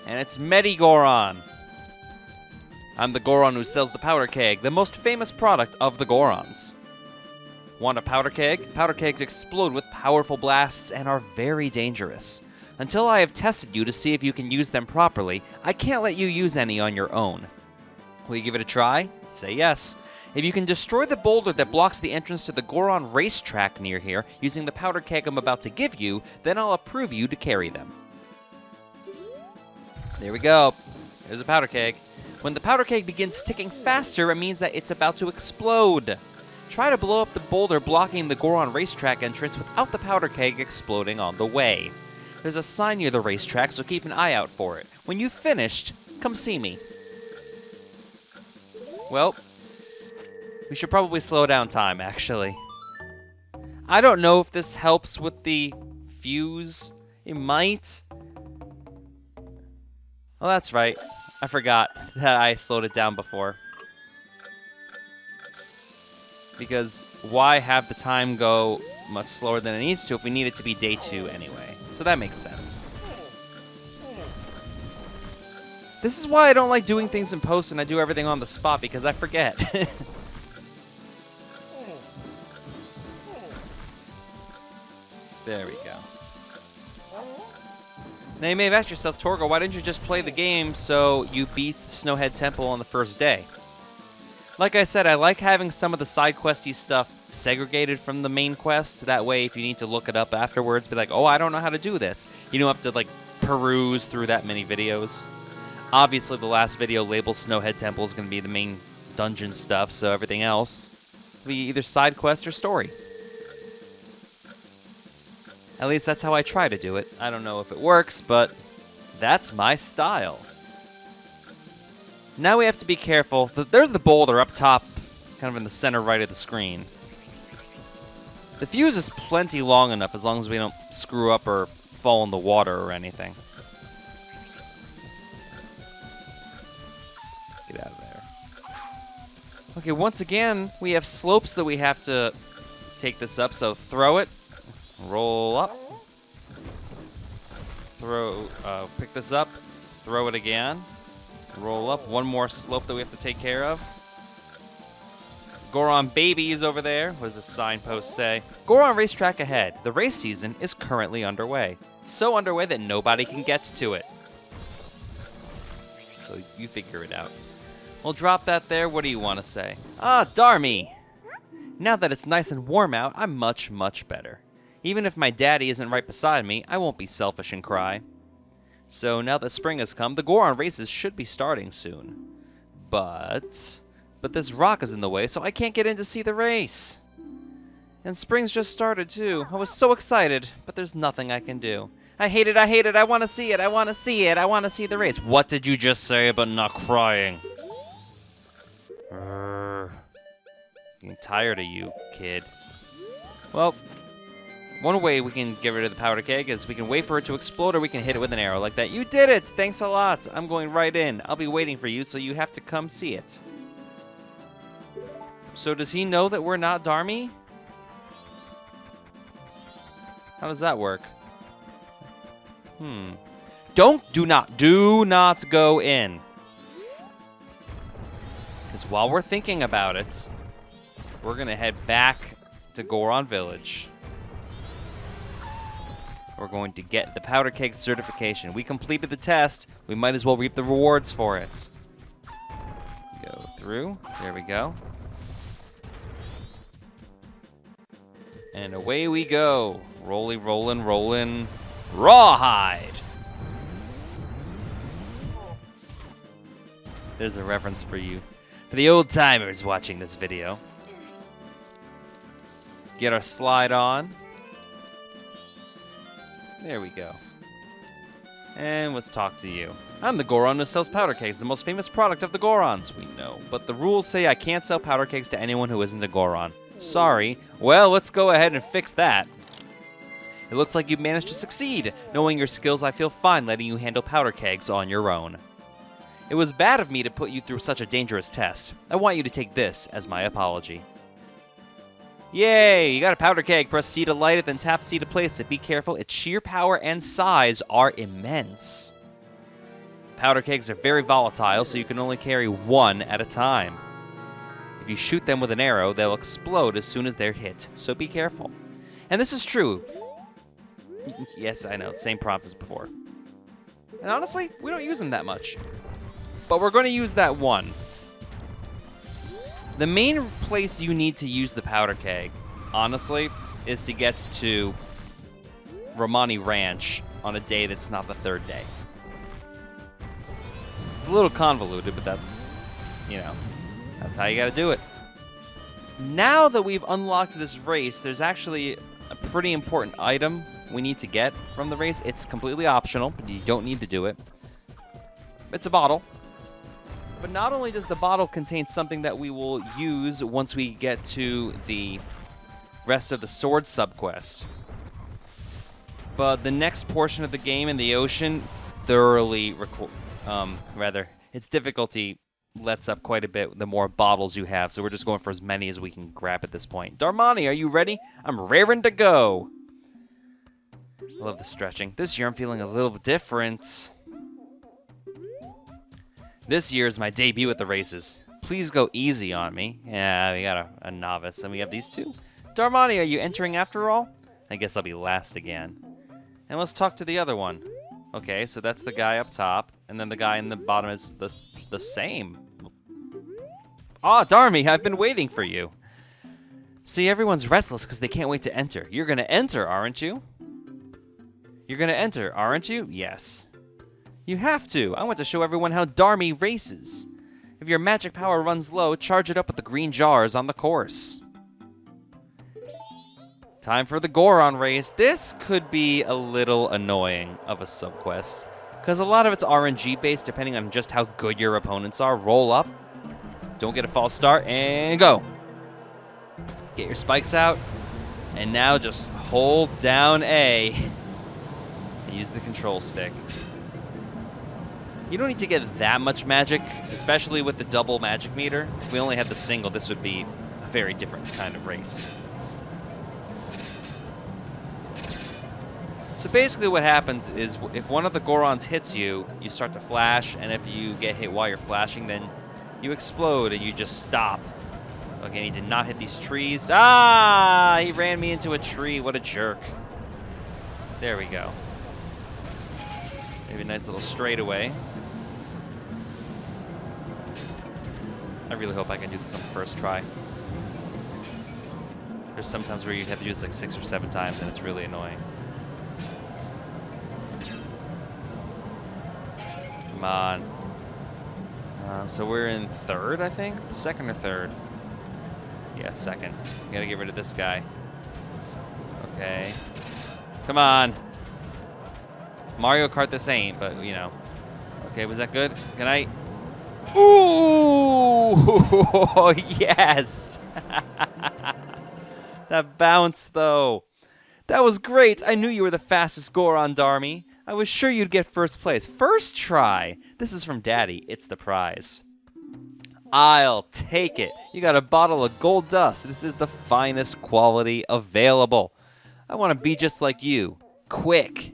and it's Medigoron. I'm the Goron who sells the powder keg, the most famous product of the Gorons. Want a powder keg? Powder kegs explode with powerful blasts and are very dangerous. Until I have tested you to see if you can use them properly, I can't let you use any on your own. Will you give it a try? Say yes. If you can destroy the boulder that blocks the entrance to the Goron racetrack near here using the powder keg I'm about to give you, then I'll approve you to carry them. There we go. There's a powder keg. When the powder keg begins ticking faster, it means that it's about to explode. Try to blow up the boulder blocking the Goron racetrack entrance without the powder keg exploding on the way. There's a sign near the racetrack, so keep an eye out for it. When you've finished, come see me. Well, we should probably slow down time, actually. I don't know if this helps with the fuse. It might. Oh, that's right. I forgot that I slowed it down before. Because why have the time go much slower than it needs to if we need it to be day 2 anyway? So that makes sense. This is why I don't like doing things in post and I do everything on the spot, because I forget. There we go. Now you may have asked yourself, Torgo, why didn't you just play the game so you beat the Snowhead Temple on the first day? Like I said, I like having some of the side questy stuff segregated from the main quest. That way, if you need to look it up afterwards, be like, oh, I don't know how to do this. You don't have to, like, peruse through that many videos. Obviously, the last video labeled Snowhead Temple is going to be the main dungeon stuff, so everything else will be either side quest or story. At least that's how I try to do it. I don't know if it works, but that's my style. Now we have to be careful. There's the boulder up top, kind of in the center right of the screen. The fuse is plenty long enough as long as we don't screw up or fall in the water or anything. Get out of there. Okay, once again, we have slopes that we have to take this up, so throw it. Roll up. Pick this up. Throw it again. Roll up. One more slope that we have to take care of. Goron babies over there. What does the signpost say? Goron racetrack ahead. The race season is currently underway. So underway that nobody can get to it. So you figure it out. We'll drop that there. What do you want to say? Ah, Darmy! Now that it's nice and warm out, I'm much, much better. Even if my daddy isn't right beside me, I won't be selfish and cry. So now that spring has come, the Goron races should be starting soon. But this rock is in the way, so I can't get in to see the race. And spring's just started too. I was so excited, but there's nothing I can do. I hate it, I hate it, I want to see it, I want to see it, I want to see the race. What did you just say about not crying? Getting tired of you, kid. Well, one way we can get rid of the powder keg is we can wait for it to explode, or we can hit it with an arrow like that. You did it! Thanks a lot. I'm going right in. I'll be waiting for you, so you have to come see it. So does he know that we're not Darmy? How does that work? Do not go in. Because while we're thinking about it, we're going to head back to Goron Village. we're going to get the powder keg certification. We completed the test. We might as well reap the rewards for it. Go through. There we go. And away we go. Rollin'. Rawhide! There's a reference for you. For the old timers watching this video. Get our slide on. There we go. And let's talk to you. I'm the Goron who sells powder kegs, the most famous product of the Gorons. We know, but the rules say I can't sell powder kegs to anyone who isn't a Goron. Sorry. Well, let's go ahead and fix that. It looks like you've managed to succeed. Knowing your skills, I feel fine letting you handle powder kegs on your own. It was bad of me to put you through such a dangerous test. I want you to take this as my apology. Yay! You got a powder keg. Press C to light it, then tap C to place it. Be careful, its sheer power and size are immense. Powder kegs are very volatile, so you can only carry one at a time. If you shoot them with an arrow, they'll explode as soon as they're hit, so be careful. And this is true. Yes, I know, same prompt as before. And honestly, we don't use them that much. But we're going to use that one. The main place you need to use the powder keg, honestly, is to get to Romani Ranch on a day that's not the third day. It's a little convoluted, but that's, that's how you gotta do it. Now that we've unlocked this race, there's actually a pretty important item we need to get from the race. It's completely optional, but you don't need to do it. It's a bottle. But not only does the bottle contain something that we will use once we get to the rest of the sword subquest, but the next portion of the game in the ocean thoroughly, its difficulty lets up quite a bit the more bottles you have, so we're just going for as many as we can grab at this point. Darmani, are you ready? I'm raring to go. I love the stretching. This year I'm feeling a little different. This year is my debut at the races. Please go easy on me. Yeah, we got a novice, and we have these two. Darmani, are you entering after all? I guess I'll be last again. And let's talk to the other one. Okay, so that's the guy up top, and then the guy in the bottom is the same. Ah, Darmy, I've been waiting for you. See, everyone's restless because they can't wait to enter. You're going to enter, aren't you? You're going to enter, aren't you? Yes. You have to. I want to show everyone how Darmy races. If your magic power runs low, charge it up with the green jars on the course. Time for the Goron race. This could be a little annoying of a subquest, because a lot of it's RNG based depending on just how good your opponents are. Roll up, don't get a false start, and go. Get your spikes out, and now just hold down A and use the control stick. You don't need to get that much magic, especially with the double magic meter. If we only had the single, this would be a very different kind of race. So basically what happens is if one of the Gorons hits you, you start to flash, and if you get hit while you're flashing, then you explode and you just stop. Okay, he did not hit these trees. Ah, he ran me into a tree. What a jerk. There we go. Maybe a nice little straightaway. I really hope I can do this on the first try. There's sometimes where you have to do this like 6 or 7 times, and it's really annoying. Come on. So we're in third, I think? Second or third? Yeah, second. We gotta get rid of this guy. Okay. Come on. Mario Kart this ain't, but you know. Okay, was that good? Can I? Ooh! Yes! That bounce, though. That was great. I knew you were the fastest Goron, Darmy. I was sure you'd get first place. First try. This is from Daddy. It's the prize. I'll take it. You got a bottle of gold dust. This is the finest quality available. I want to be just like you. Quick.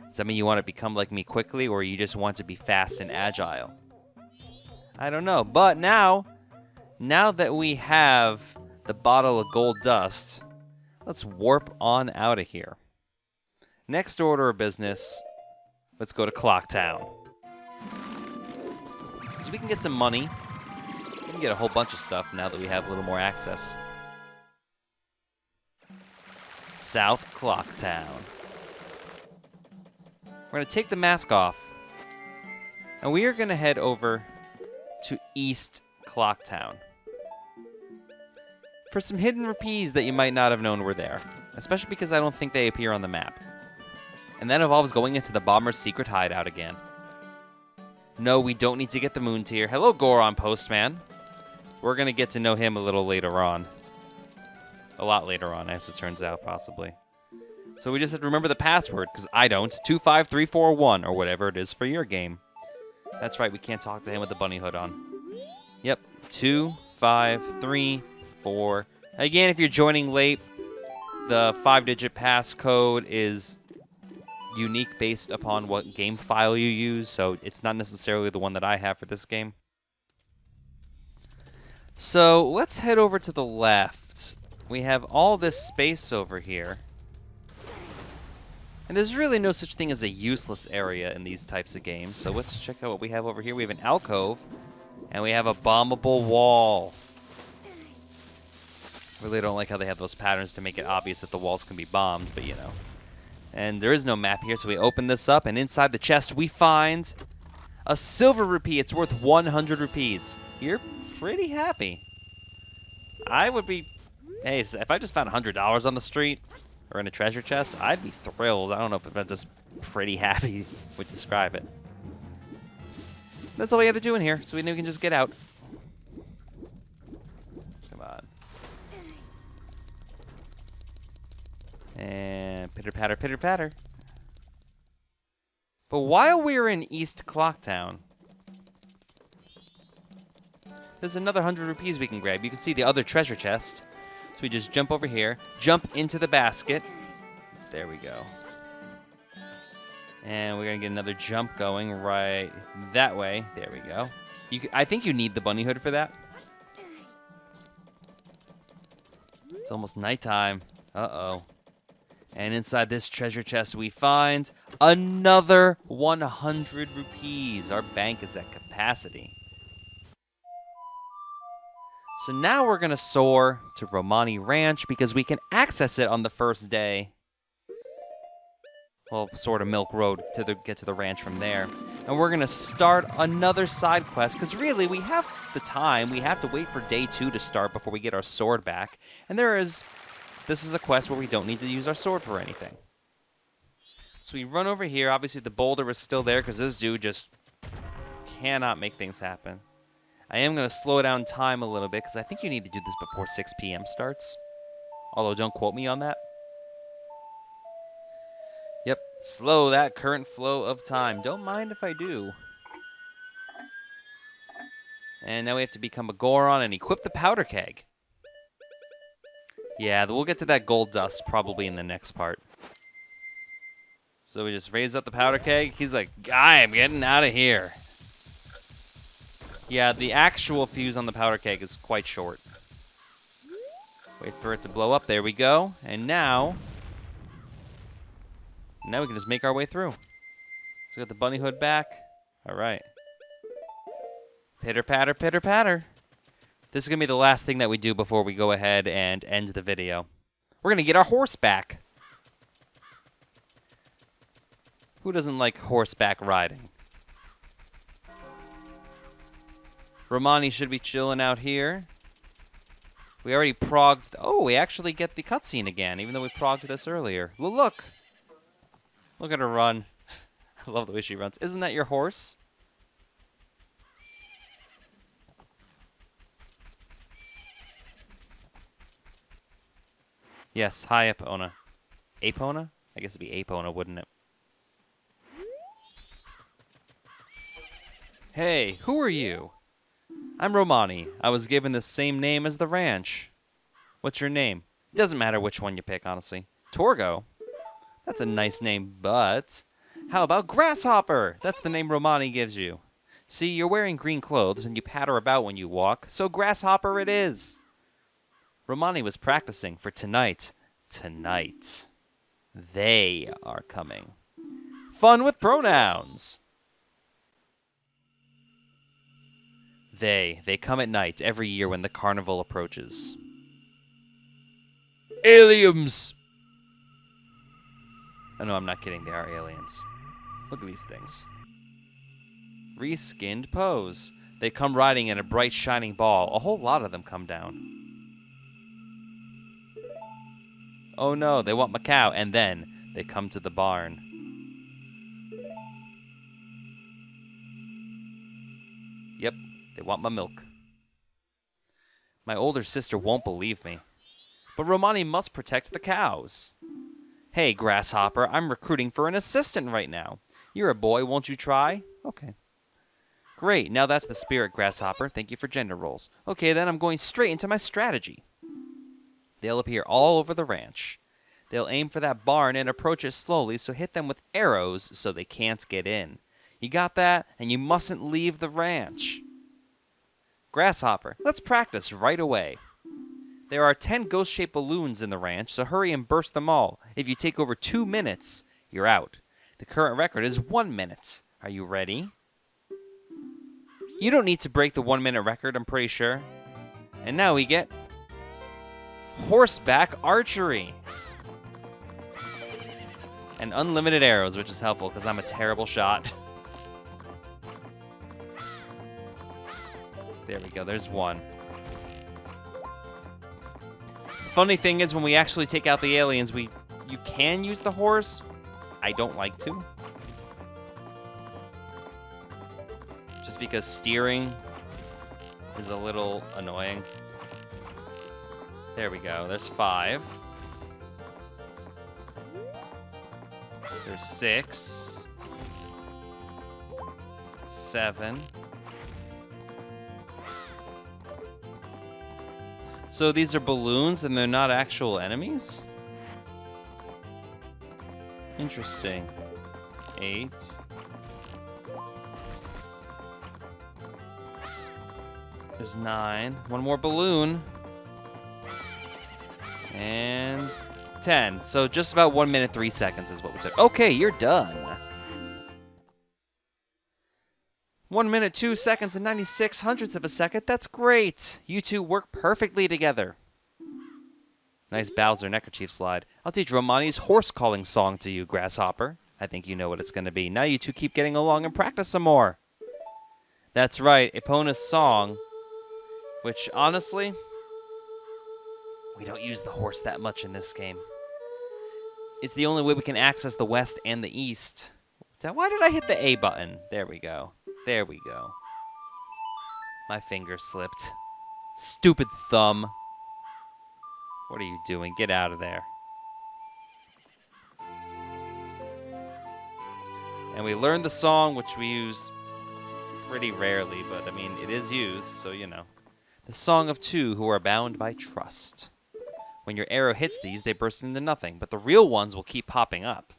Does that mean you want to become like me quickly, or you just want to be fast and agile? I don't know. But now that we have the bottle of gold dust, let's warp on out of here. Next order of business, let's go to Clocktown. So we can get some money. We can get a whole bunch of stuff now that we have a little more access. South Clocktown. We're going to take the mask off. And we are going to head over to East Clocktown for some hidden rupees that you might not have known were there. Especially because I don't think they appear on the map. And that involves going into the bomber's secret hideout again. No, we don't need to get the moon tier. Hello, Goron Postman. We're going to get to know him a little later on. A lot later on, as it turns out, possibly. So we just have to remember the password, because I don't. 25341, or whatever it is for your game. That's right, we can't talk to him with the bunny hood on. Yep, 25341. Again, if you're joining late, the 5-digit passcode is unique based upon what game file you use, so it's not necessarily the one that I have for this game. So let's head over to the left. We have all this space over here. And there's really no such thing as a useless area in these types of games, so let's check out what we have over here. We have an alcove, and we have a bombable wall. Really don't like how they have those patterns to make it obvious that the walls can be bombed, but you know. And there is no map here, so we open this up, and inside the chest we find a silver rupee. It's worth 100 rupees. You're pretty happy. I would be... Hey, if I just found $100 on the street, or in a treasure chest, I'd be thrilled. I don't know if I'm just pretty happy would describe it. That's all we have to do in here, so we know we can just get out. Come on. And pitter-patter, pitter-patter. But while we're in East Clocktown, there's another 100 rupees we can grab. You can see the other treasure chest. So we just jump over here, jump into the basket. There we go. And we're going to get another jump going right that way. There we go. I think you need the bunny hood for that. It's almost nighttime. Uh-oh. And inside this treasure chest we find another 100 rupees. Our bank is at capacity. So now we're going to soar to Romani Ranch because we can access it on the first day. Well, sort of Milk Road to get to the ranch from there. And we're going to start another side quest because really we have the time. We have to wait for day 2 to start before we get our sword back. And this is a quest where we don't need to use our sword for anything. So we run over here. Obviously the boulder is still there because this dude just cannot make things happen. I am going to slow down time a little bit because I think you need to do this before 6 p.m. starts. Although, don't quote me on that. Yep, slow that current flow of time. Don't mind if I do. And now we have to become a Goron and equip the powder keg. Yeah, we'll get to that gold dust probably in the next part. So we just raise up the powder keg. He's like, I'm getting out of here. Yeah, the actual fuse on the powder keg is quite short. Wait for it to blow up. There we go. And now we can just make our way through. So we got the bunny hood back. All right. Pitter patter, pitter patter. This is going to be the last thing that we do before we go ahead and end the video. We're going to get our horse back. Who doesn't like horseback riding? Romani should be chilling out here. We already progged... Oh, we actually get the cutscene again, even though we progged this earlier. Well, look! Look at her run. I love the way she runs. Isn't that your horse? Yes, hi, Epona. Epona? I guess it'd be Epona, wouldn't it? Hey, who are you? I'm Romani. I was given the same name as the ranch. What's your name? It doesn't matter which one you pick, honestly. Torgo? That's a nice name, but... How about Grasshopper? That's the name Romani gives you. See, you're wearing green clothes and you patter about when you walk, so Grasshopper it is. Romani was practicing for tonight. Tonight. They are coming. Fun with pronouns. They come at night every year when the carnival approaches. Aliens! Oh no, I'm not kidding. They are aliens. Look at these things. Reskinned pose. They come riding in a bright shining ball. A whole lot of them come down. Oh no, they want Macau, and then they come to the barn. Yep, they want my milk. My older sister won't believe me. But Romani must protect the cows. Hey, Grasshopper, I'm recruiting for an assistant right now. You're a boy, won't you try? Okay. Great, now that's the spirit, Grasshopper. Thank you for gender roles. Okay, then I'm going straight into my strategy. They'll appear all over the ranch. They'll aim for that barn and approach it slowly, so hit them with arrows so they can't get in. You got that? And you mustn't leave the ranch. Grasshopper, let's practice right away. There are 10 ghost-shaped balloons in the ranch, so hurry and burst them all. If you take over 2 minutes, you're out. The current record is 1 minute. Are you ready? You don't need to break the 1 minute record, I'm pretty sure. And now we get horseback archery. And unlimited arrows, which is helpful because I'm a terrible shot. There we go, there's one. Funny thing is, when we actually take out the aliens, you can use the horse. I don't like to. Just because steering is a little annoying. There we go, there's 5. There's 6. 7. So these are balloons and they're not actual enemies? Interesting. 8. There's 9. One more balloon. And 10. So just about 1 minute, 3 seconds is what we took. Okay, you're done. 1 minute, 2 seconds, and 96 hundredths of a second. That's great. You two work perfectly together. Nice Bowser neckerchief slide. I'll teach Romani's horse calling song to you, Grasshopper. I think you know what it's going to be. Now you two keep getting along and practice some more. That's right, Epona's song. Which, honestly, we don't use the horse that much in this game. It's the only way we can access the west and the east. Why did I hit the A button? There we go. There we go. My finger slipped. Stupid thumb. What are you doing? Get out of there. And we learned the song, which we use pretty rarely, but I mean, it is used, so you know. The song of two who are bound by trust. When your arrow hits these, they burst into nothing, but the real ones will keep popping up.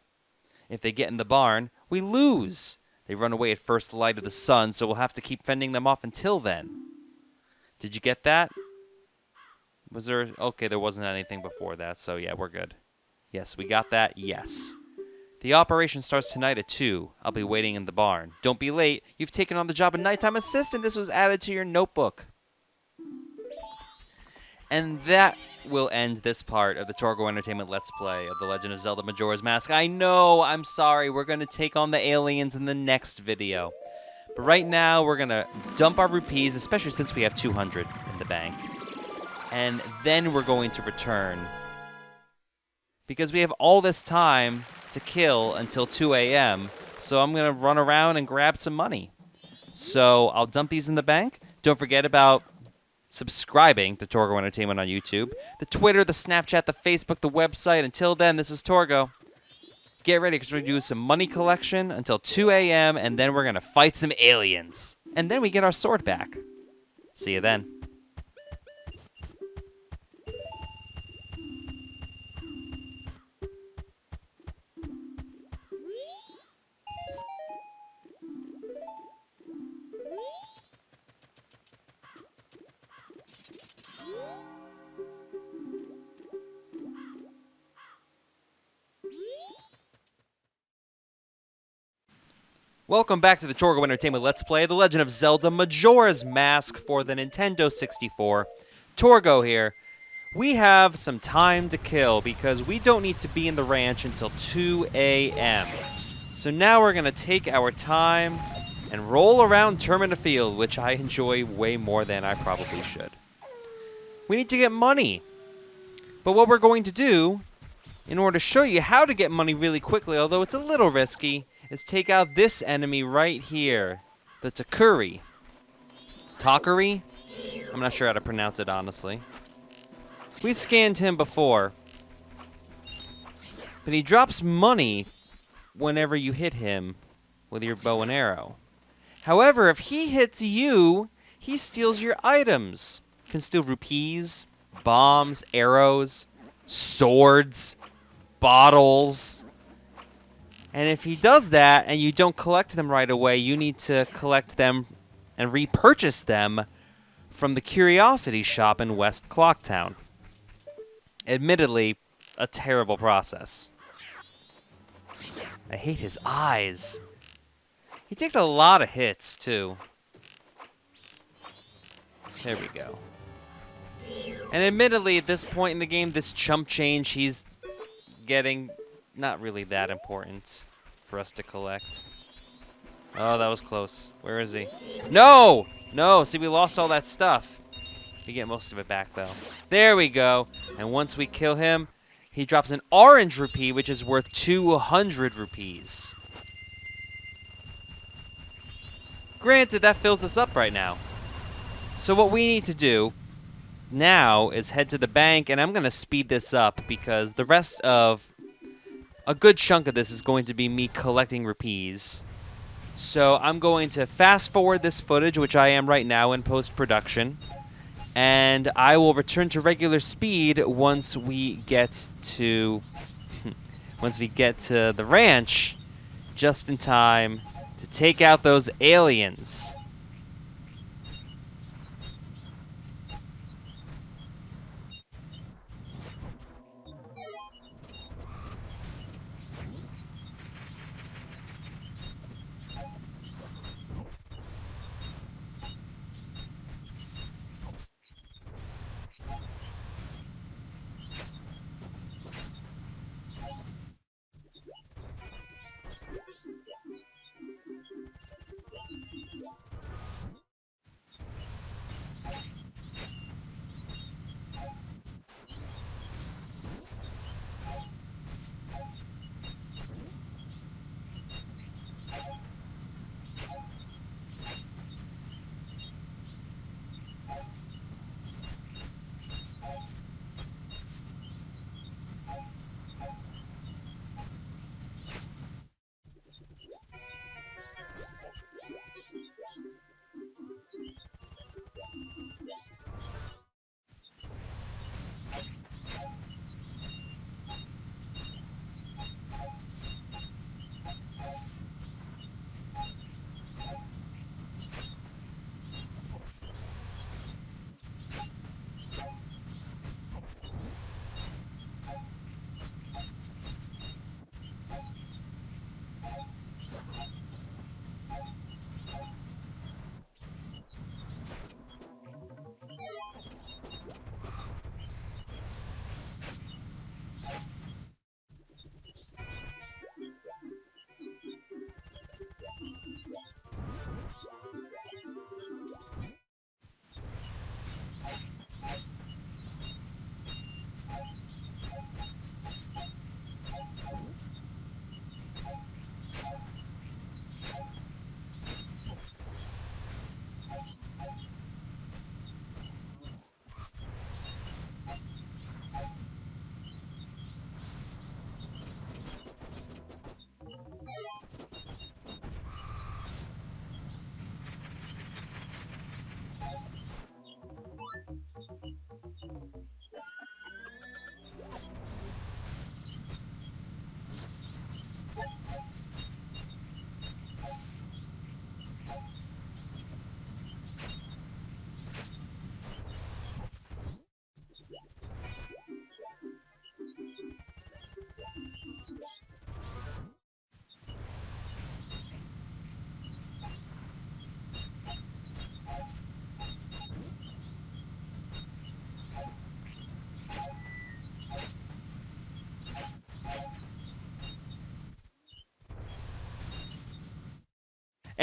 If they get in the barn, we lose. They run away at first light of the sun, so we'll have to keep fending them off until then. Did you get that? Was there... Okay, there wasn't anything before that, so yeah, we're good. Yes, we got that. Yes. The operation starts tonight at 2. I'll be waiting in the barn. Don't be late. You've taken on the job of nighttime assistant. This was added to your notebook. And that will end this part of the Torgo Entertainment Let's Play of The Legend of Zelda Majora's Mask. I know, I'm sorry, we're going to take on the aliens in the next video. But right now, we're going to dump our rupees, especially since we have 200 in the bank. And then we're going to return. Because we have all this time to kill until 2 a.m., so I'm going to run around and grab some money. So I'll dump these in the bank. Don't forget about subscribing to Torgo Entertainment on YouTube, the Twitter, the Snapchat, the Facebook, the website. Until then, this is Torgo. Get ready, because we're going to do some money collection until 2 a.m., and then we're going to fight some aliens. And then we get our sword back. See you then. Welcome back to the Torgo Entertainment Let's Play The Legend of Zelda Majora's Mask for the Nintendo 64. Torgo here. We have some time to kill because we don't need to be in the ranch until 2 a.m. So now we're going to take our time and roll around Termina Field, which I enjoy way more than I probably should. We need to get money. But what we're going to do, in order to show you how to get money really quickly, although it's a little risky, is take out this enemy right here, the Takuri. Takuri? I'm not sure how to pronounce it, honestly. We scanned him before, but he drops money whenever you hit him with your bow and arrow. However, if he hits you, he steals your items. Can steal rupees, bombs, arrows, swords, bottles. And if he does that and you don't collect them right away, you need to collect them and repurchase them from the Curiosity Shop in West Clocktown. Admittedly, a terrible process. I hate his eyes. He takes a lot of hits, too. There we go. And admittedly, at this point in the game, this chump change he's getting... not really that important for us to collect. Oh, that was close. Where is he? No! No! See, we lost all that stuff. We get most of it back, though. There we go. And once we kill him, he drops an orange rupee, which is worth 200 rupees. Granted, that fills us up right now. So what we need to do now is head to the bank, and I'm going to speed this up because the rest of a good chunk of this is going to be me collecting rupees. So I'm going to fast forward this footage, which I am right now in post-production, and I will return to regular speed once we get to the ranch, just in time to take out those aliens.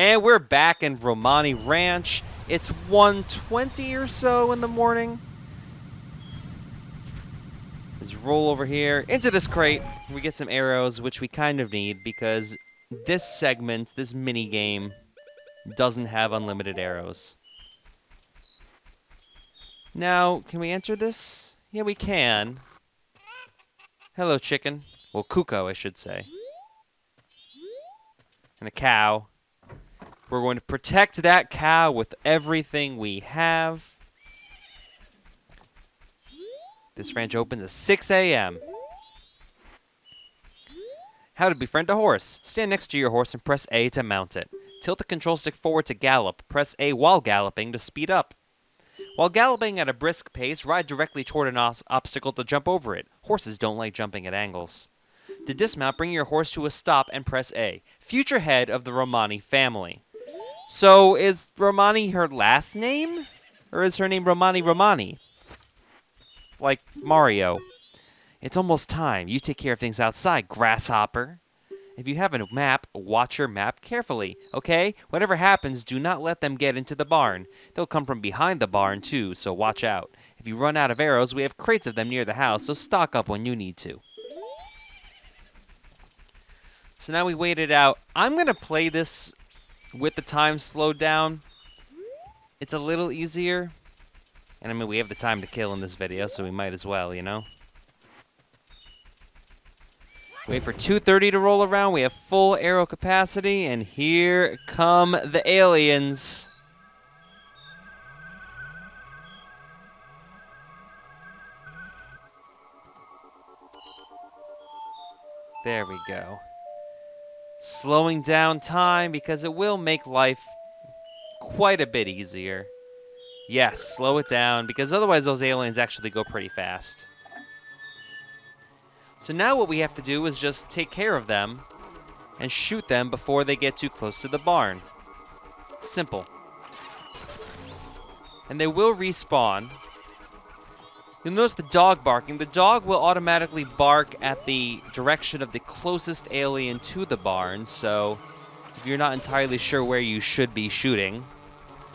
And we're back in Romani Ranch. It's 1:20 or so in the morning. Let's roll over here into this crate. We get some arrows, which we kind of need because this segment, this mini game, doesn't have unlimited arrows. Now, can we enter this? Yeah, we can. Hello, chicken. Well, Kuko, I should say. And a cow. We're going to protect that cow with everything we have. This ranch opens at 6 a.m. How to befriend a horse. Stand next to your horse and press A to mount it. Tilt the control stick forward to gallop. Press A while galloping to speed up. While galloping at a brisk pace, ride directly toward an obstacle to jump over it. Horses don't like jumping at angles. To dismount, bring your horse to a stop and press A. Future head of the Romani family. So, is Romani her last name? Or is her name Romani? Like Mario. It's almost time. You take care of things outside, grasshopper. If you have a map, watch your map carefully, okay? Whatever happens, do not let them get into the barn. They'll come from behind the barn, too, so watch out. If you run out of arrows, we have crates of them near the house, so stock up when you need to. So now we wait it out. I'm going to play this with the time slowed down. It's a little easier. And I mean, we have the time to kill in this video, so we might as well, you know? Wait for 2:30 to roll around. We have full arrow capacity, and here come the aliens. There we go. Slowing down time because it will make life quite a bit easier. Yes, slow it down because otherwise those aliens actually go pretty fast. So now what we have to do is just take care of them and shoot them before they get too close to the barn. Simple. And they will respawn. You'll notice the dog barking. The dog will automatically bark at the direction of the closest alien to the barn, so if you're not entirely sure where you should be shooting,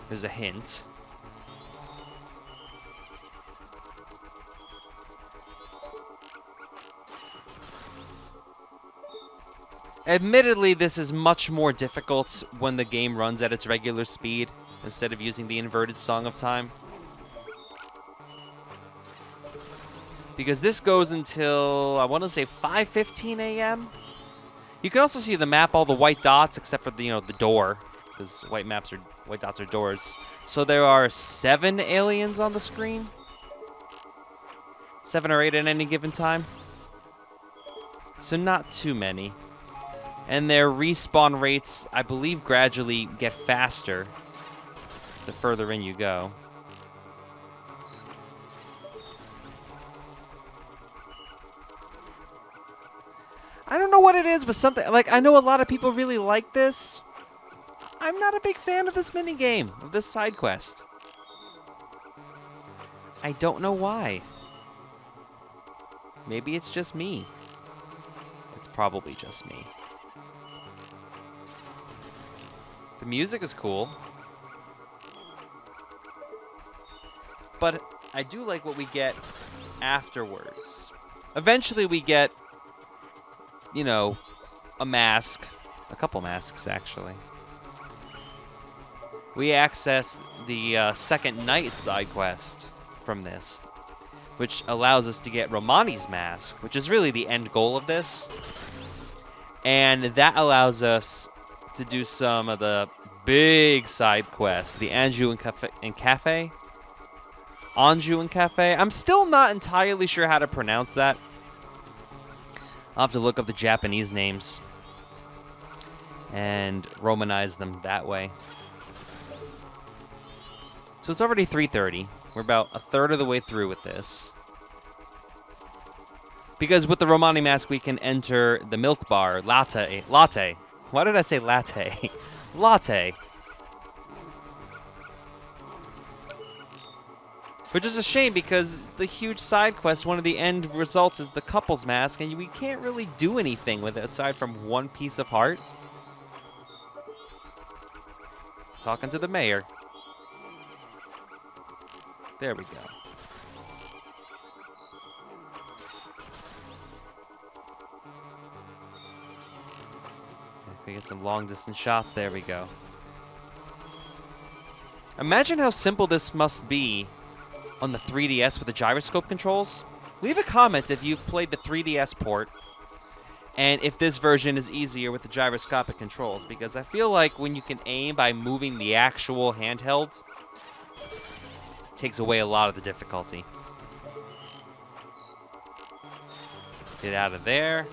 there's a hint. Admittedly, this is much more difficult when the game runs at its regular speed instead of using the inverted Song of Time. Because this goes until, I want to say 5:15 a.m. You can also see the map, all the white dots, except for the door, because white dots are doors. So there are 7 aliens on the screen. 7 or 8 at any given time. So not too many. And their respawn rates, I believe, gradually get faster the further in you go. I don't know what it is, but something, like, I know a lot of people really like this. I'm not a big fan of this minigame, of this side quest. I don't know why. Maybe it's just me. It's probably just me. The music is cool. But I do like what we get afterwards. Eventually we get, a mask. A couple masks, actually. We access the second night side quest from this, which allows us to get Romani's mask, which is really the end goal of this. And that allows us to do some of the big side quests, the Anjou and Cafe. Anjou and Cafe. I'm still not entirely sure how to pronounce that. I'll have to look up the Japanese names and Romanize them that way. So it's already 3:30. We're about a third of the way through with this. Because with the Romani mask, we can enter the milk bar, latte. Why did I say latte? Latte. Which is a shame because the huge side quest, one of the end results is the couple's mask, and we can't really do anything with it aside from one piece of heart. talking to the mayor. There we go. If we get some long-distance shots, there we go. Imagine how simple this must be on the 3DS with the gyroscope controls. Leave a comment if you've played the 3DS port and if this version is easier with the gyroscopic controls, because I feel like when you can aim by moving the actual handheld, it takes away a lot of the difficulty. Get out of there.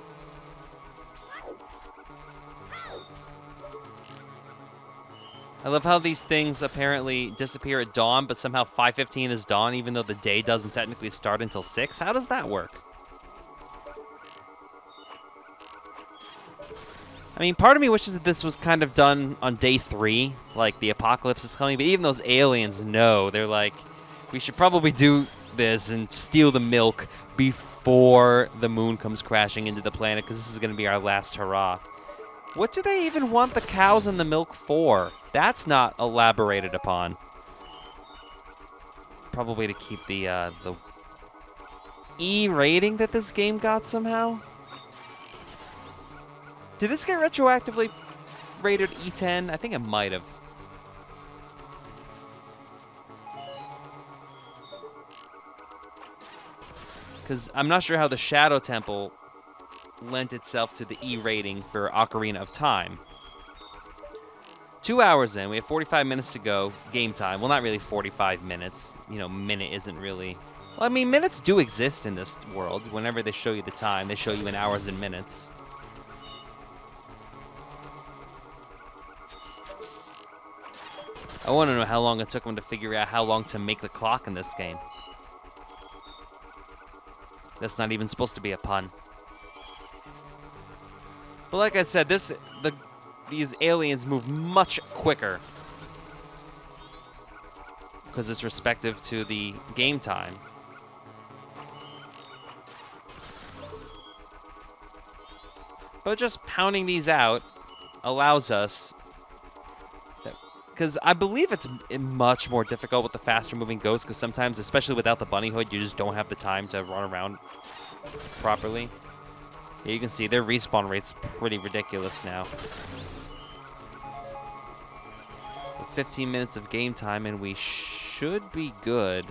I love how these things apparently disappear at dawn, but somehow 5:15 is dawn, even though the day doesn't technically start until 6. How does that work? I mean, part of me wishes that this was kind of done on day 3, like the apocalypse is coming, but even those aliens know. They're like, we should probably do this and steal the milk before the moon comes crashing into the planet, because this is going to be our last hurrah. What do they even want the cows and the milk for? That's not elaborated upon. Probably to keep the E rating that this game got somehow. Did this get retroactively rated E10? I think it might have. Because I'm not sure how the Shadow Temple lent itself to the E rating for Ocarina of Time. 2 hours in, we have 45 minutes to go, game time. Well, not really 45 minutes. You know, minute isn't really... Well, I mean, minutes do exist in this world. Whenever they show you the time, they show you in hours and minutes. I want to know how long it took them to figure out how long to make the clock in this game. That's not even supposed to be a pun. But like I said, these aliens move much quicker because it's respective to the game time. But just pounding these out allows us, because I believe it's much more difficult with the faster moving ghosts, because sometimes, especially without the bunny hood, you just don't have the time to run around properly. Yeah, you can see their respawn rate's pretty ridiculous now. 15 minutes of game time, and we should be good.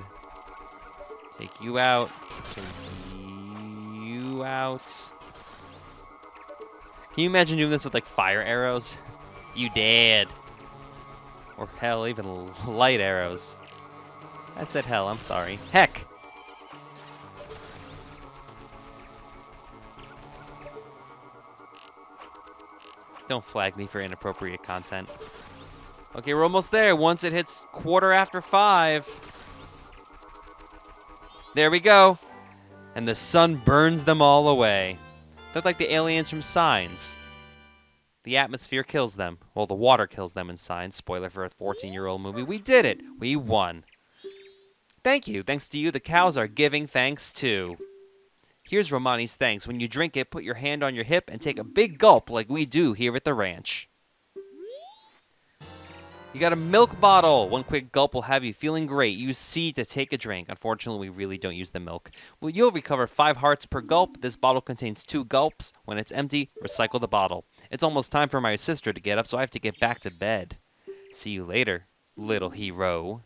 Take you out. Take you out. Can you imagine doing this with, like, fire arrows? You dead. Or hell, even light arrows. I said hell, I'm sorry. Heck! Don't flag me for inappropriate content. Okay, we're almost there. Once it hits 5:15. There we go. And the sun burns them all away. They're like the aliens from Signs. The atmosphere kills them. Well, the water kills them in Signs. Spoiler for a 14-year-old movie. We did it. We won. Thank you. Thanks to you, the cows are giving thanks too. Here's Romani's thanks. When you drink it, put your hand on your hip and take a big gulp like we do here at the ranch. You got a milk bottle. One quick gulp will have you feeling great. Use C to take a drink. Unfortunately, we really don't use the milk. Well, you'll recover 5 hearts per gulp. This bottle contains 2 gulps. When it's empty, recycle the bottle. It's almost time for my sister to get up, so I have to get back to bed. See you later, little hero.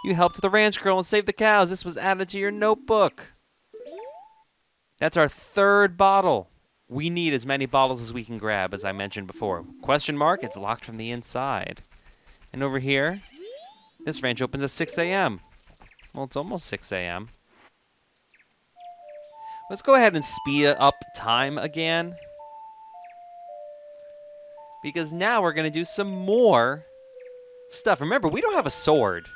You helped the ranch girl and saved the cows. This was added to your notebook. That's our 3rd bottle. We need as many bottles as we can grab, as I mentioned before. Question mark, it's locked from the inside. And over here, this ranch opens at 6 a.m. Well, it's almost 6 a.m. Let's go ahead and speed up time again. Because now we're going to do some more stuff. Remember, we don't have a sword.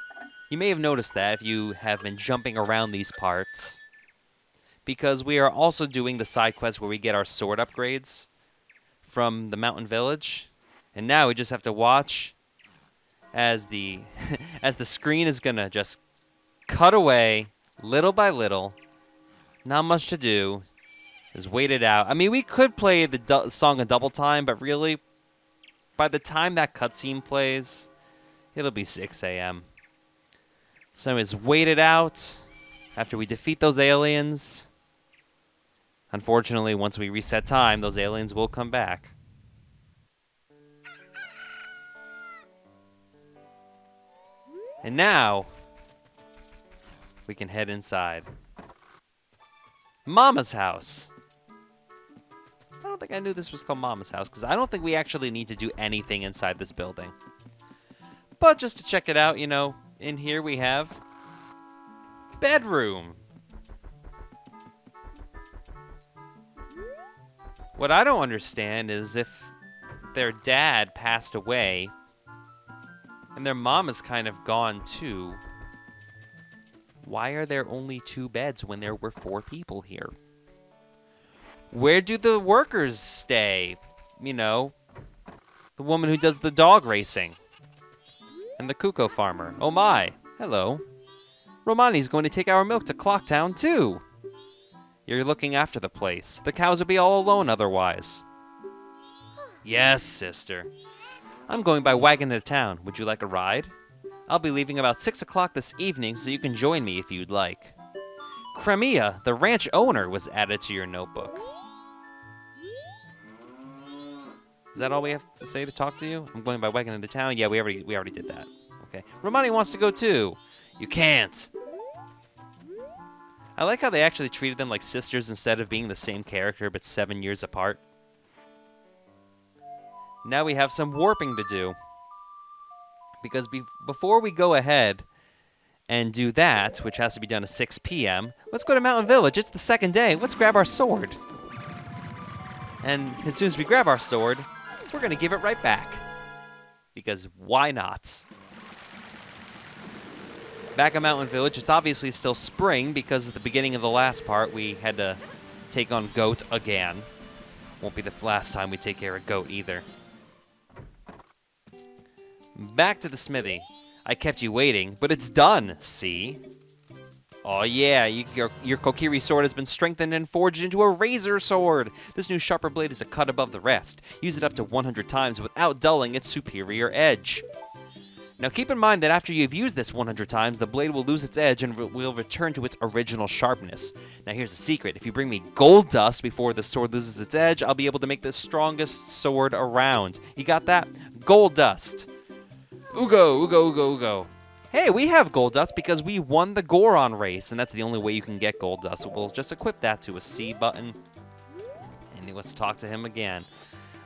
You may have noticed that if you have been jumping around these parts. Because we are also doing the side quest where we get our sword upgrades from the mountain village. And now we just have to watch as the screen is gonna just cut away little by little. Not much to do. Just wait it out. I mean, we could play the song a double time, but really, by the time that cutscene plays, It'll be 6 a.m. Sun is waited out after we defeat those aliens. Unfortunately, once we reset time, those aliens will come back. And now, we can head inside. Mama's house. I don't think I knew this was called Mama's house, because I don't think we actually need to do anything inside this building. But just to check it out, you know, in here we have bedroom. What I don't understand is if their dad passed away and their mom is kind of gone too, why are there only 2 beds when there were 4 people here? Where do the workers stay? You know, the woman who does the dog racing. And the cuckoo farmer. Oh my, hello. Romani's going to take our milk to Clocktown too. You're looking after the place. The cows would be all alone otherwise. Yes, sister. I'm going by wagon to town. Would you like a ride? I'll be leaving about 6 o'clock this evening, so you can join me if you'd like. Crimea, the ranch owner, was added to your notebook. Is that all we have to say to talk to you? I'm going by wagon into town. Yeah, we already did that. Okay. Romani wants to go too. You can't. I like how they actually treated them like sisters instead of being the same character but 7 years apart. Now we have some warping to do. Because before we go ahead and do that, which has to be done at 6 p.m., let's go to Mountain Village. It's the second day. Let's grab our sword. And as soon as we grab our sword, we're going to give it right back. Because why not? Back at Mountain Village, it's obviously still spring because at the beginning of the last part, we had to take on Goat again. Won't be the last time we take care of Goat either. Back to the smithy. I kept you waiting, but it's done, see? Oh yeah, your Kokiri sword has been strengthened and forged into a razor sword. This new sharper blade is a cut above the rest. Use it up to 100 times without dulling its superior edge. Now keep in mind that after you've used this 100 times, the blade will lose its edge and will return to its original sharpness. Now here's the secret. If you bring me gold dust before the sword loses its edge, I'll be able to make the strongest sword around. You got that? Gold dust. Ugo, Ugo, Ugo, Ugo. Hey, we have gold dust because we won the Goron race, and that's the only way you can get gold dust. So we'll just equip that to a C button. And let's talk to him again.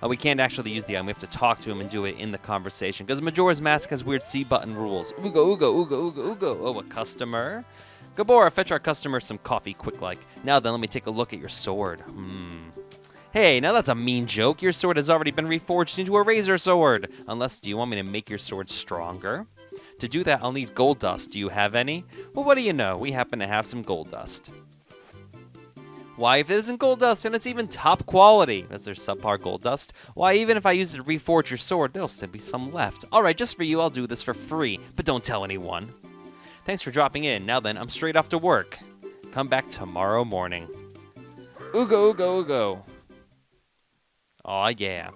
We can't actually use the item. We have to talk to him and do it in the conversation. Because Majora's Mask has weird C button rules. Ugo, Ugo, Ugo, Ugo, Ugo. Oh, a customer. Gabora, fetch our customer some coffee quick-like. Now then, let me take a look at your sword. Hey, now that's a mean joke. Your sword has already been reforged into a razor sword. Unless, do you want me to make your sword stronger? To do that, I'll need gold dust. Do you have any? Well, what do you know? We happen to have some gold dust. Why, if it isn't gold dust and it's even top quality, is there subpar gold dust? Why, even if I use it to reforge your sword, there'll still be some left. Alright, just for you, I'll do this for free, but don't tell anyone. Thanks for dropping in. Now then, I'm straight off to work. Come back tomorrow morning. Ugo, Ugo, Ugo. Aw, yeah.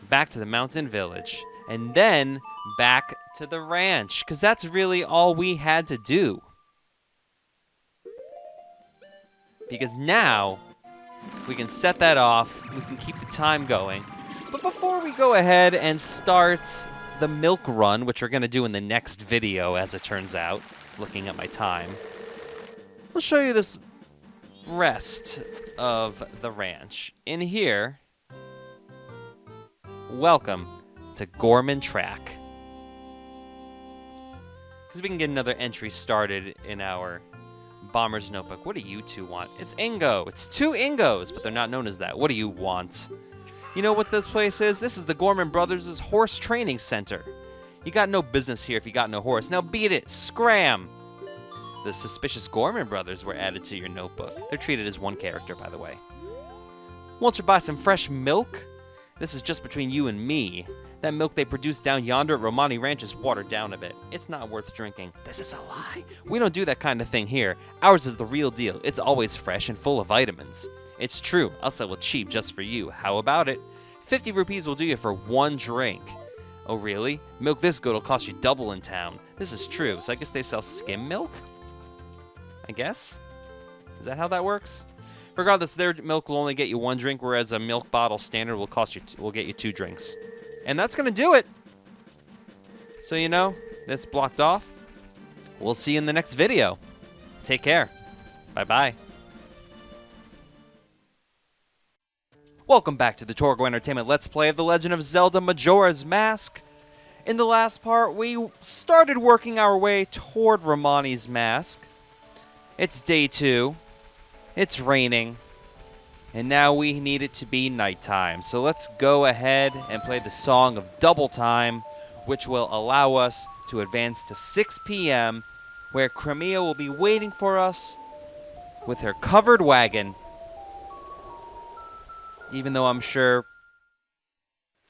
Back to the mountain village. And then back to the ranch, because that's really all we had to do. Because now we can set that off, we can keep the time going. But before we go ahead and start the milk run, which we're going to do in the next video, as it turns out, looking at my time, we'll show you this rest of the ranch. In here, welcome to Gorman Track. Because we can get another entry started in our Bomber's Notebook. What do you two want? It's Ingo. It's 2 Ingos, but they're not known as that. What do you want? You know what this place is? This is the Gorman Brothers' horse training center. You got no business here if you got no horse. Now beat it. Scram! The suspicious Gorman Brothers were added to your notebook. They're treated as one character, by the way. Won't you buy some fresh milk? This is just between you and me. That milk they produce down yonder at Romani Ranch is watered down a bit. It's not worth drinking. This is a lie. We don't do that kind of thing here. Ours is the real deal. It's always fresh and full of vitamins. It's true. I'll sell it cheap just for you. How about it? 50 rupees will do you for 1 drink. Oh, really? Milk this good will cost you double in town. This is true, so I guess they sell skim milk? I guess? Is that how that works? Regardless, their milk will only get you 1 drink, whereas a milk bottle standard will get you 2 drinks. And that's gonna do it! So, you know, that's blocked off. We'll see you in the next video. Take care. Bye-bye. Welcome back to the Torgo Entertainment Let's Play of The Legend of Zelda Majora's Mask. In the last part, we started working our way toward Romani's mask. It's day 2. It's raining. And now we need it to be nighttime. So let's go ahead and play the Song of Double Time, which will allow us to advance to 6 p.m., where Crimea will be waiting for us with her covered wagon. Even though I'm sure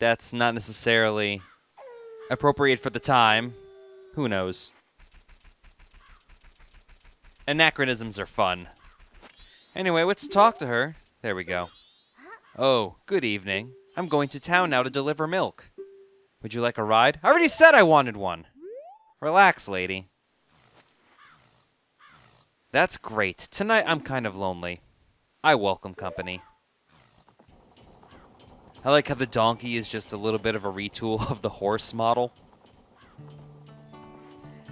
that's not necessarily appropriate for the time. Who knows? Anachronisms are fun. Anyway, let's talk to her. There we go. Oh, good evening. I'm going to town now to deliver milk. Would you like a ride? I already said I wanted one. Relax, lady. That's great. Tonight I'm kind of lonely. I welcome company. I like how the donkey is just a little bit of a retool of the horse model.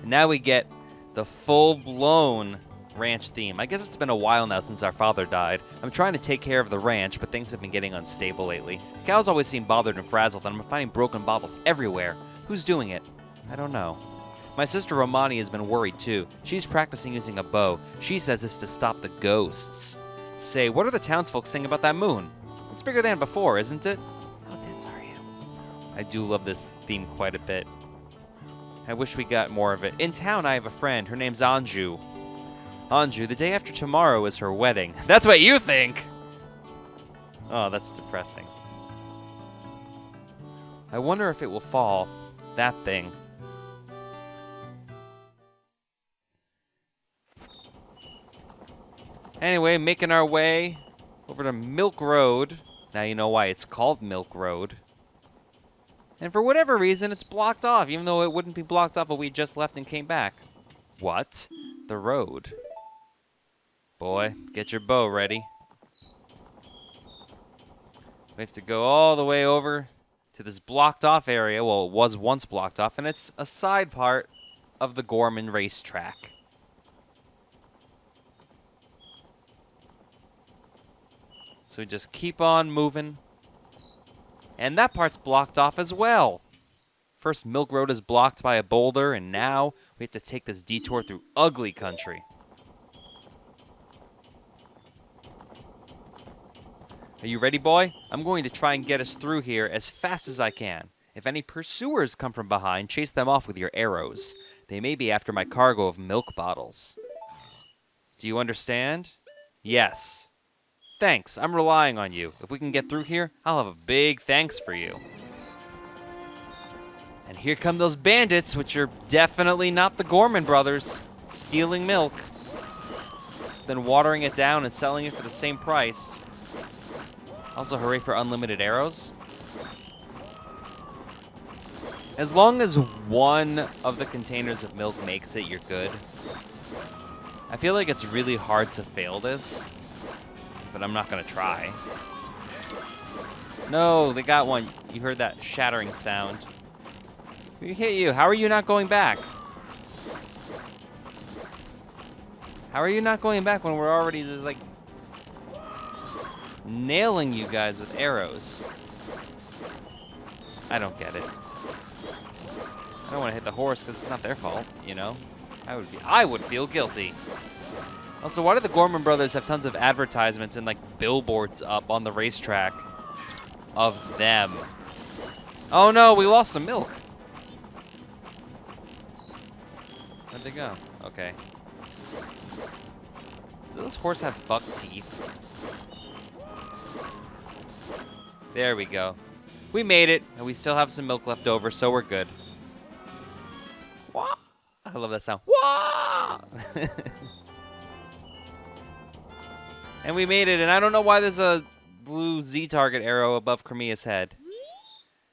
And now we get the full-blown ranch theme. I guess it's been a while now since our father died. I'm trying to take care of the ranch, but things have been getting unstable lately. The cows always seem bothered and frazzled, and I'm finding broken bottles everywhere. Who's doing it? I don't know. My sister Romani has been worried too. She's practicing using a bow. She says it's to stop the ghosts. Say, what are the townsfolk saying about that moon? It's bigger than before, isn't it? How dense are you? I do love this theme quite a bit. I wish we got more of it. In town, I have a friend. Her name's Anju. Anju, the day after tomorrow is her wedding. That's what you think! Oh, that's depressing. I wonder if it will fall. That thing. Anyway, making our way over to Milk Road. Now you know why it's called Milk Road. And for whatever reason, it's blocked off, even though it wouldn't be blocked off if we just left and came back. What? The road. Boy, get your bow ready. We have to go all the way over to this blocked off area. Well, it was once blocked off, and it's a side part of the Gorman racetrack. So we just keep on moving. And that part's blocked off as well. First, Milk Road is blocked by a boulder, and now we have to take this detour through ugly country. Are you ready, boy? I'm going to try and get us through here as fast as I can. If any pursuers come from behind, chase them off with your arrows. They may be after my cargo of milk bottles. Do you understand? Yes. Thanks, I'm relying on you. If we can get through here, I'll have a big thanks for you. And here come those bandits, which are definitely not the Gorman brothers, stealing milk, then watering it down and selling it for the same price. Also, hooray for unlimited arrows. As long as one of the containers of milk makes it, you're good. I feel like it's really hard to fail this, but I'm not gonna try. No, they got one. You heard that shattering sound. We hit you. How are you not going back? How are you not going back when we're already just like nailing you guys with arrows? I don't get it. I don't want to hit the horse because it's not their fault, you know? I would feel guilty. Also, why do the Gorman brothers have tons of advertisements and like billboards up on the racetrack of them? Oh no, we lost some milk. Where'd they go? Okay. Does this horse have buck teeth? There we go. We made it, and we still have some milk left over, so we're good. Wah! I love that sound. Wah! And we made it, and I don't know why there's a blue Z target arrow above Crimea's head.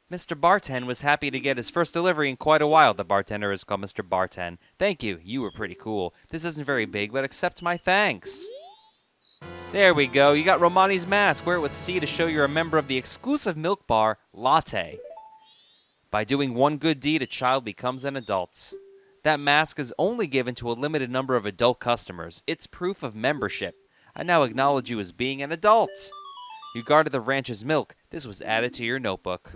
Mr. Barten was happy to get his first delivery in quite a while. The bartender is called Mr. Barten. Thank you. You were pretty cool. This isn't very big, but accept my thanks. There we go. You got Romani's mask. Wear it with C to show you're a member of the exclusive milk bar, Latte. By doing one good deed, a child becomes an adult. That mask is only given to a limited number of adult customers. It's proof of membership. I now acknowledge you as being an adult. You guarded the ranch's milk. This was added to your notebook.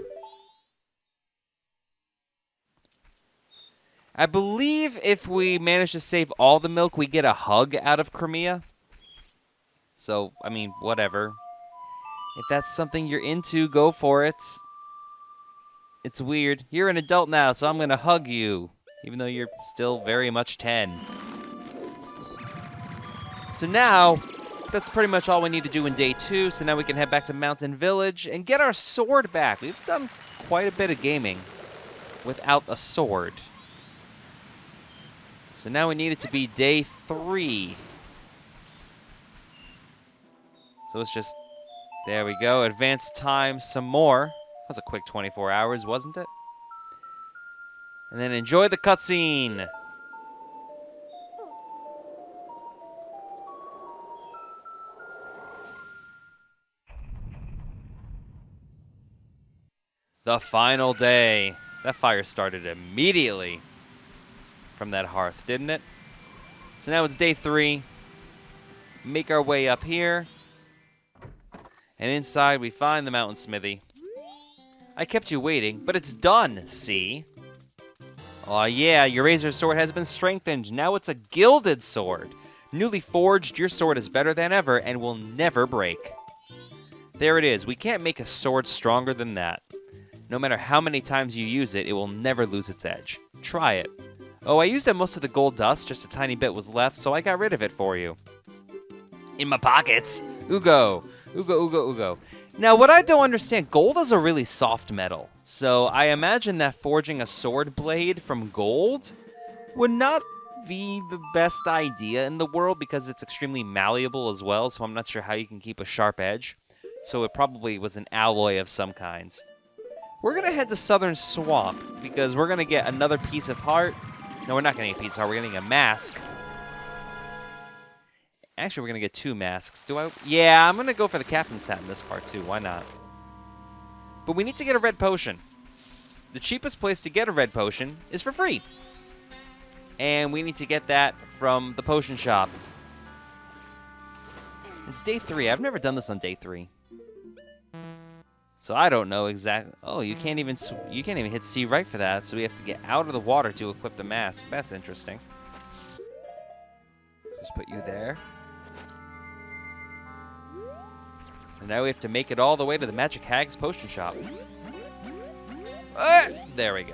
I believe if we manage to save all the milk, we get a hug out of Crimea. So, I mean, whatever. If that's something you're into, go for it. It's weird. You're an adult now, so I'm going to hug you, even though you're still very much 10. So now, that's pretty much all we need to do in day 2, so now we can head back to Mountain Village and get our sword back. We've done quite a bit of gaming without a sword. So now we need it to be day 3. So let's just, there we go, advance time some more. That was a quick 24 hours, wasn't it? And then enjoy the cutscene. The final day. That fire started immediately from that hearth, didn't it? So now it's day 3. Make our way up here. And inside we find the mountain smithy. I kept you waiting, but it's done, see? Aw yeah, your razor sword has been strengthened. Now it's a gilded sword. Newly forged, your sword is better than ever and will never break. There it is. We can't make a sword stronger than that. No matter how many times you use it, it will never lose its edge. Try it. Oh, I used up most of the gold dust, just a tiny bit was left, so I got rid of it for you. In my pockets. Ugo. Ugo. Now, what I don't understand, gold is a really soft metal. So I imagine that forging a sword blade from gold would not be the best idea in the world because it's extremely malleable as well, so I'm not sure how you can keep a sharp edge. So it probably was an alloy of some kind. We're going to head to Southern Swamp because we're going to get another piece of heart. No, we're not getting a piece of heart. We're getting a mask. Actually, we're going to get 2 masks. Do I? Yeah, I'm going to go for the captain's hat in this part, too. Why not? But we need to get a red potion. The cheapest place to get a red potion is for free. And we need to get that from the potion shop. It's day 3. I've never done this on day 3. So I don't know exactly. Oh, you can't even hit C right for that. So we have to get out of the water to equip the mask. That's interesting. Just put you there. And now we have to make it all the way to the Magic Hag's potion shop. There we go.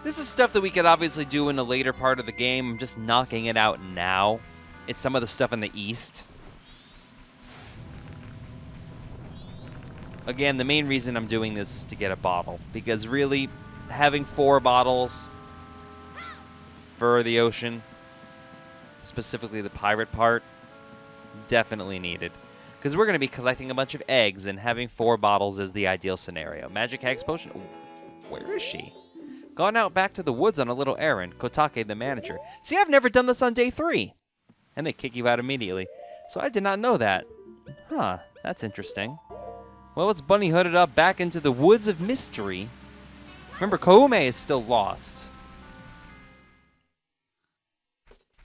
This is stuff that we could obviously do in a later part of the game. I'm just knocking it out now. It's some of the stuff in the east. Again, the main reason I'm doing this is to get a bottle. Because really, having 4 bottles for the ocean, specifically the pirate part, definitely needed. Because we're going to be collecting a bunch of eggs, and having 4 bottles is the ideal scenario. Magic Hag's potion. Where is she? Gone out back to the woods on a little errand. Kotake, the manager. See, I've never done this on day 3. And they kick you out immediately. So I did not know that. Huh, that's interesting. Well, it's bunny hooded up back into the woods of mystery. Remember, Koume is still lost.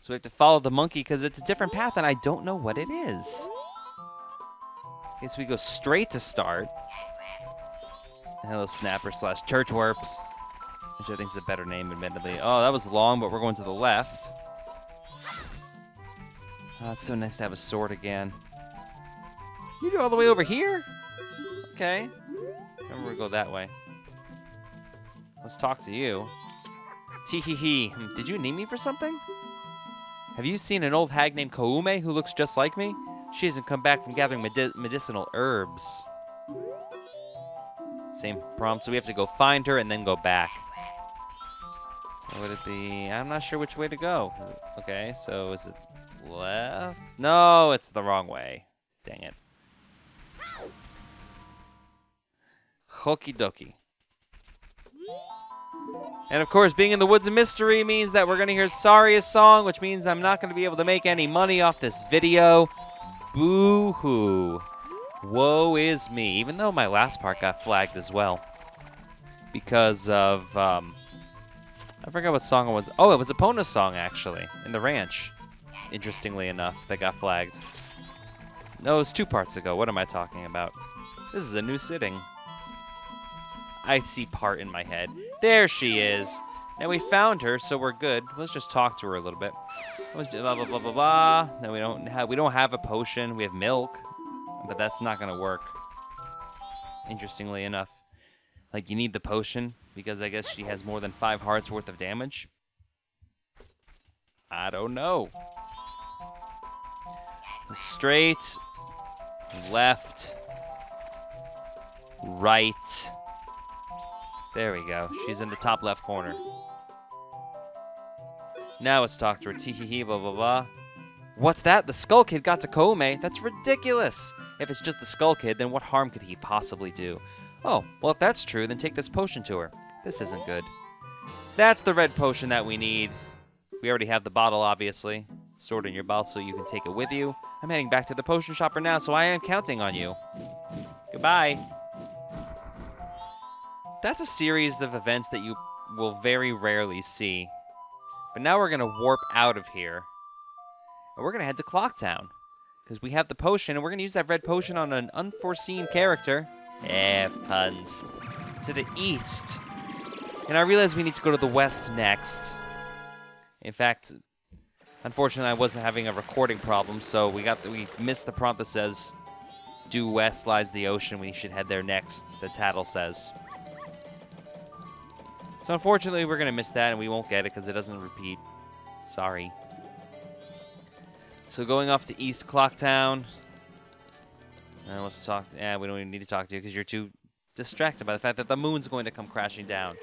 So we have to follow the monkey because it's a different path and I don't know what it is. Okay, so we go straight to start. Hello, Snapper / Churchwarps. Which I think is a better name, admittedly. Oh, that was long, but we're going to the left. Oh, it's so nice to have a sword again. You go all the way over here? Okay. Remember, we go that way. Let's talk to you. Tee-hee-hee. Did you need me for something? Have you seen an old hag named Koume who looks just like me? She hasn't come back from gathering medicinal herbs. Same prompt, so we have to go find her and then go back. Or would it be? I'm not sure which way to go. Okay, so is it left? No, it's the wrong way. Dang it. Okie dokie. And of course, being in the Woods of Mystery means that we're going to hear Saria's song, which means I'm not going to be able to make any money off this video. Boo-hoo. Woe is me. Even though my last part got flagged as well. Because of, I forgot what song it was. Oh, it was Epona's song, actually, in the ranch. Interestingly enough, that got flagged. No, it was 2 parts ago. What am I talking about? This is a new sitting. I see part in my head. There she is. Now we found her, so we're good. Let's just talk to her a little bit. Let's do blah blah blah blah blah. No, we don't have a potion. We have milk, but that's not gonna work. Interestingly enough, like you need the potion because I guess she has more than 5 hearts worth of damage. I don't know. Straight, left, right. There we go. She's in the top left corner. Now let's talk to her. Tee-hee-hee, blah, blah, blah. What's that? The Skull Kid got to Kome? That's ridiculous. If it's just the Skull Kid, then what harm could he possibly do? Oh, well, if that's true, then take this potion to her. This isn't good. That's the red potion that we need. We already have the bottle, obviously. Stored in your bottle so you can take it with you. I'm heading back to the potion shop for now, so I am counting on you. Goodbye. That's a series of events that you will very rarely see. But now we're going to warp out of here. And we're going to head to Clocktown. Because we have the potion, and we're going to use that red potion on an unforeseen character. Puns. To the east. And I realize we need to go to the west next. In fact, unfortunately I wasn't having a recording problem, so we missed the prompt that says, due west lies the ocean, we should head there next, the tattle says. So unfortunately, we're going to miss that, and we won't get it because it doesn't repeat. Sorry. So going off to East Clocktown. Now let's talk. Yeah, we don't even need to talk to you because you're too distracted by the fact that the moon's going to come crashing down.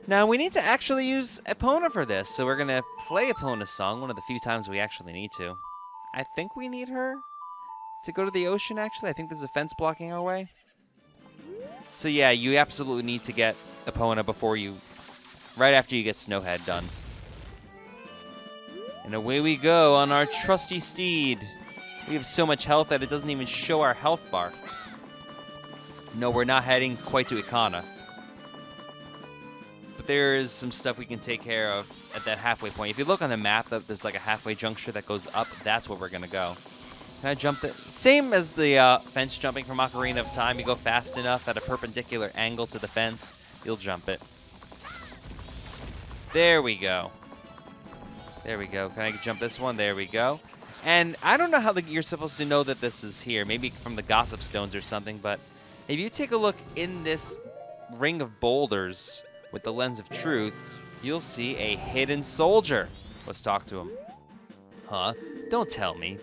Now, we need to actually use Epona for this, so we're going to play Epona's song, one of the few times we actually need to. I think we need her to go to the ocean, actually. I think there's a fence blocking our way. So yeah, you absolutely need to get Epona before you, right after you get Snowhead done. And away we go on our trusty steed. We have so much health that it doesn't even show our health bar. No, we're not heading quite to Ikana. But there is some stuff we can take care of at that halfway point. If you look on the map, there's like a halfway juncture that goes up. That's where we're going to go. Can I jump it? Same as the fence jumping from Ocarina of Time. You go fast enough at a perpendicular angle to the fence, you'll jump it. There we go. There we go. Can I jump this one? There we go. And I don't know how you're supposed to know that this is here. Maybe from the Gossip Stones or something, but if you take a look in this ring of boulders with the lens of truth, you'll see a hidden soldier. Let's talk to him. Huh? Don't tell me.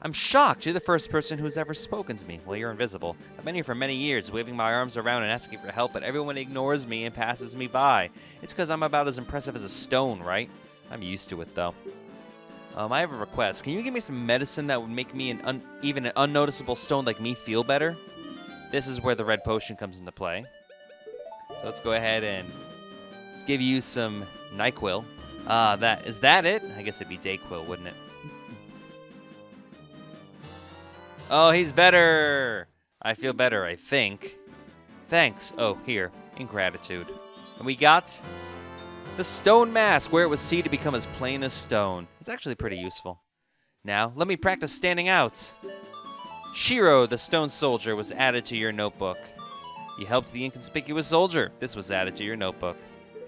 I'm shocked. You're the first person who's ever spoken to me. Well, you're invisible. I've been here for many years, waving my arms around and asking for help, but everyone ignores me and passes me by. It's because I'm about as impressive as a stone, right? I'm used to it, though. I have a request. Can you give me some medicine that would make me even an unnoticeable stone like me feel better? This is where the red potion comes into play. So let's go ahead and give you some NyQuil. Is that it? I guess it'd be Dayquil, wouldn't it? Oh, he's better. I feel better, I think. Thanks. Oh, here. In gratitude. And we got the stone mask. Wear it with C to become as plain as stone. It's actually pretty useful. Now, let me practice standing out. Shiro, the stone soldier, was added to your notebook. You helped the inconspicuous soldier. This was added to your notebook.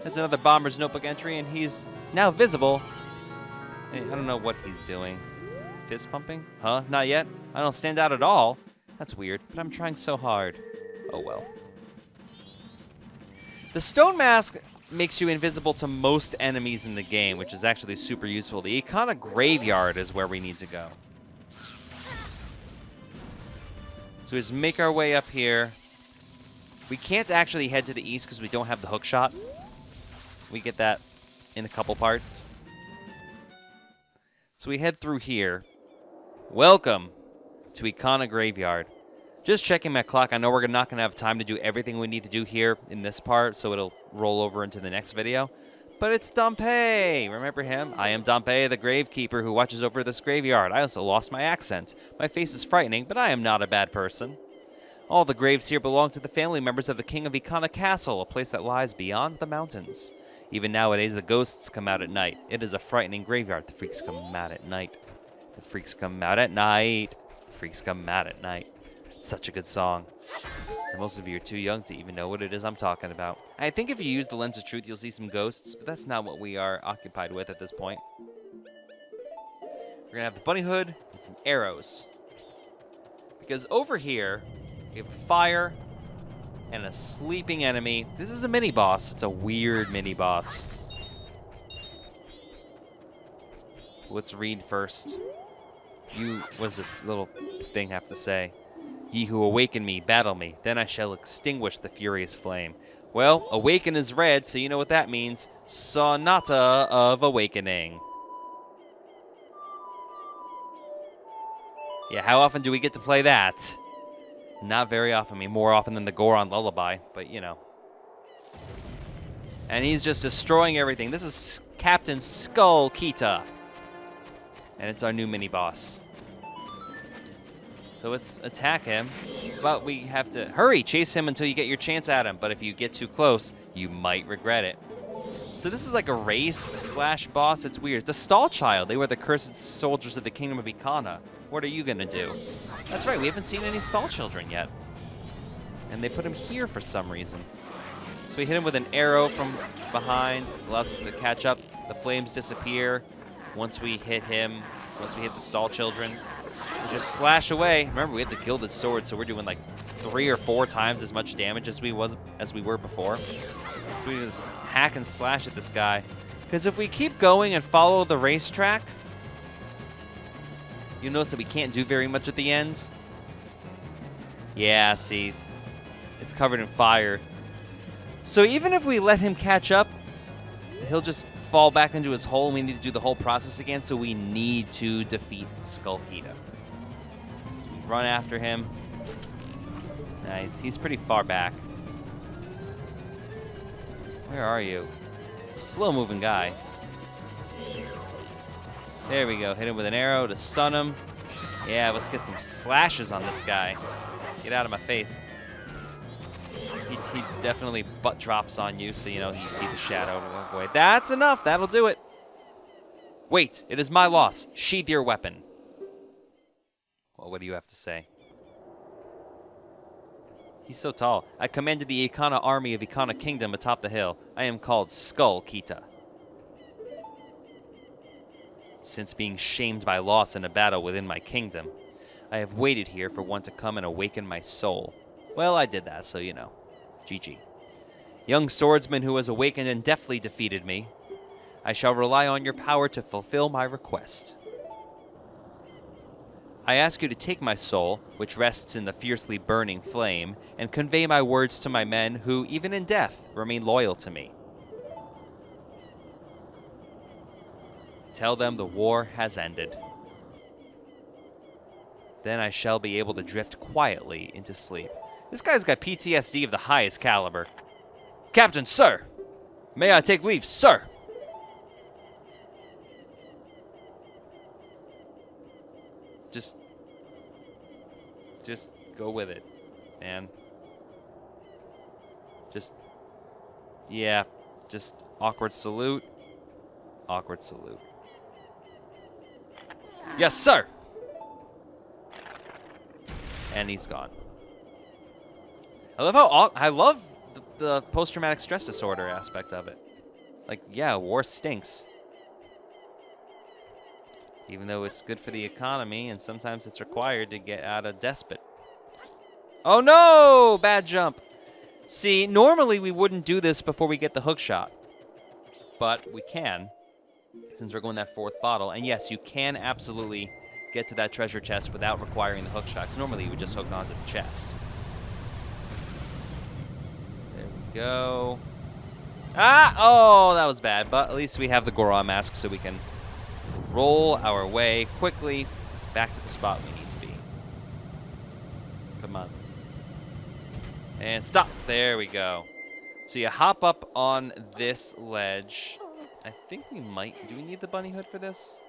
That's another bomber's notebook entry, and he's now visible. I don't know what he's doing. Fist pumping? Huh? Not yet? I don't stand out at all? That's weird, but I'm trying so hard. Oh well. The stone mask makes you invisible to most enemies in the game, which is actually super useful. The Ikana Graveyard is where we need to go. So we just make our way up here. We can't actually head to the east because we don't have the hook shot. We get that in a couple parts. So we head through here. Welcome to Ikana Graveyard. Just checking my clock. I know we're not going to have time to do everything we need to do here in this part, so it'll roll over into the next video. But it's Dompe! Remember him? I am Dompe, the gravekeeper who watches over this graveyard. I also lost my accent. My face is frightening, but I am not a bad person. All the graves here belong to the family members of the King of Icana Castle, a place that lies beyond the mountains. Even nowadays, the ghosts come out at night. It is a frightening graveyard. The freaks come out at night. The freaks come out at night. The freaks come out at night. It's such a good song. And most of you are too young to even know what it is I'm talking about. I think if you use the Lens of Truth, you'll see some ghosts, but that's not what we are occupied with at this point. We're going to have the bunny hood and some arrows. Because over here, we have a fire and a sleeping enemy. This is a mini-boss. It's a weird mini-boss. Let's read first. What does this little thing have to say? Ye who awaken me, battle me, then I shall extinguish the furious flame. Well, awaken is red, so you know what that means. Sonata of Awakening. Yeah, how often do we get to play that? Not very often. I mean, more often than the Goron Lullaby, but you know. And he's just destroying everything. This is Captain Skull Kita. And it's our new mini-boss. So let's attack him, but we have to hurry, chase him until you get your chance at him. But if you get too close, you might regret it. So this is like a race/boss. It's weird. The Stall Child. They were the cursed soldiers of the Kingdom of Icana. What are you gonna do? That's right. We haven't seen any Stall Children yet, and they put him here for some reason. So we hit him with an arrow from behind. Allows us to catch up. The flames disappear once we hit him. Once we hit the Stall Children. We just slash away. Remember, we have the Gilded Sword, so we're doing like 3 or 4 times as much damage as we were before. So we just hack and slash at this guy. Because if we keep going and follow the racetrack, you'll notice that we can't do very much at the end. Yeah, see, it's covered in fire. So even if we let him catch up, he'll just fall back into his hole, and we need to do the whole process again, so we need to defeat Skull Kita. So we run after him. Nice. He's pretty far back. Where are you? Slow-moving guy. There we go. Hit him with an arrow to stun him. Yeah, let's get some slashes on this guy. Get out of my face. He definitely butt drops on you, so you know you see the shadow walk away. That's enough. That'll do it. Wait, it is my loss. Sheathe your weapon. Well, what do you have to say? He's so tall. I commanded the Icana army of Icana Kingdom atop the hill. I am called Skull Kita. Since being shamed by loss in a battle within my kingdom, I have waited here for one to come and awaken my soul. Well, I did that, so you know. GG. Young swordsman who has awakened and deftly defeated me, I shall rely on your power to fulfill my request. I ask you to take my soul, which rests in the fiercely burning flame, and convey my words to my men who, even in death, remain loyal to me. Tell them the war has ended. Then I shall be able to drift quietly into sleep. This guy's got PTSD of the highest caliber. Captain, sir! May I take leave, sir? Just go with it, man. Yeah, just awkward salute. Awkward salute. Yes, sir! And he's gone. I love the post-traumatic stress disorder aspect of it. Like, yeah, war stinks. Even though it's good for the economy, and sometimes it's required to get out of despot. Oh no! Bad jump. See, normally we wouldn't do this before we get the hook shot. But we can, since we're going that 4th bottle. And yes, you can absolutely get to that treasure chest without requiring the hook shot. Because normally you would just hook onto the chest. There we go. Ah! Oh, that was bad. But at least we have the Goron mask, so we can roll our way quickly back to the spot we need to be. Come on. And stop. There we go. So you hop up on this ledge. I think we might. Do we need the bunny hood for this?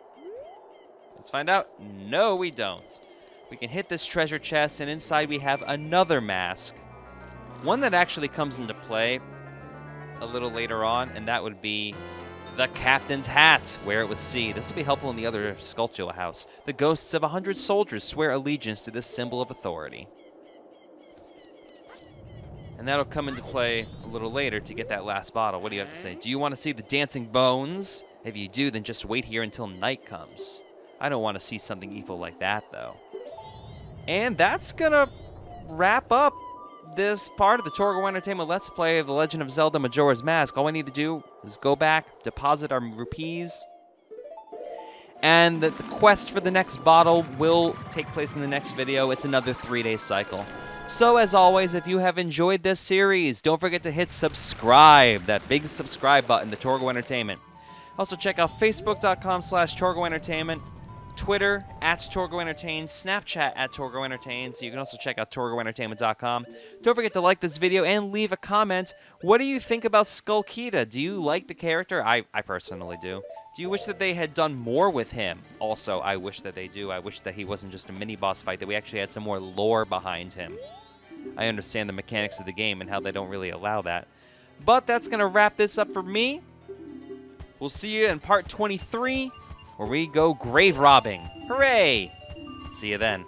Let's find out. No, we don't. We can hit this treasure chest, and inside we have another mask. One that actually comes into play a little later on, and that would be the captain's hat. Wear it with C. This will be helpful in the other Skulltula house. The ghosts of 100 soldiers swear allegiance to this symbol of authority. And that'll come into play a little later to get that last bottle. What do you have to say? Do you want to see the dancing bones? If you do, then just wait here until night comes. I don't want to see something evil like that, though. And that's going to wrap up this part of the Torgo Entertainment Let's Play of The Legend of Zelda Majora's Mask. All I need to do is go back, deposit our rupees, and the quest for the next bottle will take place in the next video. It's another 3-day cycle. So, as always, if you have enjoyed this series, don't forget to hit subscribe, that big subscribe button, the Torgo Entertainment. Also, check out Facebook.com/Torgo Entertainment, Twitter @TorgoEntertain, Snapchat @TorgoEntertain. So you can also check out TorgoEntertainment.com. Don't forget to like this video and leave a comment. What do you think about Skulltula? Do you like the character? I personally do. Do you wish that they had done more with him? Also, I wish that they do. I wish that he wasn't just a mini-boss fight, that we actually had some more lore behind him. I understand the mechanics of the game and how they don't really allow that. But that's going to wrap this up for me. We'll see you in part 23, where we go grave robbing. Hooray! See you then.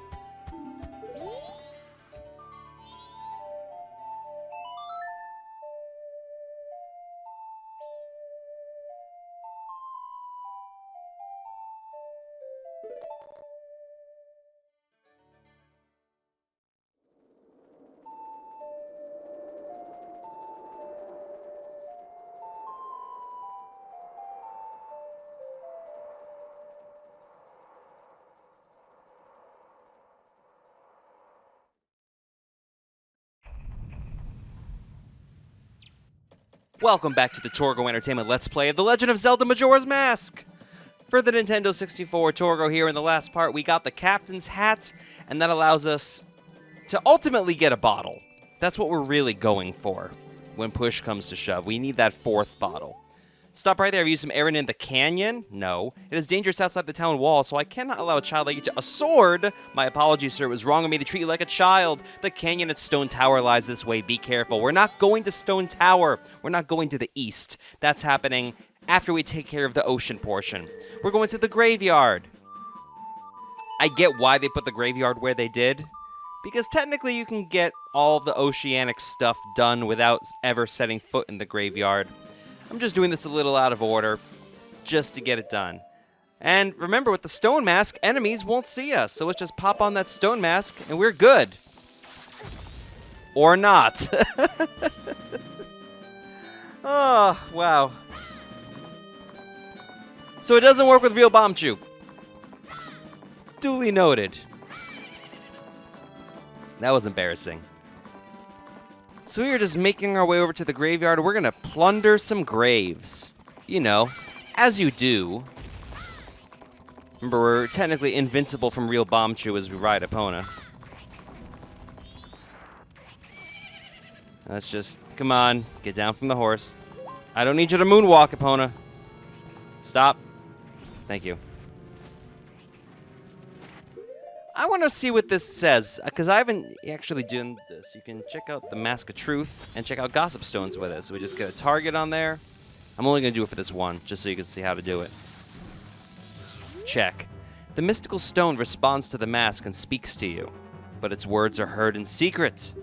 Welcome back to the Torgo Entertainment Let's Play of The Legend of Zelda Majora's Mask. For the Nintendo 64 Torgo here in the last part, we got the captain's hat, and that allows us to ultimately get a bottle. That's what we're really going for when push comes to shove. We need that 4th bottle. Stop right there. Have you used some Aaron in the canyon? No. It is dangerous outside the town wall, so I cannot allow a child like you to— A sword? My apologies, sir. It was wrong of me to treat you like a child. The canyon at Stone Tower lies this way. Be careful. We're not going to Stone Tower. We're not going to the east. That's happening after we take care of the ocean portion. We're going to the graveyard. I get why they put the graveyard where they did, because technically you can get all the oceanic stuff done without ever setting foot in the graveyard. I'm just doing this a little out of order, just to get it done. And remember, with the stone mask, enemies won't see us, so let's just pop on that stone mask, and we're good. Or not. Oh, wow. So it doesn't work with real bomb chew. Duly noted. That was embarrassing. So we are just making our way over to the graveyard. We're going to plunder some graves. You know, as you do. Remember, we're technically invincible from real bomb chew as we ride Epona. Let's just, come on, get down from the horse. I don't need you to moonwalk, Epona. Stop. Thank you. I want to see what this says, because I haven't actually done this. You can check out the Mask of Truth and check out Gossip Stones with it. So we just get a target on there. I'm only going to do it for this one, just so you can see how to do it. Check. The mystical stone responds to the mask and speaks to you, but its words are heard in secret.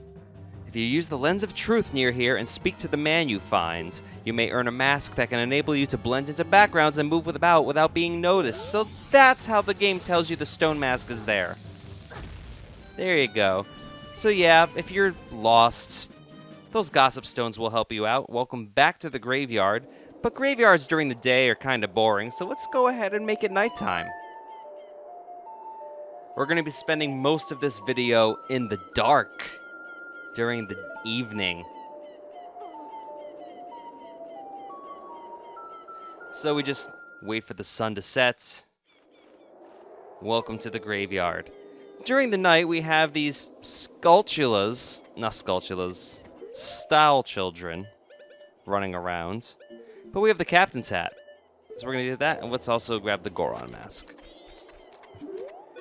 If you use the lens of truth near here and speak to the man you find, you may earn a mask that can enable you to blend into backgrounds and move about without being noticed. So that's how the game tells you the stone mask is there. There you go. So yeah, if you're lost, those gossip stones will help you out. Welcome back to the graveyard. But graveyards during the day are kind of boring, so let's go ahead and make it nighttime. We're going to be spending most of this video in the dark during the evening. So we just wait for the sun to set. Welcome to the graveyard. During the night, we have these style children running around. But we have the captain's hat. So we're going to do that, and let's also grab the Goron mask.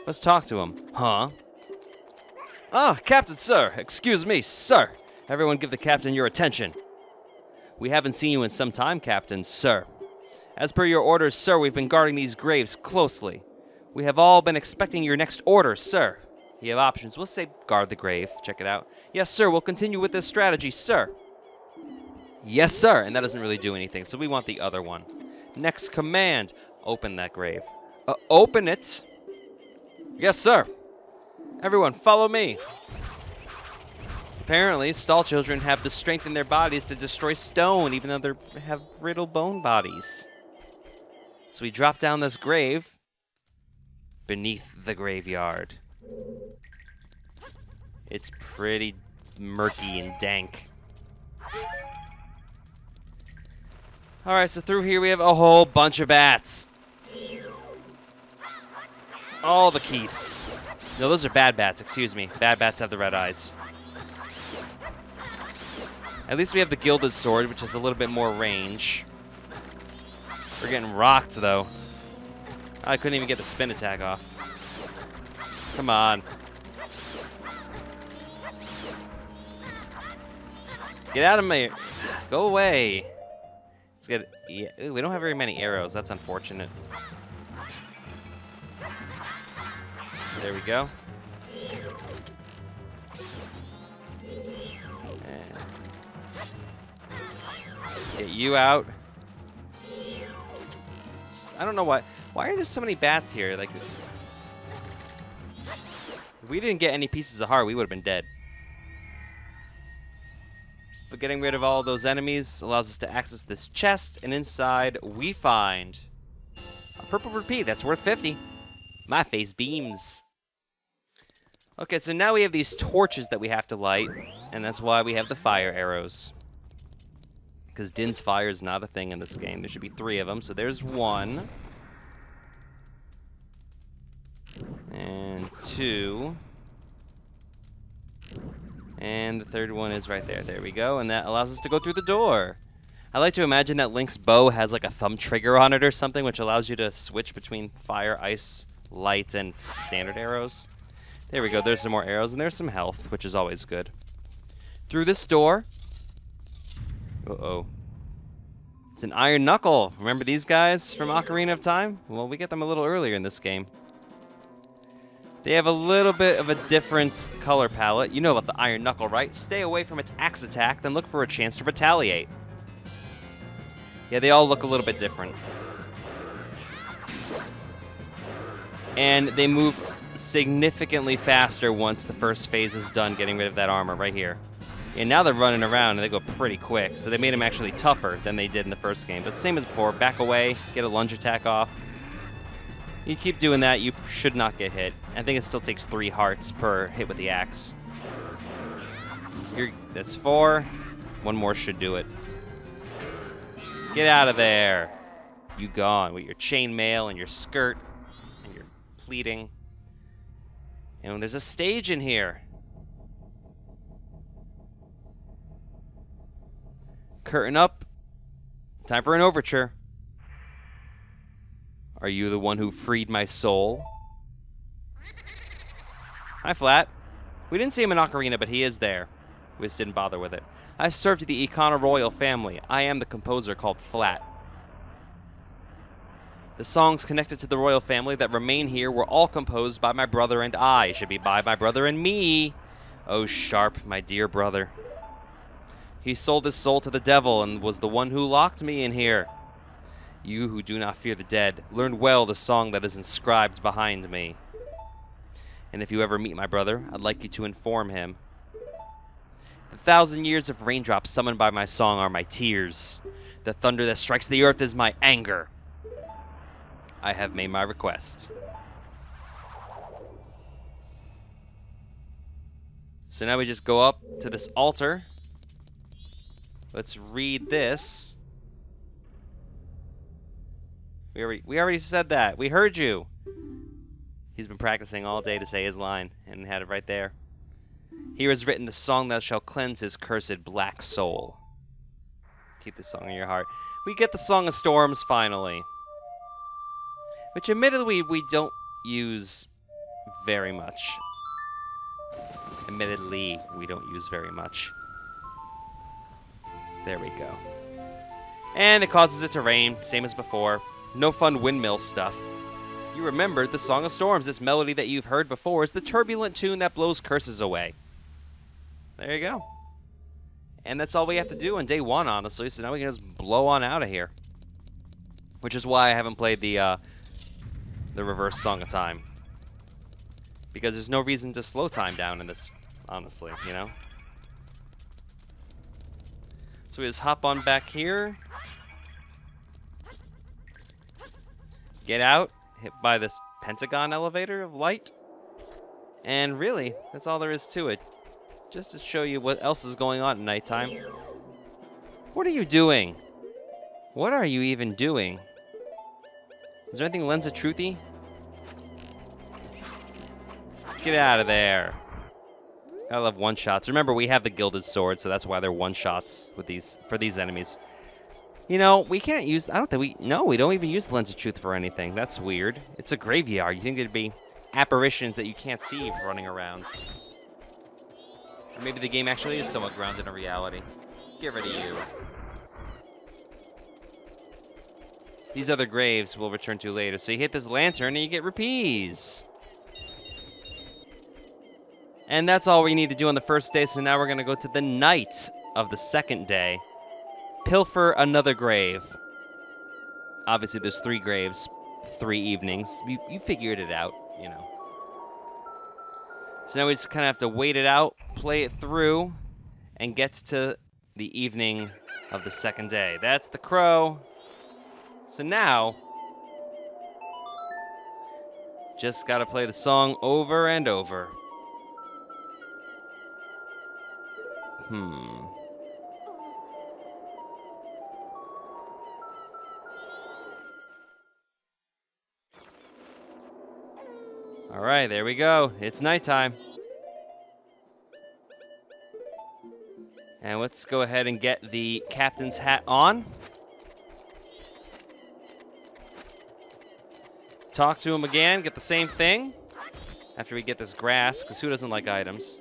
Let's talk to him. Huh? Ah, Captain, sir. Excuse me, sir. Everyone give the captain your attention. We haven't seen you in some time, Captain, sir. As per your orders, sir, we've been guarding these graves closely. We have all been expecting your next order, sir. You have options. We'll say guard the grave. Check it out. Yes, sir. We'll continue with this strategy, sir. Yes, sir. And that doesn't really do anything, so we want the other one. Next command. Open that grave. Open it. Yes, sir. Everyone, follow me. Apparently, stall children have the strength in their bodies to destroy stone, even though they have brittle bone bodies. So we drop down this grave beneath the graveyard. It's pretty murky and dank. Alright, so through here we have a whole bunch of bats. All the keys. No, those are bad bats, excuse me. Bad bats have the red eyes. At least we have the gilded sword, which has a little bit more range. We're getting rocked, though. I couldn't even get the spin attack off. Come on. Get out of my... Go away. Let's get... Yeah, ooh, we don't have very many arrows. That's unfortunate. There we go. Get you out. I don't know why. Why are there so many bats here? Like, if we didn't get any pieces of heart, we would have been dead. But getting rid of all those enemies allows us to access this chest, and inside we find a purple rupee. That's worth 50. My face beams. Okay, so now we have these torches that we have to light, and that's why we have the fire arrows. Because Din's fire is not a thing in this game. There should be 3 of them, so there's 1. And 2. And the 3rd one is right there. There we go, and that allows us to go through the door. I like to imagine that Link's bow has like a thumb trigger on it or something, which allows you to switch between fire, ice, light, and standard arrows. There we go, there's some more arrows, and there's some health, which is always good. Through this door... Uh-oh. It's an iron knuckle. Remember these guys from Ocarina of Time? Well, we get them a little earlier in this game. They have a little bit of a different color palette. You know about the iron knuckle, right? Stay away from its axe attack, then look for a chance to retaliate. Yeah, they all look a little bit different. And they move significantly faster once the first phase is done getting rid of that armor right here. And now they're running around and they go pretty quick, so they made them actually tougher than they did in the first game. But same as before, back away, get a lunge attack off. You keep doing that, you should not get hit. I think it still takes 3 hearts per hit with the axe. That's 4. 1 more should do it. Get out of there. You gone with your chainmail and your skirt and your pleating. And there's a stage in here. Curtain up. Time for an overture. Are you the one who freed my soul? Hi, Flat. We didn't see him in Ocarina, but he is there. We just didn't bother with it. I served the Ikana royal family. I am the composer called Flat. The songs connected to the royal family that remain here were all composed by my brother and I. It should be by my brother and me. Oh, Sharp, my dear brother. He sold his soul to the devil and was the one who locked me in here. You who do not fear the dead, learn well the song that is inscribed behind me. And if you ever meet my brother, I'd like you to inform him. The 1,000 years of raindrops summoned by my song are my tears. The thunder that strikes the earth is my anger. I have made my request. So now we just go up to this altar. Let's read this. We already said that. We heard you. He's been practicing all day to say his line, and had it right there. Here is written the song that shall cleanse his cursed black soul. Keep this song in your heart. We get the Song of Storms, finally. Which, admittedly, we don't use very much. Admittedly, we don't use very much. There we go. And it causes it to rain, same as before. No fun windmill stuff. You remembered the Song of Storms. This melody that you've heard before is the turbulent tune that blows curses away. There you go. And that's all we have to do on day 1, honestly, so now we can just blow on out of here. Which is why I haven't played the reverse Song of Time. Because there's no reason to slow time down in this, honestly, you know? So we just hop on back here. Get out, hit by this pentagon elevator of light. And really, that's all there is to it. Just to show you what else is going on at nighttime. What are you doing? What are you even doing? Is there anything Lens of Truthy? Get out of there. I love one-shots. Remember, we have the Gilded Sword, so that's why they're one-shots with for these enemies. You know, we can't use... I don't think we... No, we don't even use the Lens of Truth for anything. That's weird. It's a graveyard. You think there'd be apparitions that you can't see running around. Or maybe the game actually is somewhat grounded in reality. Get rid of you. These other graves we'll return to later. So you hit this lantern and you get rupees. And that's all we need to do on the first day, so now we're going to go to the night of the second day. Pilfer another grave. Obviously, there's 3 graves, 3 evenings. You figured it out, you know. So now we just kind of have to wait it out, play it through, and get to the evening of the second day. That's the crow. So now, just got to play the song over and over. All right, there we go. It's nighttime. And let's go ahead and get the captain's hat on. Talk to him again, get the same thing. After we get this grass, because who doesn't like items?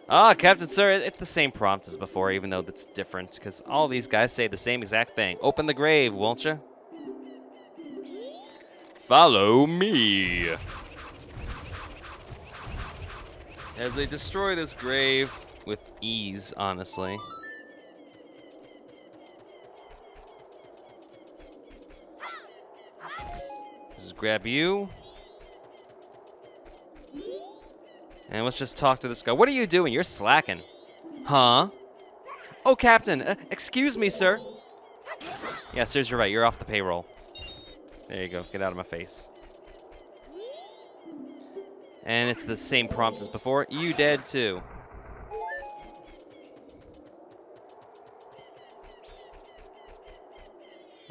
Ah, Captain Sir, it's the same prompt as before, even though that's different, because all these guys say the same exact thing. Open the grave, won't you? Follow me. As they destroy this grave with ease, honestly. Just grab you. And let's just talk to this guy. What are you doing? You're slacking. Huh? Oh, Captain. Excuse me, sir. Yeah, sirs, you're right. You're off the payroll. There you go. Get out of my face. And it's the same prompt as before. You dead, too.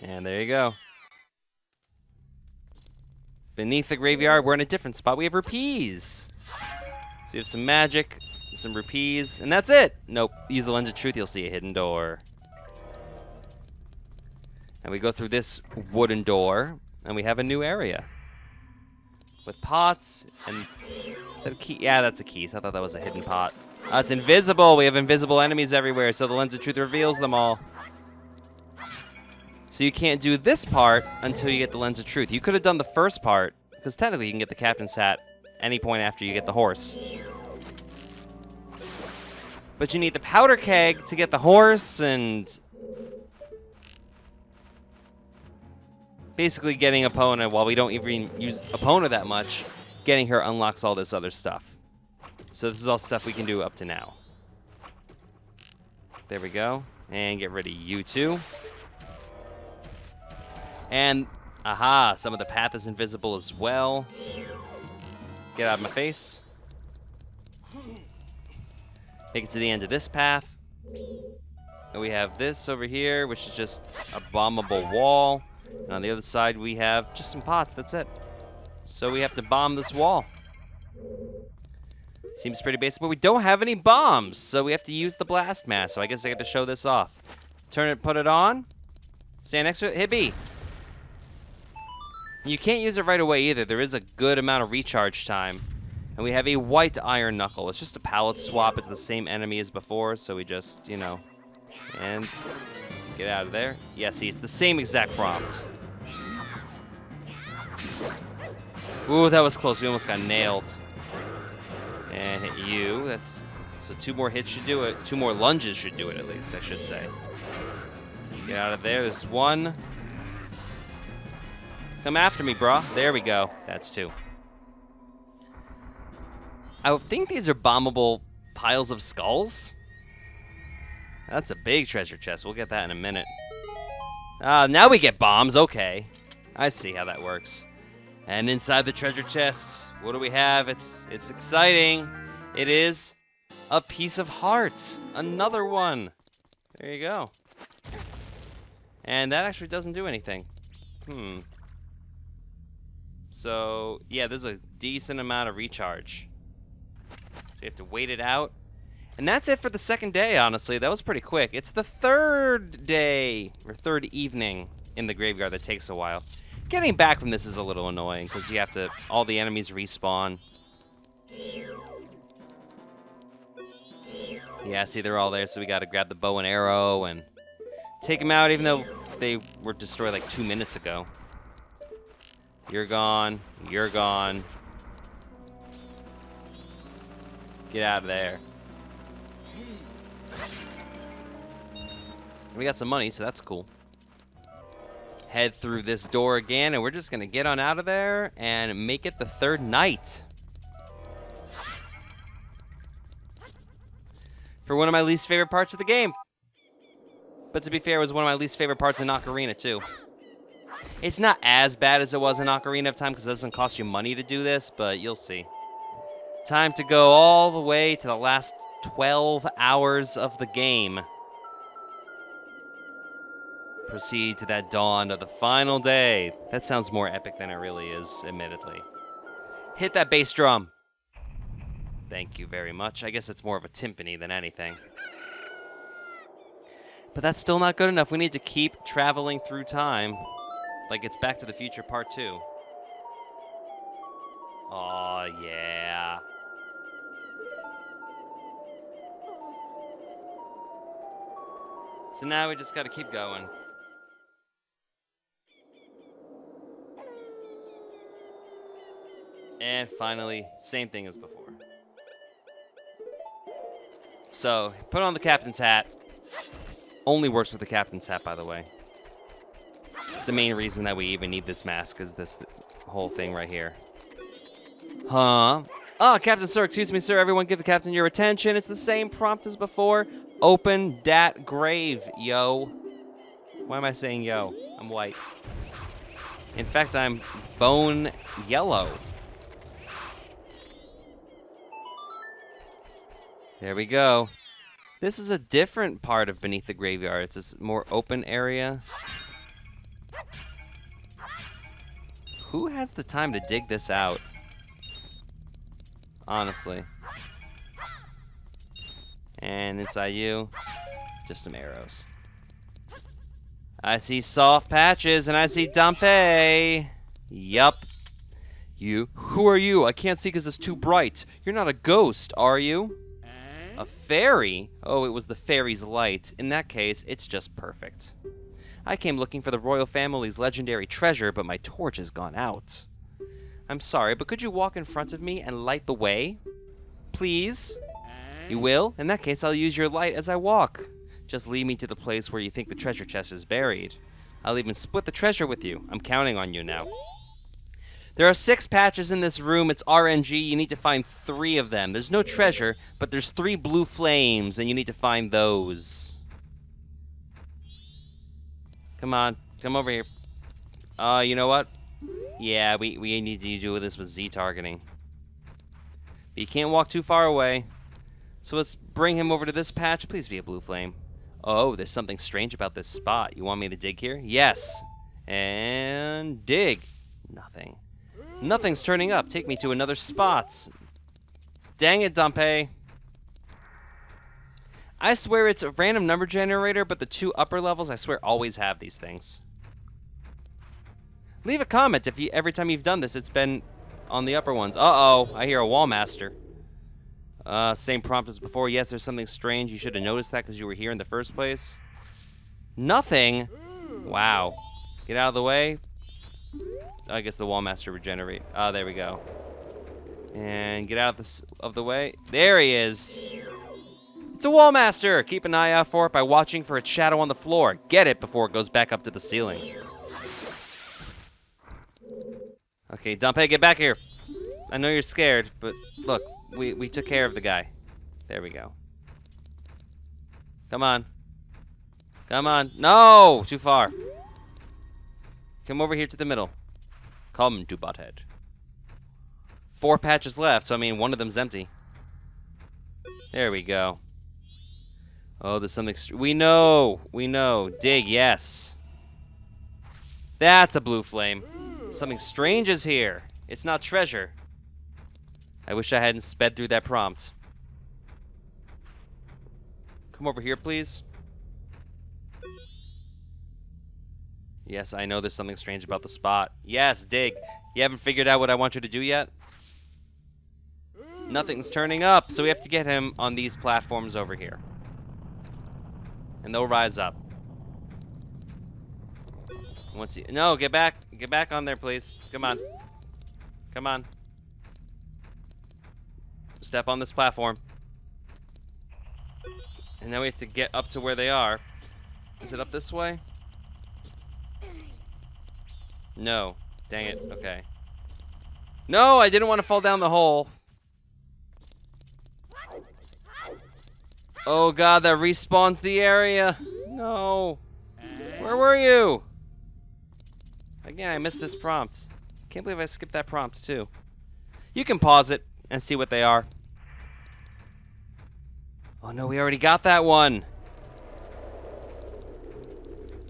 And there you go. Beneath the graveyard, we're in a different spot. We have rupees. So we have some magic, some rupees, and that's it. Nope. Use the Lens of Truth, you'll see a hidden door. And we go through this wooden door, and we have a new area. With pots, and... Is that a key? Yeah, that's a key. So I thought that was a hidden pot. Oh, it's invisible. We have invisible enemies everywhere, so the Lens of Truth reveals them all. So you can't do this part until you get the Lens of Truth. You could have done the first part, because technically you can get the captain's hat any point after you get the horse. But you need the powder keg to get the horse, and basically getting Epona, while we don't even use Epona that much, getting her unlocks all this other stuff. So this is all stuff we can do up to now. There we go. And get rid of you two. And, aha, some of the path is invisible as well. Get out of my face. Make it to the end of this path. And we have this over here, which is just a bombable wall. And on the other side, we have just some pots. That's it. So we have to bomb this wall. Seems pretty basic, but we don't have any bombs, so we have to use the blast mask. So I guess I get to show this off. Turn it, put it on. Stand next to it, hit B. You can't use it right away either. There is a good amount of recharge time. And we have a white iron knuckle. It's just a palette swap. It's the same enemy as before, so we just, you know, and get out of there. Yeah, see, it's the same exact prompt. Ooh, that was close. We almost got nailed. And hit you. That's so 2 more hits should do it. 2 more lunges should do it, at least, I should say. Get out of there. There's 1. Come after me, brah. There we go. That's 2. I think these are bombable piles of skulls. That's a big treasure chest. We'll get that in a minute. Now we get bombs. Okay. I see how that works. And inside the treasure chest, what do we have? It's exciting. It is a piece of hearts. Another one. There you go. And that actually doesn't do anything. So, yeah, there's a decent amount of recharge. So you have to wait it out. And that's it for the second day, honestly. That was pretty quick. It's the third day, or third evening in the graveyard that takes a while. Getting back from this is a little annoying, because you have to, all the enemies respawn. Yeah, see, they're all there, so we gotta grab the bow and arrow and take them out, even though they were destroyed like 2 minutes ago. You're gone. You're gone. Get out of there. We got some money, so that's cool. Head through this door again, and we're just gonna get on out of there and make it the third night. For one of my least favorite parts of the game. But to be fair, it was one of my least favorite parts in Ocarina, too. It's not as bad as it was in Ocarina of Time, because it doesn't cost you money to do this, but you'll see. Time to go all the way to the last 12 hours of the game. Proceed to that dawn of the final day. That sounds more epic than it really is, admittedly. Hit that bass drum. Thank you very much. I guess it's more of a timpani than anything. But that's still not good enough. We need to keep traveling through time. Like it's Back to the Future Part 2. Aw, yeah. So now we just gotta keep going. And finally, same thing as before. So, put on the captain's hat. Only works with the captain's hat, by the way. It's the main reason that we even need this mask, is this whole thing right here. Huh? Oh, Captain Sir, excuse me, sir. Everyone give the captain your attention. It's the same prompt as before. Open dat grave, yo. Why am I saying yo? I'm white. In fact, I'm bone yellow. There we go. This is a different part of Beneath the Graveyard. It's this more open area. Who has the time to dig this out? Honestly. And inside you, just some arrows. I see soft patches and I see Dampe. Yup. You? Who are you? I can't see because it's too bright. You're not a ghost, are you? A fairy? Oh, it was the fairy's light. In that case, it's just perfect. I came looking for the royal family's legendary treasure, but my torch has gone out. I'm sorry, but could you walk in front of me and light the way? Please? You will? In that case, I'll use your light as I walk. Just lead me to the place where you think the treasure chest is buried. I'll even split the treasure with you. I'm counting on you now. There are 6 patches in this room. It's RNG. You need to find 3 of them. There's no treasure, but there's 3 blue flames, and you need to find those. Come on. Come over here. You know what? Yeah, we need to do this with Z targeting. But you can't walk too far away. So let's bring him over to this patch. Please be a blue flame. Oh, there's something strange about this spot. You want me to dig here? Yes. And dig. Nothing. Nothing's turning up. Take me to another spot. Dang it, Dumpe. I swear it's a random number generator, but the 2 upper levels, I swear, always have these things. Leave a comment if every time you've done this, it's been on the upper ones. Uh-oh, I hear a wall master. Same prompt as before. Yes, there's something strange. You should have noticed that because you were here in the first place. Nothing? Wow. Get out of the way. I guess the wall master regenerate. Oh, there we go. And get out of the way. There he is. It's a wall master. Keep an eye out for it by watching for its shadow on the floor. Get it before it goes back up to the ceiling. Okay, Dumpe, get back here. I know you're scared, but look, we took care of the guy. There we go. Come on. Come on. No! Too far. Come over here to the middle. Come to Butthead. 4 patches left, so I mean, one of them's empty. There we go. Oh, there's something... We know! Dig, yes. That's a blue flame. Something strange is here. It's not treasure. I wish I hadn't sped through that prompt. Come over here, please. Yes, I know there's something strange about the spot. Yes, dig. You haven't figured out what I want you to do yet? Nothing's turning up, so we have to get him on these platforms over here. And they'll rise up. Once you... No, get back. Get back on there, please. Come on. Come on. Step on this platform. And now we have to get up to where they are. Is it up this way? No. Dang it. Okay. No, I didn't want to fall down the hole. Oh god, that respawns the area. No. Where were you? Again, I missed this prompt. Can't believe I skipped that prompt too. You can pause it and see what they are. Oh no, we already got that one.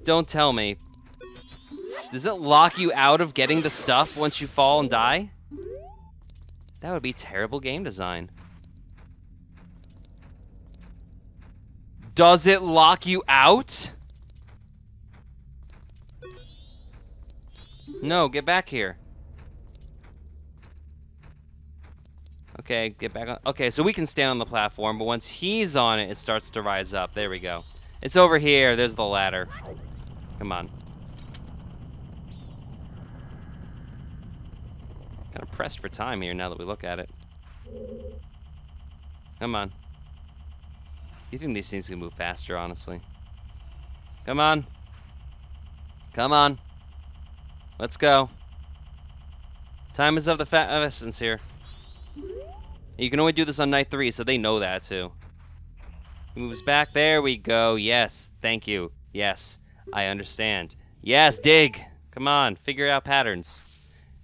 Don't tell me. Does it lock you out of getting the stuff once you fall and die? That would be terrible game design. Does it lock you out? No, get back here. Okay, get back on. Okay, so we can stand on the platform, but once he's on it, it starts to rise up. There we go. It's over here. There's the ladder. Come on. Kind of pressed for time here now that we look at it. Come on. You think these things can move faster, honestly? Come on. Come on. Let's go. Time is of the essence here. You can only do this on night 3, so they know that too. He moves back. There we go. Yes. Thank you. Yes. I understand. Yes, dig. Come on. Figure out patterns.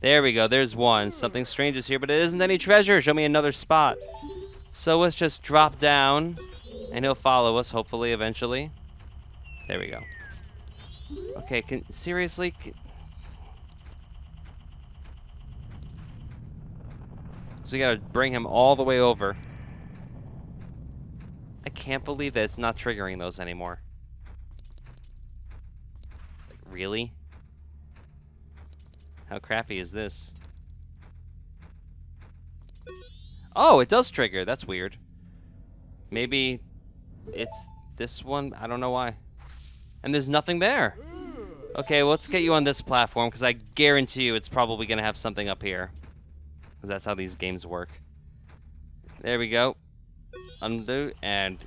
There we go. There's one. Something strange is here, but it isn't any treasure. Show me another spot. So let's just drop down, and he'll follow us, hopefully, eventually. There we go. Okay, seriously? So we gotta bring him all the way over. I can't believe that it's not triggering those anymore. Like, really? How crappy is this? Oh, it does trigger. That's weird. Maybe it's this one. I don't know why. And there's nothing there. Okay, well, let's get you on this platform, because I guarantee you it's probably going to have something up here. Because that's how these games work. There we go. Undo and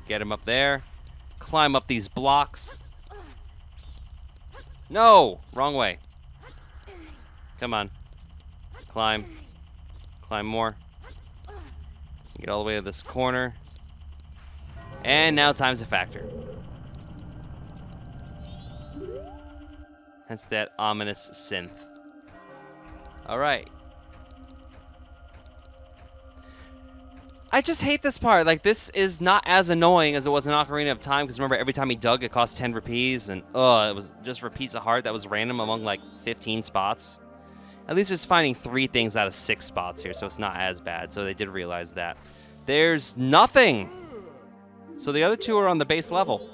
get him up there. Climb up these blocks. No! Wrong way. Come on. Climb. Climb more. Get all the way to this corner. And now time's a factor. Hence that ominous synth. Alright. I just hate this part. Like, this is not as annoying as it was in Ocarina of Time, because remember, every time he dug, it cost 10 rupees, and it was just for a piece of heart that was random among, like, 15 spots. At least it's finding 3 things out of 6 spots here, so it's not as bad. So they did realize that. There's nothing! So the other 2 are on the base level.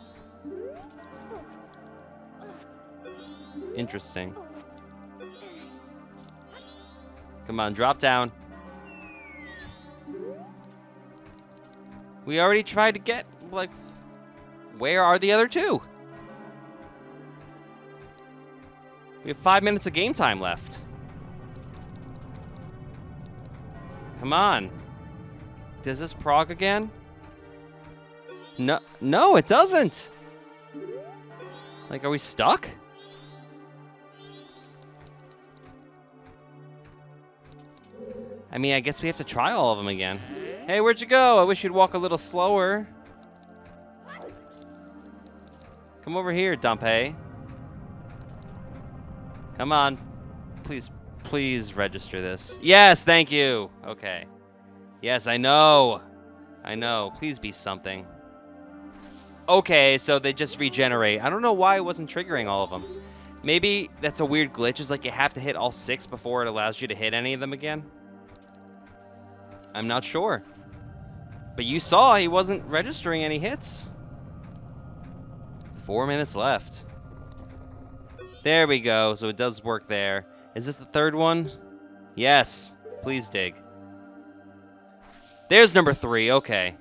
Interesting. Come on, drop down. We already tried to get, like, where are the other 2? We have 5 minutes of game time left. Come on. Does this prog again? No, it doesn't. Like, are we stuck? I mean, I guess we have to try all of them again. Hey, where'd you go? I wish you'd walk a little slower. Come over here, Dumpé. Come on. Please register this. Yes, thank you. Okay. Yes, I know. I know. Please be something. Okay, so they just regenerate. I don't know why it wasn't triggering all of them. Maybe that's a weird glitch. It's like you have to hit all 6 before it allows you to hit any of them again. I'm not sure. But you saw he wasn't registering any hits. 4 minutes left. There we go. So it does work there. Is this the 3rd one? Yes. Please dig. There's number 3. Okay.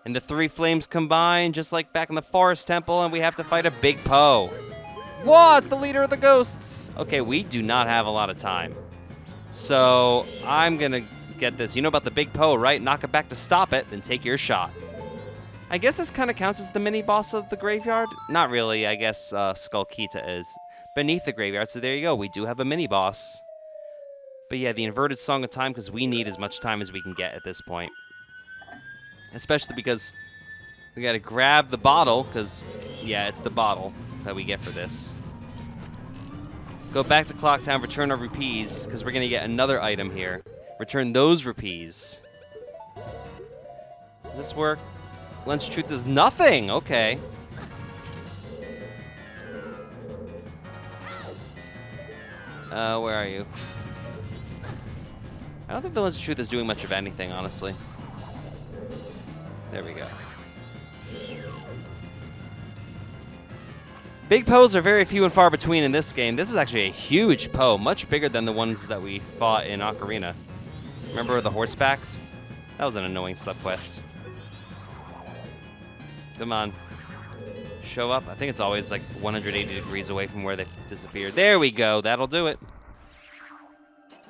And the 3 flames combine, just like back in the Forest Temple, and we have to fight a Big Poe. Whoa, it's the leader of the ghosts. Okay, we do not have a lot of time. So I'm going to get this. You know about the Big Poe, right? Knock it back to stop it, then take your shot. I guess this kind of counts as the mini-boss of the graveyard. Not really. I guess Skull Kita is beneath the graveyard. So there you go. We do have a mini-boss. But yeah, the inverted Song of Time, because we need as much time as we can get at this point. Especially because we got to grab the bottle, because, yeah, it's the bottle that we get for this. Go back to Clock Town, return our rupees, because we're going to get another item here. Return those rupees. Does this work? Lunch Truth is nothing! Okay. Where are you? I don't think the Lens of Truth is doing much of anything, honestly. There we go. Big Poes are very few and far between in this game. This is actually a huge Poe, much bigger than the ones that we fought in Ocarina. Remember the horsebacks? That was an annoying subquest. Come on. Show up. I think it's always like 180 degrees away from where they disappeared. There we go. That'll do it.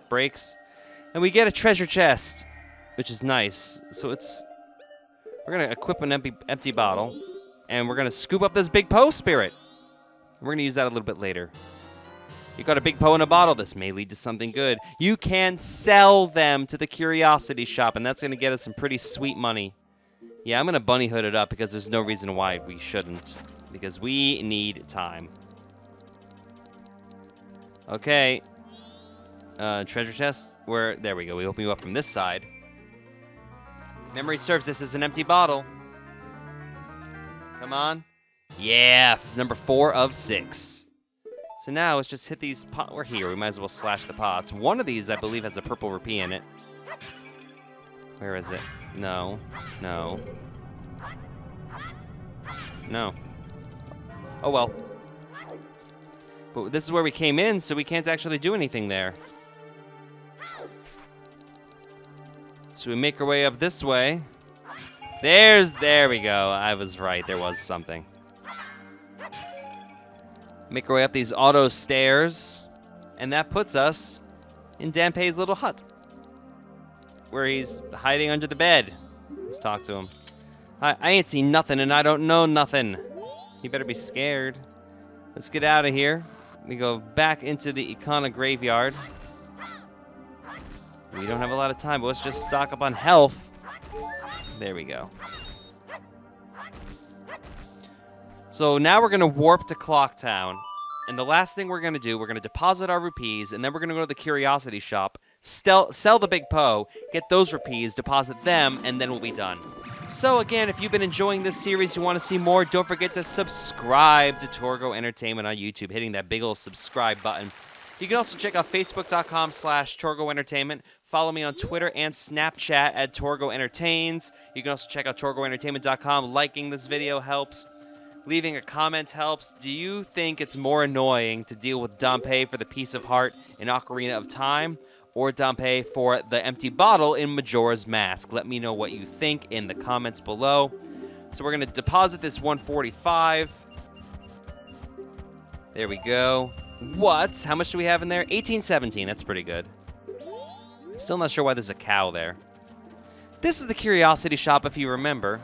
Breaks. And we get a treasure chest, which is nice. So it's... We're going to equip an empty bottle, and we're going to scoop up this Big Poe spirit. We're going to use that a little bit later. You got a Big Poe in a bottle. This may lead to something good. You can sell them to the Curiosity Shop, and that's going to get us some pretty sweet money. Yeah, I'm going to bunny hood it up because there's no reason why we shouldn't. Because we need time. Okay. Treasure chest? There we go. We open you up from this side. Memory serves, this is an empty bottle. Come on. Yeah, number 4 of 6. So now let's just hit these pots. We're here. We might as well slash the pots. One of these, I believe, has a purple rupee in it. Where is it? No. No. No. Oh, well. But this is where we came in, so we can't actually do anything there. So we make our way up this way. There we go. I was right. There was something. Make our way up these auto stairs. And that puts us in Danpei's little hut. Where he's hiding under the bed. Let's talk to him. I ain't seen nothing and I don't know nothing. You better be scared. Let's get out of here. We go back into the Ikana graveyard. We don't have a lot of time, but let's just stock up on health. There we go. So now we're going to warp to Clock Town. And the last thing we're going to do, we're going to deposit our rupees, and then we're going to go to the Curiosity Shop, sell the Big Poe, get those rupees, deposit them, and then we'll be done. So again, if you've been enjoying this series, you want to see more, don't forget to subscribe to Torgo Entertainment on YouTube, hitting that big old subscribe button. You can also check out facebook.com/Torgo Entertainment. Follow me on Twitter and Snapchat at Torgo Entertains. You can also check out TorgoEntertainment.com. Liking this video helps. Leaving a comment helps. Do you think it's more annoying to deal with Dampé for the Piece of Heart in Ocarina of Time, or Dampé for the empty bottle in Majora's Mask? Let me know what you think in the comments below. So we're going to deposit this 145. There we go. What? How much do we have in there? 1817. That's pretty good. Still not sure why there's a cow there. This is the Curiosity Shop, if you remember.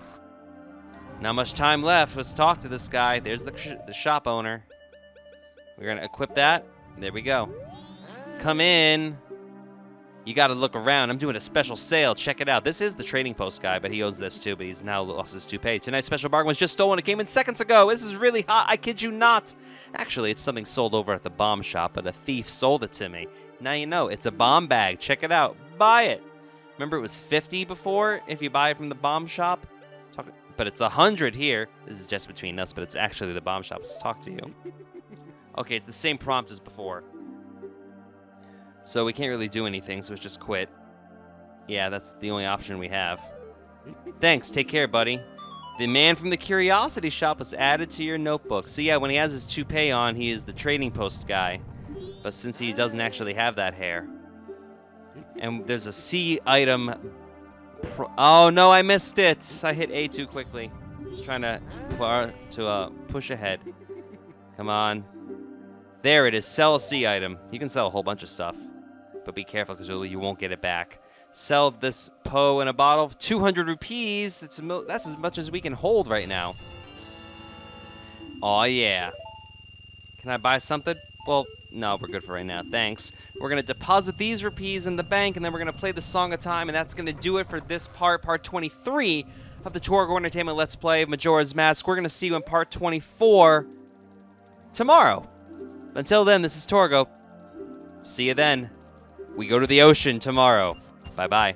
Not much time left. Let's talk to this guy. There's the shop owner. We're going to equip that. There we go. Come in. You got to look around. I'm doing a special sale. Check it out. This is the trading post guy, but he owns this too, but he's now lost his toupee. Tonight's special bargain was just stolen. It came in seconds ago. This is really hot. I kid you not. Actually, it's something sold over at the bomb shop, but a thief sold it to me. Now you know. It's a bomb bag. Check it out. Buy it. Remember it was 50 before if you buy it from the bomb shop? But it's 100 here. This is just between us, but it's actually the bomb shop. Let's talk to you. Okay, it's the same prompt as before. So we can't really do anything, so it's just quit. Yeah, that's the only option we have. Thanks, take care, buddy. The man from the Curiosity Shop was added to your notebook. So yeah, when he has his toupee on, he is the trading post guy. But since he doesn't actually have that hair. And there's a C item... Oh no, I missed it. I hit A too quickly. Just trying to push ahead. Come on. There it is. Sell a C item. You can sell a whole bunch of stuff, but be careful because you won't get it back. Sell this Po in a bottle. 200 rupees. That's as much as we can hold right now. Oh yeah. Can I buy something? Well, no, we're good for right now. Thanks. We're going to deposit these rupees in the bank, and then we're going to play the Song of Time, and that's going to do it for this part 23 of the Torgo Entertainment Let's Play of Majora's Mask. We're going to see you in part 24 tomorrow. Until then, this is Torgo. See you then. We go to the ocean tomorrow. Bye-bye.